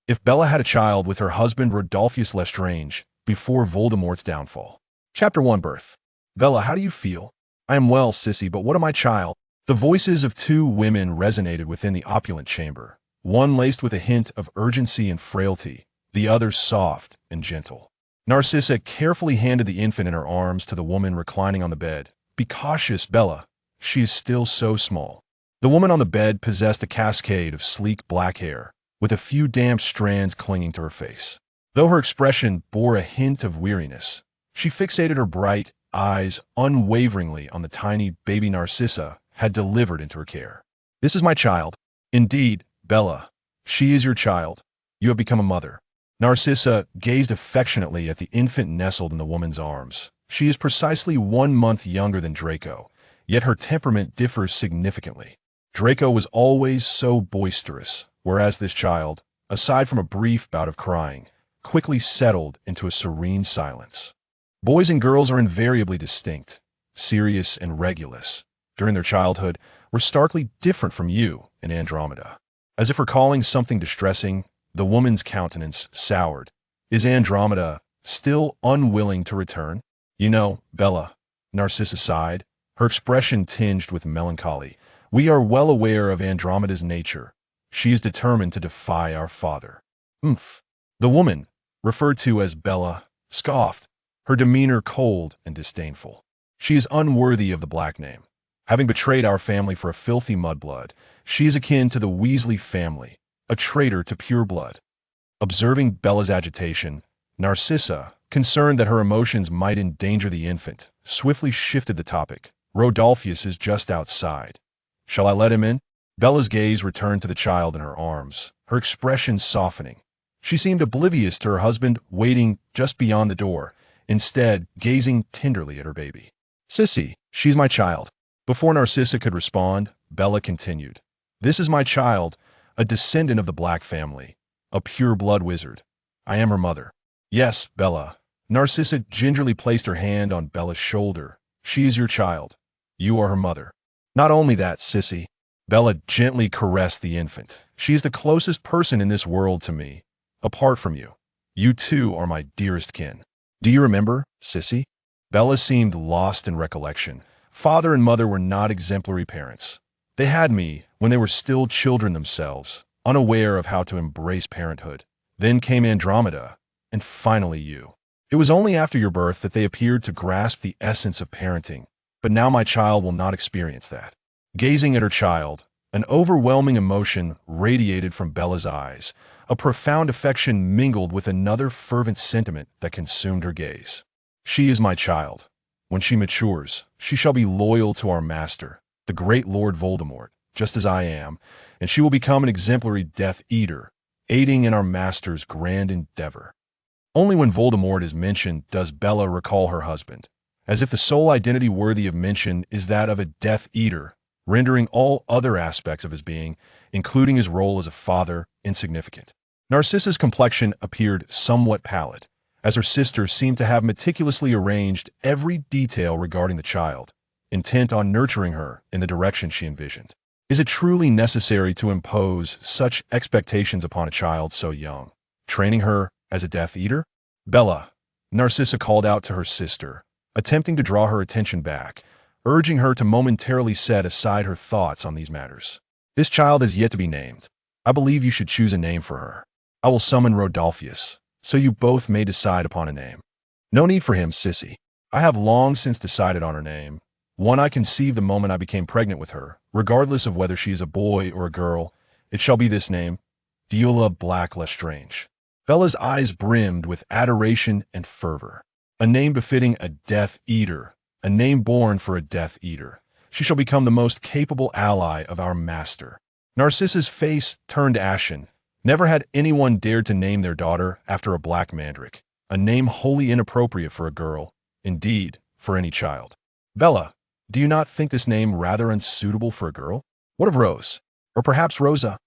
If Bella had a child with her husband Rodolphus Lestrange before Voldemort's downfall. Chapter 1 Birth. Bella, how do you feel? I am well, sissy, but what of my child? The voices of two women resonated within the opulent chamber, one laced with a hint of urgency and frailty, the other soft and gentle. Narcissa carefully handed the infant in her arms to the woman reclining on the bed. Be cautious, Bella. She is still so small. The woman on the bed possessed a cascade of sleek black hair, with a few damp strands clinging to her face. Though her expression bore a hint of weariness, she fixated her bright eyes unwaveringly on the tiny baby Narcissa had delivered into her care. This is my child. Indeed, Bella, she is your child. You have become a mother. Narcissa gazed affectionately at the infant nestled in the woman's arms. She is precisely 1 month younger than Draco, yet her temperament differs significantly. Draco was always so boisterous, whereas this child, aside from a brief bout of crying, quickly settled into a serene silence. Boys and girls are invariably distinct, serious and regulus. During their childhood, were starkly different from you and Andromeda. As if recalling something distressing, the woman's countenance soured. Is Andromeda still unwilling to return? You know, Bella, Narcissa sighed, her expression tinged with melancholy. We are well aware of Andromeda's nature. She is determined to defy our father. The woman, referred to as Bella, scoffed, her demeanor cold and disdainful. She is unworthy of the black name. Having betrayed our family for a filthy mudblood, she is akin to the Weasley family, a traitor to pure blood. Observing Bella's agitation, Narcissa, concerned that her emotions might endanger the infant, swiftly shifted the topic. Rodolphus is just outside. Shall I let him in? Bella's gaze returned to the child in her arms, her expression softening. She seemed oblivious to her husband waiting just beyond the door, instead gazing tenderly at her baby. Sissy, she's my child. Before Narcissa could respond, Bella continued. This is my child, a descendant of the Black family, a pure-blood wizard. I am her mother. Yes, Bella. Narcissa gingerly placed her hand on Bella's shoulder. She is your child. You are her mother. Not only that, Sissy. Bella gently caressed the infant. She is the closest person in this world to me, apart from you. You too are my dearest kin. Do you remember, Sissy? Bella seemed lost in recollection. Father and mother were not exemplary parents. They had me when they were still children themselves, unaware of how to embrace parenthood. Then came Andromeda, and finally you. It was only after your birth that they appeared to grasp the essence of parenting, but now my child will not experience that. Gazing at her child, an overwhelming emotion radiated from Bella's eyes, a profound affection mingled with another fervent sentiment that consumed her gaze. She is my child. When she matures, she shall be loyal to our master, the great Lord Voldemort, just as I am, and she will become an exemplary Death Eater, aiding in our master's grand endeavor. Only when Voldemort is mentioned does Bella recall her husband, as if the sole identity worthy of mention is that of a Death Eater, rendering all other aspects of his being, including his role as a father, insignificant. Narcissa's complexion appeared somewhat pallid, as her sister seemed to have meticulously arranged every detail regarding the child, intent on nurturing her in the direction she envisioned. Is it truly necessary to impose such expectations upon a child so young, training her as a Death Eater? Bella, Narcissa called out to her sister, attempting to draw her attention back, urging her to momentarily set aside her thoughts on these matters. This child is yet to be named. I believe you should choose a name for her. I will summon Rodolphus, so you both may decide upon a name. No need for him, Sissy. I have long since decided on her name, one I conceived the moment I became pregnant with her, regardless of whether she is a boy or a girl. It shall be this name, Deora Black Lestrange. Bella's eyes brimmed with adoration and fervor. A name befitting a Death Eater, a name born for a Death Eater. She shall become the most capable ally of our master. Narcissa's face turned ashen. Never had anyone dared to name their daughter after a black mandrake, a name wholly inappropriate for a girl, indeed, for any child. Bella, do you not think this name rather unsuitable for a girl? What of Rose? Or perhaps Rosa?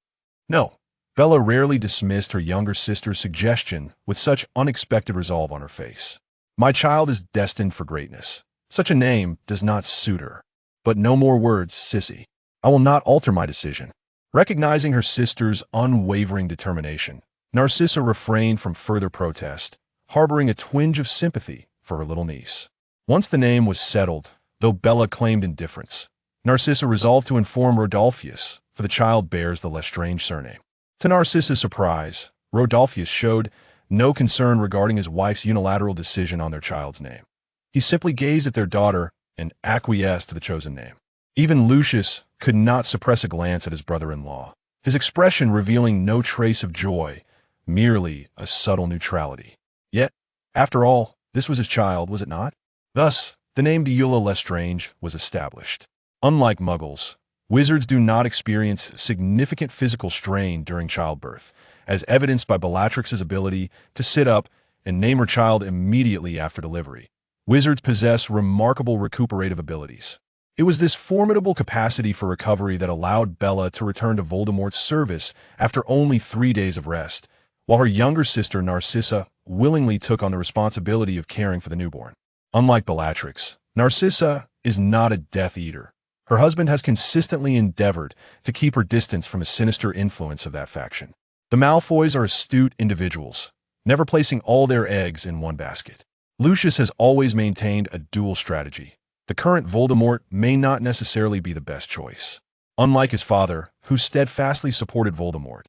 No. Bella rarely dismissed her younger sister's suggestion with such unexpected resolve on her face. My child is destined for greatness. Such a name does not suit her. But no more words, Sissy. I will not alter my decision. Recognizing her sister's unwavering determination, Narcissa refrained from further protest, harboring a twinge of sympathy for her little niece. Once the name was settled, though Bella claimed indifference, Narcissa resolved to inform Rodolphus, for the child bears the Lestrange surname. To Narcissa's surprise, Rodolphus showed no concern regarding his wife's unilateral decision on their child's name. He simply gazed at their daughter and acquiesced to the chosen name. Even Lucius could not suppress a glance at his brother-in-law, his expression revealing no trace of joy, merely a subtle neutrality. Yet, after all, this was his child, was it not? Thus, the name Deora Lestrange was established. Unlike Muggles, wizards do not experience significant physical strain during childbirth, as evidenced by Bellatrix's ability to sit up and name her child immediately after delivery. Wizards possess remarkable recuperative abilities. It was this formidable capacity for recovery that allowed Bella to return to Voldemort's service after only 3 days of rest, while her younger sister Narcissa willingly took on the responsibility of caring for the newborn. Unlike Bellatrix, Narcissa is not a Death Eater. Her husband has consistently endeavored to keep her distance from a sinister influence of that faction. The Malfoys are astute individuals, never placing all their eggs in one basket. Lucius has always maintained a dual strategy. The current Voldemort may not necessarily be the best choice. Unlike his father, who steadfastly supported Voldemort,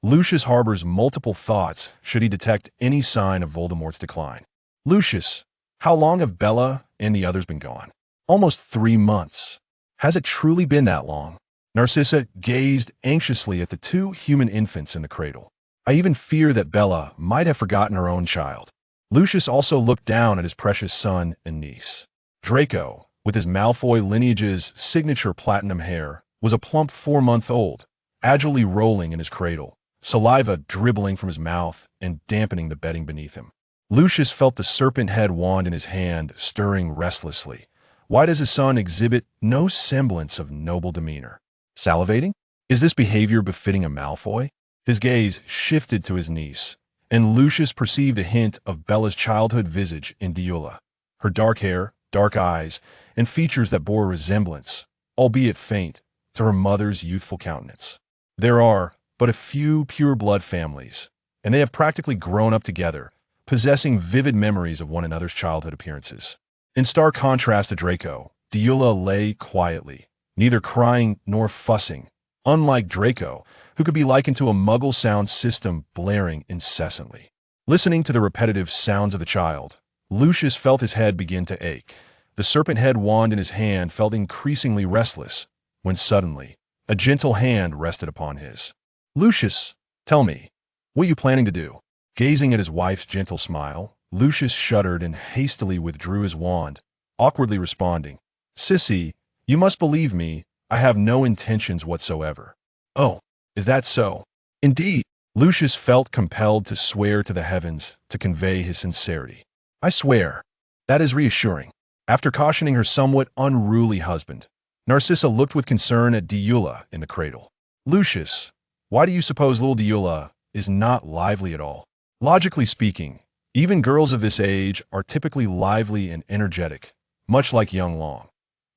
Lucius harbors multiple thoughts should he detect any sign of Voldemort's decline. Lucius, how long have Bella and the others been gone? Almost 3 months. Has it truly been that long? Narcissa gazed anxiously at the 2 human infants in the cradle. I even fear that Bella might have forgotten her own child. Lucius also looked down at his precious son and niece. Draco, with his Malfoy lineage's signature platinum hair, was a plump 4-month-old, agilely rolling in his cradle, saliva dribbling from his mouth and dampening the bedding beneath him. Lucius felt the serpent head wand in his hand stirring restlessly. Why does his son exhibit no semblance of noble demeanor? Salivating? Is this behavior befitting a Malfoy? His gaze shifted to his niece, and Lucius perceived a hint of Bella's childhood visage in Deora. Her dark hair, dark eyes, and features that bore resemblance, albeit faint, to her mother's youthful countenance. There are but a few pure-blood families, and they have practically grown up together, possessing vivid memories of one another's childhood appearances. In stark contrast to Draco, Deora lay quietly, neither crying nor fussing, unlike Draco, who could be likened to a Muggle sound system blaring incessantly. Listening to the repetitive sounds of the child, Lucius felt his head begin to ache. The serpent head wand in his hand felt increasingly restless, when suddenly, a gentle hand rested upon his. Lucius, tell me, what are you planning to do? Gazing at his wife's gentle smile, Lucius shuddered and hastily withdrew his wand, awkwardly responding, Sissy, you must believe me, I have no intentions whatsoever. Oh, is that so? Indeed, Lucius felt compelled to swear to the heavens to convey his sincerity. I swear. That is reassuring. After cautioning her somewhat unruly husband, Narcissa looked with concern at Deora in the cradle. Lucius, why do you suppose little Deora is not lively at all? Logically speaking, even girls of this age are typically lively and energetic, much like young Long.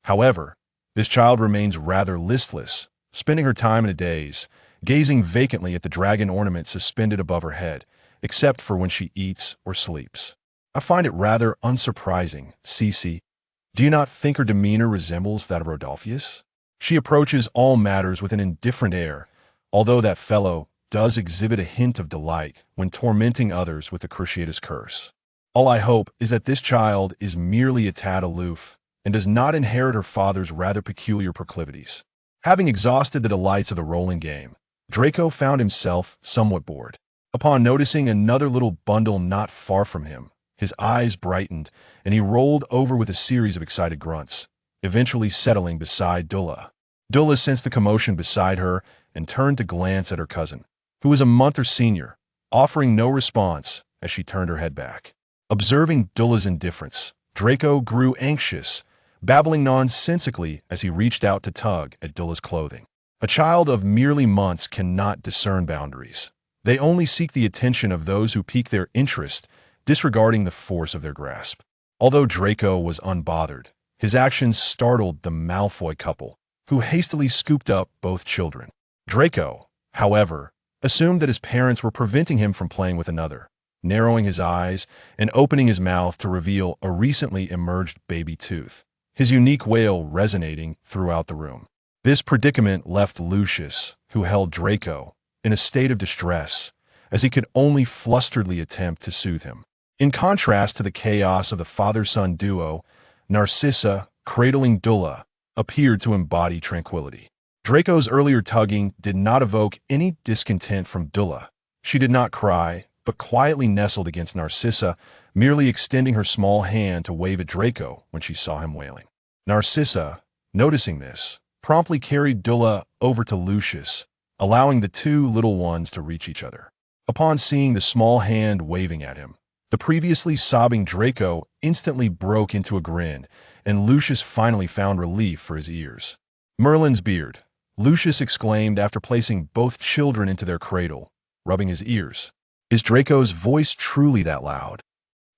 However, this child remains rather listless, spending her time in a daze, gazing vacantly at the dragon ornament suspended above her head, except for when she eats or sleeps. I find it rather unsurprising, Cece. Do you not think her demeanor resembles that of Rodolphus? She approaches all matters with an indifferent air, although that fellow does exhibit a hint of delight when tormenting others with the Cruciatus curse. All I hope is that this child is merely a tad aloof and does not inherit her father's rather peculiar proclivities. Having exhausted the delights of the rolling game, Draco found himself somewhat bored. Upon noticing another little bundle not far from him, his eyes brightened, and he rolled over with a series of excited grunts, eventually settling beside Dula. Dula sensed the commotion beside her and turned to glance at her cousin, who was a month her senior, offering no response as she turned her head back. Observing Dula's indifference, Draco grew anxious, babbling nonsensically as he reached out to tug at Dula's clothing. A child of merely months cannot discern boundaries. They only seek the attention of those who pique their interest, disregarding the force of their grasp. Although Draco was unbothered, his actions startled the Malfoy couple, who hastily scooped up both children. Draco, however, assumed that his parents were preventing him from playing with another, narrowing his eyes and opening his mouth to reveal a recently emerged baby tooth, his unique wail resonating throughout the room. This predicament left Lucius, who held Draco, in a state of distress, as he could only flusteredly attempt to soothe him. In contrast to the chaos of the father-son duo, Narcissa, cradling Dula, appeared to embody tranquility. Draco's earlier tugging did not evoke any discontent from Dula. She did not cry, but quietly nestled against Narcissa, merely extending her small hand to wave at Draco when she saw him wailing. Narcissa, noticing this, promptly carried Dula over to Lucius, allowing the two little ones to reach each other. Upon seeing the small hand waving at him, the previously sobbing Draco instantly broke into a grin, and Lucius finally found relief for his ears. "Merlin's beard," Lucius exclaimed after placing both children into their cradle, rubbing his ears. "Is Draco's voice truly that loud?"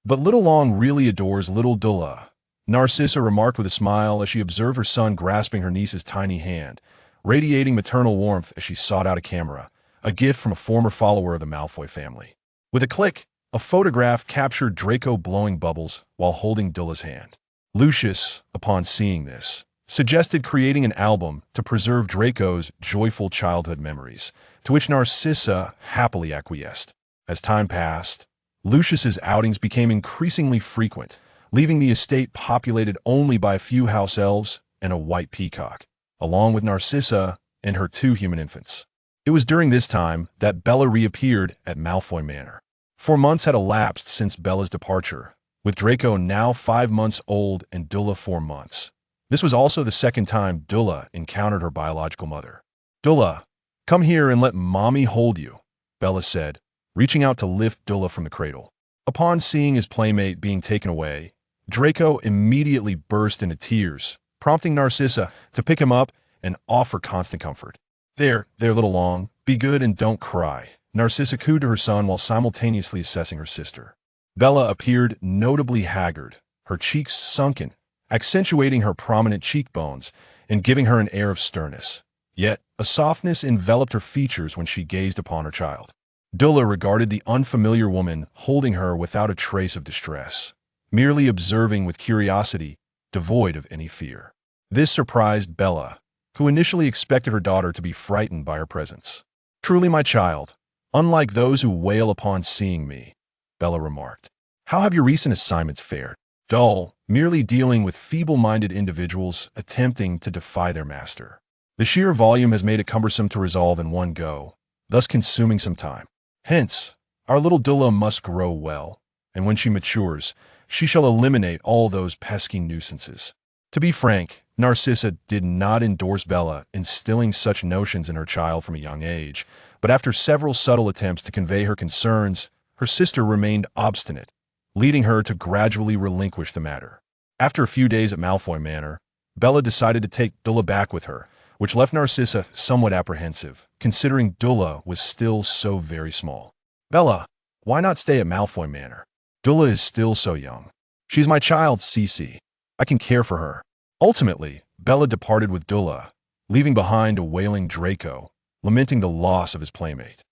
"But Little Long really adores little Dula," Narcissa remarked with a smile as she observed her son grasping her niece's tiny hand, radiating maternal warmth as she sought out a camera, a gift from a former follower of the Malfoy family. With a click, a photograph captured Draco blowing bubbles while holding Dula's hand. Lucius, upon seeing this, suggested creating an album to preserve Draco's joyful childhood memories, to which Narcissa happily acquiesced. As time passed, Lucius's outings became increasingly frequent, leaving the estate populated only by a few house elves and a white peacock, along with Narcissa and her two human infants. It was during this time that Bella reappeared at Malfoy Manor. 4 months had elapsed since Bella's departure, with Draco now 5 months old and Dula 4 months. This was also the second time Dula encountered her biological mother. "Dula, come here and let Mommy hold you," Bella said, reaching out to lift Dula from the cradle. Upon seeing his playmate being taken away, Draco immediately burst into tears, prompting Narcissa to pick him up and offer constant comfort. There, Little Long, be good and don't cry," Narcissa cooed to her son while simultaneously assessing her sister. Bella appeared notably haggard, her cheeks sunken, accentuating her prominent cheekbones and giving her an air of sternness. Yet, a softness enveloped her features when she gazed upon her child. Dula regarded the unfamiliar woman holding her without a trace of distress, merely observing with curiosity, devoid of any fear. This surprised Bella, who initially expected her daughter to be frightened by her presence. "Truly my child, unlike those who wail upon seeing me," Bella remarked. "How have your recent assignments fared?" "Dull, merely dealing with feeble-minded individuals attempting to defy their master. The sheer volume has made it cumbersome to resolve in one go, thus consuming some time. Hence, our little Dula must grow well, and when she matures, she shall eliminate all those pesky nuisances." To be frank, Narcissa did not endorse Bella instilling such notions in her child from a young age, but after several subtle attempts to convey her concerns, her sister remained obstinate, leading her to gradually relinquish the matter. After a few days at Malfoy Manor, Bella decided to take Dula back with her, which left Narcissa somewhat apprehensive, considering Dula was still so very small. "Bella, why not stay at Malfoy Manor? Dula is still so young. She's my child, Cece. I can care for her." Ultimately, Bella departed with Dula, leaving behind a wailing Draco, lamenting the loss of his playmate.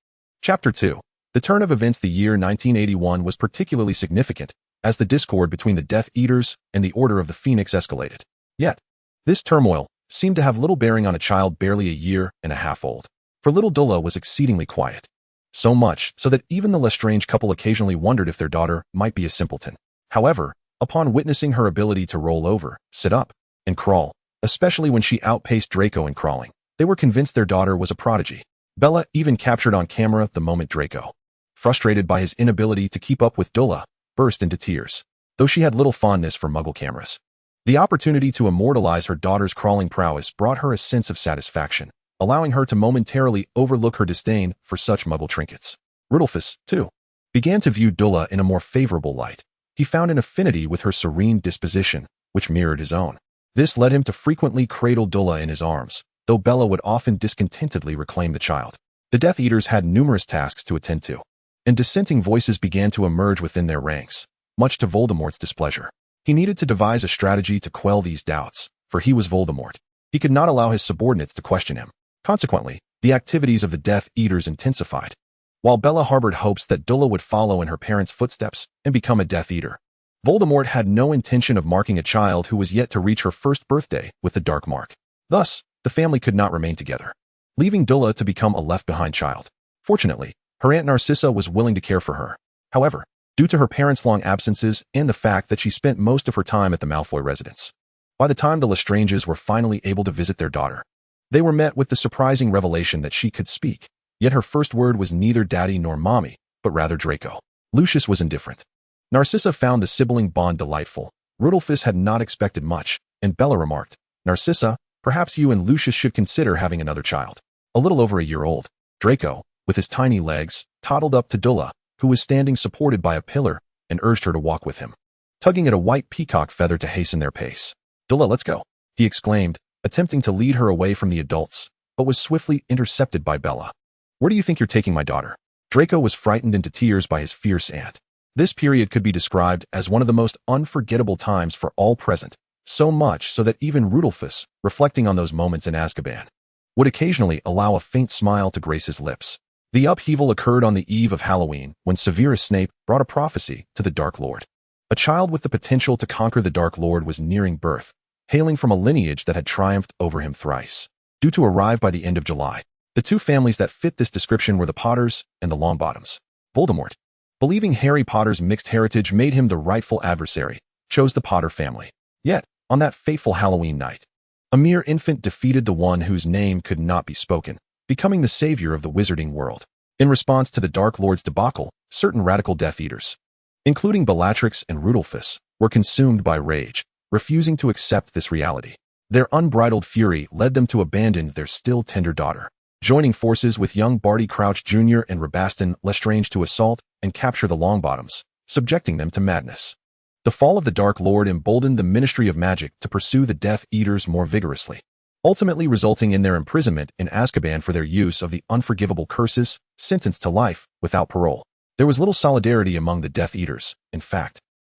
Chapter 2. The turn of events. The year 1981 was particularly significant, as the discord between the Death Eaters and the Order of the Phoenix escalated. Yet, this turmoil seemed to have little bearing on a child barely a year and a half old, for little Dula was exceedingly quiet. So much so that even the Lestrange couple occasionally wondered if their daughter might be a simpleton. However, upon witnessing her ability to roll over, sit up, and crawl, especially when she outpaced Draco in crawling, they were convinced their daughter was a prodigy. Bella even captured on camera the moment Draco, frustrated by his inability to keep up with Dula, burst into tears, though she had little fondness for Muggle cameras. The opportunity to immortalize her daughter's crawling prowess brought her a sense of satisfaction, allowing her to momentarily overlook her disdain for such Muggle trinkets. Rodolphus, too, began to view Dula in a more favorable light. He found an affinity with her serene disposition, which mirrored his own. This led him to frequently cradle Dula in his arms, though Bella would often discontentedly reclaim the child. The Death Eaters had numerous tasks to attend to, and dissenting voices began to emerge within their ranks, much to Voldemort's displeasure. He needed to devise a strategy to quell these doubts, for he was Voldemort. He could not allow his subordinates to question him. Consequently, The activities of the Death Eaters intensified. While Bella harbored hopes that Dula would follow in her parents' footsteps and become a Death Eater, Voldemort had no intention of marking a child who was yet to reach her first birthday with the Dark Mark. Thus, the family could not remain together, leaving Dula to become a left-behind child. Fortunately, her Aunt Narcissa was willing to care for her. However, due to her parents' long absences and the fact that she spent most of her time at the Malfoy residence, by the time the Lestranges were finally able to visit their daughter, they were met with the surprising revelation that she could speak, yet her first word was neither daddy nor mommy, but rather Draco. Lucius was indifferent. Narcissa found the sibling bond delightful. Rodolphus had not expected much, and Bella remarked, "Narcissa, perhaps you and Lucius should consider having another child." A little over a year old, Draco, with his tiny legs, toddled up to Dula, who was standing supported by a pillar, and urged her to walk with him, tugging at a white peacock feather to hasten their pace. "Dula, let's go," he exclaimed, attempting to lead her away from the adults, but was swiftly intercepted by Bella. "Where do you think you're taking my daughter?" Draco was frightened into tears by his fierce aunt. This period could be described as one of the most unforgettable times for all present, so much so that even Rodolphus, reflecting on those moments in Azkaban, would occasionally allow a faint smile to grace his lips. The upheaval occurred on the eve of Halloween when Severus Snape brought a prophecy to the Dark Lord. A child with the potential to conquer the Dark Lord was nearing birth, hailing from a lineage that had triumphed over him thrice. Due to arrive by the end of July, the two families that fit this description were the Potters and the Longbottoms. Voldemort, believing Harry Potter's mixed heritage made him the rightful adversary, chose the Potter family. Yet, on that fateful Halloween night, a mere infant defeated the one whose name could not be spoken, becoming the savior of the wizarding world. In response to the Dark Lord's debacle, certain radical Death Eaters, including Bellatrix and Rodolphus, were consumed by rage, refusing to accept this reality. Their unbridled fury led them to abandon their still tender daughter, joining forces with young Barty Crouch Jr. and Rabaston Lestrange to assault and capture the Longbottoms, subjecting them to madness. The fall of the Dark Lord emboldened the Ministry of Magic to pursue the Death Eaters more vigorously, ultimately resulting in their imprisonment in Azkaban for their use of the unforgivable curses, sentenced to life without parole. There was little solidarity among the Death Eaters. In fact,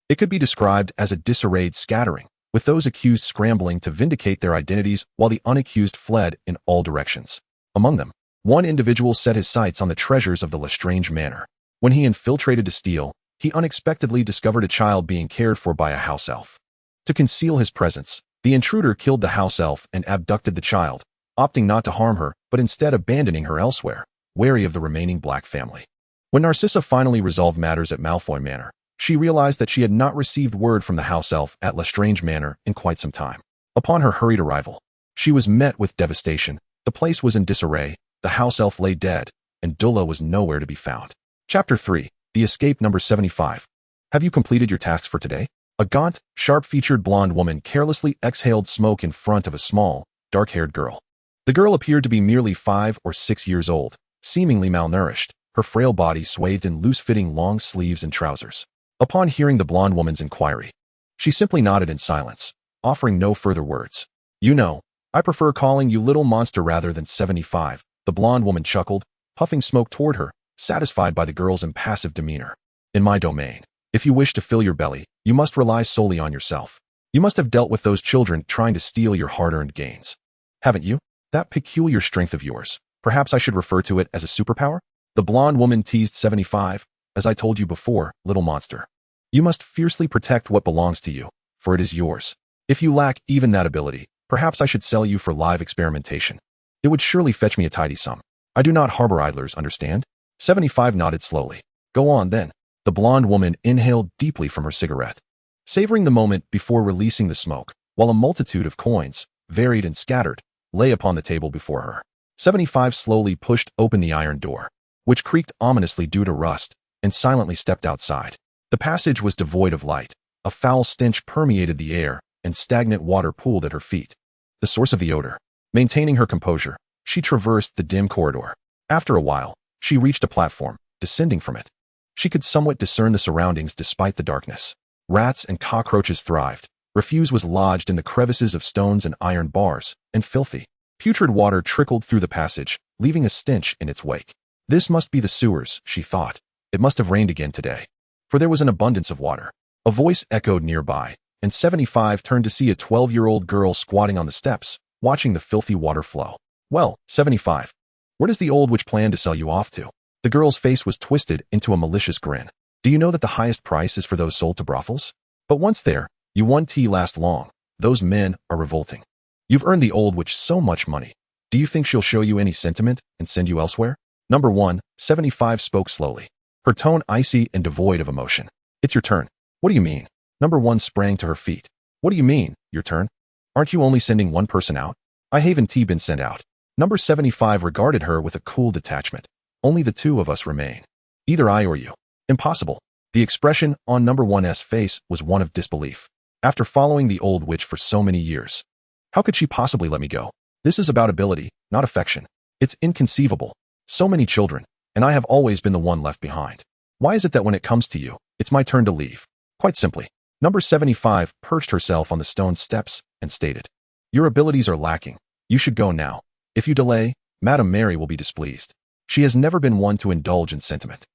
it could be described as a disarrayed scattering, with those accused scrambling to vindicate their identities while the unaccused fled in all directions. Among them, one individual set his sights on the treasures of the Lestrange Manor. When he infiltrated to steal, he unexpectedly discovered a child being cared for by a house elf. To conceal his presence, the intruder killed the house elf and abducted the child, opting not to harm her but instead abandoning her elsewhere, wary of the remaining Black family. When Narcissa finally resolved matters at Malfoy Manor, she realized that she had not received word from the house elf at Lestrange Manor in quite some time. Upon her hurried arrival, she was met with devastation. The place was in disarray, the house elf lay dead, and Dula was nowhere to be found. Chapter 3. The Escape Number 75. Have you completed your tasks for today? A gaunt, sharp-featured blonde woman carelessly exhaled smoke in front of a small, dark-haired girl. The girl appeared to be merely 5 or 6 years old, seemingly malnourished, her frail body swathed in loose-fitting long sleeves and trousers. Upon hearing the blonde woman's inquiry, she simply nodded in silence, offering no further words. "You know, I prefer calling you little monster rather than 75, the blonde woman chuckled, puffing smoke toward her, satisfied by the girl's impassive demeanor. "In my domain, if you wish to fill your belly, you must rely solely on yourself. You must have dealt with those children trying to steal your hard-earned gains. Haven't you? That peculiar strength of yours. Perhaps I should refer to it as a superpower?" The blonde woman teased 75, "As I told you before, little monster. You must fiercely protect what belongs to you, for it is yours. If you lack even that ability, perhaps I should sell you for live experimentation. It would surely fetch me a tidy sum. I do not harbor idlers, understand?" 75 nodded slowly. "Go on, then." The blonde woman inhaled deeply from her cigarette, savoring the moment before releasing the smoke, while a multitude of coins, varied and scattered, lay upon the table before her. 75 slowly pushed open the iron door, which creaked ominously due to rust, and silently stepped outside. The passage was devoid of light. A foul stench permeated the air, and stagnant water pooled at her feet, the source of the odor. Maintaining her composure, she traversed the dim corridor. After a while, she reached a platform. Descending from it, she could somewhat discern the surroundings despite the darkness. Rats and cockroaches thrived. Refuse was lodged in the crevices of stones and iron bars, and filthy, putrid water trickled through the passage, leaving a stench in its wake. This must be the sewers, she thought. It must have rained again today, for there was an abundance of water. A voice echoed nearby, and 75 turned to see a 12-year-old girl squatting on the steps, watching the filthy water flow. "Well, 75, Where does the old witch plan to sell you off to? The girl's face was twisted into a malicious grin. Do you know that the highest price is for those sold to brothels? But once there, you won't last long. Those men are revolting. You've earned the old witch so much money. Do you think she'll show you any sentiment and send you elsewhere? Number 175 spoke slowly, her tone icy and devoid of emotion. It's your turn. What do you mean? Number 1 sprang to her feet. What do you mean, your turn? Aren't you only sending one person out? I haven't been sent out. Number 75 regarded her with a cool detachment. Only the two of us remain. Either I or you. Impossible. The expression on number 1's face was one of disbelief. After following the old witch for so many years, how could she possibly let me go? This is about ability, not affection. It's inconceivable. So many children, and I have always been the one left behind. Why is it that when it comes to you, it's my turn to leave? Quite simply. Number 75 perched herself on the stone steps and stated, your abilities are lacking. You should go now. If you delay, Madame Mary will be displeased. She has never been one to indulge in sentiment.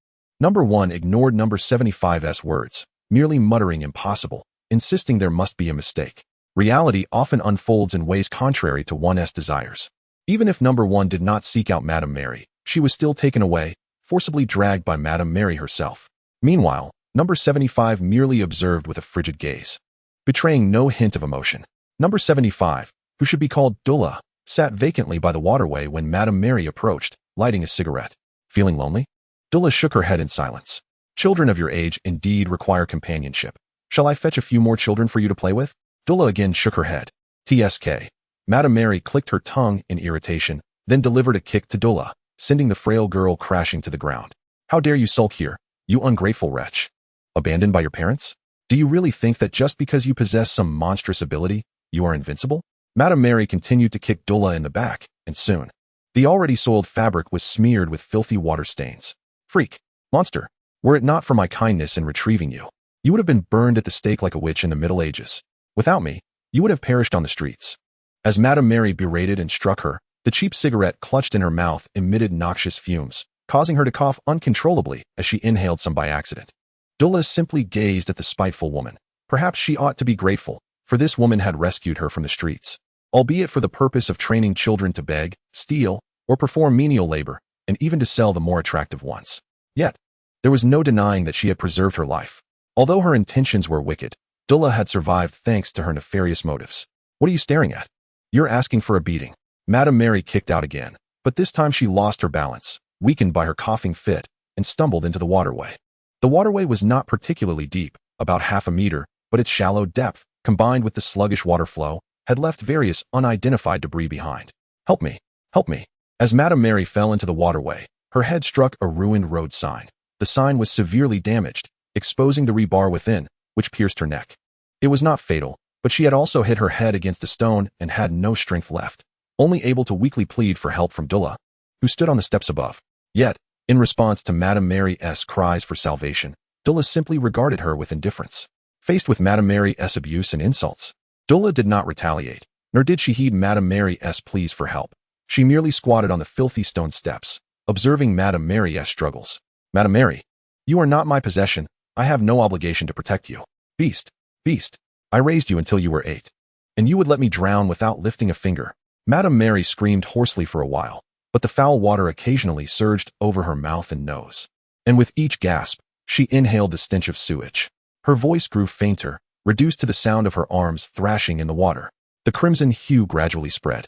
Number 1 ignored number 75's words, merely muttering impossible, insisting there must be a mistake. Reality often unfolds in ways contrary to 1's desires. Even if number 1 did not seek out Madame Mary, she was still taken away, forcibly dragged by Madame Mary herself. Meanwhile, number 75 merely observed with a frigid gaze, betraying no hint of emotion. Number 75, who should be called Dulla, sat vacantly by the waterway when Madame Mary approached, lighting a cigarette. Feeling lonely? Dulla shook her head in silence. Children of your age indeed require companionship. Shall I fetch a few more children for you to play with? Dulla again shook her head. TSK. Madame Mary clicked her tongue in irritation, then delivered a kick to Dulla, sending the frail girl crashing to the ground. How dare you sulk here, you ungrateful wretch? Abandoned by your parents? Do you really think that just because you possess some monstrous ability, you are invincible? Madame Mary continued to kick Dulla in the back, and soon, the already soiled fabric was smeared with filthy water stains. Freak. Monster. Were it not for my kindness in retrieving you, you would have been burned at the stake like a witch in the Middle Ages. Without me, you would have perished on the streets. As Madame Mary berated and struck her, the cheap cigarette clutched in her mouth emitted noxious fumes, causing her to cough uncontrollably as she inhaled some by accident. Dulla simply gazed at the spiteful woman. Perhaps she ought to be grateful, for this woman had rescued her from the streets, albeit for the purpose of training children to beg, steal, or perform menial labor, and even to sell the more attractive ones. Yet, there was no denying that she had preserved her life. Although her intentions were wicked, Dulla had survived thanks to her nefarious motives. What are you staring at? You're asking for a beating. Madame Mary kicked out again, but this time she lost her balance, weakened by her coughing fit, and stumbled into the waterway. The waterway was not particularly deep, about half a meter, but its shallow depth, combined with the sluggish water flow, had left various unidentified debris behind. Help me! Help me! As Madame Mary fell into the waterway, her head struck a ruined road sign. The sign was severely damaged, exposing the rebar within, which pierced her neck. It was not fatal, but she had also hit her head against a stone and had no strength left, only able to weakly plead for help from Dulla, who stood on the steps above. Yet, in response to Madame Mary's cries for salvation, Dulla simply regarded her with indifference. Faced with Madame Mary's abuse and insults, Dulla did not retaliate, nor did she heed Madame Mary's pleas for help. She merely squatted on the filthy stone steps, observing Madame Mary's struggles. Madame Mary, you are not my possession. I have no obligation to protect you. Beast, beast, I raised you until you were 8. And you would let me drown without lifting a finger. Madame Mary screamed hoarsely for a while, but the foul water occasionally surged over her mouth and nose. And with each gasp, she inhaled the stench of sewage. Her voice grew fainter, reduced to the sound of her arms thrashing in the water. The crimson hue gradually spread,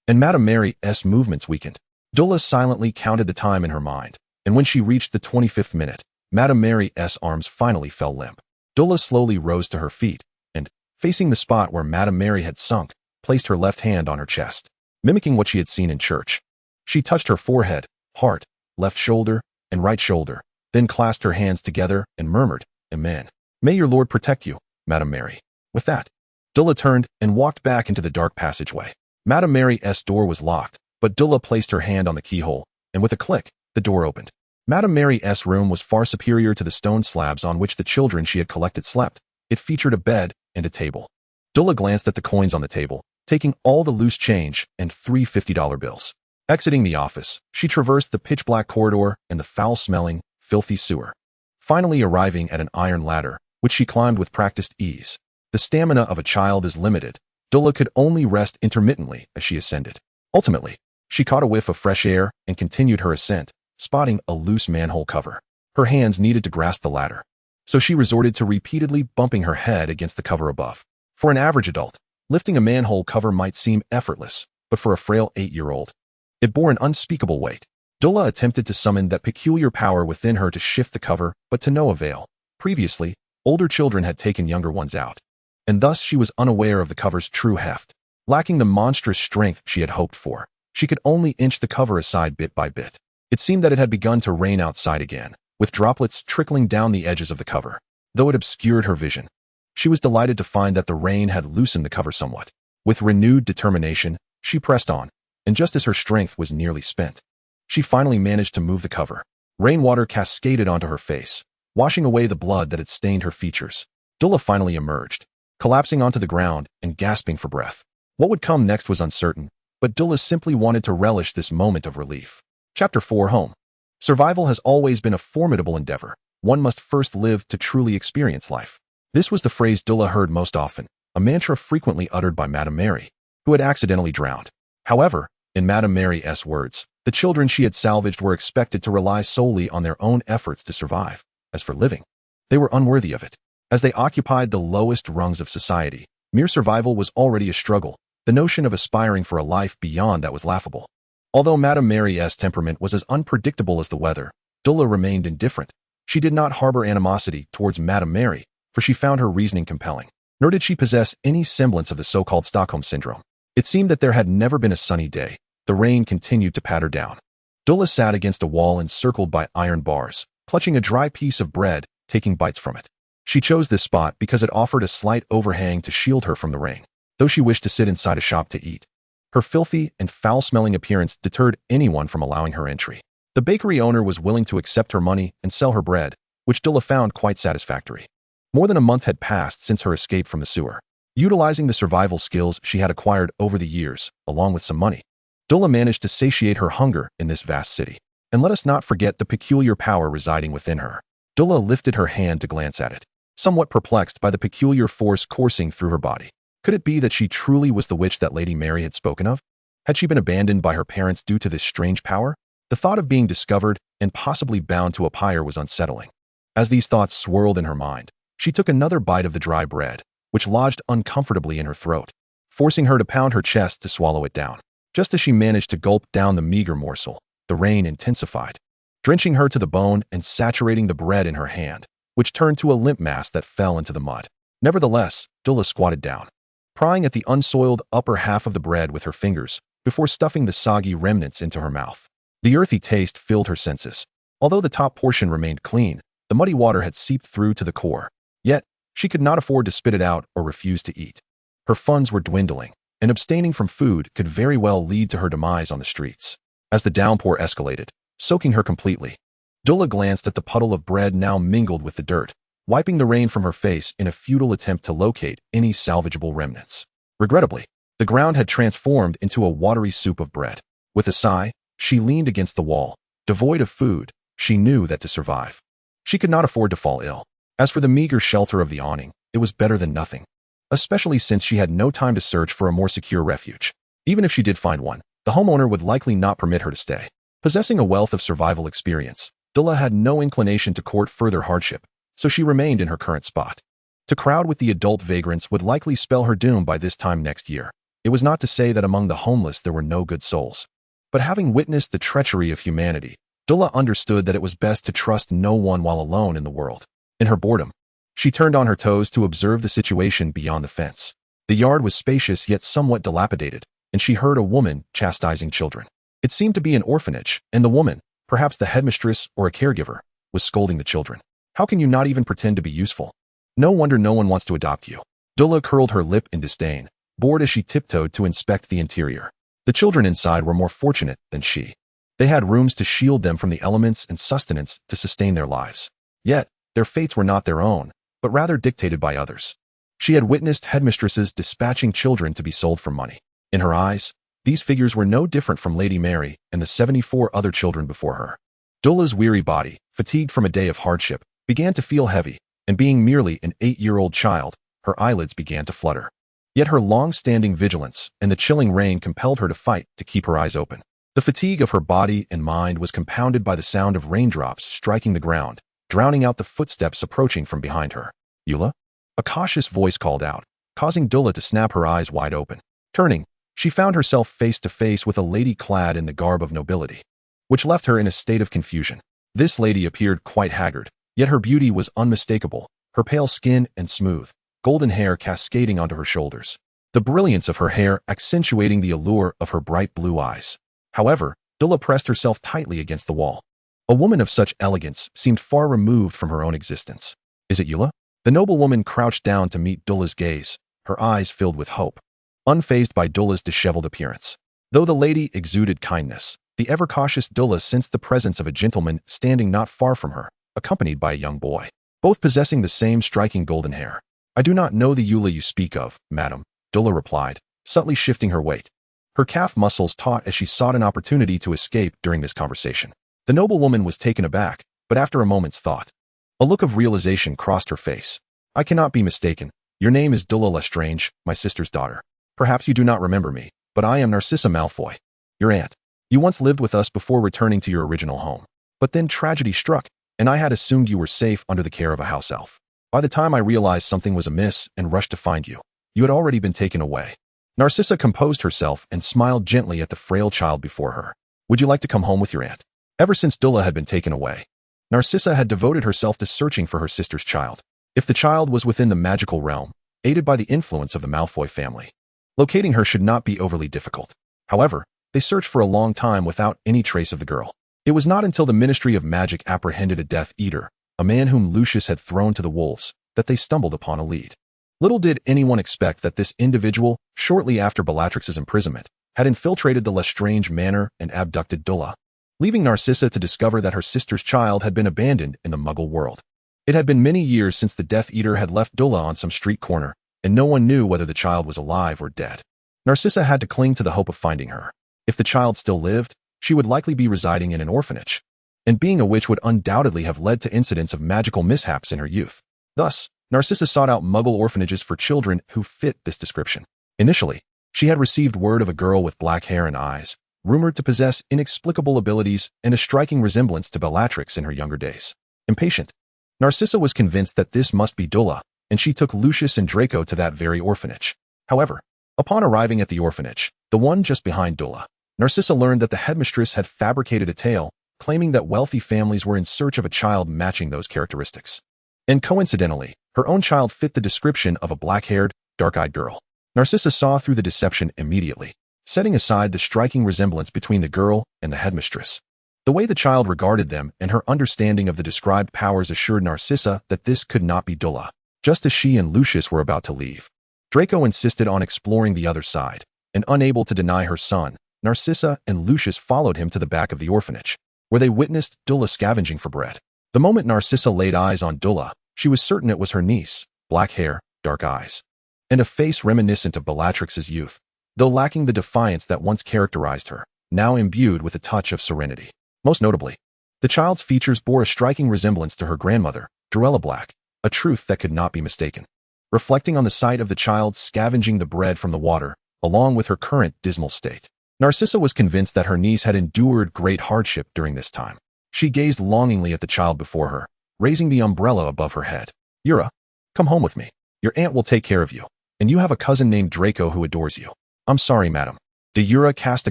and Madame Mary's movements weakened. Dulla silently counted the time in her mind, and when she reached the 25th minute, Madame Mary's arms finally fell limp. Dulla slowly rose to her feet, and, facing the spot where Madame Mary had sunk, placed her left hand on her chest, mimicking what she had seen in church. She touched her forehead, heart, left shoulder, and right shoulder, then clasped her hands together and murmured, Amen. May your Lord protect you, Madame Mary. With that, Dulla turned and walked back into the dark passageway. Madame Mary's door was locked, but Dulla placed her hand on the keyhole, and with a click, the door opened. Madame Mary's room was far superior to the stone slabs on which the children she had collected slept. It featured a bed and a table. Dulla glanced at the coins on the table, taking all the loose change and 3 $50 bills. Exiting the office, she traversed the pitch-black corridor and the foul-smelling, filthy sewer, finally arriving at an iron ladder, which she climbed with practiced ease. The stamina of a child is limited. Dulla could only rest intermittently as she ascended. Ultimately, She caught a whiff of fresh air and continued her ascent, spotting a loose manhole cover. Her hands needed to grasp the ladder, so she resorted to repeatedly bumping her head against the cover above. For an average adult, lifting a manhole cover might seem effortless, but for a frail 8-year-old, it bore an unspeakable weight. Dula attempted to summon that peculiar power within her to shift the cover, but to no avail. Previously, older children had taken younger ones out, and thus she was unaware of the cover's true heft. Lacking the monstrous strength she had hoped for, she could only inch the cover aside bit by bit. It seemed that it had begun to rain outside again, with droplets trickling down the edges of the cover. Though it obscured her vision, she was delighted to find that the rain had loosened the cover somewhat. With renewed determination, she pressed on, and just as her strength was nearly spent, she finally managed to move the cover. Rainwater cascaded onto her face, washing away the blood that had stained her features. Dula finally emerged, collapsing onto the ground and gasping for breath. What would come next was uncertain, but Dula simply wanted to relish this moment of relief. Chapter 4: Home. Survival has always been a formidable endeavor. One must first live to truly experience life. This was the phrase Dula heard most often, a mantra frequently uttered by Madame Mary, who had accidentally drowned. However, in Madame Mary's words, the children she had salvaged were expected to rely solely on their own efforts to survive. As for living, they were unworthy of it. As they occupied the lowest rungs of society, mere survival was already a struggle. The notion of aspiring for a life beyond that was laughable. Although Madame Mary's temperament was as unpredictable as the weather, Dula remained indifferent. She did not harbor animosity towards Madame Mary, for she found her reasoning compelling. Nor did she possess any semblance of the so-called Stockholm Syndrome. It seemed that there had never been a sunny day. The rain continued to patter down. Dula sat against a wall encircled by iron bars, clutching a dry piece of bread, taking bites from it. She chose this spot because it offered a slight overhang to shield her from the rain, though she wished to sit inside a shop to eat. Her filthy and foul-smelling appearance deterred anyone from allowing her entry. The bakery owner was willing to accept her money and sell her bread, which Dula found quite satisfactory. More than a month had passed since her escape from the sewer. Utilizing the survival skills she had acquired over the years, along with some money, Dula managed to satiate her hunger in this vast city. And let us not forget the peculiar power residing within her. Dula lifted her hand to glance at it, somewhat perplexed by the peculiar force coursing through her body. Could it be that she truly was the witch that Lady Mary had spoken of? Had she been abandoned by her parents due to this strange power? The thought of being discovered and possibly bound to a pyre was unsettling. As these thoughts swirled in her mind, she took another bite of the dry bread, which lodged uncomfortably in her throat, forcing her to pound her chest to swallow it down. Just as she managed to gulp down the meager morsel, the rain intensified, drenching her to the bone and saturating the bread in her hand, which turned to a limp mass that fell into the mud. Nevertheless, Dula squatted down, prying at the unsoiled upper half of the bread with her fingers before stuffing the soggy remnants into her mouth. The earthy taste filled her senses. Although the top portion remained clean, the muddy water had seeped through to the core. Yet, she could not afford to spit it out or refuse to eat. Her funds were dwindling, and abstaining from food could very well lead to her demise on the streets. As the downpour escalated, soaking her completely, Dula glanced at the puddle of bread now mingled with the dirt, wiping the rain from her face in a futile attempt to locate any salvageable remnants. Regrettably, the ground had transformed into a watery soup of bread. With a sigh, she leaned against the wall. Devoid of food, she knew that to survive, she could not afford to fall ill. As for the meager shelter of the awning, it was better than nothing, especially since she had no time to search for a more secure refuge. Even if she did find one, the homeowner would likely not permit her to stay. Possessing a wealth of survival experience, Dula had no inclination to court further hardship, so she remained in her current spot. To crowd with the adult vagrants would likely spell her doom by this time next year. It was not to say that among the homeless there were no good souls. But having witnessed the treachery of humanity, Dula understood that it was best to trust no one while alone in the world. In her boredom, she turned on her toes to observe the situation beyond the fence. The yard was spacious yet somewhat dilapidated, and she heard a woman chastising children. It seemed to be an orphanage, and the woman, perhaps the headmistress or a caregiver, was scolding the children. How can you not even pretend to be useful? No wonder no one wants to adopt you. Dula curled her lip in disdain, bored as she tiptoed to inspect the interior. The children inside were more fortunate than she. They had rooms to shield them from the elements and sustenance to sustain their lives. Yet, their fates were not their own, but rather dictated by others. She had witnessed headmistresses dispatching children to be sold for money. In her eyes, these figures were no different from Lady Mary and the 74 other children before her. Dula's weary body, fatigued from a day of hardship, began to feel heavy, and being merely an 8-year-old child, her eyelids began to flutter. Yet her long-standing vigilance and the chilling rain compelled her to fight to keep her eyes open. The fatigue of her body and mind was compounded by the sound of raindrops striking the ground, drowning out the footsteps approaching from behind her. Eula? A cautious voice called out, causing Dula to snap her eyes wide open. Turning, she found herself face to face with a lady clad in the garb of nobility, which left her in a state of confusion. This lady appeared quite haggard, yet her beauty was unmistakable, her pale skin and smooth, golden hair cascading onto her shoulders, the brilliance of her hair accentuating the allure of her bright blue eyes. However, Dula pressed herself tightly against the wall. A woman of such elegance seemed far removed from her own existence. Is it Eula? The noblewoman crouched down to meet Dula's gaze, her eyes filled with hope, unfazed by Dula's disheveled appearance. Though the lady exuded kindness, the ever-cautious Dula sensed the presence of a gentleman standing not far from her, accompanied by a young boy, both possessing the same striking golden hair. I do not know the Eula you speak of, madam, Dula replied, subtly shifting her weight. Her calf muscles taut as she sought an opportunity to escape during this conversation. The noblewoman was taken aback, but after a moment's thought, a look of realization crossed her face. I cannot be mistaken. Your name is Deora Lestrange, my sister's daughter. Perhaps you do not remember me, but I am Narcissa Malfoy, your aunt. You once lived with us before returning to your original home. But then tragedy struck, and I had assumed you were safe under the care of a house elf. By the time I realized something was amiss and rushed to find you, you had already been taken away. Narcissa composed herself and smiled gently at the frail child before her. Would you like to come home with your aunt? Ever since Dula had been taken away, Narcissa had devoted herself to searching for her sister's child. If the child was within the magical realm, aided by the influence of the Malfoy family, locating her should not be overly difficult. However, they searched for a long time without any trace of the girl. It was not until the Ministry of Magic apprehended a Death Eater, a man whom Lucius had thrown to the wolves, that they stumbled upon a lead. Little did anyone expect that this individual, shortly after Bellatrix's imprisonment, had infiltrated the Lestrange manor and abducted Dula, leaving Narcissa to discover that her sister's child had been abandoned in the Muggle world. It had been many years since the Death Eater had left Dula on some street corner, and no one knew whether the child was alive or dead. Narcissa had to cling to the hope of finding her. If the child still lived, she would likely be residing in an orphanage, and being a witch would undoubtedly have led to incidents of magical mishaps in her youth. Thus, Narcissa sought out Muggle orphanages for children who fit this description. Initially, she had received word of a girl with black hair and eyes, rumored to possess inexplicable abilities and a striking resemblance to Bellatrix in her younger days. Impatient, Narcissa was convinced that this must be Dula, and she took Lucius and Draco to that very orphanage. However, upon arriving at the orphanage, the one just behind Dula, Narcissa learned that the headmistress had fabricated a tale, claiming that wealthy families were in search of a child matching those characteristics. And coincidentally, her own child fit the description of a black-haired, dark-eyed girl. Narcissa saw through the deception immediately, setting aside the striking resemblance between the girl and the headmistress. The way the child regarded them and her understanding of the described powers assured Narcissa that this could not be Dula, just as she and Lucius were about to leave. Draco insisted on exploring the other side, and unable to deny her son, Narcissa and Lucius followed him to the back of the orphanage, where they witnessed Dula scavenging for bread. The moment Narcissa laid eyes on Dula, she was certain it was her niece, black hair, dark eyes, and a face reminiscent of Bellatrix's youth, though lacking the defiance that once characterized her, now imbued with a touch of serenity. Most notably, the child's features bore a striking resemblance to her grandmother, Deora Black, a truth that could not be mistaken. Reflecting on the sight of the child scavenging the bread from the water, along with her current dismal state, Narcissa was convinced that her niece had endured great hardship during this time. She gazed longingly at the child before her, raising the umbrella above her head. Eura, come home with me. Your aunt will take care of you, and you have a cousin named Draco who adores you. I'm sorry, madam. Deora cast a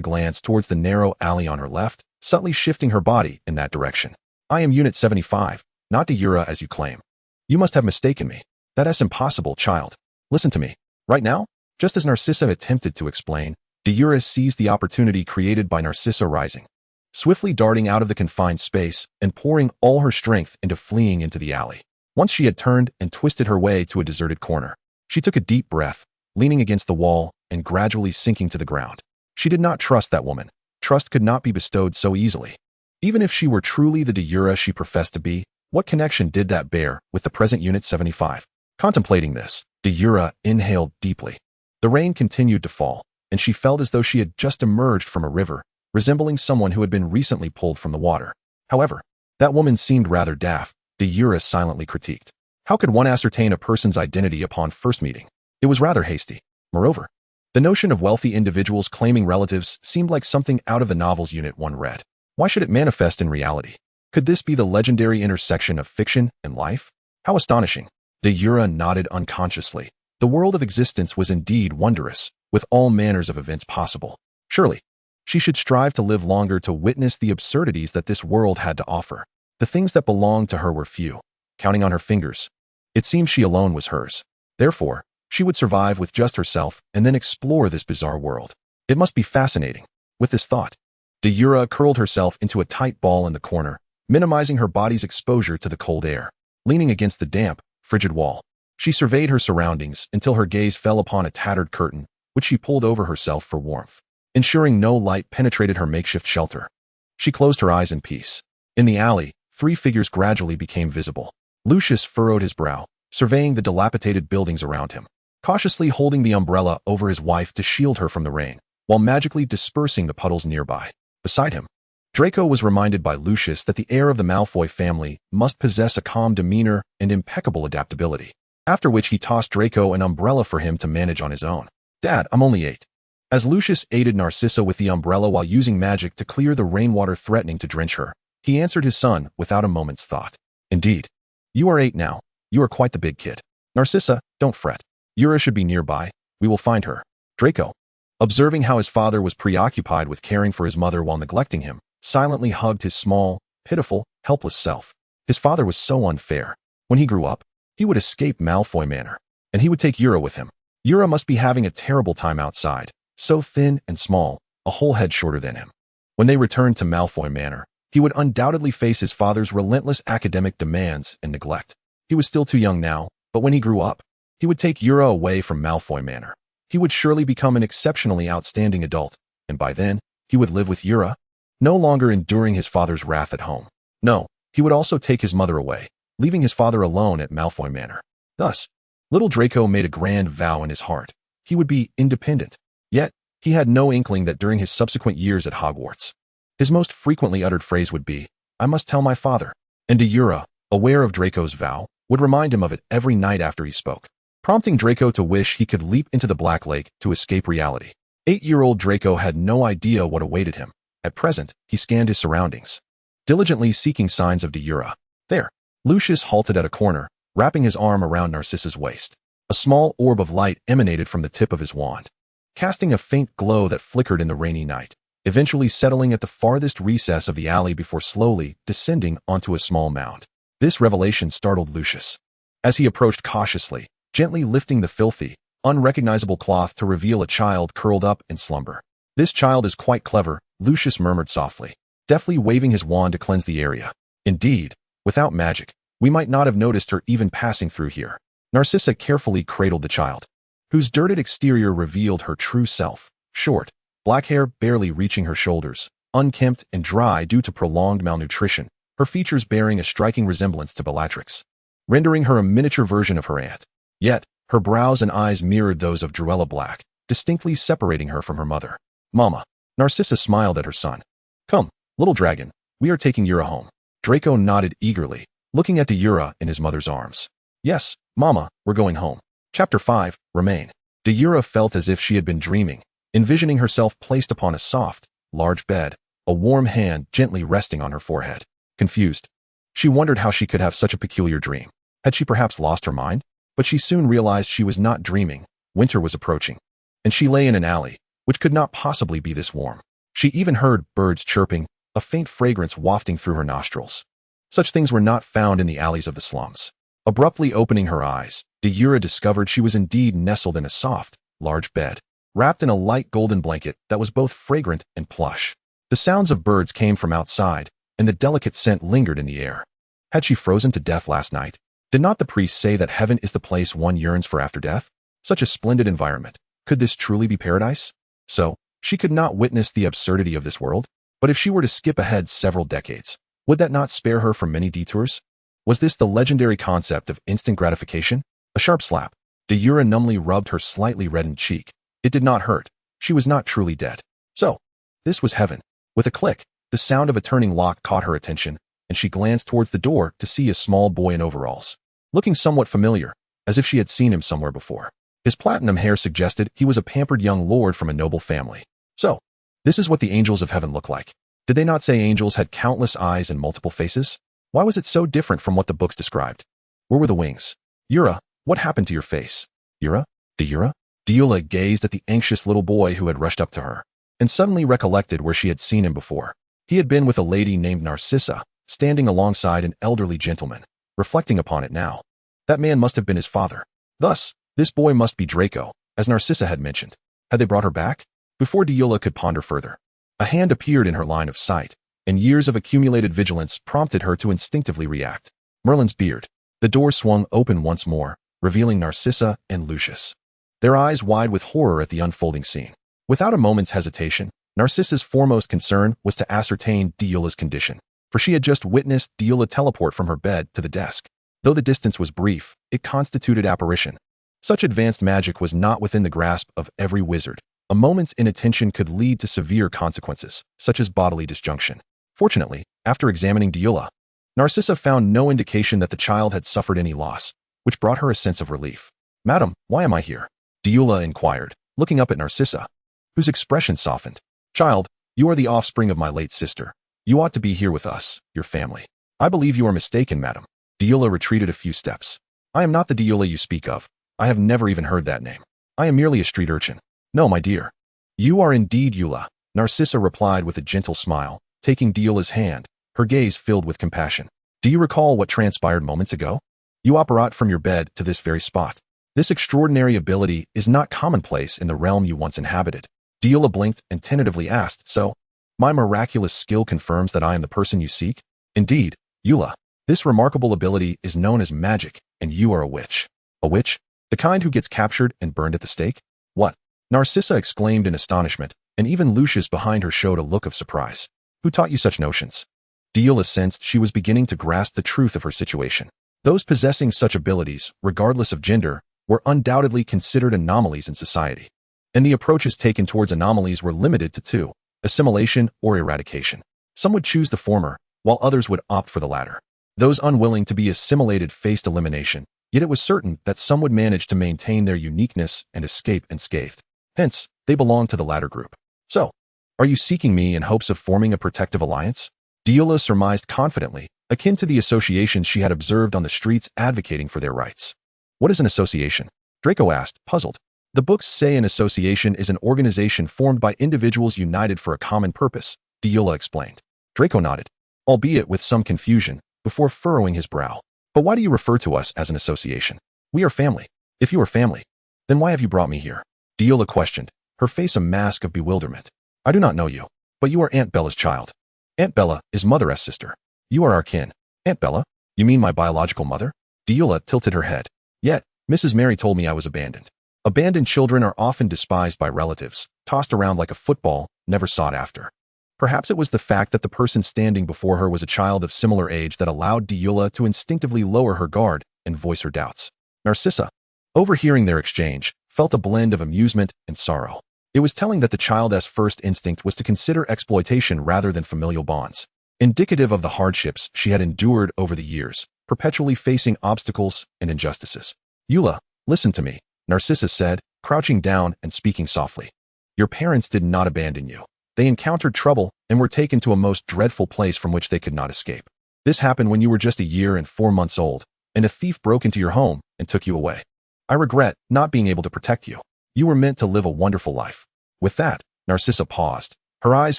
glance towards the narrow alley on her left, subtly shifting her body in that direction. I am Unit 75, not Deora as you claim. You must have mistaken me. That's impossible, child. Listen to me. Right now, just as Narcissa attempted to explain, Deora seized the opportunity created by Narcissa rising, swiftly darting out of the confined space and pouring all her strength into fleeing into the alley. Once she had turned and twisted her way to a deserted corner, she took a deep breath, leaning against the wall and gradually sinking to the ground. She did not trust that woman. Trust could not be bestowed so easily. Even if she were truly the Deora she professed to be, what connection did that bear with the present Unit 75? Contemplating this, Deora inhaled deeply. The rain continued to fall, and she felt as though she had just emerged from a river, resembling someone who had been recently pulled from the water. However, that woman seemed rather daft, Deora silently critiqued. How could one ascertain a person's identity upon first meeting? It was rather hasty. Moreover, The notion of wealthy individuals claiming relatives seemed like something out of the novels Unit 1 read. Why should it manifest in reality? Could this be the legendary intersection of fiction and life? How astonishing. Deora nodded unconsciously. The world of existence was indeed wondrous, with all manners of events possible. Surely, she should strive to live longer to witness the absurdities that this world had to offer. The things that belonged to her were few, counting on her fingers. It seemed she alone was hers. Therefore, she would survive with just herself and then explore this bizarre world. It must be fascinating. With this thought, Deora curled herself into a tight ball in the corner, minimizing her body's exposure to the cold air. Leaning against the damp, frigid wall, she surveyed her surroundings until her gaze fell upon a tattered curtain, which she pulled over herself for warmth, ensuring no light penetrated her makeshift shelter. She closed her eyes in peace. In the alley, 3 figures gradually became visible. Lucius furrowed his brow, surveying the dilapidated buildings around him, cautiously holding the umbrella over his wife to shield her from the rain, while magically dispersing the puddles nearby. Beside him, Draco was reminded by Lucius that the heir of the Malfoy family must possess a calm demeanor and impeccable adaptability, after which he tossed Draco an umbrella for him to manage on his own. "Dad, I'm only 8. As Lucius aided Narcissa with the umbrella while using magic to clear the rainwater threatening to drench her, he answered his son without a moment's thought. "Indeed. You are 8 now. You are quite the big kid. Narcissa, don't fret. Yura should be nearby. We will find her." Draco, observing how his father was preoccupied with caring for his mother while neglecting him, silently hugged his small, pitiful, helpless self. His father was so unfair. When he grew up, he would escape Malfoy Manor, and he would take Yura with him. Yura must be having a terrible time outside, so thin and small, a whole head shorter than him. When they returned to Malfoy Manor, he would undoubtedly face his father's relentless academic demands and neglect. He was still too young now, but when he grew up, he would take Yura away from Malfoy Manor. He would surely become an exceptionally outstanding adult, and by then, he would live with Yura, no longer enduring his father's wrath at home. No, he would also take his mother away, leaving his father alone at Malfoy Manor. Thus, little Draco made a grand vow in his heart. He would be independent. Yet, he had no inkling that during his subsequent years at Hogwarts, his most frequently uttered phrase would be, "I must tell my father." And Deora, aware of Draco's vow, would remind him of it every night after he spoke, prompting Draco to wish he could leap into the Black Lake to escape reality. 8-year-old Draco had no idea what awaited him. At present, he scanned his surroundings, diligently seeking signs of Deora. There, Lucius halted at a corner, wrapping his arm around Narcissa's waist. A small orb of light emanated from the tip of his wand, casting a faint glow that flickered in the rainy night, eventually settling at the farthest recess of the alley before slowly descending onto a small mound. This revelation startled Lucius. As he approached cautiously, gently lifting the filthy, unrecognizable cloth to reveal a child curled up in slumber. "This child is quite clever," Lucius murmured softly, deftly waving his wand to cleanse the area. "Indeed, without magic, we might not have noticed her even passing through here." Narcissa carefully cradled the child, whose dirted exterior revealed her true self. Short, black hair barely reaching her shoulders, unkempt and dry due to prolonged malnutrition, her features bearing a striking resemblance to Bellatrix, rendering her a miniature version of her aunt. Yet, her brows and eyes mirrored those of Deora Black, distinctly separating her from her mother. "Mama." Narcissa smiled at her son. "Come, little dragon, we are taking Yura home." Draco nodded eagerly, looking at Deora in his mother's arms. "Yes, Mama, we're going home." Chapter 5, Remain. Deora felt as if she had been dreaming, envisioning herself placed upon a soft, large bed, a warm hand gently resting on her forehead. Confused, she wondered how she could have such a peculiar dream. Had she perhaps lost her mind? But she soon realized she was not dreaming. Winter was approaching, and she lay in an alley, which could not possibly be this warm. She even heard birds chirping, a faint fragrance wafting through her nostrils. Such things were not found in the alleys of the slums. Abruptly opening her eyes, Deora discovered she was indeed nestled in a soft, large bed, wrapped in a light golden blanket that was both fragrant and plush. The sounds of birds came from outside, and the delicate scent lingered in the air. Had she frozen to death last night? Did not the priest say that heaven is the place one yearns for after death? Such a splendid environment. Could this truly be paradise? So, she could not witness the absurdity of this world? But if she were to skip ahead several decades, would that not spare her from many detours? Was this the legendary concept of instant gratification? A sharp slap. Deora numbly rubbed her slightly reddened cheek. It did not hurt. She was not truly dead. So, this was heaven. With a click, the sound of a turning lock caught her attention, and she glanced towards the door to see a small boy in overalls, looking somewhat familiar, as if she had seen him somewhere before. His platinum hair suggested he was a pampered young lord from a noble family. So, this is what the angels of heaven look like. Did they not say angels had countless eyes and multiple faces? Why was it so different from what the books described? Where were the wings? Deora, what happened to your face? Deora? Deora? Deora gazed at the anxious little boy who had rushed up to her, and suddenly recollected where she had seen him before. He had been with a lady named Narcissa, standing alongside an elderly gentleman. Reflecting upon it now, that man must have been his father. Thus, this boy must be Draco, as Narcissa had mentioned. Had they brought her back? Before Deora could ponder further, a hand appeared in her line of sight, and years of accumulated vigilance prompted her to instinctively react. Merlin's beard. The door swung open once more, revealing Narcissa and Lucius, their eyes wide with horror at the unfolding scene. Without a moment's hesitation, Narcissa's foremost concern was to ascertain Deora's condition, for she had just witnessed Deora teleport from her bed to the desk. Though the distance was brief, it constituted apparition. Such advanced magic was not within the grasp of every wizard. A moment's inattention could lead to severe consequences, such as bodily disjunction. Fortunately, after examining Deora, Narcissa found no indication that the child had suffered any loss, which brought her a sense of relief. "Madam, why am I here?" Deora inquired, looking up at Narcissa, whose expression softened. "Child, you are the offspring of my late sister. You ought to be here with us, your family." "I believe you are mistaken, madam." Deora retreated a few steps. "I am not the Deora you speak of. I have never even heard that name. I am merely a street urchin." "No, my dear. You are indeed Eula," Narcissa replied with a gentle smile, taking Deola's hand, her gaze filled with compassion. "Do you recall what transpired moments ago? You operate from your bed to this very spot. This extraordinary ability is not commonplace in the realm you once inhabited." Deora blinked and tentatively asked, "So, my miraculous skill confirms that I am the person you seek?" "Indeed, Eula. This remarkable ability is known as magic, and you are a witch." "A witch? The kind who gets captured and burned at the stake?" "What?" Narcissa exclaimed in astonishment, and even Lucius behind her showed a look of surprise. "Who taught you such notions?" Deora sensed she was beginning to grasp the truth of her situation. Those possessing such abilities, regardless of gender, were undoubtedly considered anomalies in society. And the approaches taken towards anomalies were limited to two: assimilation or eradication. Some would choose the former, while others would opt for the latter. Those unwilling to be assimilated faced elimination, yet it was certain that some would manage to maintain their uniqueness and escape unscathed. Hence, they belonged to the latter group. "So, are you seeking me in hopes of forming a protective alliance?" Deora surmised confidently, akin to the associations she had observed on the streets advocating for their rights. "What is an association?" Draco asked, puzzled. "The books say an association is an organization formed by individuals united for a common purpose," Deora explained. Draco nodded, albeit with some confusion, before furrowing his brow. "But why do you refer to us as an association? We are family. If you are family, then why have you brought me here?" Deora questioned, her face a mask of bewilderment. "I do not know you, but you are Aunt Bella's child. Aunt Bella is Mother-S sister. You are our kin." "Aunt Bella? You mean my biological mother?" Deora tilted her head. "Yet, Mrs. Mary told me I was abandoned." Abandoned children are often despised by relatives, tossed around like a football, never sought after. Perhaps it was the fact that the person standing before her was a child of similar age that allowed Deora to instinctively lower her guard and voice her doubts. Narcissa, overhearing their exchange, felt a blend of amusement and sorrow. It was telling that the child's first instinct was to consider exploitation rather than familial bonds, indicative of the hardships she had endured over the years, perpetually facing obstacles and injustices. "Eula, listen to me," Narcissa said, crouching down and speaking softly. "Your parents did not abandon you. They encountered trouble and were taken to a most dreadful place from which they could not escape. This happened when you were just a year and 4 months old, and a thief broke into your home and took you away. I regret not being able to protect you. You were meant to live a wonderful life." With that, Narcissa paused, her eyes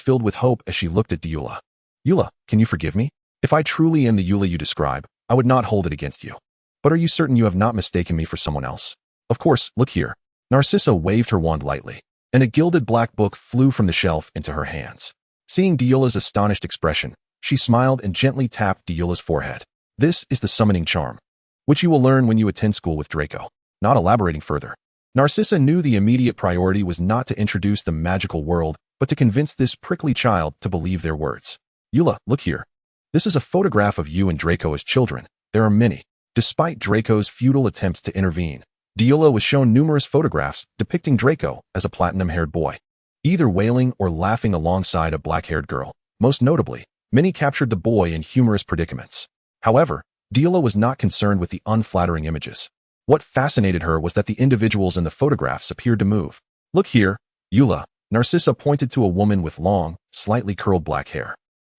filled with hope as she looked at Eula. "Eula, can you forgive me? If I truly am the Eula you describe, I would not hold it against you. But are you certain you have not mistaken me for someone else? Of course, look here." Narcissa waved her wand lightly, and a gilded black book flew from the shelf into her hands. Seeing Deola's astonished expression, she smiled and gently tapped Deola's forehead. "This is the summoning charm, which you will learn when you attend school with Draco." Not elaborating further, Narcissa knew the immediate priority was not to introduce the magical world, but to convince this prickly child to believe their words. "Eula, look here. This is a photograph of you and Draco as children. There are many." Despite Draco's futile attempts to intervene, Deora was shown numerous photographs depicting Draco as a platinum-haired boy, either wailing or laughing alongside a black-haired girl. Most notably, many captured the boy in humorous predicaments. However, Deora was not concerned with the unflattering images. What fascinated her was that the individuals in the photographs appeared to move. Look here, Eula. Narcissa pointed to a woman with long, slightly curled black hair.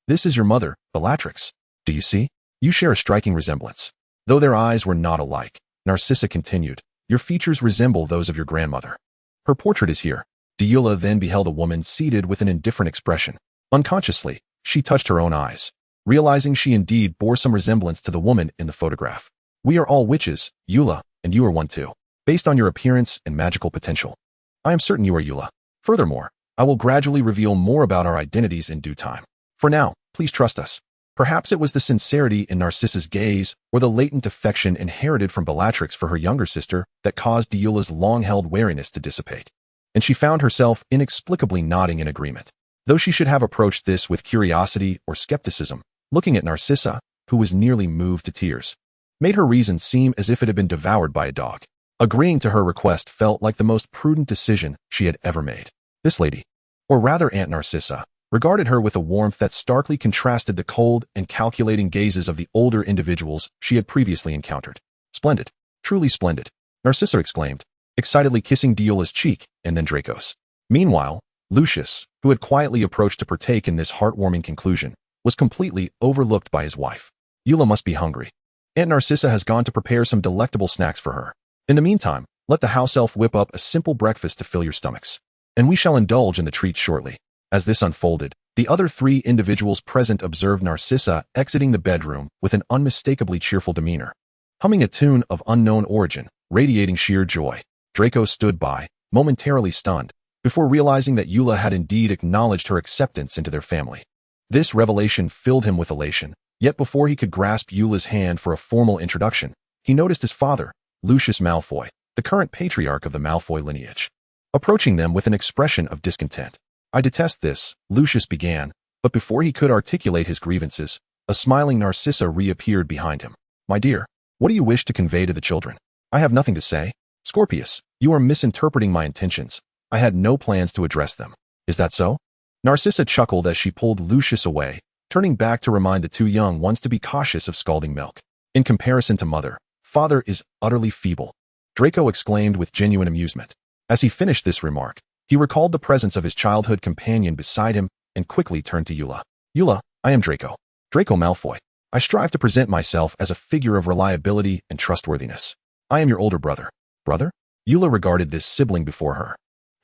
This is your mother, Bellatrix. Do you see? You share a striking resemblance. Though their eyes were not alike, Narcissa continued, your features resemble those of your grandmother. Her portrait is here. Eula then beheld a woman seated with an indifferent expression. Unconsciously, she touched her own eyes, realizing she indeed bore some resemblance to the woman in the photograph. We are all witches, Eula, and you are one too, based on your appearance and magical potential. I am certain you are Eula. Furthermore, I will gradually reveal more about our identities in due time. For now, please trust us. Perhaps it was the sincerity in Narcissa's gaze or the latent affection inherited from Bellatrix for her younger sister that caused Eula's long-held wariness to dissipate, and she found herself inexplicably nodding in agreement. Though she should have approached this with curiosity or skepticism, looking at Narcissa, who was nearly moved to tears, made her reason seem as if it had been devoured by a dog. Agreeing to her request felt like the most prudent decision she had ever made. This lady, or rather Aunt Narcissa, regarded her with a warmth that starkly contrasted the cold and calculating gazes of the older individuals she had previously encountered. Splendid, truly splendid, Narcissa exclaimed, excitedly kissing Eula's cheek and then Draco's. Meanwhile, Lucius, who had quietly approached to partake in this heartwarming conclusion, was completely overlooked by his wife. Eula must be hungry. Aunt Narcissa has gone to prepare some delectable snacks for her. In the meantime, let the house elf whip up a simple breakfast to fill your stomachs, and we shall indulge in the treats shortly. As this unfolded, the other three individuals present observed Narcissa exiting the bedroom with an unmistakably cheerful demeanor, humming a tune of unknown origin, radiating sheer joy. Draco stood by, momentarily stunned, before realizing that Eula had indeed acknowledged her acceptance into their family. This revelation filled him with elation, yet before he could grasp Eula's hand for a formal introduction, he noticed his father, Lucius Malfoy, the current patriarch of the Malfoy lineage, approaching them with an expression of discontent. I detest this, Lucius began, but before he could articulate his grievances, a smiling Narcissa reappeared behind him. My dear, what do you wish to convey to the children? I have nothing to say. Scorpius, you are misinterpreting my intentions. I had no plans to address them. Is that so? Narcissa chuckled as she pulled Lucius away, turning back to remind the two young ones to be cautious of scalding milk. In comparison to mother, father is utterly feeble, Draco exclaimed with genuine amusement. As he finished this remark, he recalled the presence of his childhood companion beside him and quickly turned to Eula. Eula, I am Draco. Draco Malfoy. I strive to present myself as a figure of reliability and trustworthiness. I am your older brother. Brother? Eula regarded this sibling before her,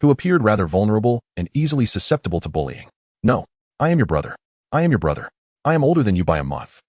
who appeared rather vulnerable and easily susceptible to bullying. No, I am your brother. I am your brother. I am older than you by a month.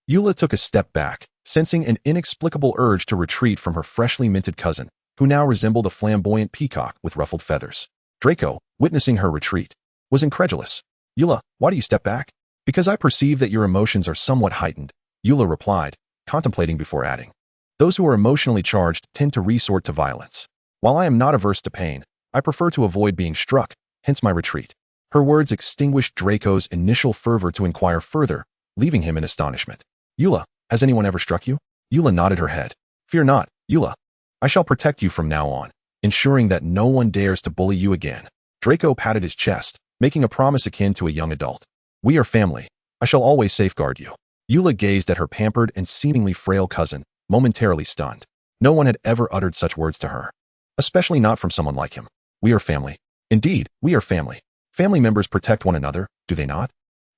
Eula took a step back, sensing an inexplicable urge to retreat from her freshly minted cousin, who now resembled a flamboyant peacock with ruffled feathers. Draco, witnessing her retreat, was incredulous. Eula, why do you step back? Because I perceive that your emotions are somewhat heightened, Eula replied, contemplating before adding. Those who are emotionally charged tend to resort to violence. While I am not averse to pain, I prefer to avoid being struck, hence my retreat. Her words extinguished Draco's initial fervor to inquire further, leaving him in astonishment. Eula, has anyone ever struck you? Eula nodded her head. Fear not, Eula. I shall protect you from now on, ensuring that no one dares to bully you again. Draco patted his chest, making a promise akin to a young adult. We are family. I shall always safeguard you. Eula gazed at her pampered and seemingly frail cousin, momentarily stunned. No one had ever uttered such words to her, especially not from someone like him. We are family. Indeed, we are family. Family members protect one another, do they not?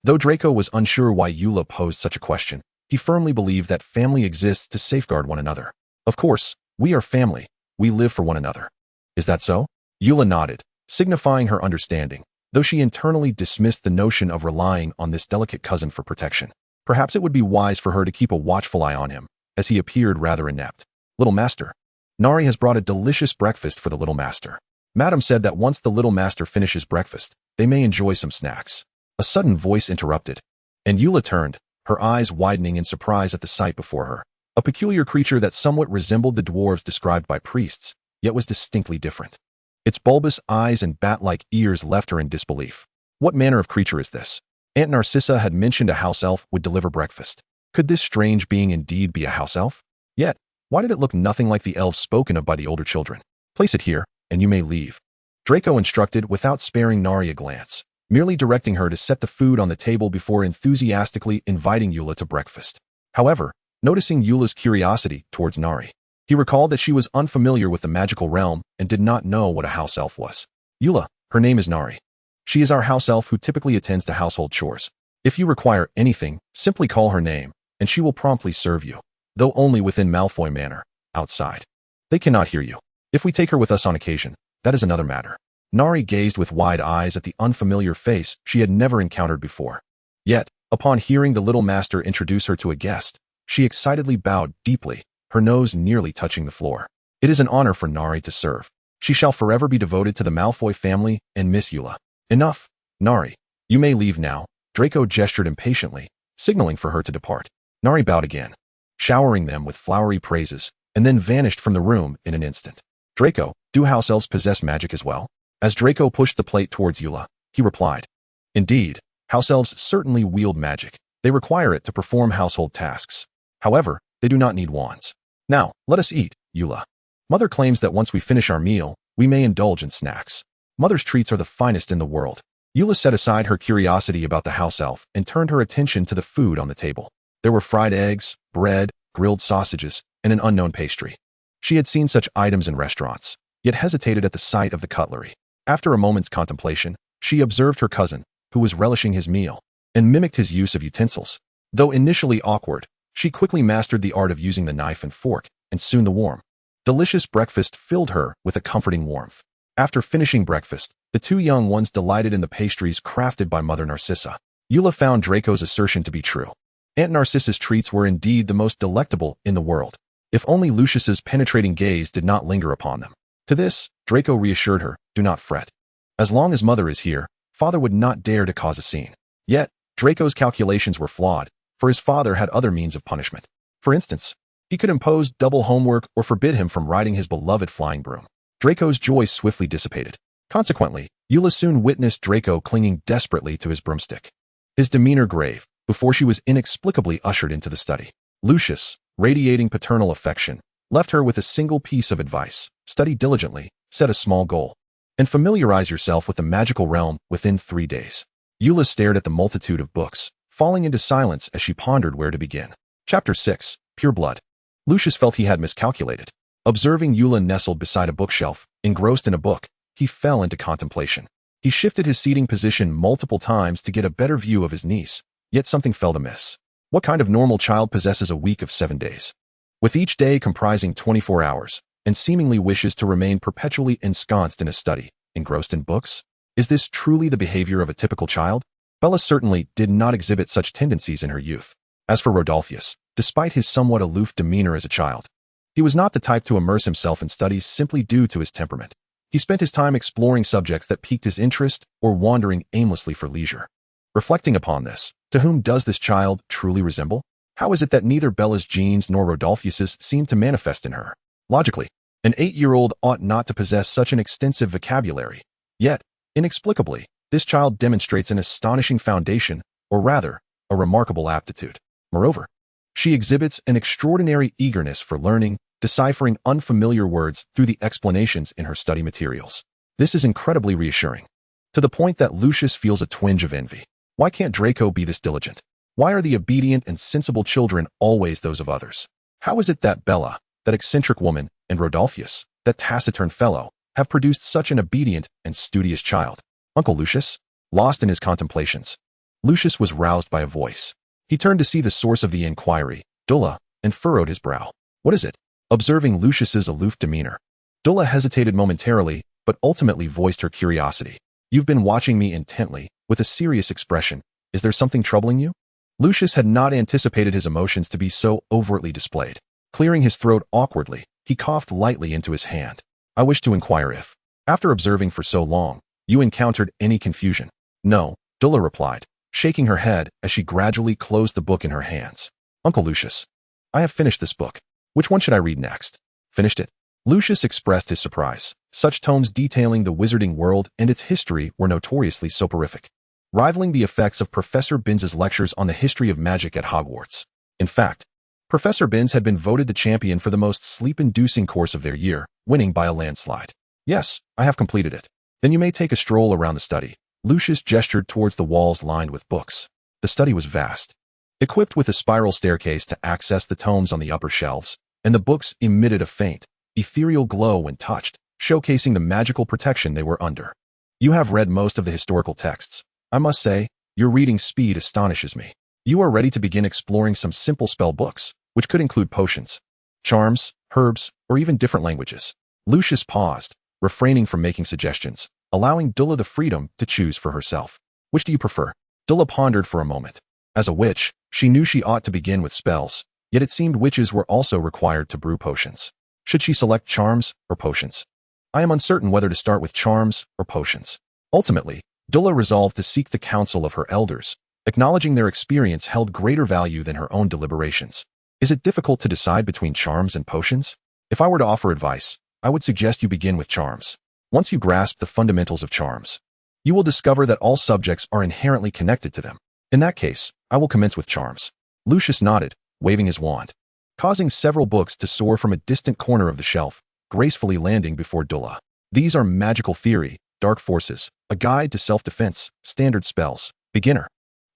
Though Draco was unsure why Eula posed such a question, he firmly believed that family exists to safeguard one another. Of course, we are family. We live for one another. Is that so? Eula nodded, signifying her understanding, though she internally dismissed the notion of relying on this delicate cousin for protection. Perhaps it would be wise for her to keep a watchful eye on him, as he appeared rather inept. Little master. Nari has brought a delicious breakfast for the little master. Madam said that once the little master finishes breakfast, they may enjoy some snacks. A sudden voice interrupted, and Eula turned, her eyes widening in surprise at the sight before her. A peculiar creature that somewhat resembled the dwarves described by priests, yet was distinctly different. Its bulbous eyes and bat-like ears left her in disbelief. What manner of creature is this? Aunt Narcissa had mentioned a house elf would deliver breakfast. Could this strange being indeed be a house elf? Yet, why did it look nothing like the elves spoken of by the older children? Place it here, and you may leave, Draco instructed without sparing Nari a glance, merely directing her to set the food on the table before enthusiastically inviting Eula to breakfast. However, noticing Eula's curiosity towards Nari, He recalled that she was unfamiliar with the magical realm and did not know what a house elf was. Eula, her name is Nari. She is our house elf who typically attends to household chores. If you require anything, simply call her name, and she will promptly serve you, though only within Malfoy Manor, outside. They cannot hear you. If we take her with us on occasion, that is another matter. Nari gazed with wide eyes at the unfamiliar face she had never encountered before. Yet, upon hearing the little master introduce her to a guest, she excitedly bowed deeply, her nose nearly touching the floor. It is an honor for Nari to serve. She shall forever be devoted to the Malfoy family and Miss Eula. Enough, Nari. You may leave now. Draco gestured impatiently, signaling for her to depart. Nari bowed again, showering them with flowery praises, and then vanished from the room in an instant. Draco, do house elves possess magic as well? As Draco pushed the plate towards Eula, he replied, Indeed, house elves certainly wield magic. They require it to perform household tasks. However, they do not need wands. Now, let us eat, Eula. Mother claims that once we finish our meal, we may indulge in snacks. Mother's treats are the finest in the world. Eula set aside her curiosity about the house elf and turned her attention to the food on the table. There were fried eggs, bread, grilled sausages, and an unknown pastry. She had seen such items in restaurants, yet hesitated at the sight of the cutlery. After a moment's contemplation, she observed her cousin, who was relishing his meal, and mimicked his use of utensils. Though initially awkward, she quickly mastered the art of using the knife and fork, and soon the warm, delicious breakfast filled her with a comforting warmth. After finishing breakfast, the two young ones delighted in the pastries crafted by Mother Narcissa. Eula found Draco's assertion to be true. Aunt Narcissa's treats were indeed the most delectable in the world, if only Lucius's penetrating gaze did not linger upon them. To this, Draco reassured her, do not fret. As long as Mother is here, Father would not dare to cause a scene. Yet, Draco's calculations were flawed, for his father had other means of punishment. For instance, he could impose double homework or forbid him from riding his beloved flying broom. Draco's joy swiftly dissipated. Consequently, Eula soon witnessed Draco clinging desperately to his broomstick. His demeanor grave, before she was inexplicably ushered into the study. Lucius, radiating paternal affection, left her with a single piece of advice: study diligently, set a small goal, and familiarize yourself with the magical realm within 3 days. Eula stared at the multitude of books, falling into silence as she pondered where to begin. Chapter 6, Pure Blood. Lucius felt he had miscalculated. Observing Eula nestled beside a bookshelf, engrossed in a book, he fell into contemplation. He shifted his seating position multiple times to get a better view of his niece, yet something felt amiss. What kind of normal child possesses a week of 7 days? With each day comprising 24 hours, and seemingly wishes to remain perpetually ensconced in a study, engrossed in books? Is this truly the behavior of a typical child? Bella certainly did not exhibit such tendencies in her youth. As for Rodolphus, despite his somewhat aloof demeanor as a child, he was not the type to immerse himself in studies simply due to his temperament. He spent his time exploring subjects that piqued his interest or wandering aimlessly for leisure. Reflecting upon this, to whom does this child truly resemble? How is it that neither Bella's genes nor Rodolphus's seem to manifest in her? Logically, an 8-year-old ought not to possess such an extensive vocabulary. Yet, inexplicably, this child demonstrates an astonishing foundation, or rather, a remarkable aptitude. Moreover, she exhibits an extraordinary eagerness for learning, deciphering unfamiliar words through the explanations in her study materials. This is incredibly reassuring, to the point that Lucius feels a twinge of envy. Why can't Draco be this diligent? Why are the obedient and sensible children always those of others? How is it that Bella, that eccentric woman, and Rodolphus, that taciturn fellow, have produced such an obedient and studious child? Uncle Lucius? Lost in his contemplations, Lucius was roused by a voice. He turned to see the source of the inquiry, Dulla, and furrowed his brow. What is it? Observing Lucius's aloof demeanor, Dulla hesitated momentarily, but ultimately voiced her curiosity. You've been watching me intently, with a serious expression. Is there something troubling you? Lucius had not anticipated his emotions to be so overtly displayed. Clearing his throat awkwardly, he coughed lightly into his hand. I wish to inquire if, after observing for so long, you encountered any confusion. No, Dulla replied, shaking her head as she gradually closed the book in her hands. Uncle Lucius, I have finished this book. Which one should I read next? Finished it? Lucius expressed his surprise. Such tomes detailing the wizarding world and its history were notoriously soporific, rivaling the effects of Professor Binns's lectures on the history of magic at Hogwarts. In fact, Professor Binns had been voted the champion for the most sleep-inducing course of their year, winning by a landslide. Yes, I have completed it. Then you may take a stroll around the study. Lucius gestured towards the walls lined with books. The study was vast, equipped with a spiral staircase to access the tomes on the upper shelves, and the books emitted a faint, ethereal glow when touched, showcasing the magical protection they were under. You have read most of the historical texts. I must say, your reading speed astonishes me. You are ready to begin exploring some simple spell books, which could include potions, charms, herbs, or even different languages. Lucius paused, refraining from making suggestions, allowing Dulla the freedom to choose for herself. Which do you prefer? Dulla pondered for a moment. As a witch, she knew she ought to begin with spells, yet it seemed witches were also required to brew potions. Should she select charms or potions? I am uncertain whether to start with charms or potions. Ultimately, Dulla resolved to seek the counsel of her elders, acknowledging their experience held greater value than her own deliberations. Is it difficult to decide between charms and potions? If I were to offer advice, I would suggest you begin with charms. Once you grasp the fundamentals of charms, you will discover that all subjects are inherently connected to them. In that case, I will commence with charms. Lucius nodded, waving his wand, causing several books to soar from a distant corner of the shelf, gracefully landing before Dulla. These are Magical Theory, Dark Forces, A Guide to Self-Defense, Standard Spells, Beginner,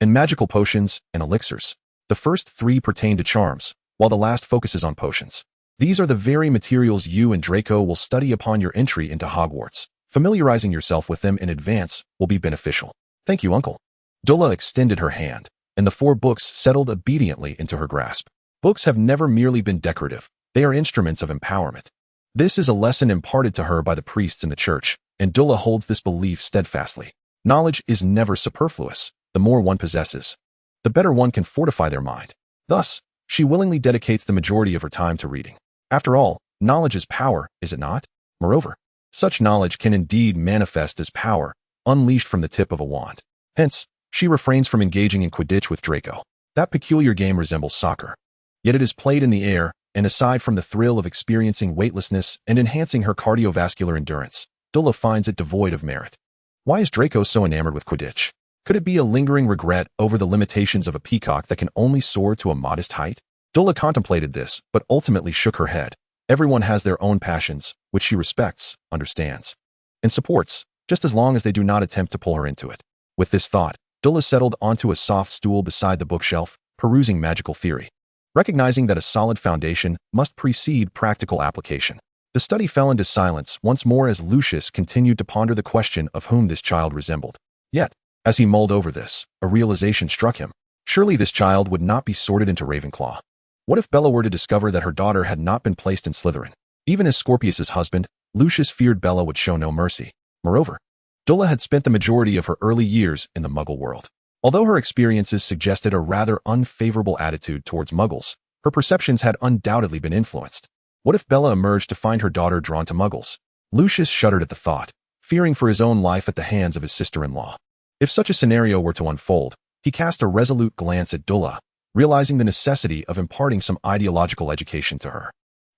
and Magical Potions and Elixirs. The first three pertain to charms, while the last focuses on potions. These are the very materials you and Draco will study upon your entry into Hogwarts. Familiarizing yourself with them in advance will be beneficial. Thank you, Uncle. Dulla extended her hand, and the 4 books settled obediently into her grasp. Books have never merely been decorative. They are instruments of empowerment. This is a lesson imparted to her by the priests in the church, and Dulla holds this belief steadfastly. Knowledge is never superfluous. The more one possesses, the better one can fortify their mind. Thus, she willingly dedicates the majority of her time to reading. After all, knowledge is power, is it not? Moreover, such knowledge can indeed manifest as power, unleashed from the tip of a wand. Hence, she refrains from engaging in Quidditch with Draco. That peculiar game resembles soccer. Yet it is played in the air, and aside from the thrill of experiencing weightlessness and enhancing her cardiovascular endurance, Dulla finds it devoid of merit. Why is Draco so enamored with Quidditch? Could it be a lingering regret over the limitations of a peacock that can only soar to a modest height? Dulla contemplated this, but ultimately shook her head. Everyone has their own passions, which she respects, understands, and supports, just as long as they do not attempt to pull her into it. With this thought, Dulla settled onto a soft stool beside the bookshelf, perusing Magical Theory. Recognizing that a solid foundation must precede practical application, the study fell into silence once more as Lucius continued to ponder the question of whom this child resembled. Yet, as he mulled over this, a realization struck him. Surely this child would not be sorted into Ravenclaw. What if Bella were to discover that her daughter had not been placed in Slytherin? Even as Scorpius's husband, Lucius feared Bella would show no mercy. Moreover, Dulla had spent the majority of her early years in the Muggle world. Although her experiences suggested a rather unfavorable attitude towards Muggles, her perceptions had undoubtedly been influenced. What if Bella emerged to find her daughter drawn to Muggles? Lucius shuddered at the thought, fearing for his own life at the hands of his sister-in-law. If such a scenario were to unfold, he cast a resolute glance at Dulla, realizing the necessity of imparting some ideological education to her.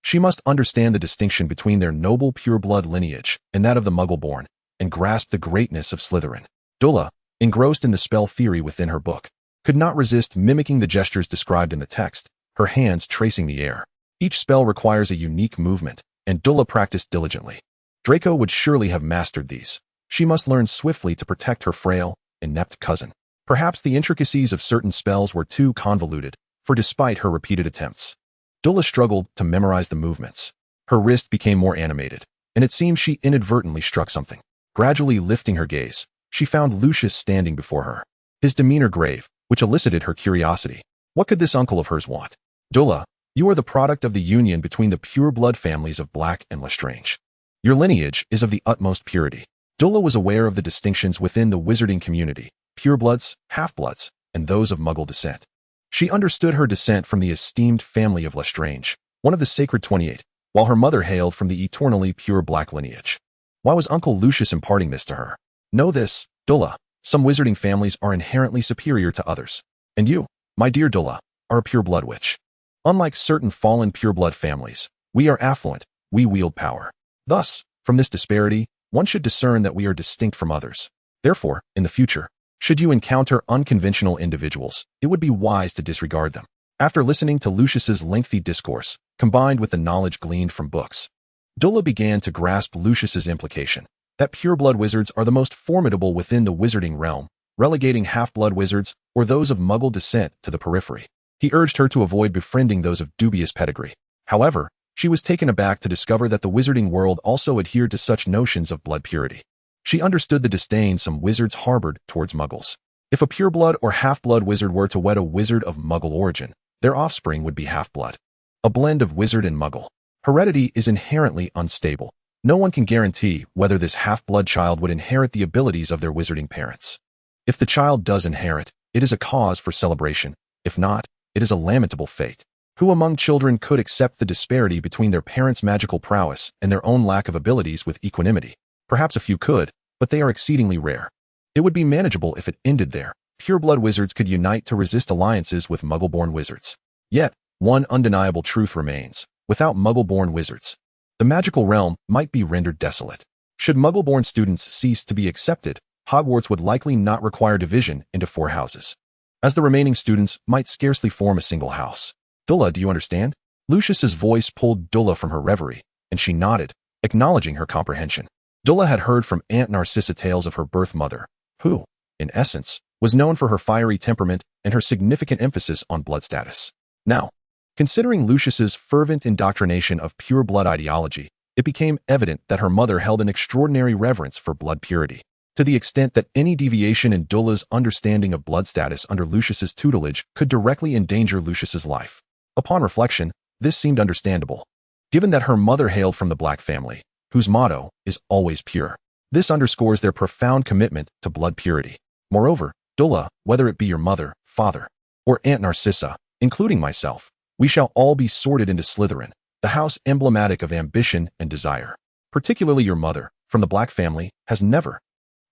She must understand the distinction between their noble pure-blood lineage and that of the Muggle-born, and grasp the greatness of Slytherin. Dulla, engrossed in the spell theory within her book, could not resist mimicking the gestures described in the text, her hands tracing the air. Each spell requires a unique movement, and Dulla practiced diligently. Draco would surely have mastered these. She must learn swiftly to protect her frail, inept cousin. Perhaps the intricacies of certain spells were too convoluted, for despite her repeated attempts, Dulla struggled to memorize the movements. Her wrist became more animated, and it seemed she inadvertently struck something. Gradually lifting her gaze, she found Lucius standing before her, his demeanor grave, which elicited her curiosity. What could this uncle of hers want? Dulla, you are the product of the union between the pure-blood families of Black and Lestrange. Your lineage is of the utmost purity. Dulla was aware of the distinctions within the wizarding community, purebloods, half-bloods, and those of Muggle descent. She understood her descent from the esteemed family of Lestrange, one of the Sacred 28, while her mother hailed from the eternally pure Black lineage. Why was Uncle Lucius imparting this to her? Know this, Dulla, some wizarding families are inherently superior to others. And you, my dear Dulla, are a pure-blood witch. Unlike certain fallen pure-blood families, we are affluent, we wield power. Thus, from this disparity, one should discern that we are distinct from others. Therefore, in the future, should you encounter unconventional individuals, it would be wise to disregard them. After listening to Lucius's lengthy discourse, combined with the knowledge gleaned from books, Dulla began to grasp Lucius's implication that pure-blood wizards are the most formidable within the wizarding realm, relegating half-blood wizards or those of Muggle descent to the periphery. He urged her to avoid befriending those of dubious pedigree. However, she was taken aback to discover that the wizarding world also adhered to such notions of blood purity. She understood the disdain some wizards harbored towards Muggles. If a pureblood or half-blood wizard were to wed a wizard of Muggle origin, their offspring would be half-blood. A blend of wizard and Muggle. Heredity is inherently unstable. No one can guarantee whether this half-blood child would inherit the abilities of their wizarding parents. If the child does inherit, it is a cause for celebration. If not, it is a lamentable fate. Who among children could accept the disparity between their parents' magical prowess and their own lack of abilities with equanimity? Perhaps a few could, but they are exceedingly rare. It would be manageable if it ended there. Pureblood wizards could unite to resist alliances with Muggle-born wizards. Yet, one undeniable truth remains. Without Muggle-born wizards, the magical realm might be rendered desolate. Should Muggle-born students cease to be accepted, Hogwarts would likely not require division into 4 houses, as the remaining students might scarcely form a single house. Dula, do you understand? Lucius's voice pulled Dula from her reverie, and she nodded, acknowledging her comprehension. Dula had heard from Aunt Narcissa tales of her birth mother, who, in essence, was known for her fiery temperament and her significant emphasis on blood status. Now, considering Lucius's fervent indoctrination of pure blood ideology, it became evident that her mother held an extraordinary reverence for blood purity, to the extent that any deviation in Dula's understanding of blood status under Lucius's tutelage could directly endanger Lucius's life. Upon reflection, this seemed understandable, given that her mother hailed from the Black family, whose motto is always pure. This underscores their profound commitment to blood purity. Moreover, Dula, whether it be your mother, father, or Aunt Narcissa, including myself, we shall all be sorted into Slytherin, the house emblematic of ambition and desire. Particularly your mother, from the Black family, has never.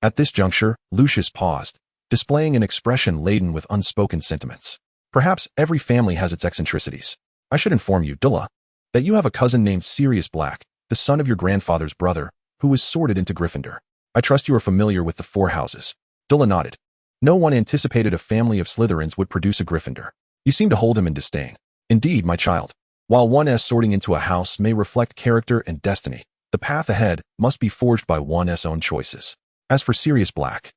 At this juncture, Lucius paused, displaying an expression laden with unspoken sentiments. Perhaps every family has its eccentricities. I should inform you, Dula, that you have a cousin named Sirius Black, the son of your grandfather's brother, who was sorted into Gryffindor. I trust you are familiar with the 4 houses. Dula nodded. No one anticipated a family of Slytherins would produce a Gryffindor. You seem to hold him in disdain. Indeed, my child. While one's sorting into a house may reflect character and destiny, the path ahead must be forged by one's own choices. As for Sirius Black,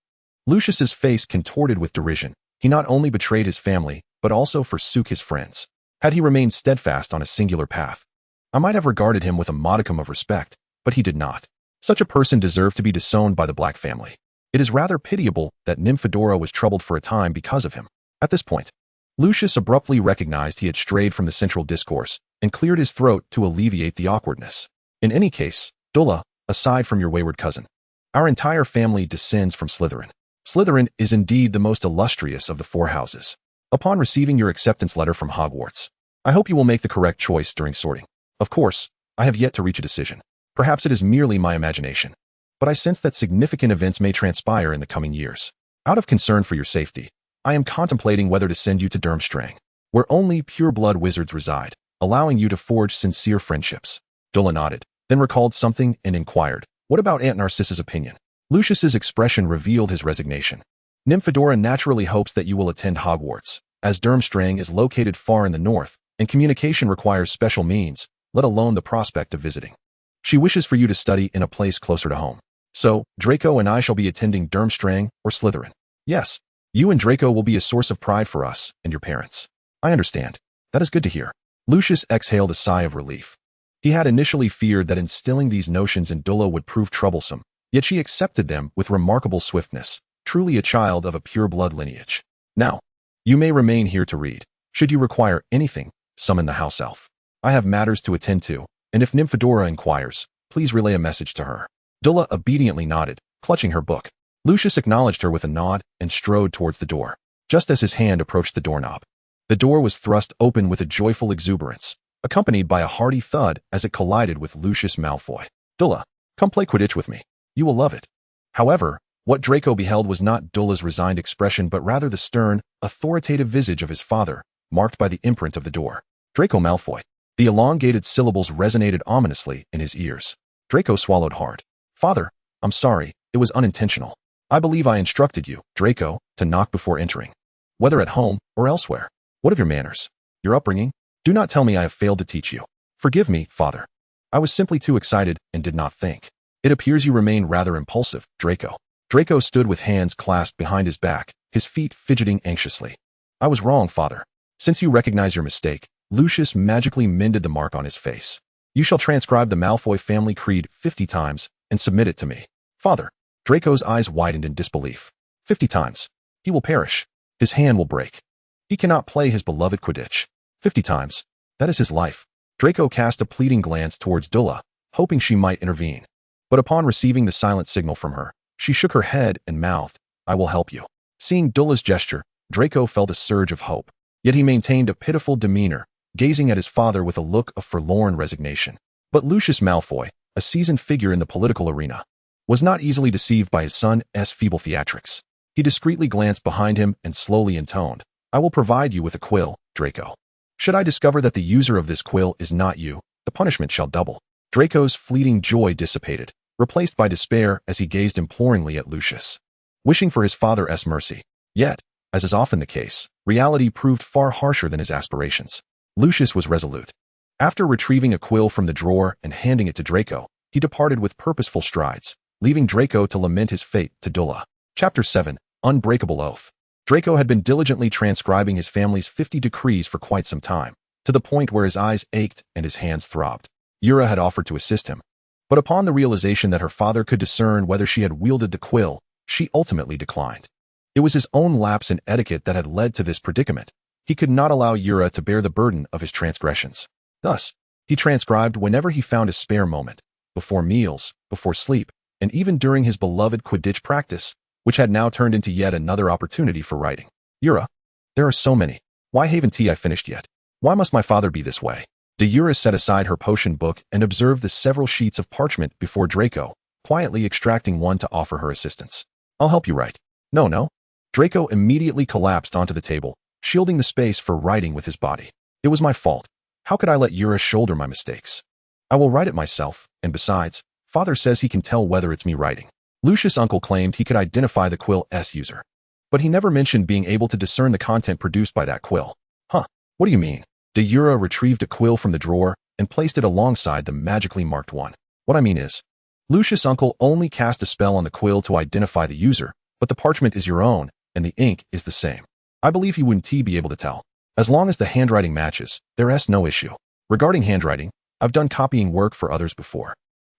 Lucius's face contorted with derision. He not only betrayed his family, but also forsook his friends. Had he remained steadfast on a singular path, I might have regarded him with a modicum of respect, but he did not. Such a person deserved to be disowned by the Black family. It is rather pitiable that Nymphadora was troubled for a time because of him. At this point, Lucius abruptly recognized he had strayed from the central discourse and cleared his throat to alleviate the awkwardness. In any case, Dula, aside from your wayward cousin, our entire family descends from Slytherin. Slytherin is indeed the most illustrious of the 4 houses. Upon receiving your acceptance letter from Hogwarts, I hope you will make the correct choice during sorting. Of course, I have yet to reach a decision. Perhaps it is merely my imagination, but I sense that significant events may transpire in the coming years. Out of concern for your safety, I am contemplating whether to send you to Durmstrang, where only pure-blood wizards reside, allowing you to forge sincere friendships. Dula nodded, then recalled something and inquired, what about Aunt Narcissa's opinion? Lucius's expression revealed his resignation. Nymphadora naturally hopes that you will attend Hogwarts, as Durmstrang is located far in the north, and communication requires special means, let alone the prospect of visiting. She wishes for you to study in a place closer to home. So, Draco and I shall be attending Durmstrang or Slytherin. Yes, you and Draco will be a source of pride for us and your parents. I understand. That is good to hear. Lucius exhaled a sigh of relief. He had initially feared that instilling these notions in Dula would prove troublesome, yet she accepted them with remarkable swiftness, truly a child of a pure-blood lineage. Now, you may remain here to read. Should you require anything, summon the house elf. I have matters to attend to, and if Nymphadora inquires, please relay a message to her. Dula obediently nodded, clutching her book. Lucius acknowledged her with a nod and strode towards the door. Just as his hand approached the doorknob, the door was thrust open with a joyful exuberance, accompanied by a hearty thud as it collided with Lucius Malfoy. Dula, come play Quidditch with me. You will love it. However, what Draco beheld was not Dula's resigned expression but rather the stern, authoritative visage of his father, marked by the imprint of the door. Draco Malfoy. The elongated syllables resonated ominously in his ears. Draco swallowed hard. Father, I'm sorry, it was unintentional. I believe I instructed you, Draco, to knock before entering. Whether at home or elsewhere. What of your manners? Your upbringing? Do not tell me I have failed to teach you. Forgive me, father. I was simply too excited and did not think. It appears you remain rather impulsive, Draco. Draco stood with hands clasped behind his back, his feet fidgeting anxiously. I was wrong, father. Since you recognize your mistake, Lucius magically mended the mark on his face. You shall transcribe the Malfoy family creed 50 times and submit it to me. Father. Draco's eyes widened in disbelief. 50 times. He will perish. His hand will break. He cannot play his beloved Quidditch. 50 times. That is his life. Draco cast a pleading glance towards Dula, hoping she might intervene. But upon receiving the silent signal from her, she shook her head and mouthed, I will help you. Seeing Dula's gesture, Draco felt a surge of hope. Yet he maintained a pitiful demeanor, gazing at his father with a look of forlorn resignation. But Lucius Malfoy, a seasoned figure in the political arena, was not easily deceived by his son's feeble theatrics. He discreetly glanced behind him and slowly intoned, I will provide you with a quill, Draco. Should I discover that the user of this quill is not you, the punishment shall double. Draco's fleeting joy dissipated, replaced by despair as he gazed imploringly at Lucius, wishing for his father's mercy. Yet, as is often the case, reality proved far harsher than his aspirations. Lucius was resolute. After retrieving a quill from the drawer and handing it to Draco, he departed with purposeful strides, leaving Draco to lament his fate to Dula. Chapter 7. Unbreakable Oath. Draco had been diligently transcribing his family's 50 decrees for quite some time, to the point where his eyes ached and his hands throbbed. Yura had offered to assist him, but upon the realization that her father could discern whether she had wielded the quill, she ultimately declined. It was his own lapse in etiquette that had led to this predicament. He could not allow Yura to bear the burden of his transgressions. Thus, he transcribed whenever he found a spare moment, before meals, before sleep, and even during his beloved Quidditch practice, which had now turned into yet another opportunity for writing. Yura, there are so many. Why haven't I finished yet? Why must my father be this way? Deora set aside her potion book and observed the several sheets of parchment before Draco, quietly extracting one to offer her assistance. I'll help you write. No. Draco immediately collapsed onto the table, shielding the space for writing with his body. It was my fault. How could I let Yura shoulder my mistakes? I will write it myself, and besides, father says he can tell whether it's me writing. Lucius' uncle claimed he could identify the quill's user, but he never mentioned being able to discern the content produced by that quill. Huh, what do you mean? Deora retrieved a quill from the drawer and placed it alongside the magically marked one. What I mean is, Lucius' uncle only cast a spell on the quill to identify the user, but the parchment is your own, and the ink is the same. I believe he wouldn't be able to tell. As long as the handwriting matches, there's no issue. Regarding handwriting, I've done copying work for others before.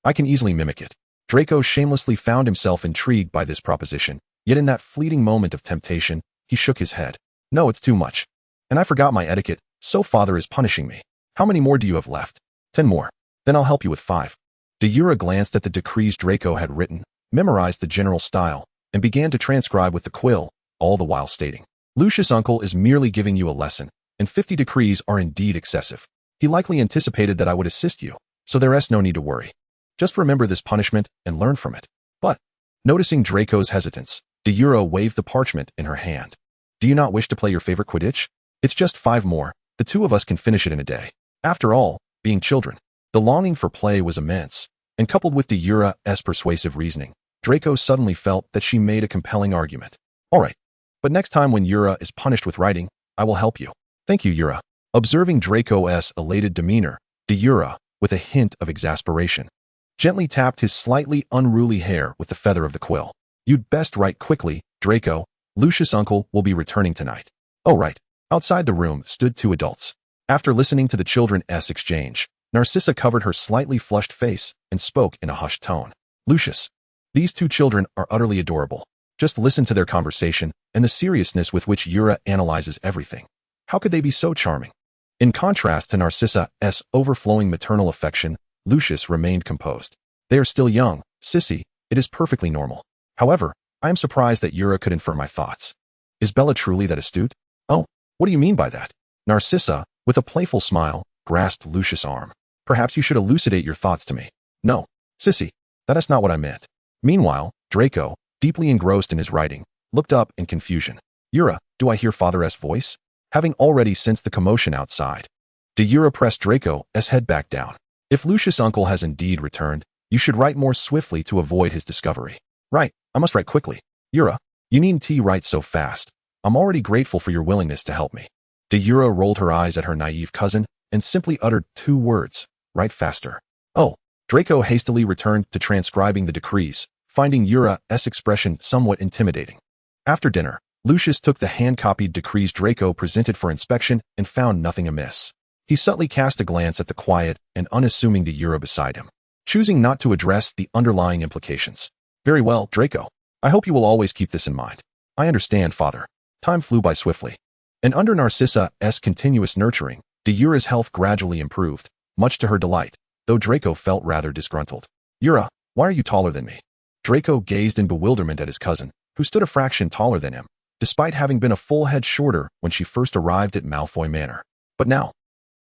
I can easily mimic it. Draco shamelessly found himself intrigued by this proposition, yet in that fleeting moment of temptation, he shook his head. No, it's too much. And I forgot my etiquette, so father is punishing me. How many more do you have left? 10 more. Then I'll help you with 5. Deora glanced at the decrees Draco had written, memorized the general style, and began to transcribe with the quill, all the while stating, Lucius' uncle is merely giving you a lesson, and 50 decrees are indeed excessive. He likely anticipated that I would assist you, so there's no need to worry. Just remember this punishment and learn from it. But, noticing Draco's hesitance, Deora waved the parchment in her hand. Do you not wish to play your favorite Quidditch? It's just 5 more. The 2 of us can finish it in a day. After all, being children, the longing for play was immense, and coupled with Deora's persuasive reasoning, Draco suddenly felt that she made a compelling argument. All right, but next time when Yura is punished with writing, I will help you. Thank you, Yura. Observing Draco's elated demeanor, Deora, with a hint of exasperation, gently tapped his slightly unruly hair with the feather of the quill. You'd best write quickly, Draco. Lucius' uncle will be returning tonight. Oh right. Outside the room stood 2 adults. After listening to the children's exchange, Narcissa covered her slightly flushed face and spoke in a hushed tone. Lucius, these 2 children are utterly adorable. Just listen to their conversation and the seriousness with which Yura analyzes everything. How could they be so charming? In contrast to Narcissa's overflowing maternal affection, Lucius remained composed. They are still young, Sissy, it is perfectly normal. However, I am surprised that Yura could infer my thoughts. Is Bella truly that astute? Oh, what do you mean by that? Narcissa, with a playful smile, grasped Lucius' arm. Perhaps you should elucidate your thoughts to me. No, Sissy, that is not what I meant. Meanwhile, Draco, deeply engrossed in his writing, looked up in confusion. Yura, do I hear father's voice? Having already sensed the commotion outside, Deora pressed Draco's head back down. If Lucius' uncle has indeed returned, you should write more swiftly to avoid his discovery. Right, I must write quickly. Yura, you needn't write so fast. I'm already grateful for your willingness to help me. Deora rolled her eyes at her naive cousin and simply uttered 2 words, write faster. Oh, Draco hastily returned to transcribing the decrees, finding Yura's expression somewhat intimidating. After dinner, Lucius took the hand-copied decrees Draco presented for inspection and found nothing amiss. He subtly cast a glance at the quiet and unassuming Deora beside him, choosing not to address the underlying implications. Very well, Draco. I hope you will always keep this in mind. I understand, Father. Time flew by swiftly. And under Narcissa's continuous nurturing, Deora's health gradually improved, much to her delight, though Draco felt rather disgruntled. Yura, why are you taller than me? Draco gazed in bewilderment at his cousin, who stood a fraction taller than him, despite having been a full head shorter when she first arrived at Malfoy Manor. But now,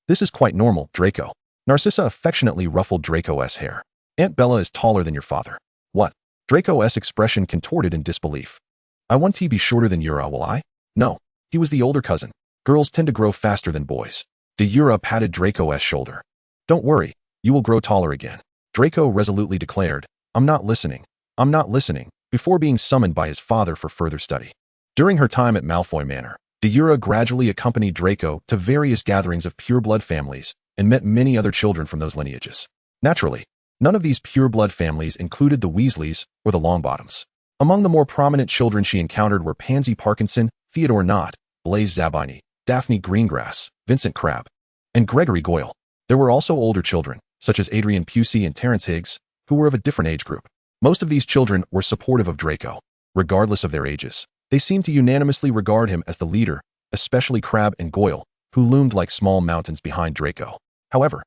this is quite normal, Draco. Narcissa affectionately ruffled Draco's hair. Aunt Bella is taller than your father. What? Draco's expression contorted in disbelief. I want to be shorter than Yura, will I? No. He was the older cousin. Girls tend to grow faster than boys. Deora patted Draco's shoulder. Don't worry, you will grow taller again. Draco resolutely declared, I'm not listening, before being summoned by his father for further study. During her time at Malfoy Manor, Deora gradually accompanied Draco to various gatherings of pure-blood families and met many other children from those lineages. Naturally, none of these pure-blood families included the Weasleys or the Longbottoms. Among the more prominent children she encountered were Pansy Parkinson, Theodore Nott, Blaise Zabini, Daphne Greengrass, Vincent Crabbe, and Gregory Goyle. There were also older children, such as Adrian Pusey and Terence Higgs, who were of a different age group. Most of these children were supportive of Draco, regardless of their ages. They seemed to unanimously regard him as the leader, especially Crabbe and Goyle, who loomed like small mountains behind Draco. However,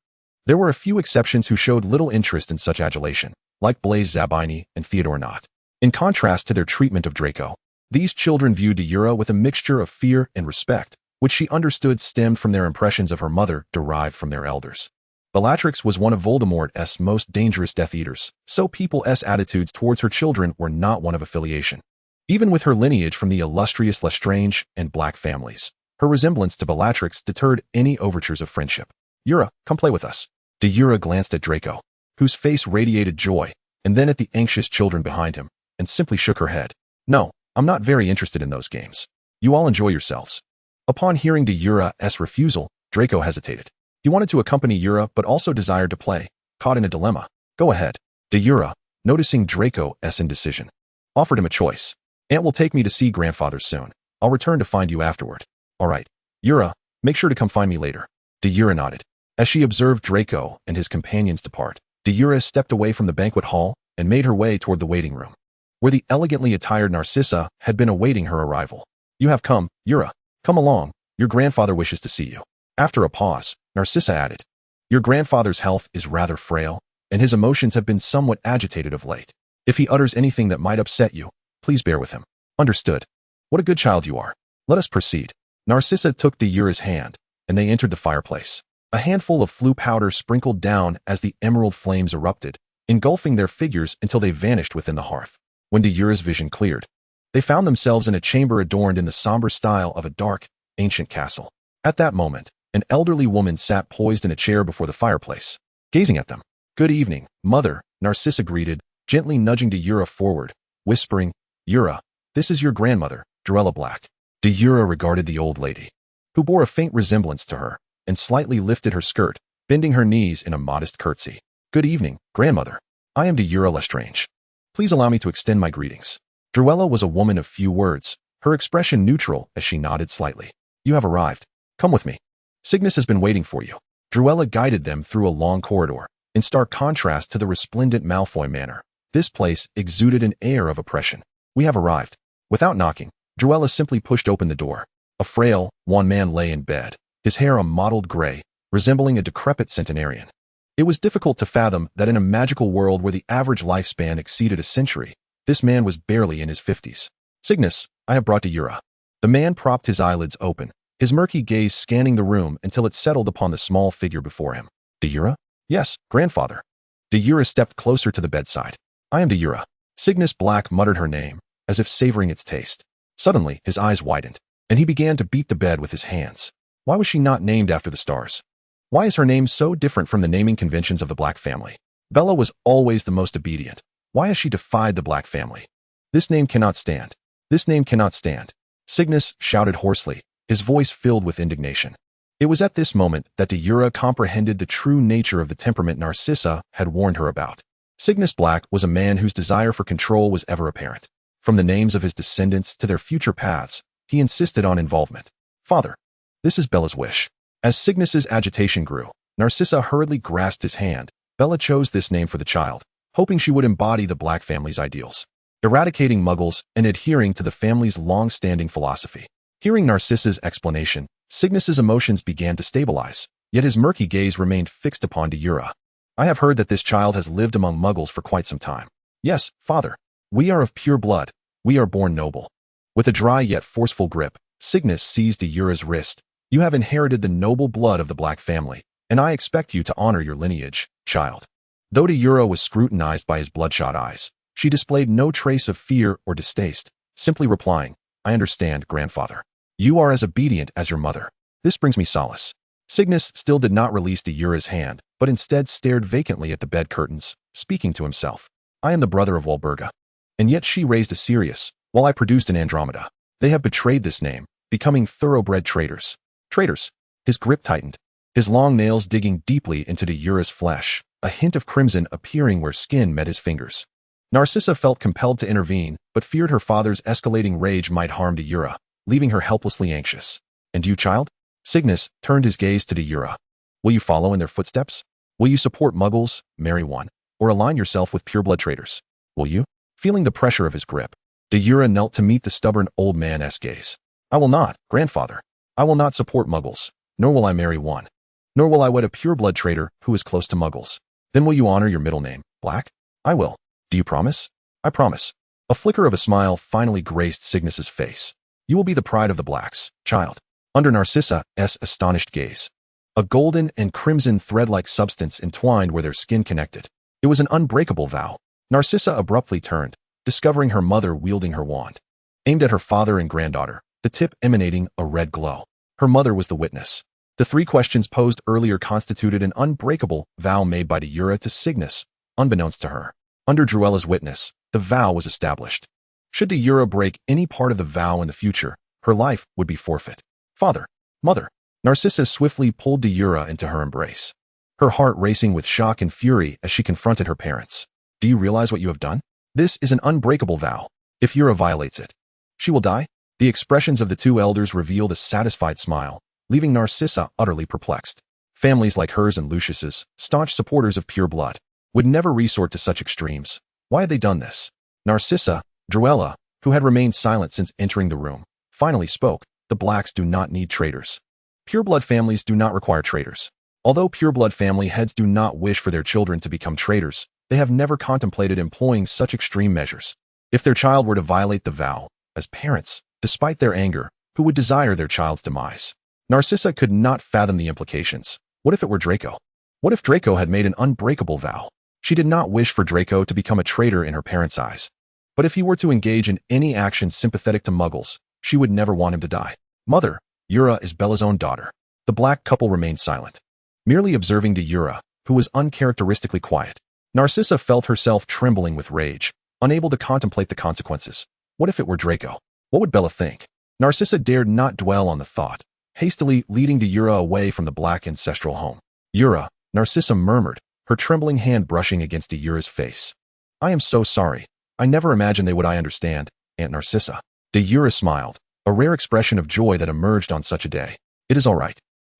there were a few exceptions who showed little interest in such adulation, like Blaise Zabini and Theodore Nott. In contrast to their treatment of Draco, these children viewed Deora with a mixture of fear and respect, which she understood stemmed from their impressions of her mother derived from their elders. Bellatrix was one of Voldemort's most dangerous Death Eaters, so people's attitudes towards her children were not one of affiliation. Even with her lineage from the illustrious Lestrange and Black families, her resemblance to Bellatrix deterred any overtures of friendship. Yura, come play with us. Deora glanced at Draco, whose face radiated joy, and then at the anxious children behind him, and simply shook her head. No, I'm not very interested in those games. You all enjoy yourselves. Upon hearing Deora's refusal, Draco hesitated. He wanted to accompany Yura but also desired to play, caught in a dilemma. Go ahead. Deora, noticing Draco's indecision, offered him a choice. Aunt will take me to see grandfather soon. I'll return to find you afterward. All right. Yura, make sure to come find me later. Deora nodded. As she observed Draco and his companions depart, Deora stepped away from the banquet hall and made her way toward the waiting room, where the elegantly attired Narcissa had been awaiting her arrival. You have come, Yura. Come along. Your grandfather wishes to see you. After a pause, Narcissa added, your grandfather's health is rather frail, and his emotions have been somewhat agitated of late. If he utters anything that might upset you, please bear with him. Understood. What a good child you are. Let us proceed. Narcissa took Deora's hand, and they entered the fireplace. A handful of flue powder sprinkled down as the emerald flames erupted, engulfing their figures until they vanished within the hearth. When Deora's vision cleared, they found themselves in a chamber adorned in the somber style of a dark, ancient castle. At that moment, an elderly woman sat poised in a chair before the fireplace, gazing at them. Good evening, mother, Narcissa greeted, gently nudging Deora forward, whispering, Yura, this is your grandmother, Deora Black. Deora regarded the old lady, who bore a faint resemblance to her, and slightly lifted her skirt, bending her knees in a modest curtsy. Good evening, grandmother. I am Deora Lestrange. Please allow me to extend my greetings. Deora was a woman of few words, her expression neutral as she nodded slightly. You have arrived. Come with me. Cygnus has been waiting for you. Deora guided them through a long corridor, in stark contrast to the resplendent Malfoy Manor. This place exuded an air of oppression. We have arrived. Without knocking, Deora simply pushed open the door. A frail, wan man lay in bed, his hair a mottled gray, resembling a decrepit centenarian. It was difficult to fathom that in a magical world where the average lifespan exceeded a century, this man was barely in his 50s. Cygnus, I have brought Deora. The man propped his eyelids open, his murky gaze scanning the room until it settled upon the small figure before him. Deora? Yes, grandfather. Deora stepped closer to the bedside. I am Deora. Cygnus Black muttered her name, as if savoring its taste. Suddenly, his eyes widened, and he began to beat the bed with his hands. Why was she not named after the stars? Why is her name so different from the naming conventions of the Black family? Bella was always the most obedient. Why has she defied the Black family? This name cannot stand. This name cannot stand. Cygnus shouted hoarsely, his voice filled with indignation. It was at this moment that Deora comprehended the true nature of the temperament Narcissa had warned her about. Cygnus Black was a man whose desire for control was ever apparent. From the names of his descendants to their future paths, he insisted on involvement. Father, this is Bella's wish. As Cygnus's agitation grew, Narcissa hurriedly grasped his hand. Bella chose this name for the child, hoping she would embody the Black family's ideals, eradicating Muggles and adhering to the family's long-standing philosophy. Hearing Narcissa's explanation, Cygnus's emotions began to stabilize, yet his murky gaze remained fixed upon Deora. I have heard that this child has lived among Muggles for quite some time. Yes, father. We are of pure blood. We are born noble. With a dry yet forceful grip, Cygnus seized Deora's wrist. You have inherited the noble blood of the Black family, and I expect you to honor your lineage, child. Though Deora was scrutinized by his bloodshot eyes, she displayed no trace of fear or distaste, simply replying, I understand, grandfather. You are as obedient as your mother. This brings me solace. Cygnus still did not release Deora's hand, but instead stared vacantly at the bed curtains, speaking to himself. I am the brother of Walburga. And yet she raised a Sirius, while I produced an Andromeda. They have betrayed this name, becoming thoroughbred traitors. Traitors. His grip tightened, his long nails digging deeply into Deora's flesh, a hint of crimson appearing where skin met his fingers. Narcissa felt compelled to intervene, but feared her father's escalating rage might harm Deora, leaving her helplessly anxious. And you, child? Cygnus turned his gaze to Deora. Will you follow in their footsteps? Will you support Muggles, marry one, or align yourself with pureblood traitors? Will you? Feeling the pressure of his grip, Deora knelt to meet the stubborn old man's gaze. I will not, grandfather. I will not support Muggles, nor will I marry one. Nor will I wed a pureblood traitor who is close to Muggles. Then will you honor your middle name, Black? I will. Do you promise? I promise. A flicker of a smile finally graced Cygnus's face. You will be the pride of the Blacks, child. Under Narcissa's astonished gaze, a golden and crimson thread-like substance entwined where their skin connected. It was an unbreakable vow. Narcissa abruptly turned, discovering her mother wielding her wand, aimed at her father and granddaughter, the tip emanating a red glow. Her mother was the witness. The three questions posed earlier constituted an unbreakable vow made by Deora to Cygnus, unbeknownst to her. Under Druella's witness, the vow was established. Should Deora break any part of the vow in the future, her life would be forfeit. Father, mother. Narcissa swiftly pulled Deora into her embrace, her heart racing with shock and fury as she confronted her parents. Do you realize what you have done? This is an unbreakable vow. If Deora violates it, she will die. The expressions of the two elders revealed a satisfied smile, leaving Narcissa utterly perplexed. Families like hers and Lucius's, staunch supporters of pure blood, would never resort to such extremes. Why had they done this? Narcissa, Druella, who had remained silent since entering the room, finally spoke. The Blacks do not need traitors. Pureblood families do not require traitors. Although pureblood family heads do not wish for their children to become traitors, they have never contemplated employing such extreme measures. If their child were to violate the vow, as parents, despite their anger, who would desire their child's demise? Narcissa could not fathom the implications. What if it were Draco? What if Draco had made an unbreakable vow? She did not wish for Draco to become a traitor in her parents' eyes. But if he were to engage in any action sympathetic to Muggles, she would never want him to die. Mother, Deora is Bella's own daughter. The Black couple remained silent, merely observing Deora, who was uncharacteristically quiet. Narcissa felt herself trembling with rage, unable to contemplate the consequences. What if it were Draco? What would Bella think? Narcissa dared not dwell on the thought, hastily leading Deora away from the Black ancestral home. Deora, Narcissa murmured, her trembling hand brushing against Deora's face. I am so sorry. I never imagined they would understand, Aunt Narcissa. Deora smiled, a rare expression of joy that emerged on such a day. It is all right.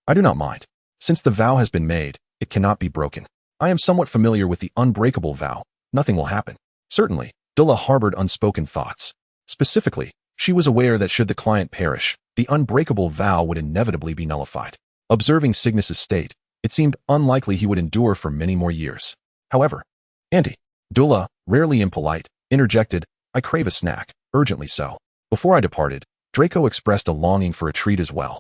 I do not mind. Since the vow has been made, it cannot be broken. I am somewhat familiar with the unbreakable vow. Nothing will happen. Certainly, Dulla harbored unspoken thoughts. Specifically, she was aware that should the client perish, the unbreakable vow would inevitably be nullified. Observing Cygnus's state, it seemed unlikely he would endure for many more years. However, Auntie, Dulla, rarely impolite, interjected, I crave a snack, urgently so. Before I departed, Draco expressed a longing for a treat as well.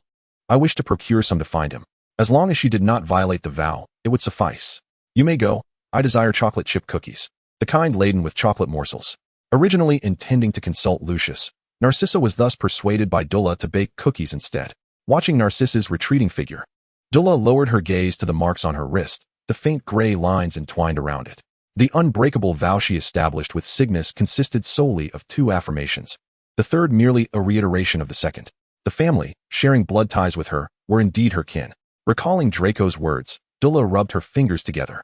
I wish to procure some to find him. As long as she did not violate the vow, it would suffice. You may go. I desire chocolate chip cookies, the kind laden with chocolate morsels. Originally intending to consult Lucius, Narcissa was thus persuaded by Dulla to bake cookies instead. Watching Narcissa's retreating figure, Dulla lowered her gaze to the marks on her wrist, the faint gray lines entwined around it. The unbreakable vow she established with Cygnus consisted solely of two affirmations, the third merely a reiteration of the second. The family, sharing blood ties with her, were indeed her kin. Recalling Draco's words, Dulla rubbed her fingers together.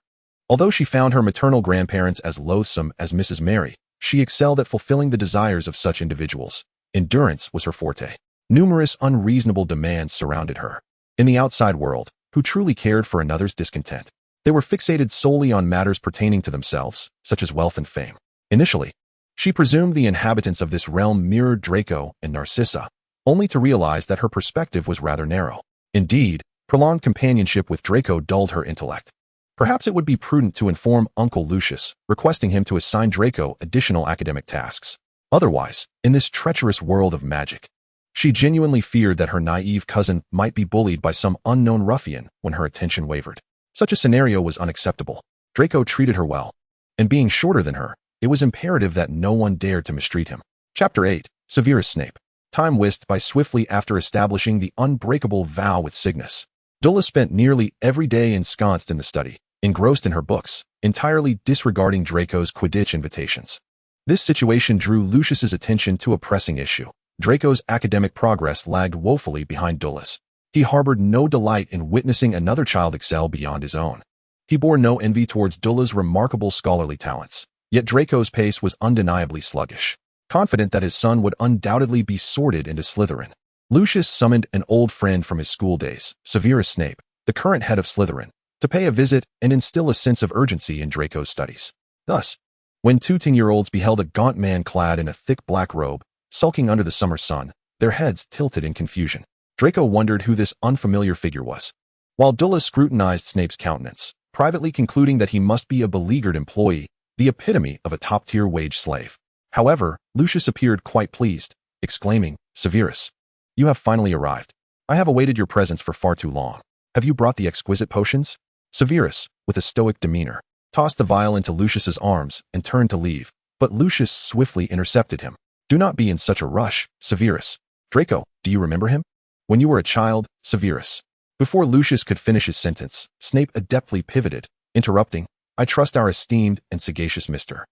Although she found her maternal grandparents as loathsome as Mrs. Mary, she excelled at fulfilling the desires of such individuals. Endurance was her forte. Numerous unreasonable demands surrounded her. in the outside world, who truly cared for another's discontent. They were fixated solely on matters pertaining to themselves, such as wealth and fame. Initially, she presumed the inhabitants of this realm mirrored Draco and Narcissa, only to realize that her perspective was rather narrow. Indeed, prolonged companionship with Draco dulled her intellect. Perhaps it would be prudent to inform Uncle Lucius, requesting him to assign Draco additional academic tasks. Otherwise, in this treacherous world of magic, she genuinely feared that her naive cousin might be bullied by some unknown ruffian when her attention wavered. Such a scenario was unacceptable. Draco treated her well, and being shorter than her, it was imperative that no one dared to mistreat him. Chapter 8. Severus Snape. Time whisked by swiftly after establishing the unbreakable vow with Cygnus. Dula spent nearly every day ensconced in the study, engrossed in her books, entirely disregarding Draco's Quidditch invitations. This situation drew Lucius's attention to a pressing issue. Draco's academic progress lagged woefully behind Dula's. He harbored no delight in witnessing another child excel beyond his own. He bore no envy towards Dula's remarkable scholarly talents. Yet Draco's pace was undeniably sluggish. Confident that his son would undoubtedly be sorted into Slytherin, Lucius summoned an old friend from his school days, Severus Snape, the current head of Slytherin, to pay a visit and instill a sense of urgency in Draco's studies. Thus, when 2 10-year-olds beheld a gaunt man clad in a thick black robe, sulking under the summer sun, their heads tilted in confusion. Draco wondered who this unfamiliar figure was, while Dula scrutinized Snape's countenance, privately concluding that he must be a beleaguered employee, the epitome of a top-tier wage slave. However, Lucius appeared quite pleased, exclaiming, "Severus, you have finally arrived. I have awaited your presence for far too long. Have you brought the exquisite potions?" Severus, with a stoic demeanor, tossed the vial into Lucius's arms and turned to leave, but Lucius swiftly intercepted him. "Do not be in such a rush, Severus. Draco, do you remember him? When you were a child, Severus." Before Lucius could finish his sentence, Snape adeptly pivoted, interrupting, "I trust our esteemed and sagacious Mr.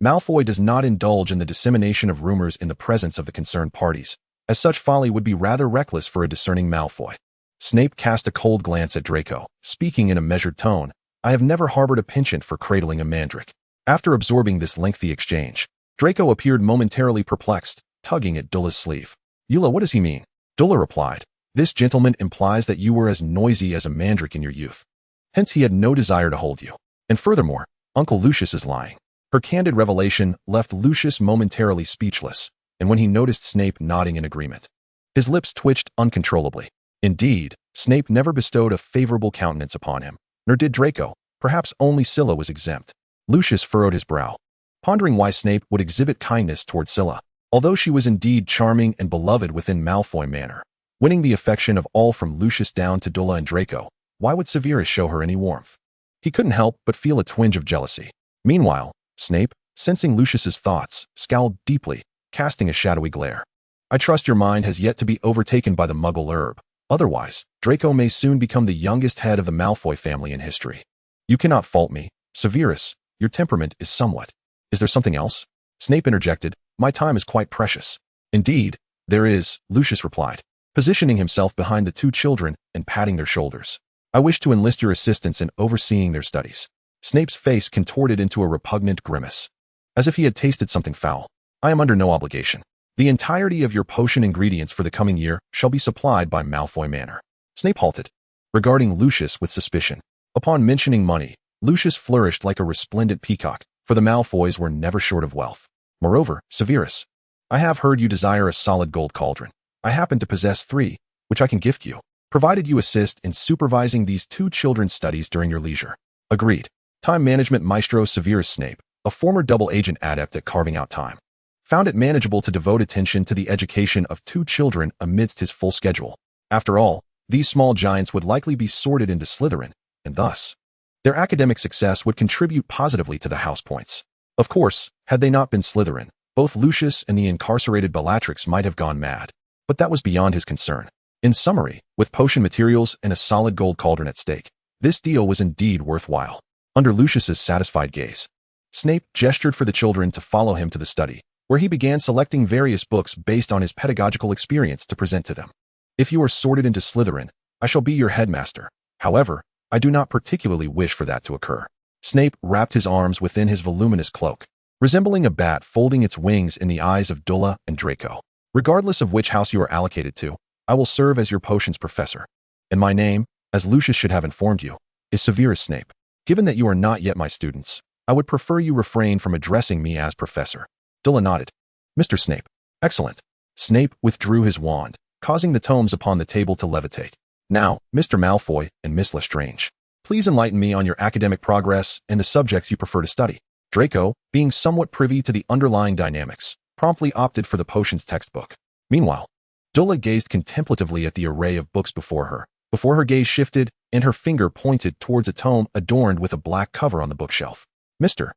Malfoy does not indulge in the dissemination of rumors in the presence of the concerned parties, as such folly would be rather reckless for a discerning Malfoy." Snape cast a cold glance at Draco, speaking in a measured tone, "I have never harbored a penchant for cradling a mandrake." After absorbing this lengthy exchange, Draco appeared momentarily perplexed, tugging at Dula's sleeve. "Eula, what does he mean?" Dula replied, "This gentleman implies that you were as noisy as a mandrake in your youth. Hence he had no desire to hold you. And furthermore, Uncle Lucius is lying." Her candid revelation left Lucius momentarily speechless, and when he noticed Snape nodding in agreement, his lips twitched uncontrollably. Indeed, Snape never bestowed a favorable countenance upon him, nor did Draco. Perhaps only Scylla was exempt. Lucius furrowed his brow, pondering why Snape would exhibit kindness toward Scylla, although she was indeed charming and beloved within Malfoy manner, winning the affection of all from Lucius down to Dula and Draco. Why would Severus show her any warmth? He couldn't help but feel a twinge of jealousy. Meanwhile, Snape, sensing Lucius's thoughts, scowled deeply, casting a shadowy glare. "I trust your mind has yet to be overtaken by the Muggle herb. Otherwise, Draco may soon become the youngest head of the Malfoy family in history. You cannot fault me, Severus. Your temperament is somewhat. Is there something else?" Snape interjected, "My time is quite precious." "Indeed, there is," Lucius replied, positioning himself behind the 2 children and patting their shoulders. "I wish to enlist your assistance in overseeing their studies." Snape's face contorted into a repugnant grimace, as if he had tasted something foul. "I am under no obligation. The entirety of your potion ingredients for the coming year shall be supplied by Malfoy Manor." Snape halted, regarding Lucius with suspicion. Upon mentioning money, Lucius flourished like a resplendent peacock, for the Malfoys were never short of wealth. "Moreover, Severus, I have heard you desire a solid gold cauldron. I happen to possess 3, which I can gift you, provided you assist in supervising these 2 children's studies during your leisure." "Agreed." Time management maestro Severus Snape, a former double-agent adept at carving out time, found it manageable to devote attention to the education of 2 children amidst his full schedule. After all, these small giants would likely be sorted into Slytherin, and thus, their academic success would contribute positively to the house points. Of course, had they not been Slytherin, both Lucius and the incarcerated Bellatrix might have gone mad, but that was beyond his concern. In summary, with potion materials and a solid gold cauldron at stake, this deal was indeed worthwhile. Under Lucius's satisfied gaze, Snape gestured for the children to follow him to the study, where he began selecting various books based on his pedagogical experience to present to them. "If you are sorted into Slytherin, I shall be your headmaster. However, I do not particularly wish for that to occur." Snape wrapped his arms within his voluminous cloak, resembling a bat folding its wings in the eyes of Dula and Draco. "Regardless of which house you are allocated to, I will serve as your potions professor. And my name, as Lucius should have informed you, is Severus Snape. Given that you are not yet my students, I would prefer you refrain from addressing me as Professor. Dilla nodded. Mr. Snape. Excellent. Snape withdrew his wand, causing the tomes upon the table to levitate. Now, Mr. Malfoy and Miss Lestrange, please enlighten me on your academic progress and the subjects you prefer to study. Draco, being somewhat privy to the underlying dynamics, promptly opted for the potions textbook. Meanwhile, Dilla gazed contemplatively at the array of books before her gaze shifted and her finger pointed towards a tome adorned with a black cover on the bookshelf. Mr.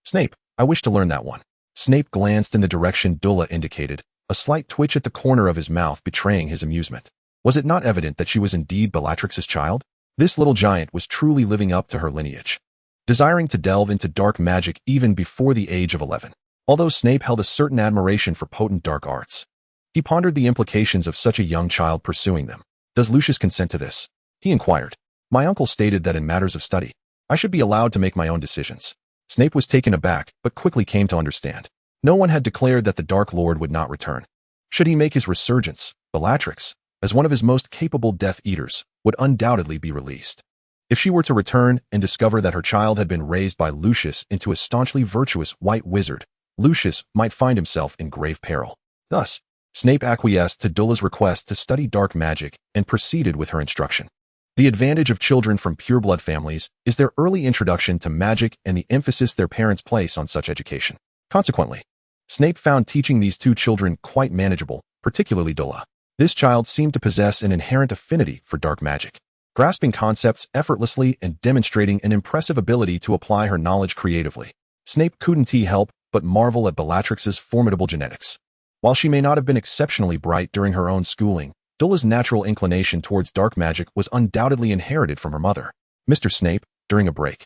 Snape, I wish to learn that one. Snape glanced in the direction Dilla indicated, a slight twitch at the corner of his mouth betraying his amusement. Was it not evident that she was indeed Bellatrix's child? This little giant was truly living up to her lineage, desiring to delve into dark magic even before the age of 11. Although Snape held a certain admiration for potent dark arts, he pondered the implications of such a young child pursuing them. Does Lucius consent to this? He inquired. My uncle stated that in matters of study, I should be allowed to make my own decisions. Snape was taken aback, but quickly came to understand. No one had declared that the Dark Lord would not return. Should he make his resurgence, Bellatrix, as one of his most capable Death Eaters, would undoubtedly be released. If she were to return and discover that her child had been raised by Lucius into a staunchly virtuous white wizard, Lucius might find himself in grave peril. Thus, Snape acquiesced to Dilla's request to study dark magic and proceeded with her instruction. The advantage of children from pureblood families is their early introduction to magic and the emphasis their parents place on such education. Consequently, Snape found teaching these two children quite manageable, particularly Dilla. This child seemed to possess an inherent affinity for dark magic, grasping concepts effortlessly and demonstrating an impressive ability to apply her knowledge creatively. Snape couldn't help but marvel at Bellatrix's formidable genetics. While she may not have been exceptionally bright during her own schooling, Dilla's natural inclination towards dark magic was undoubtedly inherited from her mother. Mr. Snape, during a break,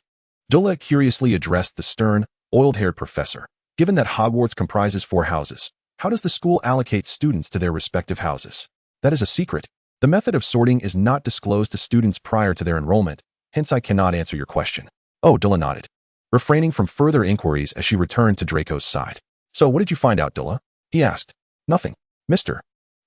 Dilla curiously addressed the stern, oiled-haired professor. Given that Hogwarts comprises 4 houses, how does the school allocate students to their respective houses? That is a secret. The method of sorting is not disclosed to students prior to their enrollment, hence I cannot answer your question. Oh, Dilla nodded, refraining from further inquiries as she returned to Draco's side. So what did you find out, Dilla? He asked. Nothing. Mr.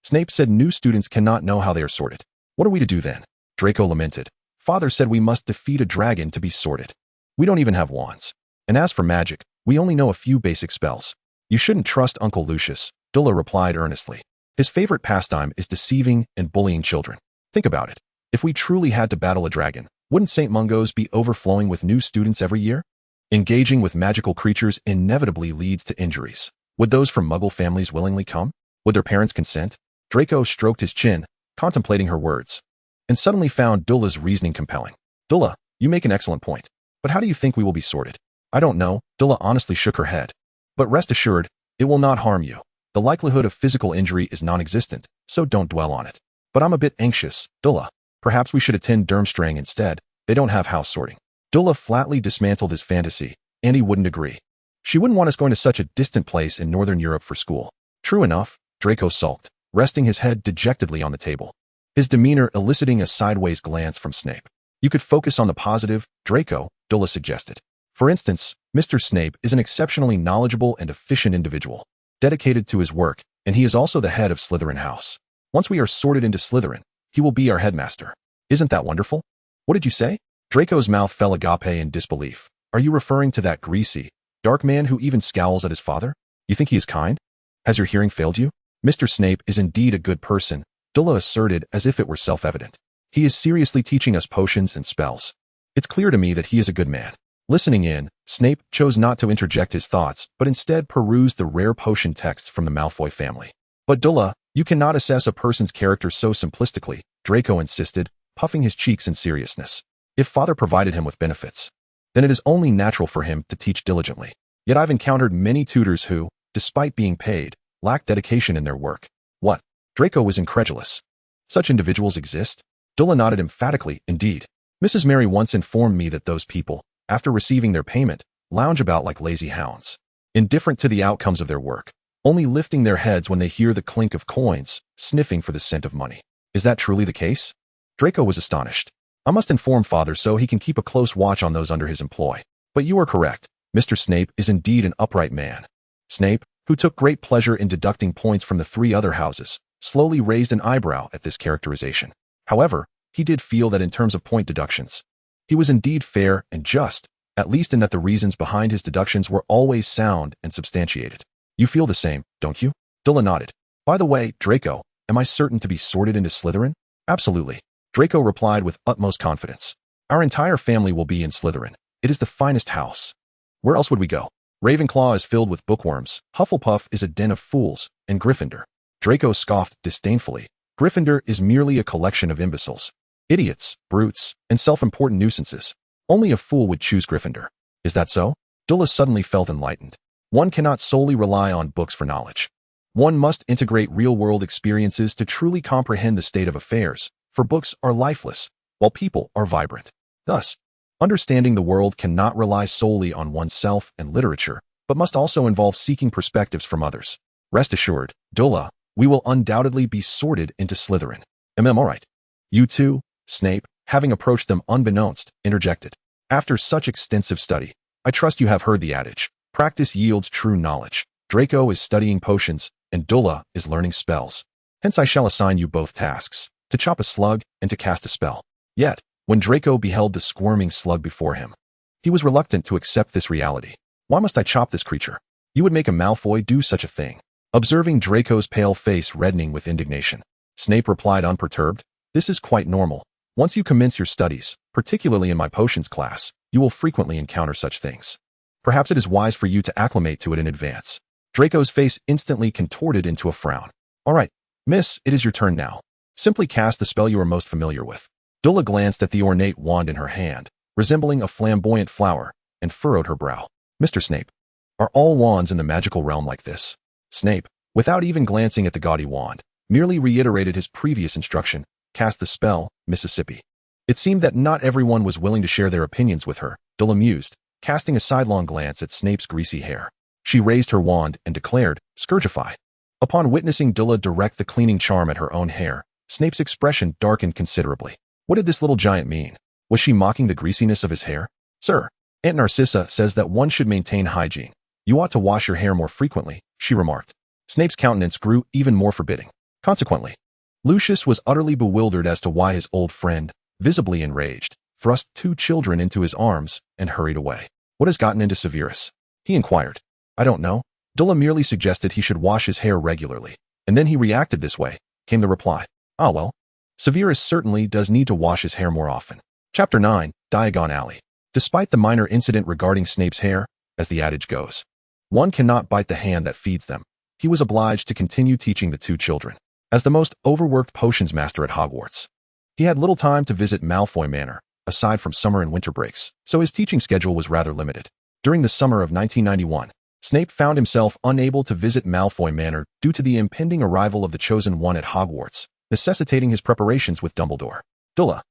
Snape said new students cannot know how they are sorted. What are we to do then? Draco lamented. Father said we must defeat a dragon to be sorted. We don't even have wands. And as for magic, we only know a few basic spells. You shouldn't trust Uncle Lucius, Dilla replied earnestly. His favorite pastime is deceiving and bullying children. Think about it. If we truly had to battle a dragon, wouldn't St. Mungo's be overflowing with new students every year? Engaging with magical creatures inevitably leads to injuries. Would those from Muggle families willingly come? Would their parents consent? Draco stroked his chin, contemplating her words, and suddenly found Dilla's reasoning compelling. Dilla, you make an excellent point. But how do you think we will be sorted? I don't know, Dilla honestly shook her head. But rest assured, it will not harm you. The likelihood of physical injury is non-existent, so don't dwell on it. But I'm a bit anxious, Dilla. Perhaps we should attend Durmstrang instead. They don't have house sorting. Dilla flatly dismantled his fantasy, and he wouldn't agree. She wouldn't want us going to such a distant place in Northern Europe for school. True enough, Draco sulked, resting his head dejectedly on the table, his demeanor eliciting a sideways glance from Snape. You could focus on the positive, Draco, Dilla suggested. For instance, Mr. Snape is an exceptionally knowledgeable and efficient individual, dedicated to his work, and he is also the head of Slytherin House. Once we are sorted into Slytherin, he will be our headmaster. Isn't that wonderful? What did you say? Draco's mouth fell agape in disbelief. Are you referring to that greasy, dark man who even scowls at his father? You think he is kind? Has your hearing failed you? Mr. Snape is indeed a good person, Dilla asserted as if it were self-evident. He is seriously teaching us potions and spells. It's clear to me that he is a good man. Listening in, Snape chose not to interject his thoughts, but instead perused the rare potion texts from the Malfoy family. But Dilla, you cannot assess a person's character so simplistically, Draco insisted, puffing his cheeks in seriousness. If father provided him with benefits, then it is only natural for him to teach diligently. Yet I've encountered many tutors who, despite being paid, lack dedication in their work. What? Draco was incredulous. Such individuals exist? Dilla nodded emphatically, indeed. Mrs. Mary once informed me that those people, after receiving their payment, lounge about like lazy hounds, indifferent to the outcomes of their work, only lifting their heads when they hear the clink of coins, sniffing for the scent of money. Is that truly the case? Draco was astonished. I must inform father so he can keep a close watch on those under his employ. But you are correct. Mr. Snape is indeed an upright man. Snape, who took great pleasure in deducting points from the 3 other houses, slowly raised an eyebrow at this characterization. However, he did feel that in terms of point deductions, he was indeed fair and just, at least in that the reasons behind his deductions were always sound and substantiated. You feel the same, don't you? Dula nodded. By the way, Draco, am I certain to be sorted into Slytherin? Absolutely. Draco replied with utmost confidence. Our entire family will be in Slytherin. It is the finest house. Where else would we go? Ravenclaw is filled with bookworms, Hufflepuff is a den of fools, and Gryffindor. Draco scoffed disdainfully. Gryffindor is merely a collection of imbeciles, idiots, brutes, and self-important nuisances. Only a fool would choose Gryffindor. Is that so? Dula suddenly felt enlightened. One cannot solely rely on books for knowledge. One must integrate real-world experiences to truly comprehend the state of affairs, for books are lifeless, while people are vibrant. Thus, understanding the world cannot rely solely on oneself and literature, but must also involve seeking perspectives from others. Rest assured, Dula, we will undoubtedly be sorted into Slytherin. All right. You too, Snape, having approached them unbeknownst, interjected. After such extensive study, I trust you have heard the adage, practice yields true knowledge. Draco is studying potions, and Dula is learning spells. Hence I shall assign you both tasks, to chop a slug and to cast a spell. Yet, when Draco beheld the squirming slug before him, he was reluctant to accept this reality. Why must I chop this creature? You would make a Malfoy do such a thing. Observing Draco's pale face reddening with indignation, Snape replied unperturbed, this is quite normal. Once you commence your studies, particularly in my potions class, you will frequently encounter such things. Perhaps it is wise for you to acclimate to it in advance. Draco's face instantly contorted into a frown. All right, miss, it is your turn now. Simply cast the spell you are most familiar with. Dula glanced at the ornate wand in her hand, resembling a flamboyant flower, and furrowed her brow. Mr. Snape, are all wands in the magical realm like this? Snape, without even glancing at the gaudy wand, merely reiterated his previous instruction, cast the spell, Mississippi. It seemed that not everyone was willing to share their opinions with her. Dula mused, casting a sidelong glance at Snape's greasy hair. She raised her wand and declared, Scourgify. Upon witnessing Dula direct the cleaning charm at her own hair, Snape's expression darkened considerably. What did this little giant mean? Was she mocking the greasiness of his hair? Sir, Aunt Narcissa says that one should maintain hygiene. You ought to wash your hair more frequently, she remarked. Snape's countenance grew even more forbidding. Consequently, Lucius was utterly bewildered as to why his old friend, visibly enraged, thrust two children into his arms and hurried away. What has gotten into Severus? He inquired. I don't know. Dula merely suggested he should wash his hair regularly, and then he reacted this way, came the reply. Ah well, Severus certainly does need to wash his hair more often. Chapter 9, Diagon Alley. Despite the minor incident regarding Snape's hair, as the adage goes, one cannot bite the hand that feeds them. He was obliged to continue teaching the two children. As the most overworked potions master at Hogwarts, he had little time to visit Malfoy Manor, aside from summer and winter breaks, so his teaching schedule was rather limited. During the summer of 1991, Snape found himself unable to visit Malfoy Manor due to the impending arrival of the Chosen One at Hogwarts, necessitating his preparations with Dumbledore. Dula,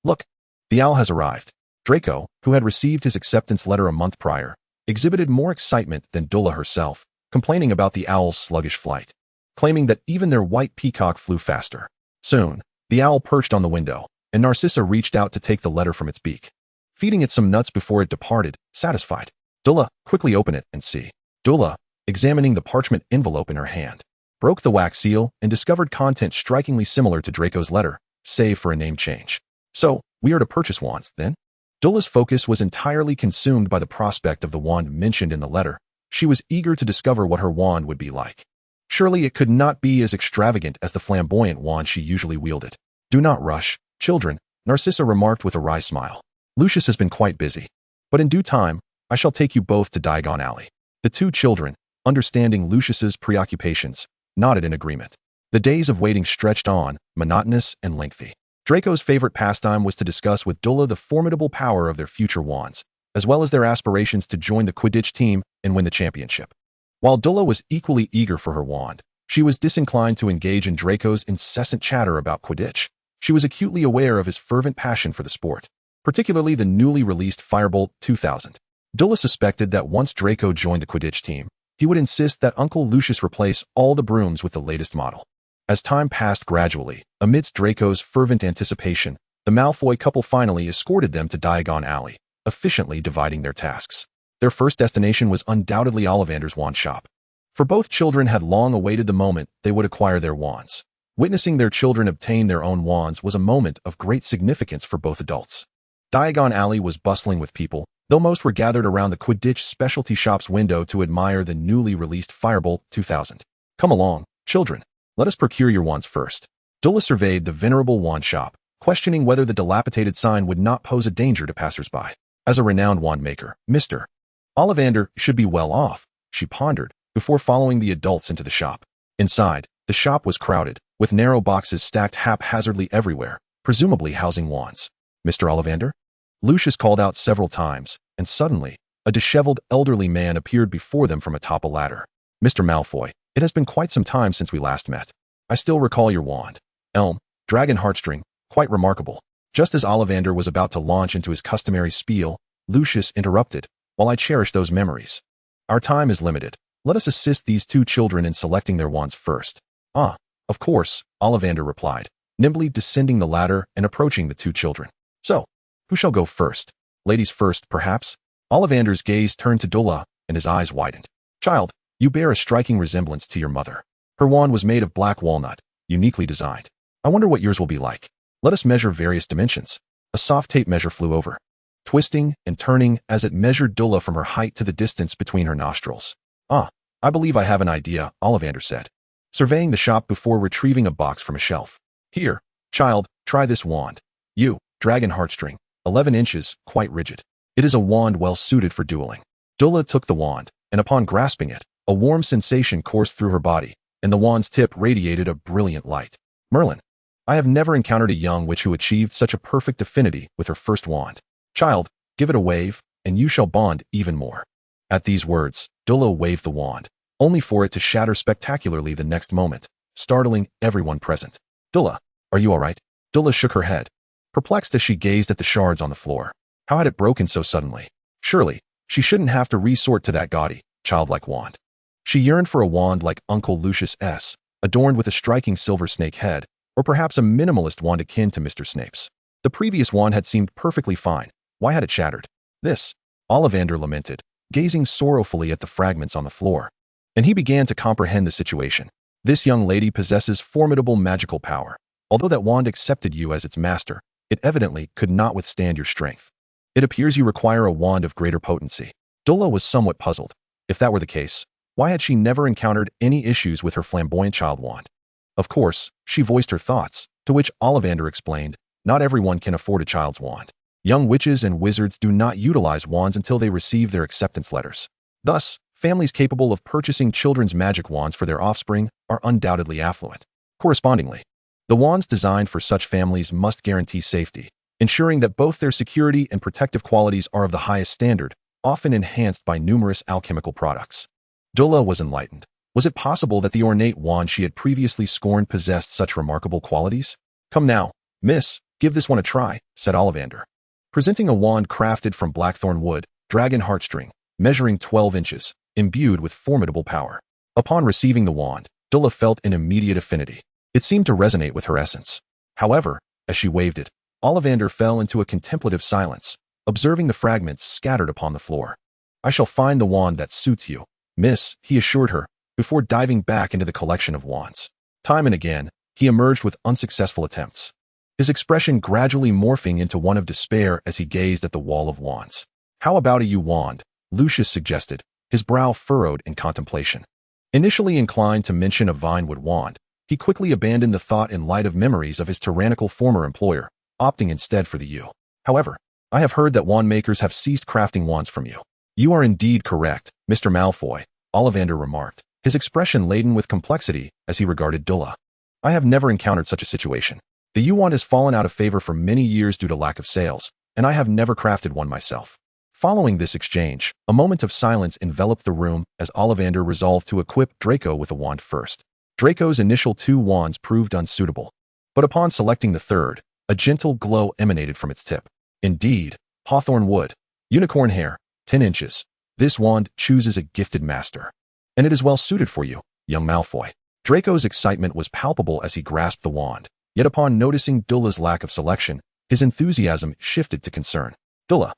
look, the owl has arrived. Draco, who had received his acceptance letter a month prior, exhibited more excitement than Dula herself, complaining about the owl's sluggish flight, claiming that even their white peacock flew faster. Soon, the owl perched on the window, and Narcissa reached out to take the letter from its beak, feeding it some nuts before it departed, satisfied. Dula, quickly open it and see. Dula, examining the parchment envelope in her hand, broke the wax seal and discovered content strikingly similar to Draco's letter, save for a name change. So, we are to purchase wands, then? Dula's focus was entirely consumed by the prospect of the wand mentioned in the letter. She was eager to discover what her wand would be like. Surely it could not be as extravagant as the flamboyant wand she usually wielded. Do not rush, children, Narcissa remarked with a wry smile. Lucius has been quite busy, but in due time, I shall take you both to Diagon Alley. The two children, understanding Lucius's preoccupations, nodded in agreement. The days of waiting stretched on, monotonous and lengthy. Draco's favorite pastime was to discuss with Dula the formidable power of their future wands, as well as their aspirations to join the Quidditch team and win the championship. While Dula was equally eager for her wand, she was disinclined to engage in Draco's incessant chatter about Quidditch. She was acutely aware of his fervent passion for the sport, particularly the newly released Firebolt 2000. Dula suspected that once Draco joined the Quidditch team, he would insist that Uncle Lucius replace all the brooms with the latest model. As time passed gradually, amidst Draco's fervent anticipation, the Malfoy couple finally escorted them to Diagon Alley, efficiently dividing their tasks. Their first destination was undoubtedly Ollivander's wand shop, for both children had long awaited the moment they would acquire their wands. Witnessing their children obtain their own wands was a moment of great significance for both adults. Diagon Alley was bustling with people, though most were gathered around the Quidditch specialty shop's window to admire the newly released Firebolt 2000. Come along, children. Let us procure your wands first. Dula surveyed the venerable wand shop, questioning whether the dilapidated sign would not pose a danger to passers-by. As a renowned wand maker, Mr. Ollivander should be well off, she pondered, before following the adults into the shop. Inside, the shop was crowded, with narrow boxes stacked haphazardly everywhere, presumably housing wands. Mr. Ollivander? Lucius called out several times, and suddenly, a disheveled elderly man appeared before them from atop a ladder. Mr. Malfoy, it has been quite some time since we last met. I still recall your wand. Elm, dragon heartstring, quite remarkable. Just as Ollivander was about to launch into his customary spiel, Lucius interrupted. While I cherish those memories, our time is limited. Let us assist these two children in selecting their wands first. Ah, of course, Ollivander replied, nimbly descending the ladder and approaching the two children. So, who shall go first? Ladies first, perhaps? Ollivander's gaze turned to Dula, and his eyes widened. Child, you bear a striking resemblance to your mother. Her wand was made of black walnut, uniquely designed. I wonder what yours will be like. Let us measure various dimensions. A soft tape measure flew over, twisting and turning as it measured Dula from her height to the distance between her nostrils. Ah, I believe I have an idea, Ollivander said, surveying the shop before retrieving a box from a shelf. Here, child, try this wand. You, dragon heartstring, 11 inches, quite rigid. It is a wand well suited for dueling. Dula took the wand, and upon grasping it, a warm sensation coursed through her body, and the wand's tip radiated a brilliant light. Merlin, I have never encountered a young witch who achieved such a perfect affinity with her first wand. Child, give it a wave, and you shall bond even more. At these words, Dula waved the wand, only for it to shatter spectacularly the next moment, startling everyone present. Dula, are you all right? Dula shook her head, perplexed as she gazed at the shards on the floor. How had it broken so suddenly? Surely, she shouldn't have to resort to that gaudy, childlike wand. She yearned for a wand like Uncle Lucius S., adorned with a striking silver snake head, or perhaps a minimalist wand akin to Mr. Snape's. The previous wand had seemed perfectly fine. Why had it shattered? This, Ollivander lamented, gazing sorrowfully at the fragments on the floor. And he began to comprehend the situation. This young lady possesses formidable magical power. Although that wand accepted you as its master, it evidently could not withstand your strength. It appears you require a wand of greater potency. Dula was somewhat puzzled. If that were the case, why had she never encountered any issues with her flamboyant child wand? Of course, she voiced her thoughts, to which Ollivander explained, not everyone can afford a child's wand. Young witches and wizards do not utilize wands until they receive their acceptance letters. Thus, families capable of purchasing children's magic wands for their offspring are undoubtedly affluent. Correspondingly, the wands designed for such families must guarantee safety, ensuring that both their security and protective qualities are of the highest standard, often enhanced by numerous alchemical products. Dula was enlightened. Was it possible that the ornate wand she had previously scorned possessed such remarkable qualities? Come now, miss, give this one a try, said Ollivander, presenting a wand crafted from blackthorn wood, dragon heartstring, measuring 12 inches, imbued with formidable power. Upon receiving the wand, Dula felt an immediate affinity. It seemed to resonate with her essence. However, as she waved it, Ollivander fell into a contemplative silence, observing the fragments scattered upon the floor. I shall find the wand that suits you, miss, he assured her, before diving back into the collection of wands. Time and again, he emerged with unsuccessful attempts, his expression gradually morphing into one of despair as he gazed at the wall of wands. How about a yew wand? Lucius suggested, his brow furrowed in contemplation. Initially inclined to mention a vinewood wand, he quickly abandoned the thought in light of memories of his tyrannical former employer, opting instead for the yew. However, I have heard that wand makers have ceased crafting wands from you. You are indeed correct, Mr. Malfoy, Ollivander remarked, his expression laden with complexity as he regarded Dula. I have never encountered such a situation. The yew wand has fallen out of favor for many years due to lack of sales, and I have never crafted one myself. Following this exchange, a moment of silence enveloped the room as Ollivander resolved to equip Draco with a wand first. Draco's initial 2 wands proved unsuitable, but upon selecting the third, a gentle glow emanated from its tip. Indeed, hawthorn wood, unicorn hair, 10 inches. This wand chooses a gifted master. And it is well suited for you, young Malfoy. Draco's excitement was palpable as he grasped the wand, yet upon noticing Dula's lack of selection, his enthusiasm shifted to concern. Dula.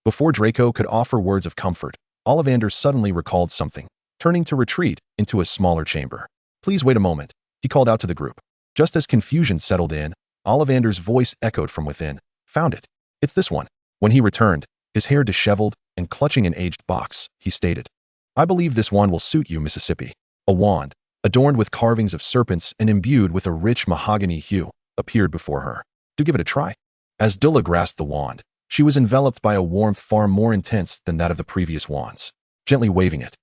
Before Draco could offer words of comfort, Ollivander suddenly recalled something, turning to retreat into a smaller chamber. Please wait a moment, he called out to the group. Just as confusion settled in, Ollivander's voice echoed from within. Found it. It's this one. When he returned, his hair disheveled and clutching an aged box, he stated, I believe this wand will suit you, Mississippi. A wand, adorned with carvings of serpents and imbued with a rich mahogany hue, appeared before her. Do give it a try. As Dula grasped the wand, she was enveloped by a warmth far more intense than that of the previous wands. Gently waving it,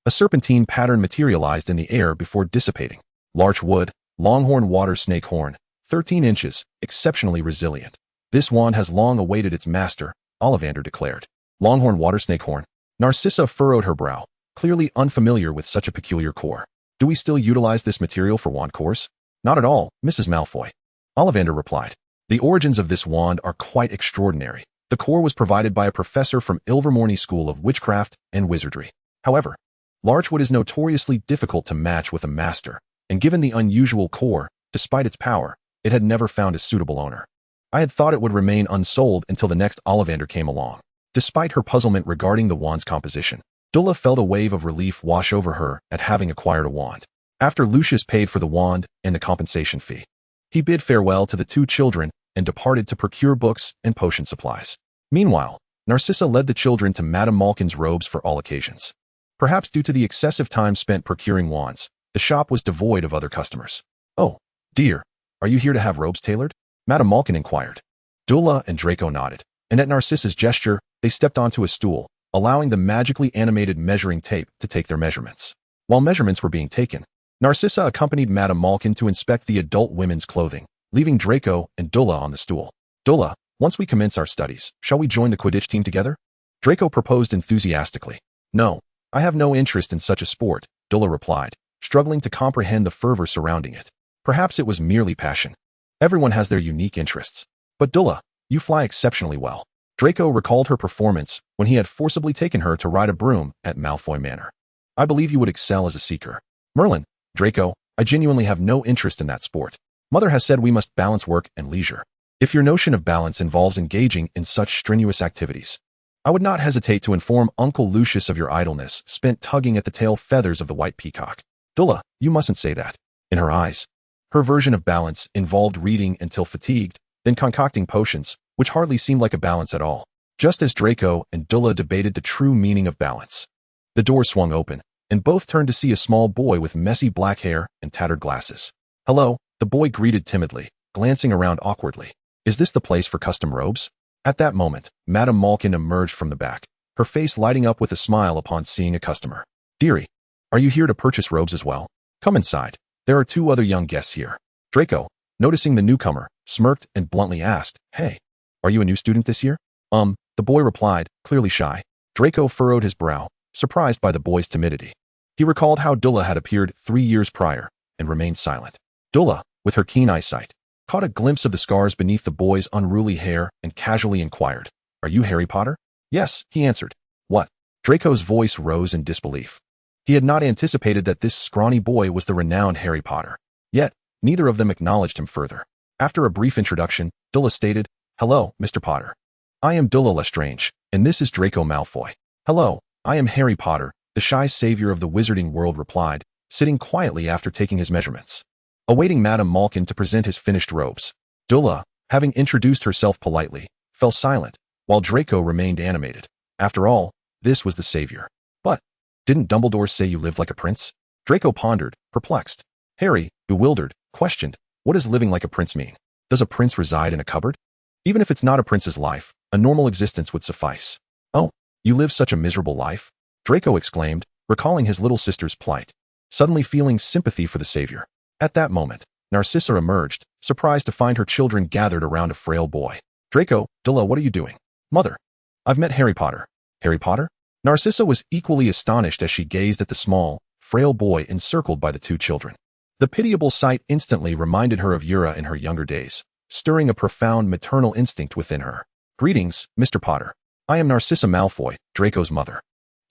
a serpentine pattern materialized in the air before dissipating. Larch wood, longhorn water snake horn, 13 inches, exceptionally resilient. This wand has long awaited its master, Ollivander declared. Longhorn water snake horn. Narcissa furrowed her brow, clearly unfamiliar with such a peculiar core. Do we still utilize this material for wand cores? Not at all, Mrs. Malfoy. Ollivander replied. The origins of this wand are quite extraordinary. The core was provided by a professor from Ilvermorny School of Witchcraft and Wizardry. However, larchwood is notoriously difficult to match with a master, and given the unusual core, despite its power, it had never found a suitable owner. I had thought it would remain unsold until the next Ollivander came along. Despite her puzzlement regarding the wand's composition, Dula felt a wave of relief wash over her at having acquired a wand. After Lucius paid for the wand and the compensation fee, he bid farewell to the two children and departed to procure books and potion supplies. Meanwhile, Narcissa led the children to Madame Malkin's robes for all occasions. Perhaps due to the excessive time spent procuring wands, the shop was devoid of other customers. Oh, dear, are you here to have robes tailored? Madame Malkin inquired. Dula and Draco nodded, and at Narcissa's gesture, they stepped onto a stool, allowing the magically animated measuring tape to take their measurements. While measurements were being taken, Narcissa accompanied Madame Malkin to inspect the adult women's clothing, leaving Draco and Dula on the stool. Dula, once we commence our studies, shall we join the Quidditch team together? Draco proposed enthusiastically. No, I have no interest in such a sport, Dula replied, struggling to comprehend the fervor surrounding it. Perhaps it was merely passion. Everyone has their unique interests. But Dula, you fly exceptionally well. Draco recalled her performance when he had forcibly taken her to ride a broom at Malfoy Manor. I believe you would excel as a seeker. Merlin, Draco, I genuinely have no interest in that sport. Mother has said we must balance work and leisure. If your notion of balance involves engaging in such strenuous activities, I would not hesitate to inform Uncle Lucius of your idleness spent tugging at the tail feathers of the white peacock. Dula, you mustn't say that. In her eyes, her version of balance involved reading until fatigued, then concocting potions, which hardly seemed like a balance at all. Just as Draco and Dula debated the true meaning of balance, the door swung open, and both turned to see a small boy with messy black hair and tattered glasses. Hello, the boy greeted timidly, glancing around awkwardly. Is this the place for custom robes? At that moment, Madame Malkin emerged from the back, her face lighting up with a smile upon seeing a customer. Dearie, are you here to purchase robes as well? Come inside. There are two other young guests here. Draco, noticing the newcomer, smirked and bluntly asked, Hey, are you a new student this year? The boy replied, clearly shy. Draco furrowed his brow, surprised by the boy's timidity. He recalled how Dula had appeared 3 years prior, and remained silent. Dula, with her keen eyesight, caught a glimpse of the scars beneath the boy's unruly hair and casually inquired, Are you Harry Potter? Yes, he answered. What? Draco's voice rose in disbelief. He had not anticipated that this scrawny boy was the renowned Harry Potter. Yet, neither of them acknowledged him further. After a brief introduction, Dula stated, Hello, Mr. Potter. I am Deora Lestrange, and this is Draco Malfoy. Hello, I am Harry Potter, the shy savior of the wizarding world replied, sitting quietly after taking his measurements. Awaiting Madame Malkin to present his finished robes, Dula, having introduced herself politely, fell silent, while Draco remained animated. After all, this was the savior. But, didn't Dumbledore say you lived like a prince? Draco pondered, perplexed. Harry, bewildered, questioned, what does living like a prince mean? Does a prince reside in a cupboard? Even if it's not a prince's life, a normal existence would suffice. Oh, you live such a miserable life? Draco exclaimed, recalling his little sister's plight, suddenly feeling sympathy for the savior. At that moment, Narcissa emerged, surprised to find her children gathered around a frail boy. Draco, Dula, what are you doing? Mother, I've met Harry Potter. Harry Potter? Narcissa was equally astonished as she gazed at the small, frail boy encircled by the two children. The pitiable sight instantly reminded her of Yura in her younger days, stirring a profound maternal instinct within her. Greetings, Mr. Potter. I am Narcissa Malfoy, Draco's mother.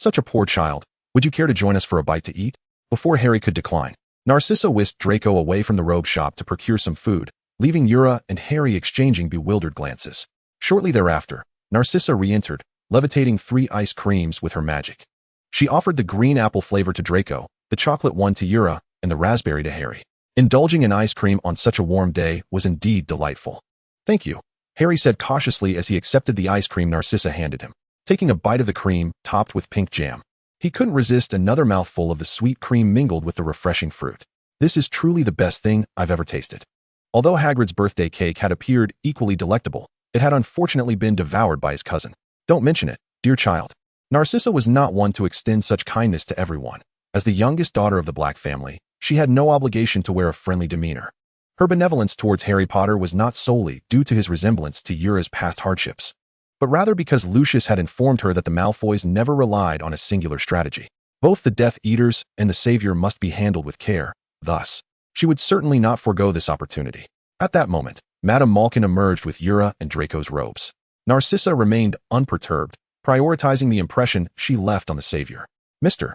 Such a poor child. Would you care to join us for a bite to eat? Before Harry could decline, Narcissa whisked Draco away from the robe shop to procure some food, leaving Yura and Harry exchanging bewildered glances. Shortly thereafter, Narcissa re-entered, levitating 3 ice creams with her magic. She offered the green apple flavor to Draco, the chocolate one to Yura, and the raspberry to Harry. Indulging in ice cream on such a warm day was indeed delightful. Thank you, Harry said cautiously as he accepted the ice cream Narcissa handed him, taking a bite of the cream topped with pink jam. He couldn't resist another mouthful of the sweet cream mingled with the refreshing fruit. This is truly the best thing I've ever tasted. Although Hagrid's birthday cake had appeared equally delectable, it had unfortunately been devoured by his cousin. Don't mention it, dear child. Narcissa was not one to extend such kindness to everyone. As the youngest daughter of the Black family, she had no obligation to wear a friendly demeanor. Her benevolence towards Harry Potter was not solely due to his resemblance to Ura's past hardships, but rather because Lucius had informed her that the Malfoys never relied on a singular strategy. Both the Death Eaters and the Savior must be handled with care, thus, she would certainly not forego this opportunity. At that moment, Madame Malkin emerged with Ura and Draco's robes. Narcissa remained unperturbed, prioritizing the impression she left on the Savior. Mr.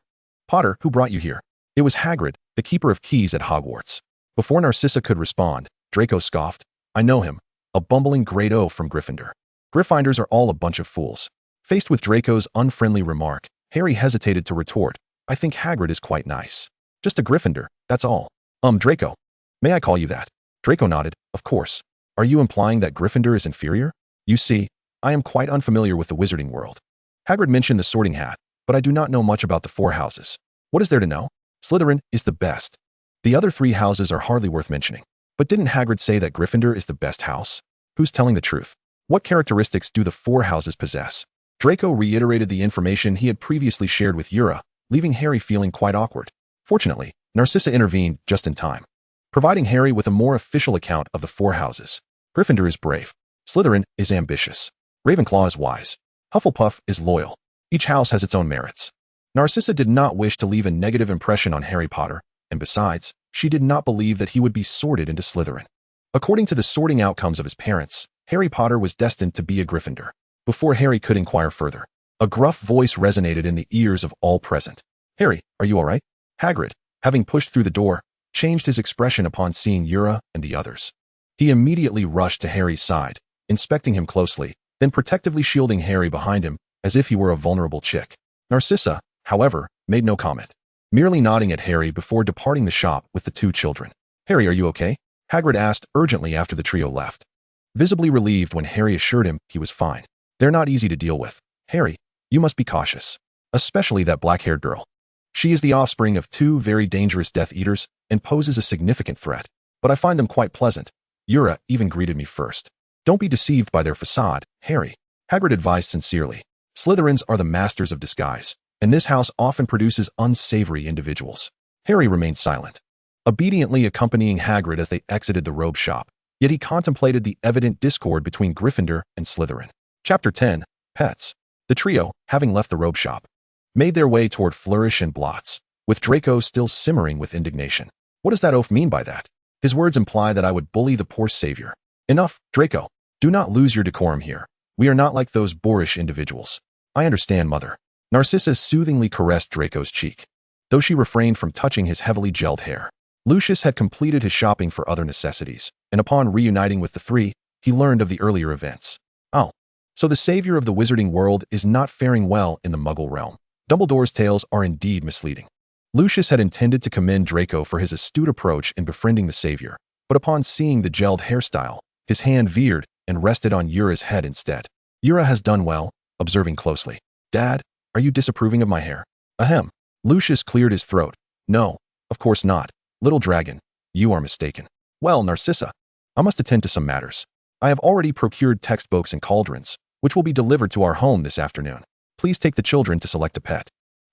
Potter, who brought you here? It was Hagrid, the keeper of keys at Hogwarts. Before Narcissa could respond, Draco scoffed. I know him, a bumbling grade O from Gryffindor. Gryffindors are all a bunch of fools. Faced with Draco's unfriendly remark, Harry hesitated to retort. I think Hagrid is quite nice. Just a Gryffindor, that's all. Draco. May I call you that? Draco nodded. Of course. Are you implying that Gryffindor is inferior? You see, I am quite unfamiliar with the wizarding world. Hagrid mentioned the Sorting Hat, but I do not know much about the four houses. What is there to know? Slytherin is the best. The other three houses are hardly worth mentioning. But didn't Hagrid say that Gryffindor is the best house? Who's telling the truth? What characteristics do the four houses possess? Draco reiterated the information he had previously shared with Ura, leaving Harry feeling quite awkward. Fortunately, Narcissa intervened just in time, providing Harry with a more official account of the four houses. Gryffindor is brave. Slytherin is ambitious. Ravenclaw is wise. Hufflepuff is loyal. Each house has its own merits. Narcissa did not wish to leave a negative impression on Harry Potter, and besides, she did not believe that he would be sorted into Slytherin. According to the sorting outcomes of his parents, Harry Potter was destined to be a Gryffindor. Before Harry could inquire further, a gruff voice resonated in the ears of all present. Harry, are you all right? Hagrid, having pushed through the door, changed his expression upon seeing Ura and the others. He immediately rushed to Harry's side, inspecting him closely, then protectively shielding Harry behind him as if he were a vulnerable chick. Narcissa, however, made no comment, merely nodding at Harry before departing the shop with the two children. Harry, are you okay? Hagrid asked urgently after the trio left. Visibly relieved when Harry assured him he was fine. They're not easy to deal with. Harry, you must be cautious. Especially that black-haired girl. She is the offspring of two very dangerous Death Eaters and poses a significant threat. But I find them quite pleasant. Ura even greeted me first. Don't be deceived by their facade, Harry. Hagrid advised sincerely. Slytherins are the masters of disguise, and this house often produces unsavory individuals. Harry remained silent, obediently accompanying Hagrid as they exited the robe shop, yet he contemplated the evident discord between Gryffindor and Slytherin. Chapter 10, Pets. The trio, having left the robe shop, made their way toward Flourish and Blots, with Draco still simmering with indignation. What does that oaf mean by that? His words imply that I would bully the poor savior. Enough, Draco. Do not lose your decorum here. We are not like those boorish individuals. I understand, Mother. Narcissa soothingly caressed Draco's cheek, though she refrained from touching his heavily gelled hair. Lucius had completed his shopping for other necessities, and upon reuniting with the three, he learned of the earlier events. Oh, so the savior of the wizarding world is not faring well in the Muggle realm. Dumbledore's tales are indeed misleading. Lucius had intended to commend Draco for his astute approach in befriending the savior, but upon seeing the gelled hairstyle, his hand veered and rested on Ura's head instead. Ura has done well, observing closely. Dad, are you disapproving of my hair? Ahem. Lucius cleared his throat. No, of course not. Little dragon, you are mistaken. Well, Narcissa, I must attend to some matters. I have already procured textbooks and cauldrons, which will be delivered to our home this afternoon. Please take the children to select a pet.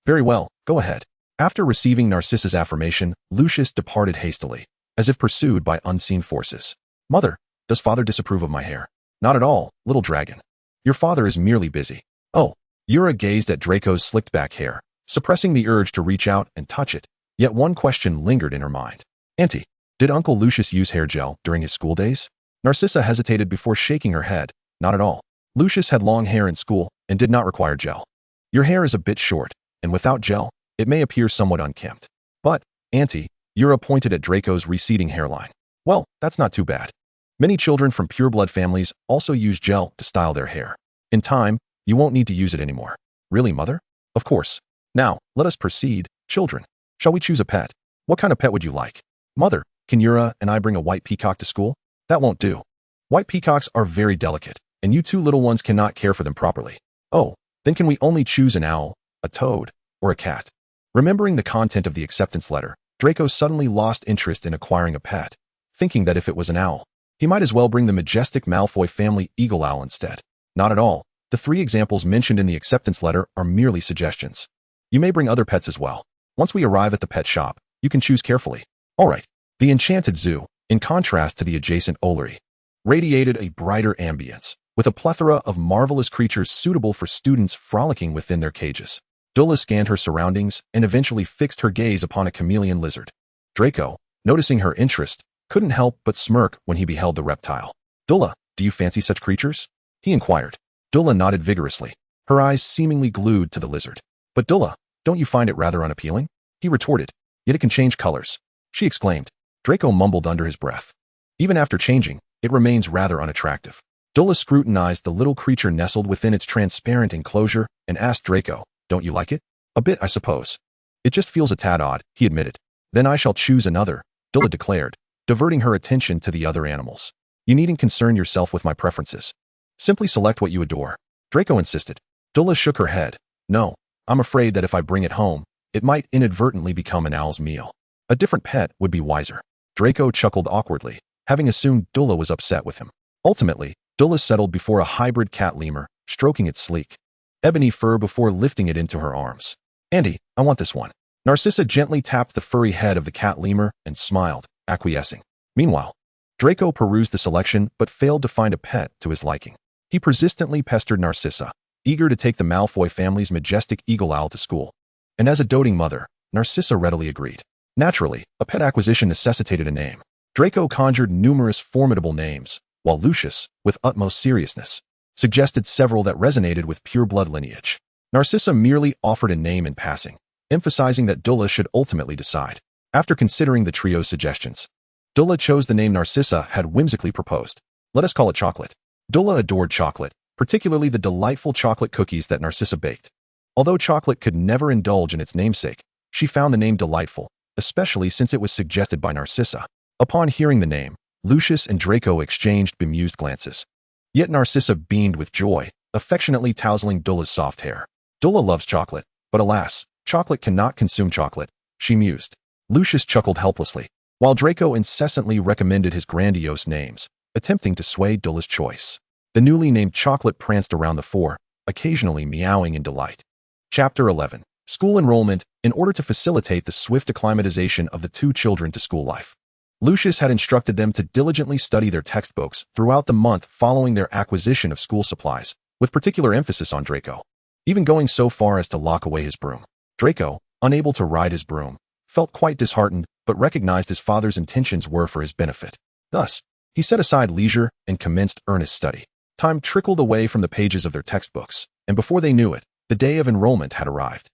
Very well, go ahead. After receiving Narcissa's affirmation, Lucius departed hastily, as if pursued by unseen forces. Mother, does father disapprove of my hair? Not at all, little dragon. Your father is merely busy. Oh, Ura gazed at Draco's slicked back hair, suppressing the urge to reach out and touch it, yet one question lingered in her mind. Auntie, did Uncle Lucius use hair gel during his school days? Narcissa hesitated before shaking her head. Not at all. Lucius had long hair in school and did not require gel. Your hair is a bit short, and without gel, it may appear somewhat unkempt. But, Auntie, Ura pointed at Draco's receding hairline. Well, that's not too bad. Many children from pureblood families also use gel to style their hair. In time, you won't need to use it anymore. Really, Mother? Of course. Now, let us proceed, children. Shall we choose a pet? What kind of pet would you like? Mother, Can Yura and I bring a white peacock to school? That won't do. White peacocks are very delicate, and you two little ones cannot care for them properly. Oh, then can we only choose an owl, a toad, or a cat? Remembering the content of the acceptance letter, Draco suddenly lost interest in acquiring a pet, thinking that if it was an owl, he might as well bring the majestic Malfoy family eagle owl instead. Not at all. The 3 examples mentioned in the acceptance letter are merely suggestions. You may bring other pets as well. Once we arrive at the pet shop, you can choose carefully. All right. The enchanted zoo, in contrast to the adjacent Ollery, radiated a brighter ambience, with a plethora of marvelous creatures suitable for students frolicking within their cages. Dula scanned her surroundings and eventually fixed her gaze upon a chameleon lizard. Draco, noticing her interest, couldn't help but smirk when he beheld the reptile. Dula, do you fancy such creatures? He inquired. Dula nodded vigorously, her eyes seemingly glued to the lizard. But Dula, don't you find it rather unappealing? He retorted. Yet it can change colors. She exclaimed. Draco mumbled under his breath. Even after changing, it remains rather unattractive. Dula scrutinized the little creature nestled within its transparent enclosure and asked Draco, don't you like it? A bit, I suppose. It just feels a tad odd, he admitted. Then I shall choose another, Dula declared, diverting her attention to the other animals. You needn't concern yourself with my preferences. Simply select what you adore. Draco insisted. Dula shook her head. No, I'm afraid that if I bring it home, it might inadvertently become an owl's meal. A different pet would be wiser. Draco chuckled awkwardly, having assumed Dula was upset with him. Ultimately, Dula settled before a hybrid cat lemur, stroking its sleek, ebony fur before lifting it into her arms. Andy, I want this one. Narcissa gently tapped the furry head of the cat lemur and smiled, acquiescing. Meanwhile, Draco perused the selection but failed to find a pet to his liking. He persistently pestered Narcissa, eager to take the Malfoy family's majestic eagle owl to school. And as a doting mother, Narcissa readily agreed. Naturally, a pet acquisition necessitated a name. Draco conjured numerous formidable names, while Lucius, with utmost seriousness, suggested several that resonated with pure-blood lineage. Narcissa merely offered a name in passing, emphasizing that Dula should ultimately decide. After considering the trio's suggestions, Dula chose the name Narcissa had whimsically proposed. Let us call it Chocolate. Dula adored chocolate, particularly the delightful chocolate cookies that Narcissa baked. Although Chocolate could never indulge in its namesake, she found the name delightful, especially since it was suggested by Narcissa. Upon hearing the name, Lucius and Draco exchanged bemused glances. Yet Narcissa beamed with joy, affectionately tousling Dula's soft hair. Dula loves chocolate, but alas, Chocolate cannot consume chocolate, she mused. Lucius chuckled helplessly, while Draco incessantly recommended his grandiose names, attempting to sway Dula's choice. The newly named Chocolate pranced around the floor, occasionally meowing in delight. Chapter 11. School enrollment. In order to facilitate the swift acclimatization of the 2 children to school life, Lucius had instructed them to diligently study their textbooks throughout the month following their acquisition of school supplies, with particular emphasis on Draco, even going so far as to lock away his broom. Draco, unable to ride his broom, felt quite disheartened but recognized his father's intentions were for his benefit. Thus, he set aside leisure and commenced earnest study. Time trickled away from the pages of their textbooks, and before they knew it, the day of enrollment had arrived.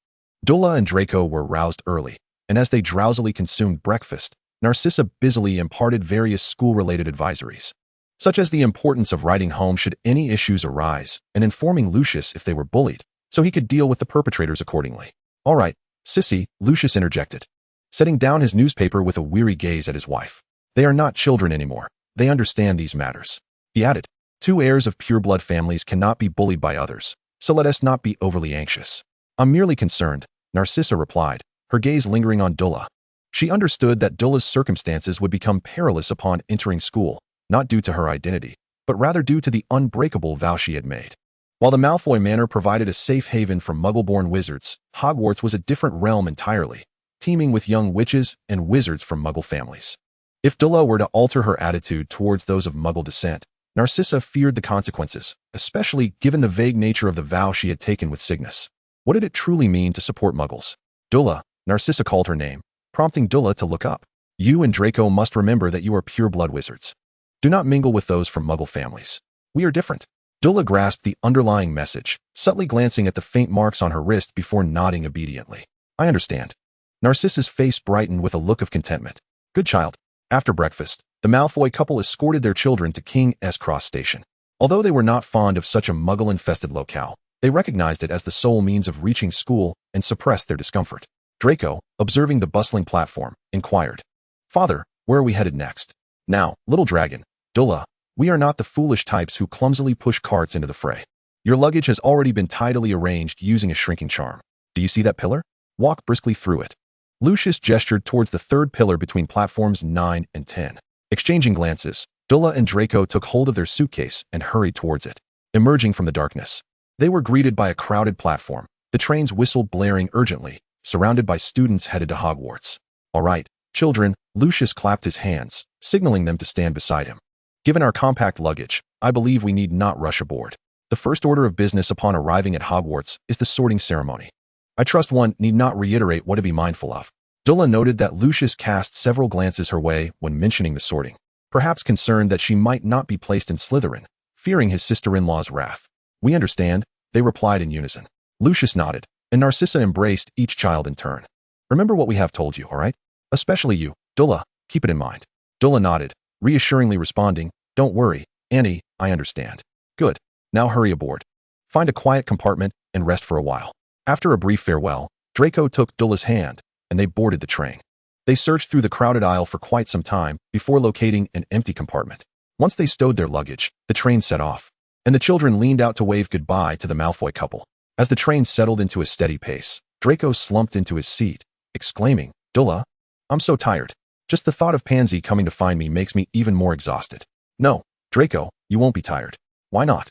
Dula and Draco were roused early, and as they drowsily consumed breakfast, Narcissa busily imparted various school-related advisories, such as the importance of writing home should any issues arise and informing Lucius if they were bullied, so he could deal with the perpetrators accordingly. All right, sissy, Lucius interjected, setting down his newspaper with a weary gaze at his wife. They are not children anymore. They understand these matters. He added, 2 heirs of pure-blood families cannot be bullied by others, so let us not be overly anxious. I'm merely concerned, Narcissa replied, her gaze lingering on Dula. She understood that Dula's circumstances would become perilous upon entering school, not due to her identity, but rather due to the unbreakable vow she had made. While the Malfoy Manor provided a safe haven for Muggle-born wizards, Hogwarts was a different realm entirely, teeming with young witches and wizards from Muggle families. If Dula were to alter her attitude towards those of Muggle descent, Narcissa feared the consequences, especially given the vague nature of the vow she had taken with Cygnus. What did it truly mean to support Muggles? Dula, Narcissa called her name, prompting Dula to look up. You and Draco must remember that you are pure-blood wizards. Do not mingle with those from Muggle families. We are different. Dula grasped the underlying message, subtly glancing at the faint marks on her wrist before nodding obediently. I understand. Narcissa's face brightened with a look of contentment. Good child. After breakfast, the Malfoy couple escorted their children to King's Cross Station. Although they were not fond of such a Muggle-infested locale, they recognized it as the sole means of reaching school and suppressed their discomfort. Draco, observing the bustling platform, inquired, Father, Where are we headed next? Now, little dragon, Dulla, we are not the foolish types who clumsily push carts into the fray. Your luggage has already been tidily arranged using a shrinking charm. Do you see that pillar? Walk briskly through it. Lucius gestured towards the third pillar between platforms 9 and 10. Exchanging glances, Dulla and Draco took hold of their suitcase and hurried towards it. Emerging from the darkness, they were greeted by a crowded platform, the train's whistle blaring urgently, surrounded by students headed to Hogwarts. All right, children, Lucius clapped his hands, signaling them to stand beside him. Given our compact luggage, I believe we need not rush aboard. The first order of business upon arriving at Hogwarts is the sorting ceremony. I trust one need not reiterate what to be mindful of. Dulla noted that Lucius cast several glances her way when mentioning the sorting, perhaps concerned that she might not be placed in Slytherin, fearing his sister-in-law's wrath. We understand, they replied in unison. Lucius nodded, and Narcissa embraced each child in turn. Remember what we have told you, all right? Especially you, Dulla, keep it in mind. Dulla nodded, reassuringly responding, don't worry, Annie, I understand. Good. Now hurry aboard. Find a quiet compartment and rest for a while. After a brief farewell, Draco took Dulla's hand, and they boarded the train. They searched through the crowded aisle for quite some time before locating an empty compartment. Once they stowed their luggage, the train set off, and the children leaned out to wave goodbye to the Malfoy couple. As the train settled into a steady pace, Draco slumped into his seat, exclaiming, Dulla, I'm so tired. Just the thought of Pansy coming to find me makes me even more exhausted. No, Draco, you won't be tired. Why not?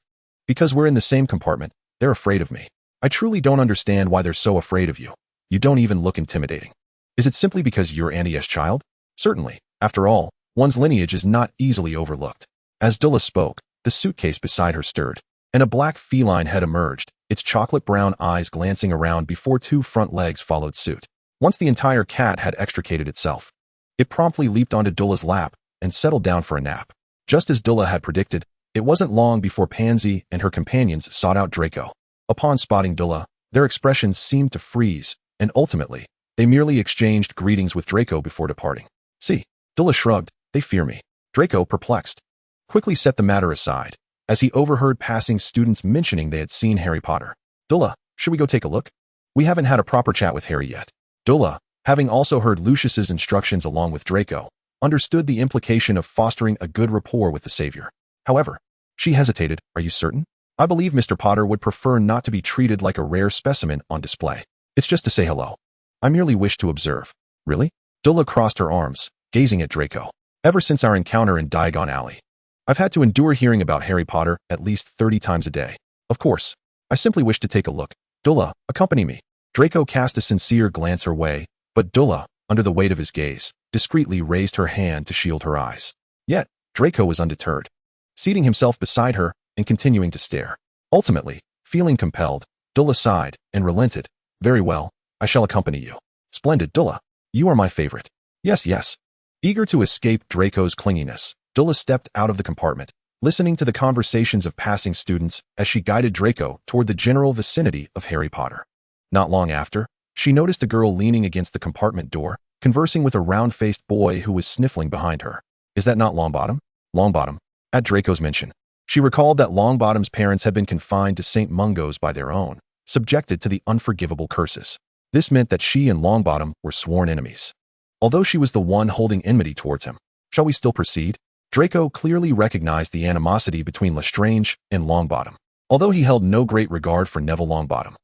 Because we're in the same compartment, they're afraid of me. I truly don't understand why they're so afraid of you. You don't even look intimidating. Is it simply because you're Annie's child? Certainly. After all, one's lineage is not easily overlooked. As Dulla spoke, the suitcase beside her stirred, and a black feline head emerged, its chocolate-brown eyes glancing around before two front legs followed suit. Once the entire cat had extricated itself, it promptly leaped onto Dulla's lap and settled down for a nap. Just as Dulla had predicted, it wasn't long before Pansy and her companions sought out Draco. Upon spotting Dulla, their expressions seemed to freeze, and ultimately, they merely exchanged greetings with Draco before departing. See, Dulla shrugged, they fear me. Draco, perplexed, quickly set the matter aside, as he overheard passing students mentioning they had seen Harry Potter. Dulla, should we go take a look? We haven't had a proper chat with Harry yet. Dulla, having also heard Lucius's instructions along with Draco, understood the implication of fostering a good rapport with the Savior. However, she hesitated. Are you certain? I believe Mr. Potter would prefer not to be treated like a rare specimen on display. It's just to say hello. I merely wish to observe. Really? Dulla crossed her arms, gazing at Draco. Ever since our encounter in Diagon Alley, I've had to endure hearing about Harry Potter at least 30 times a day. Of course, I simply wish to take a look. Dulla, accompany me. Draco cast a sincere glance her way, but Dulla, under the weight of his gaze, discreetly raised her hand to shield her eyes. Yet, Draco was undeterred, seating himself beside her and continuing to stare. Ultimately, feeling compelled, Dulla sighed and relented. Very well, I shall accompany you. Splendid, Dulla. You are my favorite. Yes, yes. Eager to escape Draco's clinginess, Dulla stepped out of the compartment, listening to the conversations of passing students as she guided Draco toward the general vicinity of Harry Potter. Not long after, she noticed a girl leaning against the compartment door, conversing with a round-faced boy who was sniffling behind her. Is that not Longbottom? Longbottom. At Draco's mention, she recalled that Longbottom's parents had been confined to St. Mungo's by their own, subjected to the unforgivable curses. This meant that she and Longbottom were sworn enemies. Although she was the one holding enmity towards him. Shall we still proceed? Draco clearly recognized the animosity between Lestrange and Longbottom, although he held no great regard for Neville Longbottom.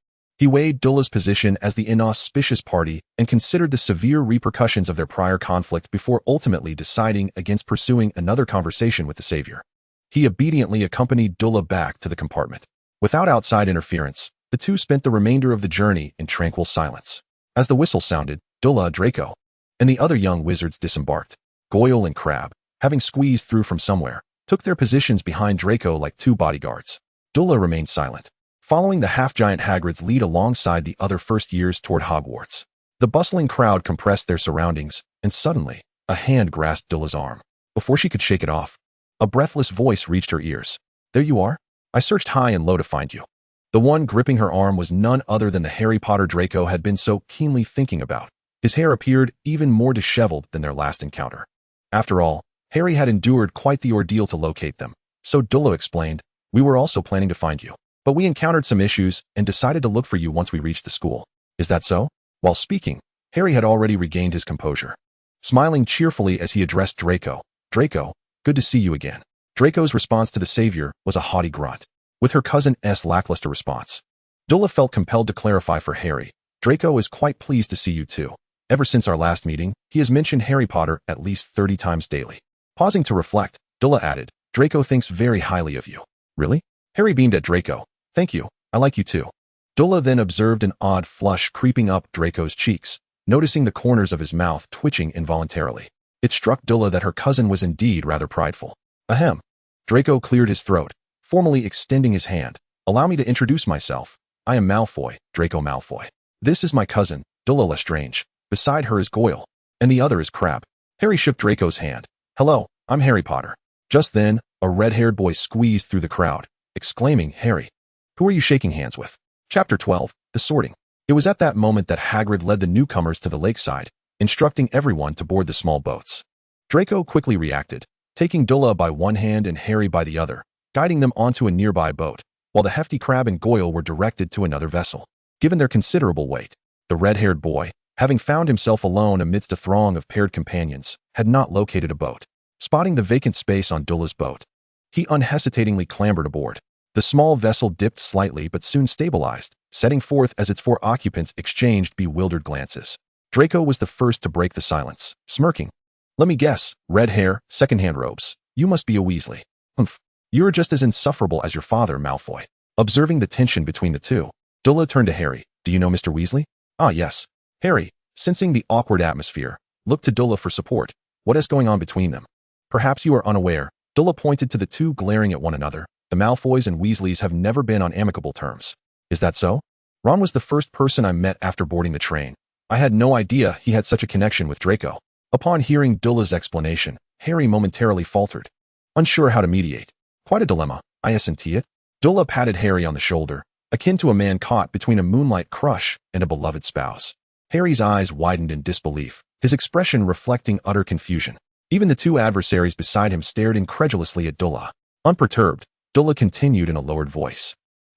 He weighed Dulla's position as the inauspicious party and considered the severe repercussions of their prior conflict before ultimately deciding against pursuing another conversation with the Savior. He obediently accompanied Dulla back to the compartment. Without outside interference, the two spent the remainder of the journey in tranquil silence. As the whistle sounded, Dulla, Draco, and the other young wizards disembarked. Goyle and Crabbe, having squeezed through from somewhere, took their positions behind Draco like two bodyguards. Dulla remained silent, following the half-giant Hagrid's lead alongside the other first years toward Hogwarts. The bustling crowd compressed their surroundings, and suddenly, a hand grasped Dulla's arm. Before she could shake it off, a breathless voice reached her ears. There you are. I searched high and low to find you. The one gripping her arm was none other than the Harry Potter Draco had been so keenly thinking about. His hair appeared even more disheveled than their last encounter. After all, Harry had endured quite the ordeal to locate them, so Dulla explained, we were also planning to find you. But we encountered some issues and decided to look for you once we reached the school. Is that so? While speaking, Harry had already regained his composure. smiling cheerfully as he addressed Draco. Draco, good to see you again. Draco's response to the savior was a haughty grunt, with her cousin's lackluster response. Dula felt compelled to clarify for Harry. Draco is quite pleased to see you too. Ever since our last meeting, he has mentioned Harry Potter at least 30 times daily. Pausing to reflect, Dula added, Draco thinks very highly of you. Really? Harry beamed at Draco. Thank you, I like you too. Dula then observed an odd flush creeping up Draco's cheeks, noticing the corners of his mouth twitching involuntarily. It struck Dula that her cousin was indeed rather prideful. Ahem. Draco cleared his throat, formally extending his hand. Allow me to introduce myself. I am Malfoy, Draco Malfoy. This is my cousin, Deora Lestrange. Beside her is Goyle, and the other is Crabbe. Harry shook Draco's hand. Hello, I'm Harry Potter. Just then, a red-haired boy squeezed through the crowd, exclaiming, Harry, who are you shaking hands with? Chapter 12, The Sorting. It was at that moment that Hagrid led the newcomers to the lakeside, instructing everyone to board the small boats. Draco quickly reacted, taking Dula by one hand and Harry by the other, guiding them onto a nearby boat, while the hefty Crabbe and Goyle were directed to another vessel. Given their considerable weight, the red-haired boy, having found himself alone amidst a throng of paired companions, had not located a boat. Spotting the vacant space on Dula's boat, he unhesitatingly clambered aboard. The small vessel dipped slightly but soon stabilized, setting forth as its four occupants exchanged bewildered glances. Draco was the first to break the silence, smirking. Let me guess, red hair, second-hand robes. You must be a Weasley. Humph. You're just as insufferable as your father, Malfoy. Observing the tension between the two, Dula turned to Harry. Do you know Mr. Weasley? Ah, yes. Harry, sensing the awkward atmosphere, looked to Dula for support. What is going on between them? Perhaps you are unaware. Dula pointed to the two glaring at one another. The Malfoys and Weasleys have never been on amicable terms. Is that so? Ron was the first person I met after boarding the train. I had no idea he had such a connection with Draco. Upon hearing Dula's explanation, Harry momentarily faltered, unsure how to mediate. Quite a dilemma, isn't it? Dula patted Harry on the shoulder, akin to a man caught between a moonlight crush and a beloved spouse. Harry's eyes widened in disbelief, his expression reflecting utter confusion. Even the two adversaries beside him stared incredulously at Dula. Unperturbed, Dula continued in a lowered voice.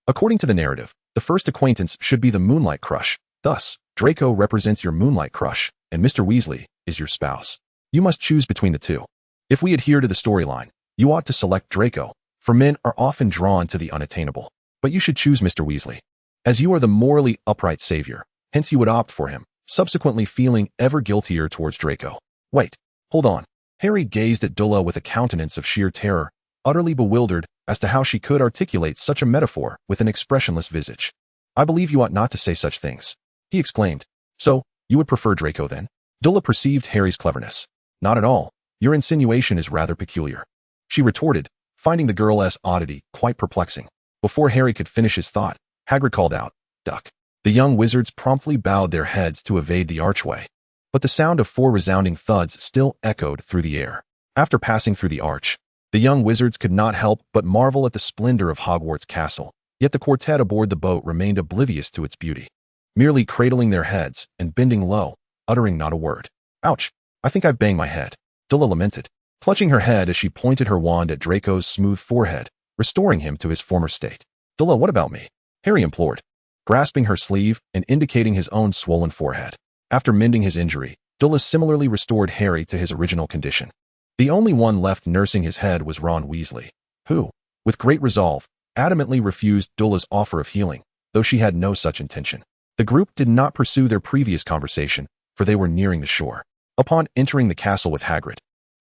According to the narrative, the first acquaintance should be the moonlight crush. Thus, Draco represents your moonlight crush, and Mr. Weasley is your spouse. You must choose between the two. If we adhere to the storyline, you ought to select Draco, for men are often drawn to the unattainable. But you should choose Mr. Weasley, as you are the morally upright savior, hence you would opt for him, subsequently feeling ever guiltier towards Draco. Wait, hold on. Harry gazed at Dula with a countenance of sheer terror, utterly bewildered as to how she could articulate such a metaphor with an expressionless visage. I believe you ought not to say such things, he exclaimed. So, you would prefer Draco then? Dula perceived Harry's cleverness. Not at all. Your insinuation is rather peculiar, she retorted, finding the girl's oddity quite perplexing. Before Harry could finish his thought, Hagrid called out, Duck. The young wizards promptly bowed their heads to evade the archway, but the sound of 4 resounding thuds still echoed through the air. After passing through the arch, the young wizards could not help but marvel at the splendor of Hogwarts Castle, yet the quartet aboard the boat remained oblivious to its beauty, merely cradling their heads and bending low, uttering not a word. Ouch, I think I've banged my head, Dula lamented, clutching her head as she pointed her wand at Draco's smooth forehead, restoring him to his former state. Dula, what about me? Harry implored, grasping her sleeve and indicating his own swollen forehead. After mending his injury, Dula similarly restored Harry to his original condition. The only one left nursing his head was Ron Weasley, who, with great resolve, adamantly refused Dula's offer of healing, though she had no such intention. The group did not pursue their previous conversation, for they were nearing the shore. Upon entering the castle with Hagrid,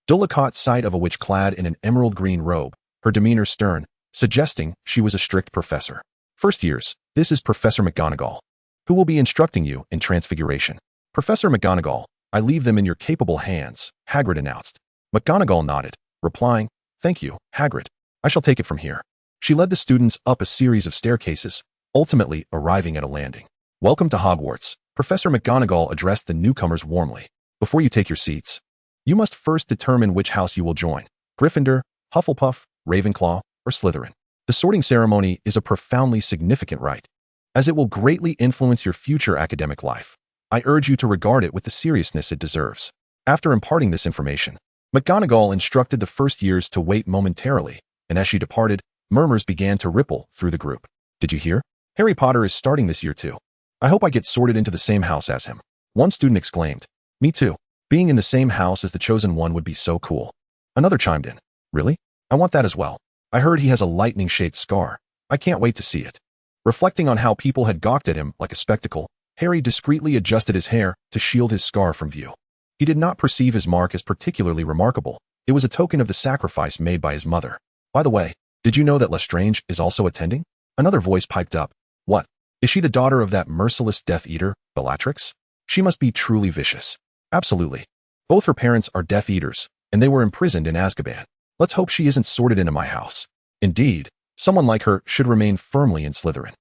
Dula caught sight of a witch clad in an emerald green robe, her demeanor stern, suggesting she was a strict professor. First years, this is Professor McGonagall, who will be instructing you in Transfiguration. Professor McGonagall, I leave them in your capable hands, Hagrid announced. McGonagall nodded, replying, Thank you, Hagrid. I shall take it from here. She led the students up a series of staircases, ultimately arriving at a landing. Welcome to Hogwarts, Professor McGonagall addressed the newcomers warmly. Before you take your seats, you must first determine which house you will join, Gryffindor, Hufflepuff, Ravenclaw, or Slytherin. The sorting ceremony is a profoundly significant rite, as it will greatly influence your future academic life. I urge you to regard it with the seriousness it deserves. After imparting this information, McGonagall instructed the first years to wait momentarily, and as she departed, murmurs began to ripple through the group. Did you hear? Harry Potter is starting this year too. I hope I get sorted into the same house as him. One student exclaimed. Me too. Being in the same house as the Chosen One would be so cool. Another chimed in. Really? I want that as well. I heard he has a lightning-shaped scar. I can't wait to see it. Reflecting on how people had gawked at him like a spectacle, Harry discreetly adjusted his hair to shield his scar from view. He did not perceive his mark as particularly remarkable. It was a token of the sacrifice made by his mother. By the way, did you know that Lestrange is also attending? Another voice piped up. What? Is she the daughter of that merciless Death Eater, Bellatrix? She must be truly vicious. Absolutely. Both her parents are Death Eaters, and they were imprisoned in Azkaban. Let's hope she isn't sorted into my house. Indeed, someone like her should remain firmly in Slytherin.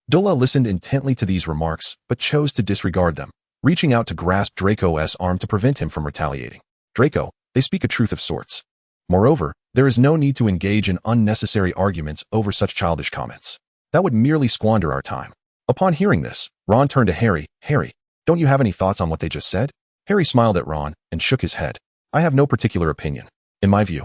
Dula listened intently to these remarks, but chose to disregard them, reaching out to grasp Draco's arm to prevent him from retaliating. Draco, they speak a truth of sorts. Moreover, there is no need to engage in unnecessary arguments over such childish comments. That would merely squander our time. Upon hearing this, Ron turned to Harry. Harry, don't you have any thoughts on what they just said? Harry smiled at Ron and shook his head. I have no particular opinion. In my view,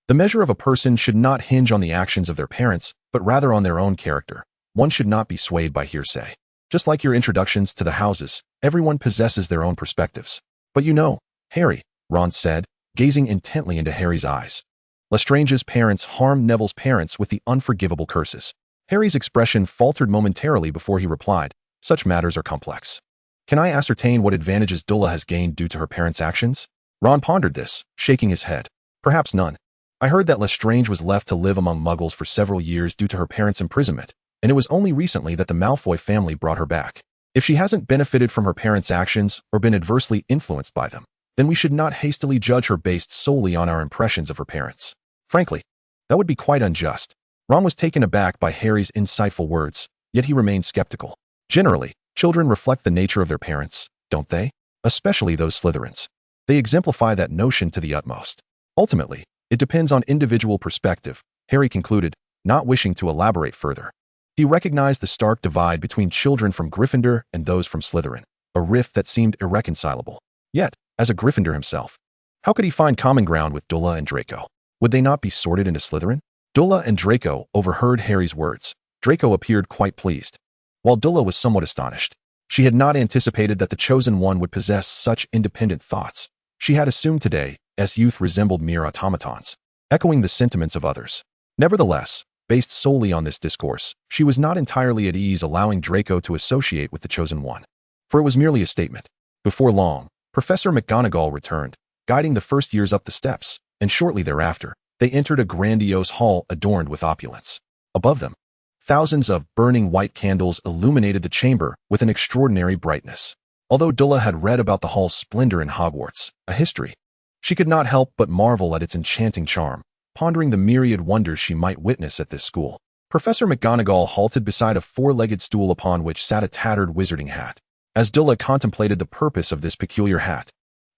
the measure of a person should not hinge on the actions of their parents, but rather on their own character. One should not be swayed by hearsay. Just like your introductions to the houses, everyone possesses their own perspectives. But you know, Harry, Ron said, gazing intently into Harry's eyes. Lestrange's parents harmed Neville's parents with the unforgivable curses. Harry's expression faltered momentarily before he replied, such matters are complex. Can I ascertain what advantages Dula has gained due to her parents' actions? Ron pondered this, shaking his head. Perhaps none. I heard that Lestrange was left to live among Muggles for several years due to her parents' imprisonment, and it was only recently that the Malfoy family brought her back. If she hasn't benefited from her parents' actions or been adversely influenced by them, then we should not hastily judge her based solely on our impressions of her parents. Frankly, that would be quite unjust. Ron was taken aback by Harry's insightful words, yet he remained skeptical. Generally, children reflect the nature of their parents, don't they? Especially those Slytherins. They exemplify that notion to the utmost. Ultimately, it depends on individual perspective, Harry concluded, not wishing to elaborate further. He recognized the stark divide between children from Gryffindor and those from Slytherin, a rift that seemed irreconcilable. Yet, as a Gryffindor himself, how could he find common ground with Dula and Draco? Would they not be sorted into Slytherin? Dula and Draco overheard Harry's words. Draco appeared quite pleased, while Dula was somewhat astonished. She had not anticipated that the Chosen One would possess such independent thoughts. She had assumed today, as youth resembled mere automatons, echoing the sentiments of others. Nevertheless, based solely on this discourse, she was not entirely at ease allowing Draco to associate with the Chosen One, for it was merely a statement. Before long, Professor McGonagall returned, guiding the first years up the steps, and shortly thereafter, they entered a grandiose hall adorned with opulence. Above them, thousands of burning white candles illuminated the chamber with an extraordinary brightness. Although Dula had read about the hall's splendor in Hogwarts, a history, she could not help but marvel at its enchanting charm, pondering the myriad wonders she might witness at this school. Professor McGonagall halted beside a four-legged stool upon which sat a tattered wizarding hat. As Dula contemplated the purpose of this peculiar hat,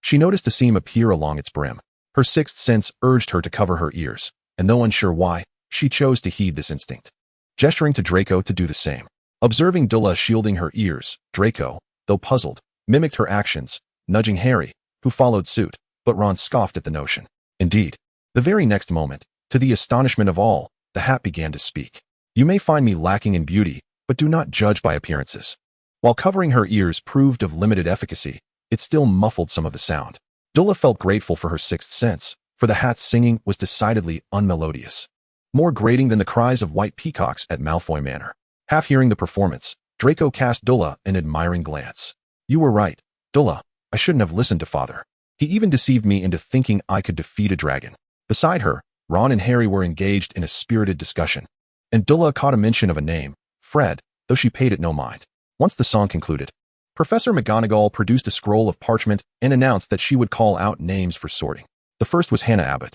she noticed a seam appear along its brim. Her sixth sense urged her to cover her ears, and though unsure why, she chose to heed this instinct, gesturing to Draco to do the same. Observing Dula shielding her ears, Draco, though puzzled, mimicked her actions, nudging Harry, who followed suit, but Ron scoffed at the notion. Indeed, the very next moment, to the astonishment of all, the hat began to speak. You may find me lacking in beauty, but do not judge by appearances. While covering her ears proved of limited efficacy, it still muffled some of the sound. Dula felt grateful for her sixth sense, for the hat's singing was decidedly unmelodious, more grating than the cries of white peacocks at Malfoy Manor. Half hearing the performance, Draco cast Dula an admiring glance. You were right, Dula. I shouldn't have listened to Father. He even deceived me into thinking I could defeat a dragon. Beside her, Ron and Harry were engaged in a spirited discussion, and Dula caught a mention of a name, Fred, though she paid it no mind. Once the song concluded, Professor McGonagall produced a scroll of parchment and announced that she would call out names for sorting. The first was Hannah Abbott.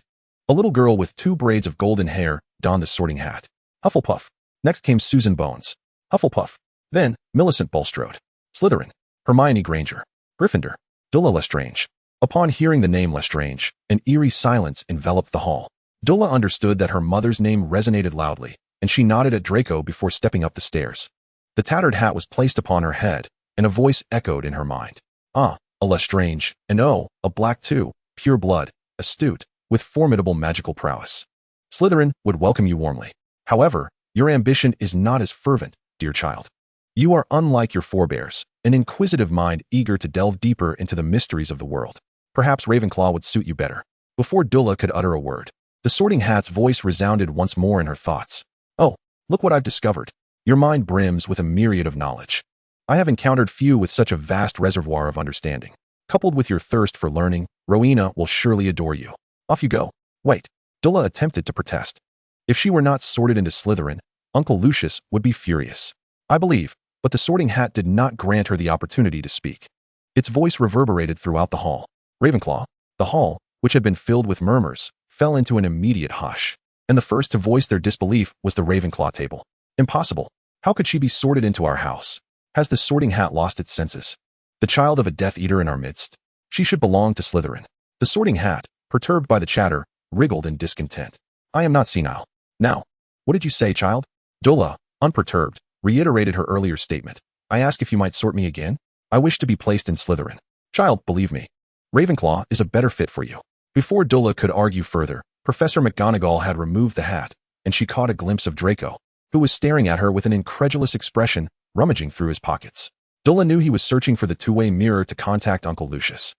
A little girl with 2 braids of golden hair donned the sorting hat. Hufflepuff. Next came Susan Bones. Hufflepuff. Then, Millicent Bulstrode. Slytherin. Hermione Granger. Gryffindor. Dula Lestrange. Upon hearing the name Lestrange, an eerie silence enveloped the hall. Dula understood that her mother's name resonated loudly, and she nodded at Draco before stepping up the stairs. The tattered hat was placed upon her head, and a voice echoed in her mind. Ah, a Lestrange, and oh, a black too, pure blood, astute, with formidable magical prowess. Slytherin would welcome you warmly. However, your ambition is not as fervent, dear child. You are unlike your forebears, an inquisitive mind eager to delve deeper into the mysteries of the world. Perhaps Ravenclaw would suit you better. Before Dula could utter a word, the Sorting Hat's voice resounded once more in her thoughts. Oh, look what I've discovered. Your mind brims with a myriad of knowledge. I have encountered few with such a vast reservoir of understanding. Coupled with your thirst for learning, Rowena will surely adore you. Off you go. Wait. Dula attempted to protest. If she were not sorted into Slytherin, Uncle Lucius would be furious. I believe, but the Sorting Hat did not grant her the opportunity to speak. Its voice reverberated throughout the hall. Ravenclaw, the hall, which had been filled with murmurs, fell into an immediate hush, and the first to voice their disbelief was the Ravenclaw table. Impossible. How could she be sorted into our house? Has the Sorting Hat lost its senses? The child of a Death Eater in our midst? She should belong to Slytherin. The Sorting Hat, perturbed by the chatter, wriggled in discontent. I am not senile. Now, what did you say, child? Dula, unperturbed, reiterated her earlier statement. I ask if you might sort me again? I wish to be placed in Slytherin. Child, believe me, Ravenclaw is a better fit for you. Before Dula could argue further, Professor McGonagall had removed the hat, and she caught a glimpse of Draco, who was staring at her with an incredulous expression, rummaging through his pockets. Dula knew he was searching for the two-way mirror to contact Uncle Lucius.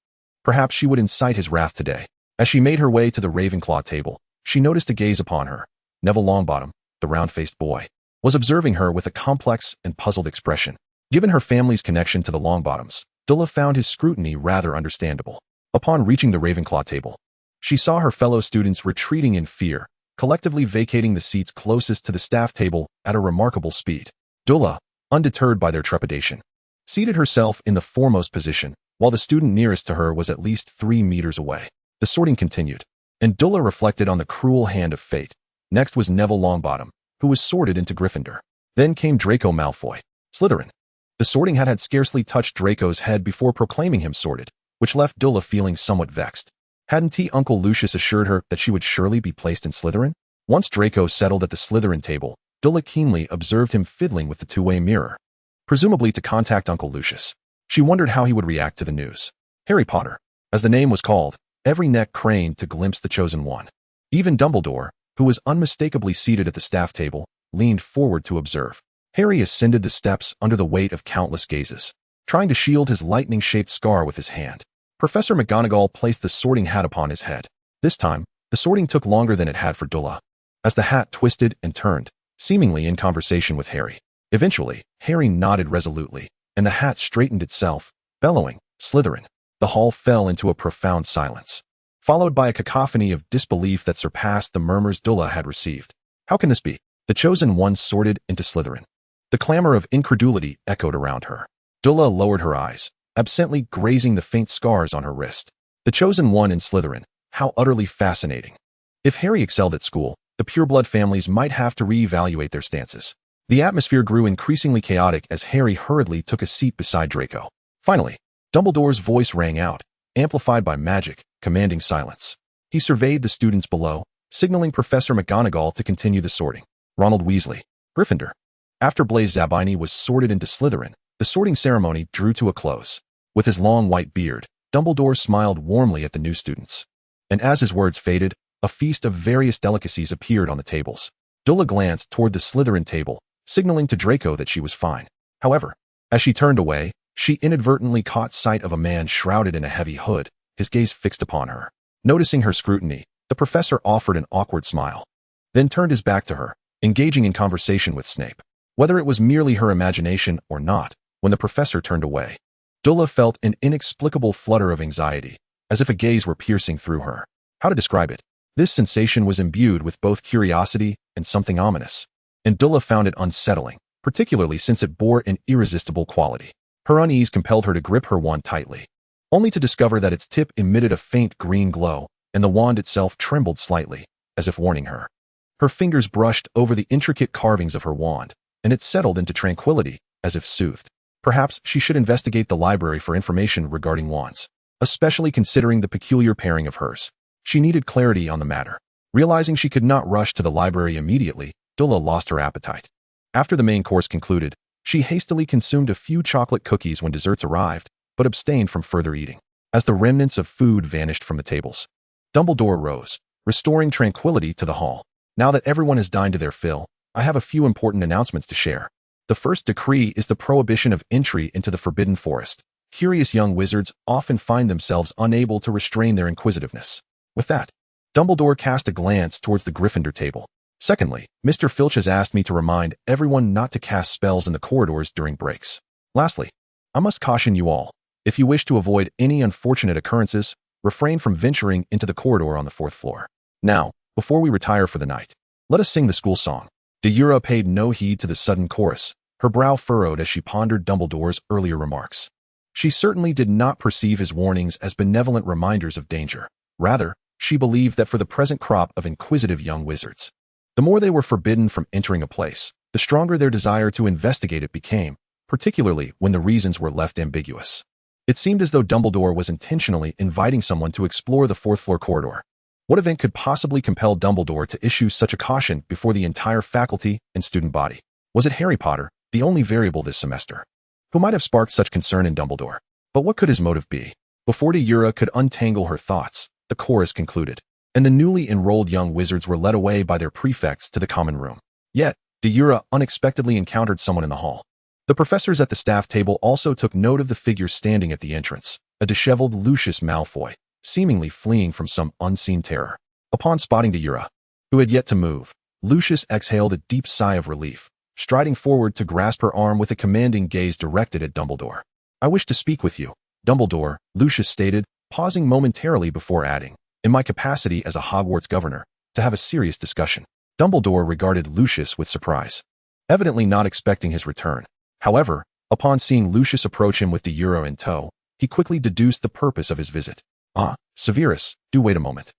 Perhaps she would incite his wrath today. As she made her way to the Ravenclaw table, she noticed a gaze upon her. Neville Longbottom, the round-faced boy, was observing her with a complex and puzzled expression. Given her family's connection to the Longbottoms, Dula found his scrutiny rather understandable. Upon reaching the Ravenclaw table, she saw her fellow students retreating in fear, collectively vacating the seats closest to the staff table at a remarkable speed. Dula, undeterred by their trepidation, seated herself in the foremost position, while the student nearest to her was at least 3 meters away. The sorting continued, and Dula reflected on the cruel hand of fate. Next was Neville Longbottom, who was sorted into Gryffindor. Then came Draco Malfoy, Slytherin. The Sorting Hat had scarcely touched Draco's head before proclaiming him sorted, which left Dula feeling somewhat vexed. Hadn't Uncle Lucius assured her that she would surely be placed in Slytherin? Once Draco settled at the Slytherin table, Dula keenly observed him fiddling with the two-way mirror, presumably to contact Uncle Lucius. She wondered how he would react to the news. Harry Potter, as the name was called, every neck craned to glimpse the chosen one. Even Dumbledore, who was unmistakably seated at the staff table, leaned forward to observe. Harry ascended the steps under the weight of countless gazes, trying to shield his lightning-shaped scar with his hand. Professor McGonagall placed the sorting hat upon his head. This time, the sorting took longer than it had for Dula, as the hat twisted and turned, seemingly in conversation with Harry. Eventually, Harry nodded resolutely, and the hat straightened itself, bellowing, Slytherin. The hall fell into a profound silence, followed by a cacophony of disbelief that surpassed the murmurs Dula had received. How can this be? The chosen one sorted into Slytherin. The clamor of incredulity echoed around her. Dula lowered her eyes, absently grazing the faint scars on her wrist. The chosen one in Slytherin. How utterly fascinating. If Harry excelled at school, the pureblood families might have to reevaluate their stances. The atmosphere grew increasingly chaotic as Harry hurriedly took a seat beside Draco. Finally, Dumbledore's voice rang out, amplified by magic, commanding silence. He surveyed the students below, signaling Professor McGonagall to continue the sorting. Ronald Weasley, Gryffindor. After Blaise Zabini was sorted into Slytherin, the sorting ceremony drew to a close. With his long white beard, Dumbledore smiled warmly at the new students. And as his words faded, a feast of various delicacies appeared on the tables. Dula glanced toward the Slytherin table, signaling to Draco that she was fine. However, as she turned away, she inadvertently caught sight of a man shrouded in a heavy hood, his gaze fixed upon her. Noticing her scrutiny, the professor offered an awkward smile, then turned his back to her, engaging in conversation with Snape. Whether it was merely her imagination or not, when the professor turned away, Dula felt an inexplicable flutter of anxiety, as if a gaze were piercing through her. How to describe it? This sensation was imbued with both curiosity and something ominous, and Dula found it unsettling, particularly since it bore an irresistible quality. Her unease compelled her to grip her wand tightly, only to discover that its tip emitted a faint green glow, and the wand itself trembled slightly, as if warning her. Her fingers brushed over the intricate carvings of her wand, and it settled into tranquility, as if soothed. Perhaps she should investigate the library for information regarding wands, especially considering the peculiar pairing of hers. She needed clarity on the matter. Realizing she could not rush to the library immediately, Dula lost her appetite. After the main course concluded, she hastily consumed a few chocolate cookies when desserts arrived, but abstained from further eating. As the remnants of food vanished from the tables, Dumbledore rose, restoring tranquility to the hall. Now that everyone has dined to their fill, I have a few important announcements to share. The first decree is the prohibition of entry into the Forbidden Forest. Curious young wizards often find themselves unable to restrain their inquisitiveness. With that, Dumbledore cast a glance towards the Gryffindor table. Secondly, Mr. Filch has asked me to remind everyone not to cast spells in the corridors during breaks. Lastly, I must caution you all, if you wish to avoid any unfortunate occurrences, refrain from venturing into the corridor on the 4th floor. Now, before we retire for the night, let us sing the school song. Deora paid no heed to the sudden chorus, her brow furrowed as she pondered Dumbledore's earlier remarks. She certainly did not perceive his warnings as benevolent reminders of danger. Rather, she believed that for the present crop of inquisitive young wizards, the more they were forbidden from entering a place, the stronger their desire to investigate it became, particularly when the reasons were left ambiguous. It seemed as though Dumbledore was intentionally inviting someone to explore the 4th floor corridor. What event could possibly compel Dumbledore to issue such a caution before the entire faculty and student body? Was it Harry Potter, the only variable this semester, who might have sparked such concern in Dumbledore? But what could his motive be? Before Deora could untangle her thoughts, the chorus concluded, and the newly enrolled young wizards were led away by their prefects to the common room. Yet, Deora unexpectedly encountered someone in the hall. The professors at the staff table also took note of the figure standing at the entrance, a disheveled Lucius Malfoy, seemingly fleeing from some unseen terror. Upon spotting Deora, who had yet to move, Lucius exhaled a deep sigh of relief, striding forward to grasp her arm with a commanding gaze directed at Dumbledore. "I wish to speak with you, Dumbledore," Lucius stated, pausing momentarily before adding, "in my capacity as a Hogwarts governor, to have a serious discussion." Dumbledore regarded Lucius with surprise, evidently not expecting his return. However, upon seeing Lucius approach him with Deora in tow, he quickly deduced the purpose of his visit. "Ah, Severus, do wait a moment.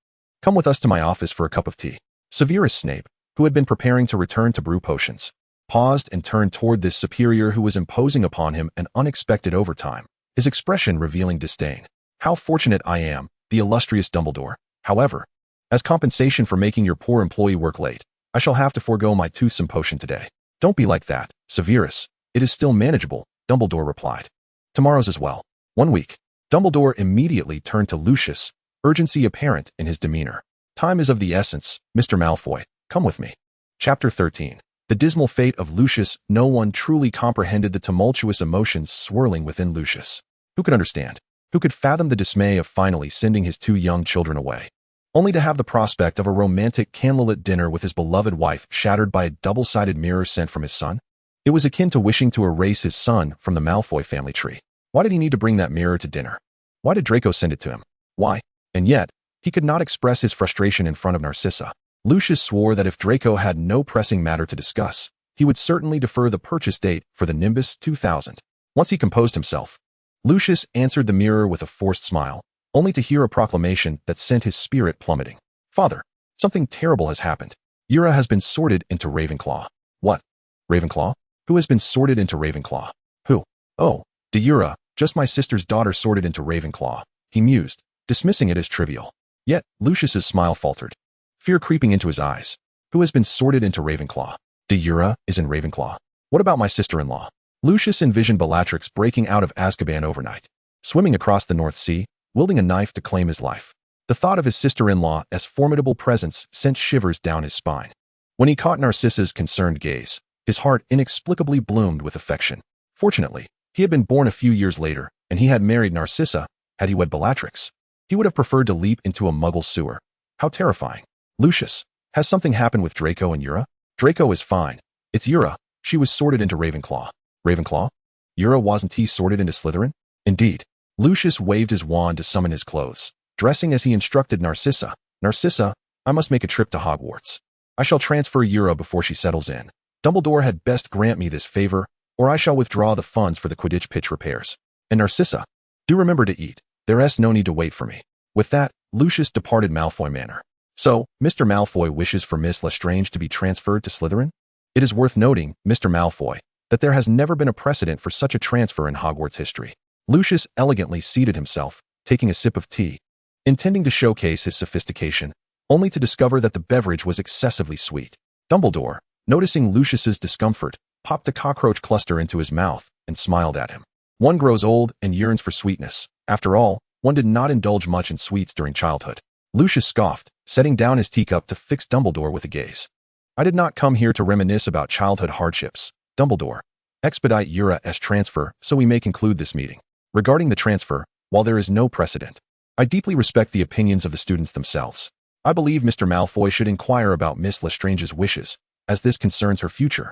Come with us to my office for a cup of tea." Severus Snape, who had been preparing to return to brew potions, paused and turned toward this superior who was imposing upon him an unexpected overtime, his expression revealing disdain. "How fortunate I am, the illustrious Dumbledore. However, as compensation for making your poor employee work late, I shall have to forego my toothsome potion today." "Don't be like that, Severus. It is still manageable," Dumbledore replied. "Tomorrow's as well. 1 week." Dumbledore immediately turned to Lucius, urgency apparent in his demeanor. "Time is of the essence, Mr. Malfoy. Come with me." Chapter 13. The dismal fate of Lucius. No one truly comprehended the tumultuous emotions swirling within Lucius. Who could understand? Who could fathom the dismay of finally sending his 2 young children away, only to have the prospect of a romantic candlelit dinner with his beloved wife shattered by a double-sided mirror sent from his son? It was akin to wishing to erase his son from the Malfoy family tree. Why did he need to bring that mirror to dinner? Why did Draco send it to him? Why? And yet, he could not express his frustration in front of Narcissa. Lucius swore that if Draco had no pressing matter to discuss, he would certainly defer the purchase date for the Nimbus 2000. Once he composed himself, Lucius answered the mirror with a forced smile, only to hear a proclamation that sent his spirit plummeting. "Father, something terrible has happened. Deora has been sorted into Ravenclaw." "What? Ravenclaw? Who has been sorted into Ravenclaw? Who?" "Oh, Deora, just my sister's daughter sorted into Ravenclaw," he mused, dismissing it as trivial. Yet, Lucius's smile faltered, fear creeping into his eyes. "Who has been sorted into Ravenclaw? Deora is in Ravenclaw. What about my sister-in-law?" Lucius envisioned Bellatrix breaking out of Azkaban overnight, swimming across the North Sea, wielding a knife to claim his life. The thought of his sister-in-law as formidable presence sent shivers down his spine. When he caught Narcissa's concerned gaze, his heart inexplicably bloomed with affection. Fortunately, he had been born a few years later, and he had married Narcissa. Had he wed Bellatrix, he would have preferred to leap into a Muggle sewer. How terrifying. "Lucius, has something happened with Draco and Deora?" "Draco is fine. It's Deora. She was sorted into Ravenclaw." "Ravenclaw? Deora wasn't he sorted into Slytherin?" "Indeed." Lucius waved his wand to summon his clothes, dressing as he instructed Narcissa. "Narcissa, I must make a trip to Hogwarts. I shall transfer Deora before she settles in. Dumbledore had best grant me this favor, or I shall withdraw the funds for the Quidditch pitch repairs. And Narcissa, do remember to eat. There's no need to wait for me." With that, Lucius departed Malfoy Manor. "So, Mr. Malfoy wishes for Miss Lestrange to be transferred to Slytherin? It is worth noting, Mr. Malfoy, that there has never been a precedent for such a transfer in Hogwarts history." Lucius elegantly seated himself, taking a sip of tea, intending to showcase his sophistication, only to discover that the beverage was excessively sweet. Dumbledore, noticing Lucius's discomfort, popped a cockroach cluster into his mouth and smiled at him. One grows old and yearns for sweetness. After all, one did not indulge much in sweets during childhood. Lucius scoffed, setting down his teacup to fix Dumbledore with a gaze. "I did not come here to reminisce about childhood hardships. Dumbledore, expedite Deora's transfer so we may conclude this meeting." Regarding the transfer, while there is no precedent, I deeply respect the opinions of the students themselves. I believe Mr. Malfoy should inquire about Miss Lestrange's wishes, as this concerns her future.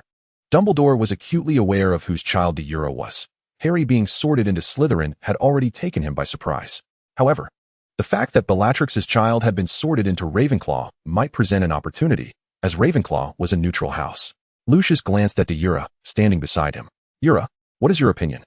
Dumbledore was acutely aware of whose child Deora was. Harry being sorted into Slytherin had already taken him by surprise. However, the fact that Bellatrix's child had been sorted into Ravenclaw might present an opportunity, as Ravenclaw was a neutral house. Lucius glanced at Deora, standing beside him. Deora, what is your opinion?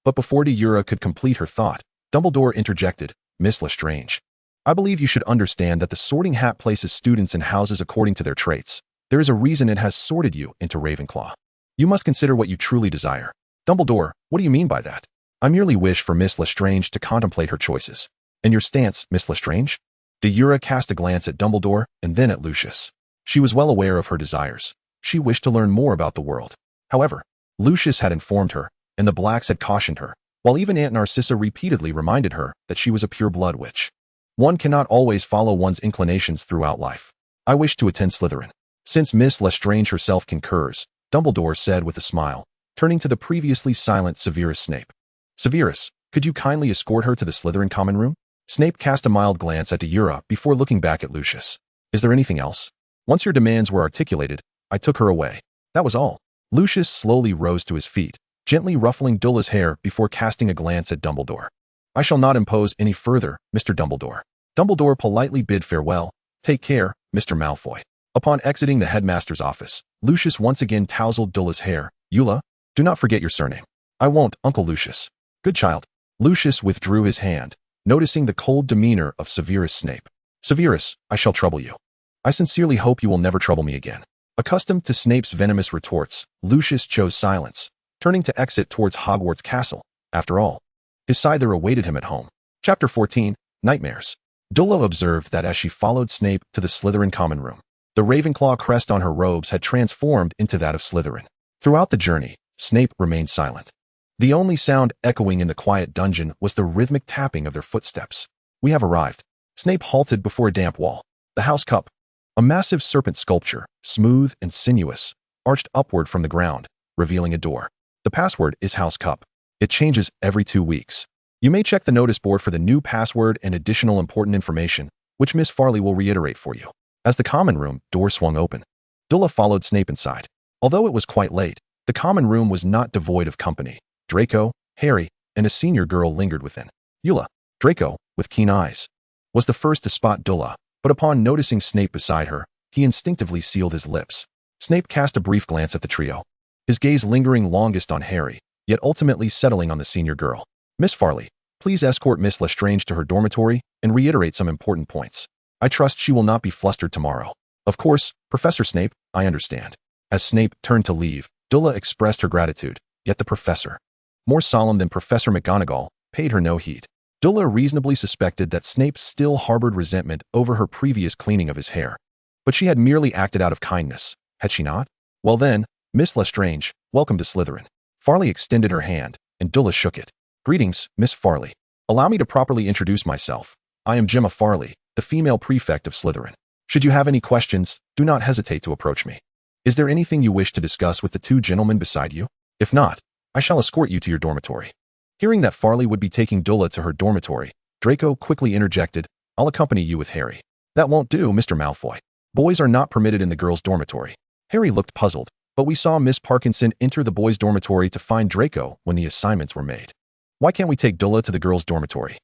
But before Deora could complete her thought, Dumbledore interjected, Miss Lestrange. I believe you should understand that the sorting hat places students in houses according to their traits. There is a reason it has sorted you into Ravenclaw. You must consider what you truly desire. Dumbledore, what do you mean by that? I merely wish for Miss Lestrange to contemplate her choices. And your stance, Miss Lestrange? Deora cast a glance at Dumbledore and then at Lucius. She was well aware of her desires. She wished to learn more about the world. However, Lucius had informed her, and the Blacks had cautioned her, while even Aunt Narcissa repeatedly reminded her that she was a pure-blood witch. One cannot always follow one's inclinations throughout life. I wish to attend Slytherin. Since Miss Lestrange herself concurs, Dumbledore said with a smile, turning to the previously silent Severus Snape. Severus, could you kindly escort her to the Slytherin common room? Snape cast a mild glance at Deora before looking back at Lucius. Is there anything else? Once your demands were articulated, I took her away. That was all. Lucius slowly rose to his feet, gently ruffling Dulla's hair before casting a glance at Dumbledore. I shall not impose any further, Mr. Dumbledore. Dumbledore politely bid farewell. Take care, Mr. Malfoy. Upon exiting the headmaster's office, Lucius once again tousled Dulla's hair. Eula, do not forget your surname. I won't, Uncle Lucius. Good child. Lucius withdrew his hand, noticing the cold demeanor of Severus Snape. Severus, I shall trouble you. I sincerely hope you will never trouble me again. Accustomed to Snape's venomous retorts, Lucius chose silence, turning to exit towards Hogwarts Castle. After all, his scyther awaited him at home. Chapter 14, Nightmares. Dulla observed that as she followed Snape to the Slytherin common room, the Ravenclaw crest on her robes had transformed into that of Slytherin. Throughout the journey, Snape remained silent. The only sound echoing in the quiet dungeon was the rhythmic tapping of their footsteps. We have arrived. Snape halted before a damp wall. The house cup. A massive serpent sculpture, smooth and sinuous, arched upward from the ground, revealing a door. The password is house cup. It changes every 2 weeks. You may check the notice board for the new password and additional important information, which Miss Farley will reiterate for you. As the common room door swung open, Dulla followed Snape inside. Although it was quite late, the common room was not devoid of company. Draco, Harry, and a senior girl lingered within. Eula, Draco, with keen eyes, was the first to spot Dulla, but upon noticing Snape beside her, he instinctively sealed his lips. Snape cast a brief glance at the trio, his gaze lingering longest on Harry, yet ultimately settling on the senior girl. Miss Farley, please escort Miss Lestrange to her dormitory and reiterate some important points. I trust she will not be flustered tomorrow. Of course, Professor Snape, I understand. As Snape turned to leave, Dulla expressed her gratitude, yet the professor, more solemn than Professor McGonagall, paid her no heed. Dulla reasonably suspected that Snape still harbored resentment over her previous cleaning of his hair. But she had merely acted out of kindness, had she not? Well then, Miss Lestrange, welcome to Slytherin. Farley extended her hand, and Dulla shook it. Greetings, Miss Farley. Allow me to properly introduce myself. I am Gemma Farley, the female prefect of Slytherin. Should you have any questions, do not hesitate to approach me. Is there anything you wish to discuss with the two gentlemen beside you? If not, I shall escort you to your dormitory. Hearing that Farley would be taking Dulla to her dormitory, Draco quickly interjected, I'll accompany you with Harry. That won't do, Mr. Malfoy. Boys are not permitted in the girls' dormitory. Harry looked puzzled, but we saw Miss Parkinson enter the boys' dormitory to find Draco when the assignments were made. Why can't we take Dulla to the girls' dormitory?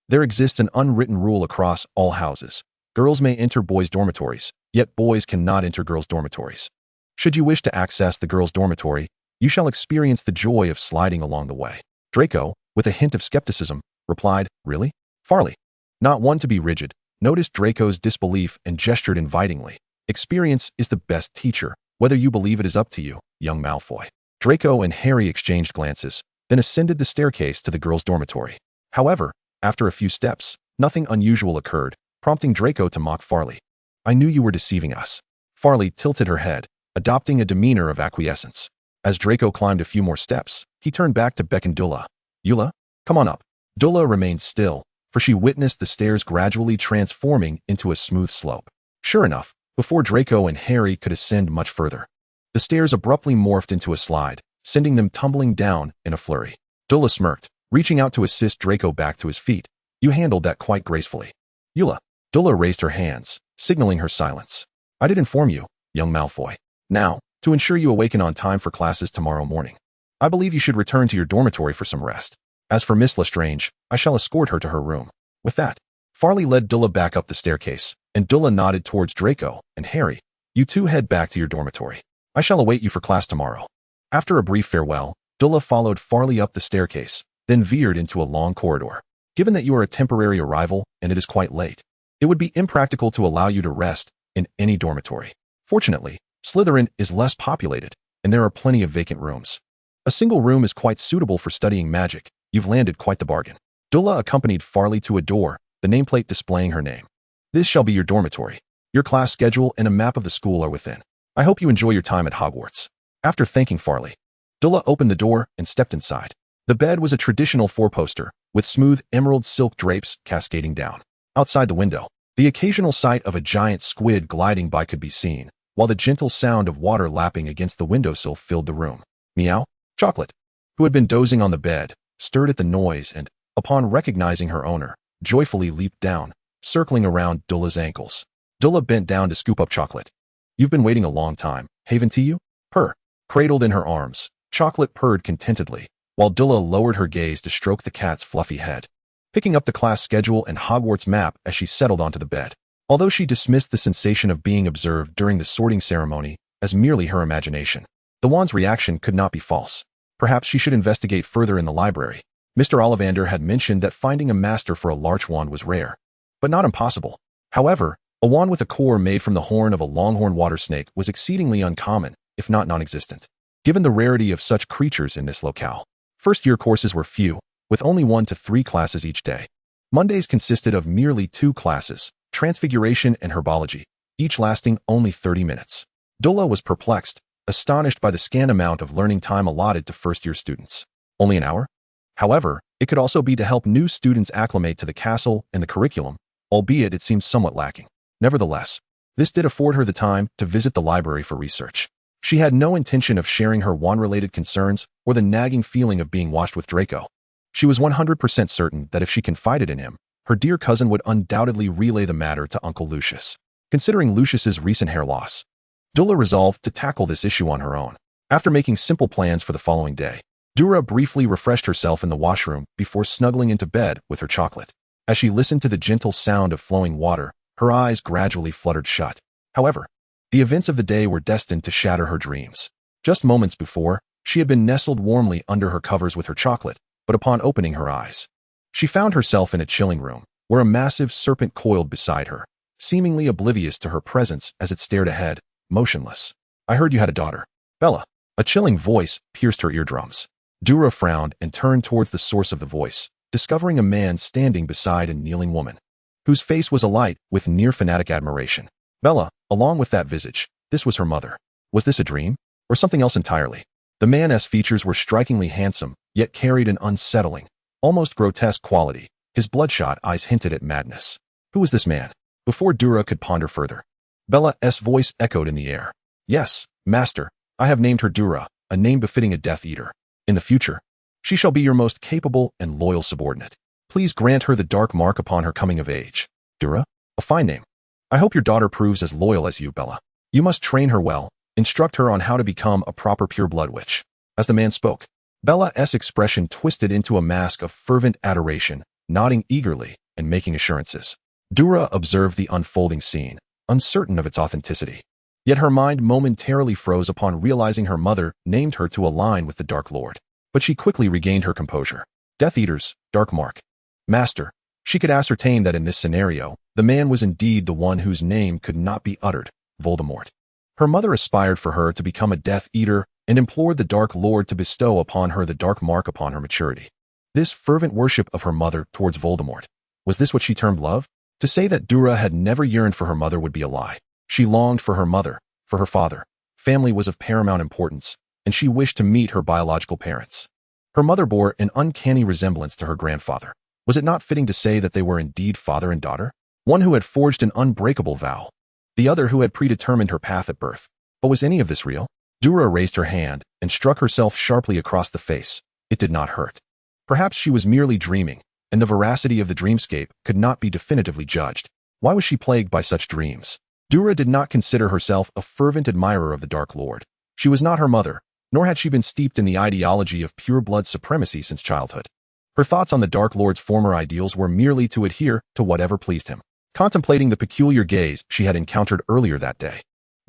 There exists an unwritten rule across all houses. Girls may enter boys' dormitories, yet boys cannot enter girls' dormitories. Should you wish to access the girls' dormitory, you shall experience the joy of sliding along the way. Draco, with a hint of skepticism, replied, Really? Farley, not one to be rigid, noticed Draco's disbelief and gestured invitingly. Experience is the best teacher, whether you believe it is up to you, young Malfoy. Draco and Harry exchanged glances, then ascended the staircase to the girls' dormitory. However, after a few steps, nothing unusual occurred, prompting Draco to mock Farley. I knew you were deceiving us. Farley tilted her head, adopting a demeanor of acquiescence. As Draco climbed a few more steps, he turned back to beckon Dulla. Eula, come on up. Dulla remained still, for she witnessed the stairs gradually transforming into a smooth slope. Sure enough, before Draco and Harry could ascend much further, the stairs abruptly morphed into a slide, sending them tumbling down in a flurry. Dulla smirked, Reaching out to assist Draco back to his feet, you handled that quite gracefully. Eula. Dula raised her hands, signaling her silence. I did inform you, young Malfoy. Now, to ensure you awaken on time for classes tomorrow morning, I believe you should return to your dormitory for some rest. As for Miss Lestrange, I shall escort her to her room. With that, Farley led Dula back up the staircase, and Dula nodded towards Draco and Harry. You two head back to your dormitory. I shall await you for class tomorrow. After a brief farewell, Dula followed Farley up the staircase, then veered into a long corridor. Given that you are a temporary arrival and it is quite late, it would be impractical to allow you to rest in any dormitory. Fortunately, Slytherin is less populated, and there are plenty of vacant rooms. A single room is quite suitable for studying magic. You've landed quite the bargain. Dula accompanied Farley to a door, the nameplate displaying her name. This shall be your dormitory. Your class schedule and a map of the school are within. I hope you enjoy your time at Hogwarts. After thanking Farley, Dula opened the door and stepped inside. The bed was a traditional four-poster, with smooth emerald silk drapes cascading down. Outside the window, the occasional sight of a giant squid gliding by could be seen, while the gentle sound of water lapping against the windowsill filled the room. Meow. Chocolate, who had been dozing on the bed, stirred at the noise and, upon recognizing her owner, joyfully leaped down, circling around Dula's ankles. Dula bent down to scoop up Chocolate. You've been waiting a long time, haven't you? Purr. Cradled in her arms, Chocolate purred contentedly, while Dula lowered her gaze to stroke the cat's fluffy head, picking up the class schedule and Hogwarts map as she settled onto the bed. Although she dismissed the sensation of being observed during the sorting ceremony as merely her imagination, the wand's reaction could not be false. Perhaps she should investigate further in the library. Mr. Ollivander had mentioned that finding a master for a larch wand was rare, but not impossible. However, a wand with a core made from the horn of a longhorn water snake was exceedingly uncommon, if not non-existent. Given the rarity of such creatures in this locale, first-year courses were few, with only 1 to 3 classes each day. Mondays consisted of merely 2 classes, Transfiguration and Herbology, each lasting only 30 minutes. Dula was perplexed, astonished by the scant amount of learning time allotted to first-year students. Only an hour? However, it could also be to help new students acclimate to the castle and the curriculum, albeit it seems somewhat lacking. Nevertheless, this did afford her the time to visit the library for research. She had no intention of sharing her wand-related concerns or the nagging feeling of being watched with Draco. She was 100% certain that if she confided in him, her dear cousin would undoubtedly relay the matter to Uncle Lucius. Considering Lucius's recent hair loss, Dula resolved to tackle this issue on her own. After making simple plans for the following day, Deora briefly refreshed herself in the washroom before snuggling into bed with her Chocolate. As she listened to the gentle sound of flowing water, her eyes gradually fluttered shut. However, the events of the day were destined to shatter her dreams. Just moments before, she had been nestled warmly under her covers with her Chocolate, but upon opening her eyes, she found herself in a chilling room, where a massive serpent coiled beside her, seemingly oblivious to her presence as it stared ahead, motionless. I heard you had a daughter, Bella. A chilling voice pierced her eardrums. Deora frowned and turned towards the source of the voice, discovering a man standing beside a kneeling woman, whose face was alight with near-fanatic admiration. Bella, along with that visage, this was her mother. Was this a dream? Or something else entirely? The man's features were strikingly handsome, yet carried an unsettling, almost grotesque quality. His bloodshot eyes hinted at madness. Who was this man? Before Deora could ponder further, Bella's voice echoed in the air. Yes, master, I have named her Deora, a name befitting a Death Eater. In the future, she shall be your most capable and loyal subordinate. Please grant her the dark mark upon her coming of age. Deora? A fine name. I hope your daughter proves as loyal as you, Bella. You must train her well, instruct her on how to become a proper pure-blood witch. As the man spoke, Bella's expression twisted into a mask of fervent adoration, nodding eagerly and making assurances. Deora observed the unfolding scene, uncertain of its authenticity. Yet her mind momentarily froze upon realizing her mother named her to align with the Dark Lord. But she quickly regained her composure. Death Eaters, Dark Mark. Master, she could ascertain that in this scenario, the man was indeed the one whose name could not be uttered, Voldemort. Her mother aspired for her to become a Death Eater and implored the Dark Lord to bestow upon her the dark mark upon her maturity. This fervent worship of her mother towards Voldemort, was this what she termed love? To say that Deora had never yearned for her mother would be a lie. She longed for her mother, for her father. Family was of paramount importance, and she wished to meet her biological parents. Her mother bore an uncanny resemblance to her grandfather. Was it not fitting to say that they were indeed father and daughter? One who had forged an unbreakable vow, the other who had predetermined her path at birth. But was any of this real? Deora raised her hand and struck herself sharply across the face. It did not hurt. Perhaps she was merely dreaming, and the veracity of the dreamscape could not be definitively judged. Why was she plagued by such dreams? Deora did not consider herself a fervent admirer of the Dark Lord. She was not her mother, nor had she been steeped in the ideology of pure-blood supremacy since childhood. Her thoughts on the Dark Lord's former ideals were merely to adhere to whatever pleased him. Contemplating the peculiar gaze she had encountered earlier that day,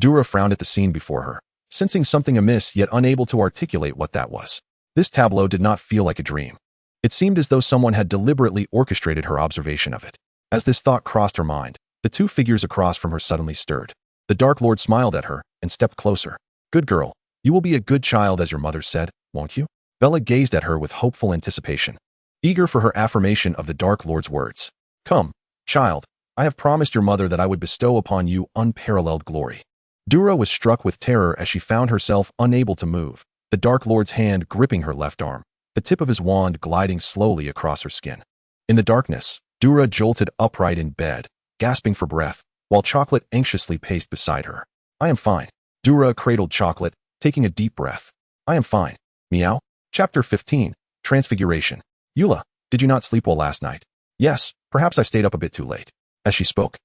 Deora frowned at the scene before her, sensing something amiss yet unable to articulate what that was. This tableau did not feel like a dream. It seemed as though someone had deliberately orchestrated her observation of it. As this thought crossed her mind, the two figures across from her suddenly stirred. The Dark Lord smiled at her and stepped closer. "Good girl, you will be a good child as your mother said, won't you?" Bella gazed at her with hopeful anticipation, eager for her affirmation of the Dark Lord's words. "Come, child, I have promised your mother that I would bestow upon you unparalleled glory." Deora was struck with terror as she found herself unable to move, the Dark Lord's hand gripping her left arm, the tip of his wand gliding slowly across her skin. In the darkness, Deora jolted upright in bed, gasping for breath, while Chocolate anxiously paced beside her. "I am fine." Deora cradled Chocolate, taking a deep breath. "I am fine. Meow." Chapter 15, Transfiguration. "Eula, did you not sleep well last night?" "Yes, perhaps I stayed up a bit too late." As she spoke,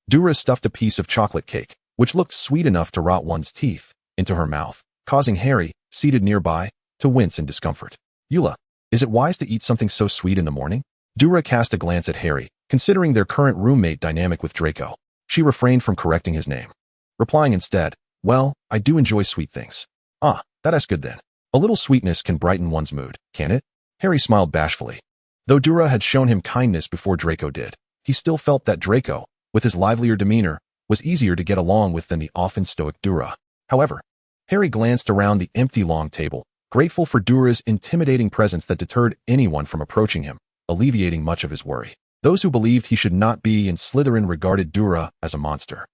Deora stuffed a piece of chocolate cake, which looked sweet enough to rot one's teeth, into her mouth, causing Harry, seated nearby, to wince in discomfort. "Eula, is it wise to eat something so sweet in the morning?" Deora cast a glance at Harry, considering their current roommate dynamic with Draco. She refrained from correcting his name, replying instead, "Well, I do enjoy sweet things." "Ah, that's good then. A little sweetness can brighten one's mood, can't it?" Harry smiled bashfully. Though Deora had shown him kindness before Draco did, he still felt that Draco, with his livelier demeanor, was easier to get along with than the often stoic Deora. However, Harry glanced around the empty long table, grateful for Deora's intimidating presence that deterred anyone from approaching him, alleviating much of his worry. Those who believed he should not be in Slytherin regarded Deora as a monster,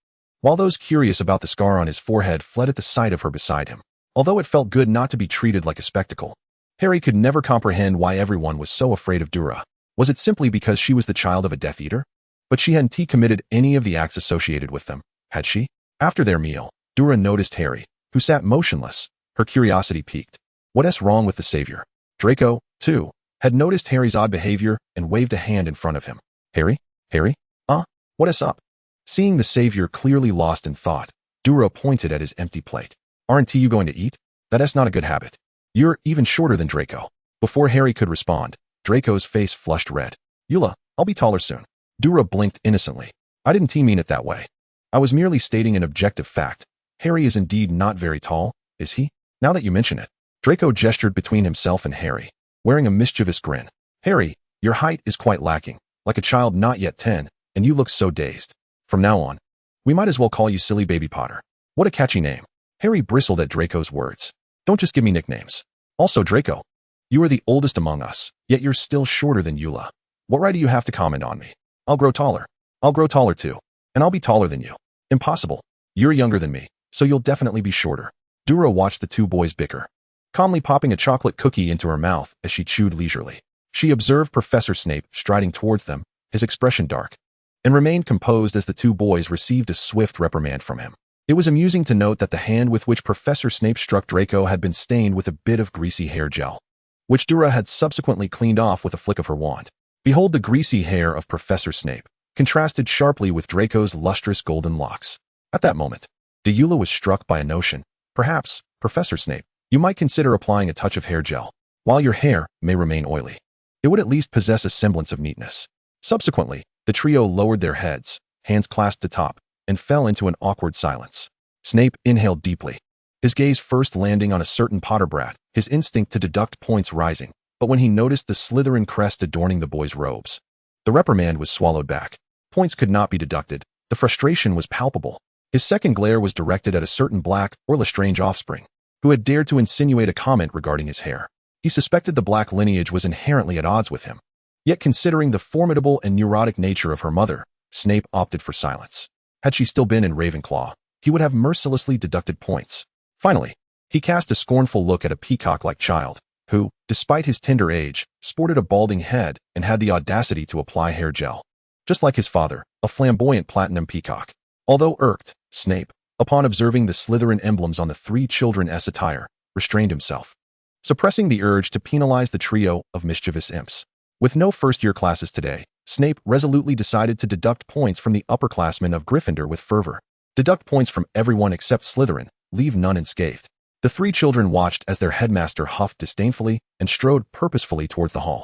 while those curious about the scar on his forehead fled at the sight of her beside him. Although it felt good not to be treated like a spectacle, Harry could never comprehend why everyone was so afraid of Deora. Was it simply because she was the child of a Death Eater? But she hadn't committed any of the acts associated with them, had she? After their meal, Deora noticed Harry, who sat motionless, her curiosity piqued. What's wrong with the savior? Draco, too, had noticed Harry's odd behavior and waved a hand in front of him. "Harry? Harry? What's up?" Seeing the savior clearly lost in thought, Deora pointed at his empty plate. "Aren't you going to eat? That's not a good habit. You're even shorter than Draco." Before Harry could respond, Draco's face flushed red. "Eula, I'll be taller soon." Deora blinked innocently. "I didn't mean it that way. I was merely stating an objective fact. Harry is indeed not very tall, is he? Now that you mention it." Draco gestured between himself and Harry, wearing a mischievous grin. "Harry, your height is quite lacking, like a child not yet 10, and you look so dazed. From now on, we might as well call you Silly Baby Potter." What a catchy name. Harry bristled at Draco's words. "Don't just give me nicknames. Also, Draco, you are the oldest among us, yet you're still shorter than Eula. What right do you have to comment on me? I'll grow taller. I'll grow taller too. And I'll be taller than you." "Impossible. You're younger than me, so you'll definitely be shorter." Deora watched the two boys bicker, calmly popping a chocolate cookie into her mouth as she chewed leisurely. She observed Professor Snape striding towards them, his expression dark, and remained composed as the two boys received a swift reprimand from him. It was amusing to note that the hand with which Professor Snape struck Draco had been stained with a bit of greasy hair gel, which Deora had subsequently cleaned off with a flick of her wand. Behold the greasy hair of Professor Snape, contrasted sharply with Draco's lustrous golden locks. At that moment, Eula was struck by a notion. Perhaps, Professor Snape, you might consider applying a touch of hair gel. While your hair may remain oily, it would at least possess a semblance of neatness. Subsequently, the trio lowered their heads, hands clasped atop, and fell into an awkward silence. Snape inhaled deeply, his gaze first landing on a certain Potter brat, his instinct to deduct points rising, but when he noticed the Slytherin crest adorning the boy's robes, the reprimand was swallowed back. Points could not be deducted. The frustration was palpable. His second glare was directed at a certain Black or Lestrange offspring, who had dared to insinuate a comment regarding his hair. He suspected the Black lineage was inherently at odds with him. Yet considering the formidable and neurotic nature of her mother, Snape opted for silence. Had she still been in Ravenclaw, he would have mercilessly deducted points. Finally, he cast a scornful look at a peacock-like child, who, despite his tender age, sported a balding head and had the audacity to apply hair gel. Just like his father, a flamboyant platinum peacock. Although irked, Snape, upon observing the Slytherin emblems on the three children's attire, restrained himself. suppressing the urge to penalize the trio of mischievous imps. With no first-year classes today, Snape resolutely decided to deduct points from the upperclassmen of Gryffindor with fervor. Deduct points from everyone except Slytherin, leave none unscathed. The three children watched as their headmaster huffed disdainfully and strode purposefully towards the hall,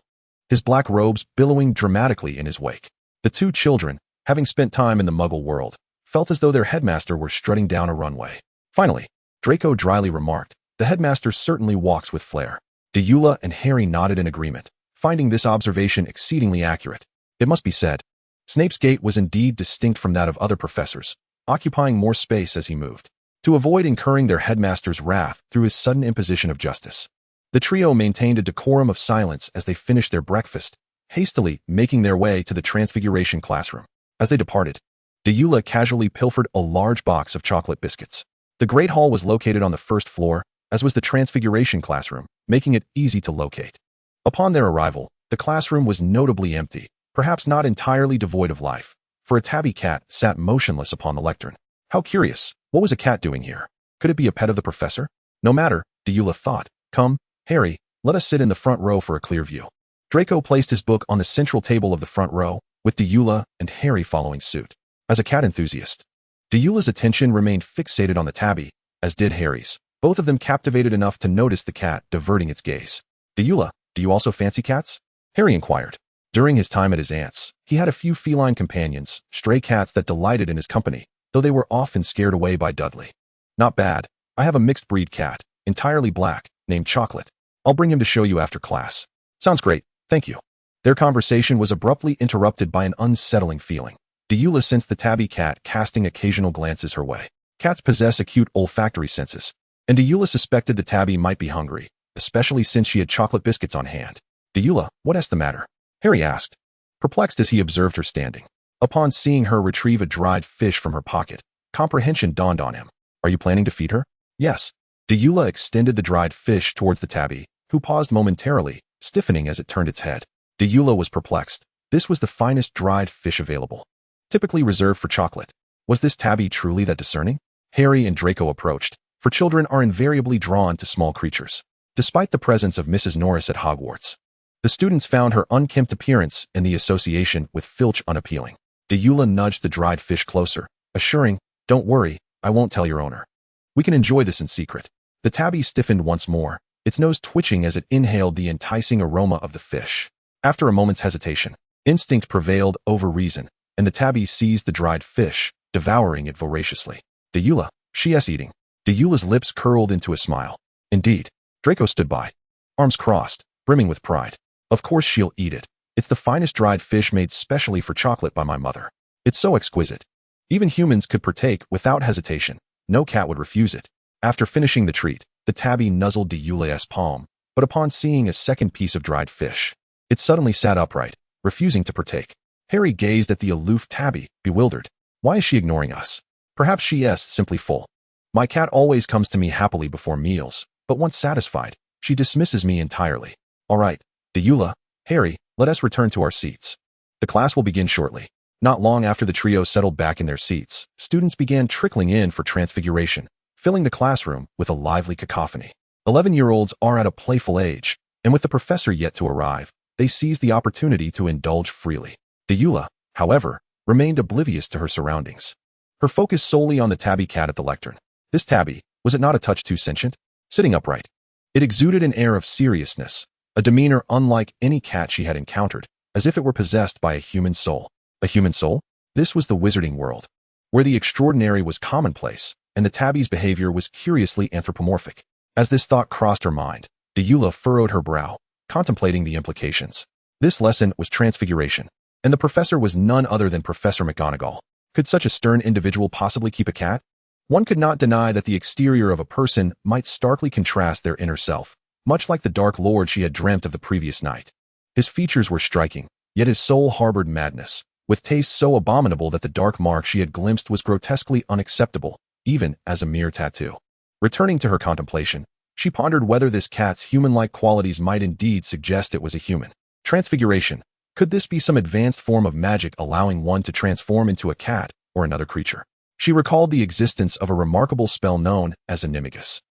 his black robes billowing dramatically in his wake. The two children, having spent time in the Muggle world, felt as though their headmaster were strutting down a runway. Finally, Draco dryly remarked, "The headmaster certainly walks with flair." Deora and Harry nodded in agreement, finding this observation exceedingly accurate. It must be said, Snape's gait was indeed distinct from that of other professors, occupying more space as he moved, to avoid incurring their headmaster's wrath through his sudden imposition of justice. The trio maintained a decorum of silence as they finished their breakfast, hastily making their way to the Transfiguration classroom. As they departed, Deora casually pilfered a large box of chocolate biscuits. The Great Hall was located on the first floor, as was the Transfiguration classroom, making it easy to locate. Upon their arrival, the classroom was notably empty, perhaps not entirely devoid of life, for a tabby cat sat motionless upon the lectern. How curious, what was a cat doing here? Could it be a pet of the professor? No matter, Deora thought. Come, Harry, let us sit in the front row for a clear view. Draco placed his book on the central table of the front row, with Deora and Harry following suit. As a cat enthusiast, Deora's attention remained fixated on the tabby, as did Harry's, both of them captivated enough to notice the cat diverting its gaze. Deora, do you also fancy cats? Harry inquired. During his time at his aunt's, he had a few feline companions, stray cats that delighted in his company, though they were often scared away by Dudley. Not bad. I have a mixed-breed cat, entirely black, named Chocolate. I'll bring him to show you after class. Sounds great, thank you. Their conversation was abruptly interrupted by an unsettling feeling. Deora sensed the tabby cat casting occasional glances her way. Cats possess acute olfactory senses, and Deora suspected the tabby might be hungry, especially since she had chocolate biscuits on hand. Deora, what's the matter? Harry asked, perplexed as he observed her standing. Upon seeing her retrieve a dried fish from her pocket, comprehension dawned on him. Are you planning to feed her? Yes. Deora extended the dried fish towards the tabby, who paused momentarily, stiffening as it turned its head. Deora was perplexed. This was the finest dried fish available, typically reserved for Chocolate. Was this tabby truly that discerning? Harry and Draco approached, for children are invariably drawn to small creatures. Despite the presence of Mrs. Norris at Hogwarts, the students found her unkempt appearance and the association with Filch unappealing. Deora nudged the dried fish closer, assuring, don't worry, I won't tell your owner. We can enjoy this in secret. The tabby stiffened once more, its nose twitching as it inhaled the enticing aroma of the fish. After a moment's hesitation, instinct prevailed over reason, and the tabby seized the dried fish, devouring it voraciously. Deora, she's eating. Deora's lips curled into a smile. Indeed. Draco stood by, arms crossed, brimming with pride. Of course she'll eat it. It's the finest dried fish made specially for Chocolate by my mother. It's so exquisite. Even humans could partake without hesitation. No cat would refuse it. After finishing the treat, the tabby nuzzled Deora's palm, but upon seeing a second piece of dried fish, it suddenly sat upright, refusing to partake. Harry gazed at the aloof tabby, bewildered. Why is she ignoring us? Perhaps she is simply full. My cat always comes to me happily before meals, but once satisfied, she dismisses me entirely. All right, Deora, Harry, let us return to our seats. The class will begin shortly. Not long after the trio settled back in their seats, students began trickling in for Transfiguration, filling the classroom with a lively cacophony. 11-year-olds are at a playful age, and with the professor yet to arrive, they seized the opportunity to indulge freely. Deora, however, remained oblivious to her surroundings, her focus solely on the tabby cat at the lectern. This tabby, was it not a touch too sentient? Sitting upright, it exuded an air of seriousness, a demeanor unlike any cat she had encountered, as if it were possessed by a human soul. A human soul? This was the wizarding world, where the extraordinary was commonplace, and the tabby's behavior was curiously anthropomorphic. As this thought crossed her mind, Deora furrowed her brow, contemplating the implications. This lesson was Transfiguration, and the professor was none other than Professor McGonagall. Could such a stern individual possibly keep a cat? One could not deny that the exterior of a person might starkly contrast their inner self, much like the Dark Lord she had dreamt of the previous night. His features were striking, yet his soul harbored madness, with taste so abominable that the dark mark she had glimpsed was grotesquely unacceptable, even as a mere tattoo. Returning to her contemplation, she pondered whether this cat's human-like qualities might indeed suggest it was a human. Transfiguration. Could this be some advanced form of magic allowing one to transform into a cat or another creature? She recalled the existence of a remarkable spell known as Animagus,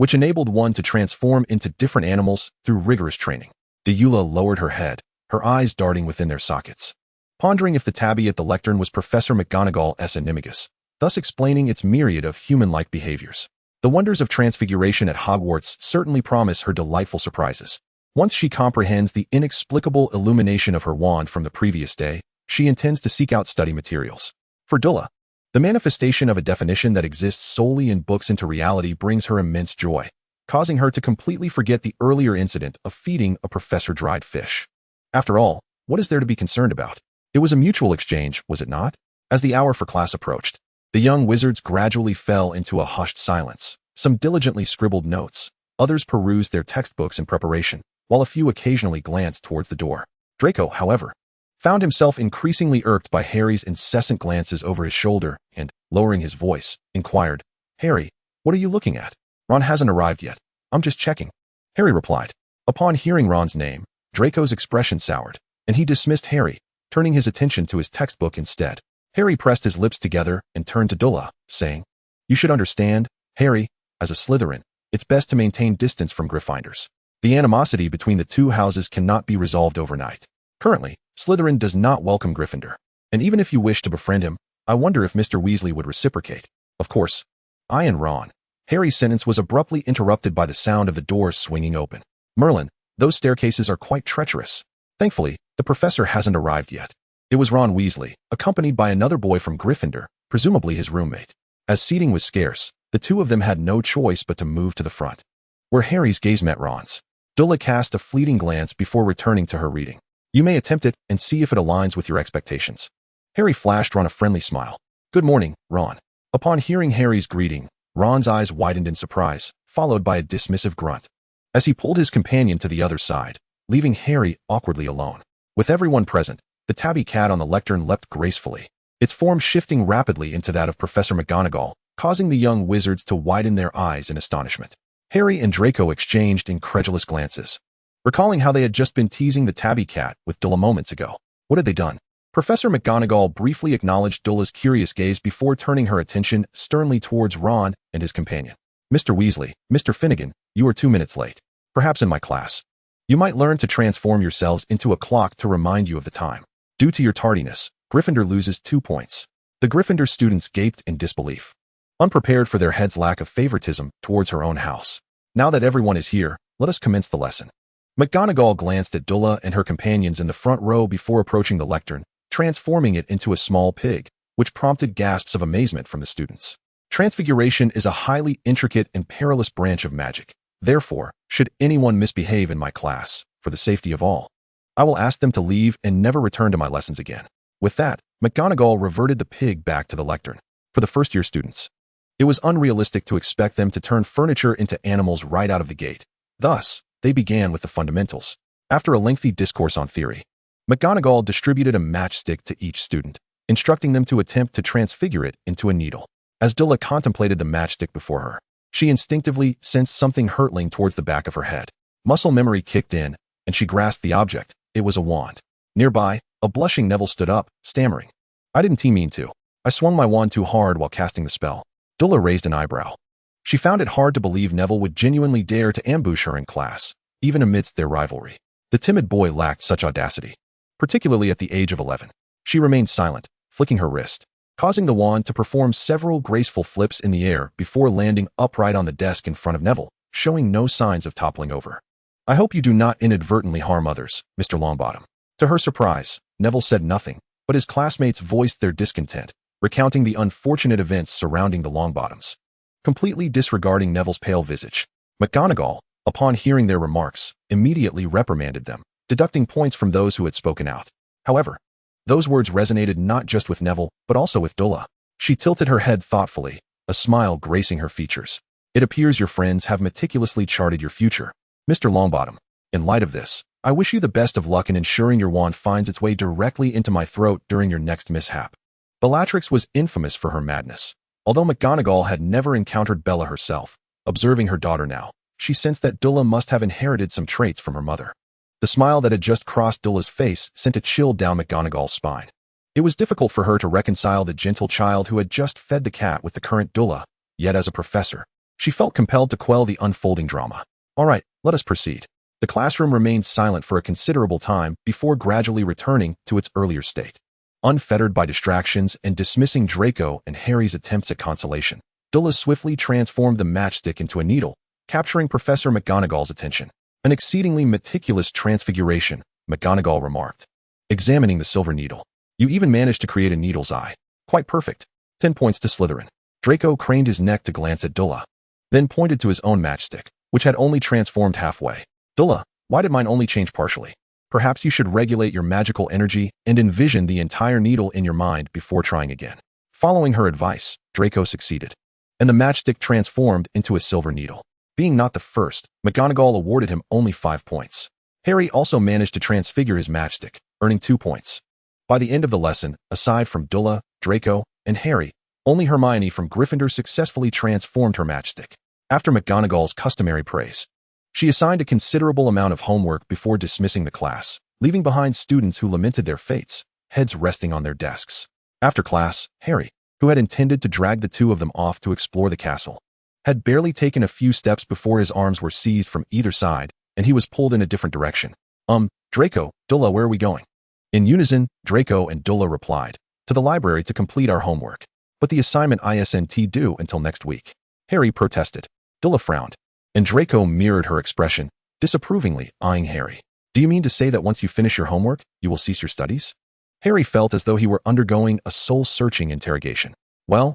which enabled one to transform into different animals through rigorous training. Deora lowered her head, her eyes darting within their sockets, pondering if the tabby at the lectern was Professor McGonagall's animagus, thus explaining its myriad of human-like behaviors. The wonders of transfiguration at Hogwarts certainly promise her delightful surprises. Once she comprehends the inexplicable illumination of her wand from the previous day, she intends to seek out study materials. For Deora, the manifestation of a definition that exists solely in books into reality brings her immense joy, causing her to completely forget the earlier incident of feeding a professor dried fish. After all, what is there to be concerned about? It was a mutual exchange, was it not? As the hour for class approached, the young wizards gradually fell into a hushed silence. Some diligently scribbled notes, others perused their textbooks in preparation, while a few occasionally glanced towards the door. Draco, however, found himself increasingly irked by Harry's incessant glances over his shoulder and, lowering his voice, inquired, "Harry, what are you looking at?" "Ron hasn't arrived yet. I'm just checking," Harry replied. Upon hearing Ron's name, Draco's expression soured, and he dismissed Harry, turning his attention to his textbook instead. Harry pressed his lips together and turned to Deora, saying, "You should understand, Harry, as a Slytherin, it's best to maintain distance from Gryffindors. The animosity between the two houses cannot be resolved overnight. Currently, Slytherin does not welcome Gryffindor, and even if you wish to befriend him, I wonder if Mr. Weasley would reciprocate. Of course, I and Ron." Harry's sentence was abruptly interrupted by the sound of the doors swinging open. "Merlin, those staircases are quite treacherous. Thankfully, the professor hasn't arrived yet." It was Ron Weasley, accompanied by another boy from Gryffindor, presumably his roommate. As seating was scarce, the two of them had no choice but to move to the front, where Harry's gaze met Ron's. Deora cast a fleeting glance before returning to her reading. "You may attempt it and see if it aligns with your expectations." Harry flashed Ron a friendly smile. "Good morning, Ron." Upon hearing Harry's greeting, Ron's eyes widened in surprise, followed by a dismissive grunt, as he pulled his companion to the other side, leaving Harry awkwardly alone. With everyone present, the tabby cat on the lectern leapt gracefully, its form shifting rapidly into that of Professor McGonagall, causing the young wizards to widen their eyes in astonishment. Harry and Draco exchanged incredulous glances, recalling how they had just been teasing the tabby cat with Deora moments ago. What had they done? Professor McGonagall briefly acknowledged Deora's curious gaze before turning her attention sternly towards Ron and his companion. "Mr. Weasley, Mr. Finnegan, you are 2 minutes late. Perhaps in my class, you might learn to transform yourselves into a clock to remind you of the time. Due to your tardiness, Gryffindor loses 2 points." The Gryffindor students gaped in disbelief, unprepared for their head's lack of favoritism towards her own house. "Now that everyone is here, let us commence the lesson." McGonagall glanced at Deora and her companions in the front row before approaching the lectern, transforming it into a small pig, which prompted gasps of amazement from the students. Transfiguration is a highly intricate and perilous branch of magic. Therefore, should anyone misbehave in my class, for the safety of all, I will ask them to leave and never return to my lessons again. With that, McGonagall reverted the pig back to the lectern. For the first-year students, it was unrealistic to expect them to turn furniture into animals right out of the gate. Thus, they began with the fundamentals. After a lengthy discourse on theory, McGonagall distributed a matchstick to each student, instructing them to attempt to transfigure it into a needle. As Deora contemplated the matchstick before her, she instinctively sensed something hurtling towards the back of her head. Muscle memory kicked in, and she grasped the object. It was a wand. Nearby, a blushing Neville stood up, stammering, "I didn't mean to. I swung my wand too hard while casting the spell." Deora raised an eyebrow. She found it hard to believe Neville would genuinely dare to ambush her in class, even amidst their rivalry. The timid boy lacked such audacity, particularly at the age of 11. She remained silent, flicking her wrist, causing the wand to perform several graceful flips in the air before landing upright on the desk in front of Neville, showing no signs of toppling over. "I hope you do not inadvertently harm others, Mr. Longbottom." To her surprise, Neville said nothing, but his classmates voiced their discontent, recounting the unfortunate events surrounding the Longbottoms. Completely disregarding Neville's pale visage, McGonagall, upon hearing their remarks, immediately reprimanded them, deducting points from those who had spoken out. However, those words resonated not just with Neville, but also with Deora. She tilted her head thoughtfully, a smile gracing her features. "It appears your friends have meticulously charted your future, Mr. Longbottom. In light of this, I wish you the best of luck in ensuring your wand finds its way directly into my throat during your next mishap." Bellatrix was infamous for her madness. Although McGonagall had never encountered Bella herself, observing her daughter now, she sensed that Deora must have inherited some traits from her mother. The smile that had just crossed Deora's face sent a chill down McGonagall's spine. It was difficult for her to reconcile the gentle child who had just fed the cat with the current Deora, yet as a professor, She felt compelled to quell the unfolding drama. All right, let us proceed. The classroom remained silent for a considerable time before gradually returning to its earlier state. Unfettered by distractions and dismissing Draco and Harry's attempts at consolation, Dula swiftly transformed the matchstick into a needle, capturing Professor McGonagall's attention. An exceedingly meticulous transfiguration, McGonagall remarked, examining the silver needle. You even managed to create a needle's eye. Quite perfect. 10 points to Slytherin. Draco craned his neck to glance at Dula, then pointed to his own matchstick, which had only transformed halfway. Dula, why did mine only change partially? Perhaps you should regulate your magical energy and envision the entire needle in your mind before trying again. Following her advice, Draco succeeded, and the matchstick transformed into a silver needle. Being not the first, McGonagall awarded him only 5 points. Harry also managed to transfigure his matchstick, earning 2 points. By the end of the lesson, aside from Dula, Draco, and Harry, only Hermione from Gryffindor successfully transformed her matchstick. After McGonagall's customary praise, she assigned a considerable amount of homework before dismissing the class, leaving behind students who lamented their fates, heads resting on their desks. After class, Harry, who had intended to drag the two of them off to explore the castle, had barely taken a few steps before his arms were seized from either side, and he was pulled in a different direction. Draco, Dula, where are we going? In unison, Draco and Dula replied, to the library to complete our homework. But the assignment isn't due until next week. Harry protested. Dula frowned, and Draco mirrored her expression, disapprovingly eyeing Harry. Do you mean to say that once you finish your homework, you will cease your studies? Harry felt as though he were undergoing a soul-searching interrogation. Well,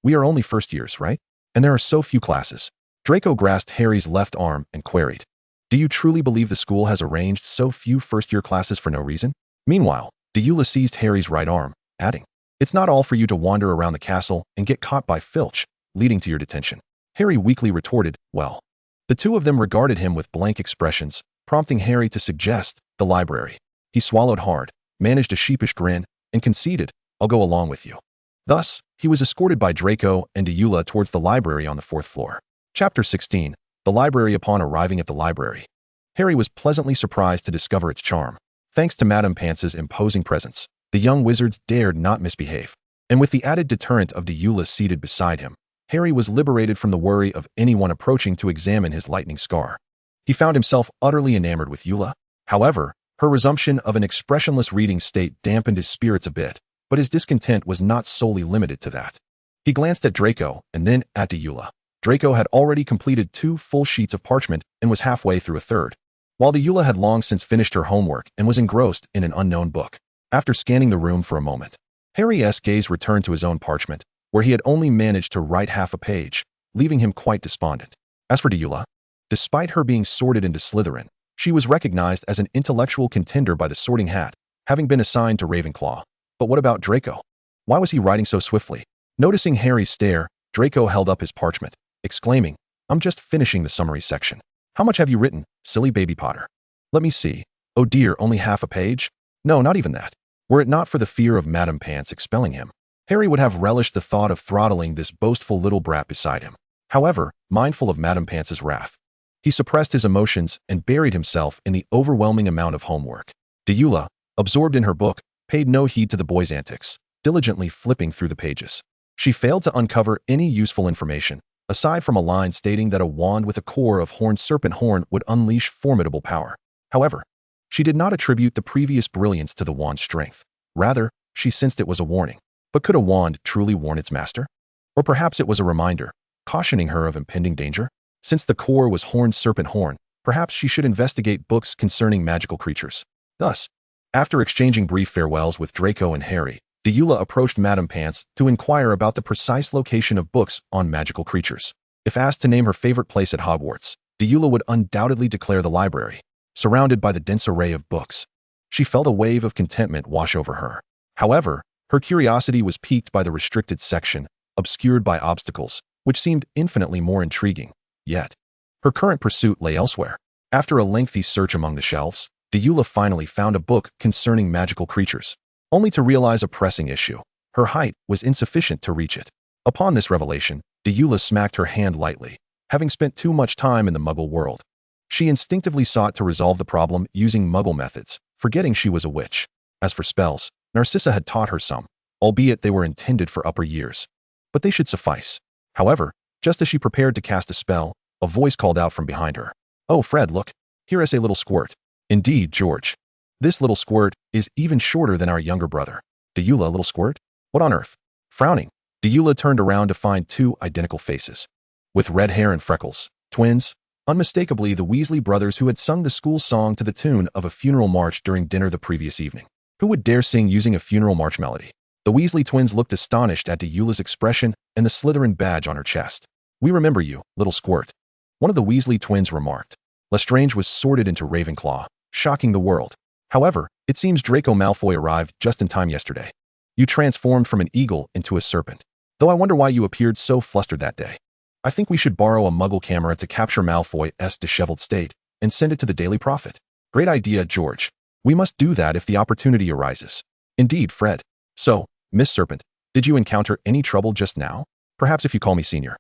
we are only first years, right? And there are so few classes. Draco grasped Harry's left arm and queried, do you truly believe the school has arranged so few first-year classes for no reason? Meanwhile, Deora seized Harry's right arm, adding, it's not all for you to wander around the castle and get caught by Filch, leading to your detention. Harry weakly retorted, well. The two of them regarded him with blank expressions, prompting Harry to suggest the library. He swallowed hard, managed a sheepish grin, and conceded, I'll go along with you. Thus, he was escorted by Draco and Deora towards the library on the 4th floor. Chapter 16. The Library. Upon arriving at the library, Harry was pleasantly surprised to discover its charm. Thanks to Madame Pance's imposing presence, the young wizards dared not misbehave, and with the added deterrent of Deora seated beside him, Harry was liberated from the worry of anyone approaching to examine his lightning scar. He found himself utterly enamored with Deora. However, her resumption of an expressionless reading state dampened his spirits a bit, but his discontent was not solely limited to that. He glanced at Draco and then at Deora. Draco had already completed 2 full sheets of parchment and was halfway through a third, while Deora had long since finished her homework and was engrossed in an unknown book. After scanning the room for a moment, Harry's gaze returned to his own parchment, where he had only managed to write half a page, leaving him quite despondent. As for Deora, despite her being sorted into Slytherin, she was recognized as an intellectual contender by the Sorting Hat, having been assigned to Ravenclaw. But what about Draco? Why was he writing so swiftly? Noticing Harry's stare, Draco held up his parchment, exclaiming, I'm just finishing the summary section. How much have you written, silly baby Potter? Let me see. Oh dear, only half a page? No, not even that. Were it not for the fear of Madame Pants expelling him, Harry would have relished the thought of throttling this boastful little brat beside him. However, mindful of Madame Pance's wrath, he suppressed his emotions and buried himself in the overwhelming amount of homework. Deora, absorbed in her book, paid no heed to the boy's antics, diligently flipping through the pages. She failed to uncover any useful information, aside from a line stating that a wand with a core of horned serpent horn would unleash formidable power. However, she did not attribute the previous brilliance to the wand's strength. Rather, she sensed it was a warning. But could a wand truly warn its master? Or perhaps it was a reminder, cautioning her of impending danger? Since the core was horned serpent horn, perhaps she should investigate books concerning magical creatures. Thus, after exchanging brief farewells with Draco and Harry, Deora approached Madame Pants to inquire about the precise location of books on magical creatures. If asked to name her favorite place at Hogwarts, Deora would undoubtedly declare the library. Surrounded by the dense array of books, she felt a wave of contentment wash over her. However, her curiosity was piqued by the restricted section, obscured by obstacles, which seemed infinitely more intriguing. Yet, her current pursuit lay elsewhere. After a lengthy search among the shelves, Deora finally found a book concerning magical creatures, only to realize a pressing issue. Her height was insufficient to reach it. Upon this revelation, Deora smacked her hand lightly, having spent too much time in the Muggle world. She instinctively sought to resolve the problem using Muggle methods, forgetting she was a witch. As for spells, Narcissa had taught her some, albeit they were intended for upper years. But they should suffice. However, Just as she prepared to cast a spell, a voice called out from behind her. "Oh, Fred, look. Here is a little squirt." "Indeed, George. This little squirt is even shorter than our younger brother." "Deora, little squirt? What on earth?" Frowning, Deora turned around to find two identical faces. With red hair and freckles, twins, unmistakably the Weasley brothers who had sung the school song to the tune of a funeral march during dinner the previous evening. Who would dare sing using a funeral march melody? The Weasley twins looked astonished at Deola's expression and the Slytherin badge on her chest. "We remember you, little squirt," one of the Weasley twins remarked. Lestrange was sorted into Ravenclaw, shocking the world. However, it seems Draco Malfoy arrived just in time yesterday. You transformed from an eagle into a serpent. Though I wonder why you appeared so flustered that day. I think we should borrow a Muggle camera to capture Malfoy's disheveled state and send it to the Daily Prophet. Great idea, George. We must do that if the opportunity arises. Indeed, Fred. So, Miss Serpent, did you encounter any trouble just now? Perhaps if you call me Senior,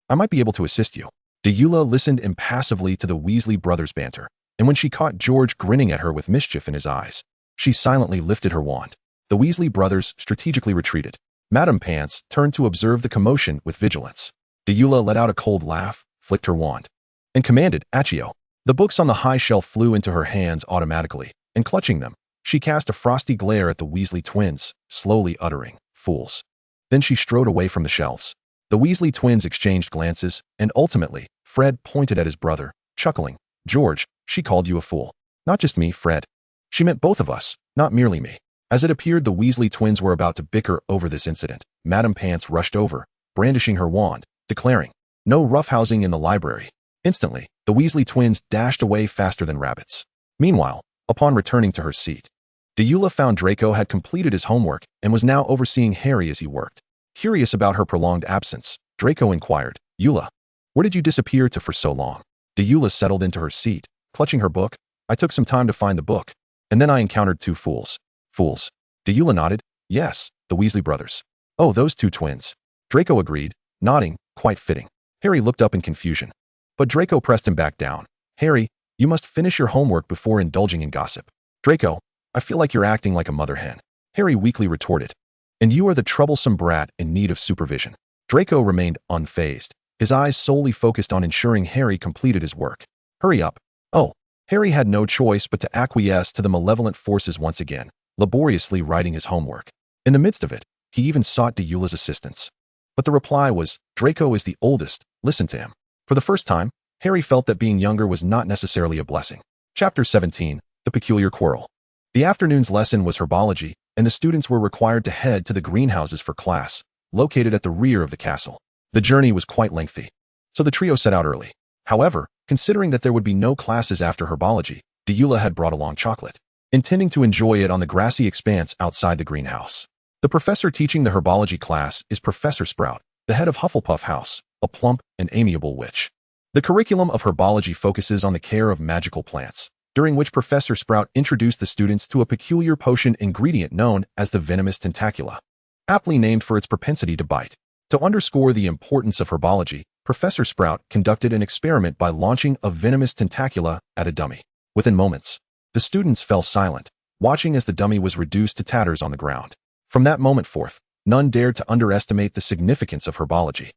I might be able to assist you. Deora listened impassively to the Weasley brothers' banter, and when she caught George grinning at her with mischief in his eyes, she silently lifted her wand. The Weasley brothers strategically retreated. Madame Pants turned to observe the commotion with vigilance. Deora let out a cold laugh, flicked her wand, and commanded, "Accio." The books on the high shelf flew into her hands automatically, and clutching them, she cast a frosty glare at the Weasley twins, slowly uttering, "Fools." Then she strode away from the shelves. The Weasley twins exchanged glances, and ultimately, Fred pointed at his brother, chuckling. "George, she called you a fool. Not just me, Fred. She meant both of us, not merely me." As it appeared the Weasley twins were about to bicker over this incident, Madame Pants rushed over, brandishing her wand, declaring, "No roughhousing in the library." Instantly, the Weasley twins dashed away faster than rabbits. Meanwhile, upon returning to her seat, Deora found Draco had completed his homework and was now overseeing Harry as he worked. Curious about her prolonged absence, Draco inquired, "Eula, where did you disappear to for so long?" Deora settled into her seat, clutching her book. "I took some time to find the book, and then I encountered two fools." "Fools?" Deora nodded. "Yes, the Weasley brothers." "Oh, those two twins." Draco agreed, nodding, quite fitting. Harry looked up in confusion, but Draco pressed him back down. "Harry, you must finish your homework before indulging in gossip." "Draco, I feel like you're acting like a mother hen," Harry weakly retorted. "And you are the troublesome brat in need of supervision." Draco remained unfazed, his eyes solely focused on ensuring Harry completed his work. "Hurry up." Oh, Harry had no choice but to acquiesce to the malevolent forces once again, laboriously writing his homework. In the midst of it, he even sought Deola's assistance. But the reply was, "Draco is the oldest, listen to him." For the first time, Harry felt that being younger was not necessarily a blessing. Chapter 17, The Peculiar Quarrel. The afternoon's lesson was herbology, and the students were required to head to the greenhouses for class, located at the rear of the castle. The journey was quite lengthy, so the trio set out early. However, considering that there would be no classes after herbology, Deora had brought along chocolate, intending to enjoy it on the grassy expanse outside the greenhouse. The professor teaching the herbology class is Professor Sprout, the head of Hufflepuff House, a plump and amiable witch. The curriculum of herbology focuses on the care of magical plants, during which Professor Sprout introduced the students to a peculiar potion ingredient known as the venomous tentacula, aptly named for its propensity to bite. To underscore the importance of herbology, Professor Sprout conducted an experiment by launching a venomous tentacula at a dummy. Within moments, the students fell silent, watching as the dummy was reduced to tatters on the ground. From that moment forth, none dared to underestimate the significance of herbology.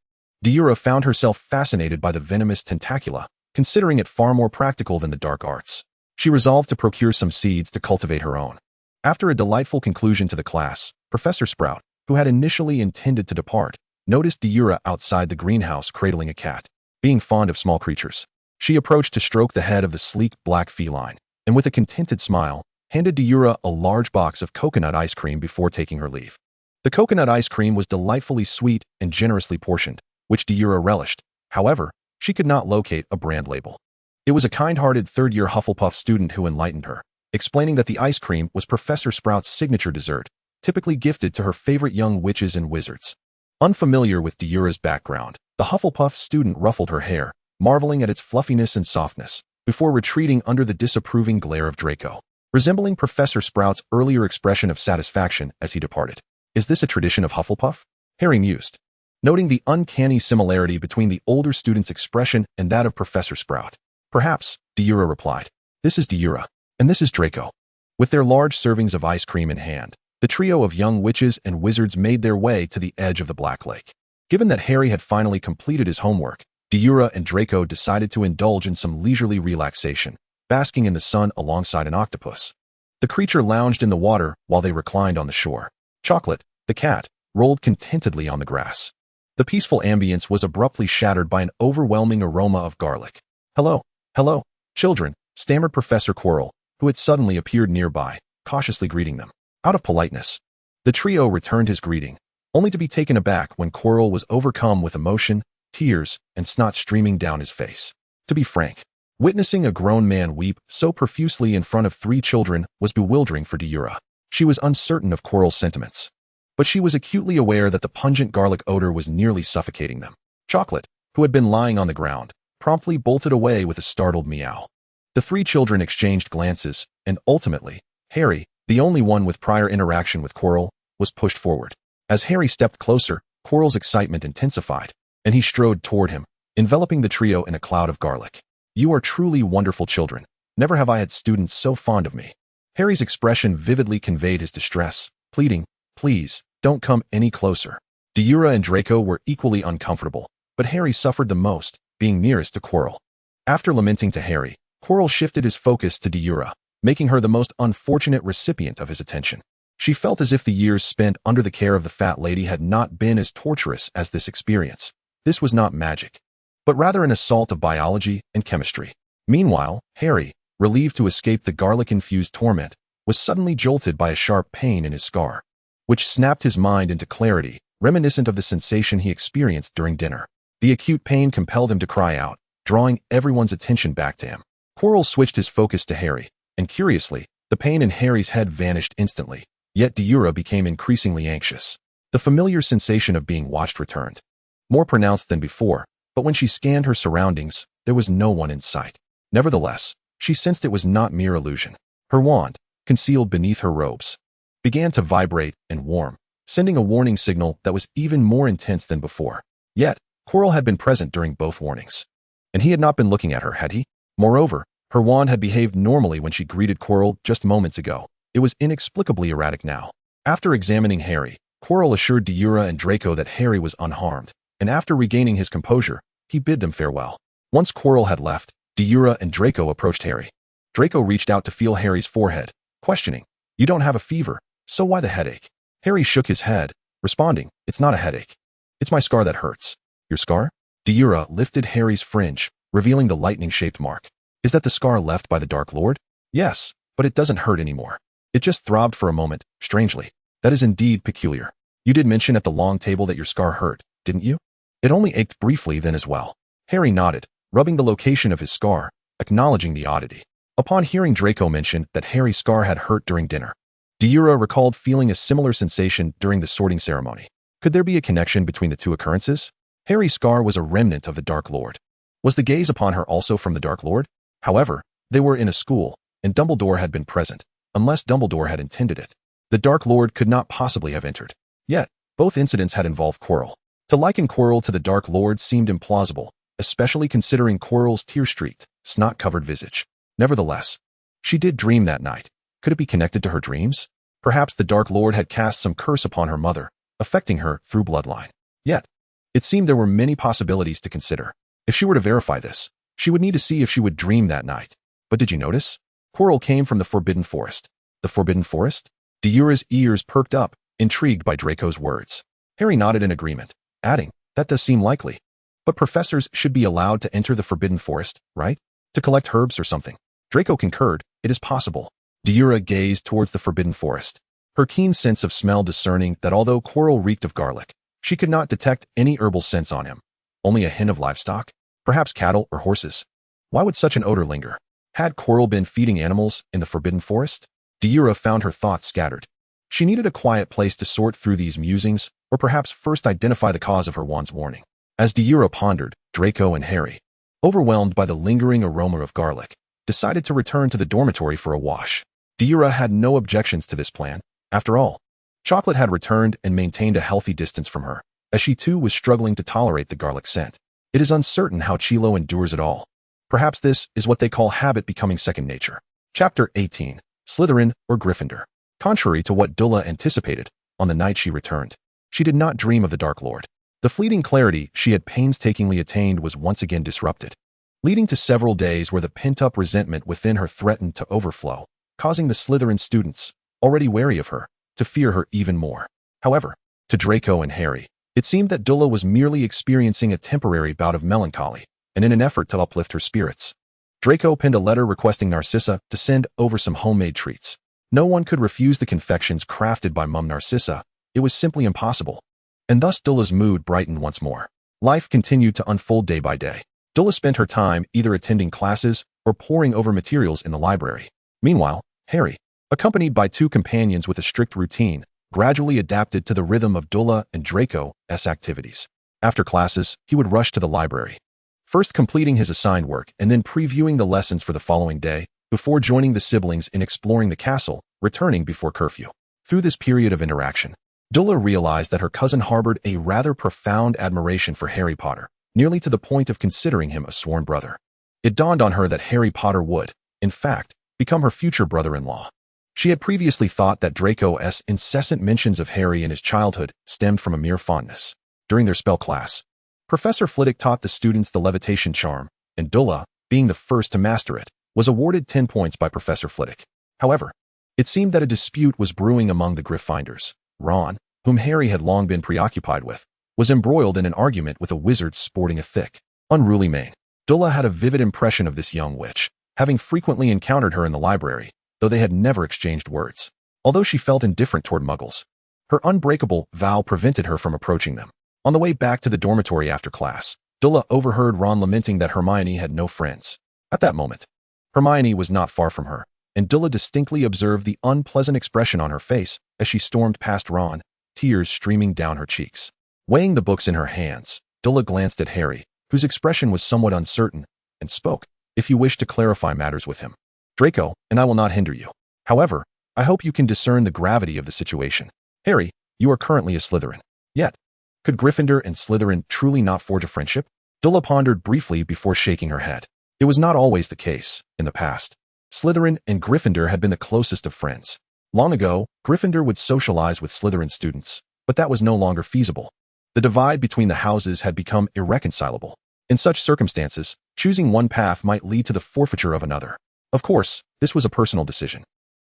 Deora found herself fascinated by the venomous tentacula, considering it far more practical than the dark arts. She resolved to procure some seeds to cultivate her own. After a delightful conclusion to the class, Professor Sprout, who had initially intended to depart, noticed Deora outside the greenhouse cradling a cat. Being fond of small creatures, she approached to stroke the head of the sleek black feline, and with a contented smile, handed Deora a large box of coconut ice cream before taking her leave. The coconut ice cream was delightfully sweet and generously portioned, which Deora relished. However, she could not locate a brand label. It was a kind-hearted third-year Hufflepuff student who enlightened her, explaining that the ice cream was Professor Sprout's signature dessert, typically gifted to her favorite young witches and wizards. Unfamiliar with Deora's background, the Hufflepuff student ruffled her hair, marveling at its fluffiness and softness, before retreating under the disapproving glare of Draco, resembling Professor Sprout's earlier expression of satisfaction as he departed. "Is this a tradition of Hufflepuff?" Harry mused, noting the uncanny similarity between the older student's expression and that of Professor Sprout. "Perhaps," Deora replied. "This is Deora, and this is Draco." With their large servings of ice cream in hand, the trio of young witches and wizards made their way to the edge of the Black Lake. Given that Harry had finally completed his homework, Deora and Draco decided to indulge in some leisurely relaxation, basking in the sun alongside an octopus. The creature lounged in the water while they reclined on the shore. Chocolate, the cat, rolled contentedly on the grass. The peaceful ambience was abruptly shattered by an overwhelming aroma of garlic. "Hello, hello, children," stammered Professor Quirrell, who had suddenly appeared nearby, cautiously greeting them. Out of politeness, the trio returned his greeting, only to be taken aback when Quirrell was overcome with emotion, tears, and snot streaming down his face. To be frank, witnessing a grown man weep so profusely in front of 3 children was bewildering for Deora. She was uncertain of Quirrell's sentiments, but she was acutely aware that the pungent garlic odor was nearly suffocating them. Chocolate, who had been lying on the ground, promptly bolted away with a startled meow. The 3 children exchanged glances, and ultimately, Harry, the only one with prior interaction with Quirrell, was pushed forward. As Harry stepped closer, Quirrell's excitement intensified, and he strode toward him, enveloping the trio in a cloud of garlic. "You are truly wonderful children. Never have I had students so fond of me." Harry's expression vividly conveyed his distress, pleading, "Please, don't come any closer." Deora and Draco were equally uncomfortable, but Harry suffered the most, being nearest to Quirrell. After lamenting to Harry, Quirrell shifted his focus to Deora, making her the most unfortunate recipient of his attention. She felt as if the years spent under the care of the fat lady had not been as torturous as this experience. This was not magic, but rather an assault of biology and chemistry. Meanwhile, Harry, relieved to escape the garlic-infused torment, was suddenly jolted by a sharp pain in his scar, which snapped his mind into clarity, reminiscent of the sensation he experienced during dinner. The acute pain compelled him to cry out, drawing everyone's attention back to him. Quirrell switched his focus to Harry, and curiously, the pain in Harry's head vanished instantly. Yet Deora became increasingly anxious. The familiar sensation of being watched returned, more pronounced than before, but when she scanned her surroundings, there was no one in sight. Nevertheless, she sensed it was not mere illusion. Her wand, concealed beneath her robes, began to vibrate and warm, sending a warning signal that was even more intense than before. Yet, Quirrell had been present during both warnings, and he had not been looking at her, had he? Moreover, her wand had behaved normally when she greeted Quirrell just moments ago. It was inexplicably erratic now. After examining Harry, Quirrell assured Deora and Draco that Harry was unharmed, and after regaining his composure, he bid them farewell. Once Quirrell had left, Deora and Draco approached Harry. Draco reached out to feel Harry's forehead, questioning, "You don't have a fever, so why the headache?" Harry shook his head, responding, "It's not a headache. It's my scar that hurts." "Your scar?" Deora lifted Harry's fringe, revealing the lightning-shaped mark. "Is that the scar left by the Dark Lord?" "Yes, but it doesn't hurt anymore. It just throbbed for a moment, strangely." "That is indeed peculiar. You did mention at the long table that your scar hurt, didn't you?" "It only ached briefly then as well." Harry nodded, rubbing the location of his scar, acknowledging the oddity. Upon hearing Draco mention that Harry's scar had hurt during dinner, Deora recalled feeling a similar sensation during the sorting ceremony. Could there be a connection between the two occurrences? Harry's scar was a remnant of the Dark Lord. Was the gaze upon her also from the Dark Lord? However, they were in a school, and Dumbledore had been present, unless Dumbledore had intended it. The Dark Lord could not possibly have entered. Yet, both incidents had involved Quirrell. To liken Quirrell to the Dark Lord seemed implausible, especially considering Quirrell's tear-streaked, snot-covered visage. Nevertheless, she did dream that night. Could it be connected to her dreams? Perhaps the Dark Lord had cast some curse upon her mother, affecting her through bloodline. Yet, it seemed there were many possibilities to consider. If she were to verify this, she would need to see if she would dream that night. But did you notice? Quirrell came from the Forbidden Forest. The Forbidden Forest? Deora's ears perked up, intrigued by Draco's words. Harry nodded in agreement, adding, "That does seem likely. But professors should be allowed to enter the Forbidden Forest, right? To collect herbs or something." Draco concurred, "It is possible." Deora gazed towards the Forbidden Forest, her keen sense of smell discerning that although Quirrell reeked of garlic, she could not detect any herbal scents on him. Only a hint of livestock? Perhaps cattle or horses? Why would such an odor linger? Had Quirrell been feeding animals in the Forbidden Forest? Deora found her thoughts scattered. She needed a quiet place to sort through these musings, or perhaps first identify the cause of her wand's warning. As Deora pondered, Draco and Harry, overwhelmed by the lingering aroma of garlic, decided to return to the dormitory for a wash. Deora had no objections to this plan. After all, Chocolate had returned and maintained a healthy distance from her, as she too was struggling to tolerate the garlic scent. It is uncertain how Chilo endures it all. Perhaps this is what they call habit becoming second nature. Chapter 18. Slytherin or Gryffindor. Contrary to what Dulla anticipated, on the night she returned, she did not dream of the Dark Lord. The fleeting clarity she had painstakingly attained was once again disrupted, leading to several days where the pent-up resentment within her threatened to overflow, causing the Slytherin students, already wary of her, to fear her even more. However, to Draco and Harry, it seemed that Dula was merely experiencing a temporary bout of melancholy, and in an effort to uplift her spirits, Draco penned a letter requesting Narcissa to send over some homemade treats. No one could refuse the confections crafted by Mum Narcissa. It was simply impossible. And thus Dula's mood brightened once more. Life continued to unfold day by day. Dula spent her time either attending classes or poring over materials in the library. Meanwhile, Harry, accompanied by two companions with a strict routine, gradually adapted to the rhythm of Dula and Draco's activities. After classes, he would rush to the library, first completing his assigned work and then previewing the lessons for the following day, before joining the siblings in exploring the castle, returning before curfew. Through this period of interaction, Dula realized that her cousin harbored a rather profound admiration for Harry Potter, nearly to the point of considering him a sworn brother. It dawned on her that Harry Potter would, in fact, become her future brother-in-law. She had previously thought that Draco's incessant mentions of Harry in his childhood stemmed from a mere fondness. During their spell class, Professor Flitwick taught the students the levitation charm, and Dula, being the first to master it, was awarded 10 points by Professor Flitwick. However, it seemed that a dispute was brewing among the Gryffindors. Ron, whom Harry had long been preoccupied with, was embroiled in an argument with a wizard sporting a thick, unruly mane. Dula had a vivid impression of this young witch, having frequently encountered her in the library, though they had never exchanged words. Although she felt indifferent toward Muggles, her unbreakable vow prevented her from approaching them. On the way back to the dormitory after class, Dula overheard Ron lamenting that Hermione had no friends. At that moment, Hermione was not far from her, and Dula distinctly observed the unpleasant expression on her face as she stormed past Ron, tears streaming down her cheeks. Weighing the books in her hands, Dula glanced at Harry, whose expression was somewhat uncertain, and spoke, "If you wish to clarify matters with him, Draco, and I will not hinder you. However, I hope you can discern the gravity of the situation. Harry, you are currently a Slytherin. Yet, could Gryffindor and Slytherin truly not forge a friendship?" Dula pondered briefly before shaking her head. It was not always the case. In the past, Slytherin and Gryffindor had been the closest of friends. Long ago, Gryffindor would socialize with Slytherin students, but that was no longer feasible. The divide between the houses had become irreconcilable. In such circumstances, choosing one path might lead to the forfeiture of another. Of course, this was a personal decision,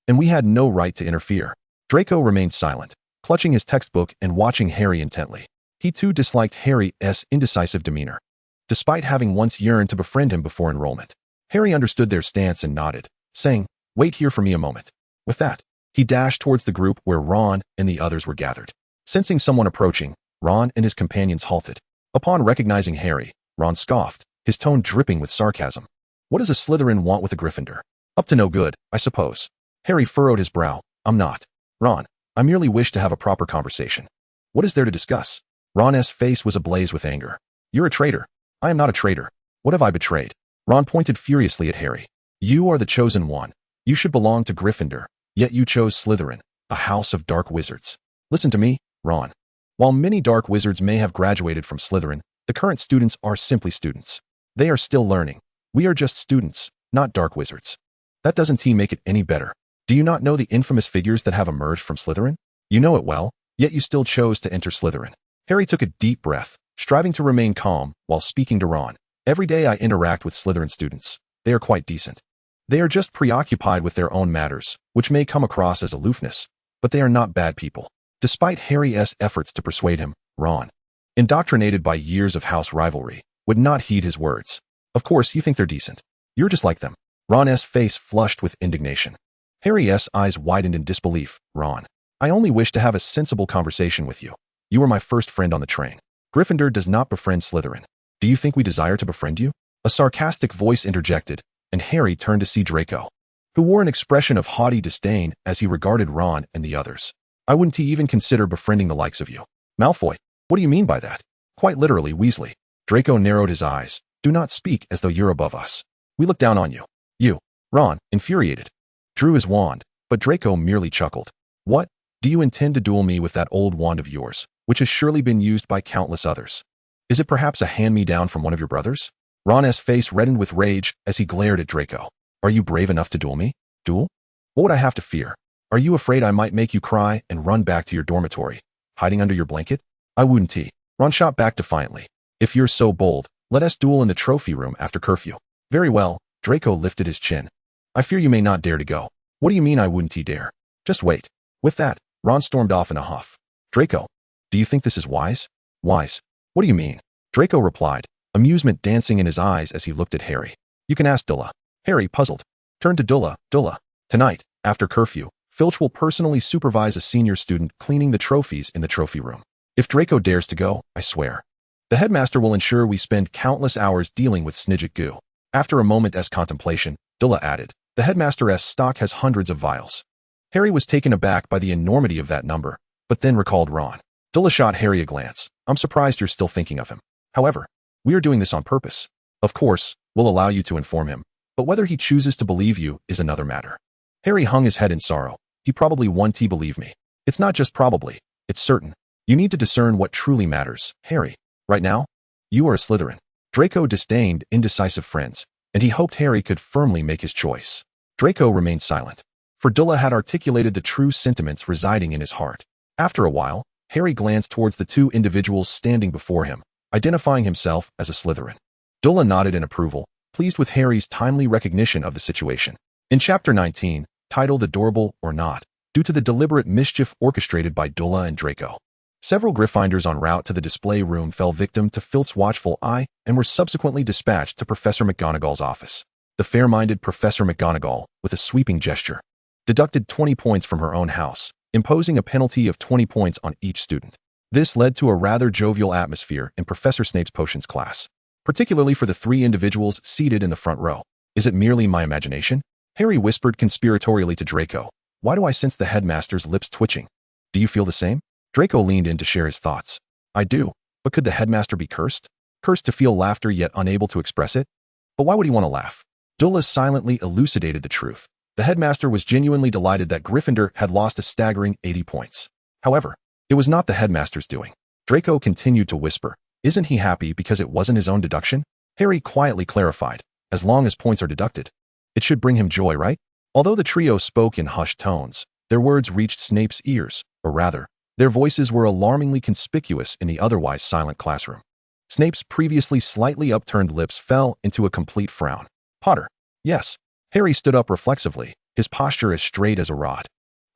and we had no right to interfere. Draco remained silent, clutching his textbook and watching Harry intently. He too disliked Harry's indecisive demeanor, despite having once yearned to befriend him before enrollment. Harry understood their stance and nodded, saying, "Wait here for me a moment." With that, he dashed towards the group where Ron and the others were gathered. Sensing someone approaching, Ron and his companions halted. Upon recognizing Harry, Ron scoffed, his tone dripping with sarcasm. "What does a Slytherin want with a Gryffindor? Up to no good, I suppose." Harry furrowed his brow. "I'm not. Ron, I merely wish to have a proper conversation." "What is there to discuss?" Ron's face was ablaze with anger. "You're a traitor." "I am not a traitor. What have I betrayed?" Ron pointed furiously at Harry. "You are the chosen one. You should belong to Gryffindor, yet you chose Slytherin, a house of dark wizards. Listen to me, Ron. While many dark wizards may have graduated from Slytherin, the current students are simply students. They are still learning. We are just students, not dark wizards. That doesn't make it any better. Do you not know the infamous figures that have emerged from Slytherin? You know it well, yet you still chose to enter Slytherin." Harry took a deep breath, striving to remain calm while speaking to Ron. "Every day I interact with Slytherin students. They are quite decent. They are just preoccupied with their own matters, which may come across as aloofness, but they are not bad people." Despite Harry's efforts to persuade him, Ron, indoctrinated by years of house rivalry, would not heed his words. "Of course you think they're decent. You're just like them." Ron's face flushed with indignation. Harry's eyes widened in disbelief. "Ron, I only wish to have a sensible conversation with you. You were my first friend on the train. Gryffindor does not befriend Slytherin. Do you think we desire to befriend you?" A sarcastic voice interjected, and Harry turned to see Draco, who wore an expression of haughty disdain as he regarded Ron and the others. "I wouldn't even consider befriending the likes of you." "Malfoy, what do you mean by that?" "Quite literally, Weasley." Draco narrowed his eyes. "Do not speak as though you're above us. We look down on you." "You." Ron, infuriated, drew his wand, but Draco merely chuckled. "What? Do you intend to duel me with that old wand of yours, which has surely been used by countless others? Is it perhaps a hand-me-down from one of your brothers?" Ron's face reddened with rage as he glared at Draco. "Are you brave enough to duel me?" "Duel? What would I have to fear? Are you afraid I might make you cry and run back to your dormitory, hiding under your blanket?" "I wouldn't." Ron shot back defiantly. If you're so bold, let us duel in the trophy room after curfew. Very well, Draco lifted his chin. I fear you may not dare to go. What do you mean I wouldn't dare? Just wait. With that, Ron stormed off in a huff. Draco, do you think this is wise? Wise? What do you mean? Draco replied, amusement dancing in his eyes as he looked at Harry. You can ask Dula. Harry, puzzled, turned to Dula. Dula, tonight, after curfew, Filch will personally supervise a senior student cleaning the trophies in the trophy room. If Draco dares to go, I swear, the headmaster will ensure we spend countless hours dealing with Snidget goo. After a moment's contemplation, Dula added, the headmaster's stock has hundreds of vials. Harry was taken aback by the enormity of that number, but then recalled Ron. Dula shot Harry a glance. I'm surprised you're still thinking of him. However, we are doing this on purpose. Of course, we'll allow you to inform him, but whether he chooses to believe you is another matter. Harry hung his head in sorrow. He probably won't believe me. It's not just probably, it's certain. You need to discern what truly matters, Harry. Right now, you are a Slytherin. Draco disdained indecisive friends, and he hoped Harry could firmly make his choice. Draco remained silent, for Dula had articulated the true sentiments residing in his heart. After a while, Harry glanced towards the two individuals standing before him, identifying himself as a Slytherin. Dula nodded in approval, pleased with Harry's timely recognition of the situation. In Chapter 19, titled Adorable or Not, due to the deliberate mischief orchestrated by Dula and Draco, several Gryffindors en route to the display room fell victim to Filch's watchful eye and were subsequently dispatched to Professor McGonagall's office. The fair-minded Professor McGonagall, with a sweeping gesture, deducted 20 points from her own house, imposing a penalty of 20 points on each student. This led to a rather jovial atmosphere in Professor Snape's potions class, particularly for the three individuals seated in the front row. Is it merely my imagination? Harry whispered conspiratorially to Draco. Why do I sense the headmaster's lips twitching? Do you feel the same? Draco leaned in to share his thoughts. I do, but could the headmaster be cursed? Cursed to feel laughter yet unable to express it? But why would he want to laugh? Dula silently elucidated the truth. The headmaster was genuinely delighted that Gryffindor had lost a staggering 80 points. However, it was not the headmaster's doing. Draco continued to whisper. Isn't he happy because it wasn't his own deduction? Harry quietly clarified. As long as points are deducted, it should bring him joy, right? Although the trio spoke in hushed tones, their words reached Snape's ears, or rather, their voices were alarmingly conspicuous in the otherwise silent classroom. Snape's previously slightly upturned lips fell into a complete frown. Potter. Yes. Harry stood up reflexively, his posture as straight as a rod.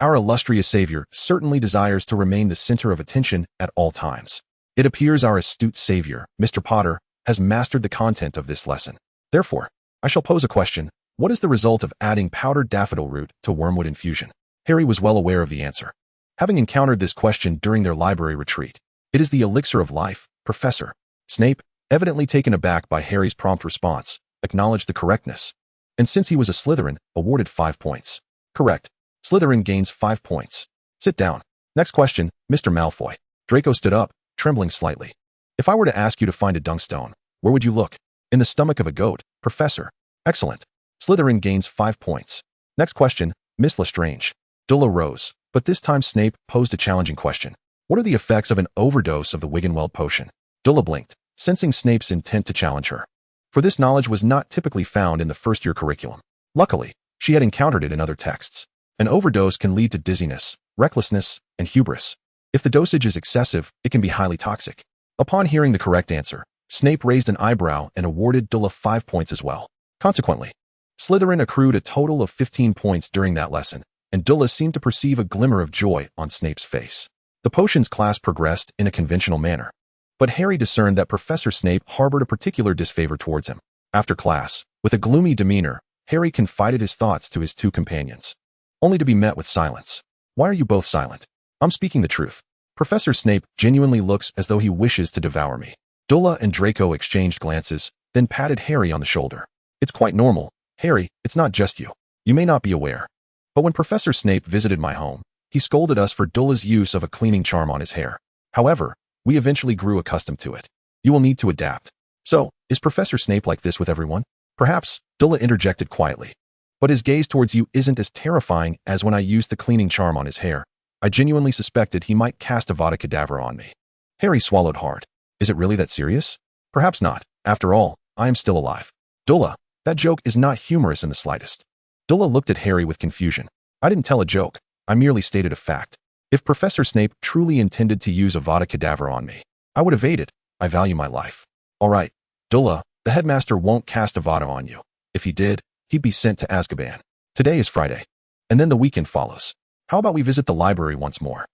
Our illustrious savior certainly desires to remain the center of attention at all times. It appears our astute savior, Mr. Potter, has mastered the content of this lesson. Therefore, I shall pose a question. What is the result of adding powdered daffodil root to wormwood infusion? Harry was well aware of the answer, having encountered this question during their library retreat. It is the elixir of life, Professor. Snape, evidently taken aback by Harry's prompt response, acknowledged the correctness, and since he was a Slytherin, awarded 5 points. Correct. Slytherin gains 5 points. Sit down. Next question, Mr. Malfoy. Draco stood up, trembling slightly. If I were to ask you to find a dunkstone, where would you look? In the stomach of a goat, Professor. Excellent. Slytherin gains 5 points. Next question, Miss Lestrange. Dula rose, but this time Snape posed a challenging question. What are the effects of an overdose of the Wiggenweld potion? Dula blinked, sensing Snape's intent to challenge her, for this knowledge was not typically found in the first-year curriculum. Luckily, she had encountered it in other texts. An overdose can lead to dizziness, recklessness, and hubris. If the dosage is excessive, it can be highly toxic. Upon hearing the correct answer, Snape raised an eyebrow and awarded Dula 5 points as well. Consequently, Slytherin accrued a total of 15 points during that lesson, and Dula seemed to perceive a glimmer of joy on Snape's face. The potions class progressed in a conventional manner, but Harry discerned that Professor Snape harbored a particular disfavor towards him. After class, with a gloomy demeanor, Harry confided his thoughts to his two companions, only to be met with silence. Why are you both silent? I'm speaking the truth. Professor Snape genuinely looks as though he wishes to devour me. Dula and Draco exchanged glances, then patted Harry on the shoulder. It's quite normal, Harry, it's not just you. You may not be aware, but when Professor Snape visited my home, he scolded us for Dula's use of a cleaning charm on his hair. However, we eventually grew accustomed to it. You will need to adapt. So, is Professor Snape like this with everyone? Perhaps, Dula interjected quietly. But his gaze towards you isn't as terrifying as when I used the cleaning charm on his hair. I genuinely suspected he might cast Avada Kedavra on me. Harry swallowed hard. Is it really that serious? Perhaps not. After all, I am still alive. Dula, that joke is not humorous in the slightest. Dula looked at Harry with confusion. I didn't tell a joke. I merely stated a fact. If Professor Snape truly intended to use Avada Kedavra on me, I would evade it. I value my life. All right, Dula, the headmaster won't cast Avada on you. If he did, he'd be sent to Azkaban. Today is Friday. And then the weekend follows. How about we visit the library once more?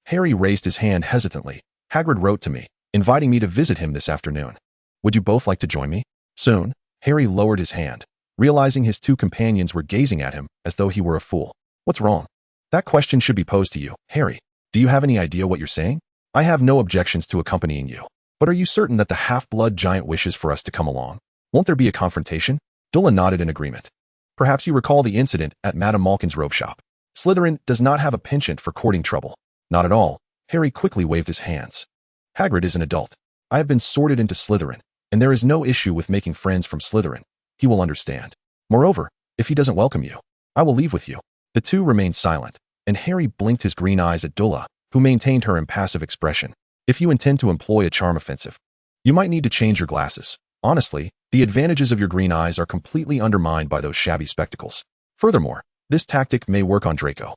Harry raised his hand hesitantly. Hagrid wrote to me, inviting me to visit him this afternoon. Would you both like to join me? Soon, Harry lowered his hand, realizing his two companions were gazing at him as though he were a fool. What's wrong? That question should be posed to you, Harry. Do you have any idea what you're saying? I have no objections to accompanying you. But are you certain that the half-blood giant wishes for us to come along? Won't there be a confrontation? Dula nodded in agreement. Perhaps you recall the incident at Madame Malkin's robe shop. Slytherin does not have a penchant for courting trouble. Not at all. Harry quickly waved his hands. Hagrid is an adult. I have been sorted into Slytherin, and there is no issue with making friends from Slytherin. He will understand. Moreover, if he doesn't welcome you, I will leave with you. The two remained silent, and Harry blinked his green eyes at Dula, who maintained her impassive expression. If you intend to employ a charm offensive, you might need to change your glasses. Honestly, the advantages of your green eyes are completely undermined by those shabby spectacles. Furthermore, this tactic may work on Draco,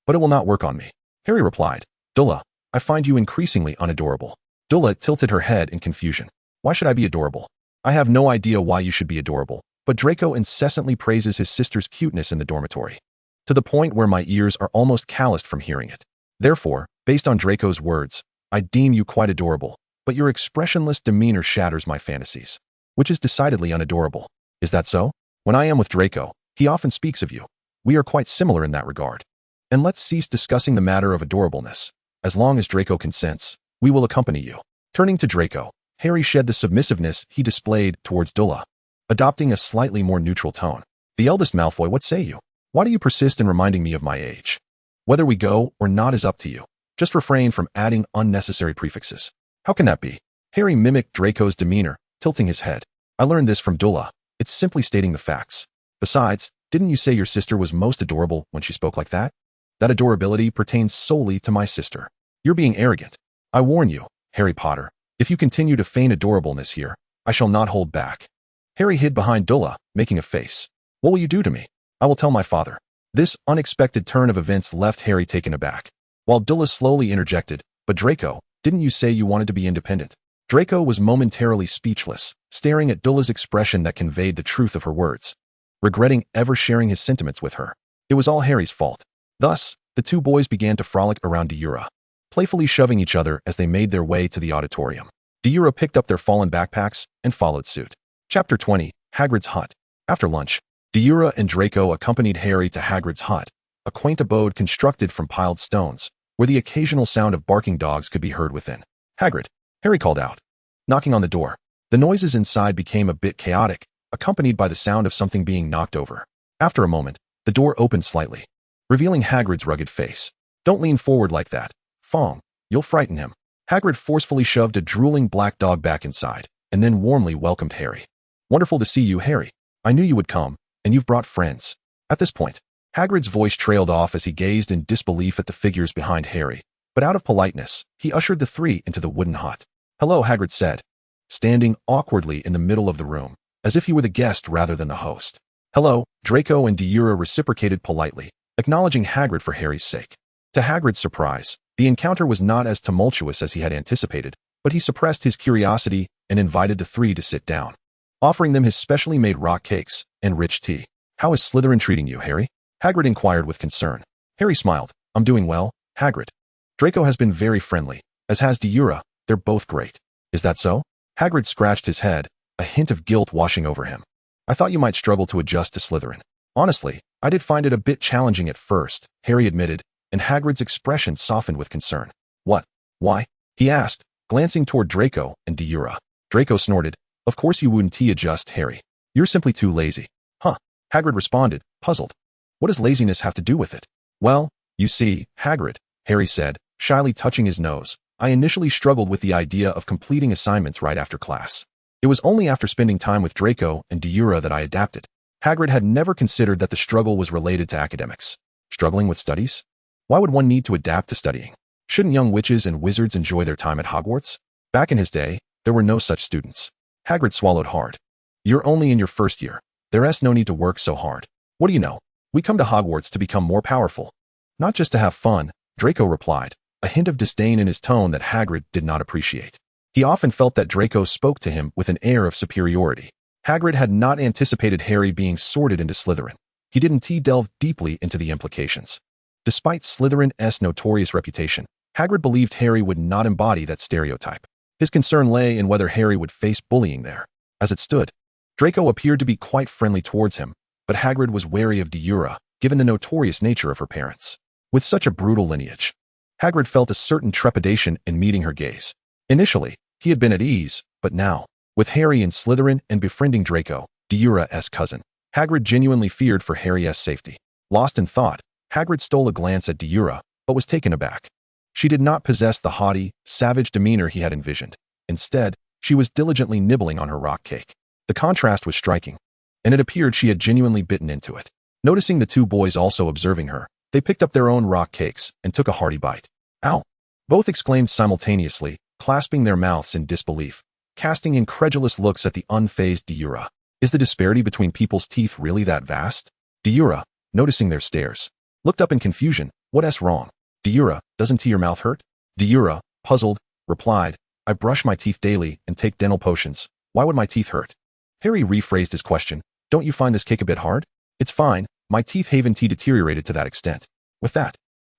but it will not work on me. Harry replied, Dula, I find you increasingly unadorable. Dula tilted her head in confusion. Why should I be adorable? I have no idea why you should be adorable, but Draco incessantly praises his sister's cuteness in the dormitory, to the point where my ears are almost calloused from hearing it. Therefore, based on Draco's words, I deem you quite adorable, but your expressionless demeanor shatters my fantasies, which is decidedly unadorable. Is that so? When I am with Draco, he often speaks of you. We are quite similar in that regard. And let's cease discussing the matter of adorableness. As long as Draco consents, we will accompany you. Turning to Draco, Harry shed the submissiveness he displayed towards Dula, adopting a slightly more neutral tone. The eldest Malfoy, what say you? Why do you persist in reminding me of my age? Whether we go or not is up to you. Just refrain from adding unnecessary prefixes. How can that be? Harry mimicked Draco's demeanor, tilting his head. I learned this from Dula. It's simply stating the facts. Besides, didn't you say your sister was most adorable when she spoke like that? That adorability pertains solely to my sister. You're being arrogant. I warn you, Harry Potter, if you continue to feign adorableness here, I shall not hold back. Harry hid behind Dula, making a face. What will you do to me? I will tell my father. This unexpected turn of events left Harry taken aback. While Dula slowly interjected, but Draco, didn't you say you wanted to be independent? Draco was momentarily speechless, staring at Dula's expression that conveyed the truth of her words, regretting ever sharing his sentiments with her. It was all Harry's fault. Thus, the two boys began to frolic around Deora, playfully shoving each other as they made their way to the auditorium. Deora picked up their fallen backpacks and followed suit. Chapter 20, Hagrid's Hut. After lunch, Deora and Draco accompanied Harry to Hagrid's hut, a quaint abode constructed from piled stones, where the occasional sound of barking dogs could be heard within. Hagrid, Harry called out, knocking on the door. The noises inside became a bit chaotic, accompanied by the sound of something being knocked over. After a moment, the door opened slightly, revealing Hagrid's rugged face. Don't lean forward like that, Fong. You'll frighten him. Hagrid forcefully shoved a drooling black dog back inside, and then warmly welcomed Harry. Wonderful to see you, Harry. I knew you would come, and you've brought friends. At this point, Hagrid's voice trailed off as he gazed in disbelief at the figures behind Harry, but out of politeness, he ushered the three into the wooden hut. Hello, Hagrid said, standing awkwardly in the middle of the room, as if he were the guest rather than the host. Hello, Draco and Deora reciprocated politely, acknowledging Hagrid for Harry's sake. To Hagrid's surprise, the encounter was not as tumultuous as he had anticipated, but he suppressed his curiosity and invited the three to sit down, offering them his specially made rock cakes and rich tea. How is Slytherin treating you, Harry? Hagrid inquired with concern. Harry smiled. I'm doing well, Hagrid. Draco has been very friendly, as has Deora. They're both great. Is that so? Hagrid scratched his head, a hint of guilt washing over him. I thought you might struggle to adjust to Slytherin. Honestly, I did find it a bit challenging at first, Harry admitted, and Hagrid's expression softened with concern. What? Why? He asked, glancing toward Draco and Deora. Draco snorted. Of course you wouldn't adjust, Harry. You're simply too lazy. Huh? Hagrid responded, puzzled. What does laziness have to do with it? Well, you see, Hagrid, Harry said, shyly touching his nose. I initially struggled with the idea of completing assignments right after class. It was only after spending time with Draco and Deora that I adapted. Hagrid had never considered that the struggle was related to academics. Struggling with studies? Why would one need to adapt to studying? Shouldn't young witches and wizards enjoy their time at Hogwarts? Back in his day, there were no such students. Hagrid swallowed hard. You're only in your first year. There's no need to work so hard. What do you know? We come to Hogwarts to become more powerful. Not just to have fun, Draco replied, a hint of disdain in his tone that Hagrid did not appreciate. He often felt that Draco spoke to him with an air of superiority. Hagrid had not anticipated Harry being sorted into Slytherin. He didn't delve deeply into the implications. Despite Slytherin's notorious reputation, Hagrid believed Harry would not embody that stereotype. His concern lay in whether Harry would face bullying there. As it stood, Draco appeared to be quite friendly towards him, but Hagrid was wary of Deora, given the notorious nature of her parents. With such a brutal lineage, Hagrid felt a certain trepidation in meeting her gaze. Initially, he had been at ease, but now, with Harry in Slytherin and befriending Draco, Deora's cousin, Hagrid genuinely feared for Harry's safety. Lost in thought, Hagrid stole a glance at Deora, but was taken aback. She did not possess the haughty, savage demeanor he had envisioned. Instead, she was diligently nibbling on her rock cake. The contrast was striking, and it appeared she had genuinely bitten into it. Noticing the two boys also observing her, they picked up their own rock cakes and took a hearty bite. "Ow!" Both exclaimed simultaneously, clasping their mouths in disbelief, casting incredulous looks at the unfazed Deora. Is the disparity between people's teeth really that vast? Deora, noticing their stares, looked up in confusion. What's wrong? Deora, doesn't your mouth hurt? Deora, puzzled, replied, I brush my teeth daily and take dental potions. Why would my teeth hurt? Harry rephrased his question. Don't you find this cake a bit hard? It's fine, my teeth haven't deteriorated to that extent. With that,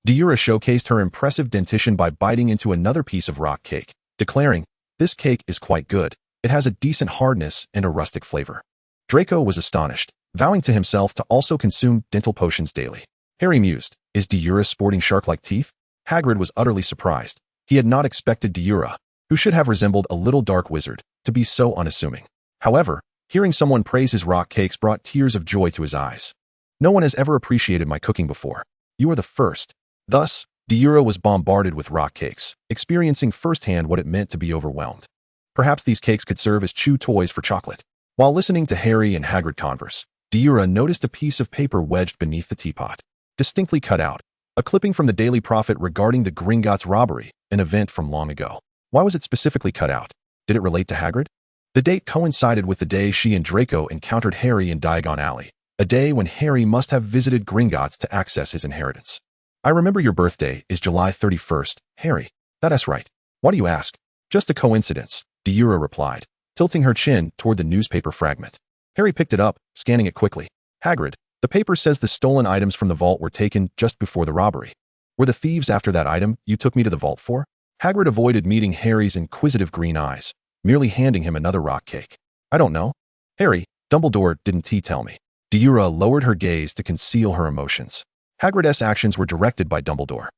Deora showcased her impressive dentition by biting into another piece of rock cake, declaring, this cake is quite good. It has a decent hardness and a rustic flavor. Draco was astonished, vowing to himself to also consume dental potions daily. Harry mused, is Deora sporting shark-like teeth? Hagrid was utterly surprised. He had not expected Deora, who should have resembled a little dark wizard, to be so unassuming. However, hearing someone praise his rock cakes brought tears of joy to his eyes. No one has ever appreciated my cooking before. You are the first. Thus, Deora was bombarded with rock cakes, experiencing firsthand what it meant to be overwhelmed. Perhaps these cakes could serve as chew toys for chocolate. While listening to Harry and Hagrid converse, Deora noticed a piece of paper wedged beneath the teapot, distinctly cut out, a clipping from the Daily Prophet regarding the Gringotts robbery, an event from long ago. Why was it specifically cut out? Did it relate to Hagrid? The date coincided with the day she and Draco encountered Harry in Diagon Alley, a day when Harry must have visited Gringotts to access his inheritance. I remember your birthday is July 31st, Harry. That's right. Why do you ask? Just a coincidence, Deora replied, tilting her chin toward the newspaper fragment. Harry picked it up, scanning it quickly. Hagrid, the paper says the stolen items from the vault were taken just before the robbery. Were the thieves after that item you took me to the vault for? Hagrid avoided meeting Harry's inquisitive green eyes, merely handing him another rock cake. I don't know. Harry, Dumbledore didn't tell me. Deora lowered her gaze to conceal her emotions. Hagrid's actions were directed by Dumbledore,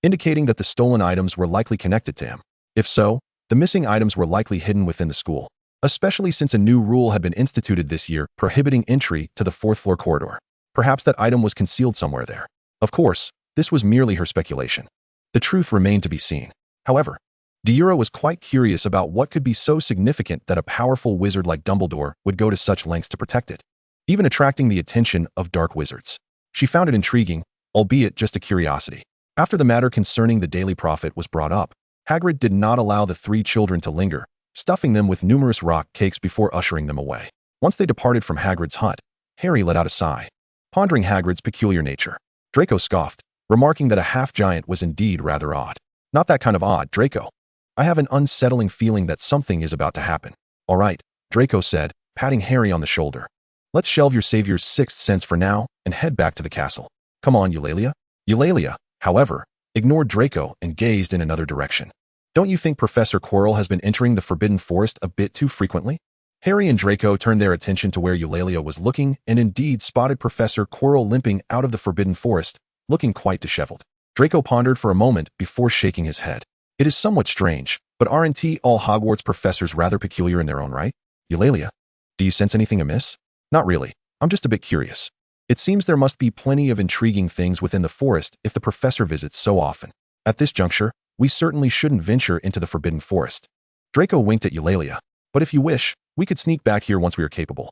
indicating that the stolen items were likely connected to him. If so, the missing items were likely hidden within the school, especially since a new rule had been instituted this year prohibiting entry to the fourth-floor corridor. Perhaps that item was concealed somewhere there. Of course, this was merely her speculation. The truth remained to be seen. However, Deora was quite curious about what could be so significant that a powerful wizard like Dumbledore would go to such lengths to protect it, even attracting the attention of dark wizards. She found it intriguing, albeit just a curiosity. After the matter concerning the Daily Prophet was brought up, Hagrid did not allow the three children to linger, stuffing them with numerous rock cakes before ushering them away. Once they departed from Hagrid's hut, Harry let out a sigh, pondering Hagrid's peculiar nature. Draco scoffed, remarking that a half-giant was indeed rather odd. Not that kind of odd, Draco. I have an unsettling feeling that something is about to happen. All right, Draco said, patting Harry on the shoulder. Let's shelve your savior's sixth sense for now and head back to the castle. Come on, Eulalia. Eulalia, however, ignored Draco and gazed in another direction. Don't you think Professor Quirrell has been entering the Forbidden Forest a bit too frequently? Harry and Draco turned their attention to where Eulalia was looking and indeed spotted Professor Quirrell limping out of the Forbidden Forest, looking quite disheveled. Draco pondered for a moment before shaking his head. It is somewhat strange, but aren't all Hogwarts professors rather peculiar in their own right? Eulalia, do you sense anything amiss? Not really. I'm just a bit curious. It seems there must be plenty of intriguing things within the forest if the professor visits so often. At this juncture, we certainly shouldn't venture into the Forbidden Forest. Draco winked at Eulalia. But if you wish, we could sneak back here once we are capable.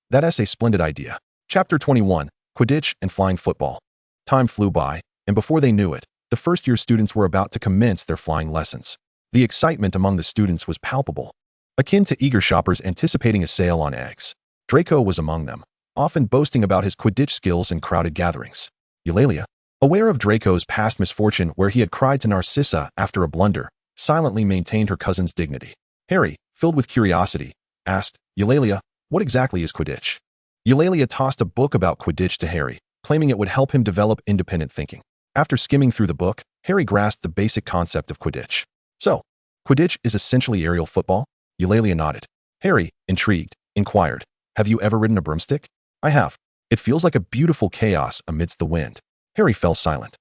That's a splendid idea. Chapter 21, Quidditch and Flying Football. Time flew by, and before they knew it, the first-year students were about to commence their flying lessons. The excitement among the students was palpable, akin to eager shoppers anticipating a sale on eggs. Draco was among them, often boasting about his Quidditch skills in crowded gatherings. Eulalia, aware of Draco's past misfortune where he had cried to Narcissa after a blunder, silently maintained her cousin's dignity. Harry, filled with curiosity, asked, Eulalia, what exactly is Quidditch? Eulalia tossed a book about Quidditch to Harry, claiming it would help him develop independent thinking. After skimming through the book, Harry grasped the basic concept of Quidditch. So, Quidditch is essentially aerial football? Eulalia nodded. Harry, intrigued, inquired, have you ever ridden a broomstick? I have. It feels like a beautiful chaos amidst the wind. Harry fell silent.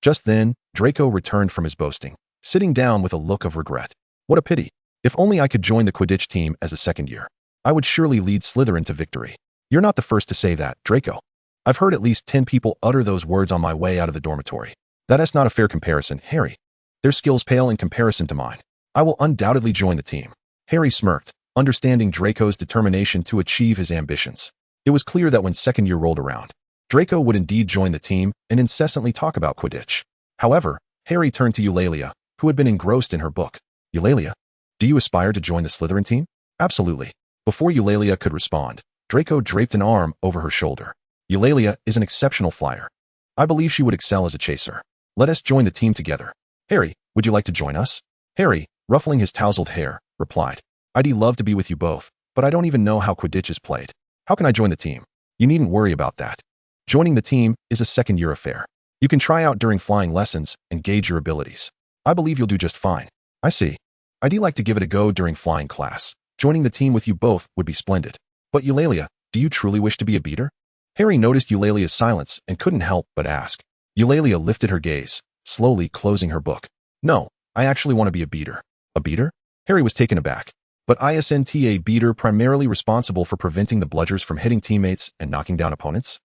Just then, Draco returned from his boasting, sitting down with a look of regret. What a pity. If only I could join the Quidditch team as a second year. I would surely lead Slytherin to victory. You're not the first to say that, Draco. I've heard at least 10 people utter those words on my way out of the dormitory. That is not a fair comparison, Harry. Their skills pale in comparison to mine. I will undoubtedly join the team. Harry smirked, understanding Draco's determination to achieve his ambitions. It was clear that when second year rolled around, Draco would indeed join the team and incessantly talk about Quidditch. However, Harry turned to Eulalia, who had been engrossed in her book. Eulalia, do you aspire to join the Slytherin team? Absolutely. Before Eulalia could respond, Draco draped an arm over her shoulder. Eulalia is an exceptional flyer. I believe she would excel as a chaser. Let us join the team together. Harry, would you like to join us? Harry, ruffling his tousled hair, replied, I'd love to be with you both, but I don't even know how Quidditch is played. How can I join the team? You needn't worry about that. Joining the team is a second-year affair. You can try out during flying lessons and gauge your abilities. I believe you'll do just fine. I see. I'd like to give it a go during flying class. Joining the team with you both would be splendid. But Eulalia, do you truly wish to be a beater? Harry noticed Eulalia's silence and couldn't help but ask. Eulalia lifted her gaze, slowly closing her book. No, I actually want to be a beater. A beater? Harry was taken aback. But isn't a beater primarily responsible for preventing the bludgers from hitting teammates and knocking down opponents?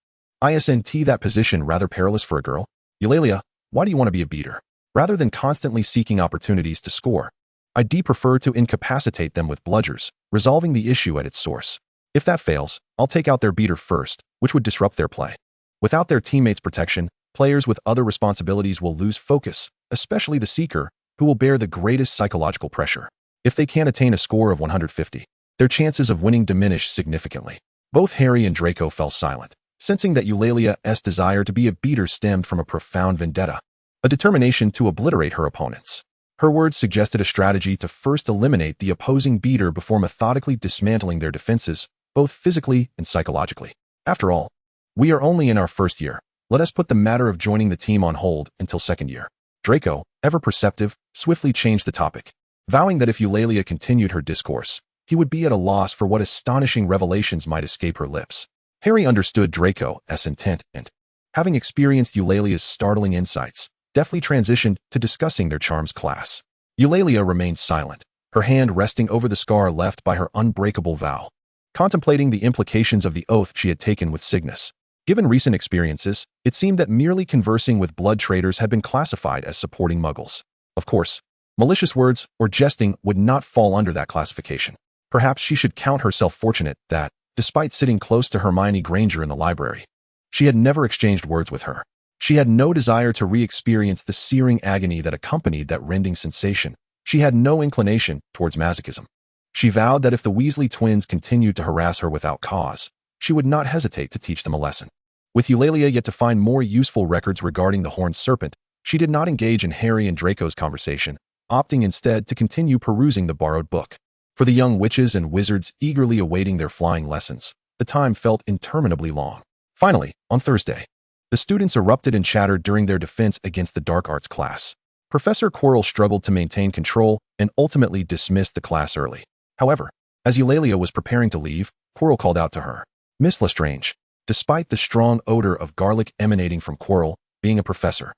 Isn't that position rather perilous for a girl? Eulalia, why do you want to be a beater? Rather than constantly seeking opportunities to score, I'd prefer to incapacitate them with bludgers, resolving the issue at its source. If that fails, I'll take out their beater first, which would disrupt their play. Without their teammates' protection, players with other responsibilities will lose focus, especially the seeker, who will bear the greatest psychological pressure. If they can't attain a score of 150, their chances of winning diminish significantly. Both Harry and Draco fell silent, sensing that Eulalia's desire to be a beater stemmed from a profound vendetta, a determination to obliterate her opponents. Her words suggested a strategy to first eliminate the opposing beater before methodically dismantling their defenses, both physically and psychologically. After all, we are only in our first year. Let us put the matter of joining the team on hold until second year. Draco, ever perceptive, swiftly changed the topic, vowing that if Eulalia continued her discourse, he would be at a loss for what astonishing revelations might escape her lips. Harry understood Draco's intent and, having experienced Eulalia's startling insights, deftly transitioned to discussing their charms class. Eulalia remained silent, her hand resting over the scar left by her unbreakable vow, contemplating the implications of the oath she had taken with Cygnus. Given recent experiences, it seemed that merely conversing with blood traders had been classified as supporting Muggles. Of course, malicious words or jesting would not fall under that classification. Perhaps she should count herself fortunate that, despite sitting close to Hermione Granger in the library, she had never exchanged words with her. She had no desire to re-experience the searing agony that accompanied that rending sensation. She had no inclination towards masochism. She vowed that if the Weasley twins continued to harass her without cause, she would not hesitate to teach them a lesson. With Eulalia yet to find more useful records regarding the Horned Serpent, she did not engage in Harry and Draco's conversation, opting instead to continue perusing the borrowed book. For the young witches and wizards eagerly awaiting their flying lessons, the time felt interminably long. Finally, on Thursday, the students erupted and chattered during their defense against the dark arts class. Professor Quirrell struggled to maintain control and ultimately dismissed the class early. However, as Eulalia was preparing to leave, Quirrell called out to her, Miss Lestrange. Despite the strong odor of garlic emanating from Quirrell, being a professor,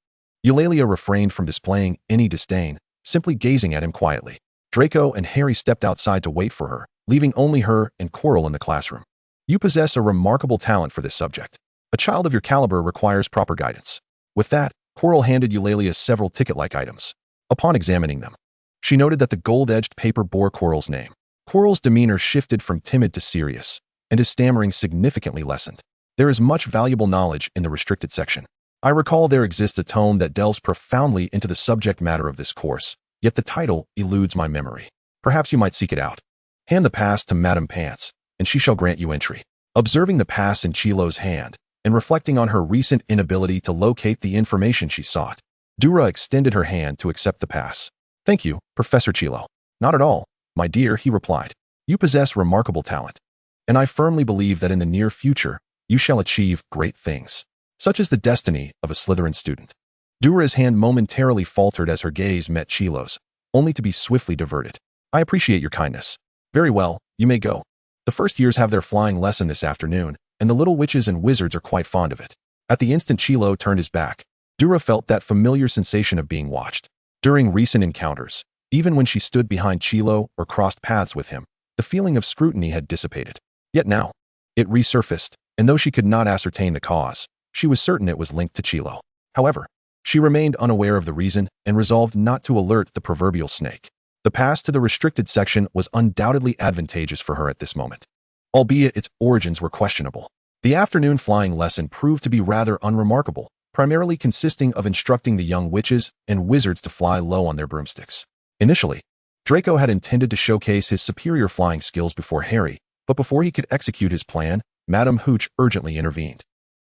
Eulalia refrained from displaying any disdain, simply gazing at him quietly. Draco and Harry stepped outside to wait for her, leaving only her and Quirrell in the classroom. You possess a remarkable talent for this subject. A child of your caliber requires proper guidance. With that, Quirrell handed Eulalia several ticket-like items. Upon examining them, she noted that the gold-edged paper bore Quirrell's name. Quirrell's demeanor shifted from timid to serious, and his stammering significantly lessened. There is much valuable knowledge in the restricted section. I recall there exists a tome that delves profoundly into the subject matter of this course, yet the title eludes my memory. Perhaps you might seek it out. Hand the pass to Madame Pants, and she shall grant you entry. Observing the pass in Chilo's hand, and reflecting on her recent inability to locate the information she sought, Deora extended her hand to accept the pass. Thank you, Professor Chilo. Not at all, my dear, he replied. You possess remarkable talent, and I firmly believe that in the near future, you shall achieve great things. Such is the destiny of a Slytherin student. Deora's hand momentarily faltered as her gaze met Chilo's, only to be swiftly diverted. I appreciate your kindness. Very well, you may go. The first years have their flying lesson this afternoon, and the little witches and wizards are quite fond of it. At the instant Chilo turned his back, Deora felt that familiar sensation of being watched. During recent encounters, even when she stood behind Chilo or crossed paths with him, the feeling of scrutiny had dissipated. Yet now, it resurfaced, and though she could not ascertain the cause, she was certain it was linked to Chilo. However, she remained unaware of the reason and resolved not to alert the proverbial snake. The pass to the restricted section was undoubtedly advantageous for her at this moment, albeit its origins were questionable. The afternoon flying lesson proved to be rather unremarkable, primarily consisting of instructing the young witches and wizards to fly low on their broomsticks. Initially, Draco had intended to showcase his superior flying skills before Harry, but before he could execute his plan, Madame Hooch urgently intervened,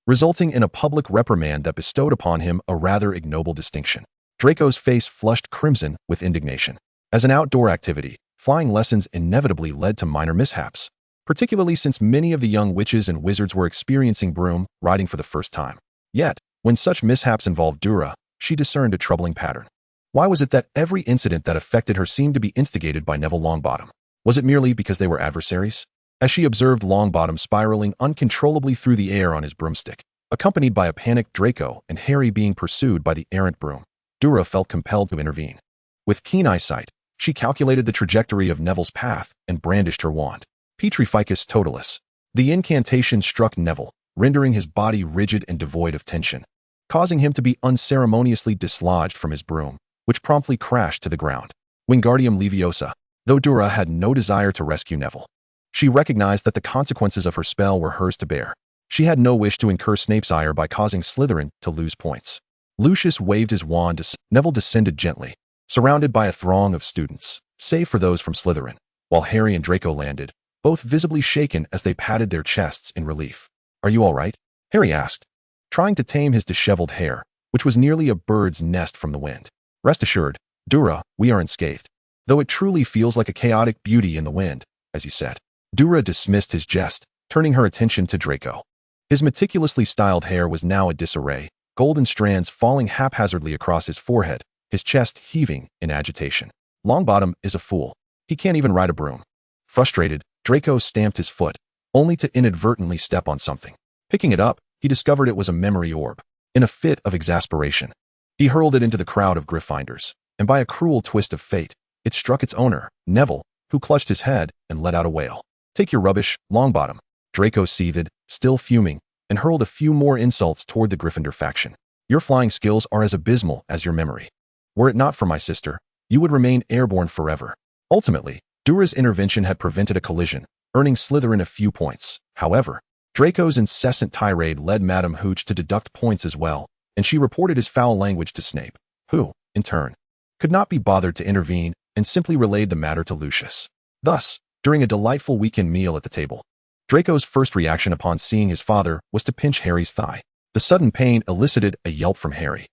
resulting in a public reprimand that bestowed upon him a rather ignoble distinction. Draco's face flushed crimson with indignation. As an outdoor activity, flying lessons inevitably led to minor mishaps, particularly since many of the young witches and wizards were experiencing broom riding for the first time. Yet, when such mishaps involved Deora, she discerned a troubling pattern. Why was it that every incident that affected her seemed to be instigated by Neville Longbottom? Was it merely because they were adversaries? As she observed Longbottom spiraling uncontrollably through the air on his broomstick, accompanied by a panicked Draco and Harry being pursued by the errant broom, Deora felt compelled to intervene. With keen eyesight, she calculated the trajectory of Neville's path and brandished her wand. Petrificus Totalis. The incantation struck Neville, rendering his body rigid and devoid of tension, causing him to be unceremoniously dislodged from his broom, which promptly crashed to the ground. Wingardium Leviosa. Though Deora had no desire to rescue Neville, she recognized that the consequences of her spell were hers to bear. She had no wish to incur Snape's ire by causing Slytherin to lose points. Lucius waved his wand as Neville descended gently, surrounded by a throng of students, save for those from Slytherin, while Harry and Draco landed, both visibly shaken as they patted their chests in relief. Are you all right? Harry asked, trying to tame his disheveled hair, which was nearly a bird's nest from the wind. Rest assured, Deora, we are unscathed, though it truly feels like a chaotic beauty in the wind, as you said. Deora dismissed his jest, turning her attention to Draco. His meticulously styled hair was now a disarray, golden strands falling haphazardly across his forehead, his chest heaving in agitation. Longbottom is a fool. He can't even ride a broom. Frustrated, Draco stamped his foot, only to inadvertently step on something. Picking it up, he discovered it was a memory orb. In a fit of exasperation, he hurled it into the crowd of Gryffindors, and by a cruel twist of fate, it struck its owner, Neville, who clutched his head and let out a wail. Take your rubbish, Longbottom. Draco seethed, still fuming, and hurled a few more insults toward the Gryffindor faction. Your flying skills are as abysmal as your memory. Were it not for my sister, you would remain airborne forever. Ultimately, Deora's intervention had prevented a collision, earning Slytherin a few points. However, Draco's incessant tirade led Madame Hooch to deduct points as well, and she reported his foul language to Snape, who, in turn, could not be bothered to intervene and simply relayed the matter to Lucius. Thus, during a delightful weekend meal at the table, Draco's first reaction upon seeing his father was to pinch Harry's thigh. The sudden pain elicited a yelp from Harry,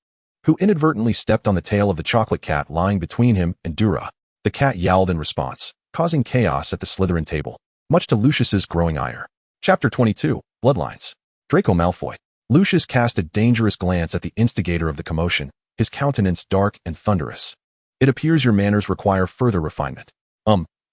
who inadvertently stepped on the tail of the chocolate cat lying between him and Deora. The cat yowled in response, causing chaos at the Slytherin table, much to Lucius's growing ire. Chapter 22, Bloodlines. Draco Malfoy. Lucius cast a dangerous glance at the instigator of the commotion, his countenance dark and thunderous. It appears your manners require further refinement.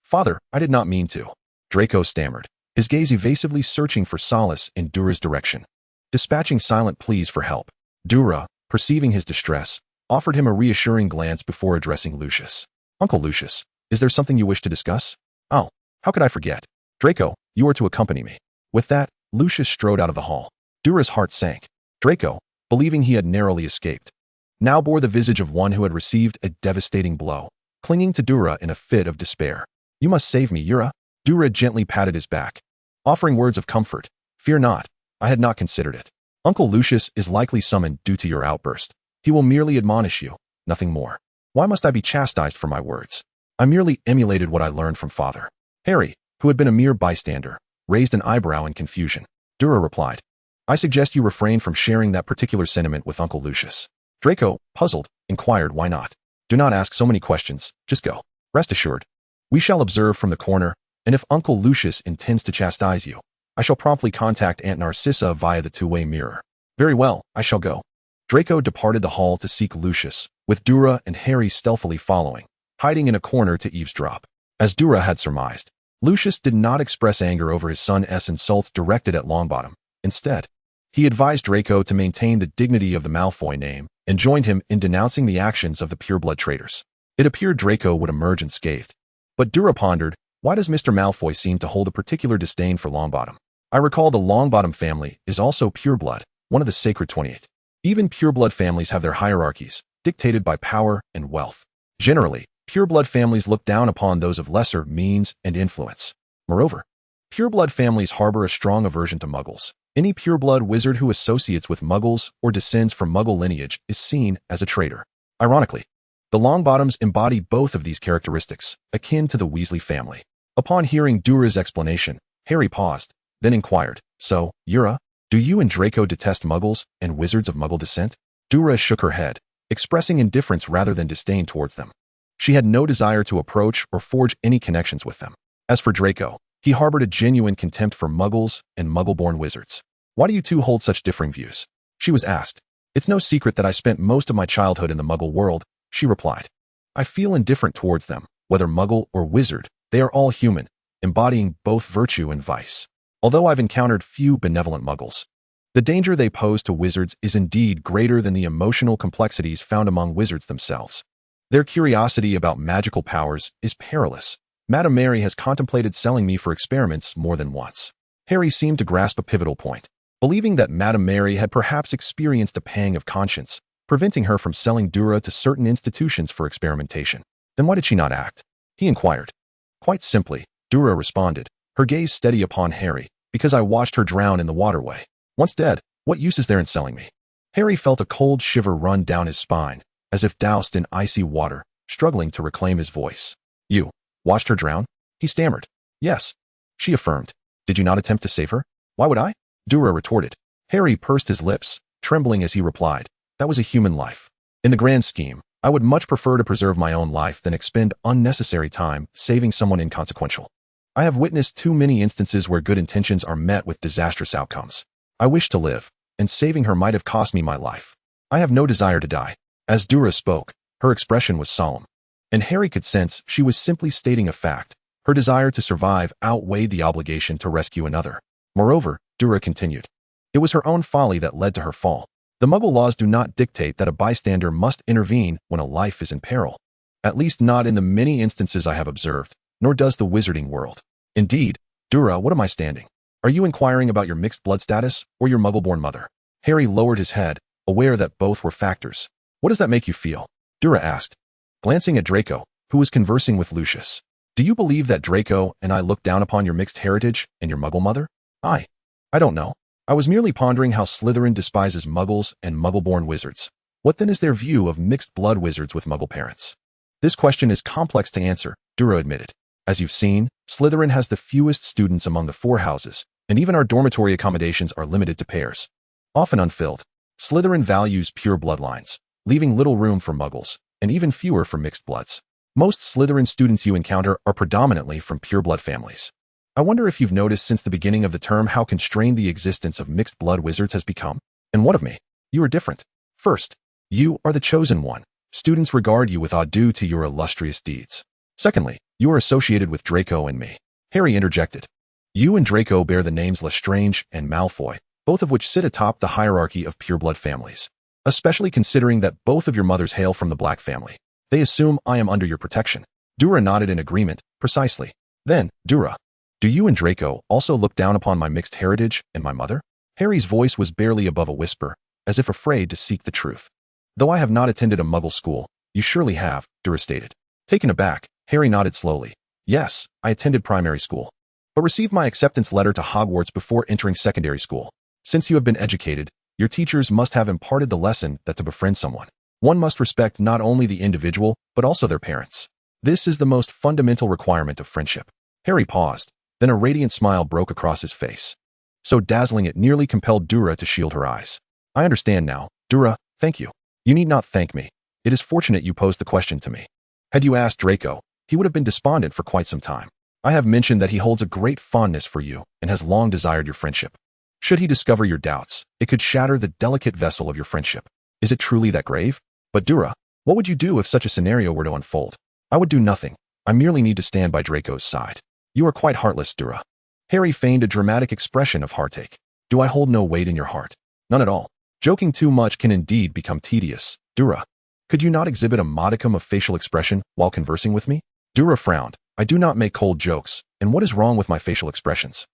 Father, I did not mean to. Draco stammered, his gaze evasively searching for solace in Deora's direction, dispatching silent pleas for help. Deora, perceiving his distress, offered him a reassuring glance before addressing Lucius. Uncle Lucius, is there something you wish to discuss? Oh, how could I forget? Draco, you are to accompany me. With that, Lucius strode out of the hall. Deora's heart sank. Draco, believing he had narrowly escaped, now bore the visage of one who had received a devastating blow, clinging to Deora in a fit of despair. You must save me, Deora. Deora gently patted his back, offering words of comfort. Fear not, I had not considered it. Uncle Lucius is likely summoned due to your outburst. He will merely admonish you, nothing more. Why must I be chastised for my words? I merely emulated what I learned from father. Harry, who had been a mere bystander, raised an eyebrow in confusion. Deora replied, I suggest you refrain from sharing that particular sentiment with Uncle Lucius. Draco, puzzled, inquired why not. Do not ask so many questions, just go. Rest assured. We shall observe from the corner, and if Uncle Lucius intends to chastise you, I shall promptly contact Aunt Narcissa via the two-way mirror. Very well, I shall go. Draco departed the hall to seek Lucius, with Deora and Harry stealthily following, hiding in a corner to eavesdrop. As Deora had surmised, Lucius did not express anger over his son's insults directed at Longbottom. Instead, he advised Draco to maintain the dignity of the Malfoy name and joined him in denouncing the actions of the pureblood traitors. It appeared Draco would emerge unscathed. But Deora pondered, why does Mr. Malfoy seem to hold a particular disdain for Longbottom? I recall the Longbottom family is also pureblood, one of the sacred 28. Even pureblood families have their hierarchies, dictated by power and wealth. Generally, pureblood families look down upon those of lesser means and influence. Moreover, pureblood families harbor a strong aversion to Muggles. Any pureblood wizard who associates with Muggles or descends from Muggle lineage is seen as a traitor. Ironically, the Longbottoms embody both of these characteristics, akin to the Weasley family. Upon hearing Deora's explanation, Harry paused, then inquired, So, Deora, do you and Draco detest Muggles and wizards of Muggle descent? Deora shook her head, expressing indifference rather than disdain towards them. She had no desire to approach or forge any connections with them. As for Draco, he harbored a genuine contempt for Muggles and Muggle-born wizards. Why do you two hold such differing views? She was asked. It's no secret that I spent most of my childhood in the Muggle world, she replied. I feel indifferent towards them, whether Muggle or wizard, they are all human, embodying both virtue and vice. Although I've encountered few benevolent Muggles, the danger they pose to wizards is indeed greater than the emotional complexities found among wizards themselves. Their curiosity about magical powers is perilous. Madame Mary has contemplated selling me for experiments more than once. Harry seemed to grasp a pivotal point. Believing that Madame Mary had perhaps experienced a pang of conscience, preventing her from selling Deora to certain institutions for experimentation. Then why did she not act? He inquired. Quite simply, Deora responded, her gaze steady upon Harry, because I watched her drown in the waterway. Once dead, what use is there in selling me? Harry felt a cold shiver run down his spine, as if doused in icy water, struggling to reclaim his voice. You watched her drown? He stammered. Yes, she affirmed. Did you not attempt to save her? Why would I? Deora retorted. Harry pursed his lips, trembling as he replied, that was a human life. In the grand scheme, I would much prefer to preserve my own life than expend unnecessary time saving someone inconsequential. I have witnessed too many instances where good intentions are met with disastrous outcomes. I wish to live, and saving her might have cost me my life. I have no desire to die. As Deora spoke, her expression was solemn, and Harry could sense she was simply stating a fact. Her desire to survive outweighed the obligation to rescue another. Moreover, Deora continued, it was her own folly that led to her fall. The Muggle laws do not dictate that a bystander must intervene when a life is in peril. At least not in the many instances I have observed, nor does the wizarding world. Indeed, Deora, what am I standing? Are you inquiring about your mixed blood status or your Muggle-born mother? Harry lowered his head, aware that both were factors. What does that make you feel? Deora asked, glancing at Draco, who was conversing with Lucius. Do you believe that Draco and I look down upon your mixed heritage and your Muggle mother? I don't know. I was merely pondering how Slytherin despises Muggles and Muggle-born wizards. What then is their view of mixed-blood wizards with Muggle parents? This question is complex to answer, Deora admitted. As you've seen, Slytherin has the fewest students among the four houses, and even our dormitory accommodations are limited to pairs. Often unfilled, Slytherin values pure bloodlines, leaving little room for Muggles, and even fewer for mixed bloods. Most Slytherin students you encounter are predominantly from pure-blood families. I wonder if you've noticed since the beginning of the term how constrained the existence of mixed-blood wizards has become. And what of me? You are different. First, you are the chosen one. Students regard you with awe due to your illustrious deeds. Secondly, you are associated with Draco and me. Harry interjected. You and Draco bear the names Lestrange and Malfoy, both of which sit atop the hierarchy of pure-blood families. Especially considering that both of your mothers hail from the Black family. They assume I am under your protection. Deora nodded in agreement, precisely. Then, Deora, do you and Draco also look down upon my mixed heritage and my mother? Harry's voice was barely above a whisper, as if afraid to seek the truth. Though I have not attended a Muggle school, you surely have, Deora stated. Taken aback, Harry nodded slowly. Yes, I attended primary school, but received my acceptance letter to Hogwarts before entering secondary school. Since you have been educated, your teachers must have imparted the lesson that to befriend someone, one must respect not only the individual, but also their parents. This is the most fundamental requirement of friendship. Harry paused. Then a radiant smile broke across his face, so dazzling it nearly compelled Deora to shield her eyes. I understand now, Deora, thank you. You need not thank me. It is fortunate you posed the question to me. Had you asked Draco, he would have been despondent for quite some time. I have mentioned that he holds a great fondness for you and has long desired your friendship. Should he discover your doubts, it could shatter the delicate vessel of your friendship. Is it truly that grave? But Deora, what would you do if such a scenario were to unfold? I would do nothing. I merely need to stand by Draco's side. You are quite heartless, Deora. Harry feigned a dramatic expression of heartache. Do I hold no weight in your heart? None at all. Joking too much can indeed become tedious. Deora, could you not exhibit a modicum of facial expression while conversing with me? Deora frowned. I do not make cold jokes, and what is wrong with my facial expressions?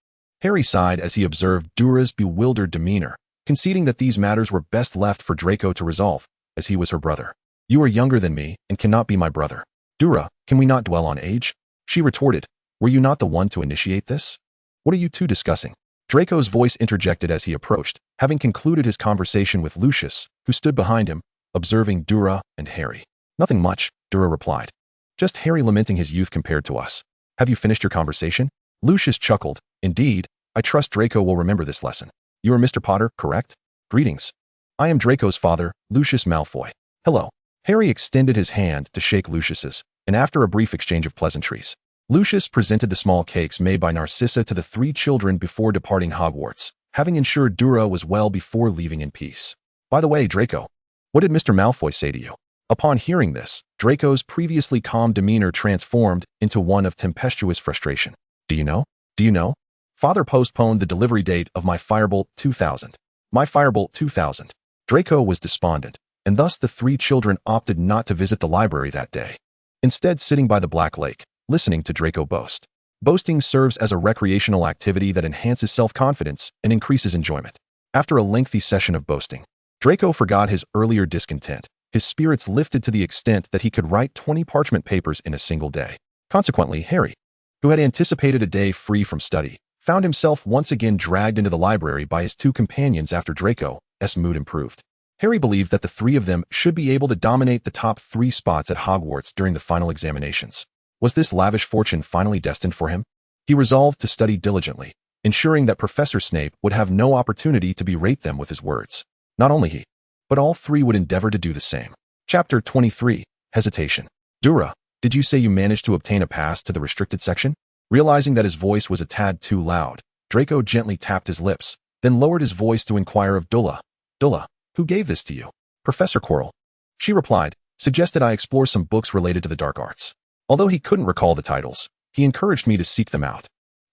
Harry sighed as he observed Deora's bewildered demeanor, conceding that these matters were best left for Draco to resolve, as he was her brother. You are younger than me and cannot be my brother. Deora, can we not dwell on age? She retorted. Were you not the one to initiate this? What are you two discussing? Draco's voice interjected as he approached, having concluded his conversation with Lucius, who stood behind him, observing Deora and Harry. Nothing much, Deora replied. Just Harry lamenting his youth compared to us. Have you finished your conversation? Lucius chuckled. Indeed, I trust Draco will remember this lesson. You are Mr. Potter, correct? Greetings. I am Draco's father, Lucius Malfoy. Hello. Harry extended his hand to shake Lucius's, and after a brief exchange of pleasantries, Lucius presented the small cakes made by Narcissa to the three children before departing Hogwarts, having ensured Deora was well before leaving in peace. By the way, Draco, what did Mr. Malfoy say to you? Upon hearing this, Draco's previously calm demeanor transformed into one of tempestuous frustration. Do you know? Do you know? Father postponed the delivery date of my Firebolt 2000. My Firebolt 2000. Draco was despondent, and thus the three children opted not to visit the library that day, instead sitting by the Black Lake, listening to Draco boast. Boasting serves as a recreational activity that enhances self-confidence and increases enjoyment. After a lengthy session of boasting, Draco forgot his earlier discontent. His spirits lifted to the extent that he could write 20 parchment papers in a single day. Consequently, Harry, who had anticipated a day free from study, found himself once again dragged into the library by his two companions after Draco's mood improved. Harry believed that the three of them should be able to dominate the top 3 spots at Hogwarts during the final examinations. Was this lavish fortune finally destined for him? He resolved to study diligently, ensuring that Professor Snape would have no opportunity to berate them with his words. Not only he, but all three would endeavor to do the same. Chapter 23. Hesitation. Deora, did you say you managed to obtain a pass to the restricted section? Realizing that his voice was a tad too loud, Draco gently tapped his lips, then lowered his voice to inquire of Deora. Deora, who gave this to you? Professor Quirrell. She replied, suggested I explore some books related to the dark arts. Although he couldn't recall the titles, he encouraged me to seek them out.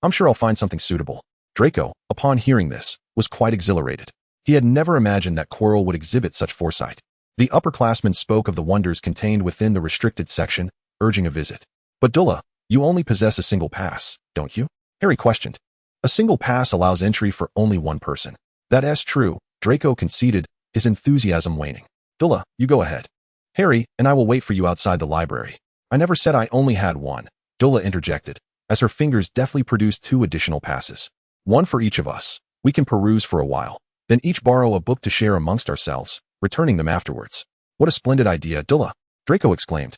I'm sure I'll find something suitable. Draco, upon hearing this, was quite exhilarated. He had never imagined that Quirrell would exhibit such foresight. The upperclassman spoke of the wonders contained within the restricted section, urging a visit. But Deora, you only possess a single pass, don't you? Harry questioned. A single pass allows entry for only one person. That's true, Draco conceded, his enthusiasm waning. Deora, you go ahead. Harry and I will wait for you outside the library. I never said I only had one, Deora interjected, as her fingers deftly produced 2 additional passes. One for each of us. We can peruse for a while, then each borrow a book to share amongst ourselves, returning them afterwards. What a splendid idea, Deora, Draco exclaimed.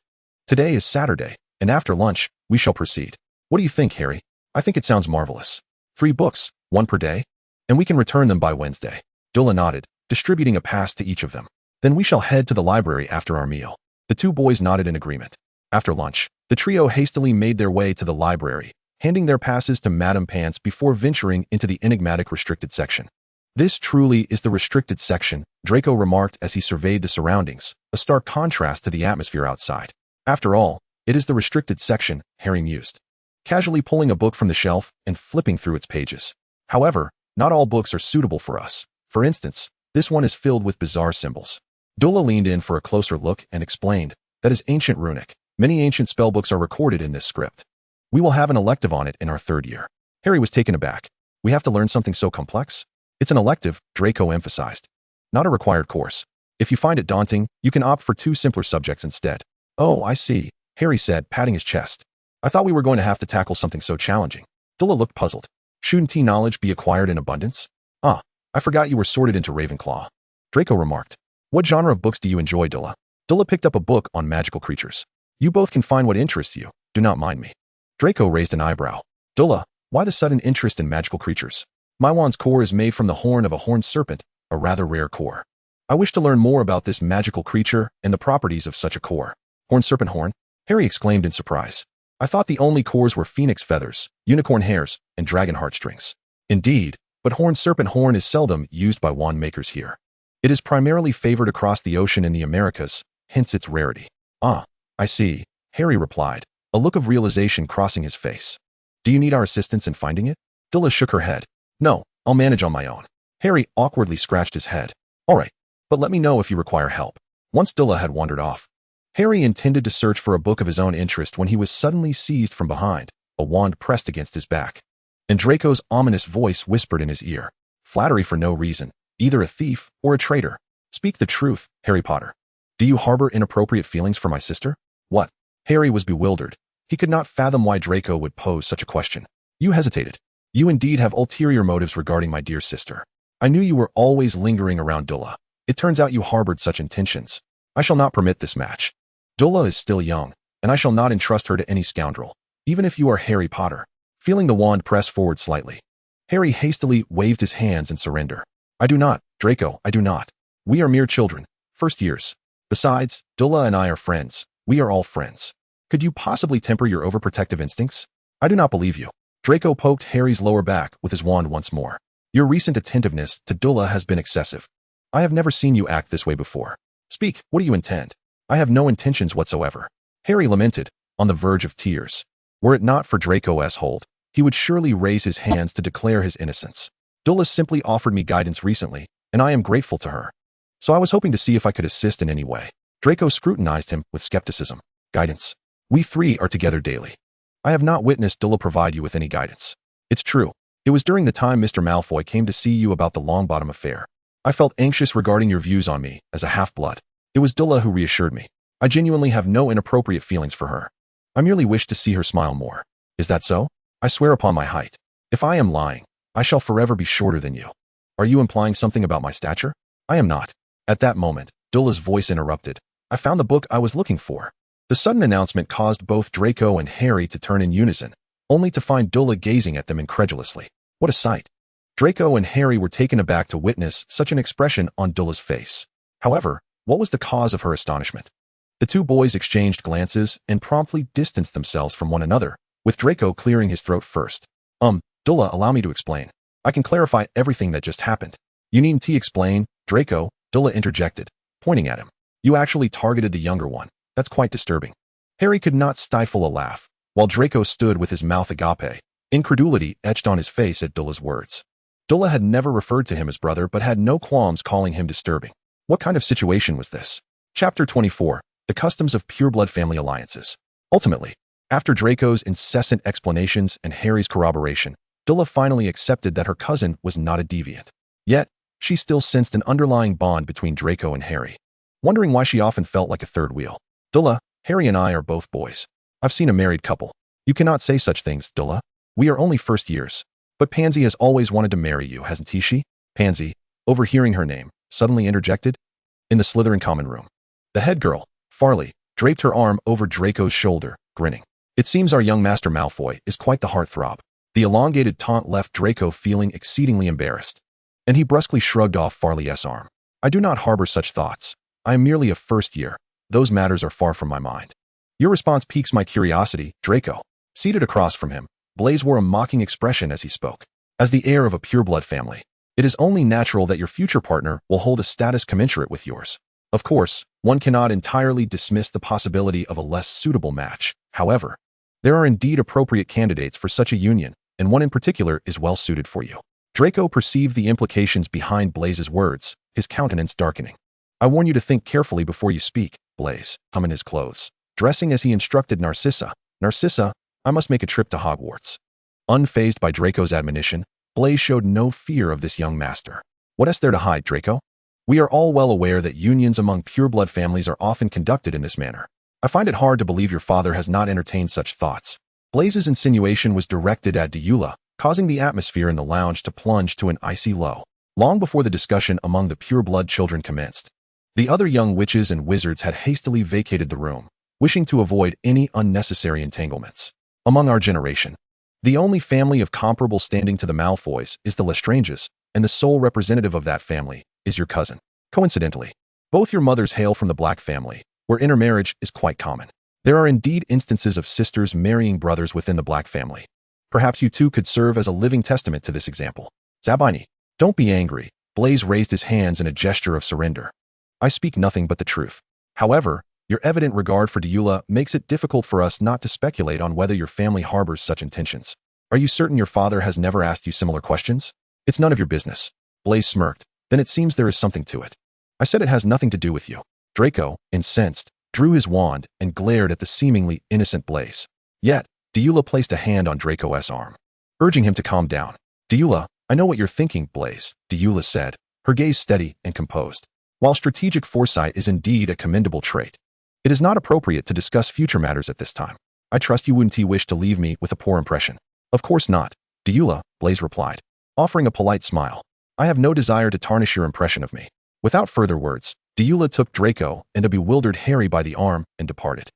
Today is Saturday, and after lunch, we shall proceed. What do you think, Harry? I think it sounds marvelous. 3 books, 1 per day, and we can return them by Wednesday. Deora nodded, distributing a pass to each of them. Then we shall head to the library after our meal. The 2 boys nodded in agreement. After lunch, the trio hastily made their way to the library, handing their passes to Madame Pants before venturing into the enigmatic restricted section. This truly is the restricted section, Draco remarked as he surveyed the surroundings, a stark contrast to the atmosphere outside. After all, it is the restricted section, Harry mused, casually pulling a book from the shelf and flipping through its pages. However, not all books are suitable for us. For instance, this one is filled with bizarre symbols. Deora leaned in for a closer look and explained, that is ancient runic. Many ancient spellbooks are recorded in this script. We will have an elective on it in our 3rd year. Harry was taken aback. We have to learn something so complex? It's an elective, Draco emphasized. Not a required course. If you find it daunting, you can opt for 2 simpler subjects instead. Oh, I see, Harry said, patting his chest. I thought we were going to have to tackle something so challenging. Deora looked puzzled. Shouldn't knowledge be acquired in abundance? Ah, I forgot you were sorted into Ravenclaw. Draco remarked. What genre of books do you enjoy, Deora? Deora picked up a book on magical creatures. You both can find what interests you. Do not mind me. Draco raised an eyebrow. Deora, why the sudden interest in magical creatures? My wand's core is made from the horn of a horned serpent, a rather rare core. I wish to learn more about this magical creature and the properties of such a core. Horn serpent horn? Harry exclaimed in surprise. I thought the only cores were phoenix feathers, unicorn hairs, and dragon heartstrings. Indeed, but horn serpent horn is seldom used by wand makers here. It is primarily favored across the ocean in the Americas, hence its rarity. Ah, I see, Harry replied, a look of realization crossing his face. Do you need our assistance in finding it? Dilla shook her head. No, I'll manage on my own. Harry awkwardly scratched his head. All right, but let me know if you require help. Once Dilla had wandered off, Harry intended to search for a book of his own interest when he was suddenly seized from behind, a wand pressed against his back. And Draco's ominous voice whispered in his ear. Flattery for no reason, either a thief or a traitor. Speak the truth, Harry Potter. Do you harbor inappropriate feelings for my sister? What? Harry was bewildered. He could not fathom why Draco would pose such a question. You hesitated. You indeed have ulterior motives regarding my dear sister. I knew you were always lingering around Dilla. It turns out you harbored such intentions. I shall not permit this match. Dilla is still young, and I shall not entrust her to any scoundrel, even if you are Harry Potter. Feeling the wand press forward slightly, Harry hastily waved his hands in surrender. I do not, Draco, I do not. We are mere children, first years. Besides, Dilla and I are friends. We are all friends. Could you possibly temper your overprotective instincts? I do not believe you. Draco poked Harry's lower back with his wand once more. Your recent attentiveness to Dilla has been excessive. I have never seen you act this way before. Speak, what do you intend? I have no intentions whatsoever. Harry lamented, on the verge of tears. Were it not for Draco's hold, he would surely raise his hands to declare his innocence. Dilla simply offered me guidance recently, and I am grateful to her. So I was hoping to see if I could assist in any way. Draco scrutinized him with skepticism. Guidance. We three are together daily. I have not witnessed Dilla provide you with any guidance. It's true. It was during the time Mr. Malfoy came to see you about the Longbottom affair. I felt anxious regarding your views on me as a half-blood. It was Dilla who reassured me. I genuinely have no inappropriate feelings for her. I merely wish to see her smile more. Is that so? I swear upon my height. If I am lying, I shall forever be shorter than you. Are you implying something about my stature? I am not. At that moment, Dilla's voice interrupted. I found the book I was looking for. The sudden announcement caused both Draco and Harry to turn in unison, only to find Dilla gazing at them incredulously. What a sight. Draco and Harry were taken aback to witness such an expression on Dilla's face. However, what was the cause of her astonishment? The two boys exchanged glances and promptly distanced themselves from one another, with Draco clearing his throat first. Dilla, allow me to explain. I can clarify everything that just happened. You needn't explain, Draco, Dilla interjected, pointing at him. You actually targeted the younger one. That's quite disturbing. Harry could not stifle a laugh, while Draco stood with his mouth agape, incredulity etched on his face at Dilla's words. Dilla had never referred to him as brother but had no qualms calling him disturbing. What kind of situation was this? Chapter 24. The Customs of Pureblood Family Alliances. Ultimately, after Draco's incessant explanations and Harry's corroboration, Dilla finally accepted that her cousin was not a deviant. Yet, she still sensed an underlying bond between Draco and Harry, wondering why she often felt like a third wheel. Dilla, Harry and I are both boys. I've seen a married couple. You cannot say such things, Dilla. We are only first years. But Pansy has always wanted to marry you, hasn't she? Pansy, overhearing her name, suddenly interjected. In the Slytherin common room, the head girl, Farley, draped her arm over Draco's shoulder, grinning. It seems our young Master Malfoy is quite the heartthrob. The elongated taunt left Draco feeling exceedingly embarrassed, and he brusquely shrugged off Farley's arm. I do not harbor such thoughts. I am merely a first year. Those matters are far from my mind. Your response piques my curiosity, Draco. Seated across from him, Blaise wore a mocking expression as he spoke. As the heir of a pureblood family, it is only natural that your future partner will hold a status commensurate with yours. Of course, one cannot entirely dismiss the possibility of a less suitable match. However, there are indeed appropriate candidates for such a union, and one in particular is well suited for you. Draco perceived the implications behind Blaise's words, his countenance darkening. I warn you to think carefully before you speak, Blaise, in his clothes, dressing as he instructed Narcissa. Narcissa, I must make a trip to Hogwarts. Unfazed by Draco's admonition, Blaise showed no fear of this young master. What is there to hide, Draco? We are all well aware that unions among pureblood families are often conducted in this manner. I find it hard to believe your father has not entertained such thoughts. Blaise's insinuation was directed at Deora, causing the atmosphere in the lounge to plunge to an icy low. Long before the discussion among the pureblood children commenced, the other young witches and wizards had hastily vacated the room, wishing to avoid any unnecessary entanglements. Among our generation, the only family of comparable standing to the Malfoys is the Lestranges, and the sole representative of that family is your cousin. Coincidentally, both your mothers hail from the Black family, where intermarriage is quite common. There are indeed instances of sisters marrying brothers within the Black family. Perhaps you two could serve as a living testament to this example. Zabini, don't be angry. Blaise raised his hands in a gesture of surrender. I speak nothing but the truth. However, your evident regard for Deora makes it difficult for us not to speculate on whether your family harbors such intentions. Are you certain your father has never asked you similar questions? It's none of your business. Blaise smirked. Then it seems there is something to it. I said it has nothing to do with you. Draco, incensed, drew his wand and glared at the seemingly innocent Blaise. Yet, Deora placed a hand on Draco's arm, urging him to calm down. Deora, I know what you're thinking, Blaise, Deora said, her gaze steady and composed. While strategic foresight is indeed a commendable trait, it is not appropriate to discuss future matters at this time. I trust you wouldn't wish to leave me with a poor impression. Of course not, Deora, Blaise replied, offering a polite smile. I have no desire to tarnish your impression of me. Without further words, Deora took Draco and a bewildered Harry by the arm and departed.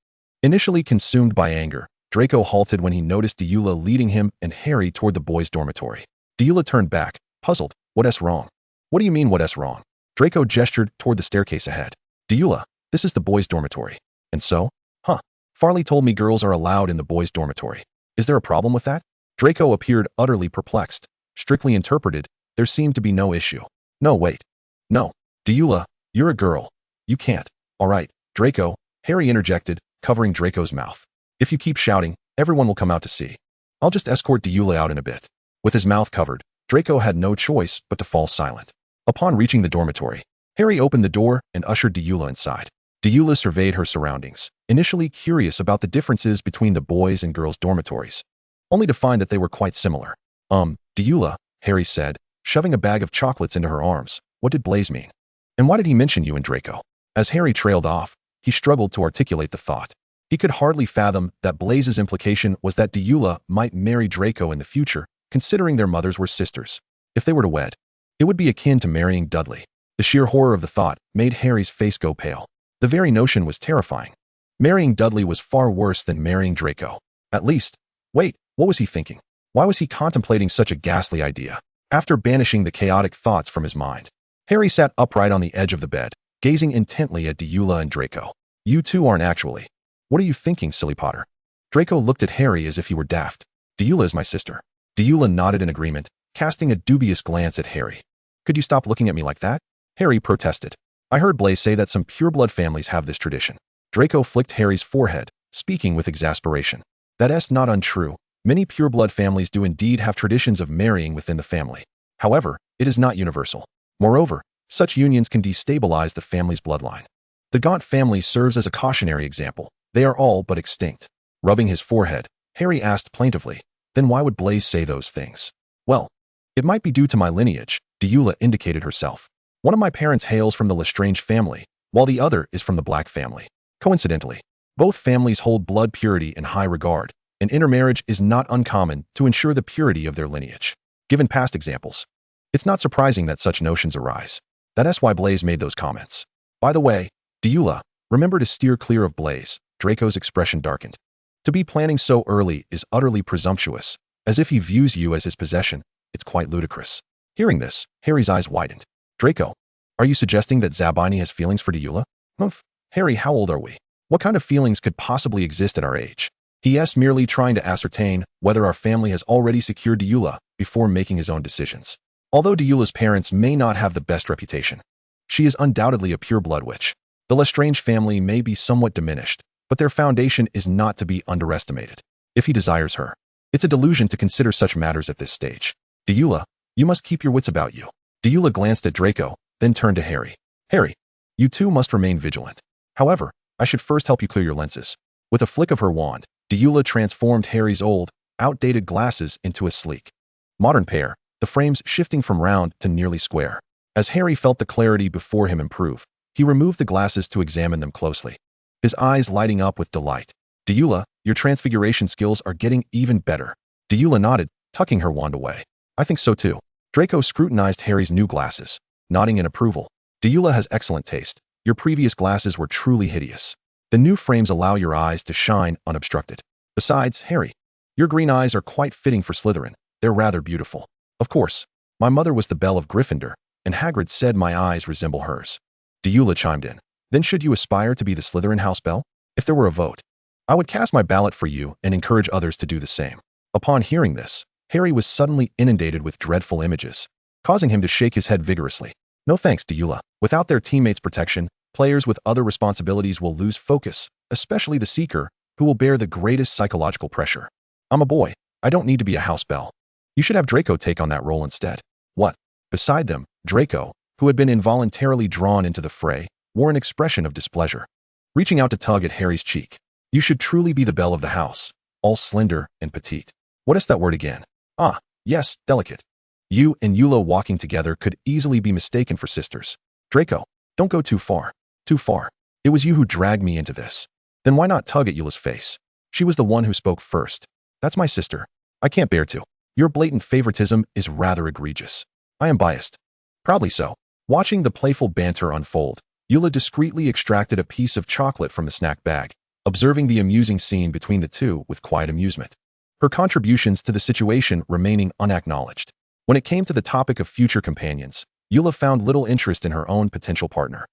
Initially consumed by anger, Draco halted when he noticed Deora leading him and Harry toward the boys' dormitory. Deora turned back, puzzled. What's wrong? What do you mean what's wrong? Draco gestured toward the staircase ahead. Deora, this is the boys' dormitory. And so? Huh. Farley told me girls are allowed in the boys' dormitory. Is there a problem with that? Draco appeared utterly perplexed. Strictly interpreted, there seemed to be no issue. No, wait. No. Deora, you're a girl. You can't. All right, Draco, Harry interjected, covering Draco's mouth. If you keep shouting, everyone will come out to see. I'll just escort Deora out in a bit. With his mouth covered, Draco had no choice but to fall silent. Upon reaching the dormitory, Harry opened the door and ushered Deora inside. Deora surveyed her surroundings, initially curious about the differences between the boys' and girls' dormitories, only to find that they were quite similar. Deora, Harry said, shoving a bag of chocolates into her arms. What did Blaise mean? And why did he mention you and Draco? As Harry trailed off, he struggled to articulate the thought. He could hardly fathom that Blaise's implication was that Deora might marry Draco in the future, considering their mothers were sisters. If they were to wed, it would be akin to marrying Dudley. The sheer horror of the thought made Harry's face go pale. The very notion was terrifying. Marrying Dudley was far worse than marrying Draco. At least, wait, what was he thinking? Why was he contemplating such a ghastly idea? After banishing the chaotic thoughts from his mind, Harry sat upright on the edge of the bed, gazing intently at Deora and Draco. You two aren't actually. What are you thinking, silly Potter? Draco looked at Harry as if he were daft. Deora is my sister. Deora nodded in agreement, casting a dubious glance at Harry. Could you stop looking at me like that? Harry protested. I heard Blaise say that some pureblood families have this tradition. Draco flicked Harry's forehead, speaking with exasperation. That's not untrue. Many pureblood families do indeed have traditions of marrying within the family. However, it is not universal. Moreover, such unions can destabilize the family's bloodline. The Gaunt family serves as a cautionary example. They are all but extinct. Rubbing his forehead, Harry asked plaintively, then why would Blaise say those things? Well, it might be due to my lineage, Deora indicated herself. One of my parents hails from the Lestrange family, while the other is from the Black family. Coincidentally, both families hold blood purity in high regard, and intermarriage is not uncommon to ensure the purity of their lineage. Given past examples, it's not surprising that such notions arise. That's why Blaise made those comments. By the way, Deora, remember to steer clear of Blaise. Draco's expression darkened. To be planning so early is utterly presumptuous, as if he views you as his possession. It's quite ludicrous. Hearing this, Harry's eyes widened. Draco, are you suggesting that Zabini has feelings for Deora? Humph. Harry, how old are we? What kind of feelings could possibly exist at our age? He asked, merely trying to ascertain whether our family has already secured Deora before making his own decisions. Although Deora's parents may not have the best reputation, she is undoubtedly a pure-blood witch. The Lestrange family may be somewhat diminished, but their foundation is not to be underestimated. If he desires her, it's a delusion to consider such matters at this stage. Deora, you must keep your wits about you. Deora glanced at Draco, then turned to Harry. Harry, you two must remain vigilant. However, I should first help you clear your lenses. With a flick of her wand, Deora transformed Harry's old, outdated glasses into a sleek, modern pair, the frames shifting from round to nearly square. As Harry felt the clarity before him improve, he removed the glasses to examine them closely, his eyes lighting up with delight. Deora, your transfiguration skills are getting even better. Deora nodded, tucking her wand away. I think so too. Draco scrutinized Harry's new glasses, nodding in approval. Deora has excellent taste. Your previous glasses were truly hideous. The new frames allow your eyes to shine unobstructed. Besides, Harry, your green eyes are quite fitting for Slytherin. They're rather beautiful. Of course, my mother was the Belle of Gryffindor, and Hagrid said my eyes resemble hers. Deora chimed in. Then should you aspire to be the Slytherin house belle? If there were a vote, I would cast my ballot for you and encourage others to do the same. Upon hearing this, Harry was suddenly inundated with dreadful images, causing him to shake his head vigorously. No thanks, Deora. Without their teammates' protection, players with other responsibilities will lose focus, especially the Seeker, who will bear the greatest psychological pressure. I'm a boy. I don't need to be a house belle. You should have Draco take on that role instead. What? Beside them, Draco, who had been involuntarily drawn into the fray, wore an expression of displeasure, reaching out to tug at Harry's cheek. You should truly be the belle of the house, all slender and petite. What is that word again? Ah, yes, delicate. You and Eula walking together could easily be mistaken for sisters. Draco, don't go too far. Too far. It was you who dragged me into this. Then why not tug at Eula's face? She was the one who spoke first. That's my sister. I can't bear to. Your blatant favoritism is rather egregious. I am biased. Probably so. Watching the playful banter unfold, Eula discreetly extracted a piece of chocolate from the snack bag, observing the amusing scene between the two with quiet amusement. Her contributions to the situation remaining unacknowledged. When it came to the topic of future companions, Eula found little interest in her own potential partner.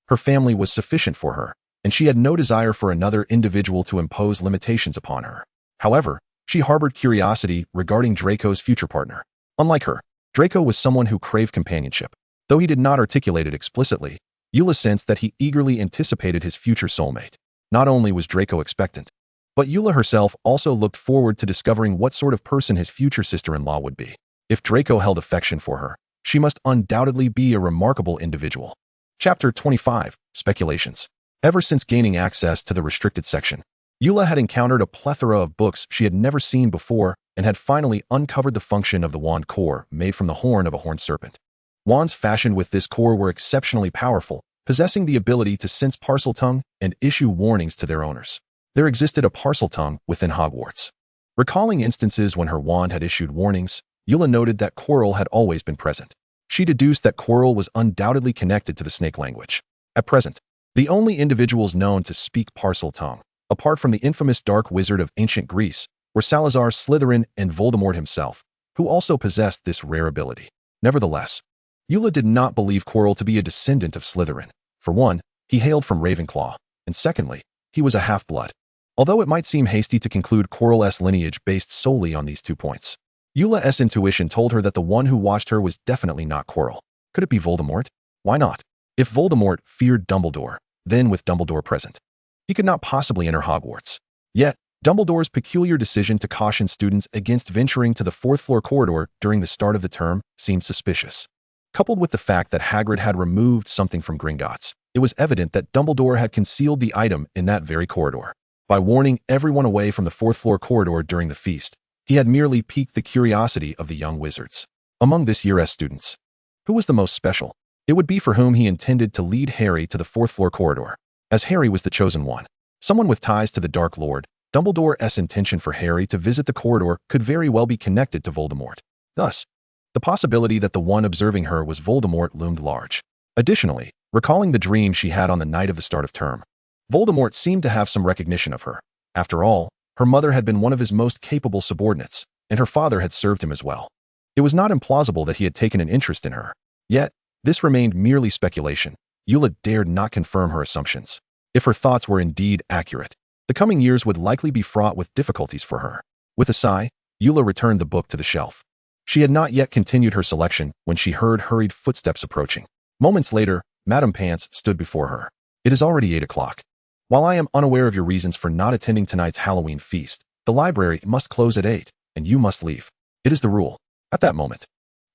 Her family was sufficient for her, and she had no desire for another individual to impose limitations upon her. However, she harbored curiosity regarding Draco's future partner. Unlike her, Draco was someone who craved companionship. Though he did not articulate it explicitly, Eula sensed that he eagerly anticipated his future soulmate. Not only was Draco expectant, but Eula herself also looked forward to discovering what sort of person his future sister-in-law would be. If Draco held affection for her, she must undoubtedly be a remarkable individual. Chapter 25, Speculations. Ever since gaining access to the restricted section, Eula had encountered a plethora of books she had never seen before and had finally uncovered the function of the wand core made from the horn of a horned serpent. Wands fashioned with this core were exceptionally powerful, possessing the ability to sense Parseltongue and issue warnings to their owners. There existed a Parseltongue within Hogwarts. Recalling instances when her wand had issued warnings, Eula noted that Quirrell had always been present. She deduced that Quirrell was undoubtedly connected to the snake language. At present, the only individuals known to speak Parseltongue, apart from the infamous Dark Wizard of ancient Greece, were Salazar Slytherin and Voldemort himself, who also possessed this rare ability. Nevertheless, Eula did not believe Quirrell to be a descendant of Slytherin. For one, he hailed from Ravenclaw, and secondly, he was a half-blood. Although it might seem hasty to conclude Quirrell's lineage based solely on these 2 points, Eula's intuition told her that the one who watched her was definitely not Quirrell. Could it be Voldemort? Why not? If Voldemort feared Dumbledore, then with Dumbledore present, he could not possibly enter Hogwarts. Yet, Dumbledore's peculiar decision to caution students against venturing to the 4th-floor corridor during the start of the term seemed suspicious. Coupled with the fact that Hagrid had removed something from Gringotts, it was evident that Dumbledore had concealed the item in that very corridor. By warning everyone away from the 4th-floor corridor during the feast, he had merely piqued the curiosity of the young wizards. Among this year's students, who was the most special? It would be for whom he intended to lead Harry to the 4th-floor corridor, as Harry was the chosen one. Someone with ties to the Dark Lord, Dumbledore's intention for Harry to visit the corridor could very well be connected to Voldemort. Thus, the possibility that the one observing her was Voldemort loomed large. Additionally, recalling the dream she had on the night of the start of term, Voldemort seemed to have some recognition of her. After all, her mother had been one of his most capable subordinates, and her father had served him as well. It was not implausible that he had taken an interest in her. Yet, this remained merely speculation. Eula dared not confirm her assumptions. If her thoughts were indeed accurate, the coming years would likely be fraught with difficulties for her. With a sigh, Eula returned the book to the shelf. She had not yet continued her selection when she heard hurried footsteps approaching. Moments later, Madame Pants stood before her. It is already 8 o'clock. While I am unaware of your reasons for not attending tonight's Halloween feast, the library must close at 8, and you must leave. It is the rule. At that moment,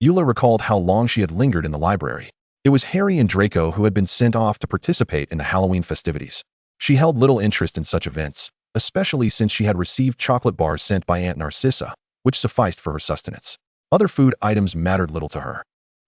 Eula recalled how long she had lingered in the library. It was Harry and Draco who had been sent off to participate in the Halloween festivities. She held little interest in such events, especially since she had received chocolate bars sent by Aunt Narcissa, which sufficed for her sustenance. Other food items mattered little to her.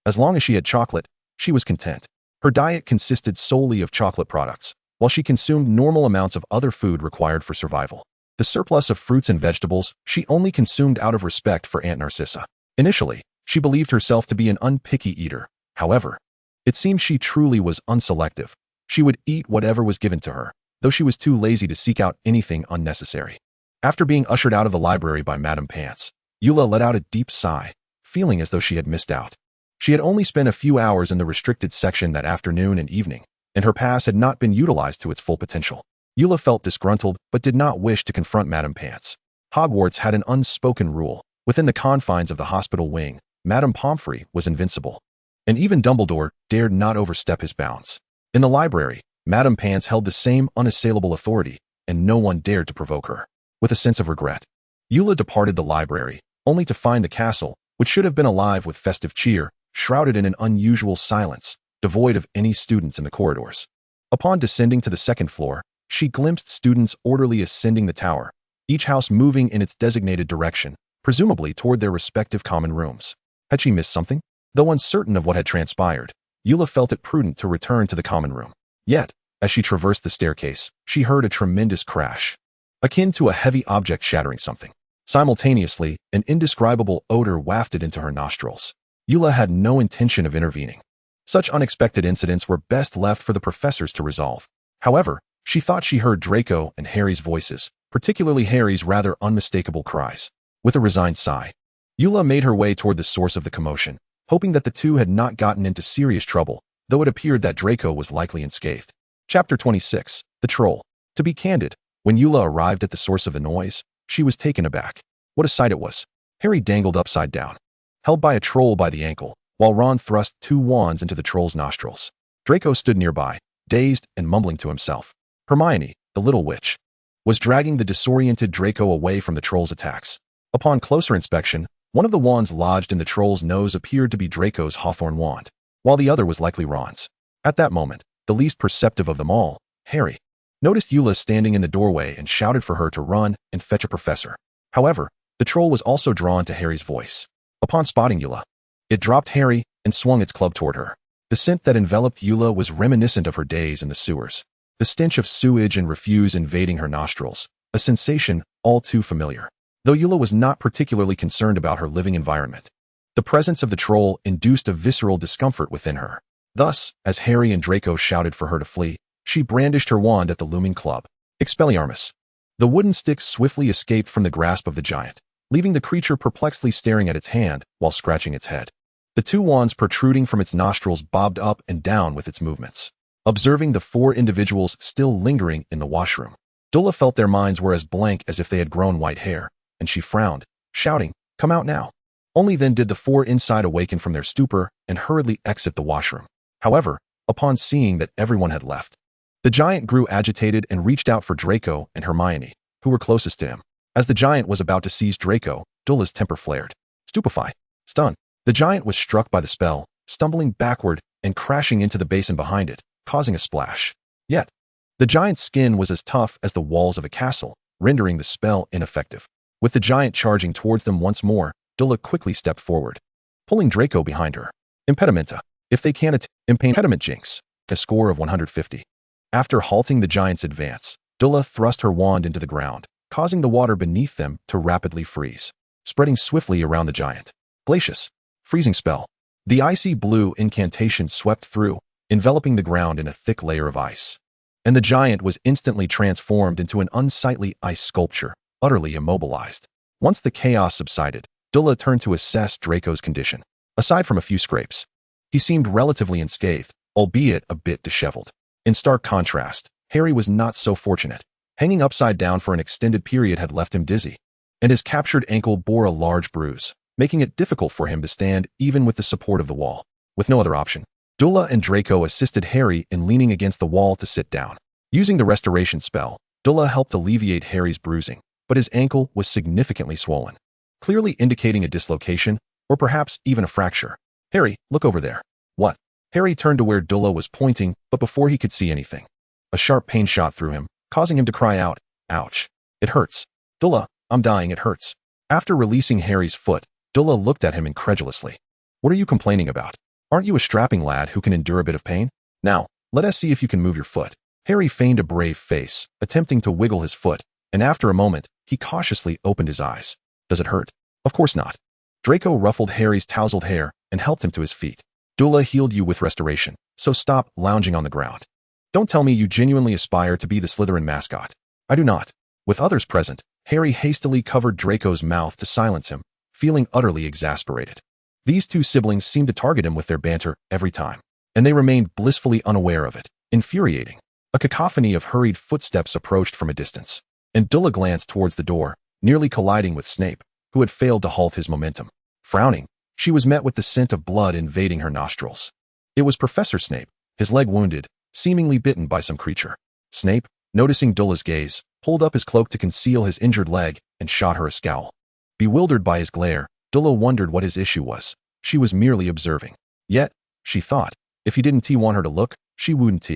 As long as she had chocolate, she was content. Her diet consisted solely of chocolate products, while she consumed normal amounts of other food required for survival. The surplus of fruits and vegetables she only consumed out of respect for Aunt Narcissa. Initially, she believed herself to be an unpicky eater. However, it seemed she truly was unselective. She would eat whatever was given to her, though she was too lazy to seek out anything unnecessary. After being ushered out of the library by Madame Pants, Eula let out a deep sigh, feeling as though she had missed out. She had only spent a few hours in the restricted section that afternoon and evening, and her pass had not been utilized to its full potential. Eula felt disgruntled but did not wish to confront Madame Pants. Hogwarts had an unspoken rule. Within the confines of the hospital wing, Madame Pomfrey was invincible, and even Dumbledore dared not overstep his bounds. In the library, Madame Pants held the same unassailable authority, and no one dared to provoke her. With a sense of regret, Eula departed the library, only to find the castle, which should have been alive with festive cheer, shrouded in an unusual silence, devoid of any students in the corridors. Upon descending to the second floor, she glimpsed students orderly ascending the tower, each house moving in its designated direction, presumably toward their respective common rooms. Had she missed something? Though uncertain of what had transpired, Eula felt it prudent to return to the common room. Yet, as she traversed the staircase, she heard a tremendous crash, akin to a heavy object shattering something. Simultaneously, an indescribable odor wafted into her nostrils. Eula had no intention of intervening. Such unexpected incidents were best left for the professors to resolve. However, she thought she heard Draco and Harry's voices, particularly Harry's rather unmistakable cries. With a resigned sigh, Eula made her way toward the source of the commotion, hoping that the two had not gotten into serious trouble, though it appeared that Draco was likely unscathed. Chapter 26. The Troll. To be candid, when Eula arrived at the source of the noise, she was taken aback. What a sight it was. Harry dangled upside down, held by a troll by the ankle, while Ron thrust 2 wands into the troll's nostrils. Draco stood nearby, dazed and mumbling to himself. Hermione, the little witch, was dragging the disoriented Draco away from the troll's attacks. Upon closer inspection, one of the wands lodged in the troll's nose appeared to be Draco's hawthorn wand, while the other was likely Ron's. At that moment, the least perceptive of them all, Harry, noticed Eula standing in the doorway and shouted for her to run and fetch a professor. However, the troll was also drawn to Harry's voice. Upon spotting Eula, it dropped Harry and swung its club toward her. The scent that enveloped Eula was reminiscent of her days in the sewers. The stench of sewage and refuse invading her nostrils, a sensation all too familiar. Though Eula was not particularly concerned about her living environment, the presence of the troll induced a visceral discomfort within her. Thus, as Harry and Draco shouted for her to flee, she brandished her wand at the looming club. Expelliarmus. The wooden stick swiftly escaped from the grasp of the giant, leaving the creature perplexedly staring at its hand while scratching its head. The 2 wands protruding from its nostrils bobbed up and down with its movements. Observing the 4 individuals still lingering in the washroom, Eula felt their minds were as blank as if they had grown white hair, and she frowned, shouting, "Come out now." Only then did the 4 inside awaken from their stupor and hurriedly exit the washroom. However, upon seeing that everyone had left, the giant grew agitated and reached out for Draco and Hermione, who were closest to him. As the giant was about to seize Draco, Eula's temper flared. Stupefied, stunned, the giant was struck by the spell, stumbling backward and crashing into the basin behind it, causing a splash. Yet, the giant's skin was as tough as the walls of a castle, rendering the spell ineffective. With the giant charging towards them once more, Eula quickly stepped forward, pulling Draco behind her. Impedimenta. If they can't impediment jinx. A score of 150. After halting the giant's advance, Eula thrust her wand into the ground, causing the water beneath them to rapidly freeze, spreading swiftly around the giant. Glacius. Freezing spell. The icy blue incantation swept through, enveloping the ground in a thick layer of ice. And the giant was instantly transformed into an unsightly ice sculpture, utterly immobilized. Once the chaos subsided, Eula turned to assess Draco's condition. Aside from a few scrapes, he seemed relatively unscathed, albeit a bit disheveled. In stark contrast, Harry was not so fortunate. Hanging upside down for an extended period had left him dizzy, and his captured ankle bore a large bruise, making it difficult for him to stand even with the support of the wall. With no other option, Eula and Draco assisted Harry in leaning against the wall to sit down. Using the restoration spell, Eula helped alleviate Harry's bruising, but his ankle was significantly swollen, clearly indicating a dislocation, or perhaps even a fracture. "Harry, look over there." "What?" Harry turned to where Eula was pointing, but before he could see anything, a sharp pain shot through him, causing him to cry out, "Ouch. It hurts." "Eula, I'm dying, it hurts." After releasing Harry's foot, Eula looked at him incredulously. "What are you complaining about? Aren't you a strapping lad who can endure a bit of pain? Now, let us see if you can move your foot." Harry feigned a brave face, attempting to wiggle his foot, and after a moment, he cautiously opened his eyes. "Does it hurt?" "Of course not." Draco ruffled Harry's tousled hair and helped him to his feet. "Eula healed you with restoration, so stop lounging on the ground. Don't tell me you genuinely aspire to be the Slytherin mascot." "I do not." With others present, Harry hastily covered Draco's mouth to silence him, feeling utterly exasperated. These 2 siblings seemed to target him with their banter every time, and they remained blissfully unaware of it. Infuriating. A cacophony of hurried footsteps approached from a distance, and Dula glanced towards the door, nearly colliding with Snape, who had failed to halt his momentum. Frowning, she was met with the scent of blood invading her nostrils. It was Professor Snape, his leg wounded, seemingly bitten by some creature. Snape, noticing Dula's gaze, pulled up his cloak to conceal his injured leg and shot her a scowl. Bewildered by his glare, Dula wondered what his issue was. She was merely observing. Yet, she thought, if he didn't want her to look, she wouldn't.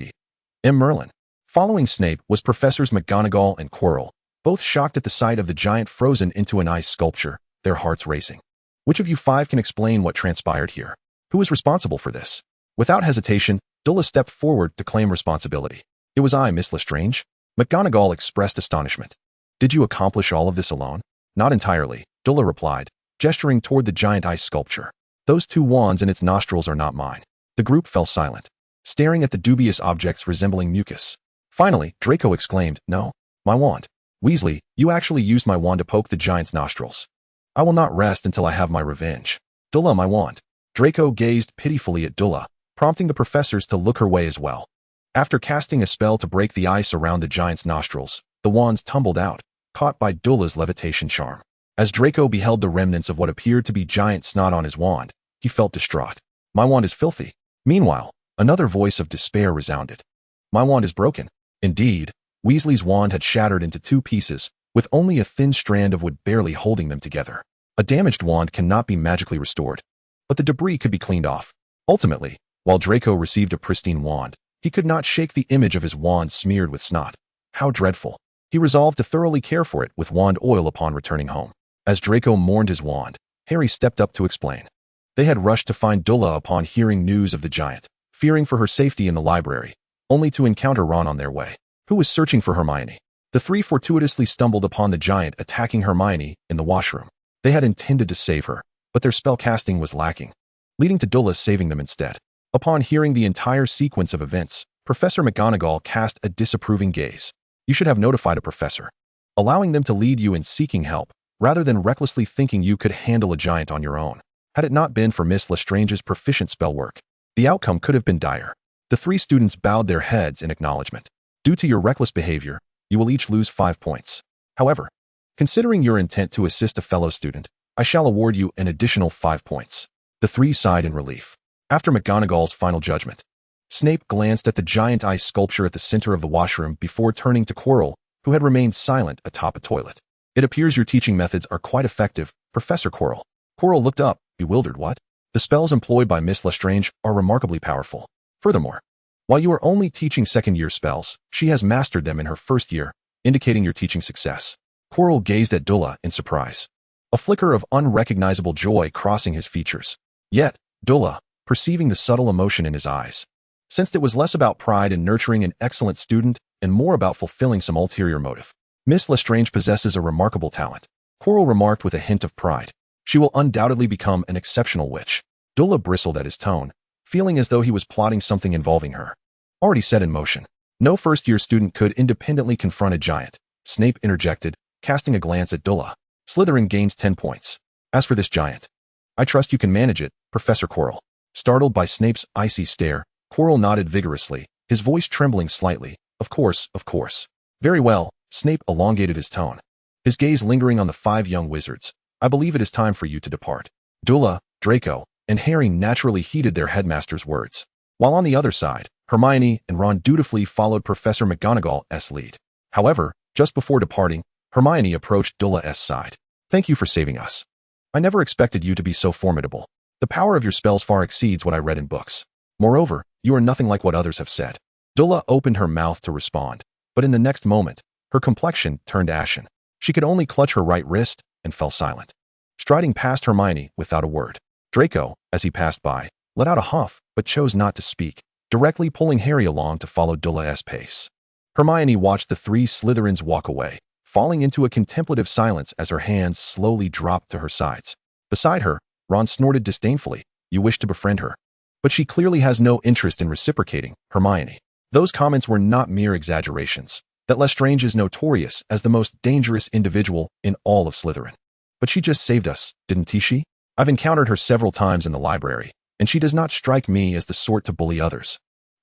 Merlin. Following Snape was Professors McGonagall and Quirrell, both shocked at the sight of the giant frozen into an ice sculpture, their hearts racing. Which of you five can explain what transpired here? Who is responsible for this? Without hesitation, Dula stepped forward to claim responsibility. It was I, Miss Lestrange. McGonagall expressed astonishment. Did you accomplish all of this alone? Not entirely, Dula replied, gesturing toward the giant ice sculpture. Those two wands in its nostrils are not mine. The group fell silent, staring at the dubious objects resembling mucus. Finally, Draco exclaimed, "No, my wand. Weasley, you actually used my wand to poke the giant's nostrils. I will not rest until I have my revenge. Dula, my wand." Draco gazed pitifully at Dula, prompting the professors to look her way as well. After casting a spell to break the ice around the giant's nostrils, the wands tumbled out, caught by Dula's levitation charm. As Draco beheld the remnants of what appeared to be giant snot on his wand, he felt distraught. "My wand is filthy." Meanwhile, another voice of despair resounded. "My wand is broken." Indeed, Weasley's wand had shattered into two pieces, with only a thin strand of wood barely holding them together. A damaged wand cannot be magically restored, but the debris could be cleaned off. Ultimately, while Draco received a pristine wand, he could not shake the image of his wand smeared with snot. How dreadful. He resolved to thoroughly care for it with wand oil upon returning home. As Draco mourned his wand, Harry stepped up to explain. They had rushed to find Dula upon hearing news of the giant, fearing for her safety in the library, only to encounter Ron on their way, who was searching for Hermione. The three fortuitously stumbled upon the giant attacking Hermione in the washroom. They had intended to save her, but their spellcasting was lacking, leading to Dula saving them instead. Upon hearing the entire sequence of events, Professor McGonagall cast a disapproving gaze. You should have notified a professor, allowing them to lead you in seeking help, rather than recklessly thinking you could handle a giant on your own. Had it not been for Miss Lestrange's proficient spell work, the outcome could have been dire. The three students bowed their heads in acknowledgement. Due to your reckless behavior, you will each lose 5 points. However, considering your intent to assist a fellow student, I shall award you an additional 5 points. The three sighed in relief. After McGonagall's final judgment, Snape glanced at the giant ice sculpture at the center of the washroom before turning to Quirrell, who had remained silent atop a toilet. It appears your teaching methods are quite effective, Professor Quirrell. Quirrell looked up, bewildered. What? The spells employed by Miss Lestrange are remarkably powerful. Furthermore, while you are only teaching second-year spells, she has mastered them in her first year, indicating your teaching success. Quirrell gazed at Dula in surprise, a flicker of unrecognizable joy crossing his features. Yet, Dula, perceiving the subtle emotion in his eyes, sensed it was less about pride in nurturing an excellent student and more about fulfilling some ulterior motive. Miss Lestrange possesses a remarkable talent, Quirrell remarked with a hint of pride. She will undoubtedly become an exceptional witch. Dula bristled at his tone, feeling as though he was plotting something involving her. Already set in motion. No first-year student could independently confront a giant, Snape interjected, casting a glance at Dula. Slytherin gains 10 points. As for this giant, I trust you can manage it, Professor Quirrell. Startled by Snape's icy stare, Quirrell nodded vigorously, his voice trembling slightly. Of course, of course. Very well, Snape elongated his tone, his gaze lingering on the 5 young wizards. I believe it is time for you to depart. Dula, Draco, and Harry naturally heeded their headmaster's words, while on the other side, Hermione and Ron dutifully followed Professor McGonagall's lead. However, just before departing, Hermione approached Dula's side. Thank you for saving us. I never expected you to be so formidable. The power of your spells far exceeds what I read in books. Moreover, you are nothing like what others have said. Dula opened her mouth to respond, but in the next moment, her complexion turned ashen. She could only clutch her right wrist and fell silent, striding past Hermione without a word. Draco, as he passed by, let out a huff but chose not to speak, directly pulling Harry along to follow Dula's pace. Hermione watched the 3 Slytherins walk away, falling into a contemplative silence as her hands slowly dropped to her sides. Beside her, Ron snorted disdainfully. You wish to befriend her, but she clearly has no interest in reciprocating, Hermione. Those comments were not mere exaggerations. That Lestrange is notorious as the most dangerous individual in all of Slytherin. But she just saved us, didn't she? I've encountered her several times in the library, and she does not strike me as the sort to bully others.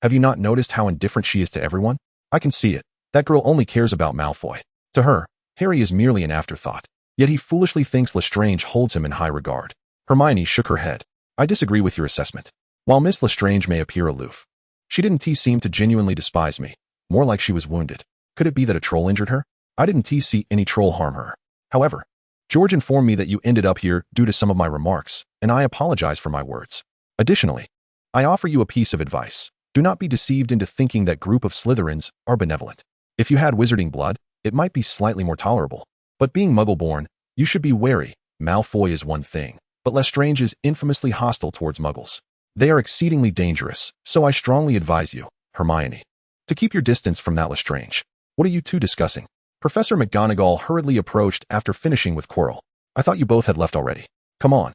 Have you not noticed how indifferent she is to everyone? I can see it. That girl only cares about Malfoy. To her, Harry is merely an afterthought. Yet he foolishly thinks Lestrange holds him in high regard. Hermione shook her head. I disagree with your assessment. While Miss Lestrange may appear aloof, she didn't seem to genuinely despise me. More like she was wounded. Could it be that a troll injured her? I didn't see any troll harm her. However, George informed me that you ended up here due to some of my remarks, and I apologize for my words. Additionally, I offer you a piece of advice. Do not be deceived into thinking that group of Slytherins are benevolent. If you had wizarding blood, it might be slightly more tolerable. But being Muggle-born, you should be wary. Malfoy is one thing, but Lestrange is infamously hostile towards Muggles. They are exceedingly dangerous, so I strongly advise you, Hermione, to keep your distance from that Lestrange. What are you two discussing? Professor McGonagall hurriedly approached after finishing with Quirrell. I thought you both had left already. Come on.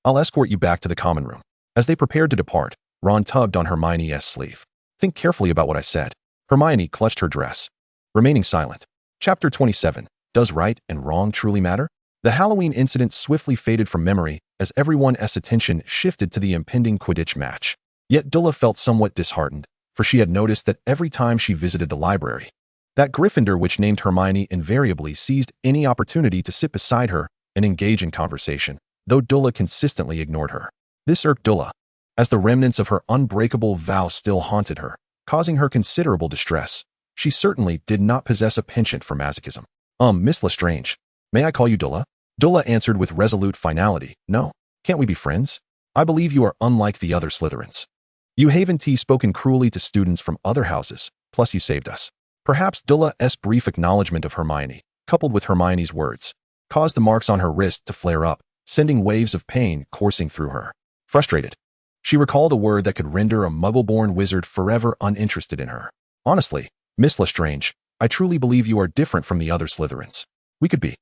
I'll escort you back to the common room. As they prepared to depart, Ron tugged on Hermione's sleeve. Think carefully about what I said. Hermione clutched her dress, remaining silent. Chapter 27. Does right and wrong truly matter? The Halloween incident swiftly faded from memory as everyone's attention shifted to the impending Quidditch match. Yet Dula felt somewhat disheartened, for she had noticed that every time she visited the library, that Gryffindor which named Hermione invariably seized any opportunity to sit beside her and engage in conversation, though Dula consistently ignored her. This irked Dula, as the remnants of her unbreakable vow still haunted her, causing her considerable distress. She certainly did not possess a penchant for masochism. Miss Lestrange, may I call you Dula? Dula answered with resolute finality. No, can't we be friends? I believe you are unlike the other Slytherins. You haven't spoken cruelly to students from other houses, plus you saved us. Perhaps Dula's brief acknowledgement of Hermione, coupled with Hermione's words, caused the marks on her wrist to flare up, sending waves of pain coursing through her. Frustrated, she recalled a word that could render a Muggle-born wizard forever uninterested in her. Honestly, Miss Lestrange, I truly believe you are different from the other Slytherins. We could be.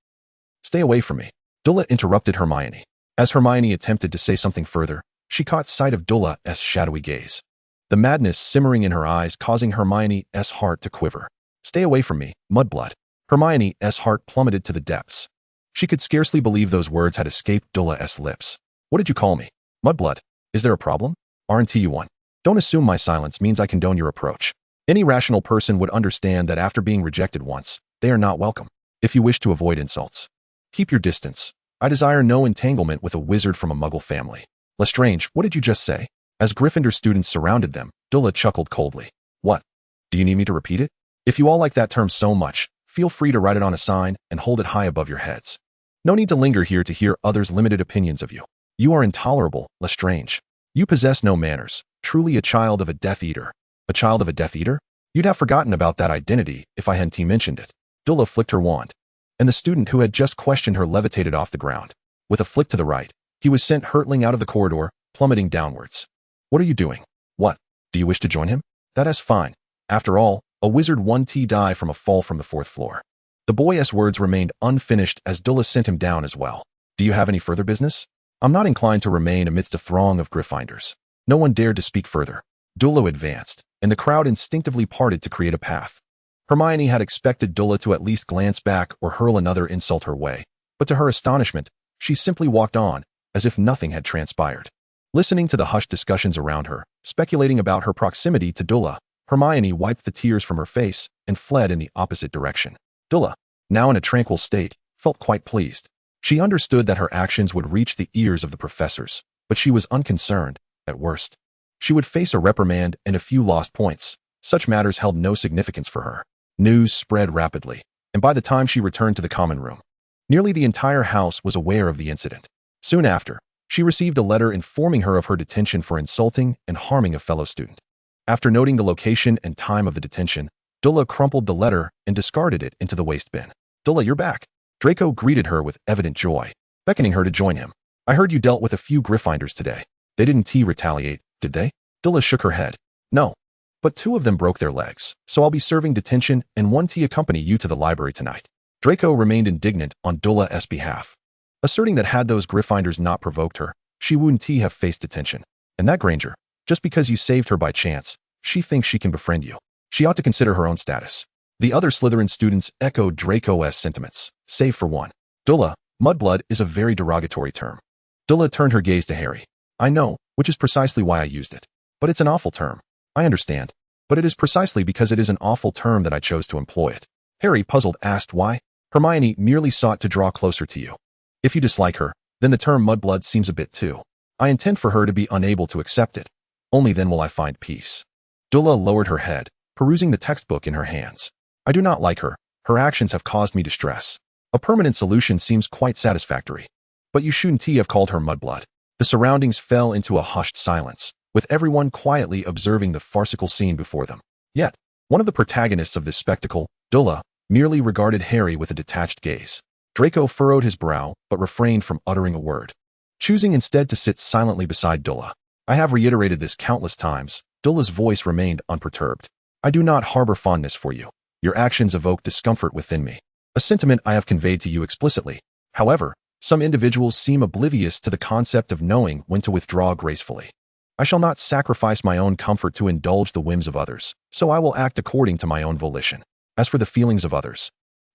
Stay away from me. Dula interrupted Hermione. As Hermione attempted to say something further, she caught sight of Dula's shadowy gaze, the madness simmering in her eyes causing Hermione's heart to quiver. Stay away from me, mudblood. Hermione's heart plummeted to the depths. She could scarcely believe those words had escaped Dula's lips. What did you call me? Mudblood. Is there a problem? Aren't you one? Don't assume my silence means I condone your approach. Any rational person would understand that after being rejected once, they are not welcome. If you wish to avoid insults, keep your distance. I desire no entanglement with a wizard from a Muggle family. Lestrange, what did you just say? As Gryffindor students surrounded them, Dula chuckled coldly. What? Do you need me to repeat it? If you all like that term so much, feel free to write it on a sign and hold it high above your heads. No need to linger here to hear others' limited opinions of you. You are intolerable, Lestrange. You possess no manners, truly a child of a Death Eater. A child of a Death Eater? You'd have forgotten about that identity if I hadn't mentioned it. Dula flicked her wand, and the student who had just questioned her levitated off the ground. With a flick to the right, he was sent hurtling out of the corridor, plummeting downwards. What are you doing? What? Do you wish to join him? That is fine. After all, a wizard won't die from a fall from the 4th floor. The boy's words remained unfinished as Dula sent him down as well. Do you have any further business? I'm not inclined to remain amidst a throng of Gryffindors. No one dared to speak further. Dula advanced, and the crowd instinctively parted to create a path. Hermione had expected Dula to at least glance back or hurl another insult her way, but to her astonishment, she simply walked on, as if nothing had transpired. Listening to the hushed discussions around her, speculating about her proximity to Dula, Hermione wiped the tears from her face and fled in the opposite direction. Dula, now in a tranquil state, felt quite pleased. She understood that her actions would reach the ears of the professors, but she was unconcerned. At worst, she would face a reprimand and a few lost points. Such matters held no significance for her. News spread rapidly, and by the time she returned to the common room, nearly the entire house was aware of the incident. Soon after, she received a letter informing her of her detention for insulting and harming a fellow student. After noting the location and time of the detention, Dula crumpled the letter and discarded it into the waste bin. Dula, you're back. Draco greeted her with evident joy, beckoning her to join him. I heard you dealt with a few Gryffindors today. They didn't retaliate, did they? Dula shook her head. No, but 2 of them broke their legs, so I'll be serving detention and 1 accompany you to the library tonight. Draco remained indignant on Dula's behalf, asserting that had those Gryffindors not provoked her, she wouldn't have faced detention. And that Granger, just because you saved her by chance, she thinks she can befriend you. She ought to consider her own status. The other Slytherin students echoed Draco's sentiments, save for one. Dula, mudblood is a very derogatory term. Dula turned her gaze to Harry. I know, which is precisely why I used it. But it's an awful term. I understand, but it is precisely because it is an awful term that I chose to employ it. Harry, puzzled, asked why. Hermione merely sought to draw closer to you. If you dislike her, then the term mudblood seems a bit too. I intend for her to be unable to accept it. Only then will I find peace. Dula lowered her head, perusing the textbook in her hands. I do not like her. Her actions have caused me distress. A permanent solution seems quite satisfactory. But you shouldn't have called her mudblood. The surroundings fell into a hushed silence, with everyone quietly observing the farcical scene before them. Yet, one of the protagonists of this spectacle, Dula, merely regarded Harry with a detached gaze. Draco furrowed his brow, but refrained from uttering a word, choosing instead to sit silently beside Dula. I have reiterated this countless times. Dula's voice remained unperturbed. I do not harbor fondness for you. Your actions evoke discomfort within me, a sentiment I have conveyed to you explicitly. However, some individuals seem oblivious to the concept of knowing when to withdraw gracefully. I shall not sacrifice my own comfort to indulge the whims of others, so I will act according to my own volition. As for the feelings of others,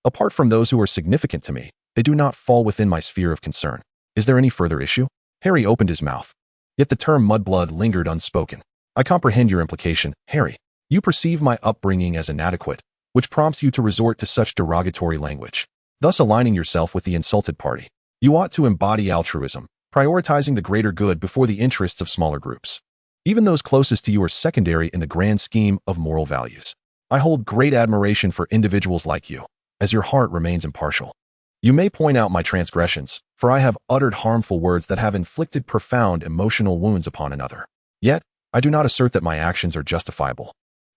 apart from those who are significant to me, they do not fall within my sphere of concern. Is there any further issue? Harry opened his mouth. Yet the term mudblood lingered unspoken. I comprehend your implication, Harry. You perceive my upbringing as inadequate, which prompts you to resort to such derogatory language, thus aligning yourself with the insulted party. You ought to embody altruism, prioritizing the greater good before the interests of smaller groups. Even those closest to you are secondary in the grand scheme of moral values. I hold great admiration for individuals like you, as your heart remains impartial. You may point out my transgressions, for I have uttered harmful words that have inflicted profound emotional wounds upon another. Yet, I do not assert that my actions are justifiable.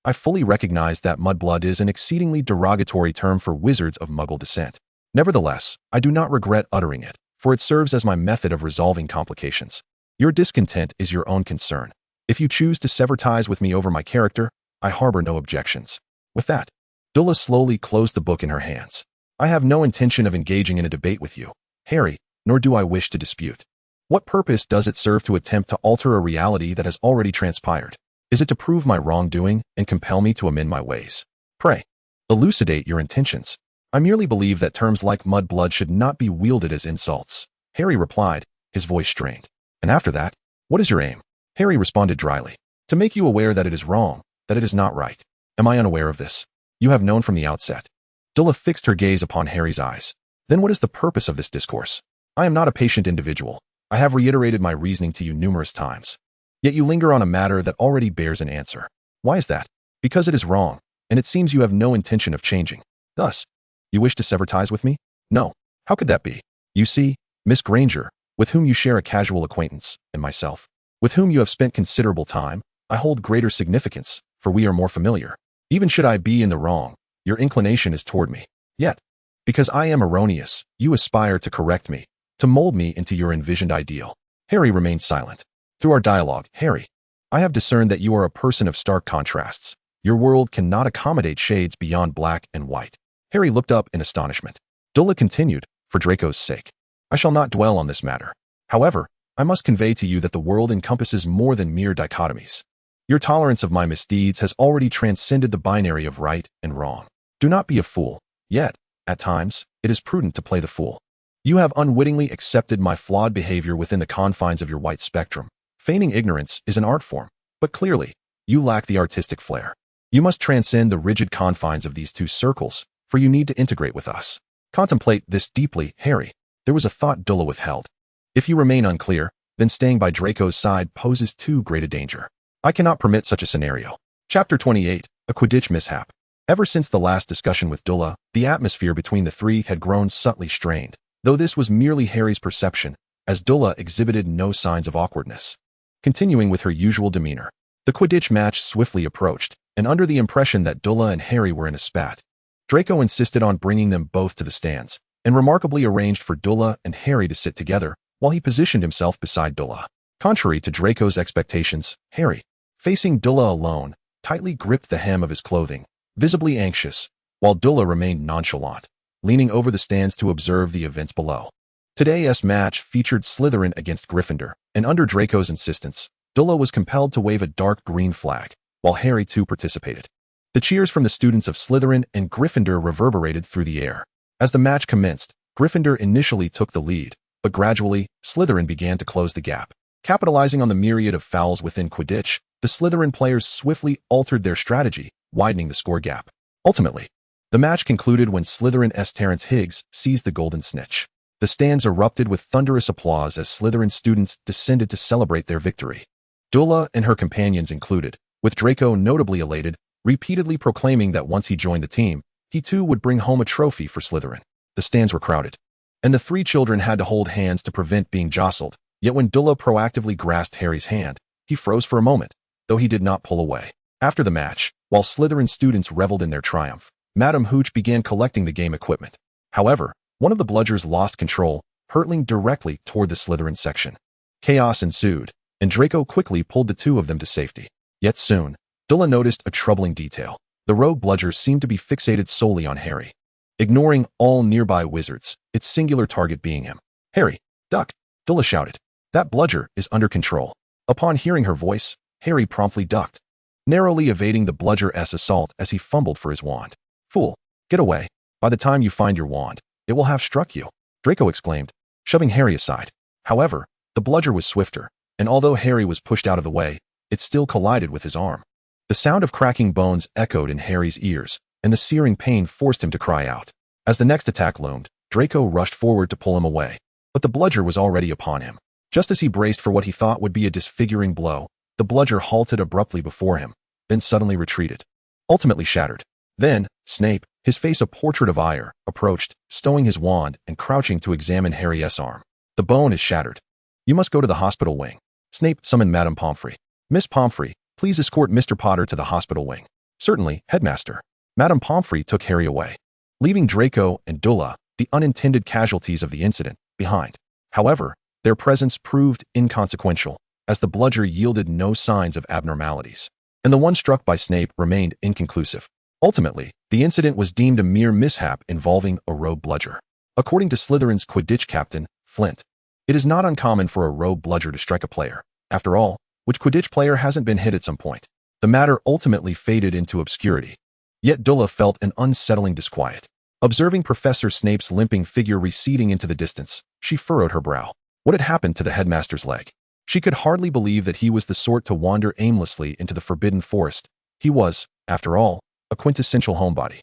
I fully recognize that mudblood is an exceedingly derogatory term for wizards of Muggle descent. Nevertheless, I do not regret uttering it, for it serves as my method of resolving complications. Your discontent is your own concern. If you choose to sever ties with me over my character, I harbor no objections. With that, Dula slowly closed the book in her hands. I have no intention of engaging in a debate with you, Harry, nor do I wish to dispute. What purpose does it serve to attempt to alter a reality that has already transpired? Is it to prove my wrongdoing and compel me to amend my ways? Pray, elucidate your intentions. I merely believe that terms like mudblood should not be wielded as insults. Harry replied, his voice strained. And after that, what is your aim? Harry responded dryly. To make you aware that it is wrong, that it is not right. Am I unaware of this? You have known from the outset. Dula fixed her gaze upon Harry's eyes. Then what is the purpose of this discourse? I am not a patient individual. I have reiterated my reasoning to you numerous times. Yet you linger on a matter that already bears an answer. Why is that? Because it is wrong, and it seems you have no intention of changing. Thus, you wish to sever ties with me? No. How could that be? You see, Miss Granger, with whom you share a casual acquaintance, and myself, with whom you have spent considerable time, I hold greater significance, for we are more familiar. Even should I be in the wrong, your inclination is toward me. Yet, because I am erroneous, you aspire to correct me, to mold me into your envisioned ideal. Harry remained silent. Through our dialogue, Harry, I have discerned that you are a person of stark contrasts. Your world cannot accommodate shades beyond black and white. Harry looked up in astonishment. Dula continued, for Draco's sake. I shall not dwell on this matter. However, I must convey to you that the world encompasses more than mere dichotomies. Your tolerance of my misdeeds has already transcended the binary of right and wrong. Do not be a fool. Yet, at times, it is prudent to play the fool. You have unwittingly accepted my flawed behavior within the confines of your white spectrum. Feigning ignorance is an art form, but clearly, you lack the artistic flair. You must transcend the rigid confines of these two circles, for you need to integrate with us. Contemplate this deeply, Harry. There was a thought Dula withheld. If you remain unclear, then staying by Draco's side poses too great a danger. I cannot permit such a scenario. Chapter 28, A Quidditch Mishap. Ever since the last discussion with Dula, the atmosphere between the three had grown subtly strained, though this was merely Harry's perception, as Dula exhibited no signs of awkwardness. Continuing with her usual demeanor, the Quidditch match swiftly approached, and under the impression that Dula and Harry were in a spat, Draco insisted on bringing them both to the stands, and remarkably arranged for Dula and Harry to sit together, while he positioned himself beside Dula. Contrary to Draco's expectations, Harry, facing Dula alone, tightly gripped the hem of his clothing, visibly anxious, while Dula remained nonchalant, leaning over the stands to observe the events below. Today's match featured Slytherin against Gryffindor, and under Draco's insistence, Dula was compelled to wave a dark green flag, while Harry too participated. The cheers from the students of Slytherin and Gryffindor reverberated through the air. As the match commenced, Gryffindor initially took the lead, but gradually, Slytherin began to close the gap. Capitalizing on the myriad of fouls within Quidditch, the Slytherin players swiftly altered their strategy, widening the score gap. Ultimately, the match concluded when Slytherin's Terrence Higgs seized the golden snitch. The stands erupted with thunderous applause as Slytherin students descended to celebrate their victory. Dula and her companions included, with Draco notably elated, repeatedly proclaiming that once he joined the team, he too would bring home a trophy for Slytherin. The stands were crowded, and the three children had to hold hands to prevent being jostled. Yet when Dula proactively grasped Harry's hand, he froze for a moment, though he did not pull away. After the match, while Slytherin students reveled in their triumph, Madame Hooch began collecting the game equipment. However, one of the bludgers lost control, hurtling directly toward the Slytherin section. Chaos ensued, and Draco quickly pulled the two of them to safety. Yet soon, Dula noticed a troubling detail. The rogue bludger seemed to be fixated solely on Harry, ignoring all nearby wizards, its singular target being him. "Harry, duck!" Dula shouted. "That bludger is under control." Upon hearing her voice, Harry promptly ducked, narrowly evading the bludger's assault as he fumbled for his wand. "Fool, get away. By the time you find your wand, it will have struck you," Draco exclaimed, shoving Harry aside. However, the bludger was swifter, and although Harry was pushed out of the way, it still collided with his arm. The sound of cracking bones echoed in Harry's ears, and the searing pain forced him to cry out. As the next attack loomed, Draco rushed forward to pull him away, but the bludger was already upon him. Just as he braced for what he thought would be a disfiguring blow, the bludger halted abruptly before him, then suddenly retreated, ultimately shattered. Then, Snape, his face a portrait of ire, approached, stowing his wand and crouching to examine Harry's arm. "The bone is shattered. You must go to the hospital wing." Snape summoned Madame Pomfrey. "Miss Pomfrey, please escort Mr. Potter to the hospital wing." "Certainly, Headmaster." Madame Pomfrey took Harry away, leaving Draco and Dula, the unintended casualties of the incident, behind. However, their presence proved inconsequential, as the bludger yielded no signs of abnormalities, and the one struck by Snape remained inconclusive. Ultimately, the incident was deemed a mere mishap involving a rogue bludger. According to Slytherin's Quidditch captain, Flint, it is not uncommon for a rogue bludger to strike a player. After all, which Quidditch player hasn't been hit at some point? The matter ultimately faded into obscurity. Yet Dula felt an unsettling disquiet. Observing Professor Snape's limping figure receding into the distance, she furrowed her brow. What had happened to the headmaster's leg? She could hardly believe that he was the sort to wander aimlessly into the forbidden forest. He was, after all, a quintessential homebody,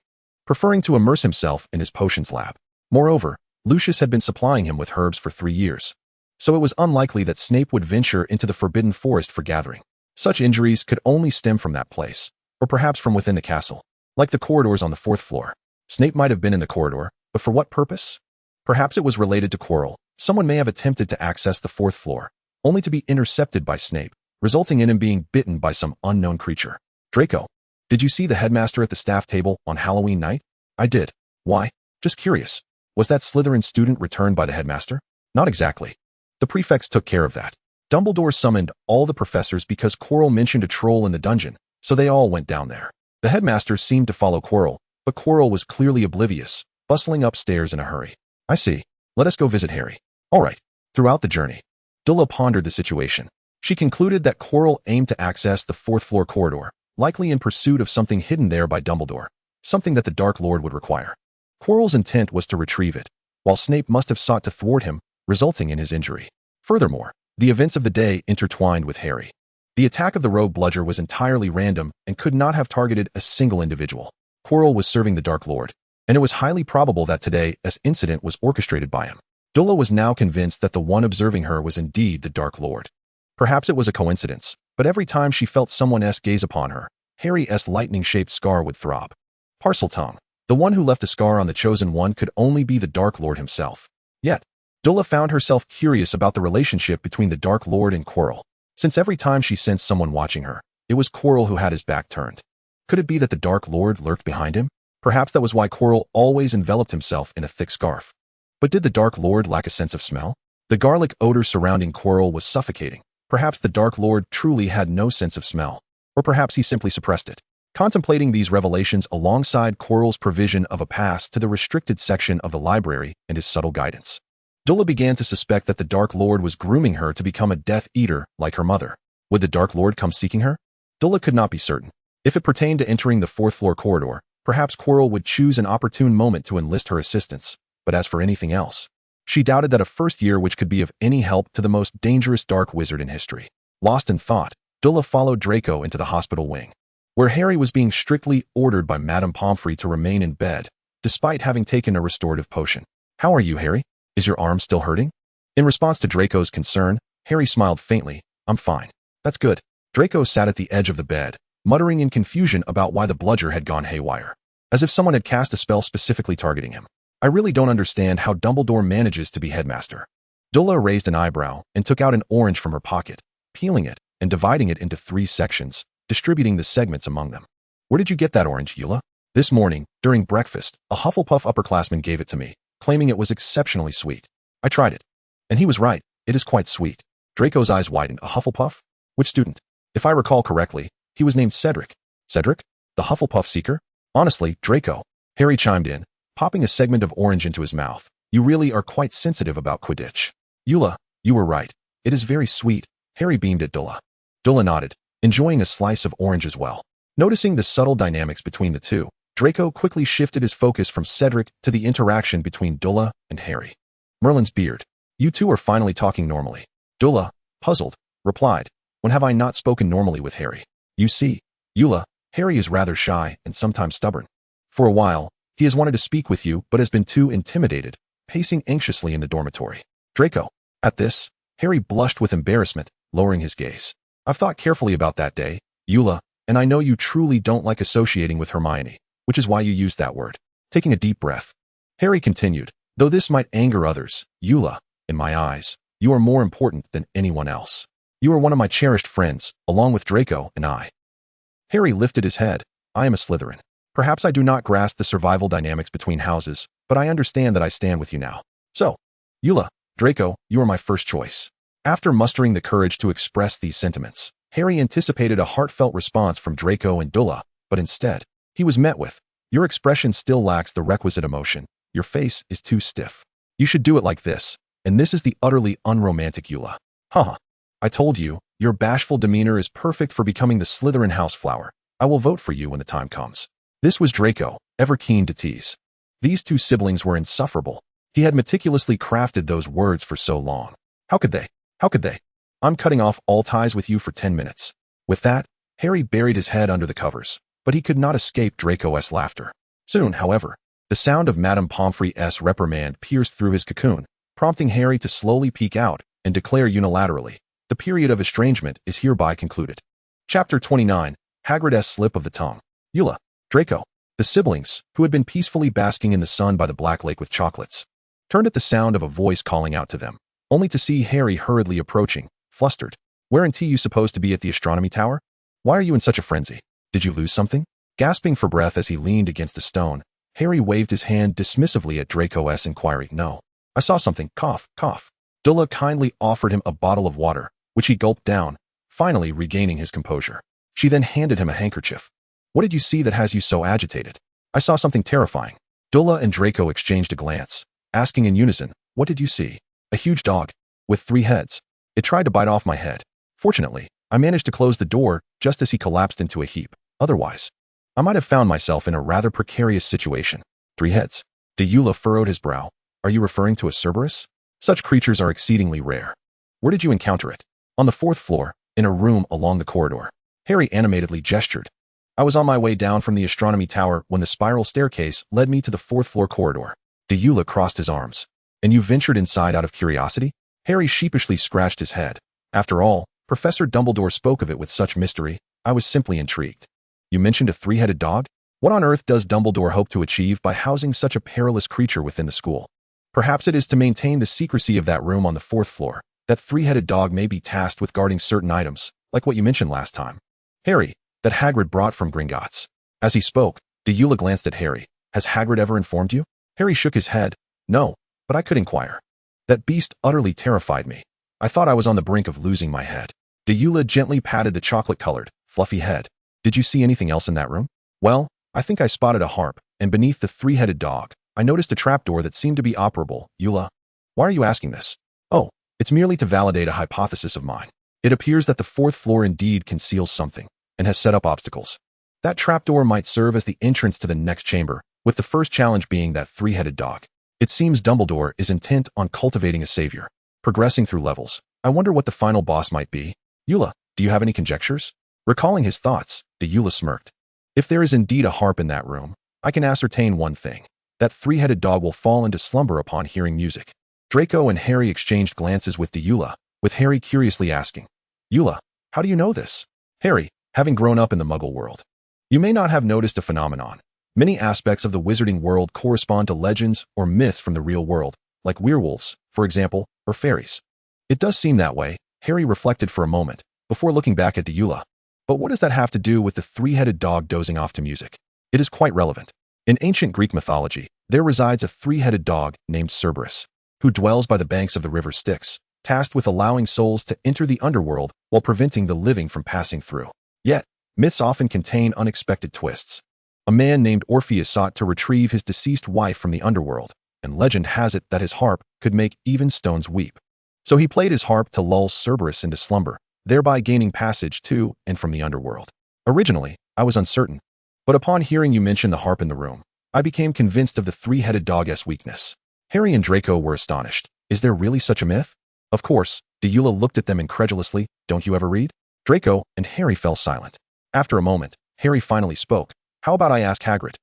preferring to immerse himself in his potions lab. Moreover, Lucius had been supplying him with herbs for 3 years, so it was unlikely that Snape would venture into the forbidden forest for gathering. Such injuries could only stem from that place, or perhaps from within the castle, like the corridors on the 4th floor. Snape might have been in the corridor, but for what purpose? Perhaps it was related to Quirrell. Someone may have attempted to access the 4th floor, only to be intercepted by Snape, resulting in him being bitten by some unknown creature. "Draco, did you see the headmaster at the staff table on Halloween night?" "I did." "Why?" "Just curious. Was that Slytherin student returned by the headmaster?" "Not exactly. The prefects took care of that. Dumbledore summoned all the professors because Quirrell mentioned a troll in the dungeon, so they all went down there. The headmaster seemed to follow Quirrell, but Quirrell was clearly oblivious, bustling upstairs in a hurry." "I see. Let us go visit Harry." "All right." Throughout the journey, Dula pondered the situation. She concluded that Quirrell aimed to access the 4th floor corridor, likely in pursuit of something hidden there by Dumbledore, something that the Dark Lord would require. Quirrell's intent was to retrieve it, while Snape must have sought to thwart him, resulting in his injury. Furthermore, the events of the day intertwined with Harry. The attack of the rogue bludger was entirely random and could not have targeted a single individual. Quirrell was serving the Dark Lord, and it was highly probable that today's incident was orchestrated by him. Dula was now convinced that the one observing her was indeed the Dark Lord. Perhaps it was a coincidence, but every time she felt someone's gaze upon her, Harry's lightning-shaped scar would throb. Parseltongue, the one who left a scar on the Chosen One, could only be the Dark Lord himself. Yet, Dula found herself curious about the relationship between the Dark Lord and Quirrell, since every time she sensed someone watching her, it was Quirrell who had his back turned. Could it be that the Dark Lord lurked behind him? Perhaps that was why Quirrell always enveloped himself in a thick scarf. But did the Dark Lord lack a sense of smell? The garlic odor surrounding Quirrell was suffocating. Perhaps the Dark Lord truly had no sense of smell, or perhaps he simply suppressed it. Contemplating these revelations alongside Quirrell's provision of a pass to the restricted section of the library and his subtle guidance, Dula began to suspect that the Dark Lord was grooming her to become a Death Eater like her mother. Would the Dark Lord come seeking her? Dula could not be certain. If it pertained to entering the 4th floor corridor, perhaps Quirrell would choose an opportune moment to enlist her assistance. But as for anything else, she doubted that a first year which could be of any help to the most dangerous dark wizard in history. Lost in thought, Dula followed Draco into the hospital wing, where Harry was being strictly ordered by Madame Pomfrey to remain in bed, despite having taken a restorative potion. How are you, Harry? Is your arm still hurting? In response to Draco's concern, Harry smiled faintly. I'm fine. That's good. Draco sat at the edge of the bed, muttering in confusion about why the bludger had gone haywire, as if someone had cast a spell specifically targeting him. I really don't understand how Dumbledore manages to be headmaster. Dula raised an eyebrow and took out an orange from her pocket, peeling it and dividing it into 3 sections, distributing the segments among them. Where did you get that orange, Eula? This morning, during breakfast, a Hufflepuff upperclassman gave it to me, claiming it was exceptionally sweet. I tried it. And he was right, it is quite sweet. Draco's eyes widened. A Hufflepuff? Which student? If I recall correctly, he was named Cedric. Cedric? The Hufflepuff Seeker? Honestly, Draco. Harry chimed in, popping a segment of orange into his mouth. You really are quite sensitive about Quidditch. Eula, you were right. It is very sweet. Harry beamed at Dula. Dula nodded, enjoying a slice of orange as well. Noticing the subtle dynamics between the two, Draco quickly shifted his focus from Cedric to the interaction between Dula and Harry. Merlin's beard. You two are finally talking normally. Dula, puzzled, replied, when have I not spoken normally with Harry? You see, Eula, Harry is rather shy and sometimes stubborn. For a while, he has wanted to speak with you but has been too intimidated, pacing anxiously in the dormitory. Draco. At this, Harry blushed with embarrassment, lowering his gaze. I've thought carefully about that day, Eula, and I know you truly don't like associating with Hermione, which is why you used that word. Taking a deep breath, Harry continued, though this might anger others, Eula, in my eyes, you are more important than anyone else. You are one of my cherished friends, along with Draco and I. Harry lifted his head. I am a Slytherin. Perhaps I do not grasp the survival dynamics between houses, but I understand that I stand with you now. So, Eula, Draco, you are my first choice. After mustering the courage to express these sentiments, Harry anticipated a heartfelt response from Draco and Dula, but instead, he was met with, your expression still lacks the requisite emotion. Your face is too stiff. You should do it like this, and this is the utterly unromantic Eula. Haha. I told you, your bashful demeanor is perfect for becoming the Slytherin houseflower. I will vote for you when the time comes. This was Draco, ever keen to tease. These two siblings were insufferable. He had meticulously crafted those words for so long. How could they? How could they? I'm cutting off all ties with you for 10 minutes. With that, Harry buried his head under the covers, but he could not escape Draco's laughter. Soon, however, the sound of Madame Pomfrey's reprimand pierced through his cocoon, prompting Harry to slowly peek out and declare unilaterally, the period of estrangement is hereby concluded. Chapter 29, Hagrid's Slip of the Tongue. Eula, Draco, the siblings, who had been peacefully basking in the sun by the Black Lake with chocolates, turned at the sound of a voice calling out to them, only to see Harry hurriedly approaching, flustered. Weren't you supposed to be at the astronomy tower? Why are you in such a frenzy? Did you lose something? Gasping for breath as he leaned against a stone, Harry waved his hand dismissively at Draco's inquiry. No. I saw something. Cough, cough. Dula kindly offered him a bottle of water, which he gulped down, finally regaining his composure. She then handed him a handkerchief. What did you see that has you so agitated? I saw something terrifying. Dula and Draco exchanged a glance, asking in unison, what did you see? A huge dog, with 3 heads. It tried to bite off my head. Fortunately, I managed to close the door just as he collapsed into a heap. Otherwise, I might have found myself in a rather precarious situation. 3 heads. Eula furrowed his brow. Are you referring to a Cerberus? Such creatures are exceedingly rare. Where did you encounter it? On the 4th floor, in a room along the corridor. Harry animatedly gestured. I was on my way down from the astronomy tower when the spiral staircase led me to the 4th floor corridor. Eula crossed his arms. And you ventured inside out of curiosity? Harry sheepishly scratched his head. After all, Professor Dumbledore spoke of it with such mystery, I was simply intrigued. You mentioned a 3-headed dog? What on earth does Dumbledore hope to achieve by housing such a perilous creature within the school? Perhaps it is to maintain the secrecy of that room on the 4th floor. That 3-headed dog may be tasked with guarding certain items, like what you mentioned last time. Harry, that Hagrid brought from Gringotts. As he spoke, Eula glanced at Harry. Has Hagrid ever informed you? Harry shook his head. No, but I could inquire. That beast utterly terrified me. I thought I was on the brink of losing my head. Eula gently patted the chocolate-colored, fluffy head. Did you see anything else in that room? Well, I think I spotted a harp, and beneath the 3-headed dog, I noticed a trapdoor that seemed to be operable. Eula, why are you asking this? Oh, it's merely to validate a hypothesis of mine. It appears that the 4th floor indeed conceals something, and has set up obstacles. That trapdoor might serve as the entrance to the next chamber, with the first challenge being that 3-headed dog. It seems Dumbledore is intent on cultivating a savior, progressing through levels. I wonder what the final boss might be. Eula, Do you have any conjectures? Recalling his thoughts, Deora smirked. If there is indeed a harp in that room, I can ascertain one thing. That three-headed dog will fall into slumber upon hearing music. Draco and Harry exchanged glances with Deora, with Harry curiously asking, Eula, how do you know this? Harry, having grown up in the Muggle world. You may not have noticed a phenomenon. Many aspects of the wizarding world correspond to legends or myths from the real world, like werewolves, for example, or fairies. It does seem that way, Harry reflected for a moment, before looking back at Deora. But what does that have to do with the three-headed dog dozing off to music? It is quite relevant. In ancient Greek mythology, there resides a three-headed dog named Cerberus, who dwells by the banks of the river Styx, tasked with allowing souls to enter the underworld while preventing the living from passing through. Yet, myths often contain unexpected twists. A man named Orpheus sought to retrieve his deceased wife from the underworld, and legend has it that his harp could make even stones weep. So he played his harp to lull Cerberus into slumber, thereby gaining passage to and from the underworld. Originally, I was uncertain, but upon hearing you mention the harp in the room, I became convinced of the three-headed dog's weakness. Harry and Draco were astonished. Is there really such a myth? Of course, Deora looked at them incredulously. Don't you ever read? Draco and Harry fell silent. After a moment, Harry finally spoke. How about I ask Hagrid?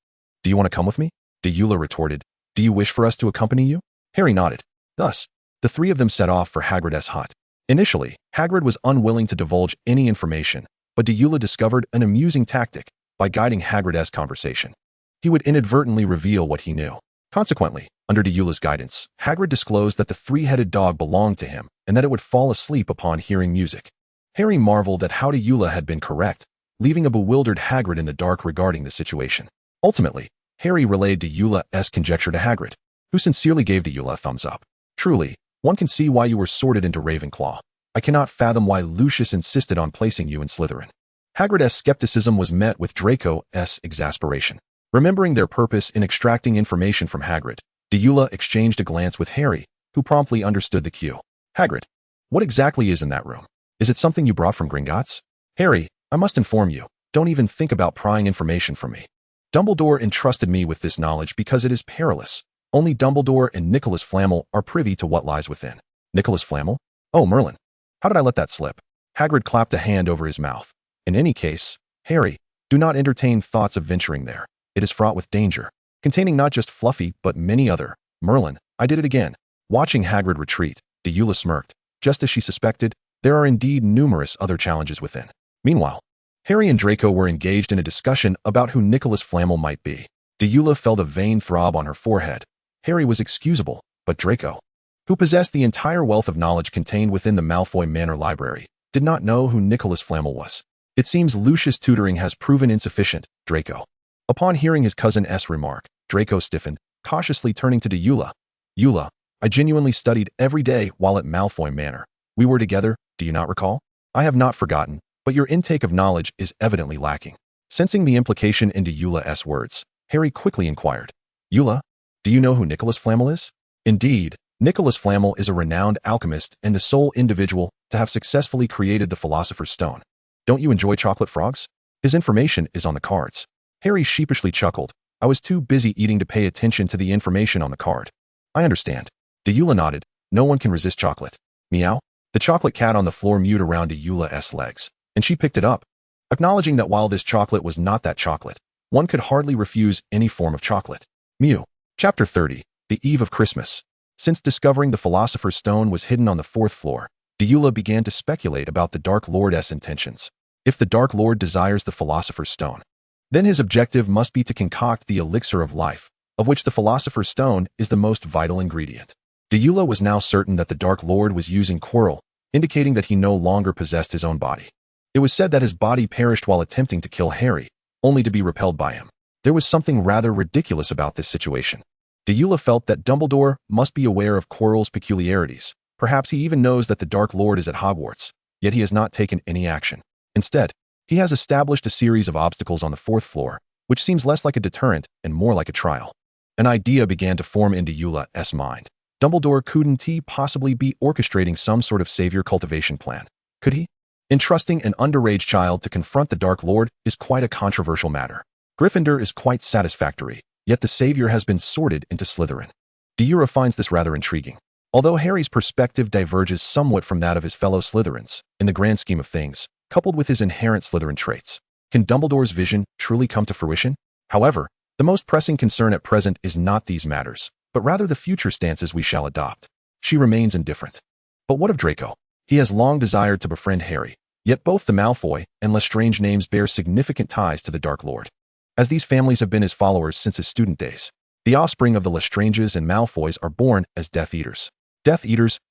Do you want to come with me? Deora retorted. Do you wish for us to accompany you? Harry nodded. Thus, the three of them set off for Hagrid's hut. Initially, Hagrid was unwilling to divulge any information, but Deora discovered an amusing tactic. By guiding Hagrid's conversation, he would inadvertently reveal what he knew. Consequently, under Deora's guidance, Hagrid disclosed that the three-headed dog belonged to him and that it would fall asleep upon hearing music. Harry marveled at how Deora had been correct, leaving a bewildered Hagrid in the dark regarding the situation. Ultimately, Harry relayed Deora's conjecture to Hagrid, who sincerely gave Deora a thumbs up. Truly, one can see why you were sorted into Ravenclaw. I cannot fathom why Lucius insisted on placing you in Slytherin. Hagrid's skepticism was met with Draco's exasperation. Remembering their purpose in extracting information from Hagrid, Deora exchanged a glance with Harry, who promptly understood the cue. Hagrid, what exactly is in that room? Is it something you brought from Gringotts? Harry, I must inform you, don't even think about prying information from me. Dumbledore entrusted me with this knowledge because it is perilous. Only Dumbledore and Nicholas Flamel are privy to what lies within. Nicholas Flamel? Oh, Merlin. How did I let that slip? Hagrid clapped a hand over his mouth. In any case, Harry, do not entertain thoughts of venturing there. It is fraught with danger, containing not just Fluffy, but many other. Merlin, I did it again. Watching Hagrid retreat, Deora smirked. Just as she suspected, there are indeed numerous other challenges within. Meanwhile, Harry and Draco were engaged in a discussion about who Nicholas Flamel might be. Deora felt a vain throb on her forehead. Harry was excusable, but Draco, who possessed the entire wealth of knowledge contained within the Malfoy Manor library, did not know who Nicholas Flamel was. It seems Lucius' tutoring has proven insufficient, Draco. Upon hearing his cousin's remark, Draco stiffened, cautiously turning to Deora. Eula, I genuinely studied every day while at Malfoy Manor. We were together, do you not recall? I have not forgotten, but your intake of knowledge is evidently lacking. Sensing the implication in Eula's words, Harry quickly inquired. Eula, do you know who Nicholas Flamel is? Indeed, Nicholas Flamel is a renowned alchemist and the sole individual to have successfully created the Philosopher's Stone. Don't you enjoy chocolate frogs? His information is on the cards. Harry sheepishly chuckled. I was too busy eating to pay attention to the information on the card. I understand. Deora nodded. No one can resist chocolate. Meow. The chocolate cat on the floor mewed around Eula's legs, and she picked it up, acknowledging that while this chocolate was not that chocolate, one could hardly refuse any form of chocolate. Mew. Chapter 30. The Eve of Christmas. Since discovering the Philosopher's Stone was hidden on the 4th floor, Deora began to speculate about the Dark Lord's intentions. If the Dark Lord desires the Philosopher's Stone, then his objective must be to concoct the elixir of life, of which the Philosopher's Stone is the most vital ingredient. Deora was now certain that the Dark Lord was using Quirrell, indicating that he no longer possessed his own body. It was said that his body perished while attempting to kill Harry, only to be repelled by him. There was something rather ridiculous about this situation. Deora felt that Dumbledore must be aware of Quirrell's peculiarities. Perhaps he even knows that the Dark Lord is at Hogwarts, yet he has not taken any action. Instead, he has established a series of obstacles on the 4th floor, which seems less like a deterrent and more like a trial. An idea began to form into Eula's mind. Dumbledore couldn't he possibly be orchestrating some sort of savior cultivation plan? Could he? Entrusting an underage child to confront the Dark Lord is quite a controversial matter. Gryffindor is quite satisfactory, yet the savior has been sorted into Slytherin. Deora finds this rather intriguing. Although Harry's perspective diverges somewhat from that of his fellow Slytherins, in the grand scheme of things, coupled with his inherent Slytherin traits. Can Dumbledore's vision truly come to fruition? However, the most pressing concern at present is not these matters, but rather the future stances we shall adopt. She remains indifferent. But what of Draco? He has long desired to befriend Harry, yet both the Malfoy and Lestrange names bear significant ties to the Dark Lord, as these families have been his followers since his student days. The offspring of the Lestranges and Malfoys are born as Death Eaters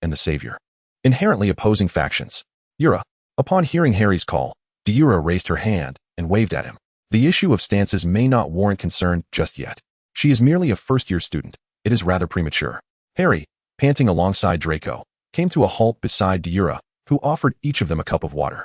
and the Savior, inherently opposing factions. Deora. Upon hearing Harry's call, Deora raised her hand and waved at him. The issue of stances may not warrant concern just yet. She is merely a first-year student. It is rather premature. Harry, panting alongside Draco, came to a halt beside Deora, who offered each of them a cup of water.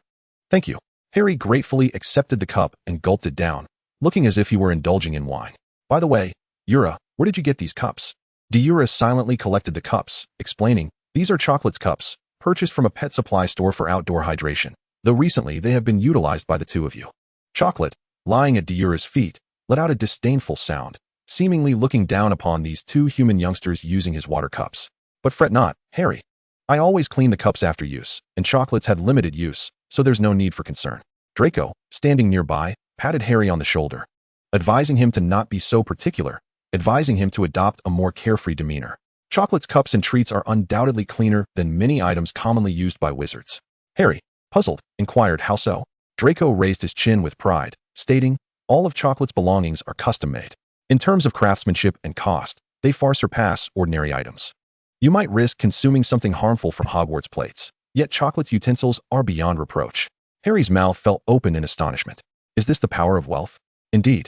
Thank you. Harry gratefully accepted the cup and gulped it down, looking as if he were indulging in wine. By the way, Deora, where did you get these cups? Deora silently collected the cups, explaining, these are Chocolate's cups, purchased from a pet supply store for outdoor hydration, though recently they have been utilized by the two of you. Chocolate, lying at Deora's feet, let out a disdainful sound, seemingly looking down upon these two human youngsters using his water cups. But fret not, Harry. I always clean the cups after use, and Chocolate's had limited use, so there's no need for concern. Draco, standing nearby, patted Harry on the shoulder, advising him to not be so particular, advising him to adopt a more carefree demeanor. Chocolate's cups and treats are undoubtedly cleaner than many items commonly used by wizards. Harry, puzzled, inquired how so? Draco raised his chin with pride, stating, all of Chocolate's belongings are custom-made. In terms of craftsmanship and cost, they far surpass ordinary items. You might risk consuming something harmful from Hogwarts plates, yet Chocolate's utensils are beyond reproach. Harry's mouth fell open in astonishment. Is this the power of wealth? Indeed.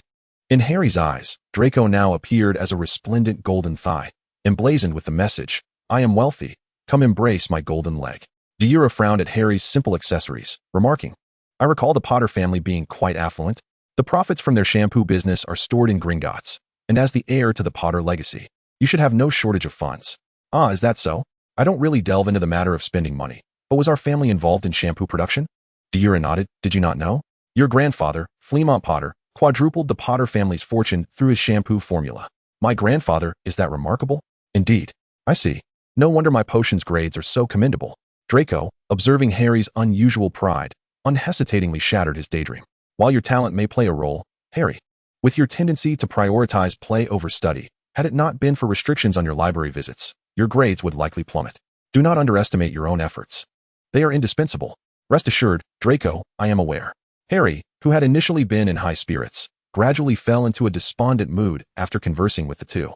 In Harry's eyes, Draco now appeared as a resplendent golden thigh, emblazoned with the message, I am wealthy, come embrace my golden leg. Deora frowned at Harry's simple accessories, remarking, I recall the Potter family being quite affluent. The profits from their shampoo business are stored in Gringotts, and as the heir to the Potter legacy, you should have no shortage of funds. Ah, is that so? I don't really delve into the matter of spending money, but was our family involved in shampoo production? Deora nodded. Did you not know? Your grandfather, Fleamont Potter, quadrupled the Potter family's fortune through his shampoo formula. My grandfather, is that remarkable? Indeed. I see. No wonder my potions grades are so commendable. Draco, observing Harry's unusual pride, unhesitatingly shattered his daydream. While your talent may play a role, Harry, with your tendency to prioritize play over study, had it not been for restrictions on your library visits, your grades would likely plummet. Do not underestimate your own efforts. They are indispensable. Rest assured, Draco, I am aware. Harry, who had initially been in high spirits, gradually fell into a despondent mood after conversing with the two.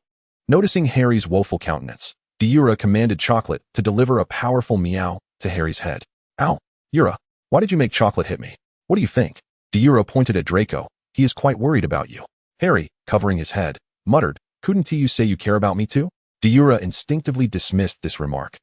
Noticing Harry's woeful countenance, Deora commanded Chocolate to deliver a powerful meow to Harry's head. Ow, Deora, why did you make Chocolate hit me? What do you think? Deora pointed at Draco. He is quite worried about you. Harry, covering his head, muttered, couldn't you say you care about me too? Deora instinctively dismissed this remark,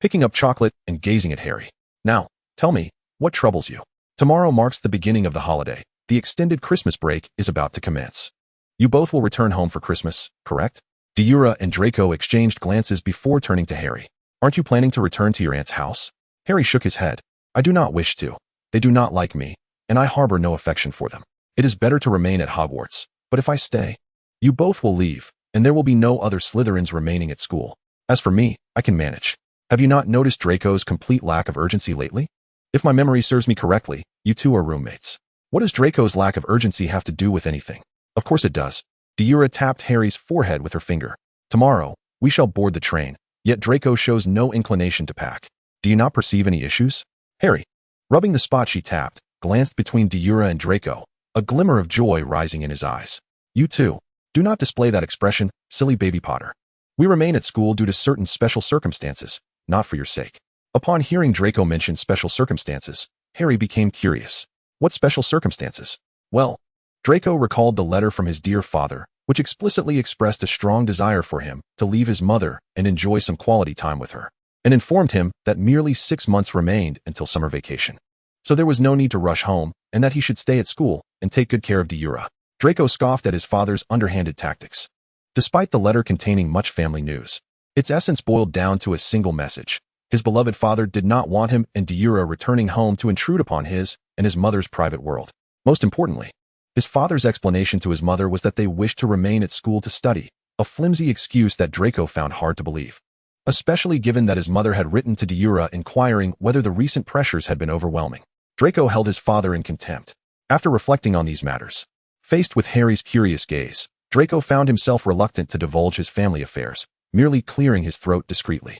picking up Chocolate and gazing at Harry. Now, tell me, what troubles you? Tomorrow marks the beginning of the holiday. The extended Christmas break is about to commence. You both will return home for Christmas, correct? Deora and Draco exchanged glances before turning to Harry. Aren't you planning to return to your aunt's house? Harry shook his head. I do not wish to. They do not like me, and I harbor no affection for them. It is better to remain at Hogwarts, but if I stay, you both will leave, and there will be no other Slytherins remaining at school. As for me, I can manage. Have you not noticed Draco's complete lack of urgency lately? If my memory serves me correctly, you two are roommates. What does Draco's lack of urgency have to do with anything? Of course it does. Deora tapped Harry's forehead with her finger. Tomorrow, we shall board the train, yet Draco shows no inclination to pack. Do you not perceive any issues? Harry, rubbing the spot she tapped, glanced between Deora and Draco, a glimmer of joy rising in his eyes. You too. Do not display that expression, silly baby Potter. We remain at school due to certain special circumstances, not for your sake. Upon hearing Draco mention special circumstances, Harry became curious. What special circumstances? Well, Draco recalled the letter from his dear father, which explicitly expressed a strong desire for him to leave his mother and enjoy some quality time with her, and informed him that merely 6 months remained until summer vacation. So there was no need to rush home, and that he should stay at school and take good care of Deora. Draco scoffed at his father's underhanded tactics. Despite the letter containing much family news, its essence boiled down to a single message. His beloved father did not want him and Deora returning home to intrude upon his and his mother's private world. Most importantly, his father's explanation to his mother was that they wished to remain at school to study, a flimsy excuse that Draco found hard to believe, especially given that his mother had written to Deora inquiring whether the recent pressures had been overwhelming. Draco held his father in contempt. After reflecting on these matters, faced with Harry's curious gaze, Draco found himself reluctant to divulge his family affairs, merely clearing his throat discreetly.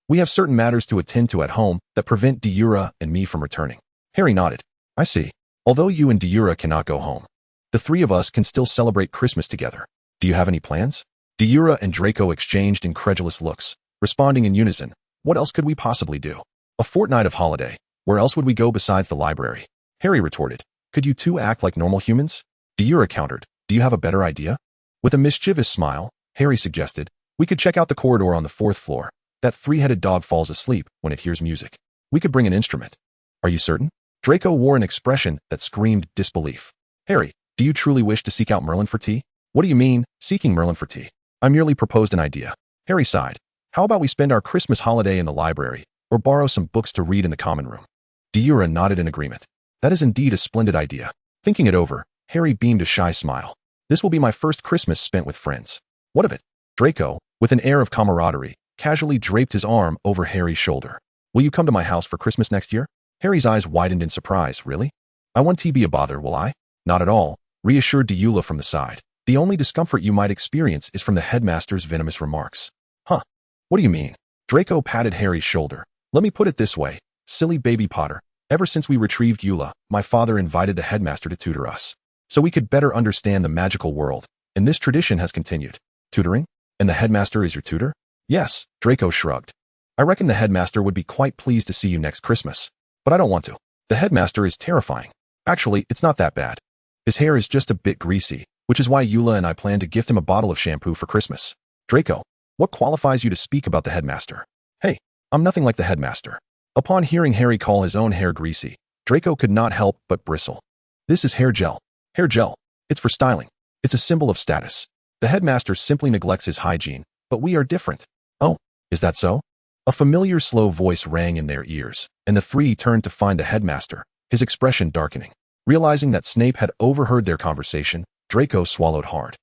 We have certain matters to attend to at home that prevent Deora and me from returning. Harry nodded. I see. Although you and Deora cannot go home, the three of us can still celebrate Christmas together. Do you have any plans? Deora and Draco exchanged incredulous looks, responding in unison. What else could we possibly do? A fortnight of holiday. Where else would we go besides the library? Harry retorted. Could you two act like normal humans? Deora countered. Do you have a better idea? With a mischievous smile, Harry suggested, we could check out the corridor on the 4th floor. That three-headed dog falls asleep when it hears music. We could bring an instrument. Are you certain? Draco wore an expression that screamed disbelief. Harry, do you truly wish to seek out Merlin for tea? What do you mean, seeking Merlin for tea? I merely proposed an idea. Harry sighed. How about we spend our Christmas holiday in the library, or borrow some books to read in the common room? Deora nodded in agreement. That is indeed a splendid idea. Thinking it over, Harry beamed a shy smile. This will be my first Christmas spent with friends. What of it? Draco, with an air of camaraderie, casually draped his arm over Harry's shoulder. Will you come to my house for Christmas next year? Harry's eyes widened in surprise. Really? I won't be a bother, will I? Not at all, reassured Deora from the side. The only discomfort you might experience is from the headmaster's venomous remarks. Huh? What do you mean? Draco patted Harry's shoulder. Let me put it this way, silly baby Potter. Ever since we retrieved Eula, my father invited the headmaster to tutor us, so we could better understand the magical world, and this tradition has continued. Tutoring? And the headmaster is your tutor? Yes, Draco shrugged. I reckon the headmaster would be quite pleased to see you next Christmas, but I don't want to. The headmaster is terrifying. Actually, it's not that bad. His hair is just a bit greasy, which is why Eula and I plan to gift him a bottle of shampoo for Christmas. Draco, what qualifies you to speak about the headmaster? Hey, I'm nothing like the headmaster. Upon hearing Harry call his own hair greasy, Draco could not help but bristle. This is hair gel. Hair gel. It's for styling. It's a symbol of status. The headmaster simply neglects his hygiene, but we are different. Oh, is that so? A familiar slow voice rang in their ears, and the three turned to find the headmaster, his expression darkening. Realizing that Snape had overheard their conversation, Draco swallowed hard,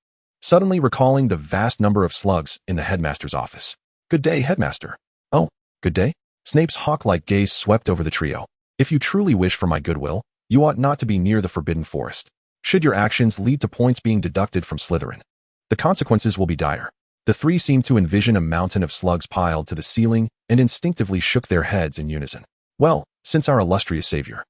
suddenly recalling the vast number of slugs in the headmaster's office. Good day, headmaster. Oh, good day? Snape's hawk-like gaze swept over the trio. If you truly wish for my goodwill, you ought not to be near the Forbidden Forest. Should your actions lead to points being deducted from Slytherin, the consequences will be dire. The three seemed to envision a mountain of slugs piled to the ceiling and instinctively shook their heads in unison. Well, since our illustrious savior,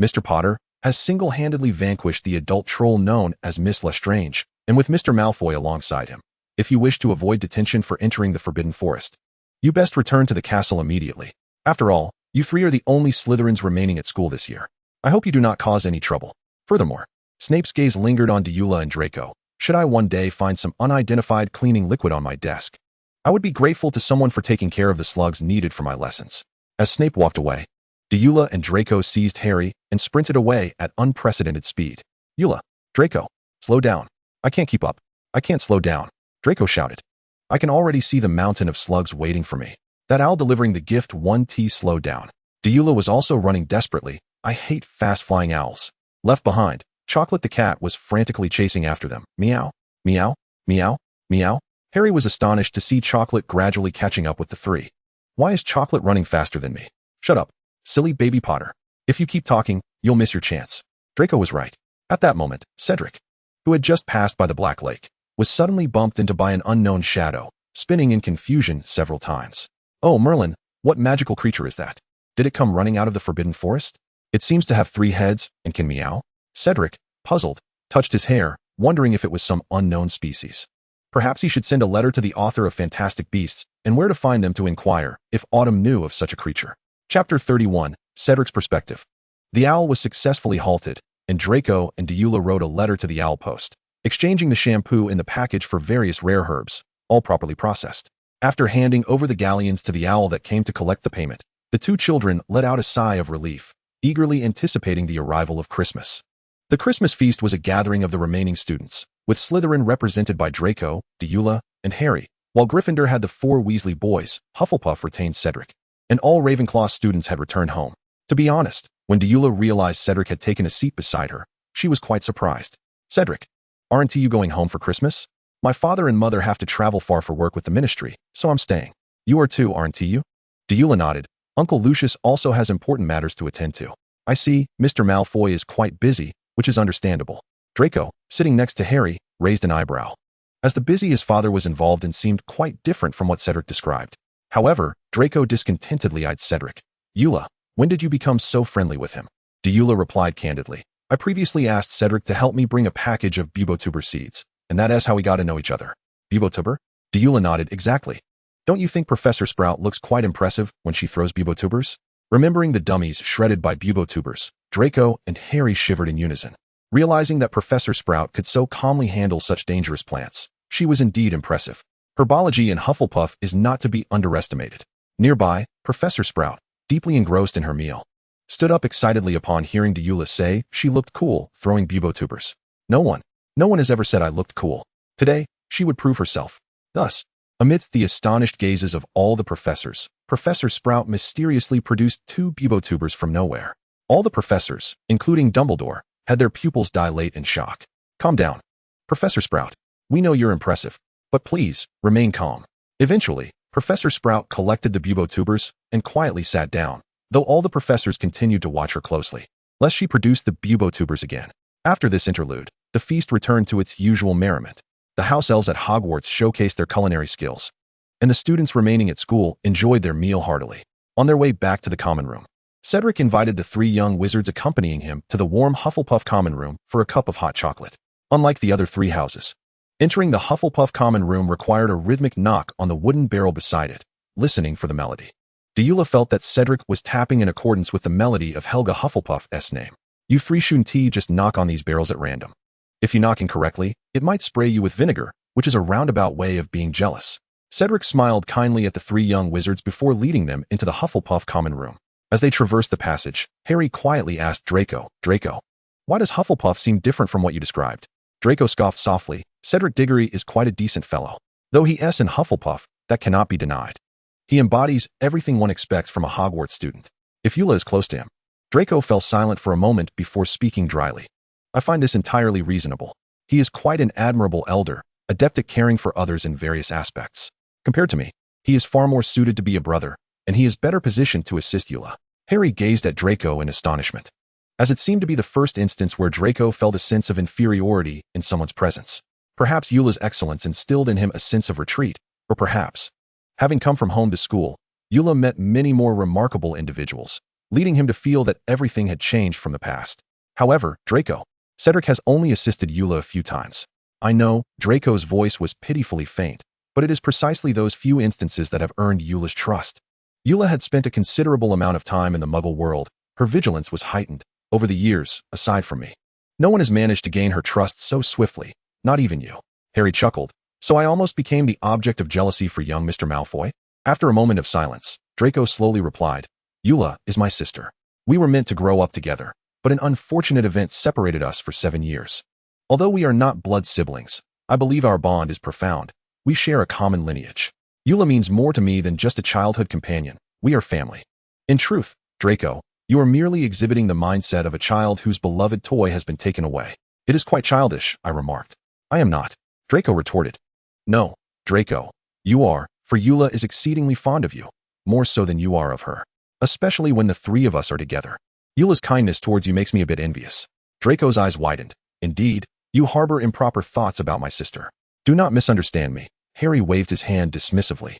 Mr. Potter, has single-handedly vanquished the adult troll known as Miss Lestrange, and with Mr. Malfoy alongside him, if you wish to avoid detention for entering the Forbidden Forest, you best return to the castle immediately. After all, you three are the only Slytherins remaining at school this year. I hope you do not cause any trouble. Furthermore, Snape's gaze lingered on Deora and Draco. Should I one day find some unidentified cleaning liquid on my desk, I would be grateful to someone for taking care of the slugs needed for my lessons. As Snape walked away, Deora and Draco seized Harry and sprinted away at unprecedented speed. Eula, Draco, slow down. I can't keep up. I can't slow down, Draco shouted. I can already see the mountain of slugs waiting for me. That owl delivering the gift 1T slowed down. Deora was also running desperately. I hate fast-flying owls. Left behind, Chocolate the cat was frantically chasing after them. Meow, meow, meow, meow. Harry was astonished to see Chocolate gradually catching up with the three. Why is Chocolate running faster than me? Shut up, silly baby Potter. If you keep talking, you'll miss your chance. Draco was right. At that moment, Cedric, who had just passed by the Black Lake, was suddenly bumped into by an unknown shadow, spinning in confusion several times. Oh, Merlin, what magical creature is that? Did it come running out of the Forbidden Forest? It seems to have 3 heads and can meow. Cedric, puzzled, touched his hair, wondering if it was some unknown species. Perhaps he should send a letter to the author of Fantastic Beasts and where to find them to inquire if Autumn knew of such a creature. Chapter 31, Cedric's Perspective. The owl was successfully halted, and Draco and Deora wrote a letter to the owl post, exchanging the shampoo in the package for various rare herbs, all properly processed. After handing over the galleons to the owl that came to collect the payment, the 2 children let out a sigh of relief, eagerly anticipating the arrival of Christmas. The Christmas feast was a gathering of the remaining students, with Slytherin represented by Draco, Deora, and Harry, while Gryffindor had the 4 Weasley boys. Hufflepuff retained Cedric, and all Ravenclaw students had returned home. To be honest, when Deora realized Cedric had taken a seat beside her, she was quite surprised. Cedric, aren't you going home for Christmas? My father and mother have to travel far for work with the ministry, so I'm staying. You are too, aren't you? Deora nodded. Uncle Lucius also has important matters to attend to. I see, Mr. Malfoy is quite busy, which is understandable. Draco, sitting next to Harry, raised an eyebrow, as the busy his father was involved in seemed quite different from what Cedric described. However, Draco discontentedly eyed Cedric. Eula, when did you become so friendly with him? Deora replied candidly. I previously asked Cedric to help me bring a package of bubotuber seeds, and that is how we got to know each other. Bubotuber? Deora nodded. Exactly. Don't you think Professor Sprout looks quite impressive when she throws bubotubers? Remembering the dummies shredded by bubotubers, Draco and Harry shivered in unison. Realizing that Professor Sprout could so calmly handle such dangerous plants, she was indeed impressive. Herbology in Hufflepuff is not to be underestimated. Nearby, Professor Sprout, deeply engrossed in her meal, stood up excitedly upon hearing Deora say she looked cool throwing bubotubers. No one has ever said I looked cool. Today, she would prove herself. Thus, amidst the astonished gazes of all the professors, Professor Sprout mysteriously produced 2 bubotubers from nowhere. All the professors, including Dumbledore, had their pupils dilate in shock. Calm down. Professor Sprout, we know you're impressive, but please, remain calm. Eventually, Professor Sprout collected the bubotubers and quietly sat down, though all the professors continued to watch her closely, lest she produce the bubotubers again. After this interlude, the feast returned to its usual merriment. The house elves at Hogwarts showcased their culinary skills, and the students remaining at school enjoyed their meal heartily. On their way back to the common room, Cedric invited the 3 young wizards accompanying him to the warm Hufflepuff common room for a cup of hot chocolate. Unlike the other 3 houses, entering the Hufflepuff common room required a rhythmic knock on the wooden barrel beside it, listening for the melody. Deora felt that Cedric was tapping in accordance with the melody of Helga Hufflepuff's name. You 3 shouldn't just knock on these barrels at random. If you knock incorrectly, it might spray you with vinegar, which is a roundabout way of being jealous. Cedric smiled kindly at the 3 young wizards before leading them into the Hufflepuff common room. As they traversed the passage, Harry quietly asked Draco, why does Hufflepuff seem different from what you described? Draco scoffed softly. Cedric Diggory is quite a decent fellow. Though he is in Hufflepuff, that cannot be denied. He embodies everything one expects from a Hogwarts student. If Eula is close to him. Draco fell silent for a moment before speaking dryly. I find this entirely reasonable. He is quite an admirable elder, adept at caring for others in various aspects. Compared to me, he is far more suited to be a brother, and he is better positioned to assist Eula. Harry gazed at Draco in astonishment, as it seemed to be the first instance where Draco felt a sense of inferiority in someone's presence. Perhaps Eula's excellence instilled in him a sense of retreat, or perhaps, having come from home to school, Eula met many more remarkable individuals, leading him to feel that everything had changed from the past. However, Cedric has only assisted Eula a few times. I know, Draco's voice was pitifully faint, but it is precisely those few instances that have earned Eula's trust. Eula had spent a considerable amount of time in the Muggle world. Her vigilance was heightened. Over the years, aside from me, no one has managed to gain her trust so swiftly, not even you. Harry chuckled. So I almost became the object of jealousy for young Mr. Malfoy? After a moment of silence, Draco slowly replied, Eula is my sister. We were meant to grow up together, but an unfortunate event separated us for 7 years. Although we are not blood siblings, I believe our bond is profound. We share a common lineage. Eula means more to me than just a childhood companion. We are family. In truth, Draco, you are merely exhibiting the mindset of a child whose beloved toy has been taken away. It is quite childish, I remarked. I am not. Draco retorted. No, Draco, you are, for Eula is exceedingly fond of you, more so than you are of her. Especially when the 3 of us are together. Eula's kindness towards you makes me a bit envious. Draco's eyes widened. Indeed, you harbor improper thoughts about my sister. Do not misunderstand me. Harry waved his hand dismissively.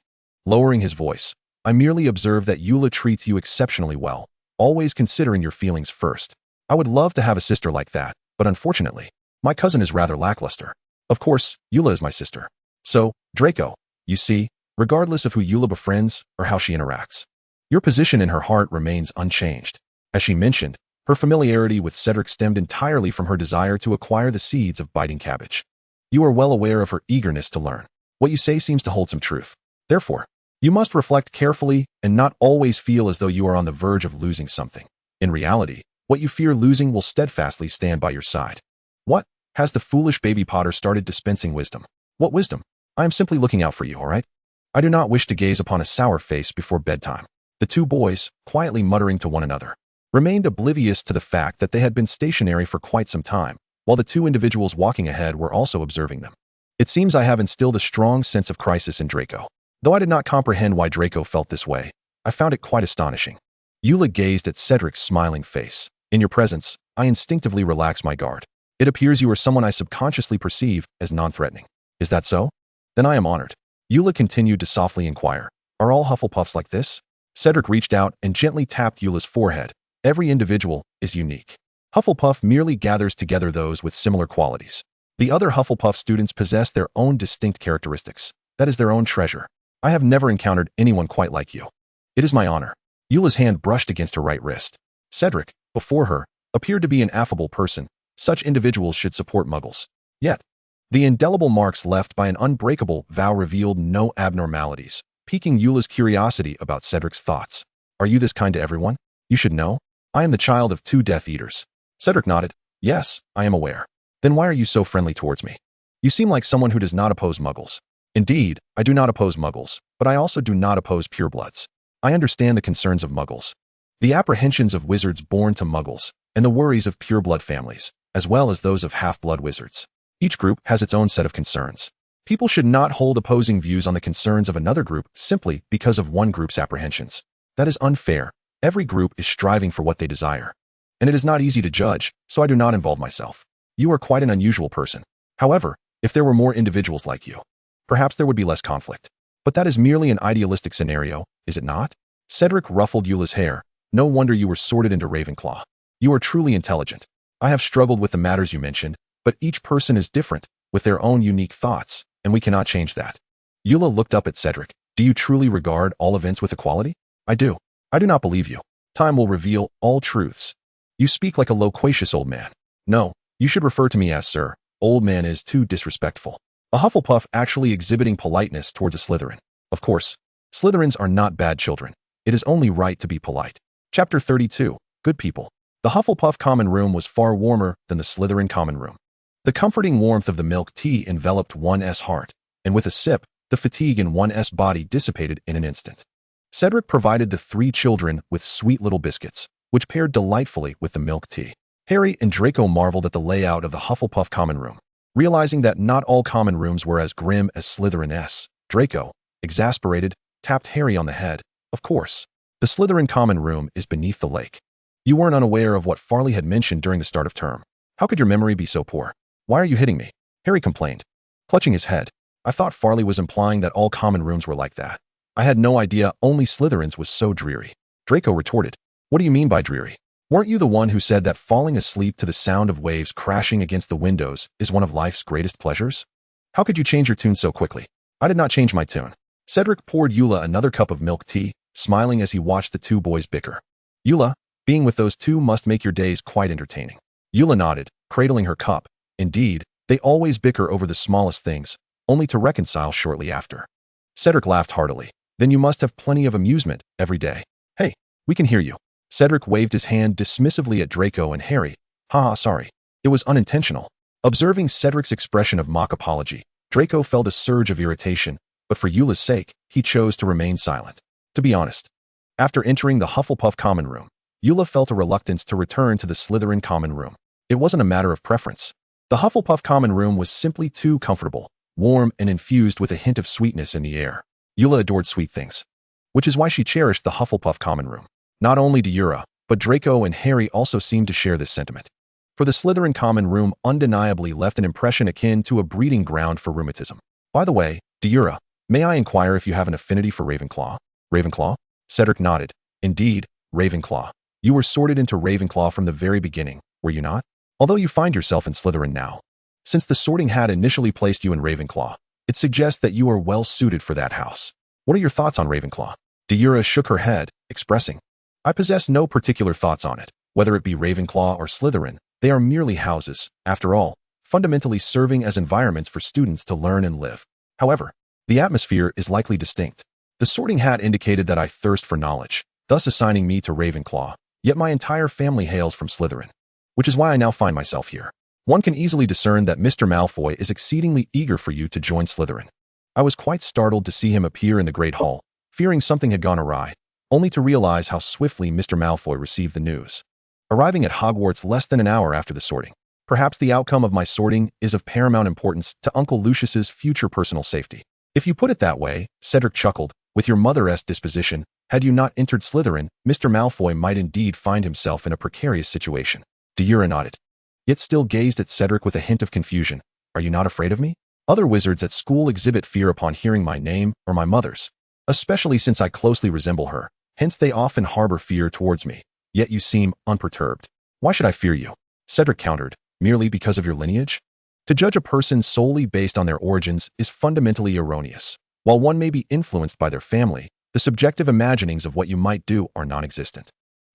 Lowering his voice, I merely observe that Eula treats you exceptionally well, always considering your feelings first. I would love to have a sister like that, but unfortunately, my cousin is rather lackluster. Of course, Eula is my sister. So, Draco, you see, regardless of who Eula befriends or how she interacts, your position in her heart remains unchanged. As she mentioned, her familiarity with Cedric stemmed entirely from her desire to acquire the seeds of biting cabbage. You are well aware of her eagerness to learn. What you say seems to hold some truth. Therefore, you must reflect carefully and not always feel as though you are on the verge of losing something. In reality, what you fear losing will steadfastly stand by your side. What? Has the foolish baby Potter started dispensing wisdom? What wisdom? I am simply looking out for you, all right? I do not wish to gaze upon a sour face before bedtime. The 2 boys, quietly muttering to one another, remained oblivious to the fact that they had been stationary for quite some time, while the 2 individuals walking ahead were also observing them. It seems I have instilled a strong sense of crisis in Draco. Though I did not comprehend why Draco felt this way, I found it quite astonishing. Eula gazed at Cedric's smiling face. In your presence, I instinctively relax my guard. It appears you are someone I subconsciously perceive as non-threatening. Is that so? Then I am honored. Eula continued to softly inquire. Are all Hufflepuffs like this? Cedric reached out and gently tapped Eula's forehead. Every individual is unique. Hufflepuff merely gathers together those with similar qualities. The other Hufflepuff students possess their own distinct characteristics. That is their own treasure. I have never encountered anyone quite like you. It is my honor. Eula's hand brushed against her right wrist. Cedric, before her, appeared to be an affable person. Such individuals should support Muggles. Yet, the indelible marks left by an unbreakable vow revealed no abnormalities, piquing Eula's curiosity about Cedric's thoughts. Are you this kind to everyone? You should know. I am the child of 2 Death Eaters. Cedric nodded. Yes, I am aware. Then why are you so friendly towards me? You seem like someone who does not oppose Muggles. Indeed, I do not oppose Muggles, but I also do not oppose purebloods. I understand the concerns of Muggles, the apprehensions of wizards born to Muggles, and the worries of pureblood families, as well as those of half-blood wizards. Each group has its own set of concerns. People should not hold opposing views on the concerns of another group simply because of one group's apprehensions. That is unfair. Every group is striving for what they desire. And it is not easy to judge, so I do not involve myself. You are quite an unusual person. However, if there were more individuals like you, perhaps there would be less conflict. But that is merely an idealistic scenario, is it not? Cedric ruffled Eula's hair. No wonder you were sorted into Ravenclaw. You are truly intelligent. I have struggled with the matters you mentioned, but each person is different, with their own unique thoughts, and we cannot change that. Eula looked up at Cedric. Do you truly regard all events with equality? I do. I do not believe you. Time will reveal all truths. You speak like a loquacious old man. No, you should refer to me as sir. Old man is too disrespectful. A Hufflepuff actually exhibiting politeness towards a Slytherin. Of course, Slytherins are not bad children. It is only right to be polite. Chapter 32. Good people. The Hufflepuff common room was far warmer than the Slytherin common room. The comforting warmth of the milk tea enveloped 1's heart, and with a sip, the fatigue in 1's body dissipated in an instant. Cedric provided the 3 children with sweet little biscuits, which paired delightfully with the milk tea. Harry and Draco marveled at the layout of the Hufflepuff common room. Realizing that not all common rooms were as grim as Slytherin's, Draco, exasperated, tapped Harry on the head. Of course, the Slytherin common room is beneath the lake. You weren't unaware of what Farley had mentioned during the start of term. How could your memory be so poor? Why are you hitting me? Harry complained, clutching his head. I thought Farley was implying that all common rooms were like that. I had no idea only Slytherin's was so dreary. Draco retorted. What do you mean by dreary? Weren't you the one who said that falling asleep to the sound of waves crashing against the windows is one of life's greatest pleasures? How could you change your tune so quickly? I did not change my tune. Cedric poured Eula another cup of milk tea, smiling as he watched the 2 boys bicker. Eula, being with those 2 must make your days quite entertaining. Eula nodded, cradling her cup. Indeed, they always bicker over the smallest things, only to reconcile shortly after. Cedric laughed heartily. Then you must have plenty of amusement every day. Hey, we can hear you. Cedric waved his hand dismissively at Draco and Harry. Haha, sorry. It was unintentional. Observing Cedric's expression of mock apology, Draco felt a surge of irritation, but for Eula's sake, he chose to remain silent. To be honest, after entering the Hufflepuff common room, Eula felt a reluctance to return to the Slytherin common room. It wasn't a matter of preference. The Hufflepuff common room was simply too comfortable, warm and infused with a hint of sweetness in the air. Eula adored sweet things, which is why she cherished the Hufflepuff common room. Not only Deora, but Draco and Harry also seemed to share this sentiment. For the Slytherin common room undeniably left an impression akin to a breeding ground for rheumatism. By the way, Deora, may I inquire if you have an affinity for Ravenclaw? Ravenclaw? Cedric nodded. Indeed, Ravenclaw. You were sorted into Ravenclaw from the very beginning, were you not? Although you find yourself in Slytherin now. Since the sorting hat initially placed you in Ravenclaw, it suggests that you are well suited for that house. What are your thoughts on Ravenclaw? Deora shook her head, expressing, I possess no particular thoughts on it. Whether it be Ravenclaw or Slytherin, they are merely houses, after all, fundamentally serving as environments for students to learn and live. However, the atmosphere is likely distinct. The sorting hat indicated that I thirst for knowledge, thus assigning me to Ravenclaw, yet my entire family hails from Slytherin, which is why I now find myself here. One can easily discern that Mr. Malfoy is exceedingly eager for you to join Slytherin. I was quite startled to see him appear in the Great Hall, fearing something had gone awry, only to realize how swiftly Mr. Malfoy received the news. Arriving at Hogwarts less than an hour after the sorting, perhaps the outcome of my sorting is of paramount importance to Uncle Lucius's future personal safety. If you put it that way, Cedric chuckled, with your mother-esque disposition, Had you not entered Slytherin, Mr. Malfoy might indeed find himself in a precarious situation. Deora nodded, yet still gazed at Cedric with a hint of confusion. Are you not afraid of me? Other wizards at school exhibit fear upon hearing my name or my mother's, especially since I closely resemble her. Hence they often harbor fear towards me. Yet you seem unperturbed. Why should I fear you? Cedric countered, merely because of your lineage? To judge a person solely based on their origins is fundamentally erroneous. While one may be influenced by their family, the subjective imaginings of what you might do are non-existent.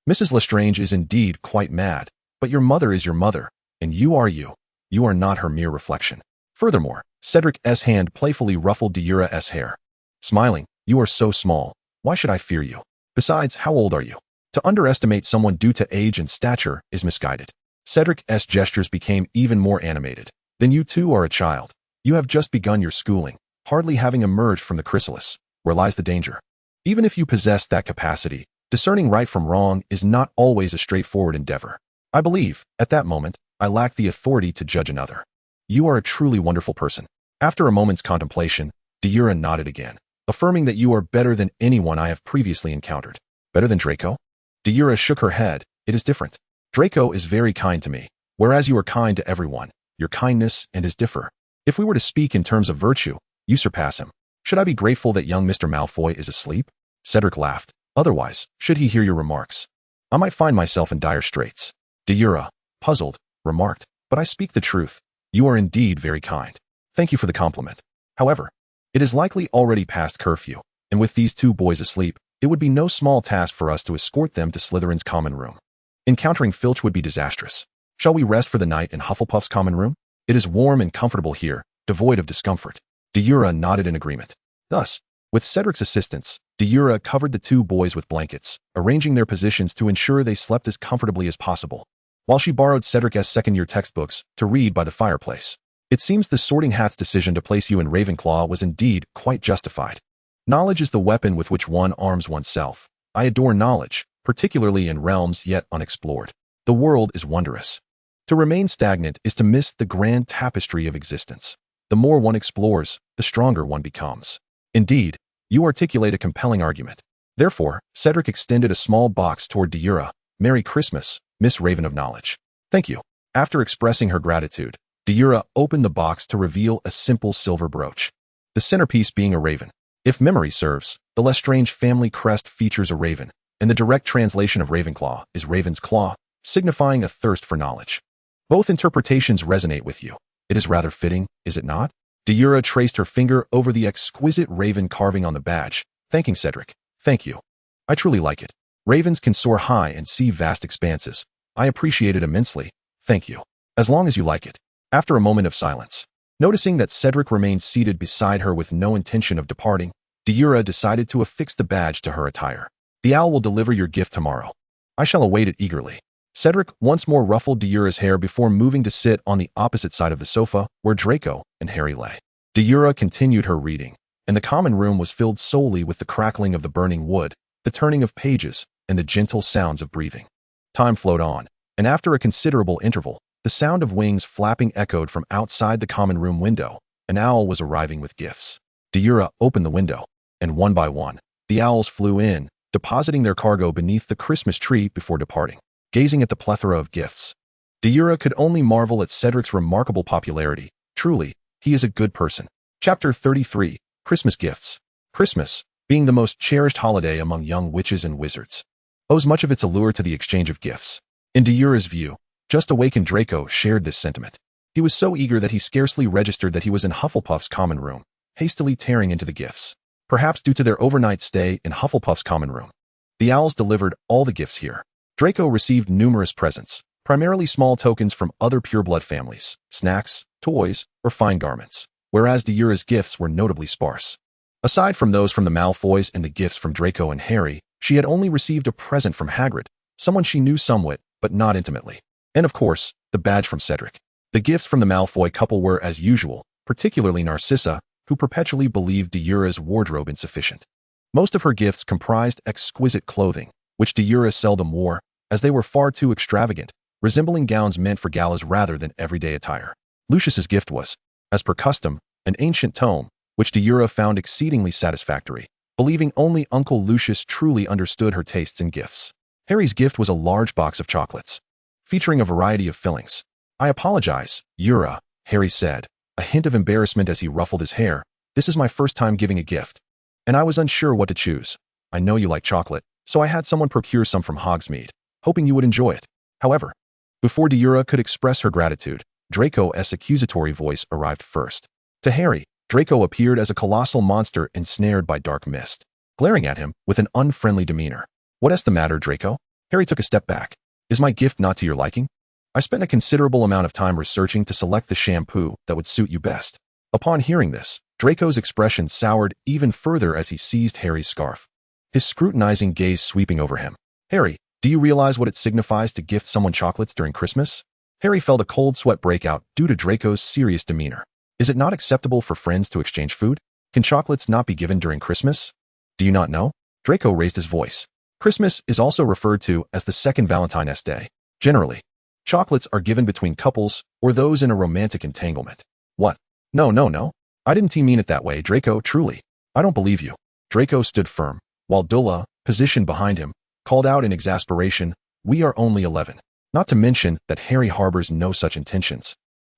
Mrs. Lestrange is indeed quite mad, but your mother is your mother, and you are you. You are not her mere reflection. Furthermore, Cedric's hand playfully ruffled Deora's hair. Smiling, you are so small. Why should I fear you? Besides, how old are you? To underestimate someone due to age and stature is misguided. Cedric's gestures became even more animated. Then you too are a child. You have just begun your schooling, hardly having emerged from the chrysalis. Where lies the danger? Even if you possess that capacity, discerning right from wrong is not always a straightforward endeavor. I believe, at that moment, I lack the authority to judge another. You are a truly wonderful person. After a moment's contemplation, Deora nodded again, affirming that you are better than anyone I have previously encountered. Better than Draco? Deora shook her head. It is different. Draco is very kind to me, whereas you are kind to everyone. Your kindness and his differ. If we were to speak in terms of virtue, you surpass him. Should I be grateful that young Mr. Malfoy is asleep? Cedric laughed. Otherwise, should he hear your remarks, I might find myself in dire straits. Deora, puzzled, remarked, but I speak the truth. You are indeed very kind. Thank you for the compliment. However, it is likely already past curfew, and with these two boys asleep, it would be no small task for us to escort them to Slytherin's common room. Encountering Filch would be disastrous. Shall we rest for the night in Hufflepuff's common room? It is warm and comfortable here, devoid of discomfort. Deora nodded in agreement. Thus, with Cedric's assistance, Deora covered the two boys with blankets, arranging their positions to ensure they slept as comfortably as possible, while she borrowed Cedric's second-year textbooks to read by the fireplace. It seems the Sorting Hat's decision to place you in Ravenclaw was indeed quite justified. Knowledge is the weapon with which one arms oneself. I adore knowledge, particularly in realms yet unexplored. The world is wondrous. To remain stagnant is to miss the grand tapestry of existence. The more one explores, the stronger one becomes. Indeed, you articulate a compelling argument. Therefore, Cedric extended a small box toward Deora. Merry Christmas, Miss Raven of Knowledge. Thank you. After expressing her gratitude, Deora opened the box to reveal a simple silver brooch, the centerpiece being a raven. If memory serves, the Lestrange family crest features a raven, and the direct translation of Ravenclaw is Raven's Claw, signifying a thirst for knowledge. Both interpretations resonate with you. It is rather fitting, is it not? Deora traced her finger over the exquisite raven carving on the badge, thanking Cedric. Thank you. I truly like it. Ravens can soar high and see vast expanses. I appreciate it immensely. Thank you. As long as you like it. After a moment of silence, noticing that Cedric remained seated beside her with no intention of departing, Deora decided to affix the badge to her attire. The owl will deliver your gift tomorrow. I shall await it eagerly. Cedric once more ruffled Deora's hair before moving to sit on the opposite side of the sofa, where Draco and Harry lay. Deora continued her reading, and the common room was filled solely with the crackling of the burning wood, the turning of pages, and the gentle sounds of breathing. Time flowed on, and after a considerable interval, the sound of wings flapping echoed from outside the common room window. An owl was arriving with gifts. Deora opened the window, and one by one, the owls flew in, depositing their cargo beneath the Christmas tree before departing. Gazing at the plethora of gifts, Deora could only marvel at Cedric's remarkable popularity. Truly, he is a good person. Chapter 33, Christmas Gifts. Christmas, being the most cherished holiday among young witches and wizards, owes much of its allure to the exchange of gifts. In Deora's view, just awakened Draco shared this sentiment. He was so eager that he scarcely registered that he was in Hufflepuff's common room, hastily tearing into the gifts. Perhaps due to their overnight stay in Hufflepuff's common room, the owls delivered all the gifts here. Draco received numerous presents, primarily small tokens from other pureblood families, snacks, toys, or fine garments, whereas Deora's gifts were notably sparse. Aside from those from the Malfoys and the gifts from Draco and Harry, she had only received a present from Hagrid, someone she knew somewhat, but not intimately. And of course, the badge from Cedric. The gifts from the Malfoy couple were as usual, particularly Narcissa, who perpetually believed Deora's wardrobe insufficient. Most of her gifts comprised exquisite clothing, which Deora seldom wore, as they were far too extravagant, resembling gowns meant for galas rather than everyday attire. Lucius's gift was, as per custom, an ancient tome, which Deora found exceedingly satisfactory. believing only Uncle Lucius truly understood her tastes and gifts. Harry's gift was a large box of chocolates, featuring a variety of fillings. "I apologize, Deora," Harry said, a hint of embarrassment as he ruffled his hair. "This is my first time giving a gift, and I was unsure what to choose. I know you like chocolate, so I had someone procure some from Hogsmeade, hoping you would enjoy it." However, before Deora could express her gratitude, Draco's accusatory voice arrived first. To Harry, Draco appeared as a colossal monster ensnared by dark mist, glaring at him with an unfriendly demeanor. "What's the matter, Draco?" Harry took a step back. "Is my gift not to your liking? I spent a considerable amount of time researching to select the shampoo that would suit you best." Upon hearing this, Draco's expression soured even further as he seized Harry's scarf, his scrutinizing gaze sweeping over him. "Harry, do you realize what it signifies to gift someone chocolates during Christmas?" Harry felt a cold sweat break out due to Draco's serious demeanor. "Is it not acceptable for friends to exchange food? Can chocolates not be given during Christmas? Do you not know?" Draco raised his voice. Christmas is also referred to as the second Valentine's Day. Generally, chocolates are given between couples or those in a romantic entanglement. "What? No. I didn't mean it that way, Draco, truly. I don't believe you." Draco stood firm, while Deora, positioned behind him, called out in exasperation, "We are only 11. Not to mention that Harry harbors no such intentions.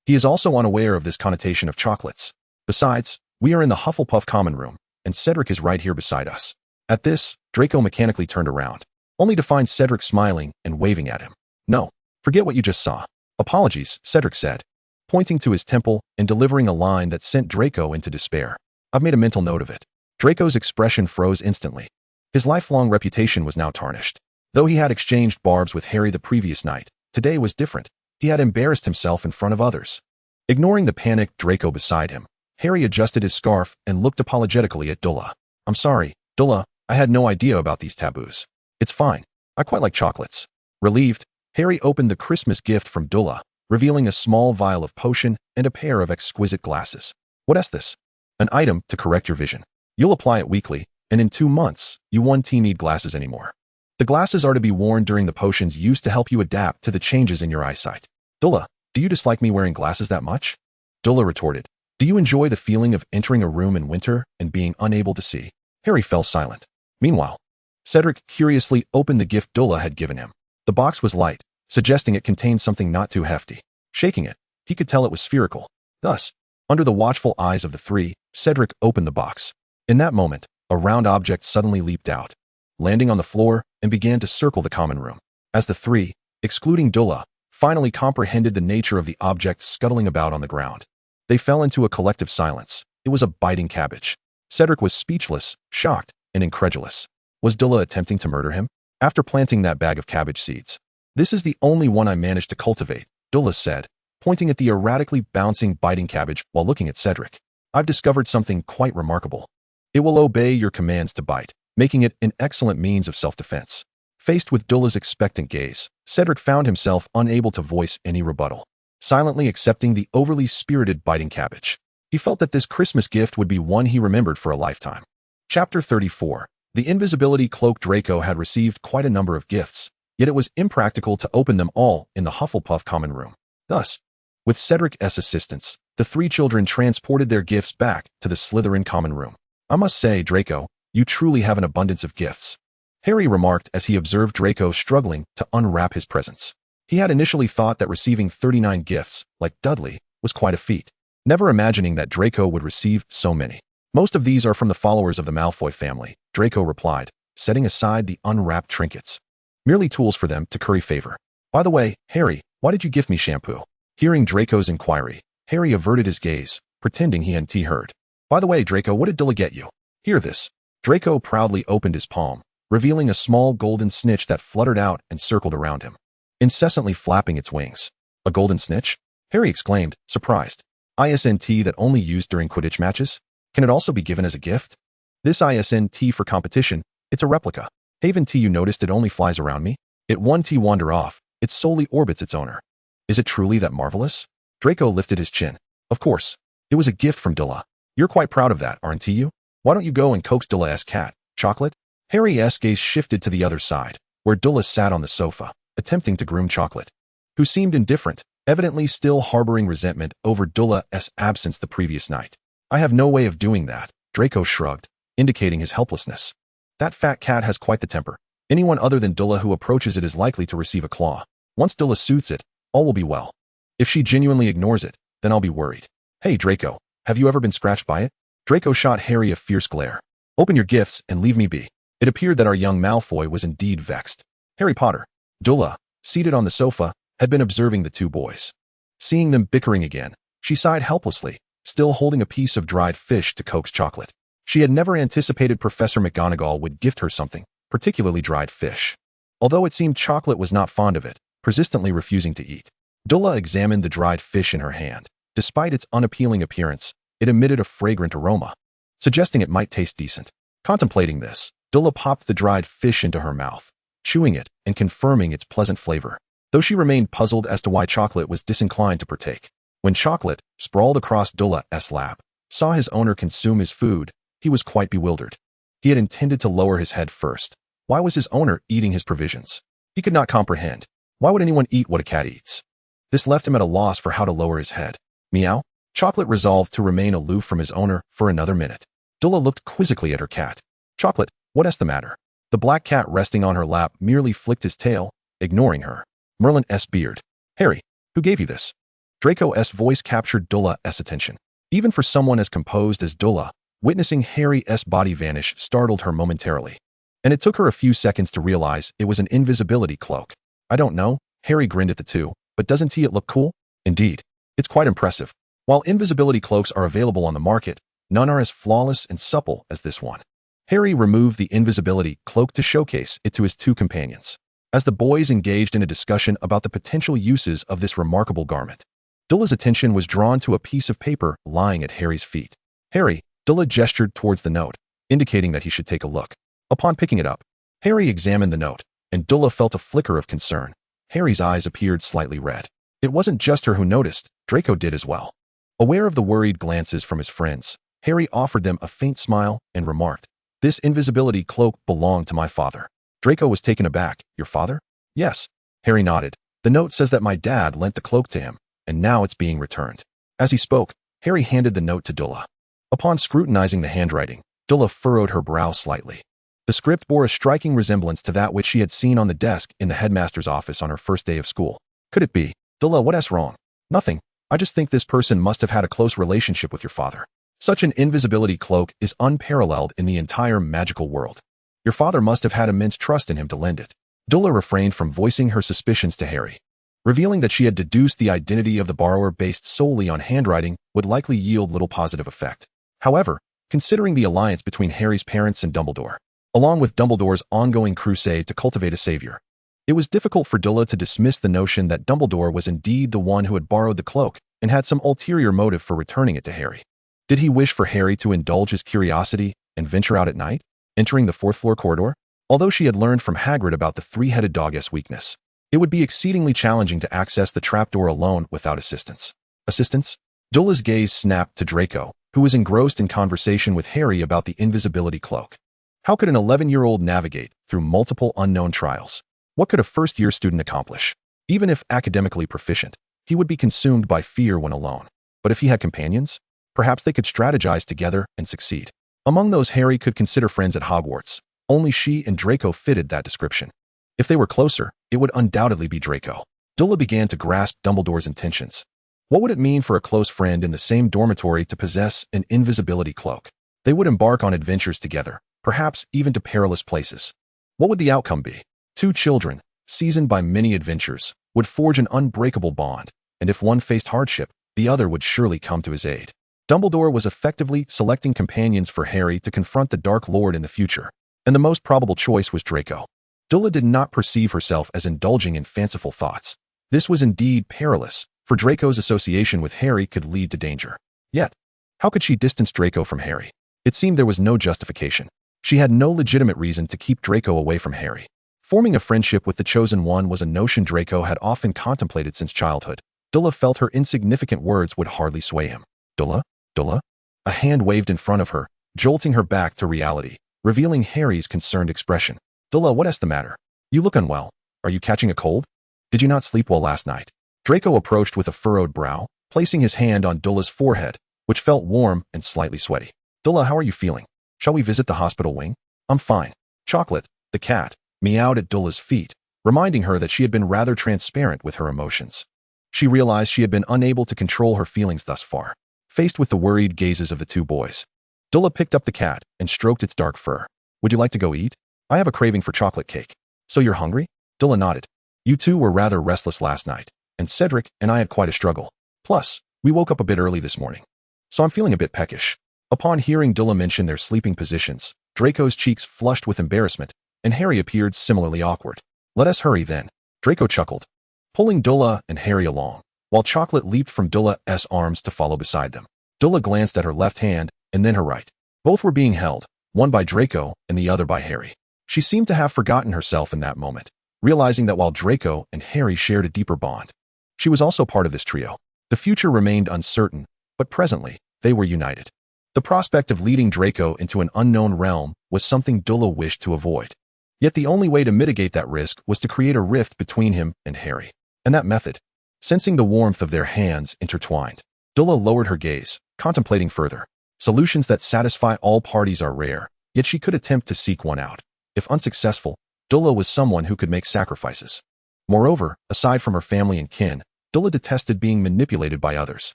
He is also unaware of this connotation of chocolates. Besides, we are in the Hufflepuff common room, and Cedric is right here beside us." At this, Draco mechanically turned around, only to find Cedric smiling and waving at him. "No, forget what you just saw." "Apologies," Cedric said, pointing to his temple and delivering a line that sent Draco into despair. "I've made a mental note of it." Draco's expression froze instantly. His lifelong reputation was now tarnished. Though he had exchanged barbs with Harry the previous night, today was different. He had embarrassed himself in front of others. Ignoring the panicked Draco beside him, Harry adjusted his scarf and looked apologetically at Deora. "I'm sorry, Deora, I had no idea about these taboos. It's fine. I quite like chocolates." Relieved, Harry opened the Christmas gift from Deora, revealing a small vial of potion and a pair of exquisite glasses. "What's this?" "An item to correct your vision. You'll apply it weekly, and in 2 months, you won't need glasses anymore. The glasses are to be worn during the potions used to help you adapt to the changes in your eyesight." "Deora, do you dislike me wearing glasses that much?" Deora retorted. "Do you enjoy the feeling of entering a room in winter and being unable to see?" Harry fell silent. Meanwhile, Cedric curiously opened the gift Deora had given him. The box was light, suggesting it contained something not too hefty. Shaking it, he could tell it was spherical. Thus, under the watchful eyes of the three, Cedric opened the box. In that moment, a round object suddenly leaped out, landing on the floor and began to circle the common room. As the three, excluding Deora, finally comprehended the nature of the object scuttling about on the ground, they fell into a collective silence. It was a biting cabbage. Cedric was speechless, shocked, and incredulous. Was Deora attempting to murder him? After planting that bag of cabbage seeds, "This is the only one I managed to cultivate," Deora said, pointing at the erratically bouncing biting cabbage while looking at Cedric. "I've discovered something quite remarkable. It will obey your commands to bite, making it an excellent means of self-defense." Faced with Deora's expectant gaze, Cedric found himself unable to voice any rebuttal, silently accepting the overly spirited biting cabbage. He felt that this Christmas gift would be one he remembered for a lifetime. Chapter 34. The invisibility cloak. Draco had received quite a number of gifts, yet it was impractical to open them all in the Hufflepuff common room. Thus, with Cedric's assistance, the three children transported their gifts back to the Slytherin common room. "I must say, Draco, you truly have an abundance of gifts," Harry remarked as he observed Draco struggling to unwrap his presents. He had initially thought that receiving 39 gifts, like Dudley, was quite a feat, never imagining that Draco would receive so many. "Most of these are from the followers of the Malfoy family," Draco replied, setting aside the unwrapped trinkets. "Merely tools for them to curry favor. By the way, Harry, why did you gift me shampoo?" Hearing Draco's inquiry, Harry averted his gaze, pretending he hadn't heard. "By the way, Draco, what did Deora get you?" "Hear this." Draco proudly opened his palm, revealing a small golden snitch that fluttered out and circled around him, incessantly flapping its wings. "A golden snitch?" Harry exclaimed, surprised. "ISNT that only used during Quidditch matches? Can it also be given as a gift?" "This ISNT for competition, it's a replica. Haven T, you noticed it only flies around me? It won't wander off, it solely orbits its owner." "Is it truly that marvelous?" Draco lifted his chin. "Of course. It was a gift from Deora. You're quite proud of that, aren't you? Why don't you go and coax Deora's cat, Chocolate?" Harry's gaze shifted to the other side, where Deora sat on the sofa, attempting to groom Chocolate, who seemed indifferent, evidently still harboring resentment over Deora's absence the previous night. "I have no way of doing that," Draco shrugged. indicating his helplessness. That fat cat has quite the temper. Anyone other than Dula who approaches it is likely to receive a claw. Once Dula soothes it, all will be well. If she genuinely ignores it, then I'll be worried. Hey, Draco, have you ever been scratched by it? Draco shot Harry a fierce glare. Open your gifts and leave me be. It appeared that our young Malfoy was indeed vexed. Harry Potter. Dula, seated on the sofa, had been observing the two boys. Seeing them bickering again, she sighed helplessly, still holding a piece of dried fish to coax chocolate. She had never anticipated Professor McGonagall would gift her something, particularly dried fish. Although it seemed chocolate was not fond of it, persistently refusing to eat. Dula examined the dried fish in her hand. Despite its unappealing appearance, it emitted a fragrant aroma, suggesting it might taste decent. Contemplating this, Dula popped the dried fish into her mouth, chewing it and confirming its pleasant flavor, though she remained puzzled as to why Chocolate was disinclined to partake. When Chocolate, sprawled across Dula's lap, saw his owner consume his food, he was quite bewildered. He had intended to lower his head first. Why was his owner eating his provisions? He could not comprehend. Why would anyone eat what a cat eats? This left him at a loss for how to lower his head. Meow? Chocolate resolved to remain aloof from his owner for another minute. Dula looked quizzically at her cat. Chocolate, what's the matter? The black cat resting on her lap merely flicked his tail, ignoring her. Merlin's beard. Harry, who gave you this? Draco's voice captured Dula's attention. Even for someone as composed as Dula, witnessing Harry's body vanish startled her momentarily. And it took her a few seconds to realize it was an invisibility cloak. I don't know, Harry grinned at the two, but doesn't it look cool? Indeed. It's quite impressive. While invisibility cloaks are available on the market, none are as flawless and supple as this one. Harry removed the invisibility cloak to showcase it to his two companions. As the boys engaged in a discussion about the potential uses of this remarkable garment, Dula's attention was drawn to a piece of paper lying at Harry's feet. Harry, Dula gestured towards the note, indicating that he should take a look. Upon picking it up, Harry examined the note, and Dula felt a flicker of concern. Harry's eyes appeared slightly red. It wasn't just her who noticed, Draco did as well. Aware of the worried glances from his friends, Harry offered them a faint smile and remarked, "This invisibility cloak belonged to my father." Draco was taken aback. Your father? Yes. Harry nodded. The note says that my dad lent the cloak to him, and now it's being returned. As he spoke, Harry handed the note to Dula. Upon scrutinizing the handwriting, Dula furrowed her brow slightly. The script bore a striking resemblance to that which she had seen on the desk in the headmaster's office on her first day of school. Could it be? Dula, what's wrong? Nothing. I just think this person must have had a close relationship with your father. Such an invisibility cloak is unparalleled in the entire magical world. Your father must have had immense trust in him to lend it. Dula refrained from voicing her suspicions to Harry, revealing that she had deduced the identity of the borrower based solely on handwriting would likely yield little positive effect. However, considering the alliance between Harry's parents and Dumbledore, along with Dumbledore's ongoing crusade to cultivate a savior, it was difficult for Dula to dismiss the notion that Dumbledore was indeed the one who had borrowed the cloak and had some ulterior motive for returning it to Harry. Did he wish for Harry to indulge his curiosity and venture out at night, entering the fourth-floor corridor? Although she had learned from Hagrid about the three-headed dog's weakness, it would be exceedingly challenging to access the trapdoor alone without assistance. Assistance? Dula's gaze snapped to Draco, who was engrossed in conversation with Harry about the invisibility cloak. How could an 11-year-old navigate through multiple unknown trials? What could a first-year student accomplish? Even if academically proficient, he would be consumed by fear when alone. But if he had companions, perhaps they could strategize together and succeed. Among those Harry could consider friends at Hogwarts, only she and Draco fitted that description. If they were closer, it would undoubtedly be Draco. Dula began to grasp Dumbledore's intentions. What would it mean for a close friend in the same dormitory to possess an invisibility cloak? They would embark on adventures together, perhaps even to perilous places. What would the outcome be? Two children, seasoned by many adventures, would forge an unbreakable bond, and if one faced hardship, the other would surely come to his aid. Dumbledore was effectively selecting companions for Harry to confront the Dark Lord in the future, and the most probable choice was Draco. Dula did not perceive herself as indulging in fanciful thoughts. This was indeed perilous, for Draco's association with Harry could lead to danger. Yet, how could she distance Draco from Harry? It seemed there was no justification. She had no legitimate reason to keep Draco away from Harry. Forming a friendship with the Chosen One was a notion Draco had often contemplated since childhood. Dula felt her insignificant words would hardly sway him. Dula? Dula? A hand waved in front of her, jolting her back to reality, revealing Harry's concerned expression. Dula, what's the matter? You look unwell. Are you catching a cold? Did you not sleep well last night? Draco approached with a furrowed brow, placing his hand on Dula's forehead, which felt warm and slightly sweaty. Dula, how are you feeling? Shall we visit the hospital wing? I'm fine. Chocolate, the cat, meowed at Dulla's feet, reminding her that she had been rather transparent with her emotions. She realized she had been unable to control her feelings thus far. Faced with the worried gazes of the two boys, Dulla picked up the cat and stroked its dark fur. Would you like to go eat? I have a craving for chocolate cake. So you're hungry? Dulla nodded. You two were rather restless last night, and Cedric and I had quite a struggle. Plus, we woke up a bit early this morning. So I'm feeling a bit peckish. Upon hearing Dulla mention their sleeping positions, Draco's cheeks flushed with embarrassment, and Harry appeared similarly awkward. Let us hurry then. Draco chuckled, pulling Dulla and Harry along, while Chocolate leaped from Dulla's arms to follow beside them. Dulla glanced at her left hand and then her right. Both were being held, one by Draco and the other by Harry. She seemed to have forgotten herself in that moment, realizing that while Draco and Harry shared a deeper bond, she was also part of this trio. The future remained uncertain, but presently, they were united. The prospect of leading Draco into an unknown realm was something Dulla wished to avoid. Yet the only way to mitigate that risk was to create a rift between him and Harry. And that method, sensing the warmth of their hands intertwined, Dulla lowered her gaze, contemplating further. Solutions that satisfy all parties are rare, yet she could attempt to seek one out. If unsuccessful, Dulla was someone who could make sacrifices. Moreover, aside from her family and kin, Dulla detested being manipulated by others.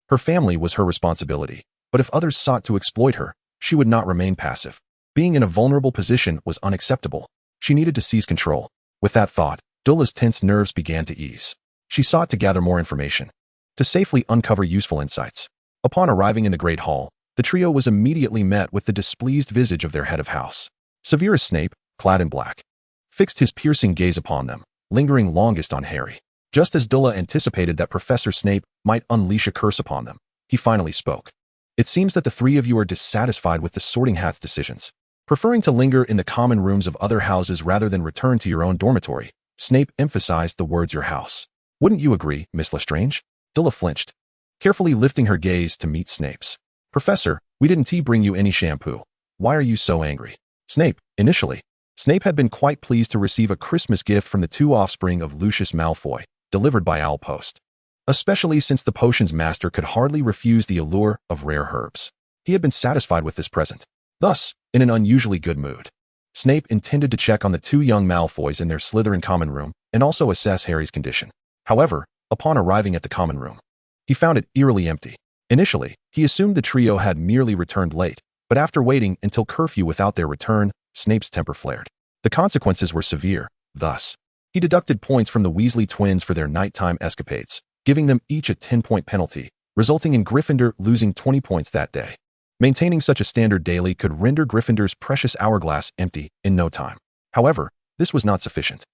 Her family was her responsibility, but if others sought to exploit her, she would not remain passive. Being in a vulnerable position was unacceptable. She needed to seize control. With that thought, Dulla's tense nerves began to ease. She sought to gather more information, to safely uncover useful insights. Upon arriving in the Great Hall, the trio was immediately met with the displeased visage of their head of house. Severus Snape, clad in black, fixed his piercing gaze upon them, lingering longest on Harry. Just as Dulla anticipated that Professor Snape might unleash a curse upon them, he finally spoke. It seems that the three of you are dissatisfied with the Sorting Hat's decisions, preferring to linger in the common rooms of other houses rather than return to your own dormitory. Snape emphasized the words your house. Wouldn't you agree, Miss Lestrange? Dulla flinched, carefully lifting her gaze to meet Snape's. Professor, we didn't bring you any shampoo. Why are you so angry? Snape, initially. Snape had been quite pleased to receive a Christmas gift from the two offspring of Lucius Malfoy, delivered by owl post. Especially since the potion's master could hardly refuse the allure of rare herbs. He had been satisfied with this present. Thus, in an unusually good mood, Snape intended to check on the two young Malfoys in their Slytherin common room and also assess Harry's condition. However, upon arriving at the common room, he found it eerily empty. Initially, he assumed the trio had merely returned late, but after waiting until curfew without their return, Snape's temper flared. The consequences were severe. Thus, he deducted points from the Weasley twins for their nighttime escapades, giving them each a 10-point penalty, resulting in Gryffindor losing 20 points that day. Maintaining such a standard daily could render Gryffindor's precious hourglass empty in no time. However, this was not sufficient.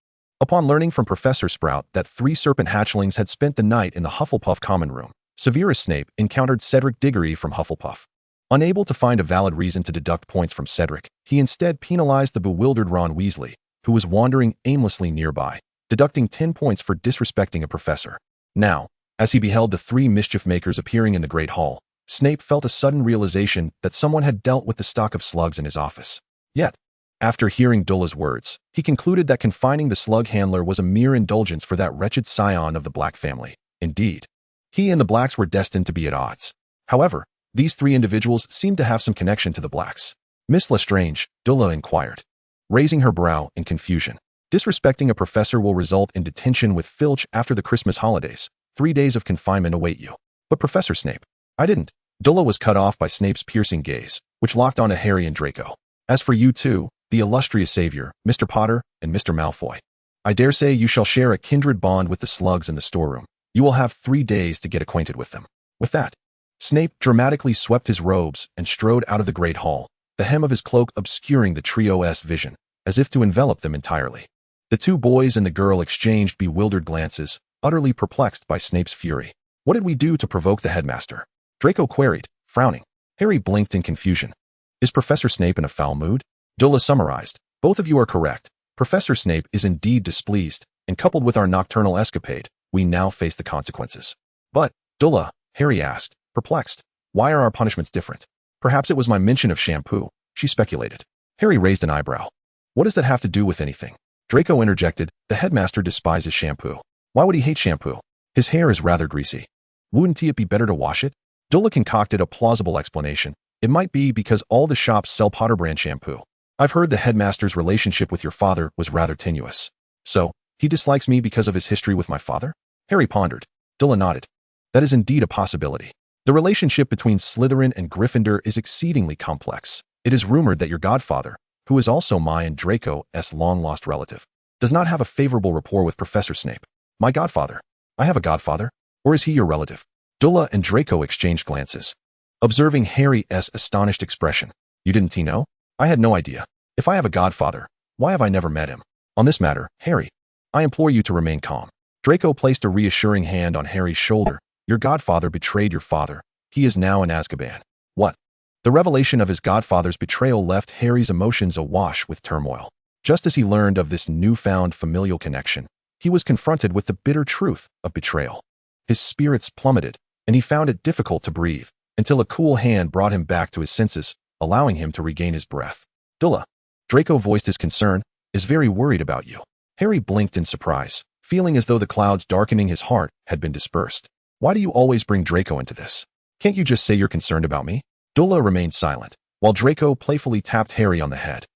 Upon learning from Professor Sprout that 3 serpent hatchlings had spent the night in the Hufflepuff common room, Severus Snape encountered Cedric Diggory from Hufflepuff. Unable to find a valid reason to deduct points from Cedric, he instead penalized the bewildered Ron Weasley, who was wandering aimlessly nearby, deducting 10 points for disrespecting a professor. Now, as he beheld the 3 mischief makers appearing in the Great Hall, Snape felt a sudden realization that someone had dealt with the stock of slugs in his office. Yet, after hearing Dulla's words, he concluded that confining the slug handler was a mere indulgence for that wretched scion of the Black family. Indeed, he and the Blacks were destined to be at odds. However, these 3 individuals seemed to have some connection to the Blacks. Miss Lestrange, Dulla inquired, raising her brow in confusion. Disrespecting a professor will result in detention with Filch after the Christmas holidays. 3 days of confinement await you. But Professor Snape, I didn't. Dulla was cut off by Snape's piercing gaze, which locked onto Harry and Draco. As for you two, the illustrious savior, Mr. Potter and Mr. Malfoy, I dare say you shall share a kindred bond with the slugs in the storeroom. You will have 3 days to get acquainted with them. With that, Snape dramatically swept his robes and strode out of the Great Hall, the hem of his cloak obscuring the trio's vision, as if to envelop them entirely. The 2 boys and the girl exchanged bewildered glances, utterly perplexed by Snape's fury. What did we do to provoke the headmaster? Draco queried, frowning. Harry blinked in confusion. Is Professor Snape in a foul mood? Dulla summarized. Both of you are correct. Professor Snape is indeed displeased, and coupled with our nocturnal escapade, we now face the consequences. But, Dulla, Harry asked, perplexed, why are our punishments different? Perhaps it was my mention of shampoo, she speculated. Harry raised an eyebrow. What does that have to do with anything? Draco interjected, the headmaster despises shampoo. Why would he hate shampoo? His hair is rather greasy. Wouldn't it be better to wash it? Dulla concocted a plausible explanation, It might be because all the shops sell Potter brand shampoo. I've heard the headmaster's relationship with your father was rather tenuous. So, he dislikes me because of his history with my father? Harry pondered. Dilla nodded. That is indeed a possibility. The relationship between Slytherin and Gryffindor is exceedingly complex. It is rumored that your godfather, who is also my and Draco's long-lost relative, does not have a favorable rapport with Professor Snape. My godfather? I have a godfather? Or is he your relative? Dilla and Draco exchanged glances, observing Harry's astonished expression. You didn't know? I had no idea. If I have a godfather, why have I never met him? On this matter, Harry, I implore you to remain calm. Draco placed a reassuring hand on Harry's shoulder. Your godfather betrayed your father. He is now in Azkaban. What? The revelation of his godfather's betrayal left Harry's emotions awash with turmoil. Just as he learned of this newfound familial connection, he was confronted with the bitter truth of betrayal. His spirits plummeted, and he found it difficult to breathe, until a cool hand brought him back to his senses, allowing him to regain his breath. Dilla, Draco voiced his concern, is very worried about you. Harry blinked in surprise, feeling as though the clouds darkening his heart had been dispersed. Why do you always bring Draco into this? Can't you just say you're concerned about me? Dilla remained silent, while Draco playfully tapped Harry on the head.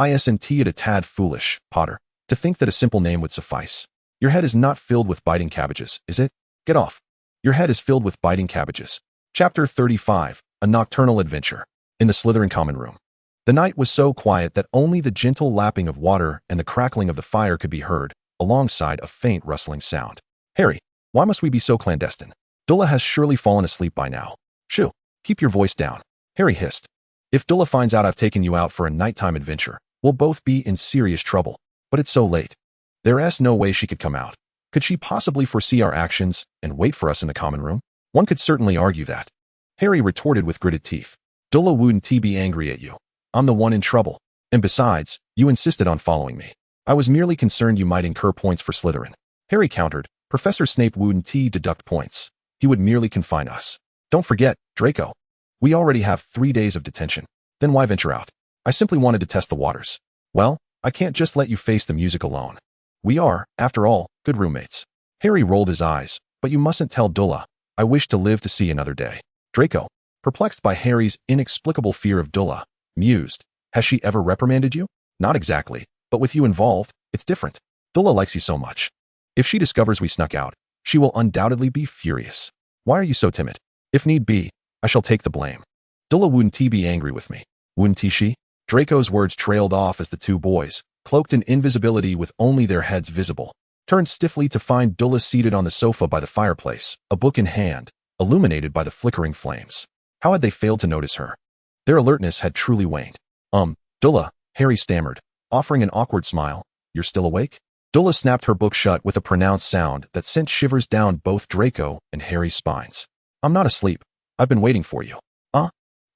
Isn't it a tad foolish, Potter, to think that a simple name would suffice? Your head is not filled with biting cabbages, is it? Get off. Your head is filled with biting cabbages. Chapter 35, A Nocturnal Adventure. In the Slytherin common room. The night was so quiet that only the gentle lapping of water and the crackling of the fire could be heard, alongside a faint rustling sound. Harry, why must we be so clandestine? Dilla has surely fallen asleep by now. Shoo, keep your voice down. Harry hissed. If Dilla finds out I've taken you out for a nighttime adventure, we'll both be in serious trouble. But it's so late. There's no way she could come out. Could she possibly foresee our actions and wait for us in the common room? One could certainly argue that. Harry retorted with gritted teeth. Dilla wouldn't be angry at you. I'm the one in trouble. And besides, you insisted on following me. I was merely concerned you might incur points for Slytherin. Harry countered. Professor Snape wouldn't deduct points. He would merely confine us. Don't forget, Draco. We already have 3 days of detention. Then why venture out? I simply wanted to test the waters. Well, I can't just let you face the music alone. We are, after all, good roommates. Harry rolled his eyes. But you mustn't tell Dilla. I wish to live to see another day. Draco, perplexed by Harry's inexplicable fear of Dilla, mused. Has she ever reprimanded you? Not exactly, but with you involved, it's different. Dilla likes you so much. If she discovers we snuck out, she will undoubtedly be furious. Why are you so timid? If need be, I shall take the blame. Dilla wouldn't be angry with me. Wouldn't she? Draco's words trailed off as the two boys, cloaked in invisibility with only their heads visible, turned stiffly to find Dilla seated on the sofa by the fireplace, a book in hand, illuminated by the flickering flames. How had they failed to notice her? Their alertness had truly waned. Dilla, Harry stammered, offering an awkward smile. You're still awake? Dilla snapped her book shut with a pronounced sound that sent shivers down both Draco and Harry's spines. I'm not asleep. I've been waiting for you.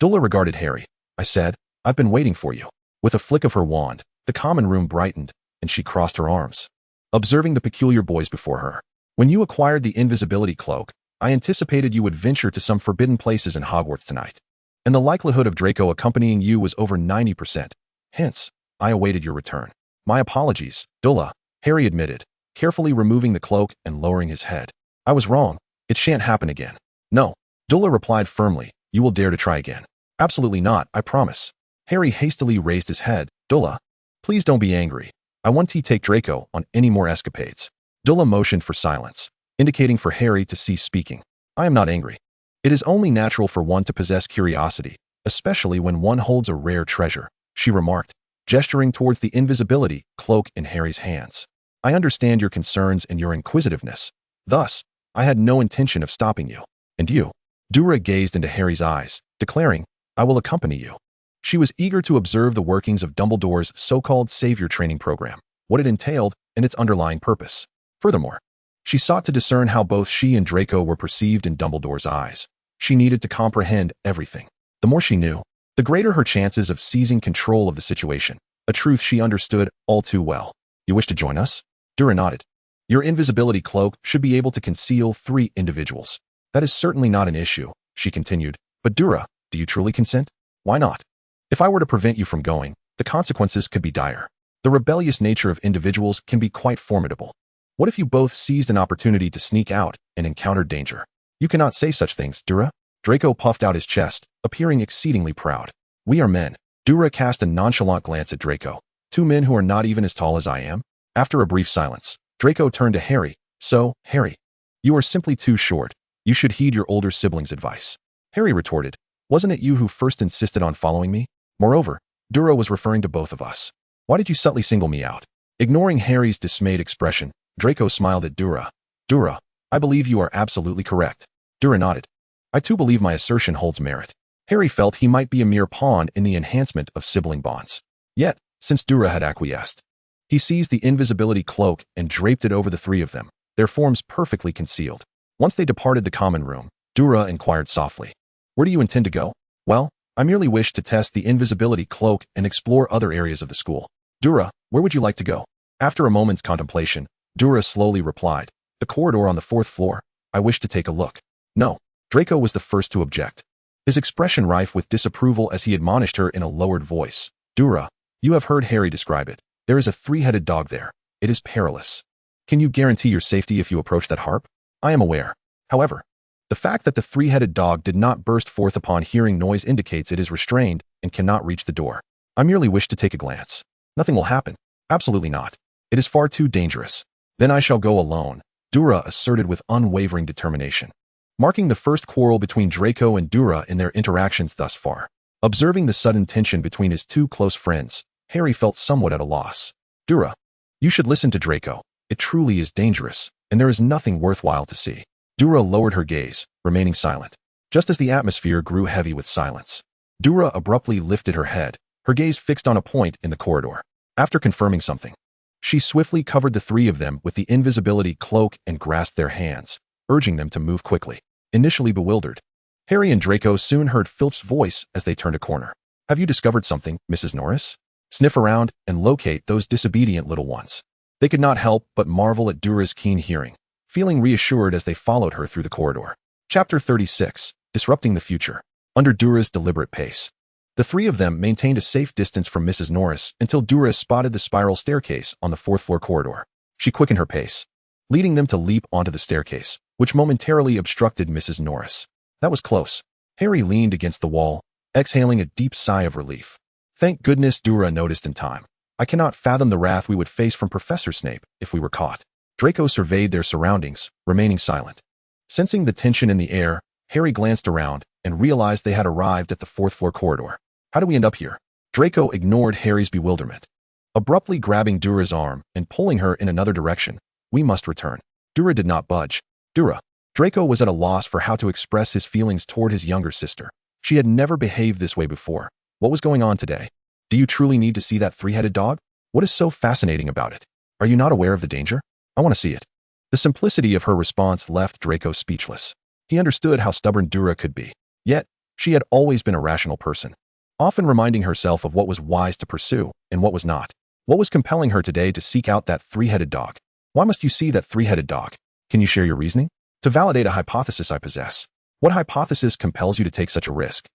Dilla regarded Harry. I said, I've been waiting for you. With a flick of her wand, the common room brightened, and she crossed her arms, observing the peculiar boys before her. When you acquired the invisibility cloak, I anticipated you would venture to some forbidden places in Hogwarts tonight. And the likelihood of Draco accompanying you was over 90%. Hence, I awaited your return. My apologies, Dilla, Harry admitted, carefully removing the cloak and lowering his head. I was wrong. It shan't happen again. No, Dilla replied firmly. You will dare to try again. Absolutely not, I promise. Harry hastily raised his head. Dilla, please don't be angry. I want to take Draco on any more escapades. Dilla motioned for silence, indicating for Harry to cease speaking. I am not angry. It is only natural for one to possess curiosity, especially when one holds a rare treasure, she remarked, gesturing towards the invisibility cloak in Harry's hands. I understand your concerns and your inquisitiveness. Thus, I had no intention of stopping you. And you? Deora gazed into Harry's eyes, declaring, I will accompany you. She was eager to observe the workings of Dumbledore's so-called savior training program, what it entailed, and its underlying purpose. Furthermore, she sought to discern how both she and Draco were perceived in Dumbledore's eyes. She needed to comprehend everything. The more she knew, the greater her chances of seizing control of the situation, a truth she understood all too well. You wish to join us? Deora nodded. Your invisibility cloak should be able to conceal 3 individuals. That is certainly not an issue, she continued. But Deora, do you truly consent? Why not? If I were to prevent you from going, the consequences could be dire. The rebellious nature of individuals can be quite formidable. What if you both seized an opportunity to sneak out and encountered danger? You cannot say such things, Deora. Draco puffed out his chest, appearing exceedingly proud. We are men. Deora cast a nonchalant glance at Draco. Two men who are not even as tall as I am? After a brief silence, Draco turned to Harry. So, Harry, you are simply too short. You should heed your older sibling's advice. Harry retorted. Wasn't it you who first insisted on following me? Moreover, Deora was referring to both of us. Why did you subtly single me out? Ignoring Harry's dismayed expression, Draco smiled at Deora. Deora, I believe you are absolutely correct. Deora nodded. I too believe my assertion holds merit. Harry felt he might be a mere pawn in the enhancement of sibling bonds. Yet, since Deora had acquiesced, he seized the invisibility cloak and draped it over the three of them, their forms perfectly concealed. Once they departed the common room, Deora inquired softly. Where do you intend to go? Well, I merely wish to test the invisibility cloak and explore other areas of the school. Deora, where would you like to go? After a moment's contemplation, Deora slowly replied. The corridor on the 4th floor. I wish to take a look. No. Draco was the first to object, his expression rife with disapproval as he admonished her in a lowered voice. Deora, you have heard Harry describe it. There is a three-headed dog there. It is perilous. Can you guarantee your safety if you approach that harp? I am aware. However, the fact that the three-headed dog did not burst forth upon hearing noise indicates it is restrained and cannot reach the door. I merely wish to take a glance. Nothing will happen. Absolutely not. It is far too dangerous. Then I shall go alone, Deora asserted with unwavering determination. Marking the first quarrel between Draco and Deora in their interactions thus far. Observing the sudden tension between his two close friends, Harry felt somewhat at a loss. Deora, you should listen to Draco. It truly is dangerous, and there is nothing worthwhile to see. Deora lowered her gaze, remaining silent. Just as the atmosphere grew heavy with silence, Deora abruptly lifted her head, her gaze fixed on a point in the corridor. After confirming something, she swiftly covered the three of them with the invisibility cloak and grasped their hands, urging them to move quickly. Initially bewildered, Harry and Draco soon heard Filch's voice as they turned a corner. Have you discovered something, Mrs. Norris? Sniff around and locate those disobedient little ones. They could not help but marvel at Deora's keen hearing, feeling reassured as they followed her through the corridor. Chapter 36, Disrupting the Future. Under Deora's deliberate pace, the three of them maintained a safe distance from Mrs. Norris until Deora spotted the spiral staircase on the 4th floor corridor. She quickened her pace, leading them to leap onto the staircase, which momentarily obstructed Mrs. Norris. That was close. Harry leaned against the wall, exhaling a deep sigh of relief. Thank goodness, Deora noticed in time. I cannot fathom the wrath we would face from Professor Snape if we were caught. Draco surveyed their surroundings, remaining silent. Sensing the tension in the air, Harry glanced around and realized they had arrived at the 4th floor corridor. How do we end up here? Draco ignored Harry's bewilderment, abruptly grabbing Deora's arm and pulling her in another direction. We must return. Deora did not budge. Deora. Draco was at a loss for how to express his feelings toward his younger sister. She had never behaved this way before. What was going on today? Do you truly need to see that three-headed dog? What is so fascinating about it? Are you not aware of the danger? I want to see it. The simplicity of her response left Draco speechless. He understood how stubborn Deora could be. Yet, she had always been a rational person, often reminding herself of what was wise to pursue and what was not. What was compelling her today to seek out that three-headed dog? Why must you see that three-headed dog? Can you share your reasoning? To validate a hypothesis I possess. What hypothesis compels you to take such a risk?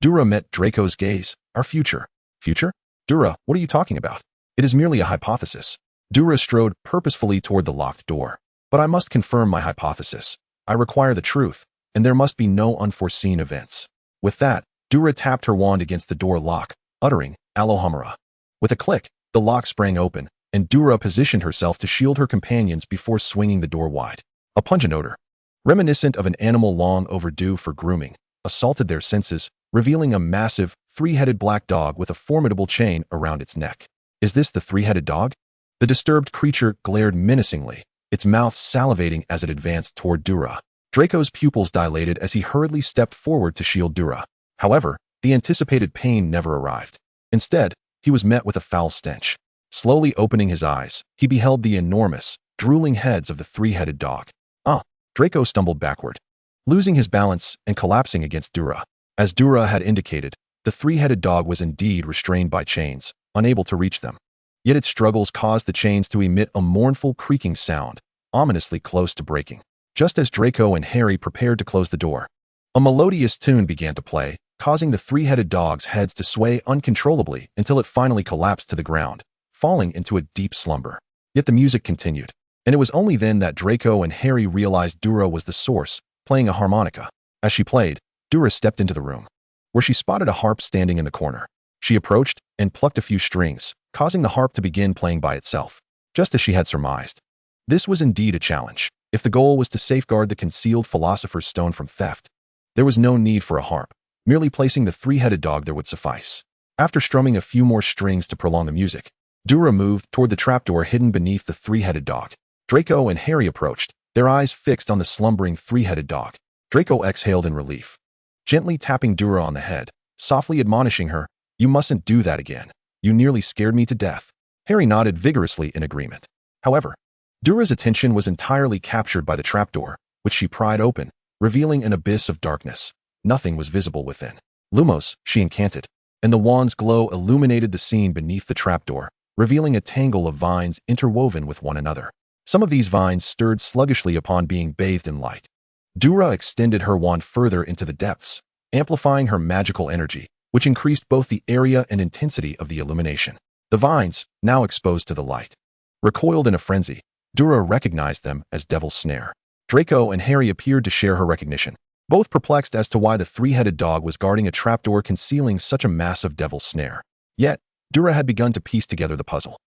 Deora met Draco's gaze. Our future. Future? Deora, what are you talking about? It is merely a hypothesis. Deora strode purposefully toward the locked door. But I must confirm my hypothesis. I require the truth, and there must be no unforeseen events. With that, Deora tapped her wand against the door lock, uttering, Alohomora. With a click, the lock sprang open, and Deora positioned herself to shield her companions before swinging the door wide. A pungent odor, reminiscent of an animal long overdue for grooming, assaulted their senses, revealing a massive, three-headed black dog with a formidable chain around its neck. Is this the three-headed dog? The disturbed creature glared menacingly, its mouth salivating as it advanced toward Deora. Draco's pupils dilated as he hurriedly stepped forward to shield Deora. However, the anticipated pain never arrived. Instead, he was met with a foul stench. Slowly opening his eyes, he beheld the enormous, drooling heads of the three-headed dog. Draco stumbled backward, losing his balance and collapsing against Deora. As Deora had indicated, the three-headed dog was indeed restrained by chains, unable to reach them. Yet its struggles caused the chains to emit a mournful creaking sound, ominously close to breaking. Just as Draco and Harry prepared to close the door, a melodious tune began to play, causing the three-headed dog's heads to sway uncontrollably until it finally collapsed to the ground, falling into a deep slumber. Yet the music continued, and it was only then that Draco and Harry realized Deora was the source, playing a harmonica. As she played, Deora stepped into the room, where she spotted a harp standing in the corner. She approached and plucked a few strings, causing the harp to begin playing by itself, just as she had surmised. This was indeed a challenge. If the goal was to safeguard the concealed Philosopher's Stone from theft, there was no need for a harp. Merely placing the three-headed dog there would suffice. After strumming a few more strings to prolong the music, Deora moved toward the trapdoor hidden beneath the three-headed dog. Draco and Harry approached, their eyes fixed on the slumbering three-headed dog. Draco exhaled in relief, gently tapping Deora on the head, softly admonishing her, "You mustn't do that again. You nearly scared me to death." Harry nodded vigorously in agreement. However, Deora's attention was entirely captured by the trapdoor, which she pried open, revealing an abyss of darkness. Nothing was visible within. "Lumos," she incanted, and the wand's glow illuminated the scene beneath the trapdoor, revealing a tangle of vines interwoven with one another. Some of these vines stirred sluggishly upon being bathed in light. Deora extended her wand further into the depths, amplifying her magical energy, which increased both the area and intensity of the illumination. The vines, now exposed to the light, recoiled in a frenzy. Deora recognized them as Devil's Snare. Draco and Harry appeared to share her recognition, both perplexed as to why the three-headed dog was guarding a trapdoor concealing such a massive Devil's Snare. Yet, Deora had begun to piece together the puzzle.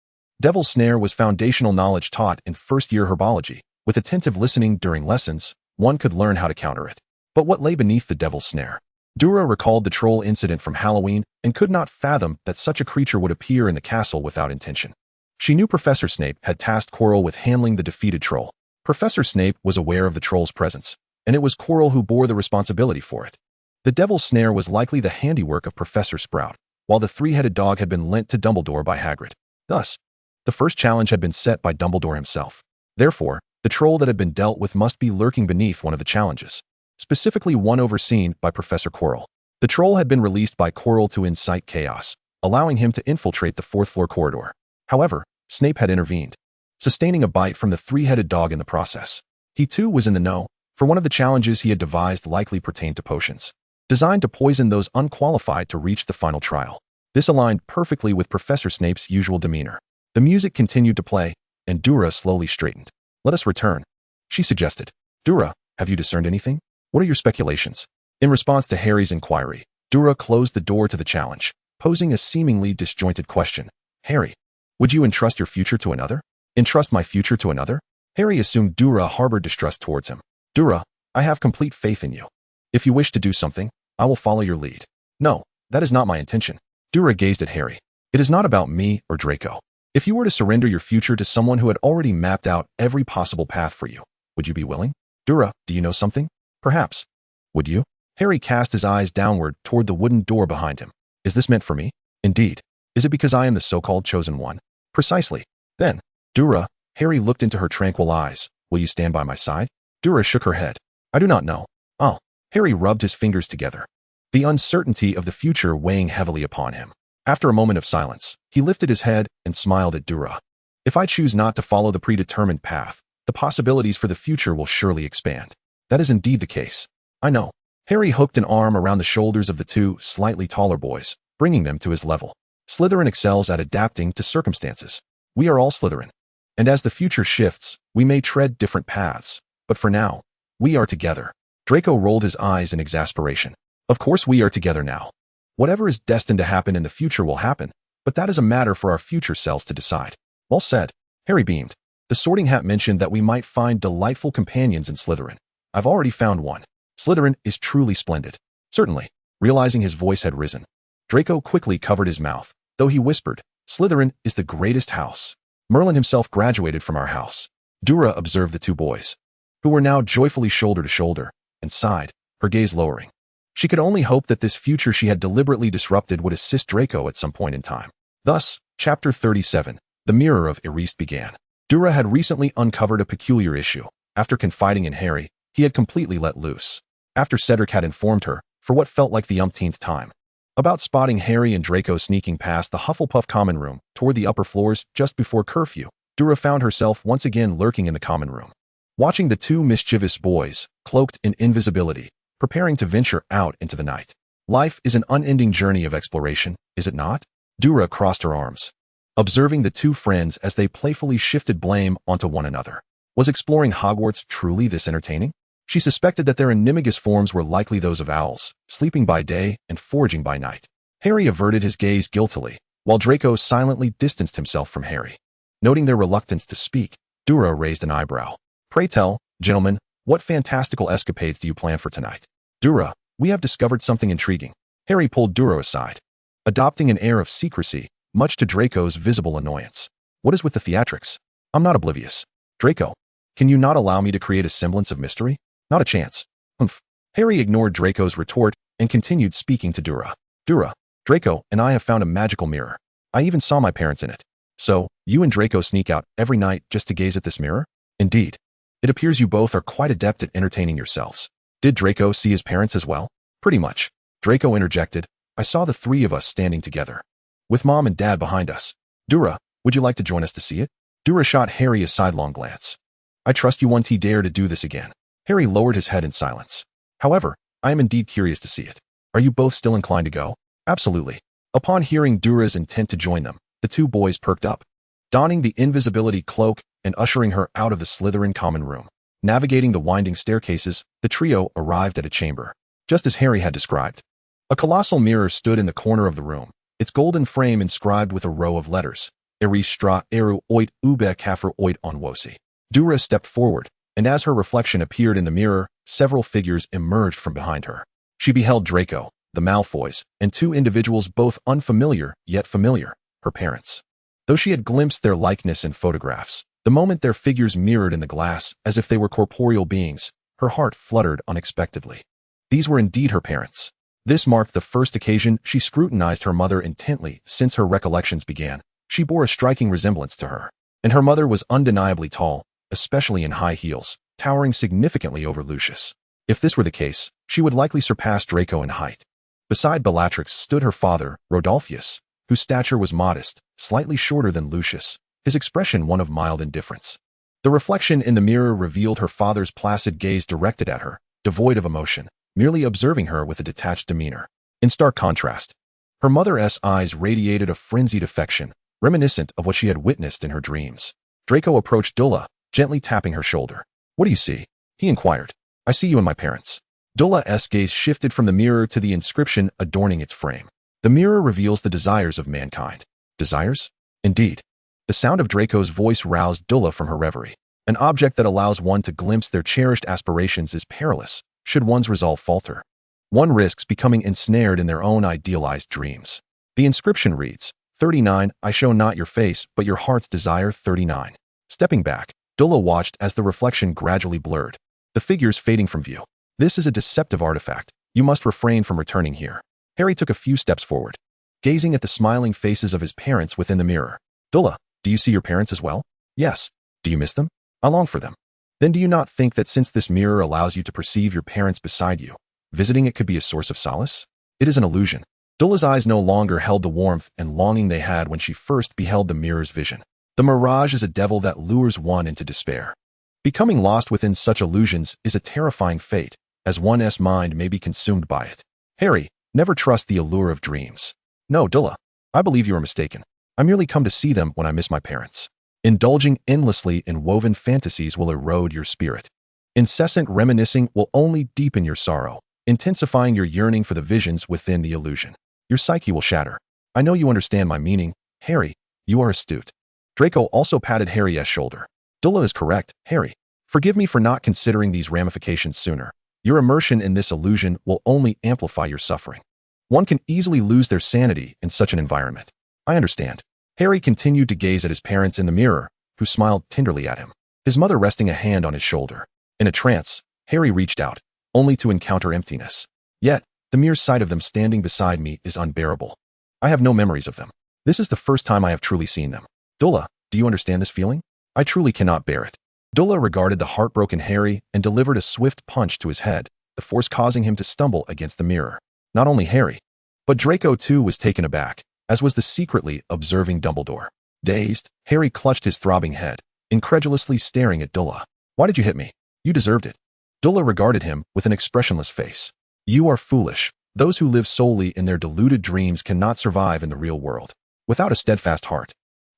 Devil's Snare was foundational knowledge taught in first-year herbology. With attentive listening during lessons, one could learn how to counter it. But what lay beneath the Devil's Snare? Deora recalled the troll incident from Halloween and could not fathom that such a creature would appear in the castle without intention. She knew Professor Snape had tasked Quirrell with handling the defeated troll. Professor Snape was aware of the troll's presence, and it was Quirrell who bore the responsibility for it. The Devil's Snare was likely the handiwork of Professor Sprout, while the three-headed dog had been lent to Dumbledore by Hagrid. Thus, the first challenge had been set by Dumbledore himself. Therefore, the troll that had been dealt with must be lurking beneath one of the challenges, specifically one overseen by Professor Quirrell. The troll had been released by Quirrell to incite chaos, allowing him to infiltrate the fourth-floor corridor. However, Snape had intervened, sustaining a bite from the three-headed dog in the process. He too was in the know, for one of the challenges he had devised likely pertained to potions, designed to poison those unqualified to reach the final trial. This aligned perfectly with Professor Snape's usual demeanor. The music continued to play, and Deora slowly straightened. "Let us return," she suggested. "Deora, have you discerned anything? What are your speculations?" In response to Harry's inquiry, Deora closed the door to the challenge, posing a seemingly disjointed question. "Harry, would you entrust your future to another?" "Entrust my future to another?" Harry assumed Deora harbored distrust towards him. "Deora, I have complete faith in you. If you wish to do something, I will follow your lead." "No, that is not my intention." Deora gazed at Harry. "It is not about me or Draco. If you were to surrender your future to someone who had already mapped out every possible path for you, would you be willing?" "Deora, do you know something?" "Perhaps." "Would you?" Harry cast his eyes downward toward the wooden door behind him. "Is this meant for me?" "Indeed. Is it because I am the so-called chosen one?" "Precisely." "Then, Deora," Harry looked into her tranquil eyes, "will you stand by my side?" Deora shook her head. "I do not know." "Oh." Harry rubbed his fingers together, the uncertainty of the future weighing heavily upon him. After a moment of silence, he lifted his head and smiled at Deora. "If I choose not to follow the predetermined path, the possibilities for the future will surely expand." "That is indeed the case." "I know." Harry hooked an arm around the shoulders of the two slightly taller boys, bringing them to his level. "Slytherin excels at adapting to circumstances. We are all Slytherin. And as the future shifts, we may tread different paths. But for now, we are together." Draco rolled his eyes in exasperation. "Of course we are together now. Whatever is destined to happen in the future will happen, but that is a matter for our future selves to decide." "Well said." Harry beamed. "The Sorting Hat mentioned that we might find delightful companions in Slytherin. I've already found one. Slytherin is truly splendid." "Certainly." Realizing his voice had risen, Draco quickly covered his mouth, though he whispered, "Slytherin is the greatest house. Merlin himself graduated from our house." Deora observed the two boys, who were now joyfully shoulder to shoulder, and sighed, her gaze lowering. She could only hope that this future she had deliberately disrupted would assist Draco at some point in time. Thus, Chapter 37, The Mirror of Erased began. Deora had recently uncovered a peculiar issue. After confiding in Harry, he had completely let loose. After Cedric had informed her, for what felt like the umpteenth time, about spotting Harry and Draco sneaking past the Hufflepuff common room toward the upper floors just before curfew, Deora found herself once again lurking in the common room, watching the two mischievous boys, cloaked in invisibility, preparing to venture out into the night. Life is an unending journey of exploration, is it not? Deora crossed her arms, observing the two friends as they playfully shifted blame onto one another. Was exploring Hogwarts truly this entertaining? She suspected that their animagus forms were likely those of owls, sleeping by day and foraging by night. Harry averted his gaze guiltily, while Draco silently distanced himself from Harry. Noting their reluctance to speak, Deora raised an eyebrow. Pray tell, gentlemen, what fantastical escapades do you plan for tonight? Deora, we have discovered something intriguing. Harry pulled Deora aside, adopting an air of secrecy, much to Draco's visible annoyance. What is with the theatrics? I'm not oblivious. Draco, can you not allow me to create a semblance of mystery? Not a chance. Humph. Harry ignored Draco's retort and continued speaking to Deora. Deora, Draco and I have found a magical mirror. I even saw my parents in it. So, you and Draco sneak out every night just to gaze at this mirror? Indeed. It appears you both are quite adept at entertaining yourselves. Did Draco see his parents as well? Pretty much. Draco interjected. I saw the three of us standing together, with Mom and Dad behind us. Deora, would you like to join us to see it? Deora shot Harry a sidelong glance. I trust you won't dare to do this again. Harry lowered his head in silence. However, I am indeed curious to see it. Are you both still inclined to go? Absolutely. Upon hearing Deora's intent to join them, the two boys perked up, donning the invisibility cloak and ushering her out of the Slytherin common room. Navigating the winding staircases, the trio arrived at a chamber, just as Harry had described. A colossal mirror stood in the corner of the room, its golden frame inscribed with a row of letters. Eri stra eru oit ube kafir oit onwosi. Deora stepped forward, and as her reflection appeared in the mirror, several figures emerged from behind her. She beheld Draco, the Malfoys, and two individuals both unfamiliar yet familiar, her parents. Though she had glimpsed their likeness in photographs, the moment their figures mirrored in the glass as if they were corporeal beings, her heart fluttered unexpectedly. These were indeed her parents. This marked the first occasion she scrutinized her mother intently since her recollections began. She bore a striking resemblance to her, and her mother was undeniably tall, especially in high heels, towering significantly over Lucius. If this were the case, she would likely surpass Draco in height. Beside Bellatrix stood her father, Rodolphus, whose stature was modest, slightly shorter than Lucius, his expression one of mild indifference. The reflection in the mirror revealed her father's placid gaze directed at her, devoid of emotion, merely observing her with a detached demeanor. In stark contrast, her mother's eyes radiated a frenzied affection, reminiscent of what she had witnessed in her dreams. Draco approached Deora, gently tapping her shoulder. What do you see? He inquired. I see you and my parents. Deora's gaze shifted from the mirror to the inscription adorning its frame. The mirror reveals the desires of mankind. Desires? Indeed. The sound of Draco's voice roused Deora from her reverie. An object that allows one to glimpse their cherished aspirations is perilous, should one's resolve falter. One risks becoming ensnared in their own idealized dreams. The inscription reads, 39, I show not your face, but your heart's desire 39. Stepping back, Deora watched as the reflection gradually blurred, the figures fading from view. This is a deceptive artifact. You must refrain from returning here. Harry took a few steps forward, gazing at the smiling faces of his parents within the mirror. Deora, do you see your parents as well? Yes. Do you miss them? I long for them. Then do you not think that since this mirror allows you to perceive your parents beside you, visiting it could be a source of solace? It is an illusion. Deora's eyes no longer held the warmth and longing they had when she first beheld the mirror's vision. The mirage is a devil that lures one into despair. Becoming lost within such illusions is a terrifying fate, as one's mind may be consumed by it. Harry, never trust the allure of dreams. No, Deora, I believe you are mistaken. I merely come to see them when I miss my parents. Indulging endlessly in woven fantasies will erode your spirit. Incessant reminiscing will only deepen your sorrow, intensifying your yearning for the visions within the illusion. Your psyche will shatter. I know you understand my meaning, Harry. You are astute. Draco also patted Harry's shoulder. Deora is correct, Harry. Forgive me for not considering these ramifications sooner. Your immersion in this illusion will only amplify your suffering. One can easily lose their sanity in such an environment. I understand. Harry continued to gaze at his parents in the mirror, who smiled tenderly at him, his mother resting a hand on his shoulder. In a trance, Harry reached out, only to encounter emptiness. Yet, the mere sight of them standing beside me is unbearable. I have no memories of them. This is the first time I have truly seen them. Deora, do you understand this feeling? I truly cannot bear it. Deora regarded the heartbroken Harry and delivered a swift punch to his head, the force causing him to stumble against the mirror. Not only Harry, but Draco too was taken aback, as was the secretly observing Dumbledore. Dazed, Harry clutched his throbbing head, incredulously staring at Deora. Why did you hit me? You deserved it. Deora regarded him with an expressionless face. You are foolish. Those who live solely in their deluded dreams cannot survive in the real world. Without a steadfast heart,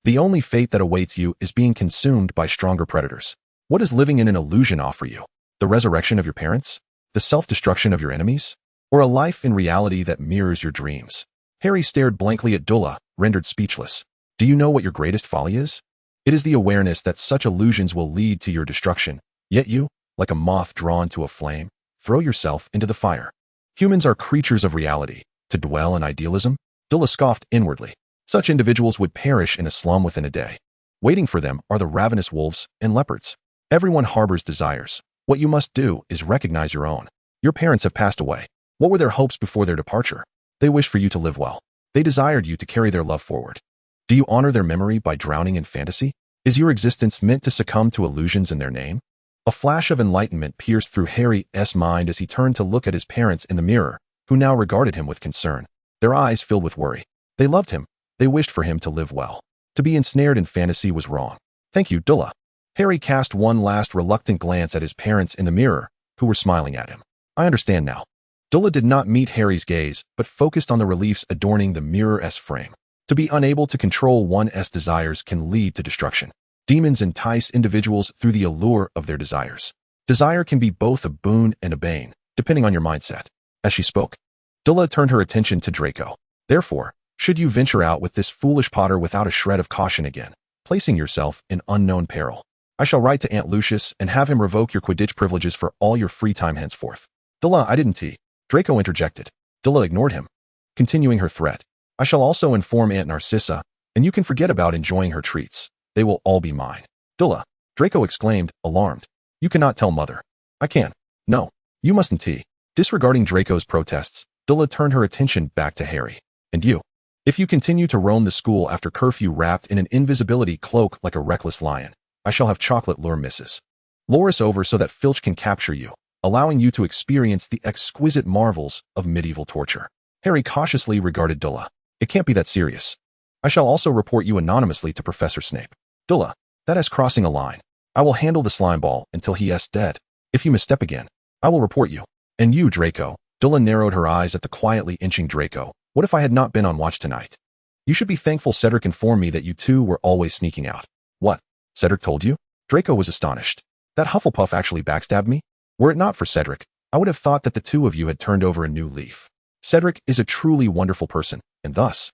the only fate that awaits you is being consumed by stronger predators. What does living in an illusion offer you? The resurrection of your parents? The self-destruction of your enemies? Or a life in reality that mirrors your dreams? Harry stared blankly at Dula, rendered speechless. Do you know what your greatest folly is? It is the awareness that such illusions will lead to your destruction, yet you, like a moth drawn to a flame, throw yourself into the fire. Humans are creatures of reality. To dwell in idealism? Dula scoffed inwardly. Such individuals would perish in a slum within a day. Waiting for them are the ravenous wolves and leopards. Everyone harbors desires. What you must do is recognize your own. Your parents have passed away. What were their hopes before their departure? They wished for you to live well. They desired you to carry their love forward. Do you honor their memory by drowning in fantasy? Is your existence meant to succumb to illusions in their name? A flash of enlightenment pierced through Harry's mind as he turned to look at his parents in the mirror, who now regarded him with concern. Their eyes filled with worry. They loved him. They wished for him to live well. To be ensnared in fantasy was wrong. Thank you, Dula. Harry cast one last reluctant glance at his parents in the mirror, who were smiling at him. I understand now. Dula did not meet Harry's gaze, but focused on the reliefs adorning the mirror's frame. To be unable to control one's desires can lead to destruction. Demons entice individuals through the allure of their desires. Desire can be both a boon and a bane, depending on your mindset. As she spoke, Dula turned her attention to Draco. Therefore, should you venture out with this foolish Potter without a shred of caution again, placing yourself in unknown peril, I shall write to Aunt Lucius and have him revoke your Quidditch privileges for all your free time henceforth. Dula, I didn't tea. Draco interjected. Dula ignored him, continuing her threat. I shall also inform Aunt Narcissa, and you can forget about enjoying her treats. They will all be mine. Dula, Draco exclaimed, alarmed. You cannot tell Mother. I can. No, you mustn't tea. Disregarding Draco's protests, Dula turned her attention back to Harry. And you? If you continue to roam the school after curfew wrapped in an invisibility cloak like a reckless lion, I shall have chocolate lure misses. Lure us over so that Filch can capture you, allowing you to experience the exquisite marvels of medieval torture. Harry cautiously regarded Dula. It can't be that serious. I shall also report you anonymously to Professor Snape. Dula, that is crossing a line. I will handle the slime ball until he is dead. If you misstep again, I will report you. And you, Draco. Dula narrowed her eyes at the quietly inching Draco. What if I had not been on watch tonight? You should be thankful Cedric informed me that you two were always sneaking out. What? Cedric told you? Draco was astonished. That Hufflepuff actually backstabbed me? Were it not for Cedric, I would have thought that the two of you had turned over a new leaf. Cedric is a truly wonderful person, and thus,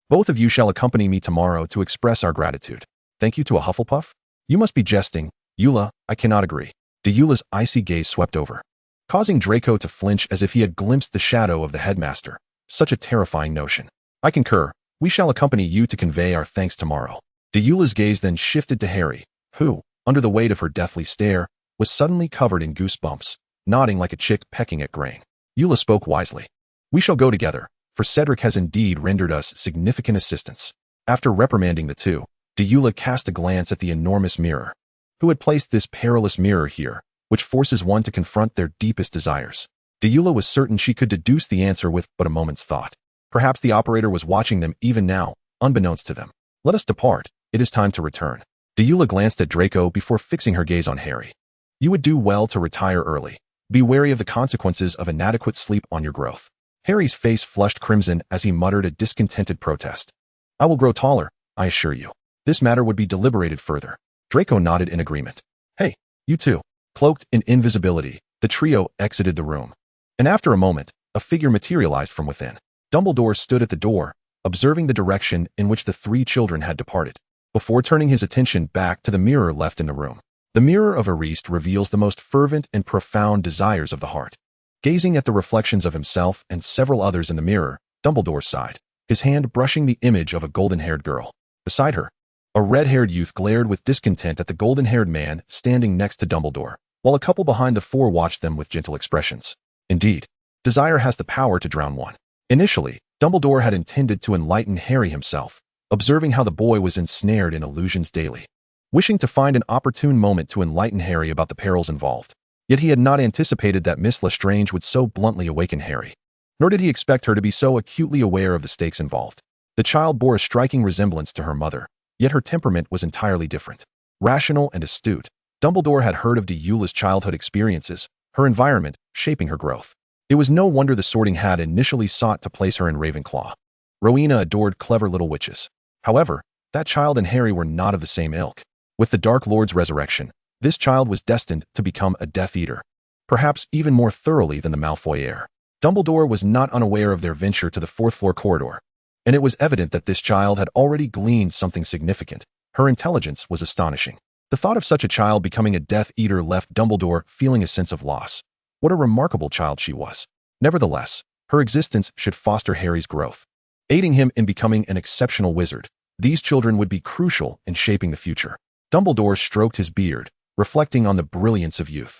both of you shall accompany me tomorrow to express our gratitude. Thank you to a Hufflepuff? You must be jesting. Eula, I cannot agree. Eula's icy gaze swept over, causing Draco to flinch as if he had glimpsed the shadow of the headmaster. Such a terrifying notion. I concur. We shall accompany you to convey our thanks tomorrow. Eula's gaze then shifted to Harry, who, under the weight of her deathly stare, was suddenly covered in goosebumps, nodding like a chick pecking at grain. Eula spoke wisely. We shall go together, for Cedric has indeed rendered us significant assistance. After reprimanding the two, Eula cast a glance at the enormous mirror. Who had placed this perilous mirror here, which forces one to confront their deepest desires? Eula was certain she could deduce the answer with but a moment's thought. Perhaps the operator was watching them even now, unbeknownst to them. Let us depart. It is time to return. Eula glanced at Draco before fixing her gaze on Harry. You would do well to retire early. Be wary of the consequences of inadequate sleep on your growth. Harry's face flushed crimson as he muttered a discontented protest. I will grow taller, I assure you. This matter would be deliberated further. Draco nodded in agreement. Hey, you two. Cloaked in invisibility, the trio exited the room. And after a moment, a figure materialized from within. Dumbledore stood at the door, observing the direction in which the three children had departed, before turning his attention back to the mirror left in the room. The mirror of Ariste reveals the most fervent and profound desires of the heart. Gazing at the reflections of himself and several others in the mirror, Dumbledore sighed, his hand brushing the image of a golden-haired girl. Beside her, a red-haired youth glared with discontent at the golden-haired man standing next to Dumbledore, while a couple behind the four watched them with gentle expressions. Indeed, desire has the power to drown one. Initially, Dumbledore had intended to enlighten Harry himself, observing how the boy was ensnared in illusions daily. Wishing to find an opportune moment to enlighten Harry about the perils involved. Yet he had not anticipated that Miss Lestrange would so bluntly awaken Harry. Nor did he expect her to be so acutely aware of the stakes involved. The child bore a striking resemblance to her mother, yet her temperament was entirely different. Rational and astute, Dumbledore had heard of Eula's childhood experiences, her environment shaping her growth. It was no wonder the Sorting Hat initially sought to place her in Ravenclaw. Rowena adored clever little witches. However, that child and Harry were not of the same ilk. With the Dark Lord's resurrection, this child was destined to become a Death Eater. perhaps even more thoroughly than the Malfoy heir. Dumbledore was not unaware of their venture to the fourth-floor corridor, and it was evident that this child had already gleaned something significant. Her intelligence was astonishing. The thought of such a child becoming a Death Eater left Dumbledore feeling a sense of loss. What a remarkable child she was. Nevertheless, her existence should foster Harry's growth, aiding him in becoming an exceptional wizard. These children would be crucial in shaping the future. Dumbledore stroked his beard, reflecting on the brilliance of youth.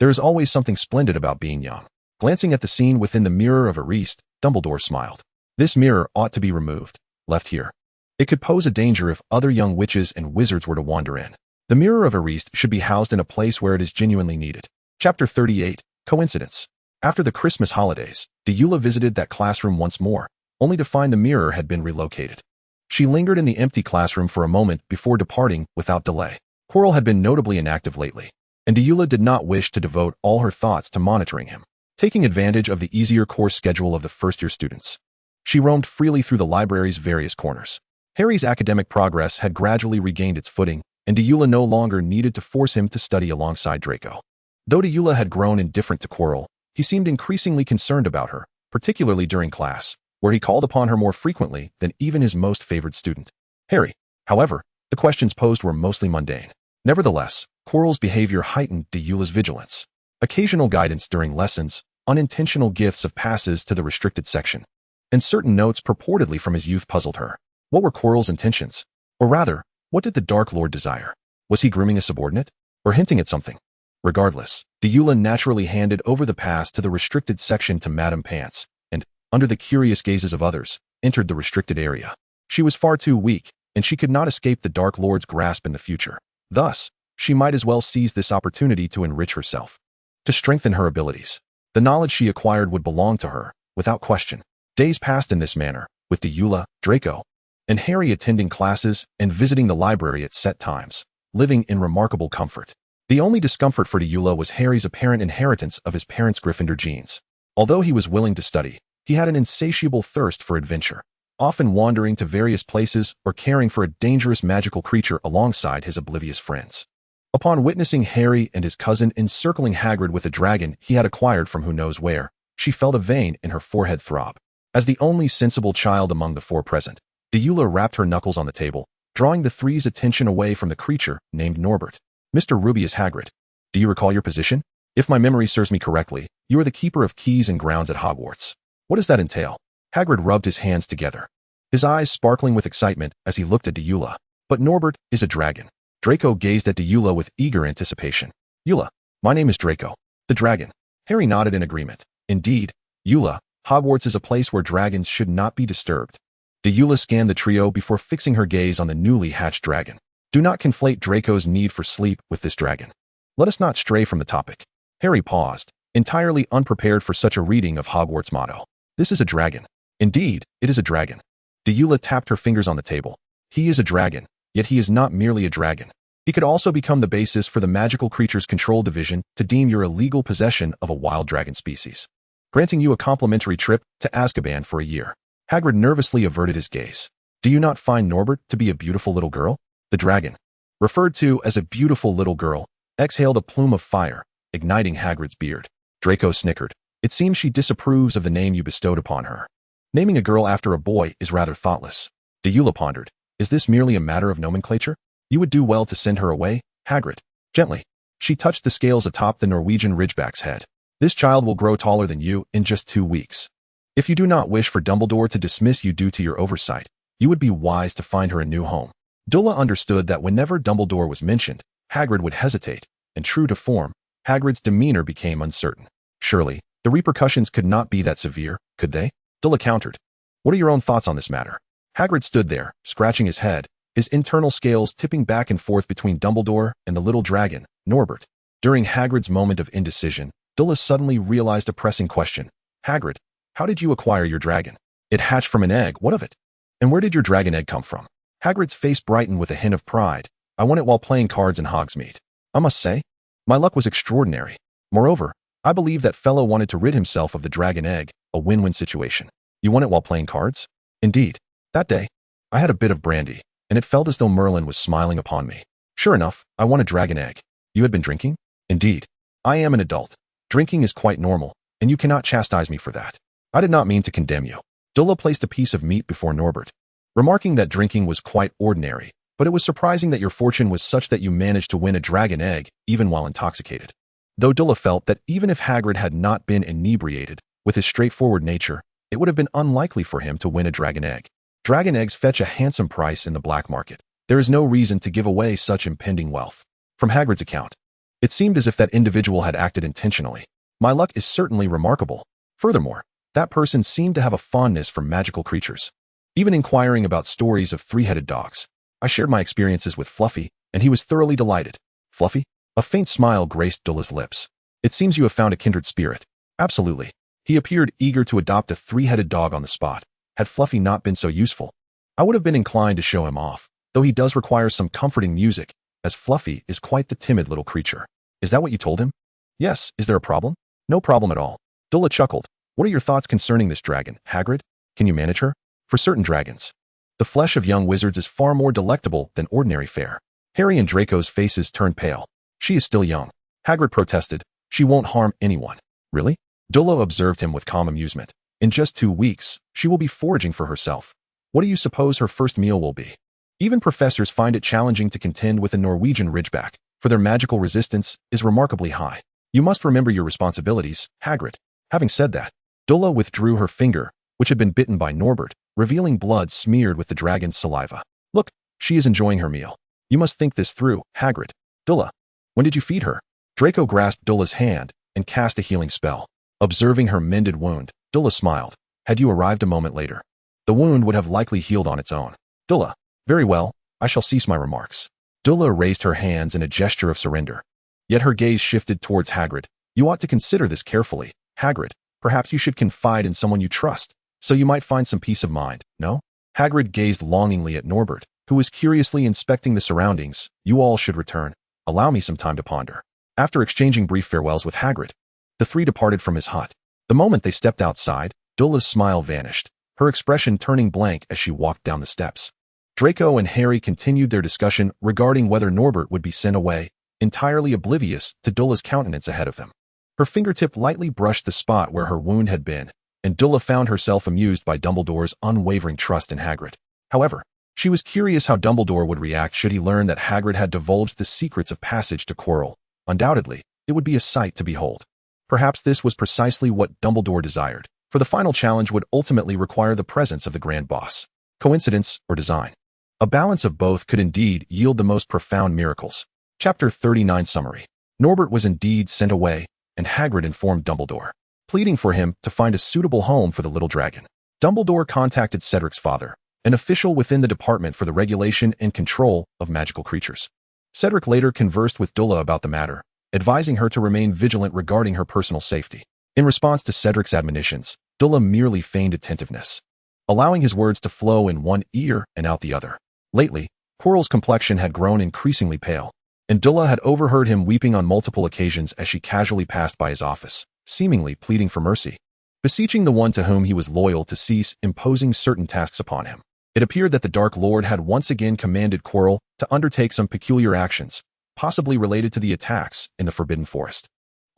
There is always something splendid about being young. Glancing at the scene within the Mirror of Erist, Dumbledore smiled. This mirror ought to be removed, left here. It could pose a danger if other young witches and wizards were to wander in. The Mirror of Erist should be housed in a place where it is genuinely needed. Chapter 38, Coincidence. After the Christmas holidays, Deora visited that classroom once more, only to find the mirror had been relocated. She lingered in the empty classroom for a moment before departing without delay. Quirrell had been notably inactive lately, and Deora did not wish to devote all her thoughts to monitoring him. Taking advantage of the easier course schedule of the first-year students, she roamed freely through the library's various corners. Harry's academic progress had gradually regained its footing, and Deora no longer needed to force him to study alongside Draco. Though Deora had grown indifferent to Quirrell, he seemed increasingly concerned about her, particularly during class, where he called upon her more frequently than even his most favored student. Harry. However, the questions posed were mostly mundane. Nevertheless, Quirrell's behavior heightened Deora's vigilance. Occasional guidance during lessons, unintentional gifts of passes to the restricted section, and certain notes purportedly from his youth puzzled her. What were Quirrell's intentions? Or rather, what did the Dark Lord desire? Was he grooming a subordinate? Or hinting at something? Regardless, Deora naturally handed over the pass to the restricted section to Madame Pants, and, under the curious gazes of others, entered the restricted area. She was far too weak, and she could not escape the Dark Lord's grasp in the future. Thus, she might as well seize this opportunity to enrich herself, to strengthen her abilities. The knowledge she acquired would belong to her, without question. Days passed in this manner, with Deora, Draco, and Harry attending classes and visiting the library at set times, living in remarkable comfort. The only discomfort for Deora was Harry's apparent inheritance of his parents' Gryffindor genes. Although he was willing to study, he had an insatiable thirst for adventure, often wandering to various places or caring for a dangerous magical creature alongside his oblivious friends. Upon witnessing Harry and his cousin encircling Hagrid with a dragon he had acquired from who knows where, she felt a vein in her forehead throb. As the only sensible child among the four present, Deora rapped her knuckles on the table, drawing the three's attention away from the creature named Norbert. Mr. Rubius Hagrid, do you recall your position? If my memory serves me correctly, you are the keeper of keys and grounds at Hogwarts. What does that entail? Hagrid rubbed his hands together, his eyes sparkling with excitement as he looked at Deora. But Norbert is a dragon. Draco gazed at Deora with eager anticipation. Deora, my name is Draco, the dragon. Harry nodded in agreement. Indeed, Deora, Hogwarts is a place where dragons should not be disturbed. Deora scanned the trio before fixing her gaze on the newly hatched dragon. Do not conflate Draco's need for sleep with this dragon. Let us not stray from the topic. Harry paused, entirely unprepared for such a reading of Hogwarts' motto. This is a dragon. Indeed, it is a dragon. Deora tapped her fingers on the table. He is a dragon, yet he is not merely a dragon. He could also become the basis for the Magical Creatures Control Division to deem your illegal possession of a wild dragon species, granting you a complimentary trip to Azkaban for a year. Hagrid nervously averted his gaze. Do you not find Norbert to be a beautiful little girl? The dragon, referred to as a beautiful little girl, exhaled a plume of fire, igniting Hagrid's beard. Draco snickered. It seems she disapproves of the name you bestowed upon her. Naming a girl after a boy is rather thoughtless. Deora pondered. Is this merely a matter of nomenclature? You would do well to send her away, Hagrid. Gently. She touched the scales atop the Norwegian Ridgeback's head. This child will grow taller than you in just 2 weeks. If you do not wish for Dumbledore to dismiss you due to your oversight, you would be wise to find her a new home. Deora understood that whenever Dumbledore was mentioned, Hagrid would hesitate, and true to form, Hagrid's demeanor became uncertain. Surely, the repercussions could not be that severe, could they? Deora countered. What are your own thoughts on this matter? Hagrid stood there, scratching his head, his internal scales tipping back and forth between Dumbledore and the little dragon, Norbert. During Hagrid's moment of indecision, Deora suddenly realized a pressing question. Hagrid, how did you acquire your dragon? It hatched from an egg, what of it? And where did your dragon egg come from? Hagrid's face brightened with a hint of pride. I won it while playing cards in Hogsmeade. I must say, my luck was extraordinary. Moreover, I believe that fellow wanted to rid himself of the dragon egg, a win-win situation. You won it while playing cards? Indeed. That day, I had a bit of brandy, and it felt as though Merlin was smiling upon me. Sure enough, I won a dragon egg. You had been drinking? Indeed. I am an adult. Drinking is quite normal, and you cannot chastise me for that. I did not mean to condemn you. Dula placed a piece of meat before Norbert, remarking that drinking was quite ordinary, but it was surprising that your fortune was such that you managed to win a dragon egg even while intoxicated. Though Dula felt that even if Hagrid had not been inebriated, with his straightforward nature, it would have been unlikely for him to win a dragon egg. Dragon eggs fetch a handsome price in the black market. There is no reason to give away such impending wealth. From Hagrid's account, it seemed as if that individual had acted intentionally. My luck is certainly remarkable. Furthermore, that person seemed to have a fondness for magical creatures. Even inquiring about stories of three-headed dogs, I shared my experiences with Fluffy, and he was thoroughly delighted. Fluffy? A faint smile graced Dula's lips. It seems you have found a kindred spirit. Absolutely. He appeared eager to adopt a three-headed dog on the spot. Had Fluffy not been so useful, I would have been inclined to show him off, though he does require some comforting music, as Fluffy is quite the timid little creature. Is that what you told him? Yes. Is there a problem? No problem at all. Dula chuckled. What are your thoughts concerning this dragon, Hagrid? Can you manage her? For certain dragons, the flesh of young wizards is far more delectable than ordinary fare. Harry and Draco's faces turned pale. She is still young. Hagrid protested. She won't harm anyone. Really? Dula observed him with calm amusement. In just 2 weeks, she will be foraging for herself. What do you suppose her first meal will be? Even professors find it challenging to contend with a Norwegian ridgeback, for their magical resistance is remarkably high. You must remember your responsibilities, Hagrid. Having said that, Dula withdrew her finger, which had been bitten by Norbert, revealing blood smeared with the dragon's saliva. Look, she is enjoying her meal. You must think this through, Hagrid. Dula, when did you feed her? Draco grasped Dula's hand and cast a healing spell. Observing her mended wound, Dula smiled. Had you arrived a moment later, the wound would have likely healed on its own. Dula, very well, I shall cease my remarks. Dula raised her hands in a gesture of surrender. Yet her gaze shifted towards Hagrid. You ought to consider this carefully, Hagrid. Perhaps you should confide in someone you trust, so you might find some peace of mind, no? Hagrid gazed longingly at Norbert, who was curiously inspecting the surroundings. You all should return. Allow me some time to ponder. After exchanging brief farewells with Hagrid, the three departed from his hut. The moment they stepped outside, Dula's smile vanished, her expression turning blank as she walked down the steps. Draco and Harry continued their discussion regarding whether Norbert would be sent away, entirely oblivious to Dula's countenance ahead of them. Her fingertip lightly brushed the spot where her wound had been, and Dula found herself amused by Dumbledore's unwavering trust in Hagrid. However, she was curious how Dumbledore would react should he learn that Hagrid had divulged the secrets of passage to Quirrell. Undoubtedly, it would be a sight to behold. Perhaps this was precisely what Dumbledore desired, for the final challenge would ultimately require the presence of the Grand Boss. Coincidence or design? A balance of both could indeed yield the most profound miracles. Chapter 39 Summary. Norbert was indeed sent away, and Hagrid informed Dumbledore, pleading for him to find a suitable home for the little dragon. Dumbledore contacted Cedric's father, an official within the Department for the Regulation and Control of Magical Creatures. Cedric later conversed with Dula about the matter, advising her to remain vigilant regarding her personal safety. In response to Cedric's admonitions, Dula merely feigned attentiveness, allowing his words to flow in one ear and out the other. Lately, Quirrell's complexion had grown increasingly pale, and Dula had overheard him weeping on multiple occasions as she casually passed by his office, seemingly pleading for mercy, beseeching the one to whom he was loyal to cease imposing certain tasks upon him. It appeared that the Dark Lord had once again commanded Quirrell to undertake some peculiar actions, possibly related to the attacks in the Forbidden Forest.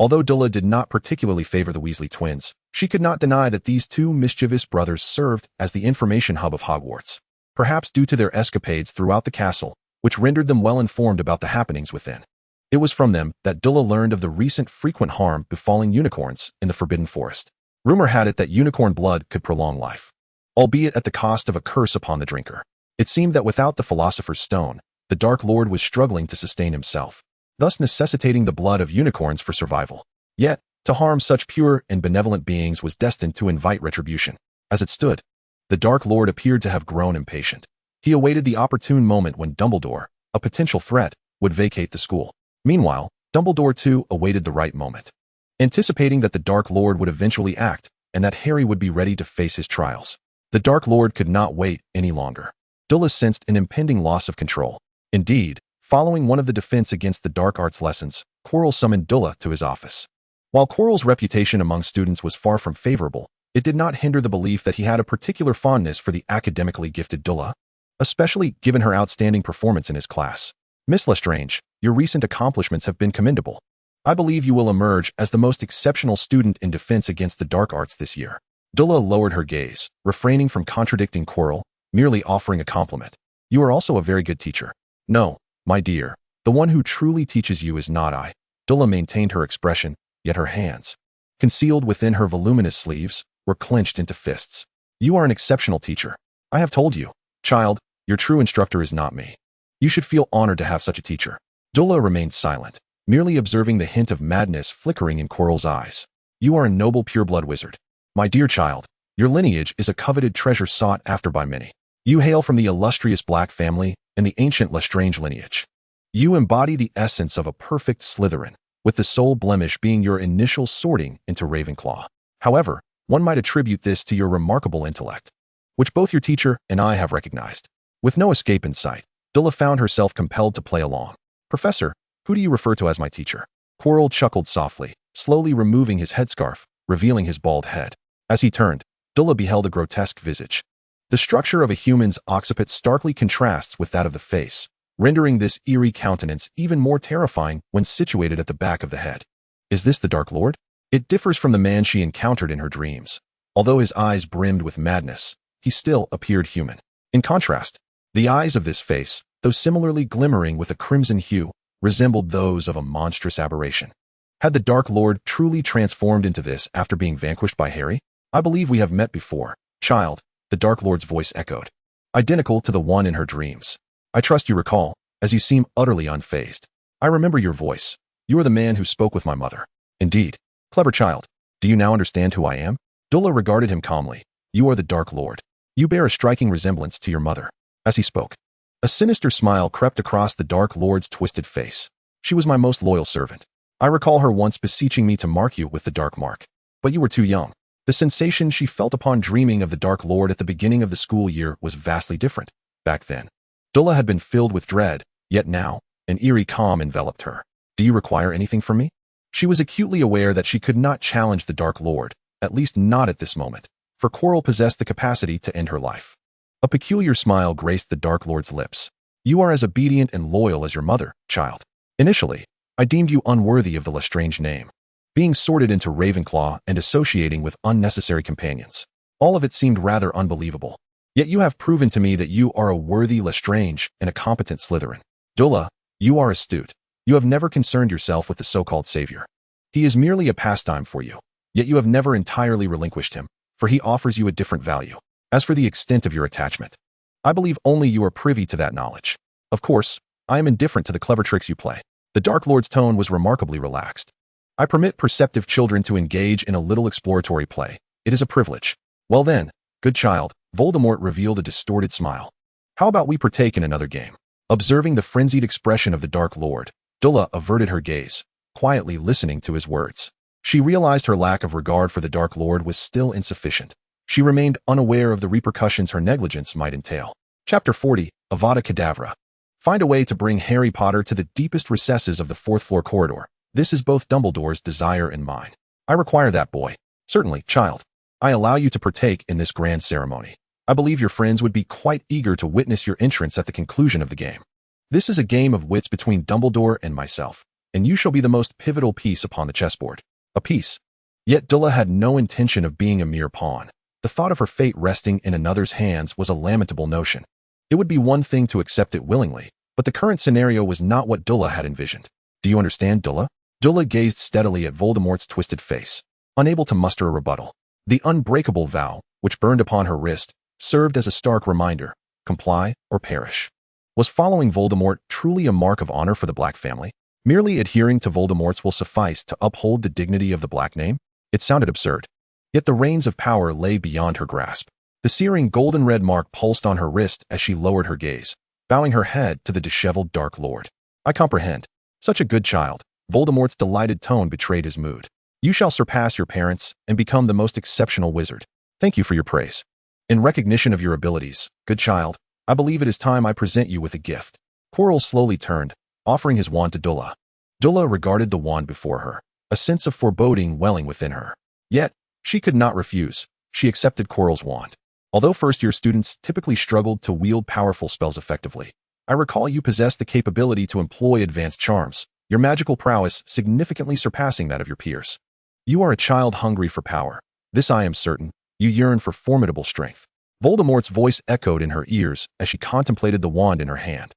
Although Dula did not particularly favor the Weasley twins, she could not deny that these two mischievous brothers served as the information hub of Hogwarts, perhaps due to their escapades throughout the castle, which rendered them well informed about the happenings within. It was from them that Dula learned of the recent frequent harm befalling unicorns in the Forbidden Forest. Rumor had it that unicorn blood could prolong life, albeit at the cost of a curse upon the drinker. It seemed that without the Philosopher's Stone, the Dark Lord was struggling to sustain himself, thus necessitating the blood of unicorns for survival. Yet, to harm such pure and benevolent beings was destined to invite retribution. As it stood, the Dark Lord appeared to have grown impatient. He awaited the opportune moment when Dumbledore, a potential threat, would vacate the school. Meanwhile, Dumbledore too awaited the right moment, anticipating that the Dark Lord would eventually act and that Harry would be ready to face his trials. The Dark Lord could not wait any longer. Dula sensed an impending loss of control. Indeed, following one of the defense against the dark arts lessons, Quirrell summoned Dula to his office. While Quirrell's reputation among students was far from favorable, it did not hinder the belief that he had a particular fondness for the academically gifted Dula, especially given her outstanding performance in his class. Miss Lestrange, your recent accomplishments have been commendable. I believe you will emerge as the most exceptional student in defense against the dark arts this year. Dula lowered her gaze, refraining from contradicting Quirrell, merely offering a compliment. You are also a very good teacher. No, my dear, the one who truly teaches you is not I. Dula maintained her expression, yet her hands, concealed within her voluminous sleeves, were clenched into fists. You are an exceptional teacher. I have told you, child, your true instructor is not me. You should feel honored to have such a teacher. Dula remained silent, merely observing the hint of madness flickering in Quirrell's eyes. You are a noble pureblood wizard. My dear child, your lineage is a coveted treasure sought after by many. You hail from the illustrious Black family and the ancient Lestrange lineage. You embody the essence of a perfect Slytherin, with the sole blemish being your initial sorting into Ravenclaw. However, one might attribute this to your remarkable intellect, which both your teacher and I have recognized. With no escape in sight, Dula found herself compelled to play along. Professor, who do you refer to as my teacher? Quirrell chuckled softly, slowly removing his headscarf, revealing his bald head. As he turned, Dula beheld a grotesque visage. The structure of a human's occiput starkly contrasts with that of the face, rendering this eerie countenance even more terrifying when situated at the back of the head. Is this the Dark Lord? It differs from the man she encountered in her dreams. Although his eyes brimmed with madness, he still appeared human. In contrast, the eyes of this face, though similarly glimmering with a crimson hue, resembled those of a monstrous aberration. Had the Dark Lord truly transformed into this after being vanquished by Harry? I believe we have met before, child, the Dark Lord's voice echoed, identical to the one in her dreams. I trust you recall, as you seem utterly unfazed. I remember your voice. You are the man who spoke with my mother. Indeed. Clever child. Do you now understand who I am? Dula regarded him calmly. You are the Dark Lord. You bear a striking resemblance to your mother. As he spoke, a sinister smile crept across the Dark Lord's twisted face. She was my most loyal servant. I recall her once beseeching me to mark you with the Dark Mark. But you were too young. The sensation she felt upon dreaming of the Dark Lord at the beginning of the school year was vastly different. Back then, Dula had been filled with dread, yet now, an eerie calm enveloped her. Do you require anything from me? She was acutely aware that she could not challenge the Dark Lord, at least not at this moment, for Quirrell possessed the capacity to end her life. A peculiar smile graced the Dark Lord's lips. You are as obedient and loyal as your mother, child. Initially, I deemed you unworthy of the Lestrange name, being sorted into Ravenclaw and associating with unnecessary companions. All of it seemed rather unbelievable. Yet you have proven to me that you are a worthy Lestrange and a competent Slytherin. Dula, you are astute. You have never concerned yourself with the so-called savior. He is merely a pastime for you, yet you have never entirely relinquished him, for he offers you a different value. As for the extent of your attachment, I believe only you are privy to that knowledge. Of course, I am indifferent to the clever tricks you play. The Dark Lord's tone was remarkably relaxed. I permit perceptive children to engage in a little exploratory play. It is a privilege. Well then, good child, Voldemort revealed a distorted smile. How about we partake in another game? Observing the frenzied expression of the Dark Lord, Dula averted her gaze, quietly listening to his words. She realized her lack of regard for the Dark Lord was still insufficient. She remained unaware of the repercussions her negligence might entail. Chapter 40, Avada Kedavra. Find a way to bring Harry Potter to the deepest recesses of the fourth-floor corridor. This is both Dumbledore's desire and mine. I require that, boy. Certainly, child. I allow you to partake in this grand ceremony. I believe your friends would be quite eager to witness your entrance at the conclusion of the game. This is a game of wits between Dumbledore and myself, and you shall be the most pivotal piece upon the chessboard. A piece. Yet Dula had no intention of being a mere pawn. The thought of her fate resting in another's hands was a lamentable notion. It would be one thing to accept it willingly, but the current scenario was not what Dula had envisioned. Do you understand, Dula? Dula gazed steadily at Voldemort's twisted face, unable to muster a rebuttal. The unbreakable vow, which burned upon her wrist, served as a stark reminder, comply or perish. Was following Voldemort truly a mark of honor for the Black family? Merely adhering to Voldemort's will suffice to uphold the dignity of the Black name? It sounded absurd. Yet the reins of power lay beyond her grasp. The searing golden-red mark pulsed on her wrist as she lowered her gaze, bowing her head to the disheveled Dark Lord. I comprehend. Such a good child. Voldemort's delighted tone betrayed his mood. You shall surpass your parents and become the most exceptional wizard. Thank you for your praise. In recognition of your abilities, good child, I believe it is time I present you with a gift. Quirrell slowly turned, offering his wand to Dula. Dula regarded the wand before her, a sense of foreboding welling within her. Yet, she could not refuse. She accepted Quirrell's wand. Although first-year students typically struggled to wield powerful spells effectively, I recall you possess the capability to employ advanced charms. your magical prowess significantly surpassing that of your peers. You are a child hungry for power. This I am certain. You yearn for formidable strength. Voldemort's voice echoed in her ears as she contemplated the wand in her hand.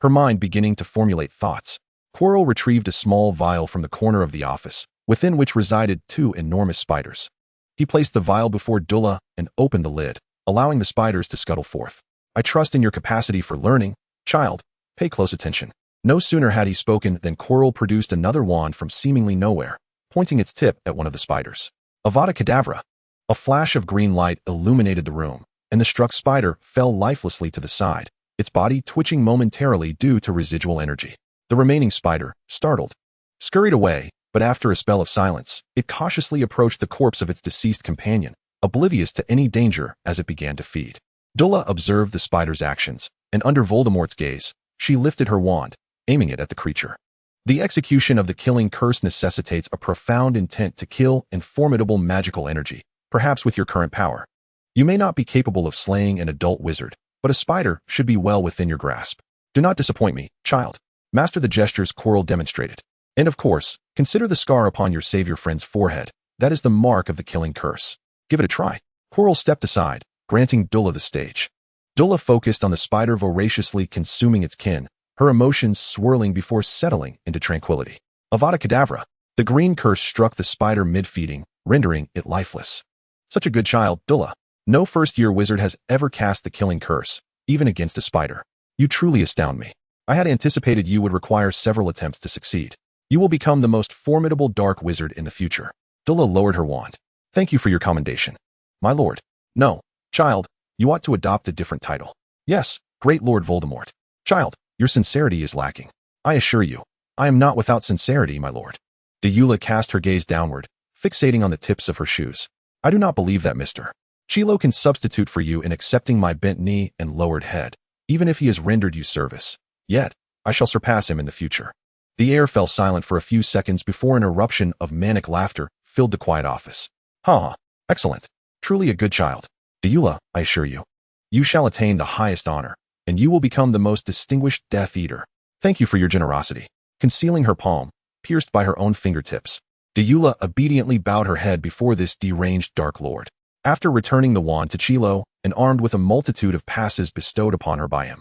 Her mind beginning to formulate thoughts. Quirrell retrieved a small vial from the corner of the office, within which resided 2 enormous spiders. He placed the vial before Dulla and opened the lid, allowing the spiders to scuttle forth. I trust in your capacity for learning, child. Pay close attention. No sooner had he spoken than Quirrell produced another wand from seemingly nowhere, pointing its tip at one of the spiders. Avada Kedavra! A flash of green light illuminated the room, and the struck spider fell lifelessly to the side, its body twitching momentarily due to residual energy. The remaining spider, startled, scurried away, but after a spell of silence, it cautiously approached the corpse of its deceased companion, oblivious to any danger as it began to feed. Dulla observed the spider's actions, and under Voldemort's gaze, she lifted her wand, aiming it at the creature. The execution of the killing curse necessitates a profound intent to kill and formidable magical energy, perhaps with your current power. You may not be capable of slaying an adult wizard, but a spider should be well within your grasp. Do not disappoint me, child. Master the gestures Quirrell demonstrated. And of course, consider the scar upon your savior friend's forehead. That is the mark of the killing curse. Give it a try. Quirrell stepped aside, granting Dulla the stage. Dulla focused on the spider voraciously consuming its kin, her emotions swirling before settling into tranquility. Avada Kedavra! The green curse struck the spider mid-feeding, rendering it lifeless. Such a good child, Dulla. No first-year wizard has ever cast the killing curse, even against a spider. You truly astound me. I had anticipated you would require several attempts to succeed. You will become the most formidable dark wizard in the future. Dulla lowered her wand. Thank you for your commendation. My lord. No, child, you ought to adopt a different title. Yes, great Lord Voldemort. Child, your sincerity is lacking. I assure you, I am not without sincerity, my lord. Deora cast her gaze downward, fixating on the tips of her shoes. I do not believe that Mr. Chilo can substitute for you in accepting my bent knee and lowered head, even if he has rendered you service. Yet, I shall surpass him in the future. The air fell silent for a few seconds before an eruption of manic laughter filled the quiet office. Ha! Excellent. Truly a good child. Deora, I assure you. You shall attain the highest honor, and you will become the most distinguished Death Eater. Thank you for your generosity. Concealing her palm, pierced by her own fingertips, Deora obediently bowed her head before this deranged Dark Lord. After returning the wand to Chilo, and armed with a multitude of passes bestowed upon her by him,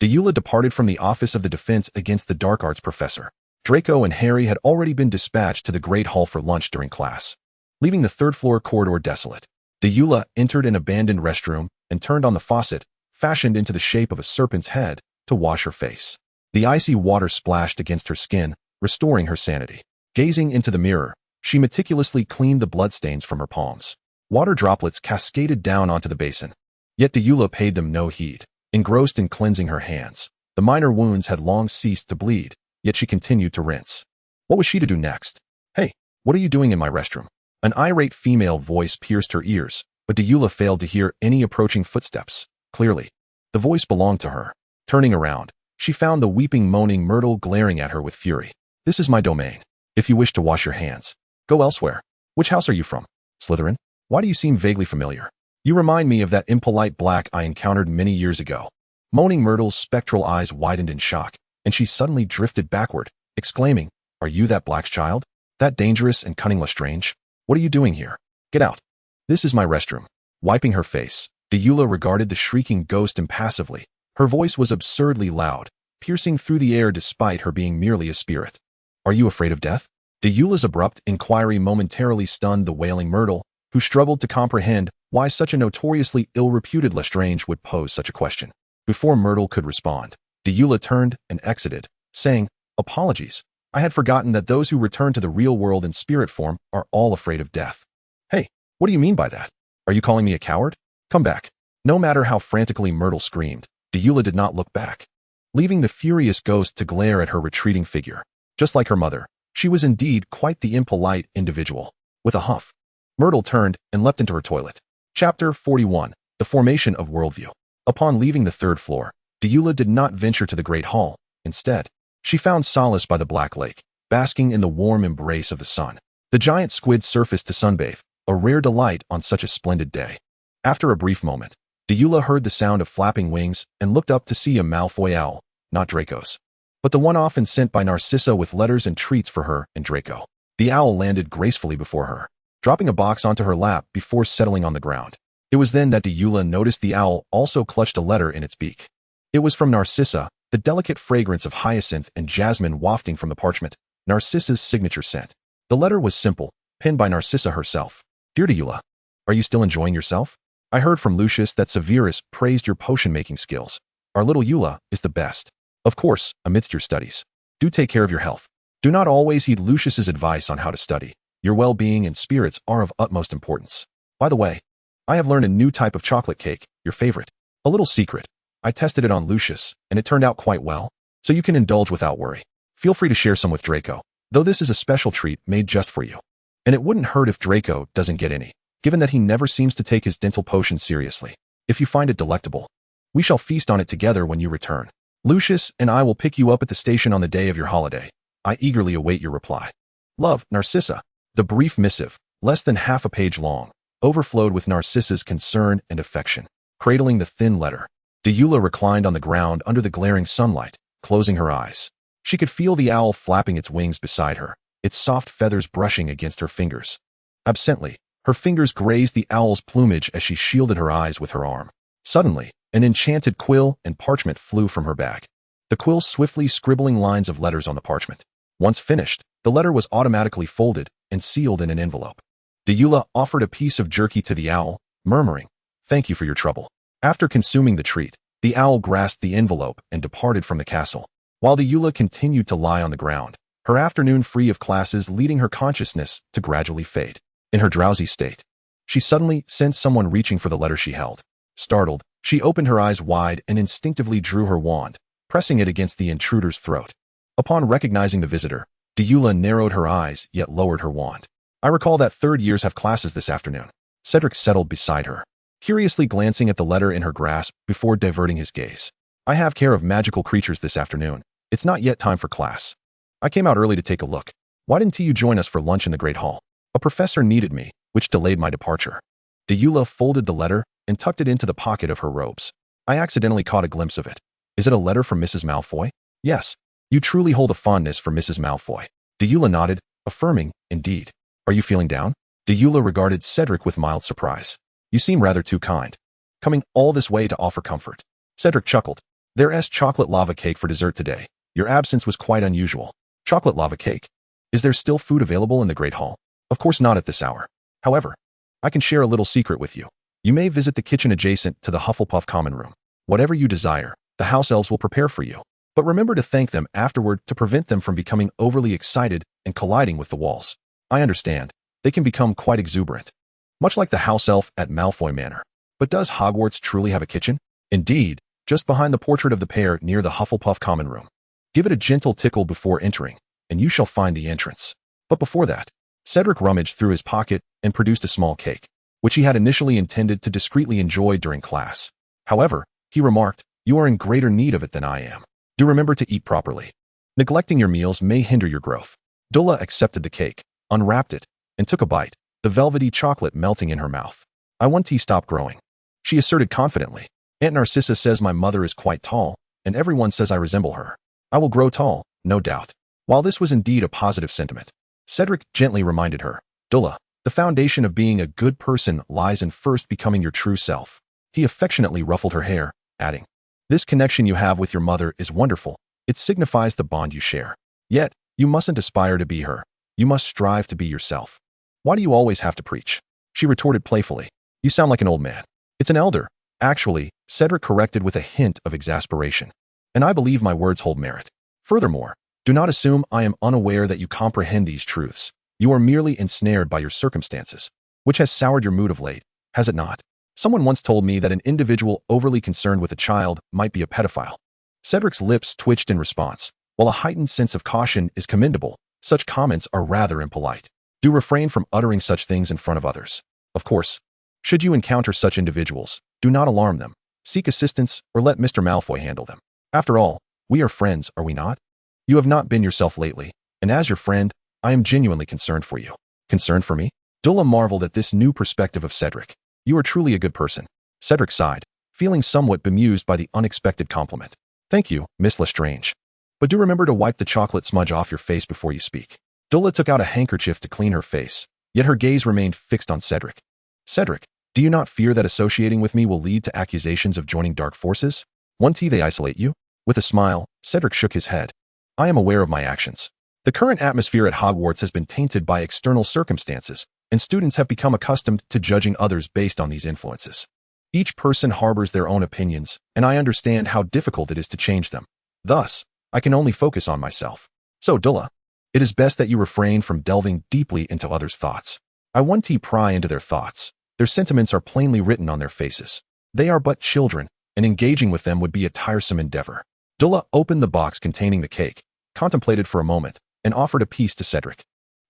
Deora departed from the office of the Defense Against the Dark Arts professor. Draco and Harry had already been dispatched to the Great Hall for lunch during class. Leaving the third-floor corridor desolate, Deora entered an abandoned restroom and turned on the faucet, fashioned into the shape of a serpent's head, to wash her face. The icy water splashed against her skin, restoring her sanity. Gazing into the mirror, she meticulously cleaned the bloodstains from her palms. Water droplets cascaded down onto the basin. Yet Deora paid them no heed. Engrossed in cleansing her hands, the minor wounds had long ceased to bleed, yet she continued to rinse. What was she to do next? Hey, what are you doing in my restroom? An irate female voice pierced her ears, but Deora failed to hear any approaching footsteps. Clearly, the voice belonged to her. Turning around, she found the weeping, moaning Myrtle glaring at her with fury. This is my domain. If you wish to wash your hands, go elsewhere. Which house are you from? Slytherin? Why do you seem vaguely familiar? You remind me of that impolite black I encountered many years ago. Moaning Myrtle's spectral eyes widened in shock, and she suddenly drifted backward, exclaiming, Are you that black's child? That dangerous and cunning Lestrange? What are you doing here? Get out. This is my restroom. Wiping her face, Deora regarded the shrieking ghost impassively. Her voice was absurdly loud, piercing through the air despite her being merely a spirit. Are you afraid of death? Deola's abrupt inquiry momentarily stunned the wailing Myrtle, who struggled to comprehend why such a notoriously ill-reputed Lestrange would pose such a question. Before Myrtle could respond, Deora turned and exited, saying, Apologies, I had forgotten that those who return to the real world in spirit form are all afraid of death. Hey, what do you mean by that? Are you calling me a coward? Come back. No matter how frantically Myrtle screamed, Deora did not look back, leaving the furious ghost to glare at her retreating figure. Just like her mother, she was indeed quite the impolite individual. With a huff, Myrtle turned and leapt into her toilet. Chapter 41. The Formation of Worldview. Upon leaving the third floor, Deora did not venture to the Great Hall. Instead, she found solace by the Black Lake, basking in the warm embrace of the sun. The giant squid surfaced to sunbathe, a rare delight on such a splendid day. After a brief moment, Deora heard the sound of flapping wings and looked up to see a Malfoy owl, not Draco's. but the one often sent by Narcissa with letters and treats for her and Draco. The owl landed gracefully before her, dropping a box onto her lap before settling on the ground. It was then that Deora noticed the owl also clutched a letter in its beak. It was from Narcissa, the delicate fragrance of hyacinth and jasmine wafting from the parchment, Narcissa's signature scent. The letter was simple, penned by Narcissa herself. Dear Deora, are you still enjoying yourself? I heard from Lucius that Severus praised your potion-making skills. Our little Eula is the best. Of course, amidst your studies. Do take care of your health. Do not always heed Lucius's advice on how to study. Your well-being and spirits are of utmost importance. By the way, I have learned a new type of chocolate cake, your favorite. A little secret. I tested it on Lucius, and it turned out quite well, so you can indulge without worry. Feel free to share some with Draco, though this is a special treat made just for you. And it wouldn't hurt if Draco doesn't get any, given that he never seems to take his dental potion seriously. If you find it delectable, we shall feast on it together when you return. Lucius and I will pick you up at the station on the day of your holiday. I eagerly await your reply. Love, Narcissa. The brief missive, less than half a page long, overflowed with Narcissa's concern and affection. Cradling the thin letter, Deora reclined on the ground under the glaring sunlight, closing her eyes. She could feel the owl flapping its wings beside her, its soft feathers brushing against her fingers. Absently, her fingers grazed the owl's plumage as she shielded her eyes with her arm. Suddenly, an enchanted quill and parchment flew from her bag. The quill swiftly scribbling lines of letters on the parchment. Once finished, the letter was automatically folded and sealed in an envelope. Deora offered a piece of jerky to the owl, murmuring, "Thank you for your trouble." After consuming the treat, the owl grasped the envelope and departed from the castle, while Deora continued to lie on the ground, her afternoon free of classes leading her consciousness to gradually fade. In her drowsy state, she suddenly sensed someone reaching for the letter she held. Startled, she opened her eyes wide and instinctively drew her wand, pressing it against the intruder's throat. Upon recognizing the visitor, Deora narrowed her eyes yet lowered her wand. "I recall that third years have classes this afternoon." Cedric settled beside her, curiously glancing at the letter in her grasp before diverting his gaze. "I have care of magical creatures this afternoon. It's not yet time for class. I came out early to take a look. Why didn't you join us for lunch in the Great Hall? A professor needed me, which delayed my departure." Deora folded the letter and tucked it into the pocket of her robes. "I accidentally caught a glimpse of it. Is it a letter from Mrs. Malfoy?" "Yes. You truly hold a fondness for Mrs. Malfoy." Deora nodded, affirming, "Indeed. Are you feeling down?" Deora regarded Cedric with mild surprise. "You seem rather too kind. Coming all this way to offer comfort." Cedric chuckled. "There's chocolate lava cake for dessert today. Your absence was quite unusual." "Chocolate lava cake? Is there still food available in the Great Hall?" "Of course not at this hour. However, I can share a little secret with you. You may visit the kitchen adjacent to the Hufflepuff common room. Whatever you desire, the house elves will prepare for you. But remember to thank them afterward to prevent them from becoming overly excited and colliding with the walls. I understand. They can become quite exuberant. Much like the house elf at Malfoy Manor. But does Hogwarts truly have a kitchen? Indeed, just behind the portrait of the pair near the Hufflepuff common room. Give it a gentle tickle before entering, and you shall find the entrance. But before that, Cedric rummaged through his pocket and produced a small cake, which he had initially intended to discreetly enjoy during class. However, he remarked, "You are in greater need of it than I am. Do remember to eat properly. Neglecting your meals may hinder your growth." Deora accepted the cake, unwrapped it, and took a bite, the velvety chocolate melting in her mouth. "I want to stop growing," she asserted confidently. "Aunt Narcissa says my mother is quite tall, and everyone says I resemble her. I will grow tall, no doubt." While this was indeed a positive sentiment, Cedric gently reminded her, "Deora, the foundation of being a good person lies in first becoming your true self." He affectionately ruffled her hair, adding, "This connection you have with your mother is wonderful. It signifies the bond you share. Yet, you mustn't aspire to be her. You must strive to be yourself." "Why do you always have to preach?" she retorted playfully. "You sound like an old man." "It's an elder." "Actually," Cedric corrected with a hint of exasperation. "And I believe my words hold merit. Furthermore, do not assume I am unaware that you comprehend these truths. You are merely ensnared by your circumstances, which has soured your mood of late, has it not? Someone once told me that an individual overly concerned with a child might be a pedophile." Cedric's lips twitched in response. While a heightened sense of caution is commendable, such comments are rather impolite. Do refrain from uttering such things in front of others. Of course, should you encounter such individuals, do not alarm them. Seek assistance or let Mr. Malfoy handle them. After all, we are friends, are we not? You have not been yourself lately, and as your friend, I am genuinely concerned for you." "Concerned for me?" Deora marveled at this new perspective of Cedric. "You are truly a good person." Cedric sighed, feeling somewhat bemused by the unexpected compliment. "Thank you, Miss Lestrange. But do remember to wipe the chocolate smudge off your face before you speak. Dula took out a handkerchief to clean her face, yet her gaze remained fixed on Cedric. Cedric, do you not fear that associating with me will lead to accusations of joining dark forces? Won't they isolate you? With a smile, Cedric shook his head. I am aware of my actions. The current atmosphere at Hogwarts has been tainted by external circumstances, and students have become accustomed to judging others based on these influences. Each person harbors their own opinions, and I understand how difficult it is to change them. Thus, I can only focus on myself. So, Dula, it is best that you refrain from delving deeply into others' thoughts. I won't pry into their thoughts. Their sentiments are plainly written on their faces. They are but children, and engaging with them would be a tiresome endeavor. Dula opened the box containing the cake, contemplated for a moment, and offered a piece to Cedric.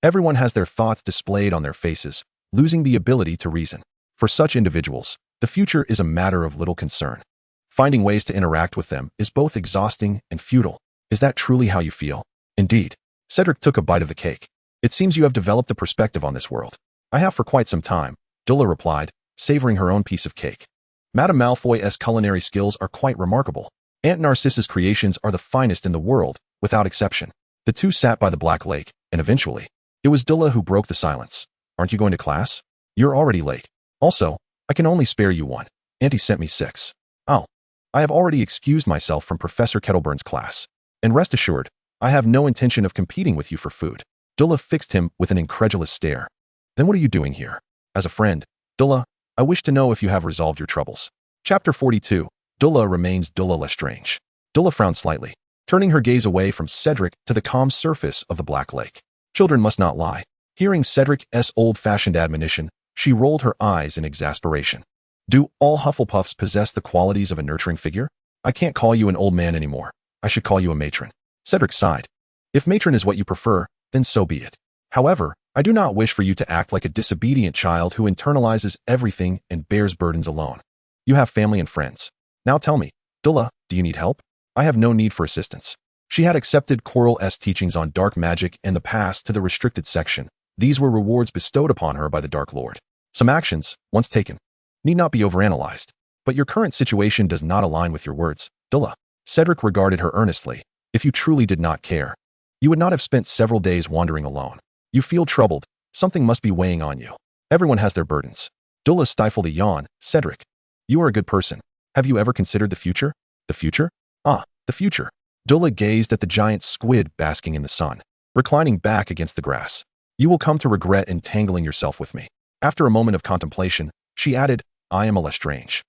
Everyone has their thoughts displayed on their faces, losing the ability to reason. For such individuals, the future is a matter of little concern. Finding ways to interact with them is both exhausting and futile. Is that truly how you feel? Indeed. Cedric took a bite of the cake. It seems you have developed a perspective on this world. I have for quite some time, Dula replied, savoring her own piece of cake. Madame Malfoy's culinary skills are quite remarkable. Aunt Narcissa's creations are the finest in the world, without exception. The two sat by the Black Lake, and eventually, it was Dula who broke the silence. Aren't you going to class? You're already late. Also, I can only spare you one. Auntie sent me 6. Oh. I have already excused myself from Professor Kettleburn's class. And rest assured, I have no intention of competing with you for food. Dula fixed him with an incredulous stare. Then what are you doing here? As a friend, Dula, I wish to know if you have resolved your troubles. Chapter 42. Dula remains Deora Lestrange. Dula frowned slightly, turning her gaze away from Cedric to the calm surface of the Black Lake. Children must not lie. Hearing Cedric's old-fashioned admonition, she rolled her eyes in exasperation. Do all Hufflepuffs possess the qualities of a nurturing figure? I can't call you an old man anymore. I should call you a matron. Cedric sighed. If matron is what you prefer, then so be it. However, I do not wish for you to act like a disobedient child who internalizes everything and bears burdens alone. You have family and friends. Now tell me, Dula, do you need help? I have no need for assistance. She had accepted Quirrell's teachings on dark magic and the pass to the restricted section. These were rewards bestowed upon her by the Dark Lord. Some actions, once taken, need not be overanalyzed. But your current situation does not align with your words, Dula. Cedric regarded her earnestly. If you truly did not care, you would not have spent several days wandering alone. You feel troubled. Something must be weighing on you. Everyone has their burdens. Dula stifled a yawn. Cedric, you are a good person. Have you ever considered the future? The future? Ah, the future. Dula gazed at the giant squid basking in the sun, reclining back against the grass. You will come to regret entangling yourself with me. After a moment of contemplation, she added, I am a Lestrange.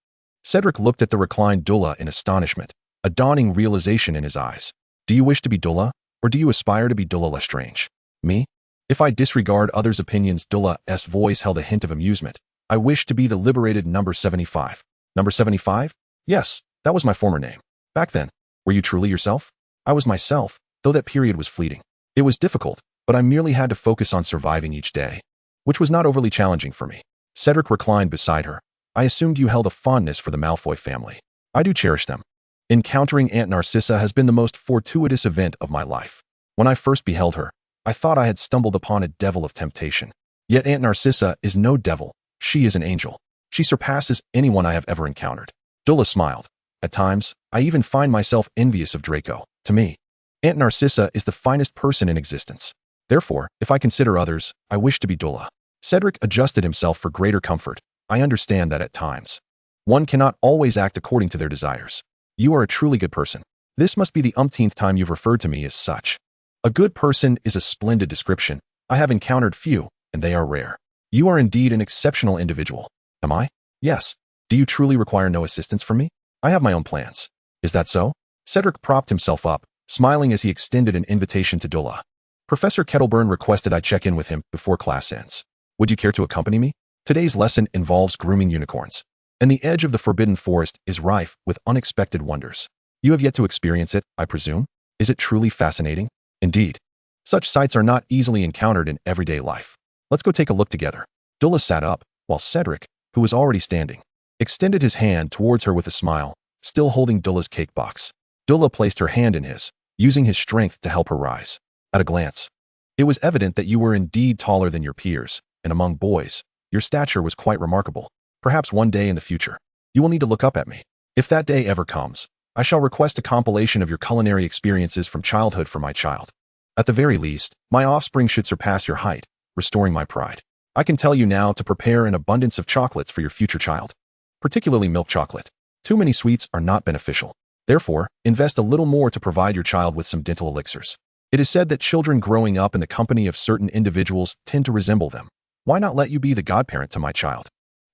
Cedric looked at the reclined Dula in astonishment, a dawning realization in his eyes. Do you wish to be Dula, or do you aspire to be Deora Lestrange? Me? If I disregard others' opinions, Dula's voice held a hint of amusement. I wish to be the liberated number 75. Number 75? Yes, that was my former name. Back then, were you truly yourself? I was myself, though that period was fleeting. It was difficult, but I merely had to focus on surviving each day, which was not overly challenging for me. Cedric reclined beside her. I assumed you held a fondness for the Malfoy family. I do cherish them. Encountering Aunt Narcissa has been the most fortuitous event of my life. When I first beheld her, I thought I had stumbled upon a devil of temptation. Yet Aunt Narcissa is no devil. She is an angel. She surpasses anyone I have ever encountered. Dula smiled. At times, I even find myself envious of Draco. To me, Aunt Narcissa is the finest person in existence. Therefore, if I consider others, I wish to be Dula. Cedric adjusted himself for greater comfort. I understand that at times, one cannot always act according to their desires. You are a truly good person. This must be the umpteenth time you've referred to me as such. A good person is a splendid description. I have encountered few, and they are rare. You are indeed an exceptional individual. Am I? Yes. Do you truly require no assistance from me? I have my own plans. Is that so? Cedric propped himself up, smiling as he extended an invitation to Dula. Professor Kettleburn requested I check in with him before class ends. Would you care to accompany me? Today's lesson involves grooming unicorns, and the edge of the Forbidden Forest is rife with unexpected wonders. You have yet to experience it, I presume? Is it truly fascinating? Indeed. Such sights are not easily encountered in everyday life. Let's go take a look together. Dula sat up, while Cedric, who was already standing, extended his hand towards her with a smile, still holding Dula's cake box. Dula placed her hand in his, using his strength to help her rise. At a glance, it was evident that you were indeed taller than your peers, and among boys, your stature was quite remarkable. Perhaps one day in the future, you will need to look up at me. If that day ever comes, I shall request a compilation of your culinary experiences from childhood for my child. At the very least, my offspring should surpass your height, restoring my pride. I can tell you now to prepare an abundance of chocolates for your future child, particularly milk chocolate. Too many sweets are not beneficial. Therefore, invest a little more to provide your child with some dental elixirs. It is said that children growing up in the company of certain individuals tend to resemble them. Why not let you be the godparent to my child?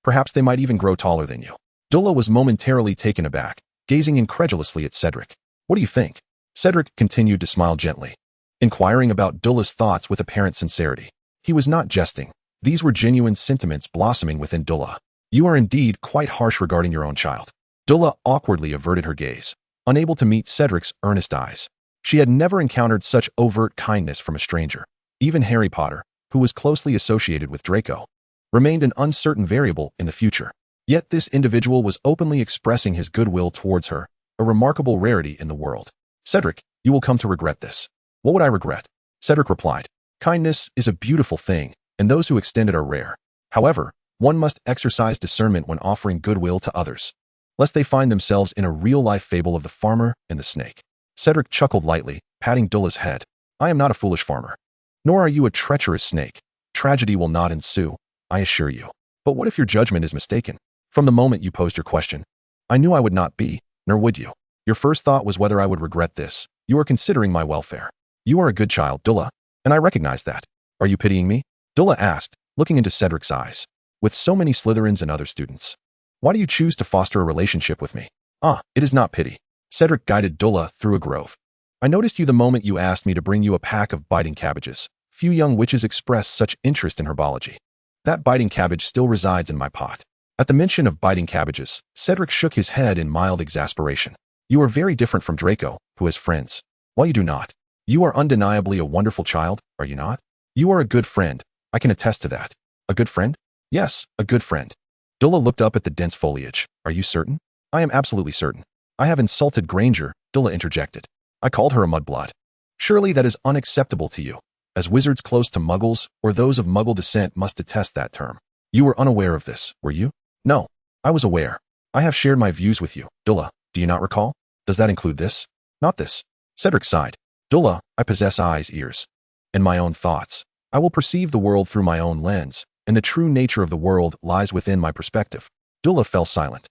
Perhaps they might even grow taller than you. Dula was momentarily taken aback, gazing incredulously at Cedric. What do you think? Cedric continued to smile gently, inquiring about Dula's thoughts with apparent sincerity. He was not jesting. These were genuine sentiments blossoming within Dula. You are indeed quite harsh regarding your own child. Dula awkwardly averted her gaze, unable to meet Cedric's earnest eyes. She had never encountered such overt kindness from a stranger. Even Harry Potter, who was closely associated with Draco, remained an uncertain variable in the future. Yet this individual was openly expressing his goodwill towards her, a remarkable rarity in the world. Cedric, you will come to regret this. What would I regret? Cedric replied. Kindness is a beautiful thing, and those who extend it are rare. However, one must exercise discernment when offering goodwill to others, lest they find themselves in a real-life fable of the farmer and the snake. Cedric chuckled lightly, patting Dula's head. I am not a foolish farmer. Nor are you a treacherous snake. Tragedy will not ensue, I assure you. But what if your judgment is mistaken? From the moment you posed your question, I knew I would not be, nor would you. Your first thought was whether I would regret this. You are considering my welfare. You are a good child, Dula, and I recognize that. Are you pitying me? Dula asked, looking into Cedric's eyes. With so many Slytherins and other students, why do you choose to foster a relationship with me? It is not pity. Cedric guided Dula through a grove. I noticed you the moment you asked me to bring you a pack of biting cabbages. Few young witches express such interest in herbology. That biting cabbage still resides in my pot. At the mention of biting cabbages, Cedric shook his head in mild exasperation. You are very different from Draco, who has friends. While you do not. You are undeniably a wonderful child, are you not? You are a good friend. I can attest to that. A good friend? Yes, a good friend. Dula looked up at the dense foliage. Are you certain? I am absolutely certain. I have insulted Granger, Dula interjected. I called her a mudblood. Surely that is unacceptable to you, as wizards close to Muggles or those of Muggle descent must detest that term. You were unaware of this, were you? No, I was aware. I have shared my views with you, Dula. Do you not recall? Does that include this? Not this. Cedric sighed. Dula, I possess eyes, ears, and my own thoughts. I will perceive the world through my own lens, and the true nature of the world lies within my perspective. Dula fell silent,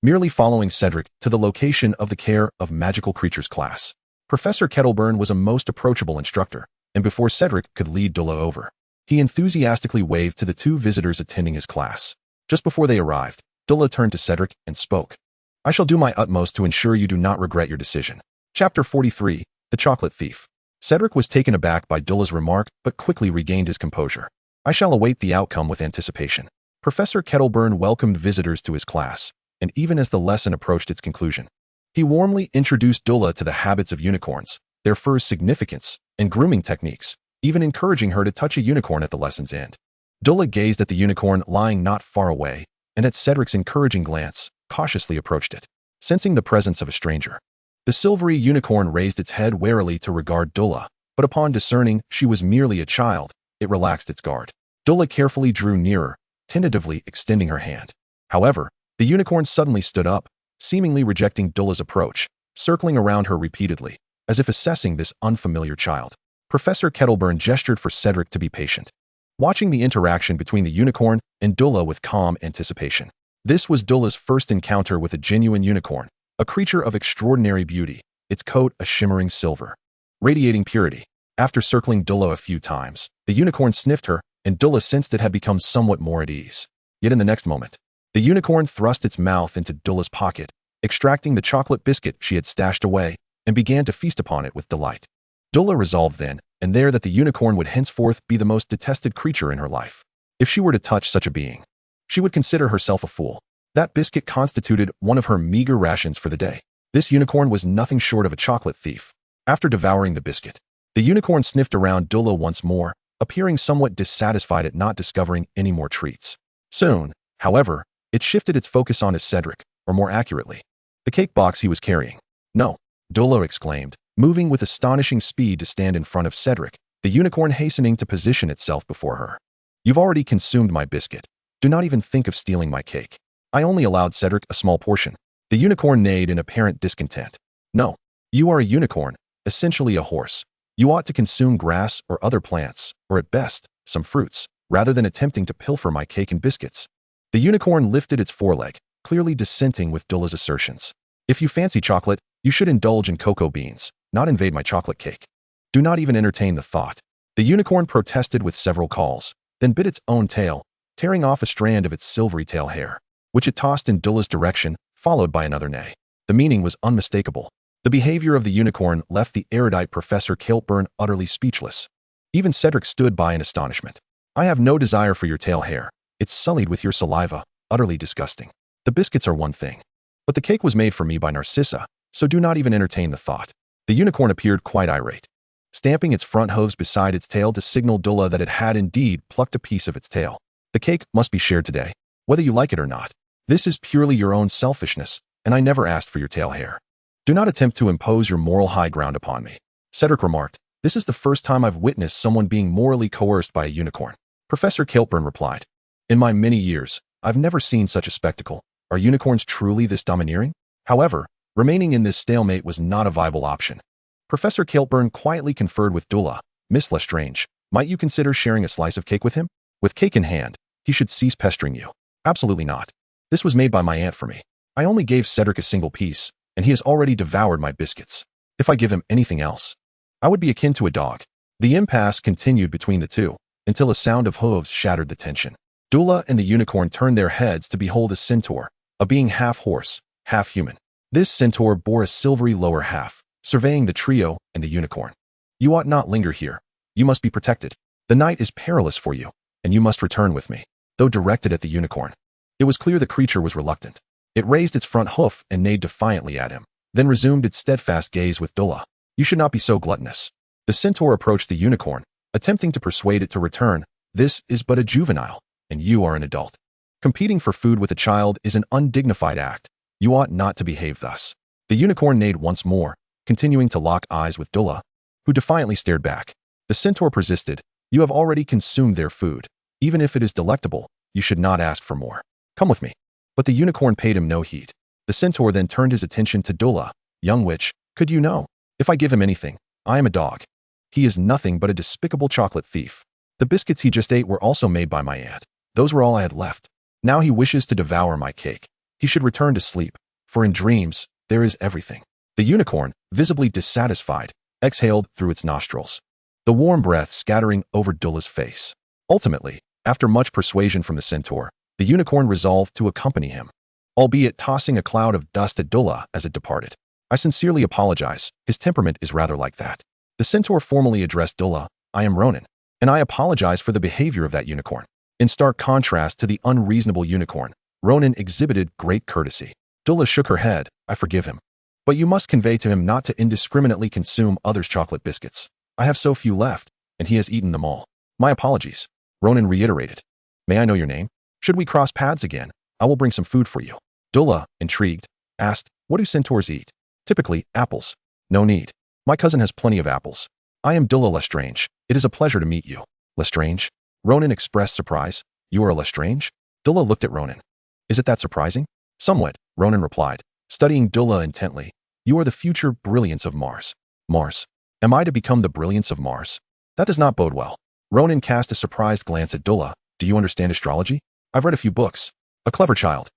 merely following Cedric to the location of the Care of Magical Creatures class. Professor Kettleburn was a most approachable instructor, and before Cedric could lead Dula over, he enthusiastically waved to the two visitors attending his class. Just before they arrived, Dula turned to Cedric and spoke. I shall do my utmost to ensure you do not regret your decision. Chapter 43, The Chocolate Thief. Cedric was taken aback by Dula's remark, but quickly regained his composure. I shall await the outcome with anticipation. Professor Kettleburn welcomed visitors to his class, and even as the lesson approached its conclusion, he warmly introduced Dula to the habits of unicorns, their fur's significance, and grooming techniques, even encouraging her to touch a unicorn at the lesson's end. Dula gazed at the unicorn lying not far away, and at Cedric's encouraging glance, cautiously approached it, sensing the presence of a stranger. The silvery unicorn raised its head warily to regard Dula, but upon discerning she was merely a child, it relaxed its guard. Dula carefully drew nearer, tentatively extending her hand. However, the unicorn suddenly stood up, seemingly rejecting Dula's approach, circling around her repeatedly, as if assessing this unfamiliar child. Professor Kettleburn gestured for Cedric to be patient, watching the interaction between the unicorn and Dula with calm anticipation. This was Dula's first encounter with a genuine unicorn, a creature of extraordinary beauty, its coat a shimmering silver, radiating purity. After circling Dula a few times, the unicorn sniffed her, and Dula sensed it had become somewhat more at ease. Yet in the next moment, the unicorn thrust its mouth into Dula's pocket, extracting the chocolate biscuit she had stashed away, and began to feast upon it with delight. Dula resolved then and there that the unicorn would henceforth be the most detested creature in her life. If she were to touch such a being, she would consider herself a fool. That biscuit constituted one of her meager rations for the day. This unicorn was nothing short of a chocolate thief. After devouring the biscuit, the unicorn sniffed around Dula once more, appearing somewhat dissatisfied at not discovering any more treats. Soon, however, it shifted its focus onto Cedric, or more accurately, the cake box he was carrying. No, Dula exclaimed, moving with astonishing speed to stand in front of Cedric, the unicorn hastening to position itself before her. You've already consumed my biscuit. Do not even think of stealing my cake. I only allowed Cedric a small portion. The unicorn neighed in apparent discontent. No, you are a unicorn, essentially a horse. You ought to consume grass or other plants, or at best, some fruits, rather than attempting to pilfer my cake and biscuits. The unicorn lifted its foreleg, clearly dissenting with Dulla's assertions. If you fancy chocolate, you should indulge in cocoa beans, not invade my chocolate cake. Do not even entertain the thought. The unicorn protested with several calls, then bit its own tail, tearing off a strand of its silvery tail hair, which it tossed in Dulla's direction, followed by another neigh. The meaning was unmistakable. The behavior of the unicorn left the erudite Professor Kilburn utterly speechless. Even Cedric stood by in astonishment. I have no desire for your tail hair. It's sullied with your saliva, utterly disgusting. The biscuits are one thing. But the cake was made for me by Narcissa, so do not even entertain the thought. The unicorn appeared quite irate, stamping its front hooves beside its tail to signal Dulla that it had indeed plucked a piece of its tail. The cake must be shared today, whether you like it or not. This is purely your own selfishness, and I never asked for your tail hair. Do not attempt to impose your moral high ground upon me. Cedric remarked, this is the first time I've witnessed someone being morally coerced by a unicorn. Professor Kilburn replied, in my many years, I've never seen such a spectacle. Are unicorns truly this domineering? However, remaining in this stalemate was not a viable option. Professor Kilburn quietly conferred with Dulla. Miss Lestrange, might you consider sharing a slice of cake with him? With cake in hand, he should cease pestering you. Absolutely not. This was made by my aunt for me. I only gave Cedric a single piece, and he has already devoured my biscuits. If I give him anything else, I would be akin to a dog. The impasse continued between the two, until a sound of hooves shattered the tension. Dulla and the unicorn turned their heads to behold a centaur, a being half horse, half human. This centaur bore a silvery lower half, surveying the trio and the unicorn. You ought not linger here. You must be protected. The night is perilous for you, and you must return with me. Though directed at the unicorn, it was clear the creature was reluctant. It raised its front hoof and neighed defiantly at him, then resumed its steadfast gaze with Dulla. You should not be so gluttonous. The centaur approached the unicorn, attempting to persuade it to return. This is but a juvenile, and you are an adult. Competing for food with a child is an undignified act. You ought not to behave thus. The unicorn neighed once more, continuing to lock eyes with Dulla, who defiantly stared back. The centaur persisted. You have already consumed their food. Even if it is delectable, you should not ask for more. Come with me. But the unicorn paid him no heed. The centaur then turned his attention to Dulla. Young witch, could you know? If I give him anything, I am a dog. He is nothing but a despicable chocolate thief. The biscuits he just ate were also made by my aunt. Those were all I had left. Now he wishes to devour my cake. He should return to sleep, for in dreams, there is everything. The unicorn, visibly dissatisfied, exhaled through its nostrils, the warm breath scattering over Dulla's face. Ultimately, after much persuasion from the centaur, the unicorn resolved to accompany him, albeit tossing a cloud of dust at Dulla as it departed. I sincerely apologize, his temperament is rather like that. The centaur formally addressed Dulla. I am Ronan, and I apologize for the behavior of that unicorn. In stark contrast to the unreasonable unicorn, Ronan exhibited great courtesy. Dulla shook her head. I forgive him. But you must convey to him not to indiscriminately consume others' chocolate biscuits. I have so few left, and he has eaten them all. My apologies. Ronan reiterated. May I know your name? Should we cross paths again, I will bring some food for you. Dulla, intrigued, asked, what do centaurs eat? Typically, apples. No need. My cousin has plenty of apples. I am Deora Lestrange. It is a pleasure to meet you. Lestrange? Ronan expressed surprise. You are a Lestrange? Dulla looked at Ronan. Is it that surprising? Somewhat, Ronan replied, studying Dulla intently. You are the future brilliance of Mars. Mars? Am I to become the brilliance of Mars? That does not bode well. Ronan cast a surprised glance at Dulla. Do you understand astrology? I've read a few books. A clever child.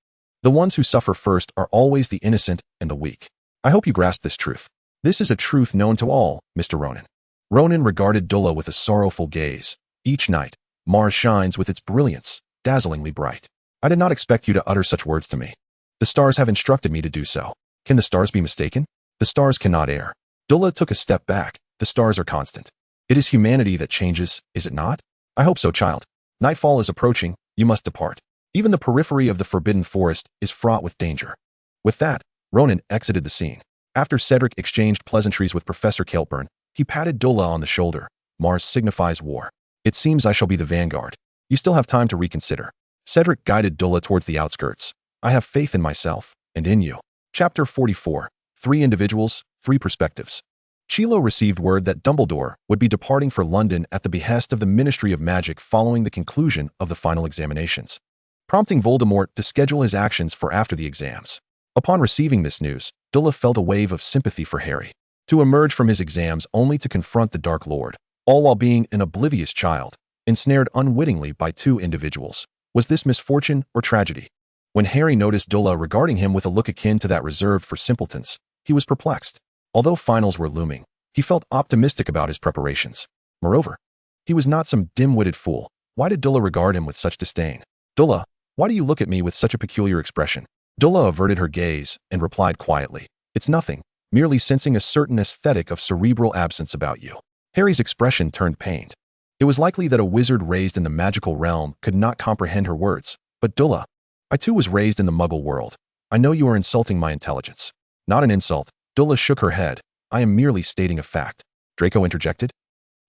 The ones who suffer first are always the innocent and the weak. I hope you grasp this truth. This is a truth known to all, Mr. Ronan. Ronan regarded Dulla with a sorrowful gaze. Each night, Mars shines with its brilliance, dazzlingly bright. I did not expect you to utter such words to me. The stars have instructed me to do so. Can the stars be mistaken? The stars cannot err. Dulla took a step back. The stars are constant. It is humanity that changes, is it not? I hope so, child. Nightfall is approaching. You must depart. Even the periphery of the forbidden forest is fraught with danger. With that, Ronan exited the scene. After Cedric exchanged pleasantries with Professor Kilburn, he patted Dulla on the shoulder. Mars signifies war. It seems I shall be the vanguard. You still have time to reconsider. Cedric guided Dulla towards the outskirts. I have faith in myself, and in you. Chapter 44. 3 individuals, 3 perspectives. Chilo received word that Dumbledore would be departing for London at the behest of the Ministry of Magic following the conclusion of the final examinations, prompting Voldemort to schedule his actions for after the exams. Upon receiving this news, Dula felt a wave of sympathy for Harry. To emerge from his exams only to confront the Dark Lord, all while being an oblivious child, ensnared unwittingly by two individuals. Was this misfortune or tragedy? When Harry noticed Dula regarding him with a look akin to that reserved for simpletons, he was perplexed. Although finals were looming, he felt optimistic about his preparations. Moreover, he was not some dim-witted fool. Why did Dula regard him with such disdain? Dula, why do you look at me with such a peculiar expression? Dula averted her gaze and replied quietly, It's nothing, merely sensing a certain aesthetic of cerebral absence about you. Harry's expression turned pained. It was likely that a wizard raised in the magical realm could not comprehend her words. But Dula, I too was raised in the Muggle world. I know you are insulting my intelligence. Not an insult. Dula shook her head. I am merely stating a fact. Draco interjected.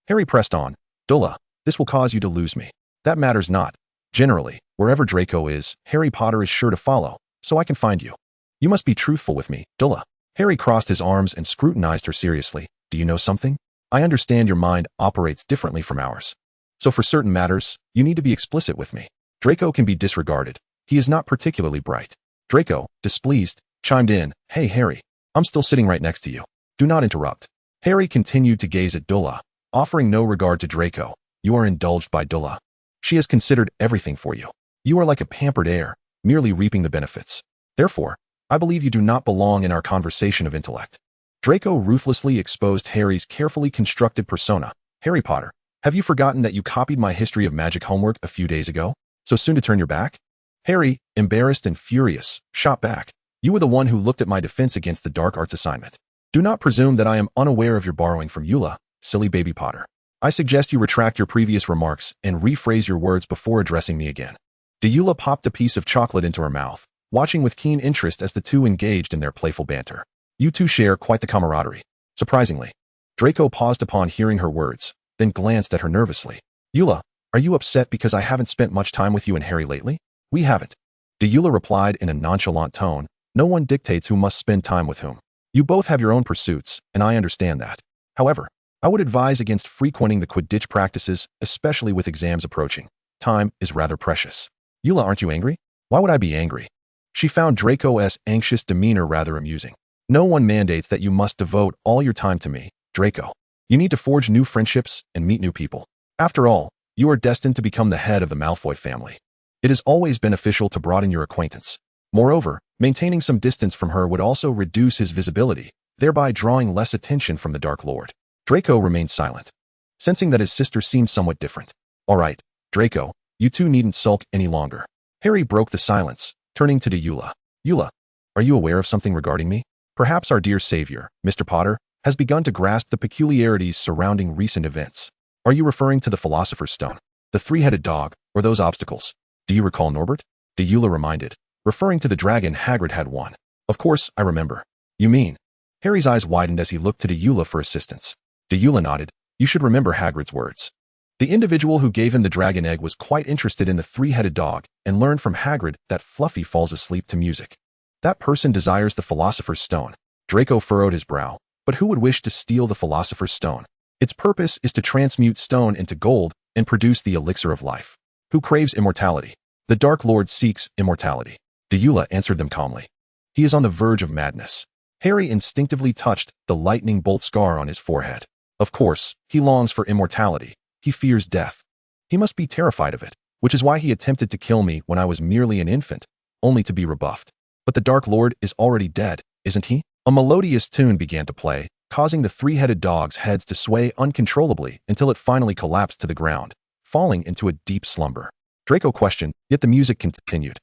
Harry pressed on. Dula, this will cause you to lose me. That matters not. Generally, wherever Draco is, Harry Potter is sure to follow, so I can find you. You must be truthful with me, Dula. Harry crossed his arms and scrutinized her seriously. Do you know something? I understand your mind operates differently from ours. So for certain matters, you need to be explicit with me. Draco can be disregarded. He is not particularly bright. Draco, displeased, chimed in, Hey Harry, I'm still sitting right next to you. Do not interrupt. Harry continued to gaze at Dula, offering no regard to Draco. You are indulged by Dula. She has considered everything for you. You are like a pampered heir, merely reaping the benefits. Therefore, I believe you do not belong in our conversation of intellect. Draco ruthlessly exposed Harry's carefully constructed persona. Harry Potter, have you forgotten that you copied my history of magic homework a few days ago? So soon to turn your back? Harry, embarrassed and furious, shot back. You were the one who looked at my defense against the dark arts assignment. Do not presume that I am unaware of your borrowing from Eula, silly baby Potter. I suggest you retract your previous remarks and rephrase your words before addressing me again. Deula popped a piece of chocolate into her mouth, watching with keen interest as the two engaged in their playful banter. You two share quite the camaraderie. Surprisingly, Draco paused upon hearing her words, then glanced at her nervously. Eula, are you upset because I haven't spent much time with you and Harry lately? We haven't. Deula replied in a nonchalant tone. No one dictates who must spend time with whom. You both have your own pursuits, and I understand that. However, I would advise against frequenting the Quidditch practices, especially with exams approaching. Time is rather precious. Eula, aren't you angry? Why would I be angry? She found Draco's anxious demeanor rather amusing. No one mandates that you must devote all your time to me, Draco. You need to forge new friendships and meet new people. After all, you are destined to become the head of the Malfoy family. It is always beneficial to broaden your acquaintance. Moreover, maintaining some distance from her would also reduce his visibility, thereby drawing less attention from the Dark Lord. Draco remained silent, sensing that his sister seemed somewhat different. All right, Draco, you two needn't sulk any longer. Harry broke the silence, turning to Eula. Eula, are you aware of something regarding me? Perhaps our dear savior, Mr. Potter, has begun to grasp the peculiarities surrounding recent events. Are you referring to the Philosopher's Stone, the three-headed dog, or those obstacles? Do you recall Norbert? Deula reminded, referring to the dragon Hagrid had won. Of course, I remember. You mean? Harry's eyes widened as he looked to Deula for assistance. Deula nodded. You should remember Hagrid's words. The individual who gave him the dragon egg was quite interested in the three-headed dog and learned from Hagrid that Fluffy falls asleep to music. That person desires the Philosopher's Stone. Draco furrowed his brow. But who would wish to steal the Philosopher's Stone? Its purpose is to transmute stone into gold and produce the elixir of life. Who craves immortality? The Dark Lord seeks immortality. Deula answered them calmly. He is on the verge of madness. Harry instinctively touched the lightning bolt scar on his forehead. Of course, he longs for immortality. He fears death. He must be terrified of it, which is why he attempted to kill me when I was merely an infant, only to be rebuffed. But the Dark Lord is already dead, isn't he? A melodious tune began to play, causing the three-headed dog's heads to sway uncontrollably until it finally collapsed to the ground, falling into a deep slumber. Draco questioned, yet the music continued.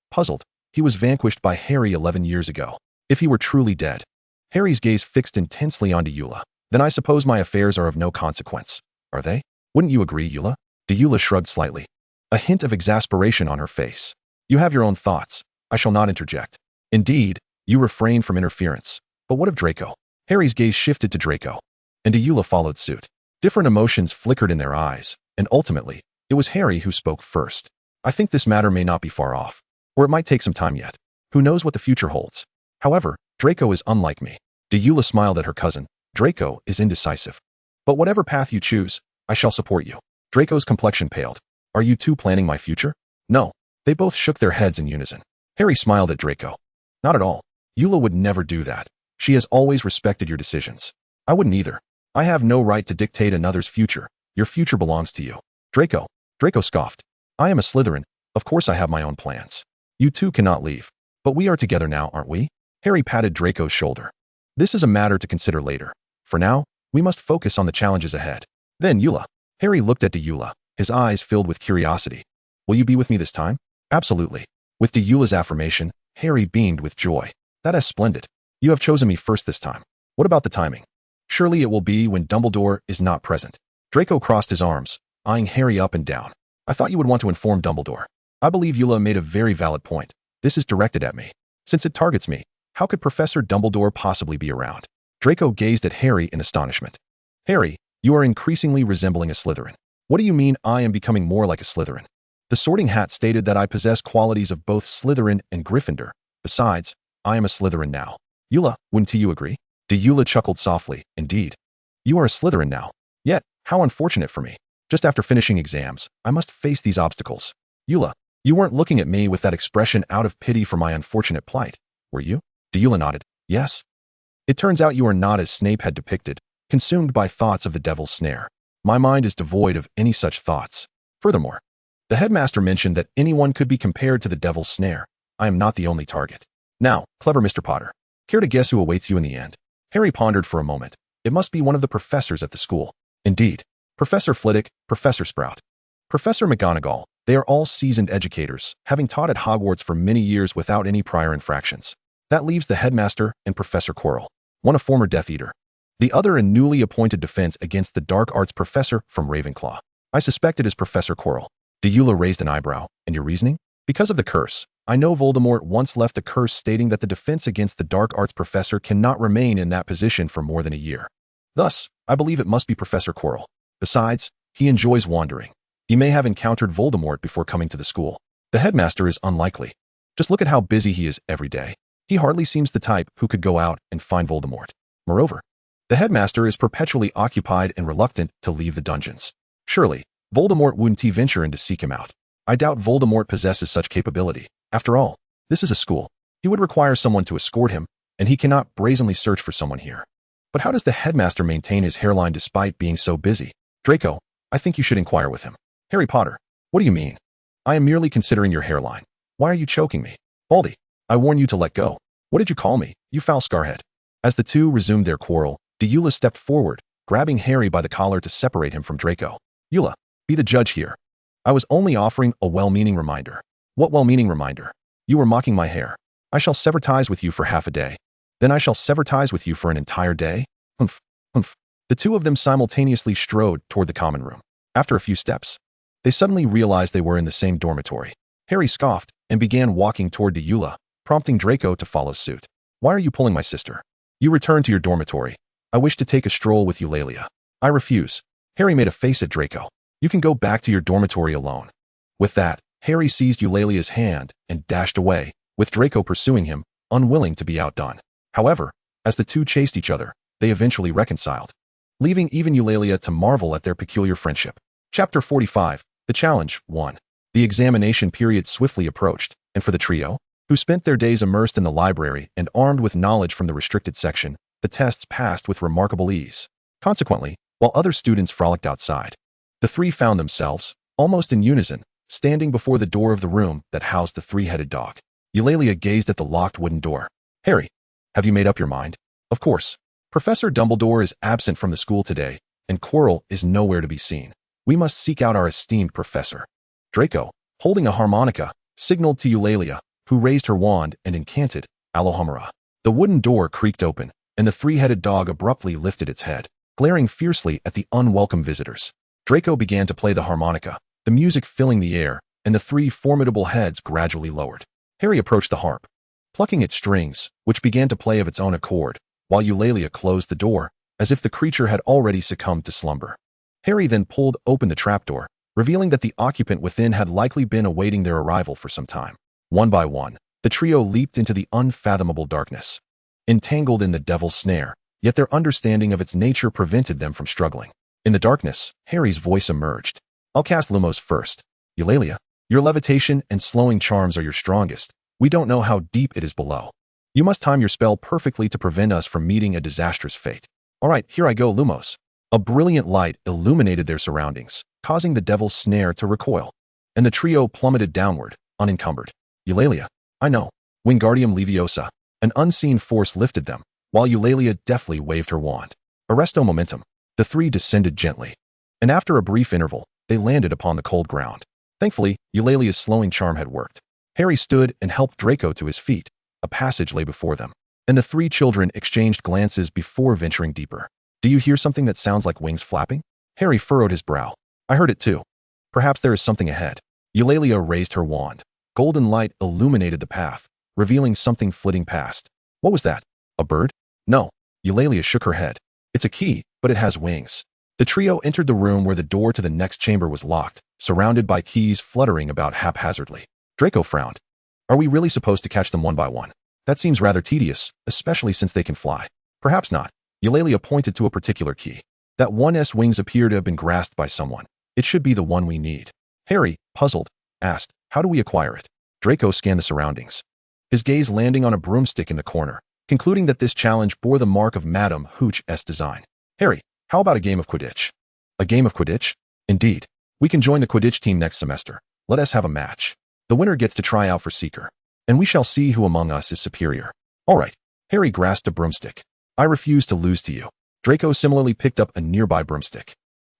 Puzzled, he was vanquished by Harry 11 years ago. If he were truly dead. Harry's gaze fixed intensely onto Eula. Then I suppose my affairs are of no consequence. Are they? Wouldn't you agree, Eula? Deula shrugged slightly, a hint of exasperation on her face. You have your own thoughts. I shall not interject. Indeed, you refrain from interference. But what of Draco? Harry's gaze shifted to Draco, and Deula followed suit. Different emotions flickered in their eyes, and ultimately, it was Harry who spoke first. I think this matter may not be far off, or it might take some time yet. Who knows what the future holds? However, Draco is unlike me. Deula smiled at her cousin. Draco is indecisive. But whatever path you choose, I shall support you. Draco's complexion paled. Are you two planning my future? No. They both shook their heads in unison. Harry smiled at Draco. Not at all. Eula would never do that. She has always respected your decisions. I wouldn't either. I have no right to dictate another's future. Your future belongs to you. Draco scoffed. I am a Slytherin. Of course I have my own plans. You two cannot leave. But we are together now, aren't we? Harry patted Draco's shoulder. This is a matter to consider later. For now, we must focus on the challenges ahead. Then Eula. Harry looked at Deora, his eyes filled with curiosity. Will you be with me this time? Absolutely. With Deola's affirmation, Harry beamed with joy. That is splendid. You have chosen me first this time. What about the timing? Surely it will be when Dumbledore is not present. Draco crossed his arms, eyeing Harry up and down. I thought you would want to inform Dumbledore. I believe Eula made a very valid point. This is directed at me. Since it targets me, how could Professor Dumbledore possibly be around? Draco gazed at Harry in astonishment. Harry, you are increasingly resembling a Slytherin. What do you mean I am becoming more like a Slytherin? The Sorting Hat stated that I possess qualities of both Slytherin and Gryffindor. Besides, I am a Slytherin now. Eula, wouldn't you agree? Deora chuckled softly. Indeed. You are a Slytherin now. Yet, how unfortunate for me. Just after finishing exams, I must face these obstacles. Eula, you weren't looking at me with that expression out of pity for my unfortunate plight, were you? Deora nodded. Yes. It turns out you are not as Snape had depicted, consumed by thoughts of the devil's snare. My mind is devoid of any such thoughts. Furthermore, the headmaster mentioned that anyone could be compared to the devil's snare. I am not the only target. Now, clever Mr. Potter, care to guess who awaits you in the end? Harry pondered for a moment. It must be one of the professors at the school. Indeed. Professor Flitwick, Professor Sprout, Professor McGonagall, they are all seasoned educators, having taught at Hogwarts for many years without any prior infractions. That leaves the headmaster and Professor Quirrell, one a former Death Eater, the other a newly appointed defense against the dark arts professor from Ravenclaw. I suspect it is Professor Quirrell. Deora raised an eyebrow. And your reasoning? Because of the curse. I know Voldemort once left a curse stating that the defense against the dark arts professor cannot remain in that position for more than a year. Thus, I believe it must be Professor Quirrell. Besides, he enjoys wandering. He may have encountered Voldemort before coming to the school. The headmaster is unlikely. Just look at how busy he is every day. He hardly seems the type who could go out and find Voldemort. Moreover, the headmaster is perpetually occupied and reluctant to leave the dungeons. Surely, Voldemort wouldn't venture in to seek him out. I doubt Voldemort possesses such capability. After all, this is a school. He would require someone to escort him, and he cannot brazenly search for someone here. But how does the headmaster maintain his hairline despite being so busy? Draco, I think you should inquire with him. Harry Potter, what do you mean? I am merely considering your hairline. Why are you choking me? Baldy, I warn you to let go. What did you call me, you foul scarhead? As the two resumed their quarrel, Deora stepped forward, grabbing Harry by the collar to separate him from Draco. Eula, be the judge here. I was only offering a well-meaning reminder. What well-meaning reminder? You were mocking my hair. I shall sever ties with you for half a day. Then I shall sever ties with you for an entire day? Humph, humph. The two of them simultaneously strode toward the common room. After a few steps, they suddenly realized they were in the same dormitory. Harry scoffed and began walking toward Deora, prompting Draco to follow suit. Why are you pulling my sister? You return to your dormitory. I wish to take a stroll with Eulalia. I refuse. Harry made a face at Draco. You can go back to your dormitory alone. With that, Harry seized Eulalia's hand and dashed away, with Draco pursuing him, unwilling to be outdone. However, as the two chased each other, they eventually reconciled, leaving even Eulalia to marvel at their peculiar friendship. Chapter 45, The Challenge 1. The examination period swiftly approached, and for the trio, who spent their days immersed in the library and armed with knowledge from the restricted section, the tests passed with remarkable ease. Consequently, while other students frolicked outside, the three found themselves, almost in unison, standing before the door of the room that housed the three-headed dog. Eulalia gazed at the locked wooden door. Harry, have you made up your mind? Of course. Professor Dumbledore is absent from the school today, and Quirrell is nowhere to be seen. We must seek out our esteemed professor. Draco, holding a harmonica, signaled to Eulalia, who raised her wand and incanted, Alohomora. The wooden door creaked open, and the three-headed dog abruptly lifted its head, glaring fiercely at the unwelcome visitors. Draco began to play the harmonica, the music filling the air, and the three formidable heads gradually lowered. Harry approached the harp, plucking its strings, which began to play of its own accord, while Eulalia closed the door, as if the creature had already succumbed to slumber. Harry then pulled open the trapdoor, revealing that the occupant within had likely been awaiting their arrival for some time. One by one, the trio leaped into the unfathomable darkness, entangled in the devil's snare, yet their understanding of its nature prevented them from struggling. In the darkness, Harry's voice emerged. I'll cast Lumos first. Eulalia, your levitation and slowing charms are your strongest. We don't know how deep it is below. You must time your spell perfectly to prevent us from meeting a disastrous fate. All right, here I go, Lumos. A brilliant light illuminated their surroundings, causing the devil's snare to recoil, and the trio plummeted downward, unencumbered. Eulalia. I know. Wingardium Leviosa. An unseen force lifted them, while Eulalia deftly waved her wand. Arresto momentum. The three descended gently, and after a brief interval, they landed upon the cold ground. Thankfully, Eulalia's slowing charm had worked. Harry stood and helped Draco to his feet. A passage lay before them, and the three children exchanged glances before venturing deeper. Do you hear something that sounds like wings flapping? Harry furrowed his brow. I heard it too. Perhaps there is something ahead. Eulalia raised her wand. Golden light illuminated the path, revealing something flitting past. What was that? A bird? No. Eulalia shook her head. It's a key, but it has wings. The trio entered the room where the door to the next chamber was locked, surrounded by keys fluttering about haphazardly. Draco frowned. Are we really supposed to catch them one by one? That seems rather tedious, especially since they can fly. Perhaps not. Eulalia pointed to a particular key. That one's wings appear to have been grasped by someone. It should be the one we need. Harry, puzzled, asked, how do we acquire it? Draco scanned the surroundings, his gaze landing on a broomstick in the corner, concluding that this challenge bore the mark of Madame Hooch's design. Harry, how about a game of Quidditch? A game of Quidditch? Indeed. We can join the Quidditch team next semester. Let us have a match. The winner gets to try out for Seeker, and we shall see who among us is superior. All right. Harry grasped a broomstick. I refuse to lose to you. Draco similarly picked up a nearby broomstick.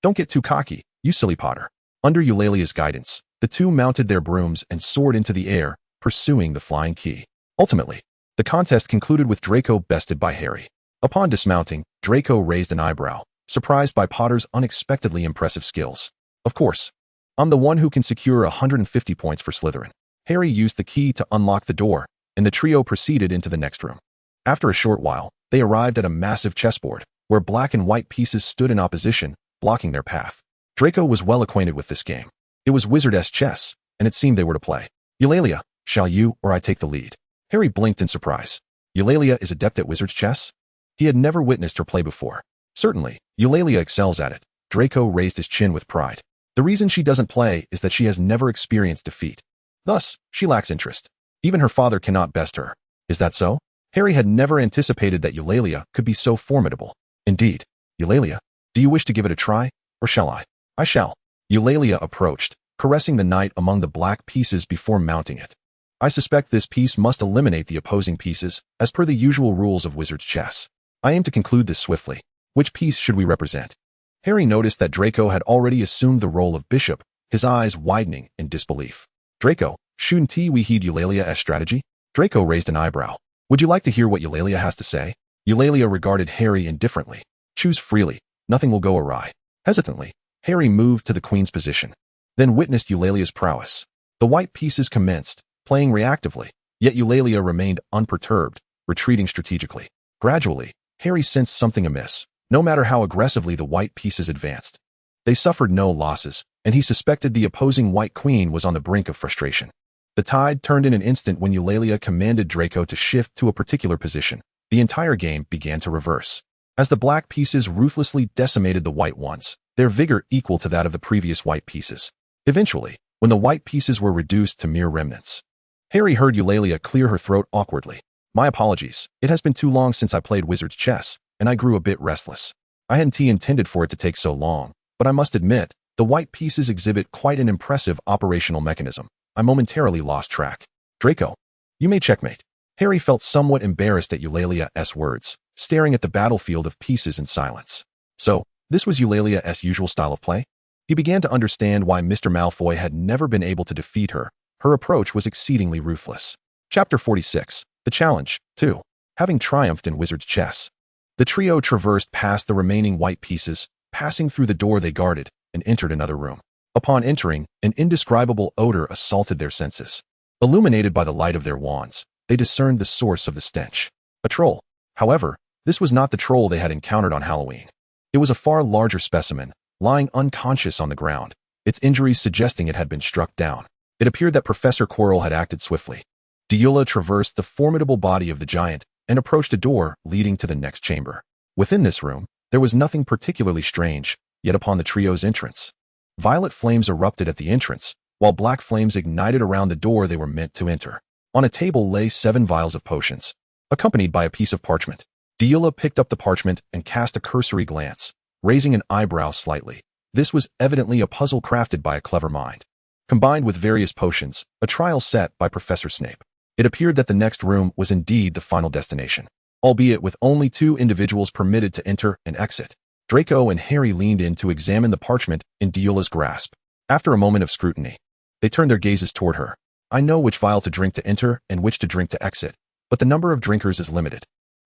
Don't get too cocky, you silly Potter. Under Eulalia's guidance, the two mounted their brooms and soared into the air, pursuing the flying key. Ultimately, the contest concluded with Draco bested by Harry. Upon dismounting, Draco raised an eyebrow, surprised by Potter's unexpectedly impressive skills. Of course, I'm the one who can secure 150 points for Slytherin. Harry used the key to unlock the door, and the trio proceeded into the next room. After a short while, they arrived at a massive chessboard, where black and white pieces stood in opposition, blocking their path. Draco was well acquainted with this game. It was Wizardess chess, and it seemed they were to play. Eulalia, shall you or I take the lead? Harry blinked in surprise. Eulalia is adept at wizard's chess? He had never witnessed her play before. Certainly, Eulalia excels at it. Draco raised his chin with pride. The reason she doesn't play is that she has never experienced defeat. Thus, she lacks interest. Even her father cannot best her. Is that so? Harry had never anticipated that Eulalia could be so formidable. Indeed. Eulalia, do you wish to give it a try, or shall I? I shall. Eulalia approached, caressing the knight among the black pieces before mounting it. I suspect this piece must eliminate the opposing pieces, as per the usual rules of wizard's chess. I aim to conclude this swiftly. Which piece should we represent? Harry noticed that Draco had already assumed the role of bishop, his eyes widening in disbelief. Draco, shouldn't we heed Eulalia's strategy? Draco raised an eyebrow. Would you like to hear what Eulalia has to say? Eulalia regarded Harry indifferently. Choose freely. Nothing will go awry. Hesitantly, Harry moved to the queen's position, then witnessed Eulalia's prowess. The white pieces commenced, playing reactively, yet Eulalia remained unperturbed, retreating strategically. Gradually, Harry sensed something amiss. No matter how aggressively the white pieces advanced, they suffered no losses, and he suspected the opposing white queen was on the brink of frustration. The tide turned in an instant when Eulalia commanded Draco to shift to a particular position. The entire game began to reverse. As the black pieces ruthlessly decimated the white ones, their vigor equal to that of the previous white pieces. Eventually, when the white pieces were reduced to mere remnants, Harry heard Eulalia clear her throat awkwardly. My apologies. It has been too long since I played wizard's chess, and I grew a bit restless. I hadn't intended for it to take so long, but I must admit, the white pieces exhibit quite an impressive operational mechanism. I momentarily lost track. Draco, you may checkmate. Harry felt somewhat embarrassed at Eulalia's words, staring at the battlefield of pieces in silence. So, this was Eulalia's usual style of play? He began to understand why Mr. Malfoy had never been able to defeat her. Her approach was exceedingly ruthless. Chapter 46. The Challenge, 2. Having triumphed in wizard's chess, the trio traversed past the remaining white pieces, passing through the door they guarded, and entered another room. Upon entering, an indescribable odor assaulted their senses. Illuminated by the light of their wands, they discerned the source of the stench. A troll. However, this was not the troll they had encountered on Halloween. It was a far larger specimen, lying unconscious on the ground, its injuries suggesting it had been struck down. It appeared that Professor Quirrell had acted swiftly. Deora traversed the formidable body of the giant and approached a door leading to the next chamber. Within this room, there was nothing particularly strange, yet upon the trio's entrance, violet flames erupted at the entrance, while black flames ignited around the door they were meant to enter. On a table lay 7 vials of potions. accompanied by a piece of parchment. Deora picked up the parchment and cast a cursory glance, raising an eyebrow slightly. This was evidently a puzzle crafted by a clever mind, combined with various potions, a trial set by Professor Snape. It appeared that the next room was indeed the final destination, albeit with only 2 individuals permitted to enter and exit. Draco and Harry leaned in to examine the parchment in Deola's grasp. After a moment of scrutiny, they turned their gazes toward her. I know which vial to drink to enter and which to drink to exit, but the number of drinkers is limited.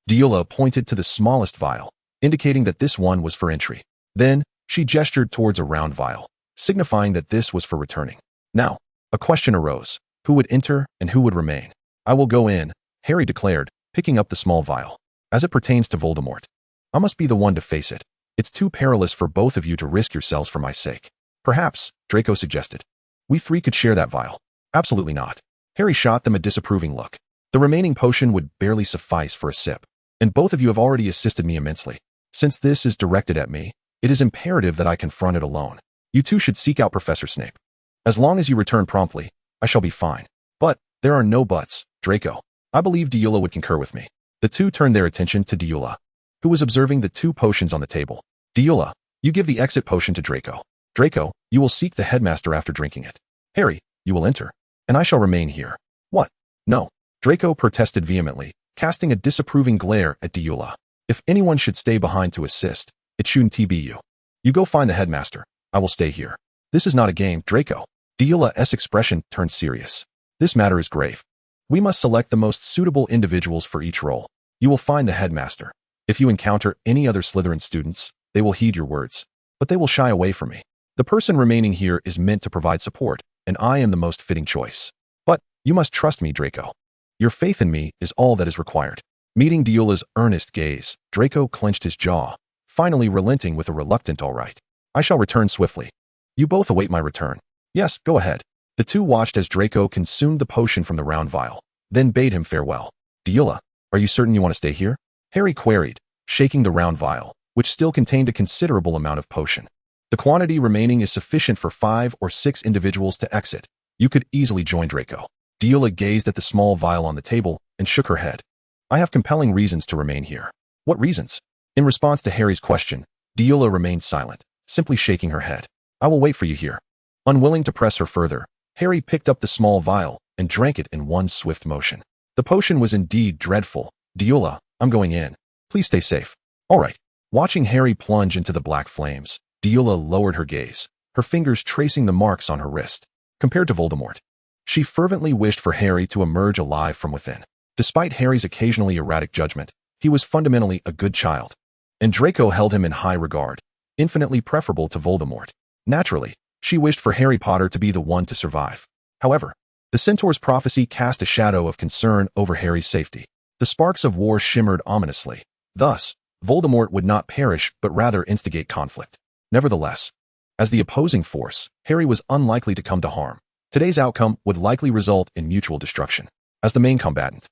Deora pointed to the smallest vial, indicating that this one was for entry. Then, she gestured towards a round vial, signifying that this was for returning. Now, a question arose. Who would enter and who would remain? I will go in, Harry declared, picking up the small vial. As it pertains to Voldemort, I must be the one to face it. It's too perilous for both of you to risk yourselves for my sake. Perhaps, Draco suggested, we 3 could share that vial. Absolutely not. Harry shot them a disapproving look. The remaining potion would barely suffice for a sip, and both of you have already assisted me immensely. Since this is directed at me, it is imperative that I confront it alone. You 2 should seek out Professor Snape. As long as you return promptly, I shall be fine. But, there are no buts, Draco. I believe Deora would concur with me. The 2 turned their attention to Deora, who was observing the 2 potions on the table. Deora, you give the exit potion to Draco. Draco, you will seek the headmaster after drinking it. Harry, you will enter, and I shall remain here. What? No. Draco protested vehemently, casting a disapproving glare at Deora. If anyone should stay behind to assist, it shouldn't be you. You go find the headmaster. I will stay here. This is not a game, Draco. Deora's expression turned serious. This matter is grave. We must select the most suitable individuals for each role. You will find the headmaster. If you encounter any other Slytherin students, they will heed your words, but they will shy away from me. The person remaining here is meant to provide support, and I am the most fitting choice. But, you must trust me, Draco. Your faith in me is all that is required. Meeting Deola's earnest gaze, Draco clenched his jaw, finally relenting with a reluctant all right. I shall return swiftly. You both await my return. Yes, go ahead. The 2 watched as Draco consumed the potion from the round vial, then bade him farewell. Deora, are you certain you want to stay here? Harry queried, shaking the round vial, which still contained a considerable amount of potion. The quantity remaining is sufficient for 5 or 6 individuals to exit. You could easily join Draco. Deora gazed at the small vial on the table and shook her head. I have compelling reasons to remain here. What reasons? In response to Harry's question, Deora remained silent, simply shaking her head. I will wait for you here. Unwilling to press her further, Harry picked up the small vial and drank it in one swift motion. The potion was indeed dreadful. Deora, I'm going in. Please stay safe. All right. Watching Harry plunge into the black flames, Deora lowered her gaze, her fingers tracing the marks on her wrist. Compared to Voldemort, she fervently wished for Harry to emerge alive from within. Despite Harry's occasionally erratic judgment, he was fundamentally a good child, and Draco held him in high regard, infinitely preferable to Voldemort. Naturally, she wished for Harry Potter to be the one to survive. However, the Centaur's prophecy cast a shadow of concern over Harry's safety. The sparks of war shimmered ominously. Thus, Voldemort would not perish but rather instigate conflict. Nevertheless, as the opposing force, Harry was unlikely to come to harm. Today's outcome would likely result in mutual destruction. As the main combatant,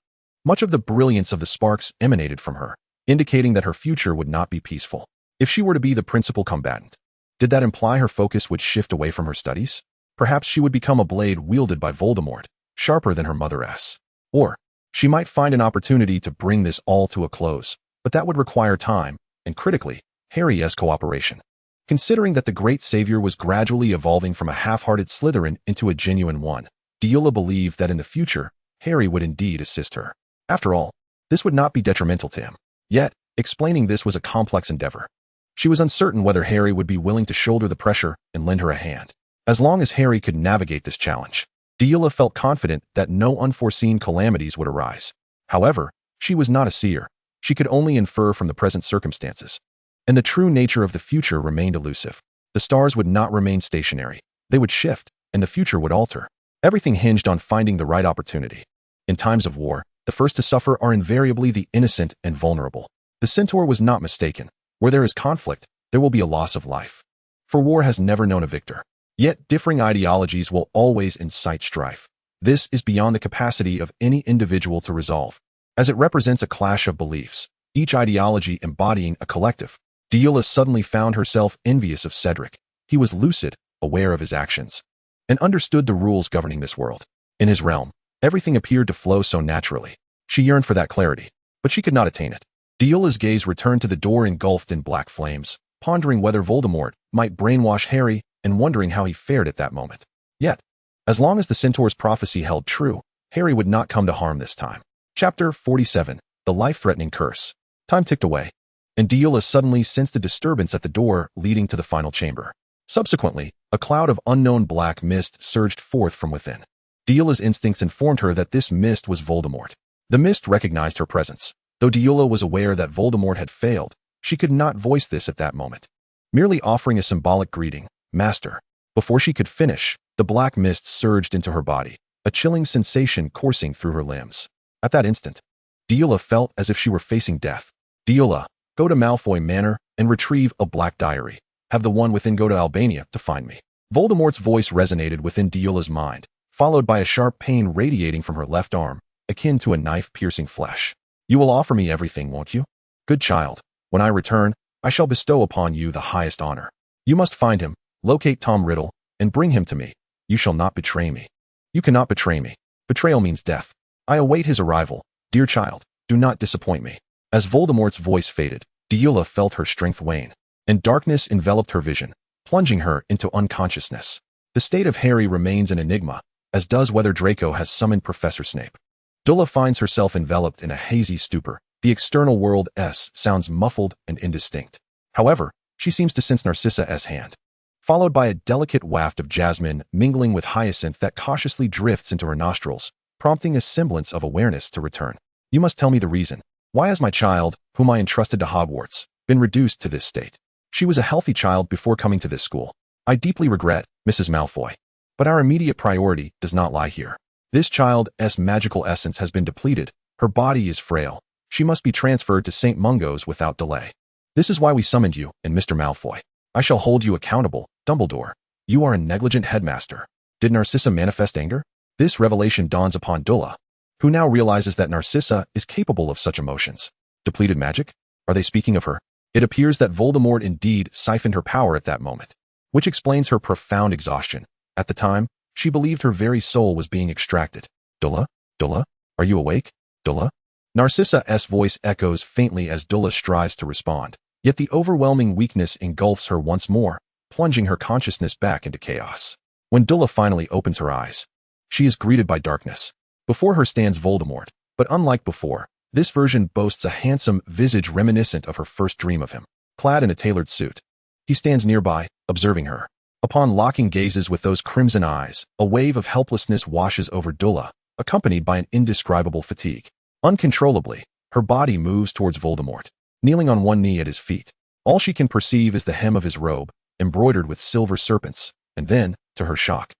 much of the brilliance of the sparks emanated from her, indicating that her future would not be peaceful. If she were to be the principal combatant, did that imply her focus would shift away from her studies? Perhaps she would become a blade wielded by Voldemort, sharper than her mother's. Or, she might find an opportunity to bring this all to a close, but that would require time, and critically, Harry's cooperation. Considering that the great savior was gradually evolving from a half-hearted Slytherin into a genuine one, Deora believed that in the future, Harry would indeed assist her. After all, this would not be detrimental to him. Yet, explaining this was a complex endeavor. She was uncertain whether Harry would be willing to shoulder the pressure and lend her a hand. As long as Harry could navigate this challenge, Deora felt confident that no unforeseen calamities would arise. However, she was not a seer. She could only infer from the present circumstances, and the true nature of the future remained elusive. The stars would not remain stationary. They would shift, and the future would alter. Everything hinged on finding the right opportunity. In times of war, the first to suffer are invariably the innocent and vulnerable. The Centaur was not mistaken. Where there is conflict, there will be a loss of life. For war has never known a victor. Yet differing ideologies will always incite strife. This is beyond the capacity of any individual to resolve, as it represents a clash of beliefs, each ideology embodying a collective. Deora suddenly found herself envious of Cedric. He was lucid, aware of his actions, and understood the rules governing this world. In his realm, everything appeared to flow so naturally. She yearned for that clarity. but she could not attain it. Deola's gaze returned to the door engulfed in black flames, pondering whether Voldemort might brainwash Harry and wondering how he fared at that moment. Yet, as long as the Centaur's prophecy held true, Harry would not come to harm this time. Chapter 47. The Life-Threatening Curse. Time ticked away, and Deola suddenly sensed a disturbance at the door leading to the final chamber. Subsequently, a cloud of unknown black mist surged forth from within. Deola's instincts informed her that this mist was Voldemort. The mist recognized her presence. Though Deola was aware that Voldemort had failed, she could not voice this at that moment. Merely offering a symbolic greeting, "Master." Before she could finish, the black mist surged into her body, a chilling sensation coursing through her limbs. At that instant, Deola felt as if she were facing death. "Deola, go to Malfoy Manor and retrieve a black diary. Have the one within go to Albania to find me." Voldemort's voice resonated within Deola's mind, followed by a sharp pain radiating from her left arm, akin to a knife piercing flesh. "You will offer me everything, won't you? Good child. When I return, I shall bestow upon you the highest honor. You must find him, locate Tom Riddle, and bring him to me. You shall not betray me." "You cannot betray me. Betrayal means death. I await his arrival. Dear child, do not disappoint me." As Voldemort's voice faded, Deola felt her strength wane, and darkness enveloped her vision, plunging her into unconsciousness. The state of Harry remains an enigma, as does whether Draco has summoned Professor Snape. Deola finds herself enveloped in a hazy stupor. The external world sounds muffled and indistinct. However, she seems to sense Narcissa's hand, followed by a delicate waft of jasmine mingling with hyacinth that cautiously drifts into her nostrils, prompting a semblance of awareness to return. "You must tell me the reason. Why has my child, whom I entrusted to Hogwarts, been reduced to this state? She was a healthy child before coming to this school. I deeply regret, Mrs. Malfoy. But our immediate priority does not lie here. This child's magical essence has been depleted. Her body is frail. She must be transferred to St. Mungo's without delay. This is why we summoned you and Mr. Malfoy. I shall hold you accountable, Dumbledore. You are a negligent headmaster. Did Narcissa manifest anger?" This revelation dawns upon Deola, who now realizes that Narcissa is capable of such emotions. Depleted magic? Are they speaking of her? It appears that Voldemort indeed siphoned her power at that moment, which explains her profound exhaustion. At the time, she believed her very soul was being extracted. "Deola? Deola? Are you awake? Deola?" Narcissa's voice echoes faintly as Deola strives to respond, yet the overwhelming weakness engulfs her once more, plunging her consciousness back into chaos. When Deola finally opens her eyes, she is greeted by darkness. Before her stands Voldemort, but unlike before, this version boasts a handsome visage reminiscent of her first dream of him, clad in a tailored suit. He stands nearby, observing her. Upon locking gazes with those crimson eyes, a wave of helplessness washes over Deola, accompanied by an indescribable fatigue. Uncontrollably, her body moves towards Voldemort, kneeling on one knee at his feet. All she can perceive is the hem of his robe, embroidered with silver serpents, and then, to her shock,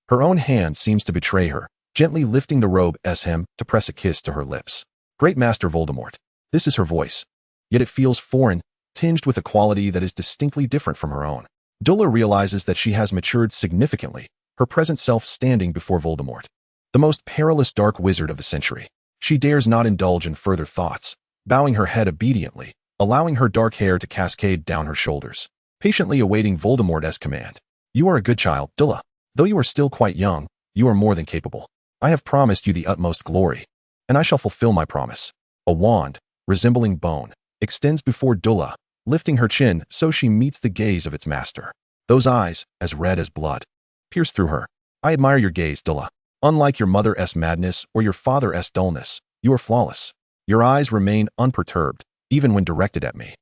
her own hand seems to betray her, gently lifting the robe's hem to press a kiss to her lips. "Great Master Voldemort." This is her voice, yet it feels foreign, tinged with a quality that is distinctly different from her own. Deola realizes that she has matured significantly, her present self standing before Voldemort, the most perilous dark wizard of the century. She dares not indulge in further thoughts, bowing her head obediently, allowing her dark hair to cascade down her shoulders, patiently awaiting Voldemort's command. "You are a good child, Deola. Though you are still quite young, you are more than capable. I have promised you the utmost glory, and I shall fulfill my promise." A wand, resembling bone, extends before Deola, lifting her chin so she meets the gaze of its master. Those eyes, as red as blood, pierce through her. "I admire your gaze, Deola. Unlike your mother's madness or your father's dullness, you are flawless. Your eyes remain unperturbed, even when directed at me.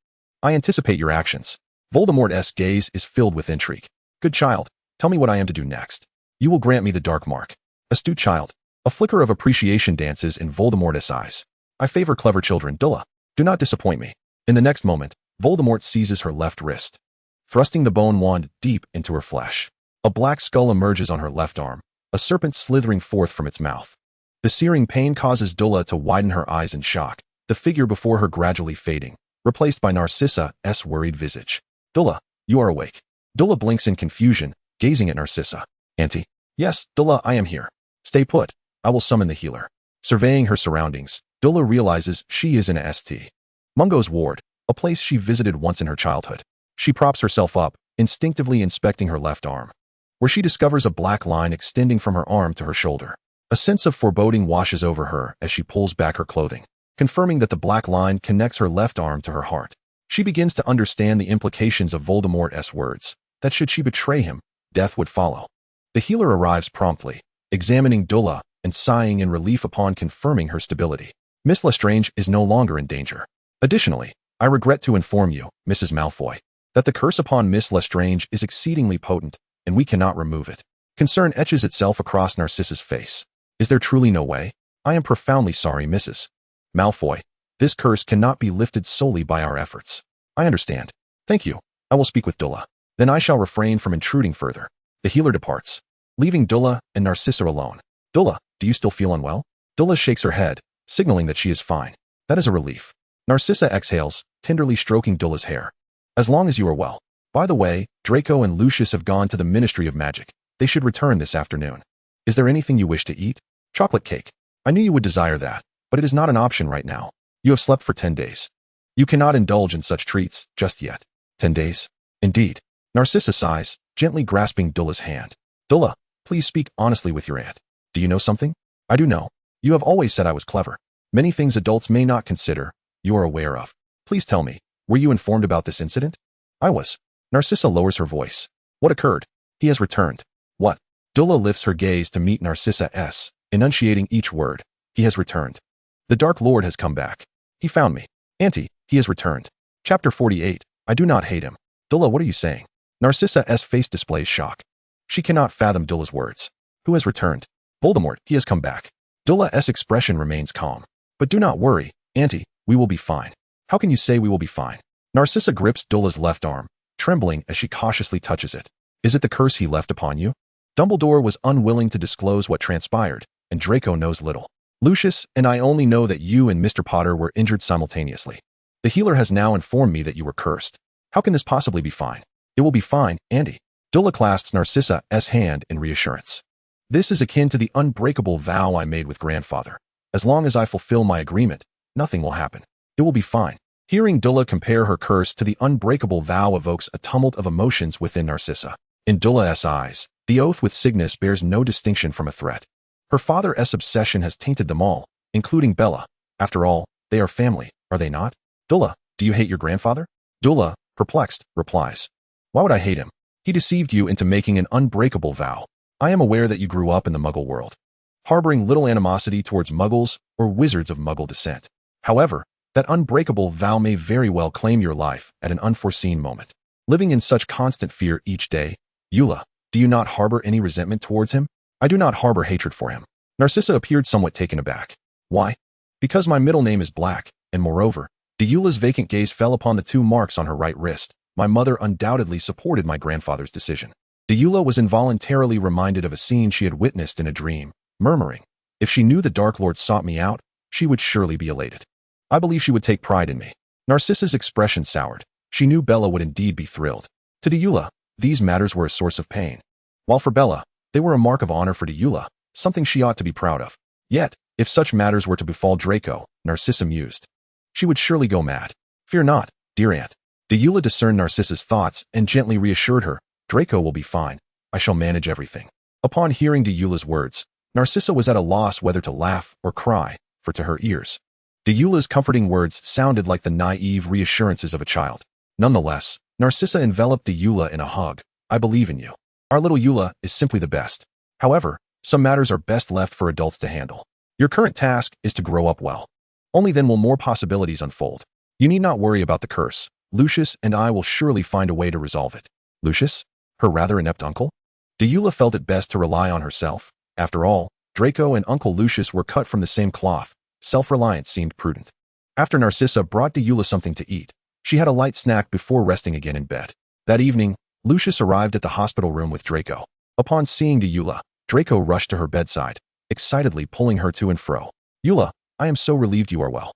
I anticipate your actions." Voldemort's gaze is filled with intrigue. "Good child, tell me what I am to do next. You will grant me the dark mark." Astute child. A flicker of appreciation dances in Voldemort's eyes. "I favor clever children, Deola. Do not disappoint me." In the next moment, Voldemort seizes her left wrist, thrusting the bone wand deep into her flesh. A black skull emerges on her left arm, a serpent slithering forth from its mouth. The searing pain causes Deola to widen her eyes in shock, the figure before her gradually fading, replaced by Narcissa's worried visage. "Deola, you are awake." Deola blinks in confusion, gazing at Narcissa. "Auntie?" "Yes, Deola, I am here. Stay put. I will summon the healer." Surveying her surroundings, Deola realizes she is in a St. Mungo's ward, a place she visited once in her childhood. She props herself up, instinctively inspecting her left arm, where she discovers a black line extending from her arm to her shoulder. A sense of foreboding washes over her as she pulls back her clothing. confirming that the black line connects her left arm to her heart. She begins to understand the implications of Voldemort's words, that should she betray him, death would follow. The healer arrives promptly, examining Dula and sighing in relief upon confirming her stability. Miss Lestrange is no longer in danger. Additionally, I regret to inform you, Mrs. Malfoy, that the curse upon Miss Lestrange is exceedingly potent, and we cannot remove it. Concern etches itself across Narcissa's face. Is there truly no way? I am profoundly sorry, Mrs. Malfoy. This curse cannot be lifted solely by our efforts. I understand. Thank you. I will speak with Dula. Then I shall refrain from intruding further. The healer departs, leaving Dula and Narcissa alone. Dula, do you still feel unwell? Dula shakes her head, signaling that she is fine. That is a relief. Narcissa exhales, tenderly stroking Dula's hair. As long as you are well. By the way, Draco and Lucius have gone to the Ministry of Magic. They should return this afternoon. Is there anything you wish to eat? Chocolate cake. I knew you would desire that, but it is not an option right now. You have slept for 10 days. You cannot indulge in such treats just yet. 10 days? Indeed. Narcissa sighs, gently grasping Dula's hand. Dula, please speak honestly with your aunt. Do you know something? I do know. You have always said I was clever. Many things adults may not consider, you are aware of. Please tell me, were you informed about this incident? I was. Narcissa lowers her voice. What occurred? He has returned. What? Dula lifts her gaze to meet Narcissa's, enunciating each word. He has returned. The Dark Lord has come back. He found me. Auntie, he has returned. Chapter 48. I do not hate him. Dula, what are you saying? Narcissa's face displays shock. She cannot fathom Dula's words. Who has returned? Voldemort, he has come back. Dula's expression remains calm. But do not worry, Auntie, we will be fine. How can you say we will be fine? Narcissa grips Dula's left arm, trembling as she cautiously touches it. Is it the curse he left upon you? Dumbledore was unwilling to disclose what transpired, and Draco knows little. Lucius and I only know that you and Mr. Potter were injured simultaneously. The healer has now informed me that you were cursed. How can this possibly be fine? It will be fine, Auntie. Dula clasps Narcissa's hand in reassurance. This is akin to the unbreakable vow I made with grandfather. As long as I fulfill my agreement, nothing will happen. It will be fine. Hearing Dula compare her curse to the unbreakable vow evokes a tumult of emotions within Narcissa. In Dula's eyes, the oath with Cygnus bears no distinction from a threat. Her father's obsession has tainted them all, including Bella. After all, they are family, are they not? Dula, do you hate your grandfather? Dula, perplexed, replies. Why would I hate him? He deceived you into making an unbreakable vow. I am aware that you grew up in the Muggle world, harboring little animosity towards Muggles or wizards of Muggle descent. However, that unbreakable vow may very well claim your life at an unforeseen moment. Living in such constant fear each day, Eula, do you not harbor any resentment towards him? I do not harbor hatred for him. Narcissa appeared somewhat taken aback. Why? Because my middle name is Black, and moreover, Eula's vacant gaze fell upon the 2 marks on her right wrist. My mother undoubtedly supported my grandfather's decision. Eula was involuntarily reminded of a scene she had witnessed in a dream, murmuring, if she knew the Dark Lord sought me out, she would surely be elated. I believe she would take pride in me. Narcissa's expression soured. She knew Bella would indeed be thrilled. To Eula, these matters were a source of pain. While for Bella, they were a mark of honor for Eula, something she ought to be proud of. Yet, if such matters were to befall Draco, Narcissa mused, she would surely go mad. Fear not, dear aunt. Eula discerned Narcissa's thoughts and gently reassured her, Draco will be fine. I shall manage everything. Upon hearing Eula's words, Narcissa was at a loss whether to laugh or cry, for to her ears, Eula's comforting words sounded like the naive reassurances of a child. Nonetheless, Narcissa enveloped Eula in a hug. I believe in you. Our little Eula is simply the best. However, some matters are best left for adults to handle. Your current task is to grow up well. Only then will more possibilities unfold. You need not worry about the curse. Lucius and I will surely find a way to resolve it. Lucius? Her rather inept uncle? Eula felt it best to rely on herself. After all, Draco and Uncle Lucius were cut from the same cloth. Self-reliance seemed prudent. After Narcissa brought Eula something to eat, she had a light snack before resting again in bed. That evening, Lucius arrived at the hospital room with Draco. Upon seeing Eula, Draco rushed to her bedside, excitedly pulling her to and fro. Eula, I am so relieved you are well.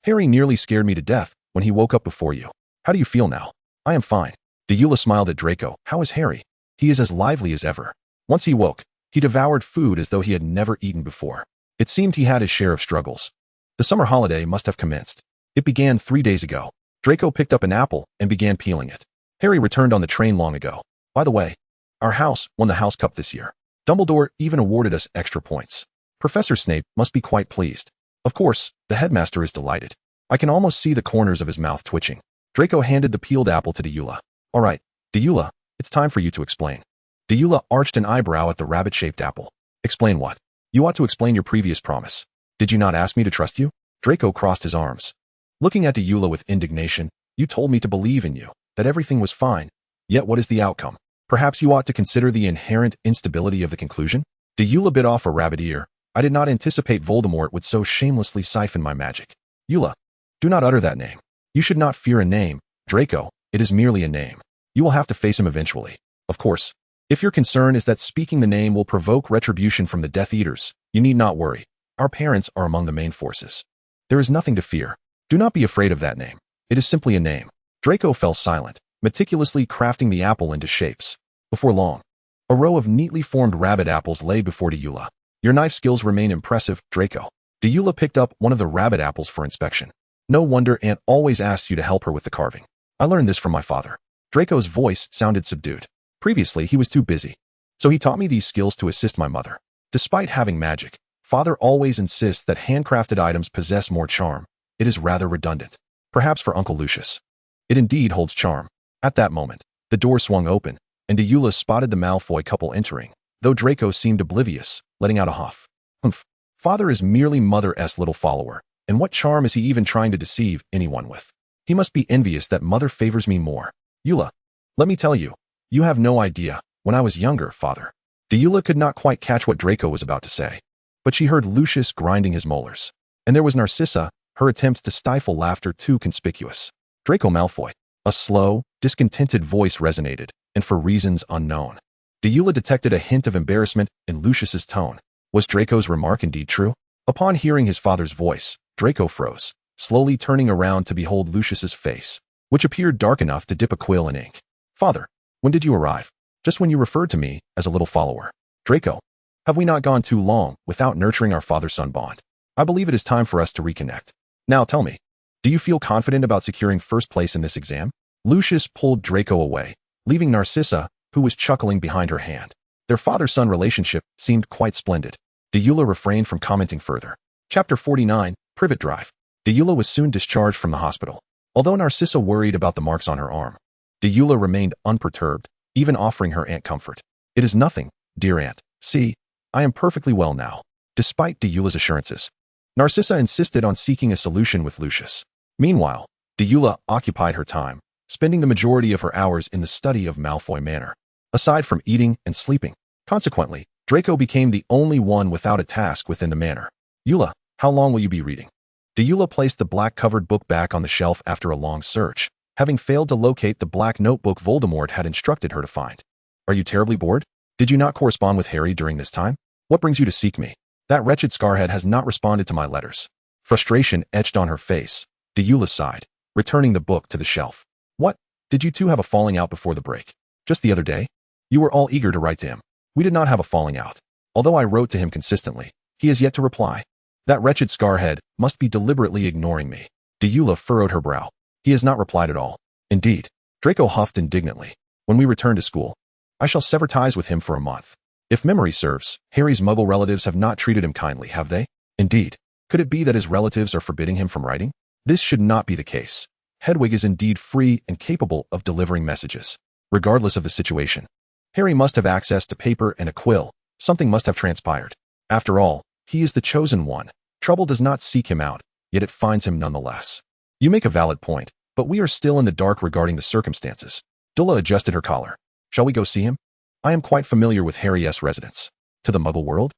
Harry nearly scared me to death when he woke up before you. How do you feel now? I am fine. Eula smiled at Draco. How is Harry? He is as lively as ever. Once he woke, he devoured food as though he had never eaten before. It seemed he had his share of struggles. The summer holiday must have commenced. It began 3 days ago. Draco picked up an apple and began peeling it. Harry returned on the train long ago. By the way, our house won the House Cup this year. Dumbledore even awarded us extra points. Professor Snape must be quite pleased. Of course, the headmaster is delighted. I can almost see the corners of his mouth twitching. Draco handed the peeled apple to Deora. All right, Deora, it's time for you to explain. Deora arched an eyebrow at the rabbit-shaped apple. Explain what? You ought to explain your previous promise. Did you not ask me to trust you? Draco crossed his arms. Looking at Deora with indignation, you told me to believe in you, that everything was fine. Yet what is the outcome? Perhaps you ought to consider the inherent instability of the conclusion? Deora bit off a rabbit ear. I did not anticipate Voldemort would so shamelessly siphon my magic. Deora, do not utter that name. You should not fear a name, Draco. It is merely a name. You will have to face him eventually. Of course, if your concern is that speaking the name will provoke retribution from the Death Eaters, you need not worry. Our parents are among the main forces. There is nothing to fear. Do not be afraid of that name. It is simply a name. Draco fell silent, meticulously crafting the apple into shapes. Before long, a row of neatly formed rabbit apples lay before Deora. Your knife skills remain impressive, Draco. Deora picked up one of the rabbit apples for inspection. No wonder Aunt always asks you to help her with the carving. I learned this from my father. Draco's voice sounded subdued. Previously, he was too busy. So he taught me these skills to assist my mother. Despite having magic, Father always insists that handcrafted items possess more charm. It is rather redundant. Perhaps for Uncle Lucius. It indeed holds charm. At that moment, the door swung open, and Deora spotted the Malfoy couple entering, though Draco seemed oblivious, letting out a huff. Humph. Father is merely Mother's little follower, and what charm is he even trying to deceive anyone with? He must be envious that Mother favors me more. Deora, let me tell you, you have no idea. When I was younger, Father. Deora could not quite catch what Draco was about to say, but she heard Lucius grinding his molars, and there was Narcissa, her attempts to stifle laughter too conspicuous. Draco Malfoy. A slow, discontented voice resonated, and for reasons unknown. Deora detected a hint of embarrassment in Lucius's tone. Was Draco's remark indeed true? Upon hearing his father's voice, Draco froze, slowly turning around to behold Lucius's face, which appeared dark enough to dip a quill in ink. Father, when did you arrive? Just when you referred to me as a little follower. Draco, have we not gone too long without nurturing our father-son bond? I believe it is time for us to reconnect. Now tell me, do you feel confident about securing first place in this exam? Lucius pulled Draco away, leaving Narcissa, who was chuckling behind her hand. Their father-son relationship seemed quite splendid. Deora refrained from commenting further. Chapter 49, Privet Drive. Deora was soon discharged from the hospital. Although Narcissa worried about the marks on her arm, Deora remained unperturbed, even offering her aunt comfort. It is nothing, dear aunt. See, I am perfectly well now. Despite Deora's assurances, Narcissa insisted on seeking a solution with Lucius. Meanwhile, Deora occupied her time, spending the majority of her hours in the study of Malfoy Manor, aside from eating and sleeping. Consequently, Draco became the only one without a task within the manor. Deora, how long will you be reading? Deora placed the black-covered book back on the shelf after a long search, having failed to locate the black notebook Voldemort had instructed her to find. Are you terribly bored? Did you not correspond with Harry during this time? What brings you to seek me? That wretched Scarhead has not responded to my letters. Frustration etched on her face. Deora sighed, returning the book to the shelf. What? Did you two have a falling out before the break? Just the other day? You were all eager to write to him. We did not have a falling out. Although I wrote to him consistently, he has yet to reply. That wretched Scarhead must be deliberately ignoring me. Deora furrowed her brow. He has not replied at all. Indeed. Draco huffed indignantly. When we return to school, I shall sever ties with him for a month. If memory serves, Harry's Muggle relatives have not treated him kindly, have they? Indeed. Could it be that his relatives are forbidding him from writing? This should not be the case. Hedwig is indeed free and capable of delivering messages, regardless of the situation. Harry must have access to paper and a quill. Something must have transpired. After all, he is the chosen one. Trouble does not seek him out, yet it finds him nonetheless. You make a valid point, but we are still in the dark regarding the circumstances. Deora adjusted her collar. Shall we go see him? I am quite familiar with Harry's residence. To the Muggle world?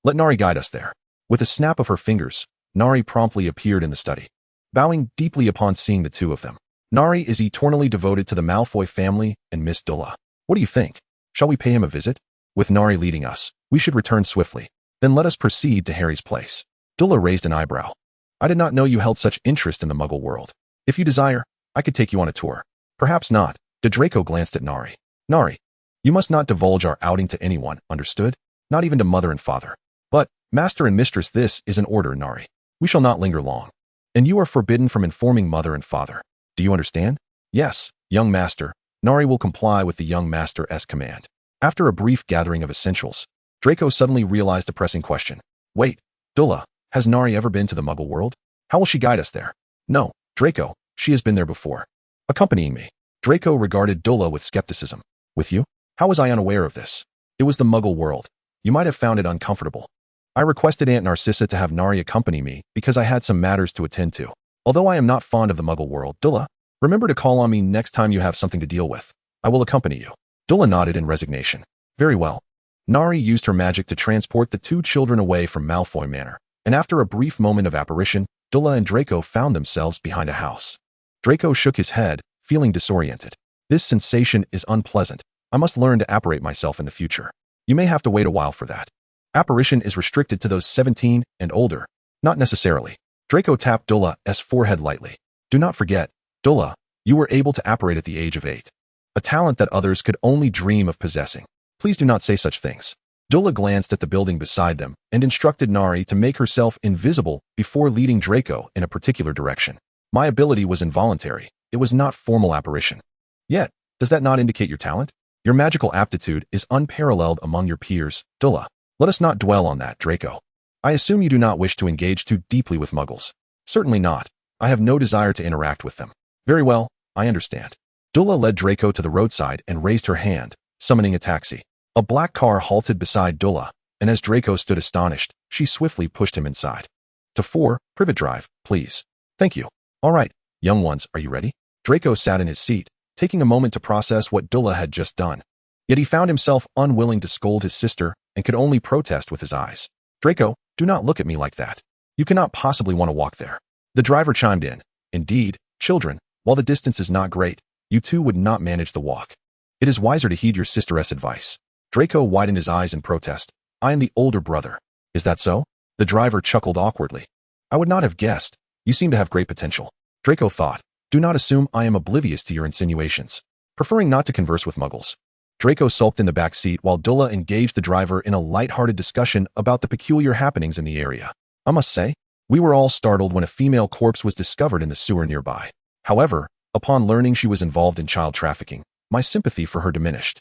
Let Nari guide us there. With a snap of her fingers, Nari promptly appeared in the study, bowing deeply upon seeing the two of them. Nari is eternally devoted to the Malfoy family and Miss Deora. What do you think? Shall we pay him a visit? With Nari leading us, we should return swiftly. Then let us proceed to Harry's place. Deora raised an eyebrow. I did not know you held such interest in the Muggle world. If you desire, I could take you on a tour. Perhaps not. Draco glanced at Nari. Nari, you must not divulge our outing to anyone, understood? Not even to mother and father. But, master and mistress, this is an order, Nari. We shall not linger long. And you are forbidden from informing mother and father. Do you understand? Yes, young master. Nari will comply with the young master's command. After a brief gathering of essentials, Draco suddenly realized a pressing question. Wait, Deora, Has Nari ever been to the Muggle world? How will she guide us there? No, Draco, she has been there before. Accompanying me. Draco regarded Dula with skepticism. With you? How was I unaware of this? It was the Muggle world. You might have found it uncomfortable. I requested Aunt Narcissa to have Nari accompany me because I had some matters to attend to. Although I am not fond of the Muggle world, Dula, remember to call on me next time you have something to deal with. I will accompany you. Dula nodded in resignation. Very well. Nari used her magic to transport the two children away from Malfoy Manor, and after a brief moment of apparition, Dula and Draco found themselves behind a house. Draco shook his head, feeling disoriented. This sensation is unpleasant. I must learn to apparate myself in the future. You may have to wait a while for that. Apparition is restricted to those 17 and older. Not necessarily. Draco tapped Dula's forehead lightly. Do not forget, Dula, you were able to apparate at the age of 8. A talent that others could only dream of possessing. Please do not say such things. Dula glanced at the building beside them and instructed Nari to make herself invisible before leading Draco in a particular direction. My ability was involuntary. It was not formal apparition. Yet, does that not indicate your talent? Your magical aptitude is unparalleled among your peers, Dula. Let us not dwell on that, Draco. I assume you do not wish to engage too deeply with Muggles. Certainly not. I have no desire to interact with them. Very well, I understand. Dula led Draco to the roadside and raised her hand, summoning a taxi. A black car halted beside Dula, and as Draco stood astonished, she swiftly pushed him inside. To 4, Privet Drive, please. Thank you. All right, young ones, are you ready? Draco sat in his seat, taking a moment to process what Dula had just done. Yet he found himself unwilling to scold his sister and could only protest with his eyes. Draco, do not look at me like that. You cannot possibly want to walk there. The driver chimed in. Indeed, children, while the distance is not great, you two would not manage the walk. It is wiser to heed your sister's advice. Draco widened his eyes in protest. I am the older brother. Is that so? The driver chuckled awkwardly. I would not have guessed. You seem to have great potential. Draco thought. Do not assume I am oblivious to your insinuations. Preferring not to converse with Muggles. Draco sulked in the back seat while Dula engaged the driver in a light-hearted discussion about the peculiar happenings in the area. I must say, we were all startled when a female corpse was discovered in the sewer nearby. However, upon learning she was involved in child trafficking, my sympathy for her diminished.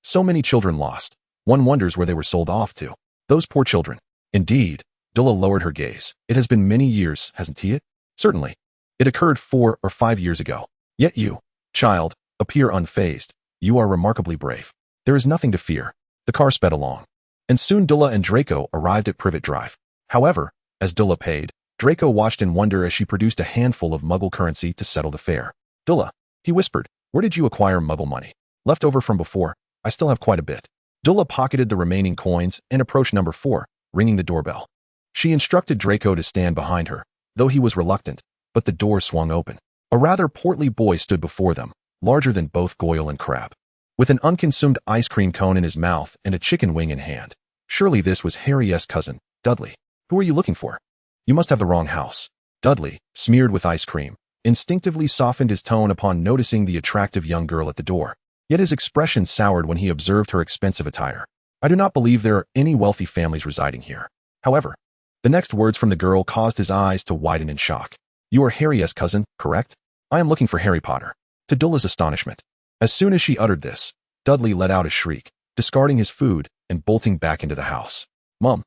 So many children lost. One wonders where they were sold off to. Those poor children. Indeed. Dula lowered her gaze. It has been many years, hasn't it? Certainly. It occurred 4 or 5 years ago. Yet you, child, appear unfazed. You are remarkably brave. There is nothing to fear. The car sped along. And soon Dula and Draco arrived at Privet Drive. However, as Dula paid, Draco watched in wonder as she produced a handful of Muggle currency to settle the fare. Dula, he whispered, where did you acquire Muggle money? Left over from before. I still have quite a bit. Dula pocketed the remaining coins and approached number 4, ringing the doorbell. She instructed Draco to stand behind her, though he was reluctant, but the door swung open. A rather portly boy stood before them, larger than both Goyle and Crab, with an unconsumed ice cream cone in his mouth and a chicken wing in hand. Surely this was Harry's cousin, Dudley. Who are you looking for? You must have the wrong house. Dudley, smeared with ice cream, instinctively softened his tone upon noticing the attractive young girl at the door. Yet his expression soured when he observed her expensive attire. I do not believe there are any wealthy families residing here. However, the next words from the girl caused his eyes to widen in shock. You are Harry's cousin, correct? I am looking for Harry Potter. To Dula's astonishment. As soon as she uttered this, Dudley let out a shriek, discarding his food and bolting back into the house. Mum,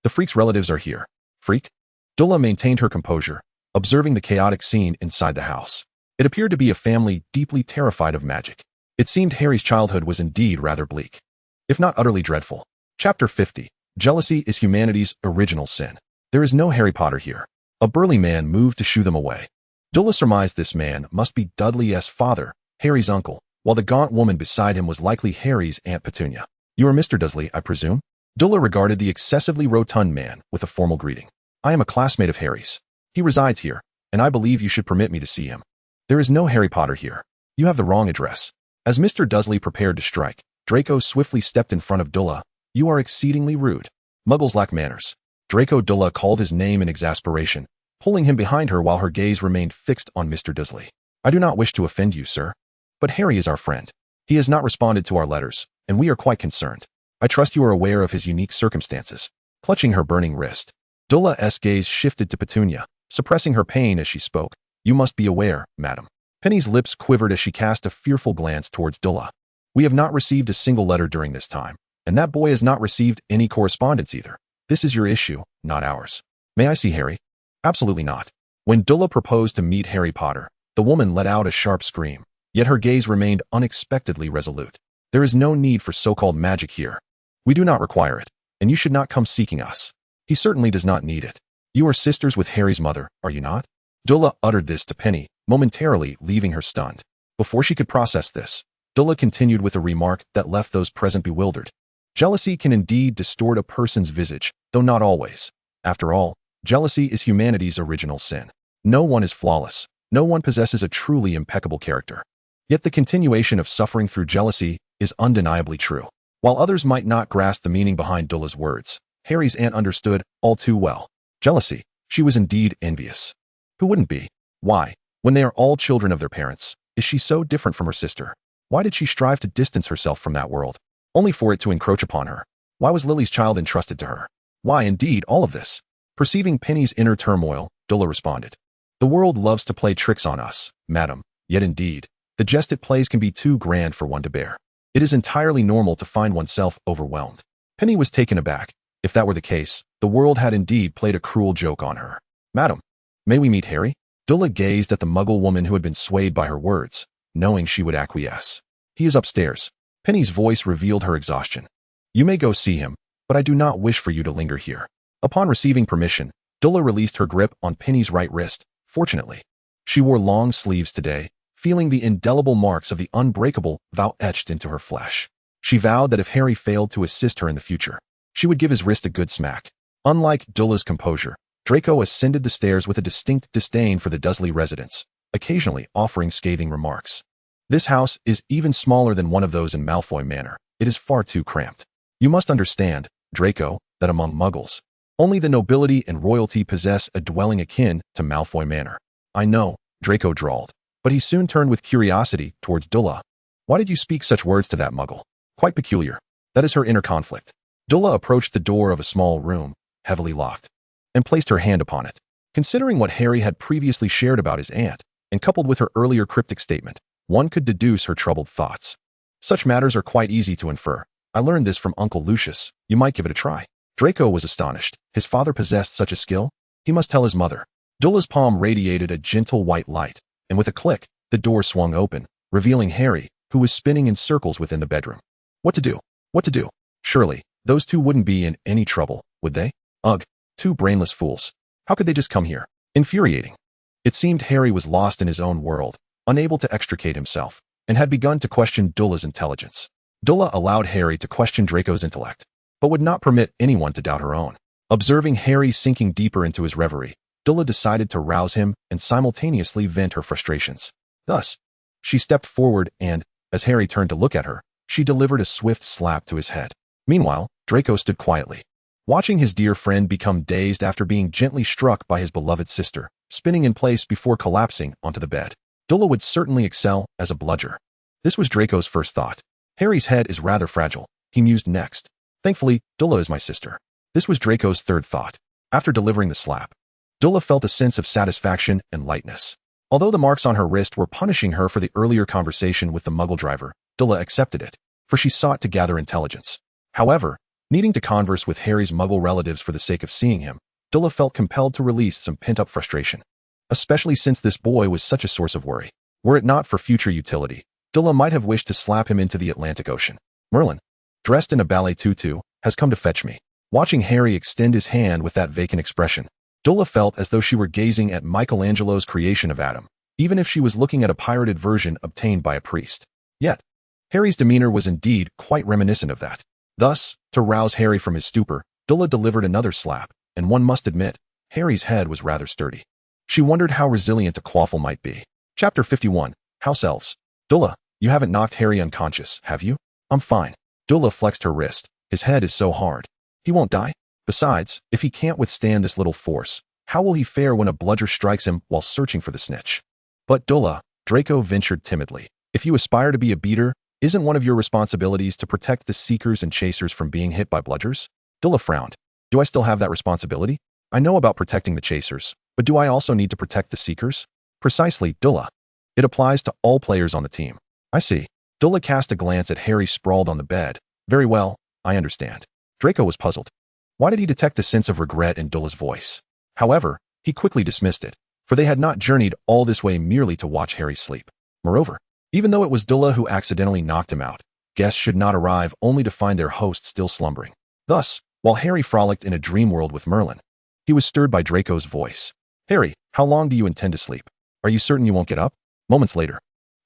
the freak's relatives are here. Freak? Dula maintained her composure, observing the chaotic scene inside the house. It appeared to be a family deeply terrified of magic. It seemed Harry's childhood was indeed rather bleak, if not utterly dreadful. Chapter 50. Jealousy is humanity's original sin. There is no Harry Potter here. A burly man moved to shoo them away. Dula surmised this man must be Dudley's father, Harry's uncle, while the gaunt woman beside him was likely Harry's Aunt Petunia. You are Mr. Dursley, I presume? Dula regarded the excessively rotund man with a formal greeting. I am a classmate of Harry's. He resides here, and I believe you should permit me to see him. There is no Harry Potter here. You have the wrong address. As Mr. Dursley prepared to strike, Draco swiftly stepped in front of Dula. You are exceedingly rude. Muggles lack manners. Draco Dula called his name in exasperation, pulling him behind her while her gaze remained fixed on Mr. Dursley. I do not wish to offend you, sir. But Harry is our friend. He has not responded to our letters, and we are quite concerned. I trust you are aware of his unique circumstances. Clutching her burning wrist, Dula's gaze shifted to Petunia, suppressing her pain as she spoke. You must be aware, madam. Penny's lips quivered as she cast a fearful glance towards Dula. We have not received a single letter during this time, and that boy has not received any correspondence either. This is your issue, not ours. May I see Harry? Absolutely not. When Dula proposed to meet Harry Potter, the woman let out a sharp scream, yet her gaze remained unexpectedly resolute. There is no need for so-called magic here. We do not require it, and you should not come seeking us. He certainly does not need it. You are sisters with Harry's mother, are you not? Dula uttered this to Penny, momentarily leaving her stunned. Before she could process this, Dula continued with a remark that left those present bewildered. Jealousy can indeed distort a person's visage, though not always. After all, jealousy is humanity's original sin. No one is flawless. No one possesses a truly impeccable character. Yet the continuation of suffering through jealousy is undeniably true. While others might not grasp the meaning behind Dula's words, Harry's aunt understood all too well. Jealousy. She was indeed envious. Who wouldn't be? Why, when they are all children of their parents, is she so different from her sister? Why did she strive to distance herself from that world, only for it to encroach upon her? Why was Lily's child entrusted to her? Why, indeed, all of this? Perceiving Penny's inner turmoil, Dula responded. The world loves to play tricks on us, madam, yet indeed, the jest it plays can be too grand for one to bear. It is entirely normal to find oneself overwhelmed. Penny was taken aback. If that were the case, the world had indeed played a cruel joke on her. Madam, may we meet Harry? Dula gazed at the Muggle woman who had been swayed by her words, knowing she would acquiesce. He is upstairs. Penny's voice revealed her exhaustion. You may go see him, but I do not wish for you to linger here. Upon receiving permission, Dula released her grip on Penny's right wrist. Fortunately, she wore long sleeves today, feeling the indelible marks of the unbreakable vow etched into her flesh. She vowed that if Harry failed to assist her in the future, she would give his wrist a good smack. Unlike Dula's composure, Draco ascended the stairs with a distinct disdain for the Dursley residence, occasionally offering scathing remarks. This house is even smaller than one of those in Malfoy Manor. It is far too cramped. You must understand, Draco, that among Muggles, only the nobility and royalty possess a dwelling akin to Malfoy Manor. I know, Draco drawled, but he soon turned with curiosity towards Dula. Why did you speak such words to that Muggle? Quite peculiar. That is her inner conflict. Dula approached the door of a small room, heavily locked, and placed her hand upon it. Considering what Harry had previously shared about his aunt, and coupled with her earlier cryptic statement, one could deduce her troubled thoughts. Such matters are quite easy to infer. I learned this from Uncle Lucius. You might give it a try. Draco was astonished. His father possessed such a skill? He must tell his mother. Dula's palm radiated a gentle white light, and with a click, the door swung open, revealing Harry, who was spinning in circles within the bedroom. What to do? What to do? Surely, those two wouldn't be in any trouble, would they? Ugh, two brainless fools. How could they just come here? Infuriating. It seemed Harry was lost in his own world, unable to extricate himself, and had begun to question Dula's intelligence. Dula allowed Harry to question Draco's intellect, but would not permit anyone to doubt her own. Observing Harry sinking deeper into his reverie, Dula decided to rouse him and simultaneously vent her frustrations. Thus, she stepped forward and, as Harry turned to look at her, she delivered a swift slap to his head. Meanwhile, Draco stood quietly, watching his dear friend become dazed after being gently struck by his beloved sister, spinning in place before collapsing onto the bed. Dula would certainly excel as a bludger. This was Draco's first thought. Harry's head is rather fragile, he mused next. Thankfully, Dula is my sister. This was Draco's third thought. After delivering the slap, Dula felt a sense of satisfaction and lightness. Although the marks on her wrist were punishing her for the earlier conversation with the Muggle driver, Dula accepted it, for she sought to gather intelligence. However, needing to converse with Harry's Muggle relatives for the sake of seeing him, Dula felt compelled to release some pent-up frustration, especially since this boy was such a source of worry. Were it not for future utility, Dula might have wished to slap him into the Atlantic Ocean. Merlin, dressed in a ballet tutu, has come to fetch me. Watching Harry extend his hand with that vacant expression, Dula felt as though she were gazing at Michelangelo's creation of Adam, even if she was looking at a pirated version obtained by a priest. Yet, Harry's demeanor was indeed quite reminiscent of that. Thus, to rouse Harry from his stupor, Dula delivered another slap, and one must admit, Harry's head was rather sturdy. She wondered how resilient a quaffle might be. Chapter 51, House Elves. Dula, you haven't knocked Harry unconscious, have you? I'm fine. Dula flexed her wrist. His head is so hard. He won't die. Besides, if he can't withstand this little force, how will he fare when a bludger strikes him while searching for the snitch? But Dula, Draco ventured timidly, if you aspire to be a beater, isn't one of your responsibilities to protect the seekers and chasers from being hit by bludgers? Dula frowned. Do I still have that responsibility? I know about protecting the chasers, but do I also need to protect the seekers? Precisely, Dula. It applies to all players on the team. I see. Dula cast a glance at Harry sprawled on the bed. Very well, I understand. Draco was puzzled. Why did he detect a sense of regret in Dula's voice? However, he quickly dismissed it, for they had not journeyed all this way merely to watch Harry sleep. Moreover, even though it was Dula who accidentally knocked him out, guests should not arrive only to find their host still slumbering. Thus, while Harry frolicked in a dream world with Merlin, he was stirred by Draco's voice. "Harry, how long do you intend to sleep? Are you certain you won't get up?" Moments later,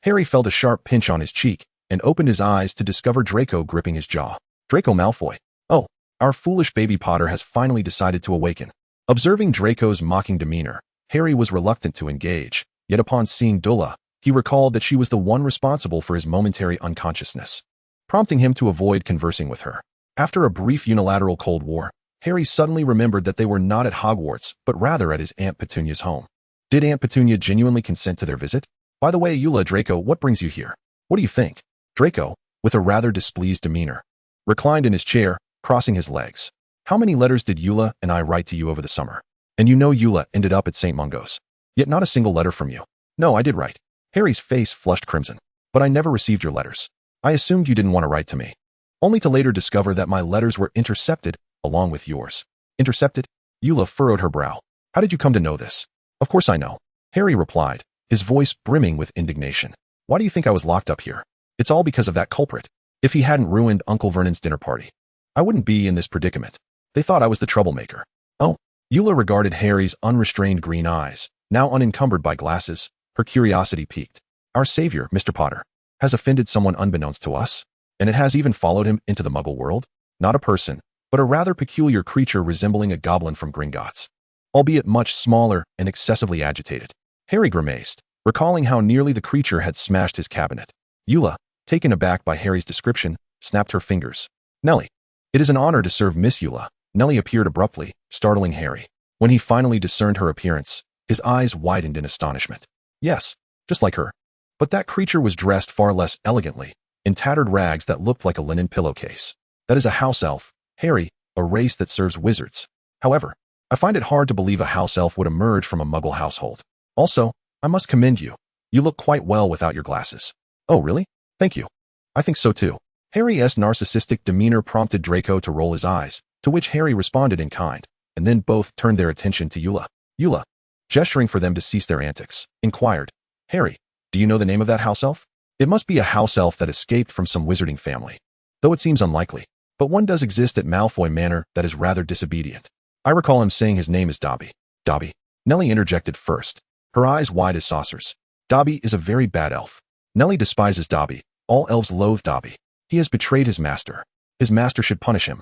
Harry felt a sharp pinch on his cheek and opened his eyes to discover Draco gripping his jaw. Draco Malfoy. "Oh, our foolish baby Potter has finally decided to awaken." Observing Draco's mocking demeanor, Harry was reluctant to engage, yet upon seeing Dula, he recalled that she was the one responsible for his momentary unconsciousness, prompting him to avoid conversing with her. After a brief unilateral Cold War, Harry suddenly remembered that they were not at Hogwarts, but rather at his Aunt Petunia's home. Did Aunt Petunia genuinely consent to their visit? "By the way, Eula, Draco, what brings you here? What do you think?" Draco, with a rather displeased demeanor, reclined in his chair, crossing his legs. "How many letters did Eula and I write to you over the summer? And you know Eula ended up at St. Mungo's. Yet not a single letter from you." "No, I did write." Harry's face flushed crimson. "But I never received your letters. I assumed you didn't want to write to me, only to later discover that my letters were intercepted along with yours." "Intercepted?" Eula furrowed her brow. "How did you come to know this?" "Of course I know," Harry replied, his voice brimming with indignation. "Why do you think I was locked up here? It's all because of that culprit. If he hadn't ruined Uncle Vernon's dinner party, I wouldn't be in this predicament. They thought I was the troublemaker." "Oh." Eula regarded Harry's unrestrained green eyes, now unencumbered by glasses, her curiosity piqued. "Our savior, Mr. Potter, has offended someone unbeknownst to us, and it has even followed him into the Muggle world. Not a person, but a rather peculiar creature resembling a goblin from Gringotts, albeit much smaller and excessively agitated." Harry grimaced, recalling how nearly the creature had smashed his cabinet. Eula, taken aback by Harry's description, snapped her fingers. "Nellie, it is an honor to serve Miss Eula." Nellie appeared abruptly, startling Harry. When he finally discerned her appearance, his eyes widened in astonishment. Yes, just like her. But that creature was dressed far less elegantly, in tattered rags that looked like a linen pillowcase. "That is a house elf, Harry, a race that serves wizards. However, I find it hard to believe a house elf would emerge from a Muggle household. Also, I must commend you. You look quite well without your glasses." "Oh, really? Thank you. I think so too." Harry's narcissistic demeanor prompted Draco to roll his eyes, to which Harry responded in kind, and then both turned their attention to Eula. Eula, gesturing for them to cease their antics, inquired, "Harry, do you know the name of that house elf?" "It must be a house elf that escaped from some wizarding family, though it seems unlikely. But one does exist at Malfoy Manor that is rather disobedient. I recall him saying his name is Dobby." "Dobby?" Nellie interjected first, her eyes wide as saucers. "Dobby is a very bad elf. Nellie despises Dobby. All elves loathe Dobby. He has betrayed his master. His master should punish him."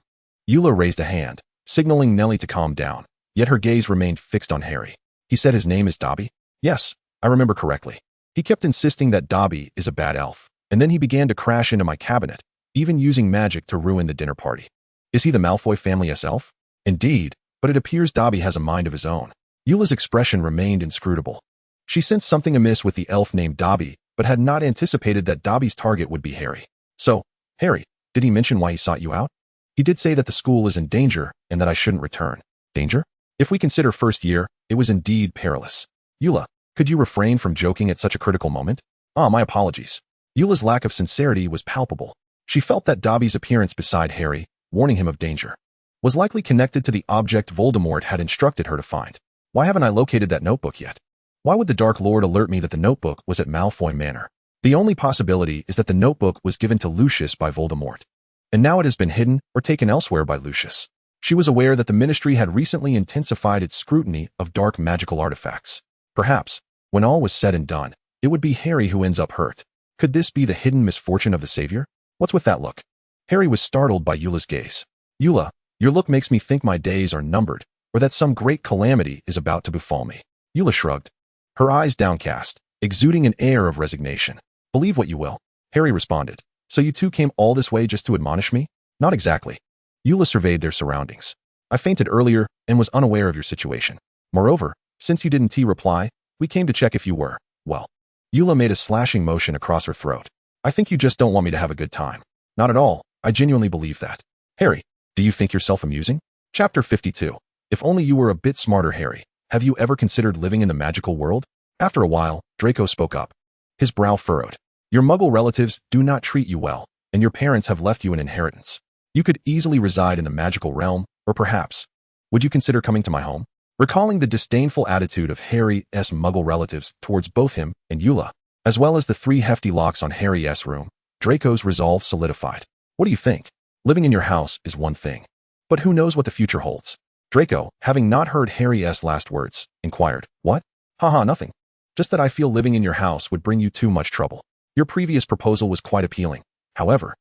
Eula raised a hand, signaling Nellie to calm down, yet her gaze remained fixed on Harry. "He said his name is Dobby?" "Yes, I remember correctly. He kept insisting that Dobby is a bad elf, and then he began to crash into my cabinet, even using magic to ruin the dinner party." "Is he the Malfoy family's elf?" "Indeed, but it appears Dobby has a mind of his own." Eula's expression remained inscrutable. She sensed something amiss with the elf named Dobby, but had not anticipated that Dobby's target would be Harry. "So, Harry, did he mention why he sought you out?" "He did say that the school is in danger and that I shouldn't return." "Danger?" "If we consider first year, it was indeed perilous." "Eula, could you refrain from joking at such a critical moment?" "Ah, my apologies." Eula's lack of sincerity was palpable. She felt that Dobby's appearance beside Harry, warning him of danger, was likely connected to the object Voldemort had instructed her to find. "Why haven't I located that notebook yet? Why would the Dark Lord alert me that the notebook was at Malfoy Manor? The only possibility is that the notebook was given to Lucius by Voldemort, and now it has been hidden or taken elsewhere by Lucius." She was aware that the Ministry had recently intensified its scrutiny of dark magical artifacts. Perhaps, when all was said and done, it would be Harry who ends up hurt. Could this be the hidden misfortune of the Savior? "What's with that look?" Harry was startled by Eula's gaze. "Eula, your look makes me think my days are numbered, or that some great calamity is about to befall me." Eula shrugged, her eyes downcast, exuding an air of resignation. "Believe what you will," Harry responded. "So you two came all this way just to admonish me?" "Not exactly." Eula surveyed their surroundings. "I fainted earlier and was unaware of your situation. Moreover, since you didn't reply, we came to check if you were, well." Eula made a slashing motion across her throat. "I think you just don't want me to have a good time." "Not at all. I genuinely believe that." "Harry, do you think yourself amusing?" Chapter 52. If only you were a bit smarter, Harry. Have you ever considered living in the magical world? After a while, Draco spoke up, his brow furrowed. "Your Muggle relatives do not treat you well, and your parents have left you an inheritance. You could easily reside in the magical realm, or perhaps, would you consider coming to my home?" Recalling the disdainful attitude of Harry's Muggle relatives towards both him and Eula, as well as the 3 hefty locks on Harry's room, Draco's resolve solidified. What do you think? Living in your house is one thing. But who knows what the future holds? Draco, having not heard Harry's last words, inquired, What? Haha, nothing. Just that I feel living in your house would bring you too much trouble. Your previous proposal was quite appealing. However,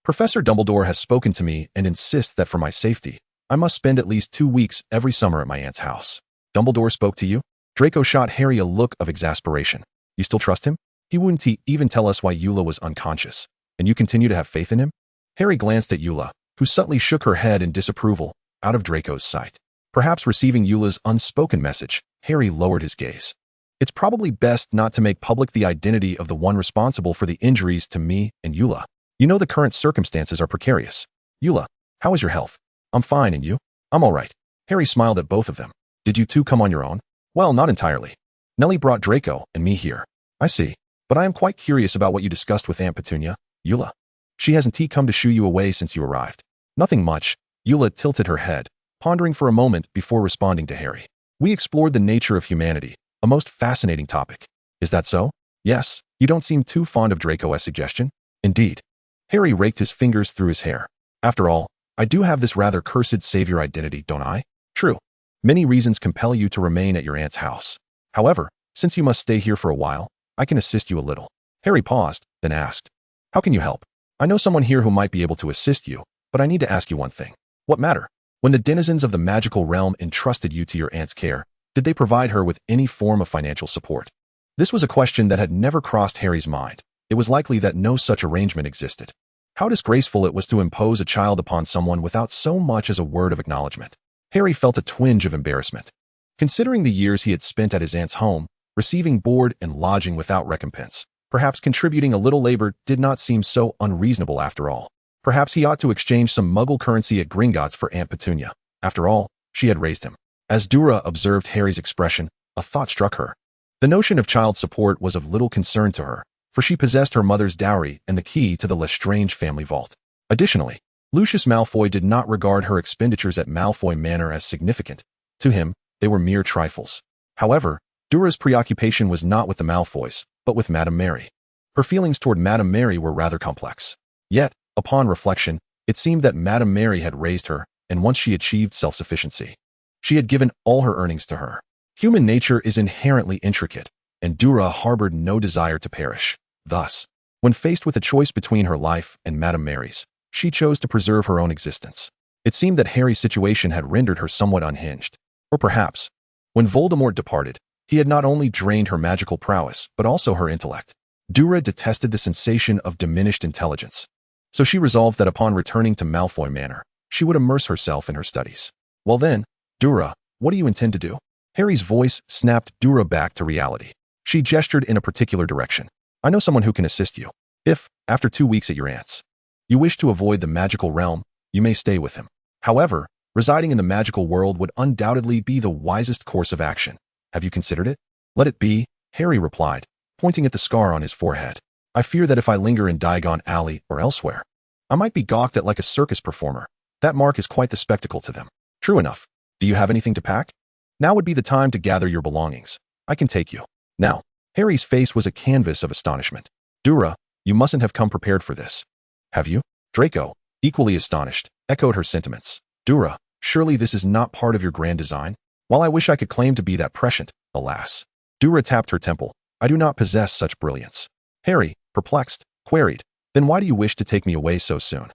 Professor Dumbledore has spoken to me and insists that for my safety, I must spend at least 2 weeks every summer at my aunt's house. Dumbledore spoke to you? Draco shot Harry a look of exasperation. You still trust him? He wouldn't even tell us why Eula was unconscious. And you continue to have faith in him? Harry glanced at Eula, who subtly shook her head in disapproval, out of Draco's sight. Perhaps receiving Eula's unspoken message, Harry lowered his gaze. It's probably best not to make public the identity of the one responsible for the injuries to me and Eula. You know the current circumstances are precarious. Eula, how is your health? I'm fine, and you? I'm all right. Harry smiled at both of them. Did you two come on your own? Well, not entirely. Nellie brought Draco and me here. I see. But I am quite curious about what you discussed with Aunt Petunia, Eula. She hasn't come to shoo you away since you arrived. Nothing much. Eula tilted her head, pondering for a moment before responding to Harry. We explored the nature of humanity, a most fascinating topic. Is that so? Yes. You don't seem too fond of Draco's suggestion? Indeed. Harry raked his fingers through his hair. After all, I do have this rather cursed savior identity, don't I? True. Many reasons compel you to remain at your aunt's house. However, since you must stay here for a while, I can assist you a little. Harry paused, then asked, How can you help? I know someone here who might be able to assist you, but I need to ask you one thing. What matter? When the denizens of the magical realm entrusted you to your aunt's care, did they provide her with any form of financial support? This was a question that had never crossed Harry's mind. It was likely that no such arrangement existed. How disgraceful it was to impose a child upon someone without so much as a word of acknowledgement. Harry felt a twinge of embarrassment. Considering the years he had spent at his aunt's home, receiving board and lodging without recompense, perhaps contributing a little labor did not seem so unreasonable after all. Perhaps he ought to exchange some Muggle currency at Gringotts for Aunt Petunia. After all, she had raised him. As Deora observed Harry's expression, a thought struck her. The notion of child support was of little concern to her, for she possessed her mother's dowry and the key to the Lestrange family vault. Additionally, Lucius Malfoy did not regard her expenditures at Malfoy Manor as significant. To him, they were mere trifles. However, Deora's preoccupation was not with the Malfoys, but with Madame Mary. Her feelings toward Madame Mary were rather complex. Yet, upon reflection, it seemed that Madame Mary had raised her, and once she achieved self-sufficiency, she had given all her earnings to her. Human nature is inherently intricate, and Deora harbored no desire to perish. Thus, when faced with a choice between her life and Madame Mary's, she chose to preserve her own existence. It seemed that Harry's situation had rendered her somewhat unhinged. Or perhaps, when Voldemort departed, he had not only drained her magical prowess, but also her intellect. Deora detested the sensation of diminished intelligence. So she resolved that upon returning to Malfoy Manor, she would immerse herself in her studies. Well then, Deora, what do you intend to do? Harry's voice snapped Deora back to reality. She gestured in a particular direction. I know someone who can assist you. If, after 2 weeks at your aunt's, you wish to avoid the magical realm, you may stay with him. However, residing in the magical world would undoubtedly be the wisest course of action. Have you considered it? Let it be, Harry replied, pointing at the scar on his forehead. I fear that if I linger in Diagon Alley or elsewhere, I might be gawked at like a circus performer. That mark is quite the spectacle to them. True enough. Do you have anything to pack? Now would be the time to gather your belongings. I can take you. Now. Harry's face was a canvas of astonishment. Deora, you mustn't have come prepared for this. Have you? Draco, equally astonished, echoed her sentiments. Deora, surely this is not part of your grand design? While I wish I could claim to be that prescient, alas. Deora tapped her temple. I do not possess such brilliance. Harry, perplexed, queried, Then why do you wish to take me away so soon?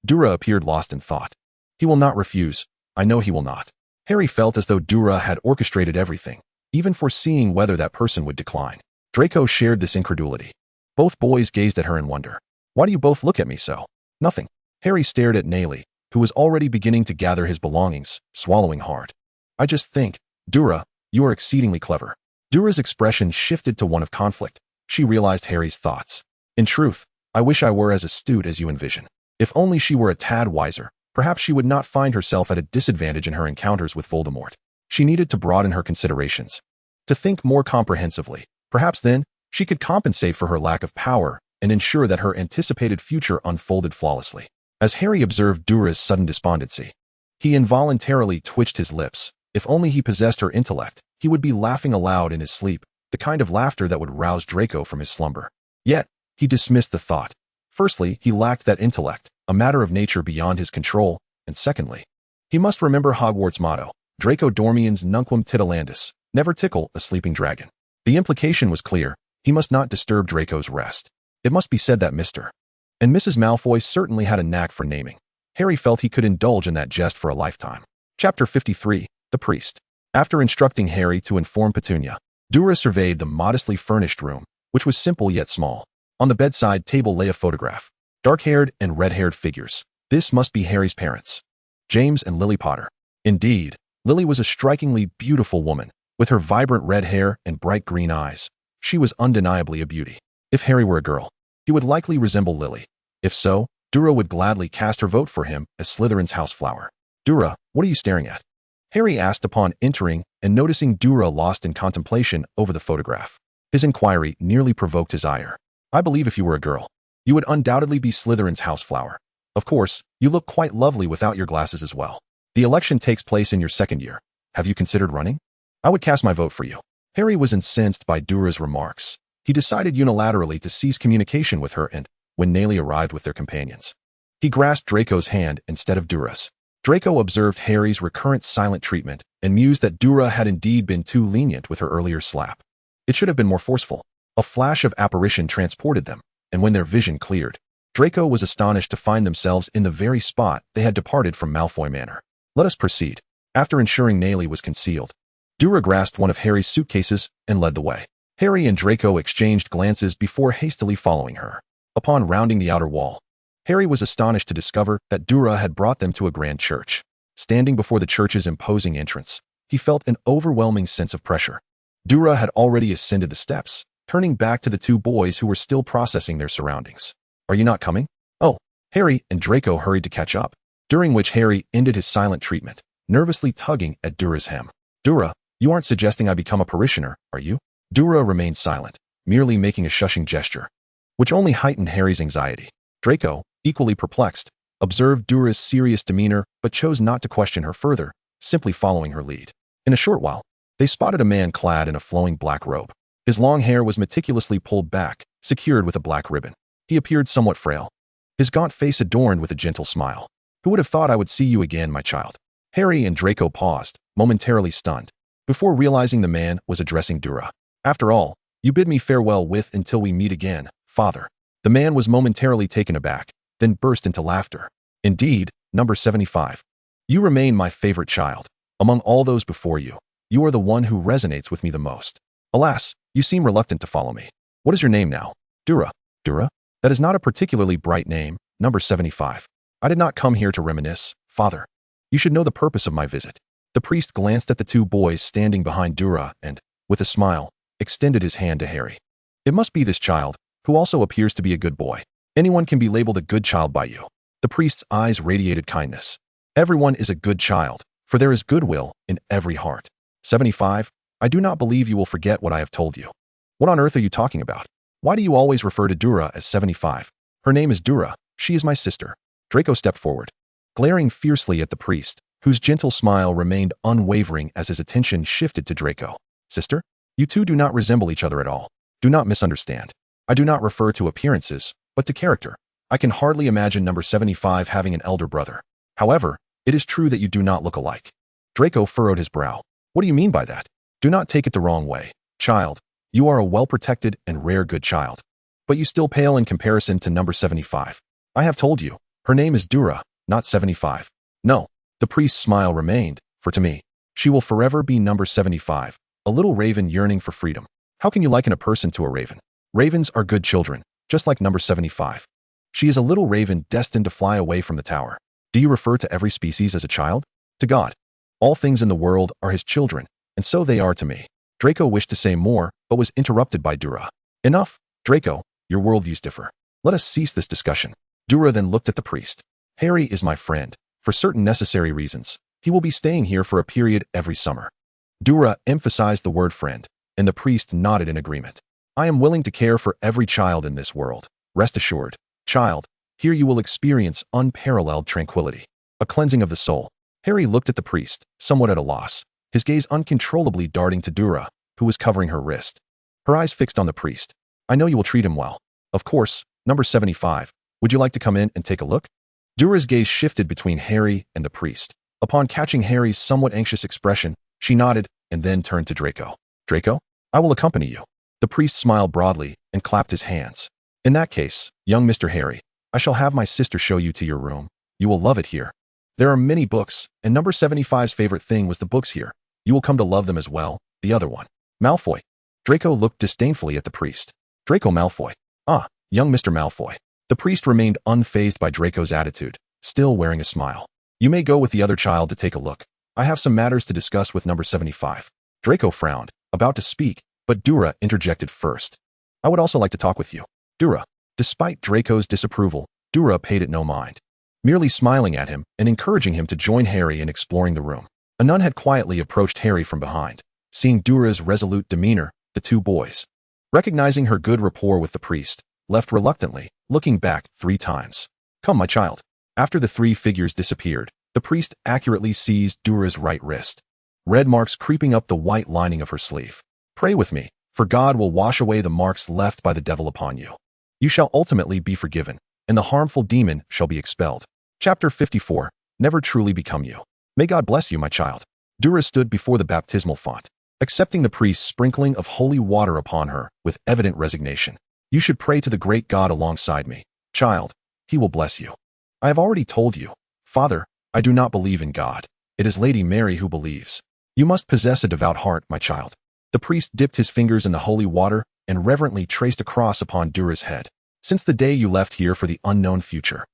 Deora appeared lost in thought. He will not refuse. I know he will not. Harry felt as though Deora had orchestrated everything, even foreseeing whether that person would decline. Draco shared this incredulity. Both boys gazed at her in wonder. Why do you both look at me so? Nothing. Harry stared at Nellie, who was already beginning to gather his belongings, swallowing hard. I just think, Deora, you are exceedingly clever. Deora's expression shifted to one of conflict. She realized Harry's thoughts. In truth, I wish I were as astute as you envision. If only she were a tad wiser, perhaps she would not find herself at a disadvantage in her encounters with Voldemort. She needed to broaden her considerations, to think more comprehensively. Perhaps then, she could compensate for her lack of power and ensure that her anticipated future unfolded flawlessly. As Harry observed Deora's sudden despondency, he involuntarily twitched his lips, If only he possessed her intellect, he would be laughing aloud in his sleep, the kind of laughter that would rouse Draco from his slumber. Yet, he dismissed the thought. Firstly, he lacked that intellect, a matter of nature beyond his control, and secondly, he must remember Hogwarts' motto, Draco dormiens nunquam titilandus, never tickle a sleeping dragon. The implication was clear, he must not disturb Draco's rest. It must be said that Mr. and Mrs. Malfoy certainly had a knack for naming. Harry felt he could indulge in that jest for a lifetime. Chapter 53, The Priest. After instructing Harry to inform Petunia, Deora surveyed the modestly furnished room, which was simple yet small. On the bedside table lay a photograph. Dark-haired and red-haired figures. This must be Harry's parents, James and Lily Potter. Indeed, Lily was a strikingly beautiful woman, with her vibrant red hair and bright green eyes. She was undeniably a beauty. If Harry were a girl, he would likely resemble Lily. If so, Deora would gladly cast her vote for him as Slytherin's houseflower. Deora, what are you staring at? Harry asked upon entering and noticing Deora lost in contemplation over the photograph. His inquiry nearly provoked his ire. I believe if you were a girl, you would undoubtedly be Slytherin's houseflower. Of course, you look quite lovely without your glasses as well. The election takes place in your second year. Have you considered running? I would cast my vote for you. Harry was incensed by Deora's remarks. He decided unilaterally to cease communication with her and, when Naley arrived with their companions, he grasped Draco's hand instead of Deora's. Draco observed Harry's recurrent silent treatment and mused that Deora had indeed been too lenient with her earlier slap. It should have been more forceful. A flash of apparition transported them, and when their vision cleared, Draco was astonished to find themselves in the very spot they had departed from Malfoy Manor. Let us proceed. After ensuring Naley was concealed, Deora grasped one of Harry's suitcases and led the way. Harry and Draco exchanged glances before hastily following her. Upon rounding the outer wall, Harry was astonished to discover that Deora had brought them to a grand church. Standing before the church's imposing entrance, he felt an overwhelming sense of pressure. Deora had already ascended the steps, turning back to the two boys who were still processing their surroundings. Are you not coming? Oh, Harry and Draco hurried to catch up, during which Harry ended his silent treatment, nervously tugging at Deora's hem. Deora, you aren't suggesting I become a parishioner, are you? Deora remained silent, merely making a shushing gesture, which only heightened Harry's anxiety. Draco, equally perplexed, observed Deora's serious demeanor but chose not to question her further, simply following her lead. In a short while, they spotted a man clad in a flowing black robe. His long hair was meticulously pulled back, secured with a black ribbon. He appeared somewhat frail, his gaunt face adorned with a gentle smile. Who would have thought I would see you again, my child? Harry and Draco paused, momentarily stunned, before realizing the man was addressing Deora. After all, you bid me farewell with until we meet again, father. The man was momentarily taken aback, then burst into laughter. Indeed, number 75. You remain my favorite child. Among all those before you, you are the one who resonates with me the most. Alas, you seem reluctant to follow me. What is your name now? Deora. Deora? That is not a particularly bright name, number 75. I did not come here to reminisce, father. You should know the purpose of my visit. The priest glanced at the two boys standing behind Deora and, with a smile, extended his hand to Harry. It must be this child, who also appears to be a good boy. Anyone can be labeled a good child by you. The priest's eyes radiated kindness. Everyone is a good child, for there is goodwill in every heart. 75. I do not believe you will forget what I have told you. What on earth are you talking about? Why do you always refer to Deora as 75? Her name is Deora. She is my sister. Draco stepped forward, glaring fiercely at the priest, whose gentle smile remained unwavering as his attention shifted to Draco. Sister? You two do not resemble each other at all. Do not misunderstand. I do not refer to appearances, but to character. I can hardly imagine number 75 having an elder brother. However, it is true that you do not look alike. Draco furrowed his brow. What do you mean by that? Do not take it the wrong way. Child, you are a well-protected and rare good child. But you still pale in comparison to number 75. I have told you, her name is Deora, not 75. No, the priest's smile remained, for to me, she will forever be number 75, a little raven yearning for freedom. How can you liken a person to a raven? Ravens are good children, just like number 75. She is a little raven destined to fly away from the tower. Do you refer to every species as a child? To God. All things in the world are his children, and so they are to me. Draco wished to say more, but was interrupted by Deora. Enough, Draco, your worldviews differ. Let us cease this discussion. Deora then looked at the priest. Harry is my friend. For certain necessary reasons, he will be staying here for a period every summer. Deora emphasized the word friend, and the priest nodded in agreement. I am willing to care for every child in this world. Rest assured, child, here you will experience unparalleled tranquility, a cleansing of the soul. Harry looked at the priest, somewhat at a loss. his gaze uncontrollably darting to Deora, who was covering her wrist. Her eyes fixed on the priest. I know you will treat him well. Of course, number 75. Would you like to come in and take a look? Deora's gaze shifted between Harry and the priest. Upon catching Harry's somewhat anxious expression, she nodded and then turned to Draco. Draco, I will accompany you. The priest smiled broadly and clapped his hands. In that case, young Mr. Harry, I shall have my sister show you to your room. You will love it here. There are many books, and number 75's favorite thing was the books here. You will come to love them as well. The other one. Malfoy. Draco looked disdainfully at the priest. Draco Malfoy. Ah, young Mr. Malfoy. The priest remained unfazed by Draco's attitude, still wearing a smile. You may go with the other child to take a look. I have some matters to discuss with number 75. Draco frowned, about to speak, but Deora interjected first. I would also like to talk with you. Deora. Despite Draco's disapproval, Deora paid it no mind, merely smiling at him and encouraging him to join Harry in exploring the room. A nun had quietly approached Harry from behind. Seeing Deora's resolute demeanor, the two boys, recognizing her good rapport with the priest, left reluctantly, looking back 3 times. Come, my child. After the 3 figures disappeared, the priest accurately seized Deora's right wrist, red marks creeping up the white lining of her sleeve. Pray with me, for God will wash away the marks left by the devil upon you. You shall ultimately be forgiven, and the harmful demon shall be expelled. Chapter 54. Never truly become you. May God bless you, my child. Deora stood before the baptismal font, accepting the priest's sprinkling of holy water upon her with evident resignation. You should pray to the great God alongside me. Child, he will bless you. I have already told you, Father, I do not believe in God. It is Lady Mary who believes. You must possess a devout heart, my child. The priest dipped his fingers in the holy water and reverently traced a cross upon Deora's head. Since the day you left here for the unknown future,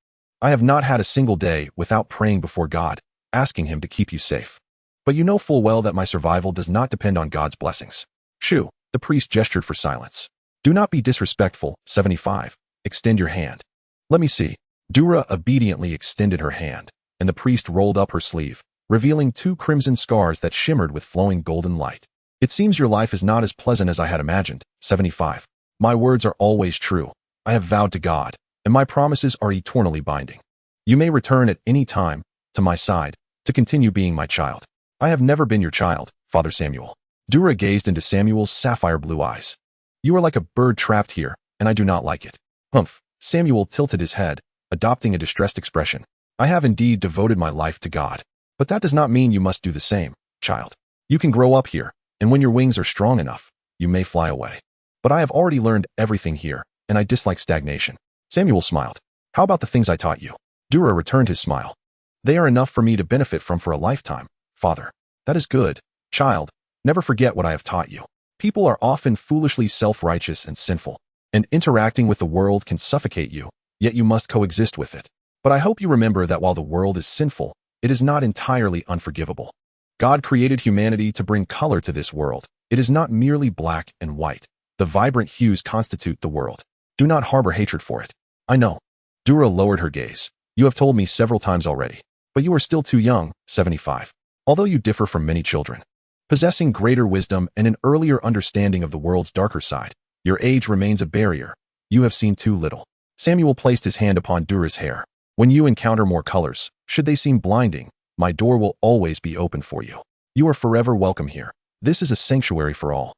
I have not had a single day without praying before God, asking him to keep you safe. But you know full well that my survival does not depend on God's blessings. Shoo, the priest gestured for silence. Do not be disrespectful. 75. Extend your hand. Let me see. Deora obediently extended her hand, and the priest rolled up her sleeve, revealing 2 crimson scars that shimmered with flowing golden light. It seems your life is not as pleasant as I had imagined. 75. My words are always true. I have vowed to God, and my promises are eternally binding. You may return at any time to my side to continue being my child. I have never been your child, Father Samuel. Deora gazed into Samuel's sapphire blue eyes. You are like a bird trapped here, and I do not like it. Humph. Samuel tilted his head, adopting a distressed expression. I have indeed devoted my life to God, but that does not mean you must do the same, child. You can grow up here, and when your wings are strong enough, you may fly away. But I have already learned everything here, and I dislike stagnation. Samuel smiled. How about the things I taught you? Deora returned his smile. They are enough for me to benefit from for a lifetime, Father. That is good, child. Never forget what I have taught you. People are often foolishly self-righteous and sinful, and interacting with the world can suffocate you, yet you must coexist with it. But I hope you remember that while the world is sinful, it is not entirely unforgivable. God created humanity to bring color to this world. It is not merely black and white. The vibrant hues constitute the world. Do not harbor hatred for it. I know. Deora lowered her gaze. You have told me several times already, but you are still too young. 75. Although you differ from many children, possessing greater wisdom and an earlier understanding of the world's darker side, your age remains a barrier. You have seen too little. Samuel placed his hand upon Deora's hair. When you encounter more colors, should they seem blinding, my door will always be open for you. You are forever welcome here. This is a sanctuary for all.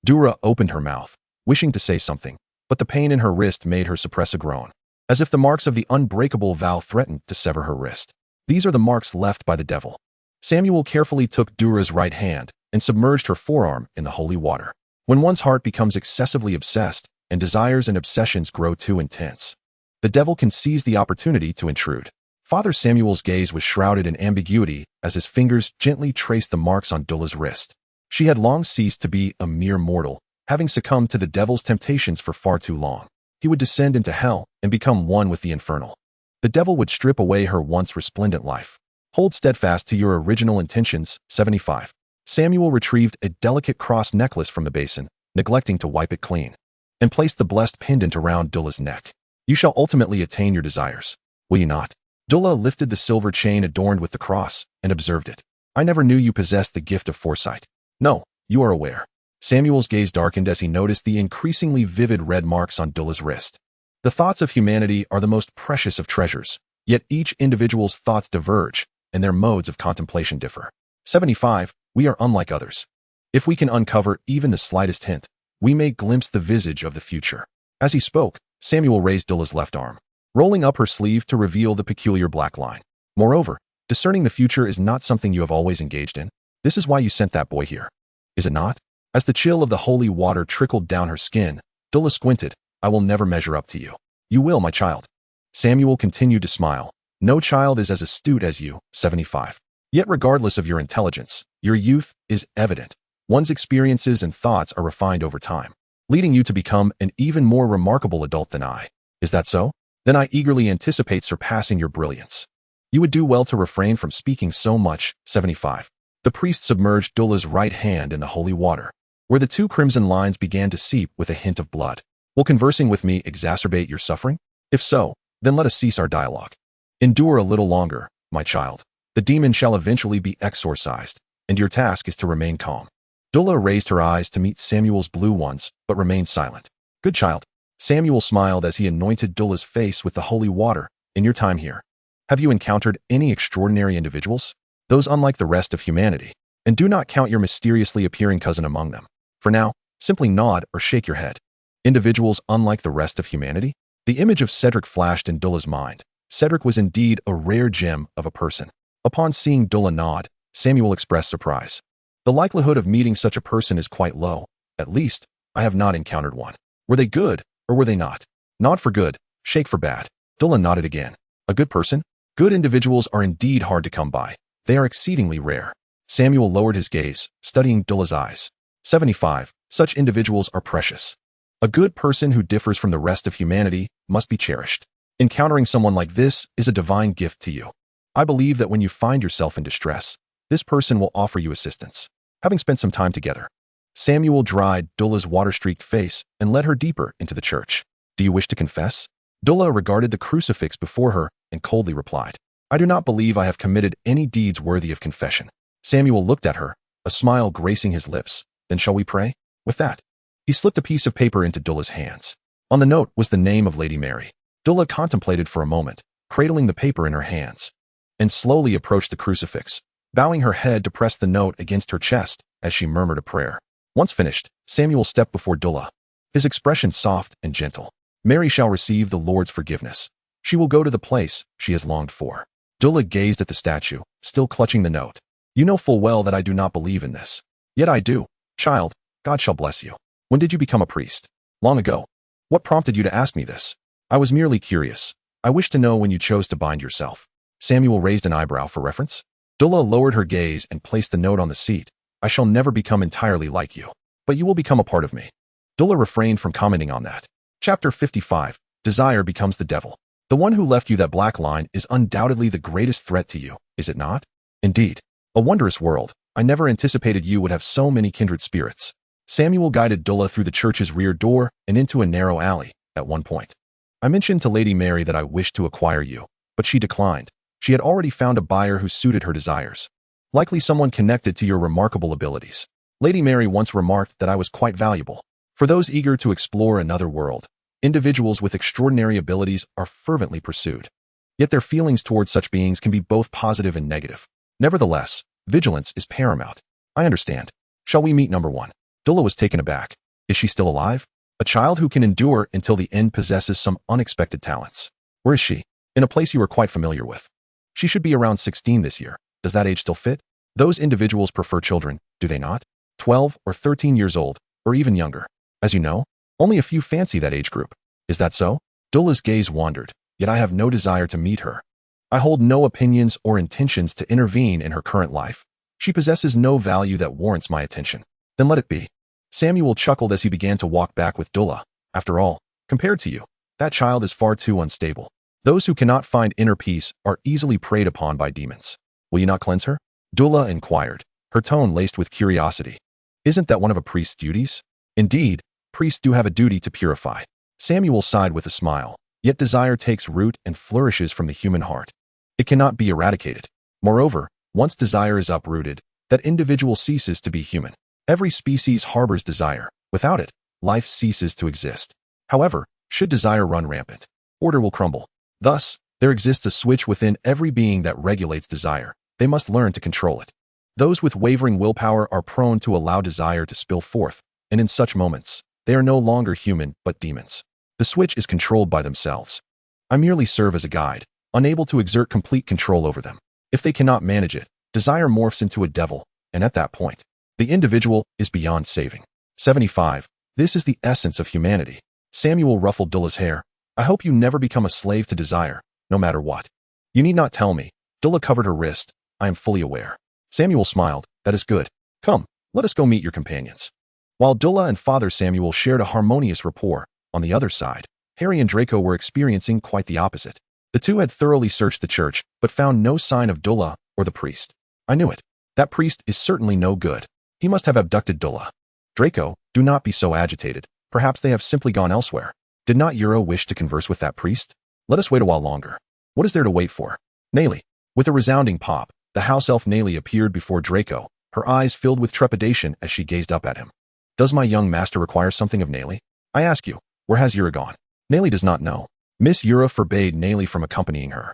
Deora opened her mouth, wishing to say something, but the pain in her wrist made her suppress a groan, as if the marks of the unbreakable vow threatened to sever her wrist. These are the marks left by the devil. Samuel carefully took Deora's right hand and submerged her forearm in the holy water. When one's heart becomes excessively obsessed and desires and obsessions grow too intense, the devil can seize the opportunity to intrude. Father Samuel's gaze was shrouded in ambiguity as his fingers gently traced the marks on Deora's wrist. She had long ceased to be a mere mortal, having succumbed to the devil's temptations for far too long. He would descend into hell and become one with the infernal. The devil would strip away her once resplendent life. Hold steadfast to your original intentions. 75. Samuel retrieved a delicate cross necklace from the basin, neglecting to wipe it clean, and placed the blessed pendant around Deora's neck. You shall ultimately attain your desires, will you not? Deora lifted the silver chain adorned with the cross and observed it. I never knew you possessed the gift of foresight. No, you are aware. Samuel's gaze darkened as he noticed the increasingly vivid red marks on Deora's wrist. The thoughts of humanity are the most precious of treasures, yet each individual's thoughts diverge, and their modes of contemplation differ. 75. We are unlike others. If we can uncover even the slightest hint, we may glimpse the visage of the future. As he spoke, Samuel raised Dulla's left arm, rolling up her sleeve to reveal the peculiar black line. Moreover, discerning the future is not something you have always engaged in. This is why you sent that boy here. Is it not? As the chill of the holy water trickled down her skin, Dulla squinted. I will never measure up to you. You will, my child. Samuel continued to smile. No child is as astute as you, 75. Yet regardless of your intelligence, your youth is evident. One's experiences and thoughts are refined over time, leading you to become an even more remarkable adult than I. Is that so? Then I eagerly anticipate surpassing your brilliance. You would do well to refrain from speaking so much, 75. The priest submerged Dulla's right hand in the holy water, where the two crimson lines began to seep with a hint of blood. Will conversing with me exacerbate your suffering? If so, then let us cease our dialogue. Endure a little longer, my child. The demon shall eventually be exorcised, and your task is to remain calm. Dulla raised her eyes to meet Samuel's blue ones, but remained silent. Good child. Samuel smiled as he anointed Dulla's face with the holy water. In your time here, have you encountered any extraordinary individuals? Those unlike the rest of humanity. And do not count your mysteriously appearing cousin among them. For now, simply nod or shake your head. Individuals unlike the rest of humanity? The image of Cedric flashed in Dulla's mind. Cedric was indeed a rare gem of a person. Upon seeing Dulla nod, Samuel expressed surprise. The likelihood of meeting such a person is quite low. At least, I have not encountered one. Were they good, or were they not? Nod for good, shake for bad. Dulla nodded again. A good person? Good individuals are indeed hard to come by. They are exceedingly rare. Samuel lowered his gaze, studying Dulla's eyes. 75. Such individuals are precious. A good person who differs from the rest of humanity must be cherished. Encountering someone like this is a divine gift to you. I believe that when you find yourself in distress, this person will offer you assistance. Having spent some time together, Samuel dried Dulla's water-streaked face and led her deeper into the church. Do you wish to confess? Dulla regarded the crucifix before her and coldly replied, I do not believe I have committed any deeds worthy of confession. Samuel looked at her, a smile gracing his lips. Then shall we pray? With that, he slipped a piece of paper into Dulla's hands. On the note was the name of Lady Mary. Dulla contemplated for a moment, cradling the paper in her hands, and slowly approached the crucifix, bowing her head to press the note against her chest as she murmured a prayer. Once finished, Samuel stepped before Dulla, his expression soft and gentle. Mary shall receive the Lord's forgiveness. She will go to the place she has longed for. Dulla gazed at the statue, still clutching the note. You know full well that I do not believe in this. Yet I do. Child, God shall bless you. When did you become a priest? Long ago. What prompted you to ask me this? I was merely curious. I wish to know when you chose to bind yourself. Samuel raised an eyebrow for reference. Dulla lowered her gaze and placed the note on the seat. I shall never become entirely like you, but you will become a part of me. Dulla refrained from commenting on that. Chapter 55. Desire becomes the devil. The one who left you that black line is undoubtedly the greatest threat to you, is it not? Indeed. A wondrous world. I never anticipated you would have so many kindred spirits. Samuel guided Dulla through the church's rear door and into a narrow alley. At one point, I mentioned to Lady Mary that I wished to acquire you, but she declined. She had already found a buyer who suited her desires. Likely someone connected to your remarkable abilities. Lady Mary once remarked that I was quite valuable. For those eager to explore another world, individuals with extraordinary abilities are fervently pursued. Yet their feelings towards such beings can be both positive and negative. Nevertheless, vigilance is paramount. I understand. Shall we meet number one? Dulla was taken aback. Is she still alive? A child who can endure until the end possesses some unexpected talents. Where is she? In a place you are quite familiar with. She should be around 16 this year. Does that age still fit? Those individuals prefer children, do they not? 12 or 13 years old, or even younger. As you know, only a few fancy that age group. Is that so? Dulla's gaze wandered, yet I have no desire to meet her. I hold no opinions or intentions to intervene in her current life. She possesses no value that warrants my attention. Then let it be. Samuel chuckled as he began to walk back with Dulla. After all, compared to you, that child is far too unstable. Those who cannot find inner peace are easily preyed upon by demons. Will you not cleanse her? Dulla inquired, her tone laced with curiosity. Isn't that one of a priest's duties? Indeed, priests do have a duty to purify. Samuel sighed with a smile. Yet desire takes root and flourishes from the human heart. It cannot be eradicated. Moreover, once desire is uprooted, that individual ceases to be human. Every species harbors desire. Without it, life ceases to exist. However, should desire run rampant, order will crumble. Thus, there exists a switch within every being that regulates desire. They must learn to control it. Those with wavering willpower are prone to allow desire to spill forth, and in such moments, they are no longer human but demons. The switch is controlled by themselves. I merely serve as a guide, unable to exert complete control over them. If they cannot manage it, desire morphs into a devil, and at that point, the individual is beyond saving. 75. This is the essence of humanity. Samuel ruffled Dulla's hair. I hope you never become a slave to desire, no matter what. You need not tell me. Dulla covered her wrist. I am fully aware. Samuel smiled. That is good. Come, let us go meet your companions. While Dulla and Father Samuel shared a harmonious rapport, on the other side, Harry and Draco were experiencing quite the opposite. The two had thoroughly searched the church, but found no sign of Dulla or the priest. I knew it. That priest is certainly no good. He must have abducted Dulla. Draco, do not be so agitated. Perhaps they have simply gone elsewhere. Did not Euro wish to converse with that priest? Let us wait a while longer. What is there to wait for? Nayli. With a resounding pop, the house elf Nayli appeared before Draco, her eyes filled with trepidation as she gazed up at him. Does my young master require something of Nayli? I ask you, where has Yura gone? Nayli does not know. Miss Yura forbade Nayli from accompanying her.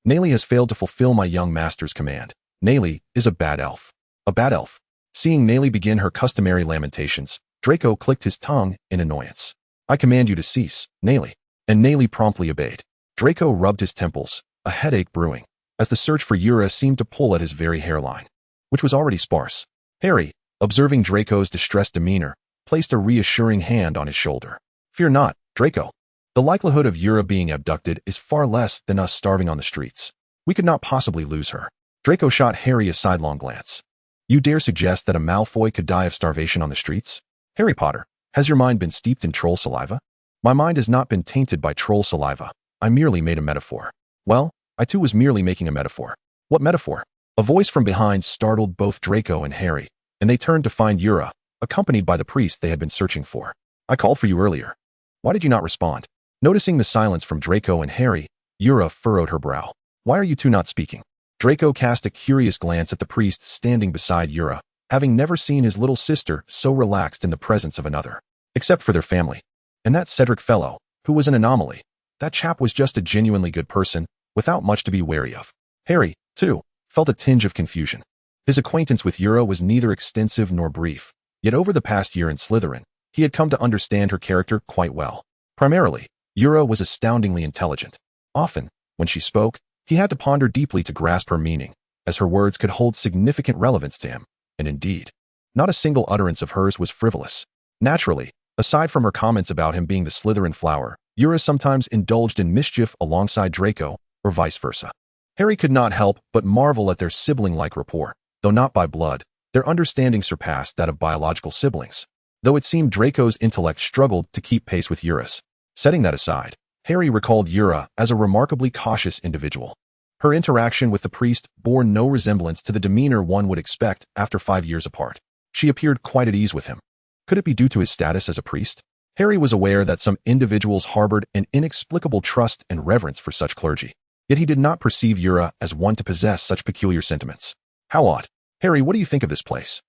Nayli has failed to fulfill my young master's command. Nayli is a bad elf. A bad elf. Seeing Nayli begin her customary lamentations, Draco clicked his tongue in annoyance. I command you to cease, Nayli. And Nayli promptly obeyed. Draco rubbed his temples, a headache brewing, as the search for Yura seemed to pull at his very hairline, which was already sparse. Harry, observing Draco's distressed demeanor, placed a reassuring hand on his shoulder. Fear not, Draco. The likelihood of Yura being abducted is far less than us starving on the streets. We could not possibly lose her. Draco shot Harry a sidelong glance. You dare suggest that a Malfoy could die of starvation on the streets? Harry Potter, has your mind been steeped in troll saliva? My mind has not been tainted by troll saliva. I merely made a metaphor. Well, I too was merely making a metaphor. What metaphor? A voice from behind startled both Draco and Harry, and they turned to find Yura, accompanied by the priest they had been searching for. I called for you earlier. Why did you not respond? Noticing the silence from Draco and Harry, Yura furrowed her brow. Why are you two not speaking? Draco cast a curious glance at the priest standing beside Yura, having never seen his little sister so relaxed in the presence of another. Except for their family. And that Cedric fellow, who was an anomaly. That chap was just a genuinely good person, without much to be wary of. Harry, too, felt a tinge of confusion. His acquaintance with Yura was neither extensive nor brief, yet over the past year in Slytherin, he had come to understand her character quite well. Primarily, Yura was astoundingly intelligent. Often, when she spoke, he had to ponder deeply to grasp her meaning, as her words could hold significant relevance to him, and indeed, not a single utterance of hers was frivolous. Naturally, aside from her comments about him being the Slytherin flower, Yura sometimes indulged in mischief alongside Draco, or vice versa. Harry could not help but marvel at their sibling-like rapport. Though not by blood, their understanding surpassed that of biological siblings. Though it seemed Draco's intellect struggled to keep pace with Yura's. Setting that aside, Harry recalled Yura as a remarkably cautious individual. Her interaction with the priest bore no resemblance to the demeanor one would expect after 5 years apart. She appeared quite at ease with him. Could it be due to his status as a priest? Harry was aware that some individuals harbored an inexplicable trust and reverence for such clergy. Yet he did not perceive Yura as one to possess such peculiar sentiments. How odd. Harry, what do you think of this place?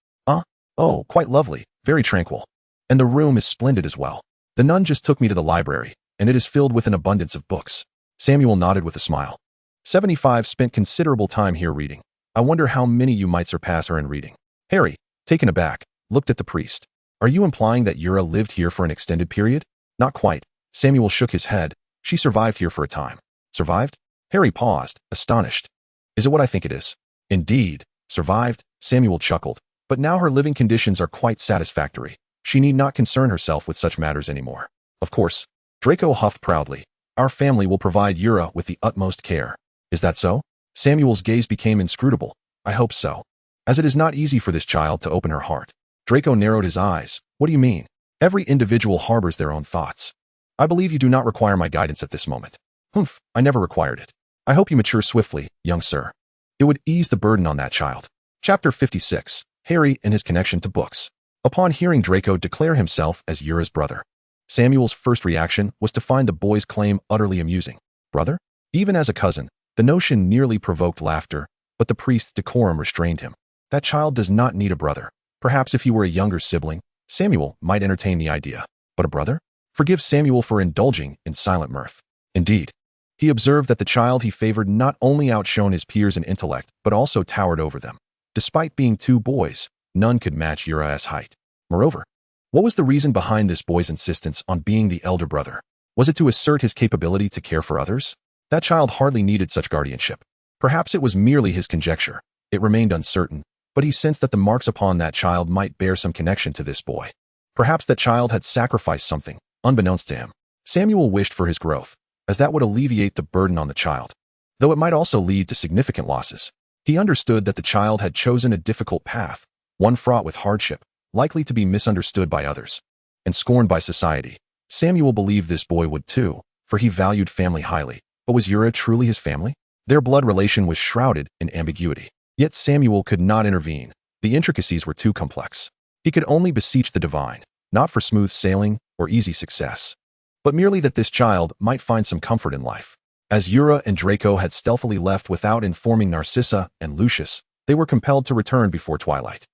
Oh, quite lovely, very tranquil. And the room is splendid as well. The nun just took me to the library, and it is filled with an abundance of books. Samuel nodded with a smile. 75 spent considerable time here reading. I wonder how many you might surpass her in reading. Harry, taken aback, looked at the priest. Are you implying that Yura lived here for an extended period? Not quite. Samuel shook his head. She survived here for a time. Survived? Harry paused, astonished. Is it what I think it is? Indeed. Survived? Samuel chuckled. But now her living conditions are quite satisfactory. She need not concern herself with such matters anymore. Of course. Draco huffed proudly. Our family will provide Yura with the utmost care. Is that so? Samuel's gaze became inscrutable. I hope so. As it is not easy for this child to open her heart. Draco narrowed his eyes. What do you mean? Every individual harbors their own thoughts. I believe you do not require my guidance at this moment. Humph, I never required it. I hope you mature swiftly, young sir. It would ease the burden on that child. Chapter 56. Harry and his connection to books. Upon hearing Draco declare himself as Yura's brother, Samuel's first reaction was to find the boy's claim utterly amusing. Brother? Even as a cousin, the notion nearly provoked laughter, but the priest's decorum restrained him. That child does not need a brother. Perhaps if he were a younger sibling, Samuel might entertain the idea. But a brother? Forgive Samuel for indulging in silent mirth. Indeed, he observed that the child he favored not only outshone his peers in intellect, but also towered over them. Despite being two boys, none could match Ura's height. Moreover, what was the reason behind this boy's insistence on being the elder brother? Was it to assert his capability to care for others? That child hardly needed such guardianship. Perhaps it was merely his conjecture. It remained uncertain, but he sensed that the marks upon that child might bear some connection to this boy. Perhaps that child had sacrificed something, unbeknownst to him. Samuel wished for his growth, as that would alleviate the burden on the child, though it might also lead to significant losses. He understood that the child had chosen a difficult path, one fraught with hardship, likely to be misunderstood by others, and scorned by society. Samuel believed this boy would too, for he valued family highly. But was Ura truly his family? Their blood relation was shrouded in ambiguity. Yet Samuel could not intervene. The intricacies were too complex. He could only beseech the divine, not for smooth sailing or easy success, but merely that this child might find some comfort in life. As Ura and Draco had stealthily left without informing Narcissa and Lucius, they were compelled to return before twilight.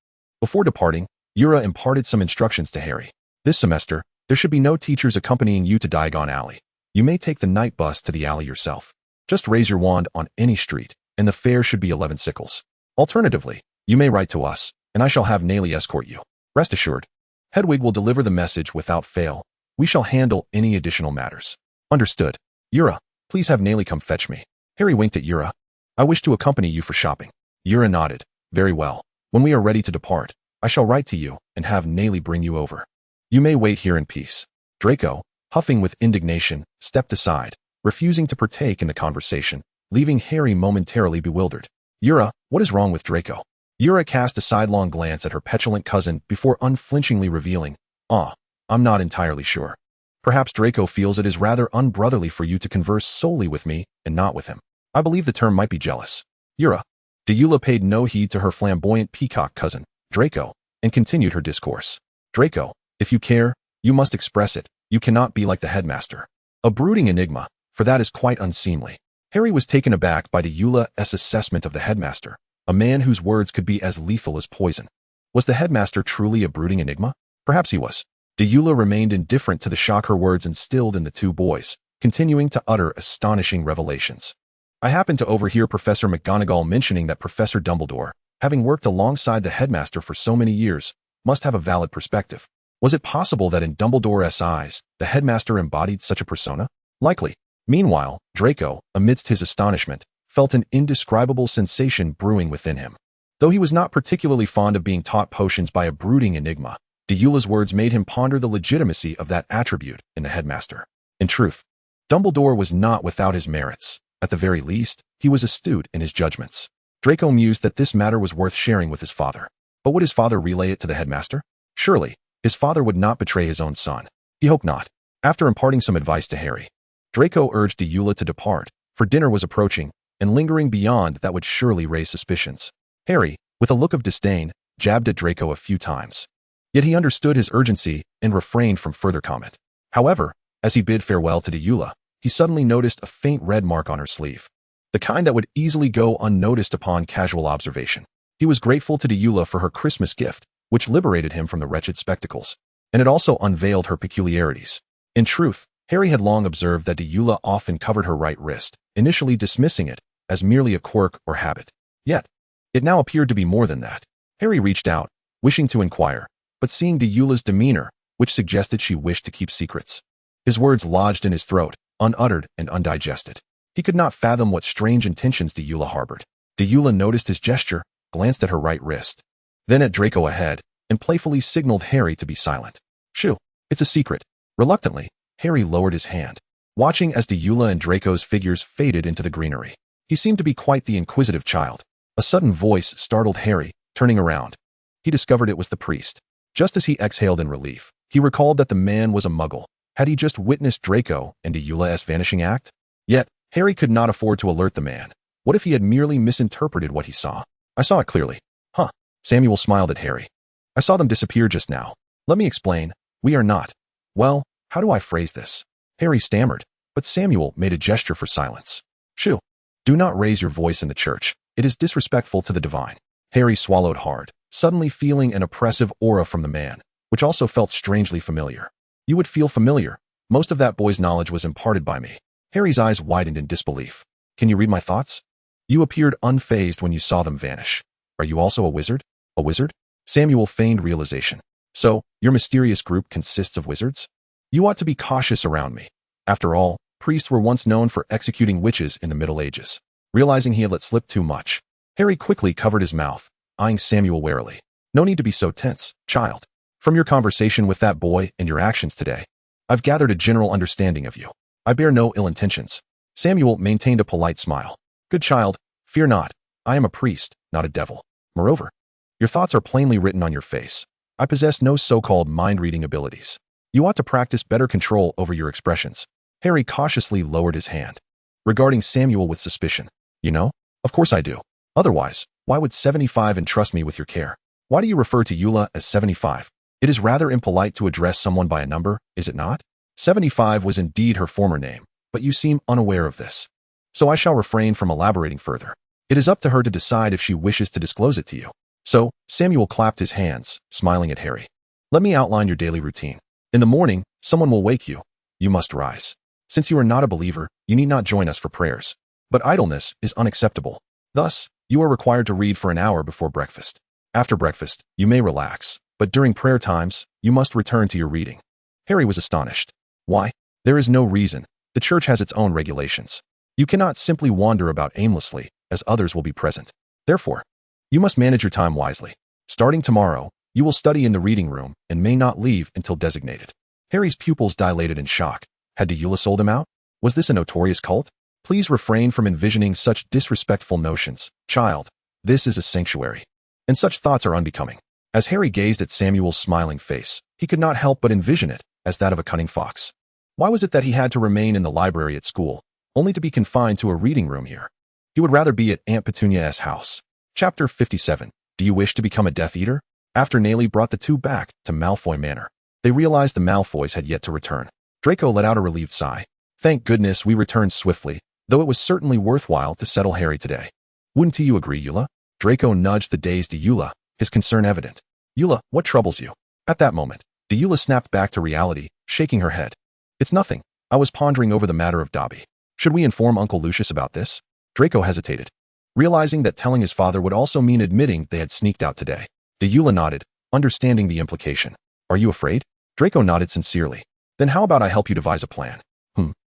Before departing, Ura imparted some instructions to Harry. This semester, there should be no teachers accompanying you to Diagon Alley. You may take the night bus to the alley yourself. Just raise your wand on any street, and the fare should be 11 sickles. Alternatively, you may write to us, and I shall have Nayli escort you. Rest assured, Hedwig will deliver the message without fail. We shall handle any additional matters. Understood. Ura, please have Nayli come fetch me. Harry winked at Ura. I wish to accompany you for shopping. Ura nodded. Very well. When we are ready to depart, I shall write to you and have Nayli bring you over. You may wait here in peace. Draco, huffing with indignation, stepped aside, refusing to partake in the conversation, leaving Harry momentarily bewildered. Ura, what is wrong with Draco? Ura cast a sidelong glance at her petulant cousin before unflinchingly revealing, I'm not entirely sure. Perhaps Draco feels it is rather unbrotherly for you to converse solely with me and not with him. I believe the term might be jealous. Ura. Deora paid no heed to her flamboyant peacock cousin, Draco, and continued her discourse. Draco, if you care, you must express it. You cannot be like the headmaster. A brooding enigma, for that is quite unseemly. Harry was taken aback by Deola's assessment of the headmaster, a man whose words could be as lethal as poison. Was the headmaster truly a brooding enigma? Perhaps he was. Deora remained indifferent to the shock her words instilled in the two boys, continuing to utter astonishing revelations. I happened to overhear Professor McGonagall mentioning that Professor Dumbledore, having worked alongside the headmaster for so many years, must have a valid perspective. Was it possible that in Dumbledore's eyes, the headmaster embodied such a persona? Likely. Meanwhile, Draco, amidst his astonishment, felt an indescribable sensation brewing within him. Though he was not particularly fond of being taught potions by a brooding enigma, Deola's words made him ponder the legitimacy of that attribute in the headmaster. In truth, Dumbledore was not without his merits. At the very least, he was astute in his judgments. Draco mused that this matter was worth sharing with his father. But would his father relay it to the headmaster? Surely, his father would not betray his own son. He hoped not. After imparting some advice to Harry, Draco urged Deola to depart, for dinner was approaching, and lingering beyond that would surely raise suspicions. Harry, with a look of disdain, jabbed at Draco a few times. Yet he understood his urgency and refrained from further comment. However, as he bid farewell to Deola, he suddenly noticed a faint red mark on her sleeve, the kind that would easily go unnoticed upon casual observation. He was grateful to Deola for her Christmas gift, which liberated him from the wretched spectacles, and it also unveiled her peculiarities. In truth, Harry had long observed that Deola often covered her right wrist, initially dismissing it as merely a quirk or habit. Yet, it now appeared to be more than that. Harry reached out, wishing to inquire, but seeing Deola's demeanor, which suggested she wished to keep secrets. His words lodged in his throat, unuttered and undigested. He could not fathom what strange intentions Deola harbored. Deola noticed his gesture, glanced at her right wrist, then at Draco ahead, and playfully signaled Harry to be silent. Shoo, it's a secret. Reluctantly, Harry lowered his hand, watching as Deola and Draco's figures faded into the greenery. He seemed to be quite the inquisitive child. A sudden voice startled Harry, turning around. He discovered it was the priest. Just as he exhaled in relief, he recalled that the man was a Muggle. Had he just witnessed Draco and Deola's vanishing act? Yet, Harry could not afford to alert the man. What if he had merely misinterpreted what he saw? I saw it clearly. Huh. Samuel smiled at Harry. I saw them disappear just now. Let me explain. We are not. Well, how do I phrase this? Harry stammered, but Samuel made a gesture for silence. Shoo. Do not raise your voice in the church. It is disrespectful to the divine. Harry swallowed hard, suddenly feeling an oppressive aura from the man, which also felt strangely familiar. You would feel familiar. Most of that boy's knowledge was imparted by me. Harry's eyes widened in disbelief. Can you read my thoughts? You appeared unfazed when you saw them vanish. Are you also a wizard? A wizard? Samuel feigned realization. So, your mysterious group consists of wizards? You ought to be cautious around me. After all, priests were once known for executing witches in the Middle Ages. Realizing he had let slip too much, Harry quickly covered his mouth, eyeing Samuel warily. No need to be so tense, child. From your conversation with that boy and your actions today, I've gathered a general understanding of you. I bear no ill intentions. Samuel maintained a polite smile. Good child, fear not. I am a priest, not a devil. Moreover, your thoughts are plainly written on your face. I possess no so-called mind-reading abilities. You ought to practice better control over your expressions. Harry cautiously lowered his hand, regarding Samuel with suspicion. You know? Of course I do. Otherwise, why would 75 entrust me with your care? Why do you refer to Eula as 75? It is rather impolite to address someone by a number, is it not? 75 was indeed her former name, but you seem unaware of this. So I shall refrain from elaborating further. It is up to her to decide if she wishes to disclose it to you. So, Samuel clapped his hands, smiling at Harry. Let me outline your daily routine. In the morning, someone will wake you. You must rise. Since you are not a believer, you need not join us for prayers. But idleness is unacceptable. Thus, you are required to read for an hour before breakfast. After breakfast, you may relax, but during prayer times, you must return to your reading. Harry was astonished. Why? There is no reason. The church has its own regulations. You cannot simply wander about aimlessly, as others will be present. Therefore, you must manage your time wisely. Starting tomorrow, you will study in the reading room and may not leave until designated. Harry's pupils dilated in shock. Had Deora sold him out? Was this a notorious cult? Please refrain from envisioning such disrespectful notions, child. This is a sanctuary. And such thoughts are unbecoming. As Harry gazed at Samuel's smiling face, he could not help but envision it as that of a cunning fox. Why was it that he had to remain in the library at school, only to be confined to a reading room here? He would rather be at Aunt Petunia's house. Chapter 57. Do you wish to become a Death Eater? After Naley brought the two back to Malfoy Manor, they realized the Malfoys had yet to return. Draco let out a relieved sigh. Thank goodness we returned swiftly, though it was certainly worthwhile to settle Harry today. Wouldn't you agree, Eula? Draco nudged the dazed Eula, his concern evident. Eula, what troubles you? At that moment, Eula snapped back to reality, shaking her head. It's nothing. I was pondering over the matter of Dobby. Should we inform Uncle Lucius about this? Draco hesitated, realizing that telling his father would also mean admitting they had sneaked out today. Eula nodded, understanding the implication. Are you afraid? Draco nodded sincerely. Then how about I help you devise a plan?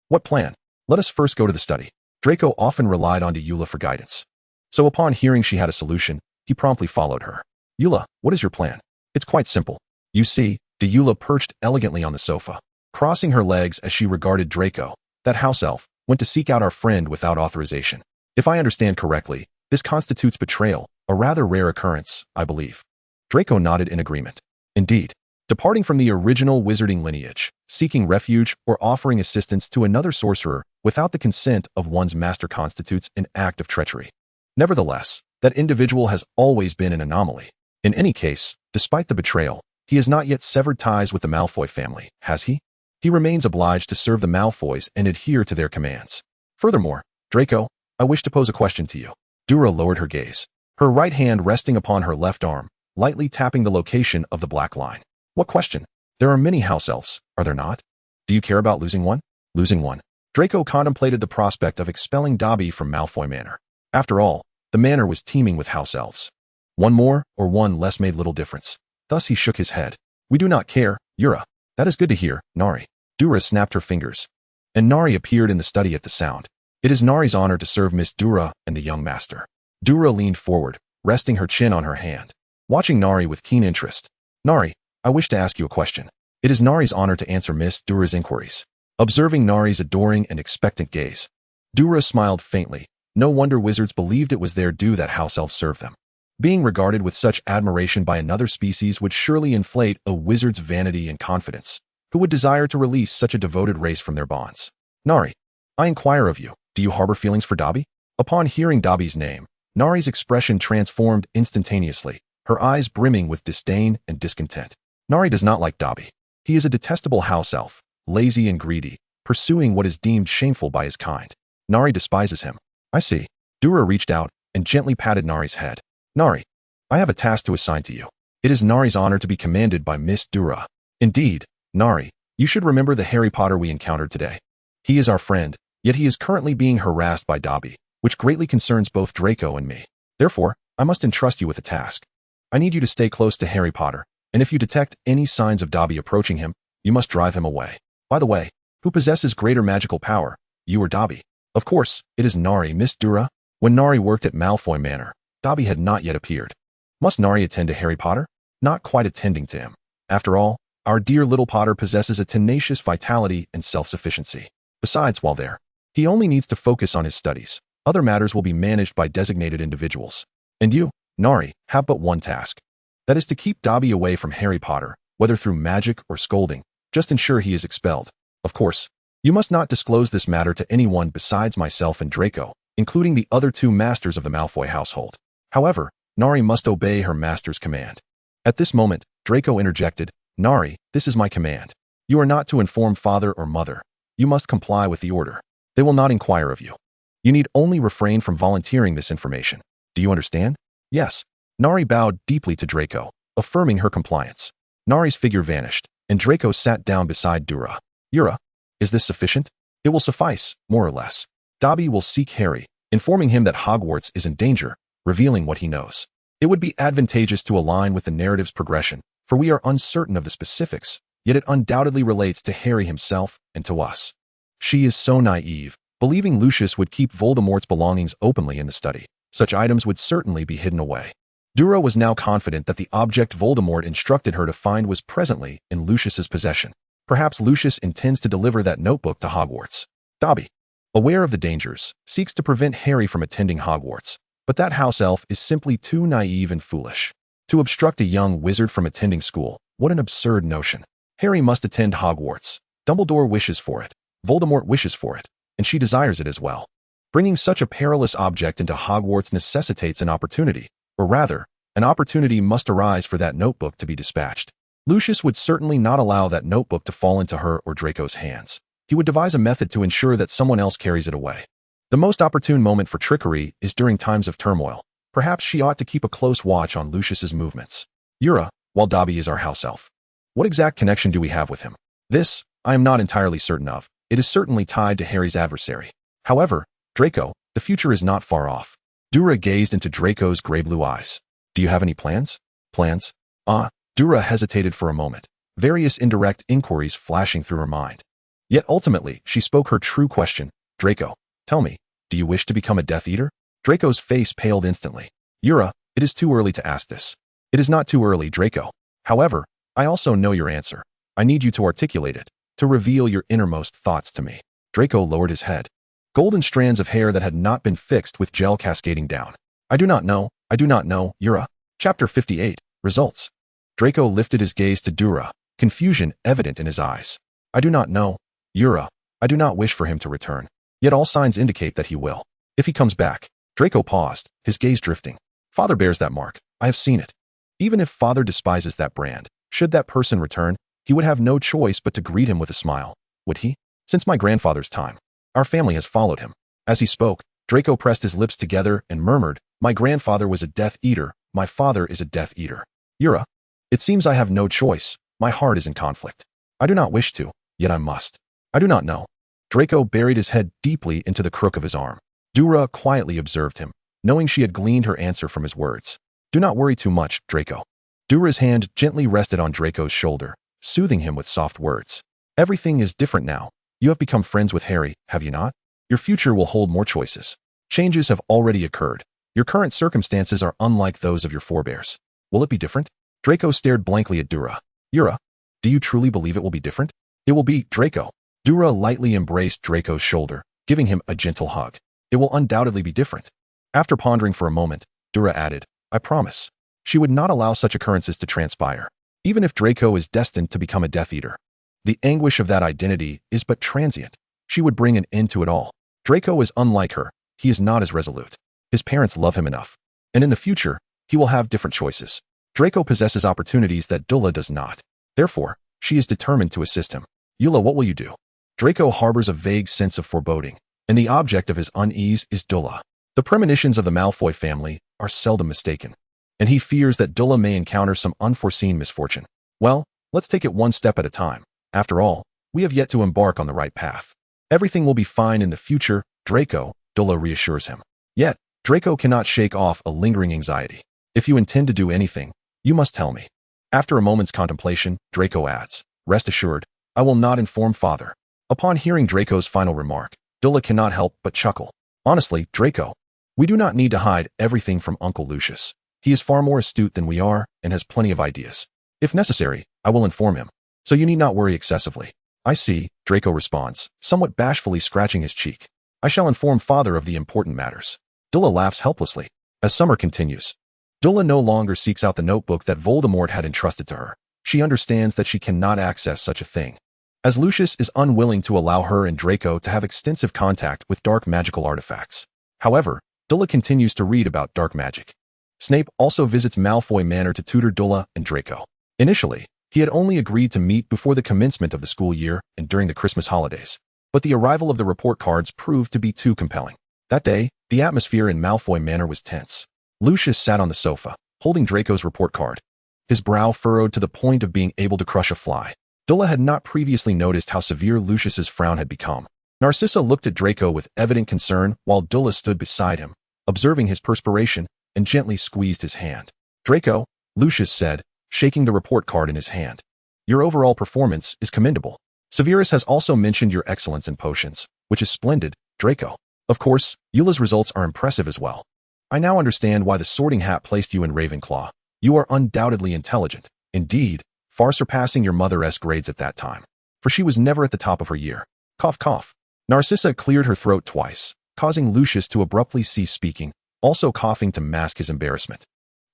What plan? Let us first go to the study. Draco often relied on Eula for guidance. So upon hearing she had a solution, he promptly followed her. Eula, what is your plan? It's quite simple. You see, Eula perched elegantly on the sofa, crossing her legs as she regarded Draco. That house elf went to seek out our friend without authorization. If I understand correctly, this constitutes betrayal, a rather rare occurrence, I believe. Draco nodded in agreement. Indeed. Departing from the original wizarding lineage, seeking refuge or offering assistance to another sorcerer without the consent of one's master constitutes an act of treachery. Nevertheless, that individual has always been an anomaly. In any case, despite the betrayal, he has not yet severed ties with the Malfoy family, has he? He remains obliged to serve the Malfoys and adhere to their commands. Furthermore, Draco, I wish to pose a question to you. Deora lowered her gaze, her right hand resting upon her left arm, lightly tapping the location of the black line. What question? There are many house elves, are there not? Do you care about losing one? Losing one. Draco contemplated the prospect of expelling Dobby from Malfoy Manor. After all, the manor was teeming with house elves. One more or one less made little difference. Thus he shook his head. We do not care, Yura. That is good to hear, Nari. Deora snapped her fingers, and Nari appeared in the study at the sound. It is Nari's honor to serve Miss Deora and the young master. Deora leaned forward, resting her chin on her hand, watching Nari with keen interest. Nari, I wish to ask you a question. It is Nari's honor to answer Miss Deora's inquiries. Observing Nari's adoring and expectant gaze, Deora smiled faintly. No wonder wizards believed it was their due that house elves serve them. Being regarded with such admiration by another species would surely inflate a wizard's vanity and confidence. Who would desire to release such a devoted race from their bonds? Nari, I inquire of you, do you harbor feelings for Dobby? Upon hearing Dobby's name, Nari's expression transformed instantaneously, her eyes brimming with disdain and discontent. Nari does not like Dobby. He is a detestable house elf, lazy and greedy, pursuing what is deemed shameful by his kind. Nari despises him. I see. Deora reached out and gently patted Nari's head. Nari, I have a task to assign to you. It is Nari's honor to be commanded by Miss Deora. Indeed, Nari, you should remember the Harry Potter we encountered today. He is our friend, yet he is currently being harassed by Dobby, which greatly concerns both Draco and me. Therefore, I must entrust you with a task. I need you to stay close to Harry Potter, and if you detect any signs of Dobby approaching him, you must drive him away. By the way, who possesses greater magical power, you or Dobby? Of course, it is Nari, Miss Deora. When Nari worked at Malfoy Manor, Dobby had not yet appeared. Must Nari attend to Harry Potter? Not quite attending to him. After all, our dear little Potter possesses a tenacious vitality and self-sufficiency. Besides, while there, he only needs to focus on his studies. Other matters will be managed by designated individuals. And you, Nari, have but one task. That is to keep Dobby away from Harry Potter, whether through magic or scolding. Just ensure he is expelled. Of course, you must not disclose this matter to anyone besides myself and Draco, including the other two masters of the Malfoy household. However, Nari must obey her master's command. At this moment, Draco interjected, Nari, this is my command. You are not to inform father or mother. You must comply with the order. They will not inquire of you. You need only refrain from volunteering this information. Do you understand? Yes. Nari bowed deeply to Draco, affirming her compliance. Nari's figure vanished, and Draco sat down beside Deora. Deora, is this sufficient? It will suffice, more or less. Dobby will seek Harry, informing him that Hogwarts is in danger, revealing what he knows. It would be advantageous to align with the narrative's progression, for we are uncertain of the specifics, yet it undoubtedly relates to Harry himself and to us. She is so naive, believing Lucius would keep Voldemort's belongings openly in the study. Such items would certainly be hidden away. Deora was now confident that the object Voldemort instructed her to find was presently in Lucius's possession. Perhaps Lucius intends to deliver that notebook to Hogwarts. Dobby, aware of the dangers, seeks to prevent Harry from attending Hogwarts, but that house elf is simply too naive and foolish. To obstruct a young wizard from attending school, what an absurd notion. Harry must attend Hogwarts. Dumbledore wishes for it. Voldemort wishes for it, and she desires it as well. Bringing such a perilous object into Hogwarts necessitates an opportunity, or rather, an opportunity must arise for that notebook to be dispatched. Lucius would certainly not allow that notebook to fall into her or Draco's hands. He would devise a method to ensure that someone else carries it away. The most opportune moment for trickery is during times of turmoil. Perhaps she ought to keep a close watch on Lucius's movements. Deora, while Dobby is our house elf. What exact connection do we have with him? This, I am not entirely certain of. It is certainly tied to Harry's adversary. However, Draco, the future is not far off. Deora gazed into Draco's gray-blue eyes. Do you have any plans? Plans? Deora hesitated for a moment, various indirect inquiries flashing through her mind. Yet ultimately, she spoke her true question. Draco, tell me, do you wish to become a Death Eater? Draco's face paled instantly. Deora, it is too early to ask this. It is not too early, Draco. However, I also know your answer. I need you to articulate it, to reveal your innermost thoughts to me. Draco lowered his head. Golden strands of hair that had not been fixed with gel cascading down. I do not know, Deora. Chapter 58, Results. Draco lifted his gaze to Deora, confusion evident in his eyes. I do not know, Deora. I do not wish for him to return. Yet all signs indicate that he will. If he comes back. Draco paused, his gaze drifting. Father bears that mark. I have seen it. Even if Father despises that brand, should that person return, he would have no choice but to greet him with a smile. Would he? Since my grandfather's time, our family has followed him. As he spoke, Draco pressed his lips together and murmured, my grandfather was a Death Eater. My father is a Death Eater. Deora, it seems I have no choice. My heart is in conflict. I do not wish to, yet I must. I do not know. Draco buried his head deeply into the crook of his arm. Deora quietly observed him, knowing she had gleaned her answer from his words. Do not worry too much, Draco. Deora's hand gently rested on Draco's shoulder, soothing him with soft words. Everything is different now. You have become friends with Harry, have you not? Your future will hold more choices. Changes have already occurred. Your current circumstances are unlike those of your forebears. Will it be different? Draco stared blankly at Deora. Deora, do you truly believe it will be different? It will be, Draco. Deora lightly embraced Draco's shoulder, giving him a gentle hug. It will undoubtedly be different. After pondering for a moment, Deora added, I promise. She would not allow such occurrences to transpire, even if Draco is destined to become a Death Eater. The anguish of that identity is but transient. She would bring an end to it all. Draco is unlike her. He is not as resolute. His parents love him enough. And in the future, he will have different choices. Draco possesses opportunities that Dula does not. Therefore, she is determined to assist him. Eula, what will you do? Draco harbors a vague sense of foreboding, and the object of his unease is Dula. The premonitions of the Malfoy family are seldom mistaken, and he fears that Dula may encounter some unforeseen misfortune. Well, let's take it one step at a time. After all, we have yet to embark on the right path. Everything will be fine in the future, Draco, Dula reassures him. Yet, Draco cannot shake off a lingering anxiety. If you intend to do anything, you must tell me. After a moment's contemplation, Draco adds, rest assured, I will not inform father. Upon hearing Draco's final remark, Dula cannot help but chuckle. Honestly, Draco, we do not need to hide everything from Uncle Lucius. He is far more astute than we are and has plenty of ideas. If necessary, I will inform him, so you need not worry excessively. I see, Draco responds, somewhat bashfully scratching his cheek. I shall inform father of the important matters. Dula laughs helplessly. As summer continues, Dula no longer seeks out the notebook that Voldemort had entrusted to her. She understands that she cannot access such a thing, as Lucius is unwilling to allow her and Draco to have extensive contact with dark magical artifacts. However, Dula continues to read about dark magic. Snape also visits Malfoy Manor to tutor Dula and Draco. Initially, he had only agreed to meet before the commencement of the school year and during the Christmas holidays, but the arrival of the report cards proved to be too compelling. That day, the atmosphere in Malfoy Manor was tense. Lucius sat on the sofa, holding Draco's report card, his brow furrowed to the point of being able to crush a fly. Dula had not previously noticed how severe Lucius's frown had become. Narcissa looked at Draco with evident concern while Dula stood beside him, observing his perspiration, and gently squeezed his hand. Draco, Lucius said, shaking the report card in his hand. Your overall performance is commendable. Severus has also mentioned your excellence in potions, which is splendid, Draco. Of course, Eula's results are impressive as well. I now understand why the Sorting Hat placed you in Ravenclaw. You are undoubtedly intelligent, indeed, far surpassing your mother's grades at that time, for she was never at the top of her year. Cough, cough. Narcissa cleared her throat twice, causing Lucius to abruptly cease speaking, also coughing to mask his embarrassment.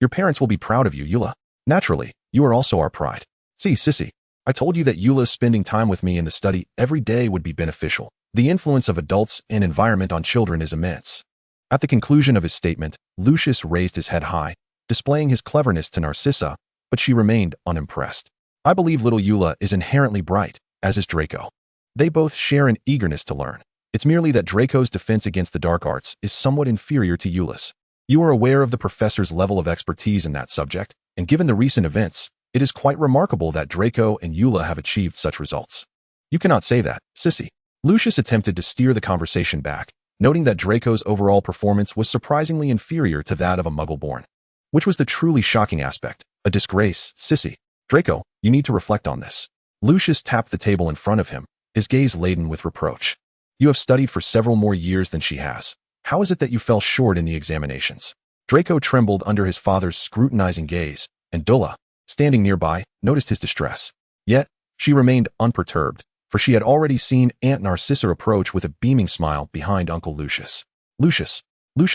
Your parents will be proud of you, Eula. Naturally, you are also our pride. See, Sissy, I told you that Eula's spending time with me in the study every day would be beneficial. The influence of adults and environment on children is immense. At the conclusion of his statement, Lucius raised his head high, displaying his cleverness to Narcissa, but she remained unimpressed. I believe little Eula is inherently bright, as is Draco. They both share an eagerness to learn. It's merely that Draco's defense against the dark arts is somewhat inferior to Eula's. You are aware of the professor's level of expertise in that subject, and given the recent events, it is quite remarkable that Draco and Eula have achieved such results. You cannot say that, Sissy. Lucius attempted to steer the conversation back, noting that Draco's overall performance was surprisingly inferior to that of a Muggle-born. Which was the truly shocking aspect. A disgrace, Sissy. Draco, you need to reflect on this. Lucius tapped the table in front of him, his gaze laden with reproach. You have studied for several more years than she has. How is it that you fell short in the examinations? Draco trembled under his father's scrutinizing gaze, and Dula, standing nearby, noticed his distress. Yet, she remained unperturbed, for she had already seen Aunt Narcissa approach with a beaming smile behind Uncle Lucius. Lucius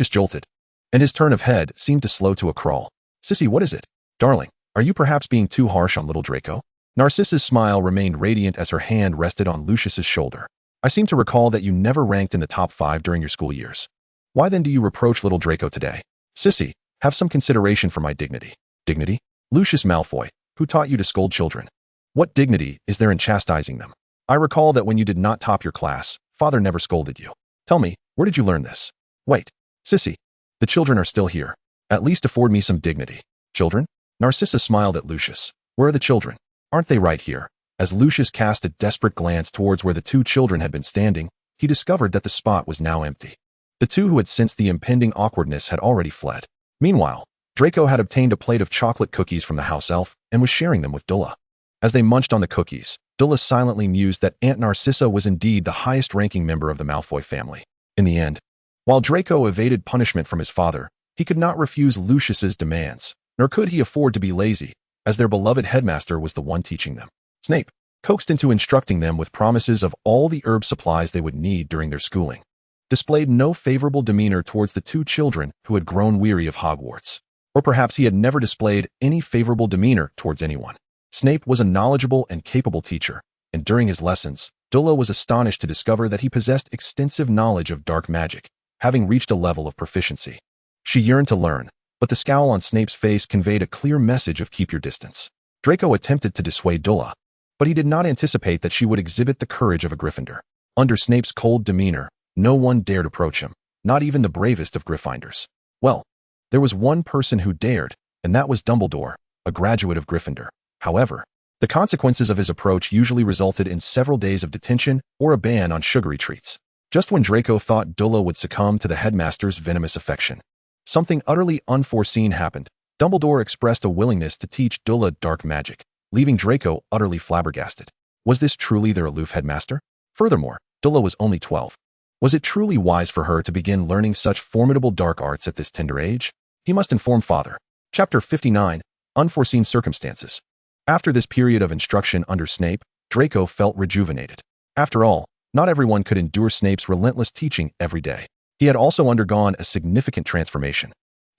jolted, and his turn of head seemed to slow to a crawl. Sissy, what is it? Darling, are you perhaps being too harsh on little Draco? Narcissa's smile remained radiant as her hand rested on Lucius's shoulder. I seem to recall that you never ranked in the top 5 during your school years. Why then do you reproach little Draco today? Sissy, have some consideration for my dignity. Dignity? Lucius Malfoy, who taught you to scold children? What dignity is there in chastising them? I recall that when you did not top your class, father never scolded you. Tell me, where did you learn this? Wait, Sissy, the children are still here. At least afford me some dignity. Children? Narcissa smiled at Lucius. Where are the children? Aren't they right here? As Lucius cast a desperate glance towards where the 2 children had been standing, he discovered that the spot was now empty. The 2 who had sensed the impending awkwardness had already fled. Meanwhile, Draco had obtained a plate of chocolate cookies from the house elf and was sharing them with Dula. As they munched on the cookies, Dula silently mused that Aunt Narcissa was indeed the highest-ranking member of the Malfoy family. In the end, while Draco evaded punishment from his father, he could not refuse Lucius's demands, nor could he afford to be lazy, as their beloved headmaster was the one teaching them. Snape, coaxed into instructing them with promises of all the herb supplies they would need during their schooling, displayed no favorable demeanor towards the 2 children who had grown weary of Hogwarts. Or perhaps he had never displayed any favorable demeanor towards anyone. Snape was a knowledgeable and capable teacher, and during his lessons, Dula was astonished to discover that he possessed extensive knowledge of dark magic, having reached a level of proficiency. She yearned to learn, but the scowl on Snape's face conveyed a clear message of keep your distance. Draco attempted to dissuade Dula, but he did not anticipate that she would exhibit the courage of a Gryffindor. Under Snape's cold demeanor, no one dared approach him, not even the bravest of Gryffindors. Well, there was one person who dared, and that was Dumbledore, a graduate of Gryffindor. However, the consequences of his approach usually resulted in several days of detention or a ban on sugary treats. just when Draco thought Dulla would succumb to the headmaster's venomous affection. Something utterly unforeseen happened. Dumbledore expressed a willingness to teach Dulla dark magic, leaving Draco utterly flabbergasted. Was this truly their aloof headmaster? Furthermore, Dulla was only 12. Was it truly wise for her to begin learning such formidable dark arts at this tender age? He must inform Father. Chapter 59. Unforeseen Circumstances. After this period of instruction under Snape, Draco felt rejuvenated. After all, not everyone could endure Snape's relentless teaching every day. He had also undergone a significant transformation.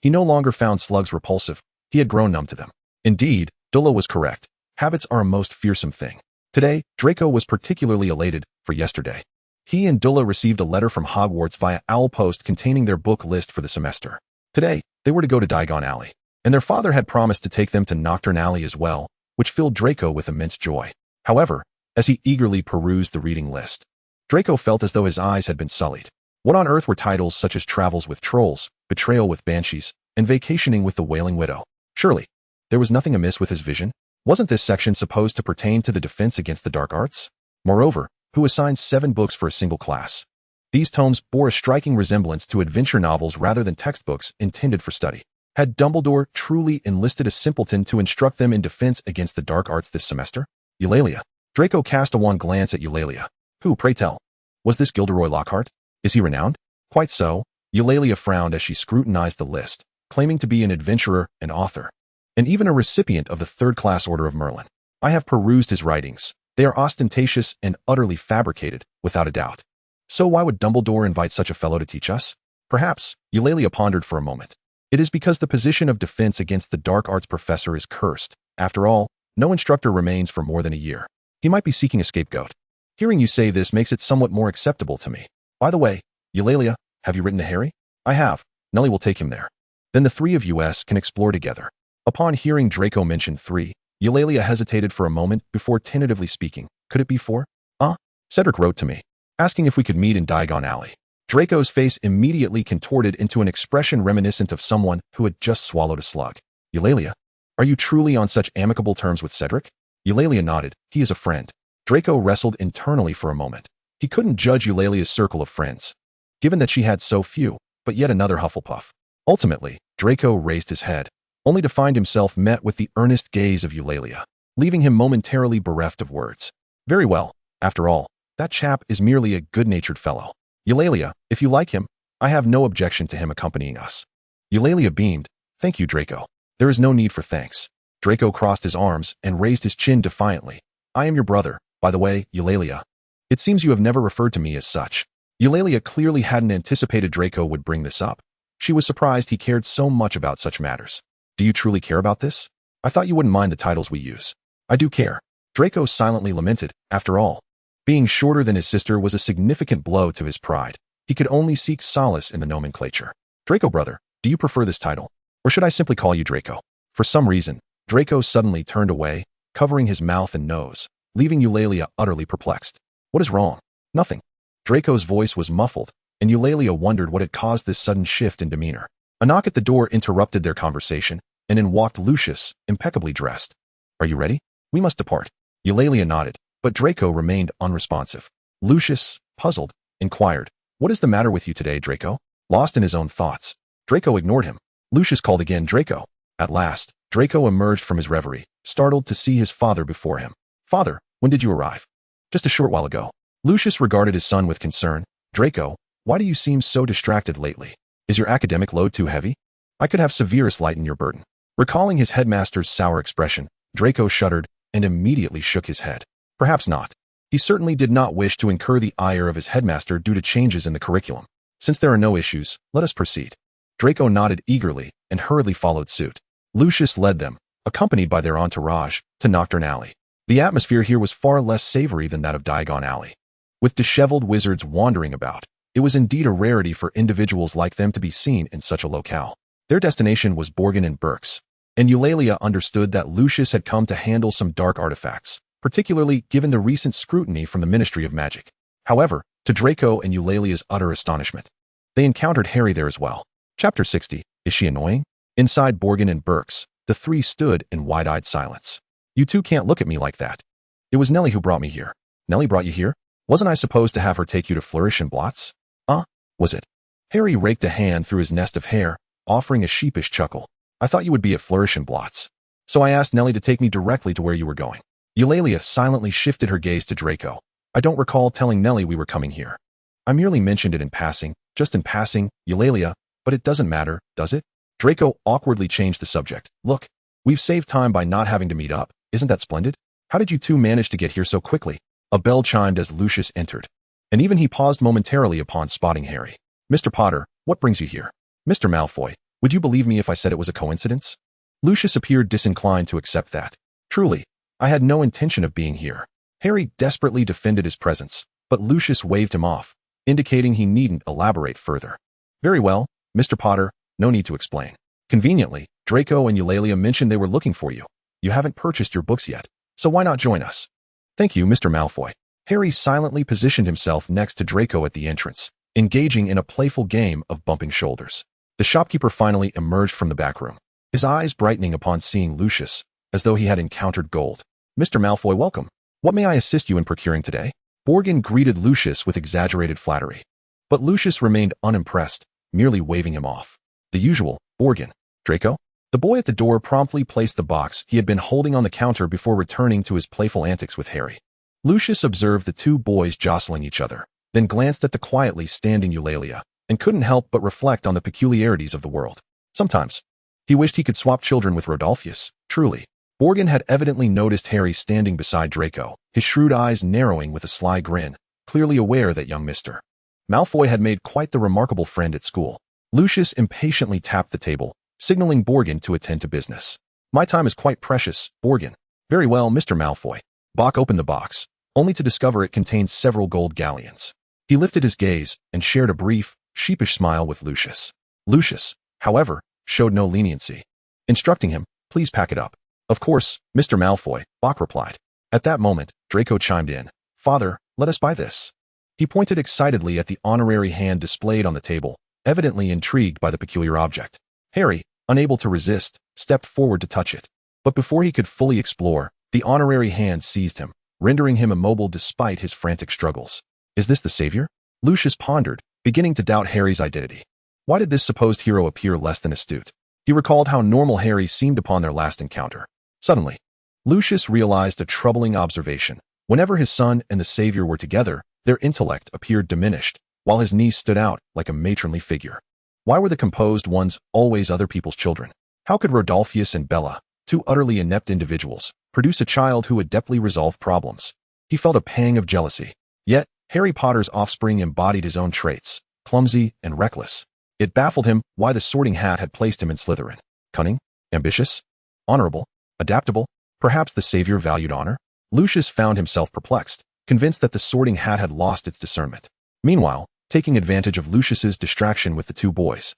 He no longer found slugs repulsive, he had grown numb to them. Indeed, Dulla was correct. Habits are a most fearsome thing. Today, Draco was particularly elated for yesterday. He and Dulla received a letter from Hogwarts via owl post containing their book list for the semester. Today, they were to go to Diagon Alley, and their father had promised to take them to Nocturne Alley as well, which filled Draco with immense joy. However, as he eagerly perused the reading list, Draco felt as though his eyes had been sullied. What on earth were titles such as Travels with Trolls, Betrayal with Banshees, and Vacationing with the Wailing Widow? Surely, there was nothing amiss with his vision? Wasn't this section supposed to pertain to the defense against the dark arts? Moreover, who assigned 7 books for a single class? These tomes bore a striking resemblance to adventure novels rather than textbooks intended for study. Had Dumbledore truly enlisted a simpleton to instruct them in defense against the dark arts this semester? Eulalia. Draco cast a wan glance at Eulalia. Who, pray tell? Was this Gilderoy Lockhart? Is he renowned? Quite so. Eulalia frowned as she scrutinized the list, claiming to be an adventurer and author, and even a recipient of the 3rd class Order of Merlin. I have perused his writings. They are ostentatious and utterly fabricated, without a doubt. So why would Dumbledore invite such a fellow to teach us? Perhaps, Eulalia pondered for a moment. It is because the position of defense against the dark arts professor is cursed. After all, no instructor remains for more than a year. He might be seeking a scapegoat. Hearing you say this makes it somewhat more acceptable to me. By the way, Eulalia, have you written to Harry? I have. Nellie will take him there. Then the 3 of us can explore together. Upon hearing Draco mention 3, Eulalia hesitated for a moment before tentatively speaking. Could it be 4? Cedric wrote to me, asking if we could meet in Diagon Alley. Draco's face immediately contorted into an expression reminiscent of someone who had just swallowed a slug. Eulalia, are you truly on such amicable terms with Cedric? Eulalia nodded. He is a friend. Draco wrestled internally for a moment. He couldn't judge Eulalia's circle of friends, given that she had so few, but yet another Hufflepuff. Ultimately, Draco raised his head, only to find himself met with the earnest gaze of Eulalia, leaving him momentarily bereft of words. Very well. After all, that chap is merely a good-natured fellow. Eulalia, if you like him, I have no objection to him accompanying us. Eulalia beamed. Thank you, Draco. There is no need for thanks. Draco crossed his arms and raised his chin defiantly. I am your brother, by the way, Eulalia. It seems you have never referred to me as such. Eulalia clearly hadn't anticipated Draco would bring this up. She was surprised he cared so much about such matters. Do you truly care about this? I thought you wouldn't mind the titles we use. I do care. Draco silently lamented. After all, being shorter than his sister was a significant blow to his pride. He could only seek solace in the nomenclature. Draco brother, do you prefer this title? Or should I simply call you Draco? For some reason, Draco suddenly turned away, covering his mouth and nose, leaving Eulalia utterly perplexed. What is wrong? Nothing. Draco's voice was muffled, and Eulalia wondered what had caused this sudden shift in demeanor. A knock at the door interrupted their conversation, and in walked Lucius, impeccably dressed. Are you ready? We must depart. Eulalia nodded, but Draco remained unresponsive. Lucius, puzzled, inquired, What is the matter with you today, Draco? Lost in his own thoughts, Draco ignored him. Lucius called again, Draco. At last, Draco emerged from his reverie, startled to see his father before him. Father, when did you arrive? Just a short while ago. Lucius regarded his son with concern. Draco, why do you seem so distracted lately? Is your academic load too heavy? I could have severest lighten your burden. Recalling his headmaster's sour expression, Draco shuddered and immediately shook his head. Perhaps not. He certainly did not wish to incur the ire of his headmaster due to changes in the curriculum. Since there are no issues, let us proceed. Draco nodded eagerly and hurriedly followed suit. Lucius led them, accompanied by their entourage, to Nocturne Alley. The atmosphere here was far less savory than that of Diagon Alley. With disheveled wizards wandering about, it was indeed a rarity for individuals like them to be seen in such a locale. Their destination was Borgin and Berks, and Eulalia understood that Lucius had come to handle some dark artifacts, particularly given the recent scrutiny from the Ministry of Magic. However, to Draco and Eulalia's utter astonishment, they encountered Harry there as well. Chapter 60. Is she annoying? Inside Borgin and Berks, the 3 stood in wide-eyed silence. You two can't look at me like that. It was Nellie who brought me here. Nellie brought you here? Wasn't I supposed to have her take you to Flourish and Blots? Was it? Harry raked a hand through his nest of hair, offering a sheepish chuckle. I thought you would be at Flourish and Blots. So I asked Nellie to take me directly to where you were going. Eulalia silently shifted her gaze to Draco. I don't recall telling Nellie we were coming here. I merely mentioned it in passing, just in passing, Eulalia, but it doesn't matter, does it? Draco awkwardly changed the subject. Look, we've saved time by not having to meet up. Isn't that splendid? How did you two manage to get here so quickly? A bell chimed as Lucius entered, and even he paused momentarily upon spotting Harry. Mr. Potter, what brings you here? Mr. Malfoy, would you believe me if I said it was a coincidence? Lucius appeared disinclined to accept that. Truly, I had no intention of being here. Harry desperately defended his presence, but Lucius waved him off, indicating he needn't elaborate further. Very well, Mr. Potter, no need to explain. Conveniently, Draco and Eulalia mentioned they were looking for you. You haven't purchased your books yet, so why not join us? Thank you, Mr. Malfoy. Harry silently positioned himself next to Draco at the entrance, engaging in a playful game of bumping shoulders. The shopkeeper finally emerged from the back room, his eyes brightening upon seeing Lucius, as though he had encountered gold. Mr. Malfoy, welcome. What may I assist you in procuring today? Borgin greeted Lucius with exaggerated flattery. But Lucius remained unimpressed, merely waving him off. The usual, Borgin. Draco? The boy at the door promptly placed the box he had been holding on the counter before returning to his playful antics with Harry. Lucius observed the two boys jostling each other, then glanced at the quietly standing Eulalia, and couldn't help but reflect on the peculiarities of the world. Sometimes, he wished he could swap children with Rodolphus, truly. Borgin had evidently noticed Harry standing beside Draco, his shrewd eyes narrowing with a sly grin, clearly aware that young Mr. Malfoy had made quite the remarkable friend at school. Lucius impatiently tapped the table, signaling Borgin to attend to business. My time is quite precious, Borgin. Very well, Mr. Malfoy. Bach opened the box, only to discover it contained several gold galleons. He lifted his gaze and shared a brief, sheepish smile with Lucius. Lucius, however, showed no leniency, instructing him, please pack it up. Of course, Mr. Malfoy, Bach replied. At that moment, Draco chimed in. Father, let us buy this. He pointed excitedly at the honorary hand displayed on the table, evidently intrigued by the peculiar object. Harry, unable to resist, stepped forward to touch it. But before he could fully explore, the honorary hand seized him, rendering him immobile despite his frantic struggles. Is this the savior? Lucius pondered, beginning to doubt Harry's identity. Why did this supposed hero appear less than astute? He recalled how normal Harry seemed upon their last encounter. Suddenly, Lucius realized a troubling observation. Whenever his son and the savior were together, their intellect appeared diminished, while his niece stood out like a matronly figure. Why were the composed ones always other people's children? How could Rodolphus and Bella, two utterly inept individuals, produce a child who adeptly resolved problems? He felt a pang of jealousy. Yet, Harry Potter's offspring embodied his own traits, clumsy and reckless. It baffled him why the Sorting Hat had placed him in Slytherin. Cunning? Ambitious? Honorable? Adaptable? Perhaps the savior valued honor? Lucius found himself perplexed, convinced that the Sorting Hat had lost its discernment. Meanwhile, taking advantage of Lucius's distraction with the two boys,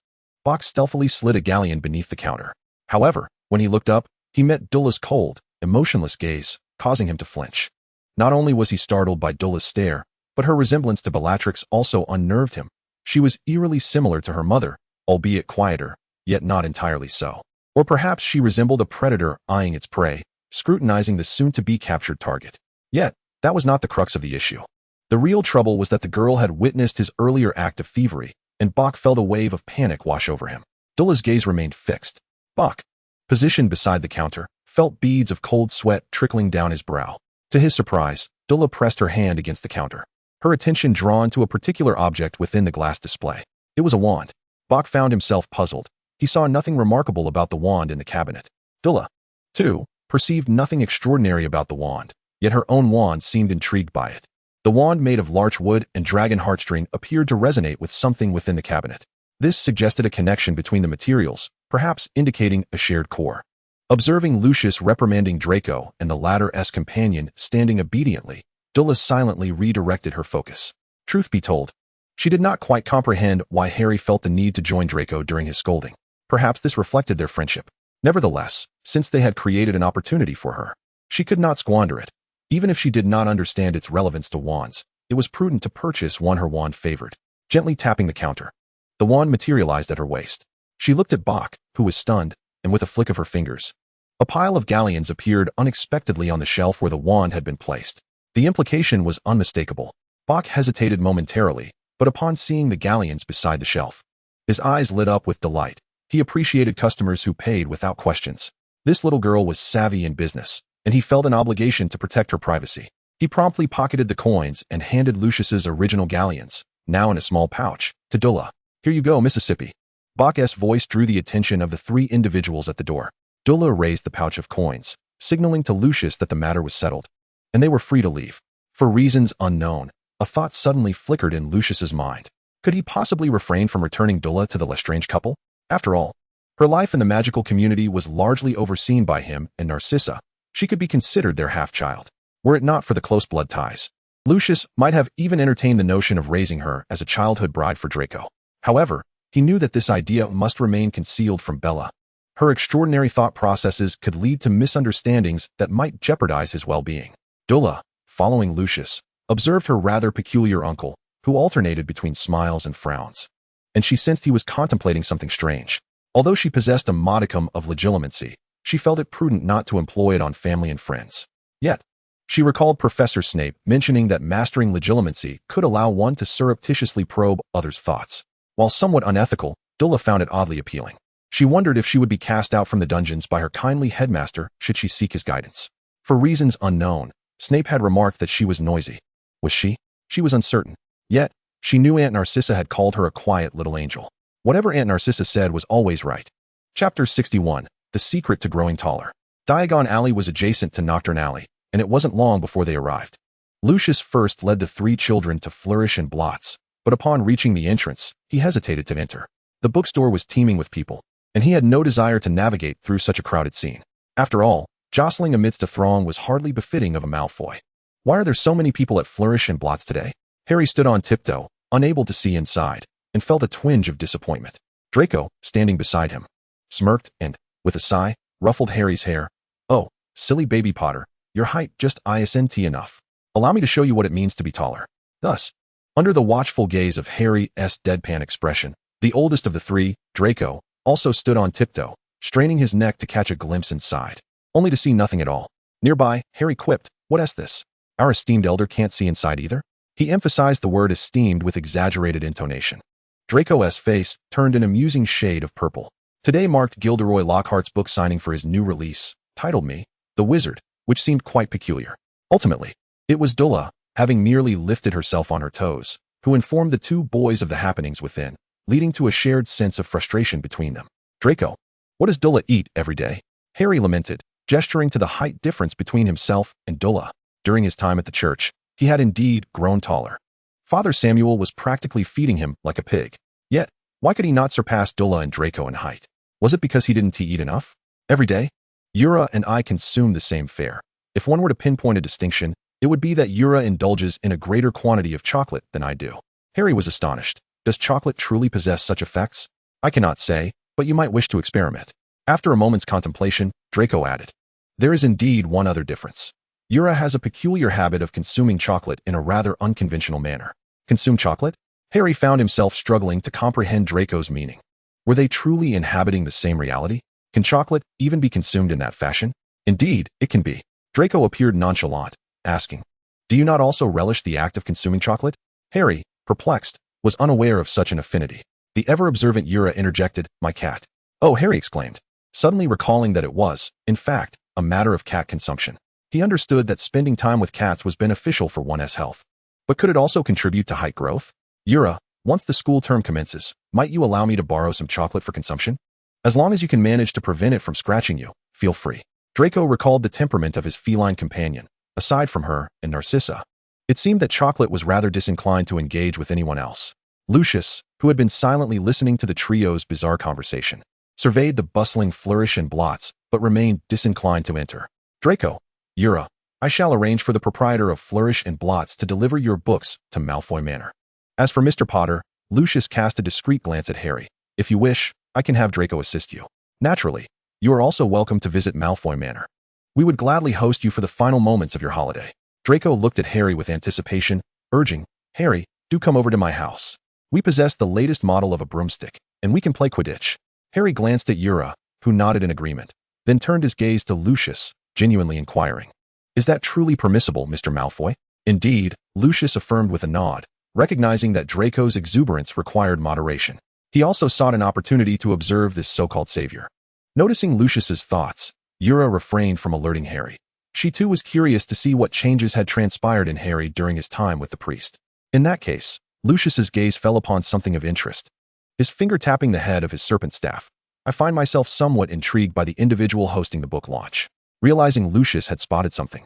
Bach stealthily slid a galleon beneath the counter. However, when he looked up, he met Dulla's cold, emotionless gaze, causing him to flinch. Not only was he startled by Dulla's stare, but her resemblance to Bellatrix also unnerved him. She was eerily similar to her mother, albeit quieter, yet not entirely so. Or perhaps she resembled a predator eyeing its prey, scrutinizing the soon-to-be captured target. Yet, that was not the crux of the issue. The real trouble was that the girl had witnessed his earlier act of thievery, and Bach felt a wave of panic wash over him. Dulla's gaze remained fixed. Bach, positioned beside the counter, felt beads of cold sweat trickling down his brow. To his surprise, Dulla pressed her hand against the counter, her attention drawn to a particular object within the glass display. It was a wand. Bach found himself puzzled. He saw nothing remarkable about the wand in the cabinet. Dulla, too, perceived nothing extraordinary about the wand, yet her own wand seemed intrigued by it. The wand made of larch wood and dragon heartstring appeared to resonate with something within the cabinet. This suggested a connection between the materials, perhaps indicating a shared core. Observing Lucius reprimanding Draco and the latter's companion standing obediently, Dulla silently redirected her focus. Truth be told, she did not quite comprehend why Harry felt the need to join Draco during his scolding. Perhaps this reflected their friendship. Nevertheless, since they had created an opportunity for her, she could not squander it. Even if she did not understand its relevance to wands, it was prudent to purchase one her wand favored. Gently tapping the counter, the wand materialized at her waist. She looked at Bach, who was stunned, and with a flick of her fingers, a pile of galleons appeared unexpectedly on the shelf where the wand had been placed. The implication was unmistakable. Bach hesitated momentarily, but upon seeing the galleons beside the shelf, his eyes lit up with delight. He appreciated customers who paid without questions. This little girl was savvy in business, and he felt an obligation to protect her privacy. He promptly pocketed the coins and handed Lucius's original galleons, now in a small pouch, to Dula. "Here you go, Mississippi." Bach's voice drew the attention of the three individuals at the door. Dula raised the pouch of coins, signaling to Lucius that the matter was settled, and they were free to leave. For reasons unknown, a thought suddenly flickered in Lucius's mind. Could he possibly refrain from returning Dula to the Lestrange couple? After all, her life in the magical community was largely overseen by him and Narcissa. She could be considered their half-child, were it not for the close blood ties. Lucius might have even entertained the notion of raising her as a childhood bride for Draco. However, he knew that this idea must remain concealed from Bella. Her extraordinary thought processes could lead to misunderstandings that might jeopardize his well-being. Dula, following Lucius, observed her rather peculiar uncle, who alternated between smiles and frowns, and she sensed he was contemplating something strange. Although she possessed a modicum of legitimacy, she felt it prudent not to employ it on family and friends. Yet, she recalled Professor Snape mentioning that mastering legitimacy could allow one to surreptitiously probe others' thoughts. While somewhat unethical, Dula found it oddly appealing. She wondered if she would be cast out from the dungeons by her kindly headmaster should she seek his guidance. For reasons unknown, Snape had remarked that she was noisy. Was she? She was uncertain. Yet, she knew Aunt Narcissa had called her a quiet little angel. Whatever Aunt Narcissa said was always right. Chapter 61. The Secret to Growing Taller. Diagon Alley was adjacent to Nocturne Alley, and it wasn't long before they arrived. Lucius first led the three children to Flourish and Blots, but upon reaching the entrance, he hesitated to enter. The bookstore was teeming with people, and he had no desire to navigate through such a crowded scene. After all, jostling amidst a throng was hardly befitting of a Malfoy. Why are there so many people at Flourish and Blots today? Harry stood on tiptoe, unable to see inside, and felt a twinge of disappointment. Draco, standing beside him, smirked and, with a sigh, ruffled Harry's hair. "Oh, silly baby Potter, your height just isn't enough. Allow me to show you what it means to be taller." Thus, under the watchful gaze of Harry's deadpan expression, the oldest of the three, Draco, also stood on tiptoe, straining his neck to catch a glimpse inside, only to see nothing at all. Nearby, Harry quipped, "What's this? Our esteemed elder can't see inside either?" He emphasized the word esteemed with exaggerated intonation. Draco's face turned an amusing shade of purple. Today marked Gilderoy Lockhart's book signing for his new release, titled Me, the Wizard, which seemed quite peculiar. Ultimately, it was Dula, having merely lifted herself on her toes, who informed the two boys of the happenings within, leading to a shared sense of frustration between them. "Draco, what does Dula eat every day?" Harry lamented, gesturing to the height difference between himself and Dula. During his time at the church, he had indeed grown taller. Father Samuel was practically feeding him like a pig. Yet, why could he not surpass Dula and Draco in height? Was it because he didn't eat enough? Every day, Ura and I consume the same fare. If one were to pinpoint a distinction, it would be that Ura indulges in a greater quantity of chocolate than I do. Harry was astonished. Does chocolate truly possess such effects? I cannot say, but you might wish to experiment. After a moment's contemplation, Draco added, "There is indeed one other difference. Ura has a peculiar habit of consuming chocolate in a rather unconventional manner." Consume chocolate? Harry found himself struggling to comprehend Draco's meaning. Were they truly inhabiting the same reality? Can chocolate even be consumed in that fashion? Indeed, it can be. Draco appeared nonchalant, asking, "Do you not also relish the act of consuming chocolate?" Harry, perplexed, was unaware of such an affinity. The ever-observant Ura interjected, "My cat." "Oh," Harry exclaimed, suddenly recalling that it was, in fact, a matter of cat consumption. He understood that spending time with cats was beneficial for one's health. But could it also contribute to height growth? "Ura, once the school term commences, might you allow me to borrow some chocolate for consumption? As long as you can manage to prevent it from scratching you, feel free." Draco recalled the temperament of his feline companion. Aside from her and Narcissa, it seemed that chocolate was rather disinclined to engage with anyone else. Lucius, who had been silently listening to the trio's bizarre conversation, surveyed the bustling Flourish and Blots, but remained disinclined to enter. "Draco, Ura, I shall arrange for the proprietor of Flourish and Blots to deliver your books to Malfoy Manor. As for Mr. Potter," Lucius cast a discreet glance at Harry, "if you wish, I can have Draco assist you. Naturally, you are also welcome to visit Malfoy Manor. We would gladly host you for the final moments of your holiday." Draco looked at Harry with anticipation, urging, "Harry, do come over to my house. We possess the latest model of a broomstick, and we can play Quidditch." Harry glanced at Ura, who nodded in agreement, then turned his gaze to Lucius, genuinely inquiring, "Is that truly permissible, Mr. Malfoy?" Indeed, Lucius affirmed with a nod, recognizing that Draco's exuberance required moderation. He also sought an opportunity to observe this so-called savior. Noticing Lucius's thoughts, Deora refrained from alerting Harry. She too was curious to see what changes had transpired in Harry during his time with the priest. In that case, Lucius's gaze fell upon something of interest. His finger tapping the head of his serpent staff. I find myself somewhat intrigued by the individual hosting the book launch. Realizing Lucius had spotted something,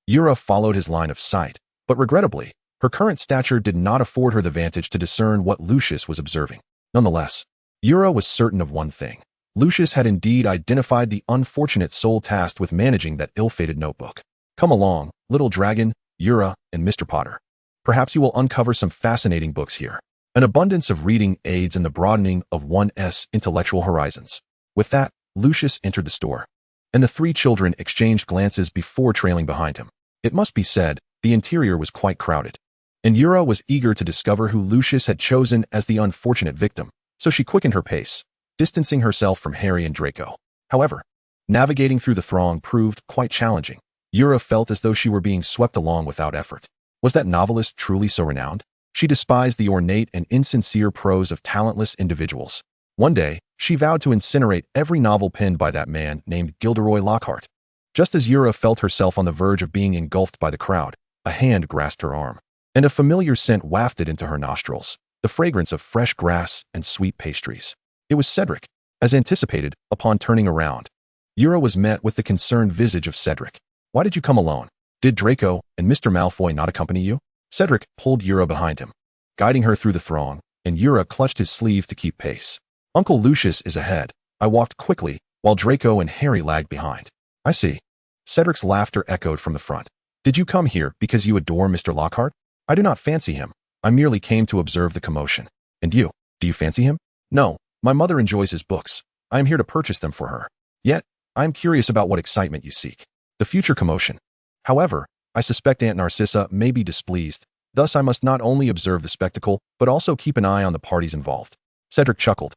Deora followed his line of sight, but regrettably, her current stature did not afford her the vantage to discern what Lucius was observing. Nonetheless, Deora was certain of one thing. Lucius had indeed identified the unfortunate soul tasked with managing that ill-fated notebook. Come along, little dragon, Deora, and Mr. Potter. Perhaps you will uncover some fascinating books here. An abundance of reading aids in the broadening of one's intellectual horizons. With that, Lucius entered the store, and the three children exchanged glances before trailing behind him. It must be said, the interior was quite crowded, and Deora was eager to discover who Lucius had chosen as the unfortunate victim, so she quickened her pace, distancing herself from Harry and Draco. However, navigating through the throng proved quite challenging. Deora felt as though she were being swept along without effort. Was that novelist truly so renowned? She despised the ornate and insincere prose of talentless individuals. One day, she vowed to incinerate every novel penned by that man named Gilderoy Lockhart. Just as Deora felt herself on the verge of being engulfed by the crowd, a hand grasped her arm, and a familiar scent wafted into her nostrils, the fragrance of fresh grass and sweet pastries. It was Cedric. As anticipated, upon turning around, Deora was met with the concerned visage of Cedric. Why did you come alone? Did Draco and Mr. Malfoy not accompany you? Cedric pulled Deora behind him, guiding her through the throng, and Deora clutched his sleeve to keep pace. Uncle Lucius is ahead. I walked quickly, while Draco and Harry lagged behind. I see. Cedric's laughter echoed from the front. Did you come here because you adore Mr. Lockhart? I do not fancy him. I merely came to observe the commotion. And you, do you fancy him? No, my mother enjoys his books. I am here to purchase them for her. Yet, I am curious about what excitement you seek. The future commotion. However, I suspect Aunt Narcissa may be displeased, thus I must not only observe the spectacle, but also keep an eye on the parties involved. Cedric chuckled.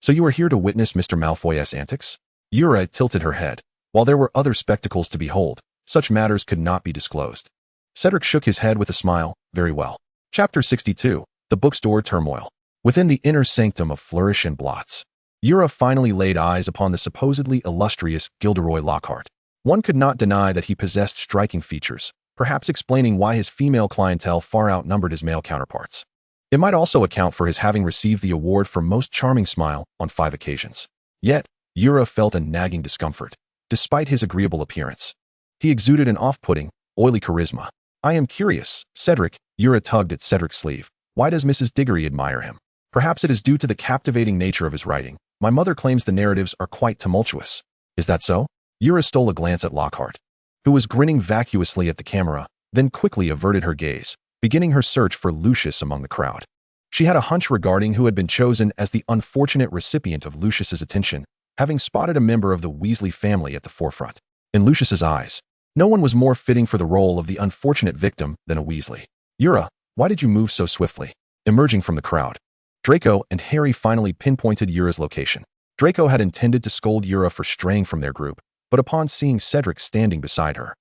So you are here to witness Mr. Malfoy's antics? Deora tilted her head. While there were other spectacles to behold, such matters could not be disclosed. Cedric shook his head with a smile. Very well. Chapter 62. The Bookstore Turmoil. Within the inner sanctum of Flourish and Blots, Deora finally laid eyes upon the supposedly illustrious Gilderoy Lockhart. One could not deny that he possessed striking features, perhaps explaining why his female clientele far outnumbered his male counterparts. It might also account for his having received the award for Most Charming Smile on 5 occasions. Yet, Deora felt a nagging discomfort, despite his agreeable appearance. He exuded an off-putting, oily charisma. I am curious, Cedric. Deora tugged at Cedric's sleeve. Why does Mrs. Diggory admire him? Perhaps it is due to the captivating nature of his writing. My mother claims the narratives are quite tumultuous. Is that so? Deora stole a glance at Lockhart, who was grinning vacuously at the camera, then quickly averted her gaze, beginning her search for Lucius among the crowd. She had a hunch regarding who had been chosen as the unfortunate recipient of Lucius's attention, having spotted a member of the Weasley family at the forefront. In Lucius's eyes, no one was more fitting for the role of the unfortunate victim than a Weasley. Deora, why did you move so swiftly? Emerging from the crowd, Draco and Harry finally pinpointed Deora's location. Draco had intended to scold Deora for straying from their group, but upon seeing Cedric standing beside her,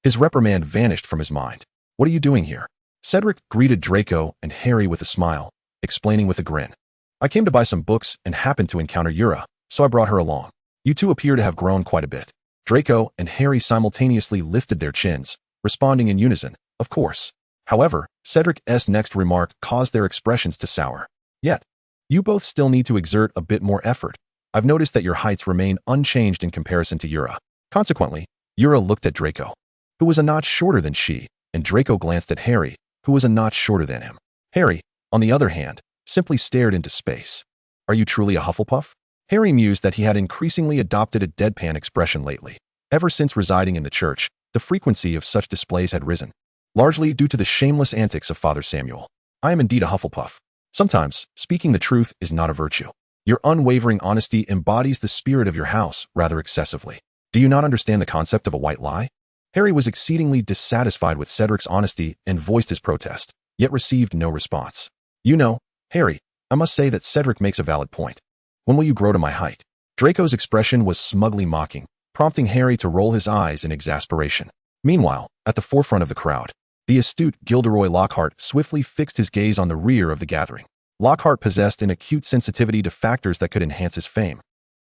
his reprimand vanished from his mind. What are you doing here? Cedric greeted Draco and Harry with a smile, explaining with a grin. I came to buy some books and happened to encounter Deora, so I brought her along. You two appear to have grown quite a bit. Draco and Harry simultaneously lifted their chins, responding in unison, of course. However, Cedric's next remark caused their expressions to sour. Yet, you both still need to exert a bit more effort. I've noticed that your heights remain unchanged in comparison to Deora. Consequently, Deora looked at Draco, who was a notch shorter than she, and Draco glanced at Harry, who was a notch shorter than him. Harry, on the other hand, simply stared into space. Are you truly a Hufflepuff? Harry mused that he had increasingly adopted a deadpan expression lately. Ever since residing in the church, the frequency of such displays had risen, largely due to the shameless antics of Father Samuel. I am indeed a Hufflepuff. Sometimes, speaking the truth is not a virtue. Your unwavering honesty embodies the spirit of your house rather excessively. Do you not understand the concept of a white lie? Harry was exceedingly dissatisfied with Cedric's honesty and voiced his protest, yet received no response. You know, Harry, I must say that Cedric makes a valid point. When will you grow to my height? Draco's expression was smugly mocking, prompting Harry to roll his eyes in exasperation. Meanwhile, at the forefront of the crowd, The astute Gilderoy Lockhart swiftly fixed his gaze on the rear of the gathering. Lockhart possessed an acute sensitivity to factors that could enhance his fame.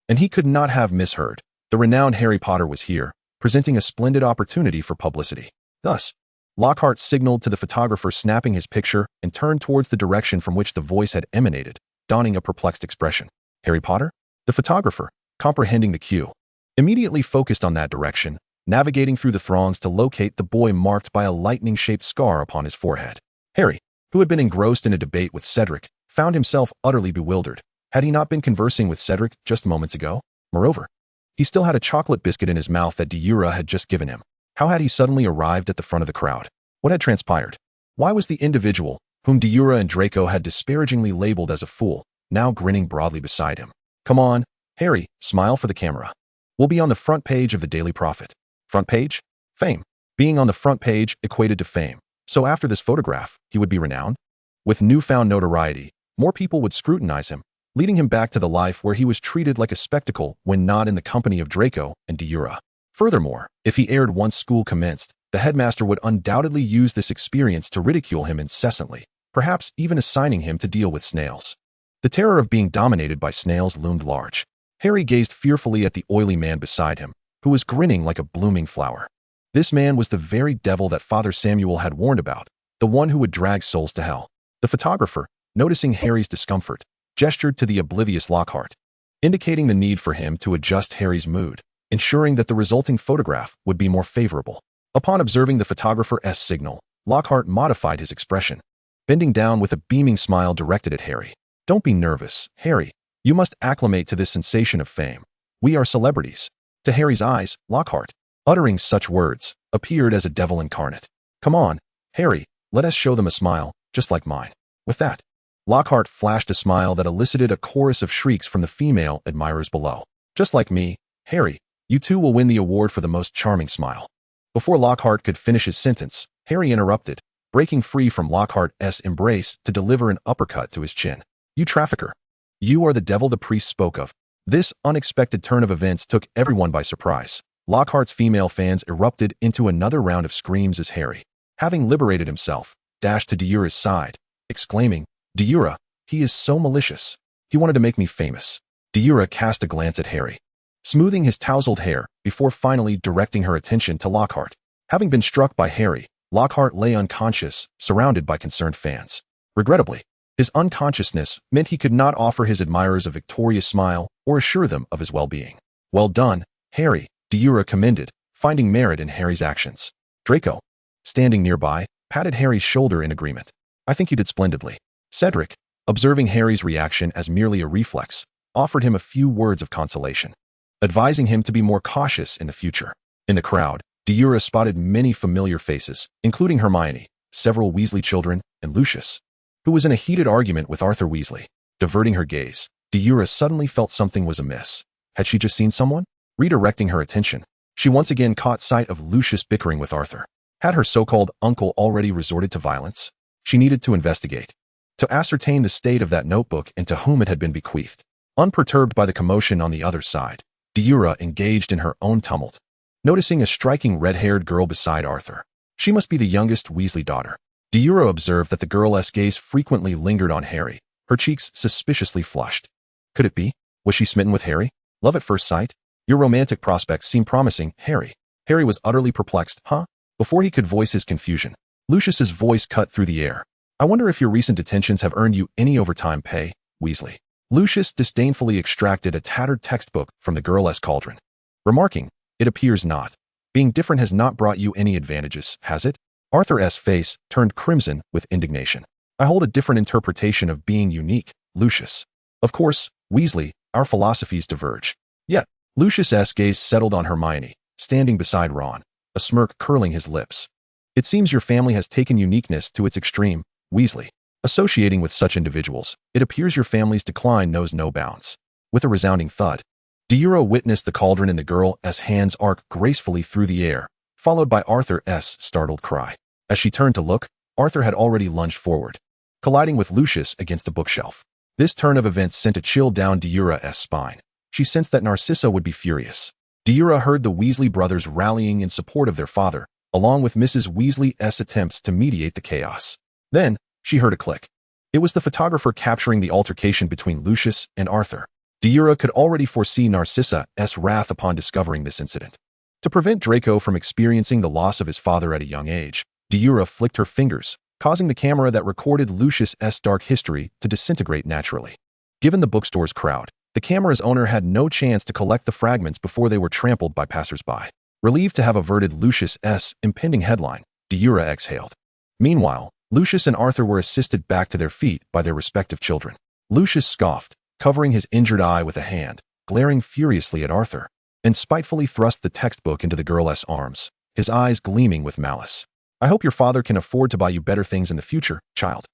And he could not have misheard. The renowned Harry Potter was here, presenting a splendid opportunity for publicity. Thus, Lockhart signaled to the photographer, snapping his picture, and turned towards the direction from which the voice had emanated, donning a perplexed expression. Harry Potter? The photographer, comprehending the cue, immediately focused on that direction, navigating through the throngs to locate the boy marked by a lightning-shaped scar upon his forehead. Harry, who had been engrossed in a debate with Cedric, found himself utterly bewildered. Had he not been conversing with Cedric just moments ago? Moreover, he still had a chocolate biscuit in his mouth that Deora had just given him. How had he suddenly arrived at the front of the crowd? What had transpired? Why was the individual, whom Deora and Draco had disparagingly labeled as a fool, now grinning broadly beside him? Come on, Harry, smile for the camera. We'll be on the front page of the Daily Prophet. Front page? Fame. Being on the front page equated to fame. So after this photograph, he would be renowned? With newfound notoriety, more people would scrutinize him, leading him back to the life where he was treated like a spectacle when not in the company of Draco and Deora. Furthermore, if he erred once school commenced, the headmaster would undoubtedly use this experience to ridicule him incessantly, perhaps even assigning him to deal with snails. The terror of being dominated by snails loomed large. Harry gazed fearfully at the oily man beside him, who was grinning like a blooming flower. This man was the very devil that Father Samuel had warned about, the one who would drag souls to hell. The photographer, noticing Harry's discomfort, gestured to the oblivious Lockhart, indicating the need for him to adjust Harry's mood, ensuring that the resulting photograph would be more favorable. Upon observing the photographer's signal, Lockhart modified his expression, bending down with a beaming smile directed at Harry. Don't be nervous, Harry. You must acclimate to this sensation of fame. We are celebrities. To Harry's eyes, Lockhart, uttering such words, appeared as a devil incarnate. Come on, Harry, let us show them a smile, just like mine. With that, Lockhart flashed a smile that elicited a chorus of shrieks from the female admirers below. Just like me, Harry, you too will win the award for the most charming smile. Before Lockhart could finish his sentence, Harry interrupted, breaking free from Lockhart's embrace to deliver an uppercut to his chin. You trafficker. You are the devil the priest spoke of. This unexpected turn of events took everyone by surprise. Lockhart's female fans erupted into another round of screams as Harry, having liberated himself, dashed to Deora's side, exclaiming, Deora, he is so malicious. He wanted to make me famous. Deora cast a glance at Harry, smoothing his tousled hair before finally directing her attention to Lockhart. Having been struck by Harry, Lockhart lay unconscious, surrounded by concerned fans. Regrettably, his unconsciousness meant he could not offer his admirers a victorious smile or assure them of his well-being. Well done, Harry, Deora commended, finding merit in Harry's actions. Draco, standing nearby, patted Harry's shoulder in agreement. I think you did splendidly. Cedric, observing Harry's reaction as merely a reflex, offered him a few words of consolation, advising him to be more cautious in the future. In the crowd, Deora spotted many familiar faces, including Hermione, several Weasley children, and Lucius, who was in a heated argument with Arthur Weasley. Diverting her gaze, Deora suddenly felt something was amiss. Had she just seen someone? Redirecting her attention, she once again caught sight of Lucius bickering with Arthur. Had her so-called uncle already resorted to violence? She needed to investigate, to ascertain the state of that notebook and to whom it had been bequeathed. Unperturbed by the commotion on the other side, Deora engaged in her own tumult, noticing a striking red-haired girl beside Arthur. She must be the youngest Weasley daughter. Deora observed that the girl's gaze frequently lingered on Harry, her cheeks suspiciously flushed. Could it be? Was she smitten with Harry? Love at first sight? Your romantic prospects seem promising, Harry. Harry was utterly perplexed. Huh? Before he could voice his confusion, Lucius's voice cut through the air. I wonder if your recent detentions have earned you any overtime pay, Weasley. Lucius disdainfully extracted a tattered textbook from the girl's cauldron, remarking, It appears not. Being different has not brought you any advantages, has it? Arthur's face turned crimson with indignation. I hold a different interpretation of being unique, Lucius. Of course, Weasley, our philosophies diverge. Yet, Lucius's gaze settled on Hermione, standing beside Ron, a smirk curling his lips. It seems your family has taken uniqueness to its extreme, Weasley. Associating with such individuals, it appears your family's decline knows no bounds. With a resounding thud, Deora witnessed the cauldron in the girl's hands arc gracefully through the air, followed by Arthur's startled cry. As she turned to look, Arthur had already lunged forward, colliding with Lucius against a bookshelf. This turn of events sent a chill down Deora's spine. She sensed that Narcissa would be furious. Deora heard the Weasley brothers rallying in support of their father, along with Mrs. Weasley's attempts to mediate the chaos. Then, she heard a click. It was the photographer capturing the altercation between Lucius and Arthur. Deora could already foresee Narcissa's wrath upon discovering this incident. To prevent Draco from experiencing the loss of his father at a young age, Deora flicked her fingers, causing the camera that recorded Lucius's dark history to disintegrate naturally. Given the bookstore's crowd, the camera's owner had no chance to collect the fragments before they were trampled by passersby. Relieved to have averted Lucius's impending headline, Deora exhaled. Meanwhile, Lucius and Arthur were assisted back to their feet by their respective children. Lucius scoffed, covering his injured eye with a hand, glaring furiously at Arthur, and spitefully thrust the textbook into the girl's arms, his eyes gleaming with malice. I hope your father can afford to buy you better things in the future, child.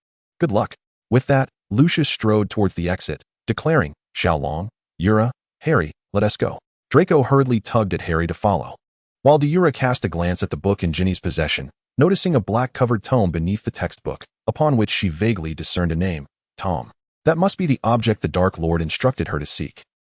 Good luck. With that, Lucius strode towards the exit, declaring, Xiaolong, Yura, Harry, let us go. Draco hurriedly tugged at Harry to follow, while Deora cast a glance at the book in Ginny's possession, noticing a black-covered tome beneath the textbook, upon which she vaguely discerned a name, Tom. That must be the object the Dark Lord instructed her to seek.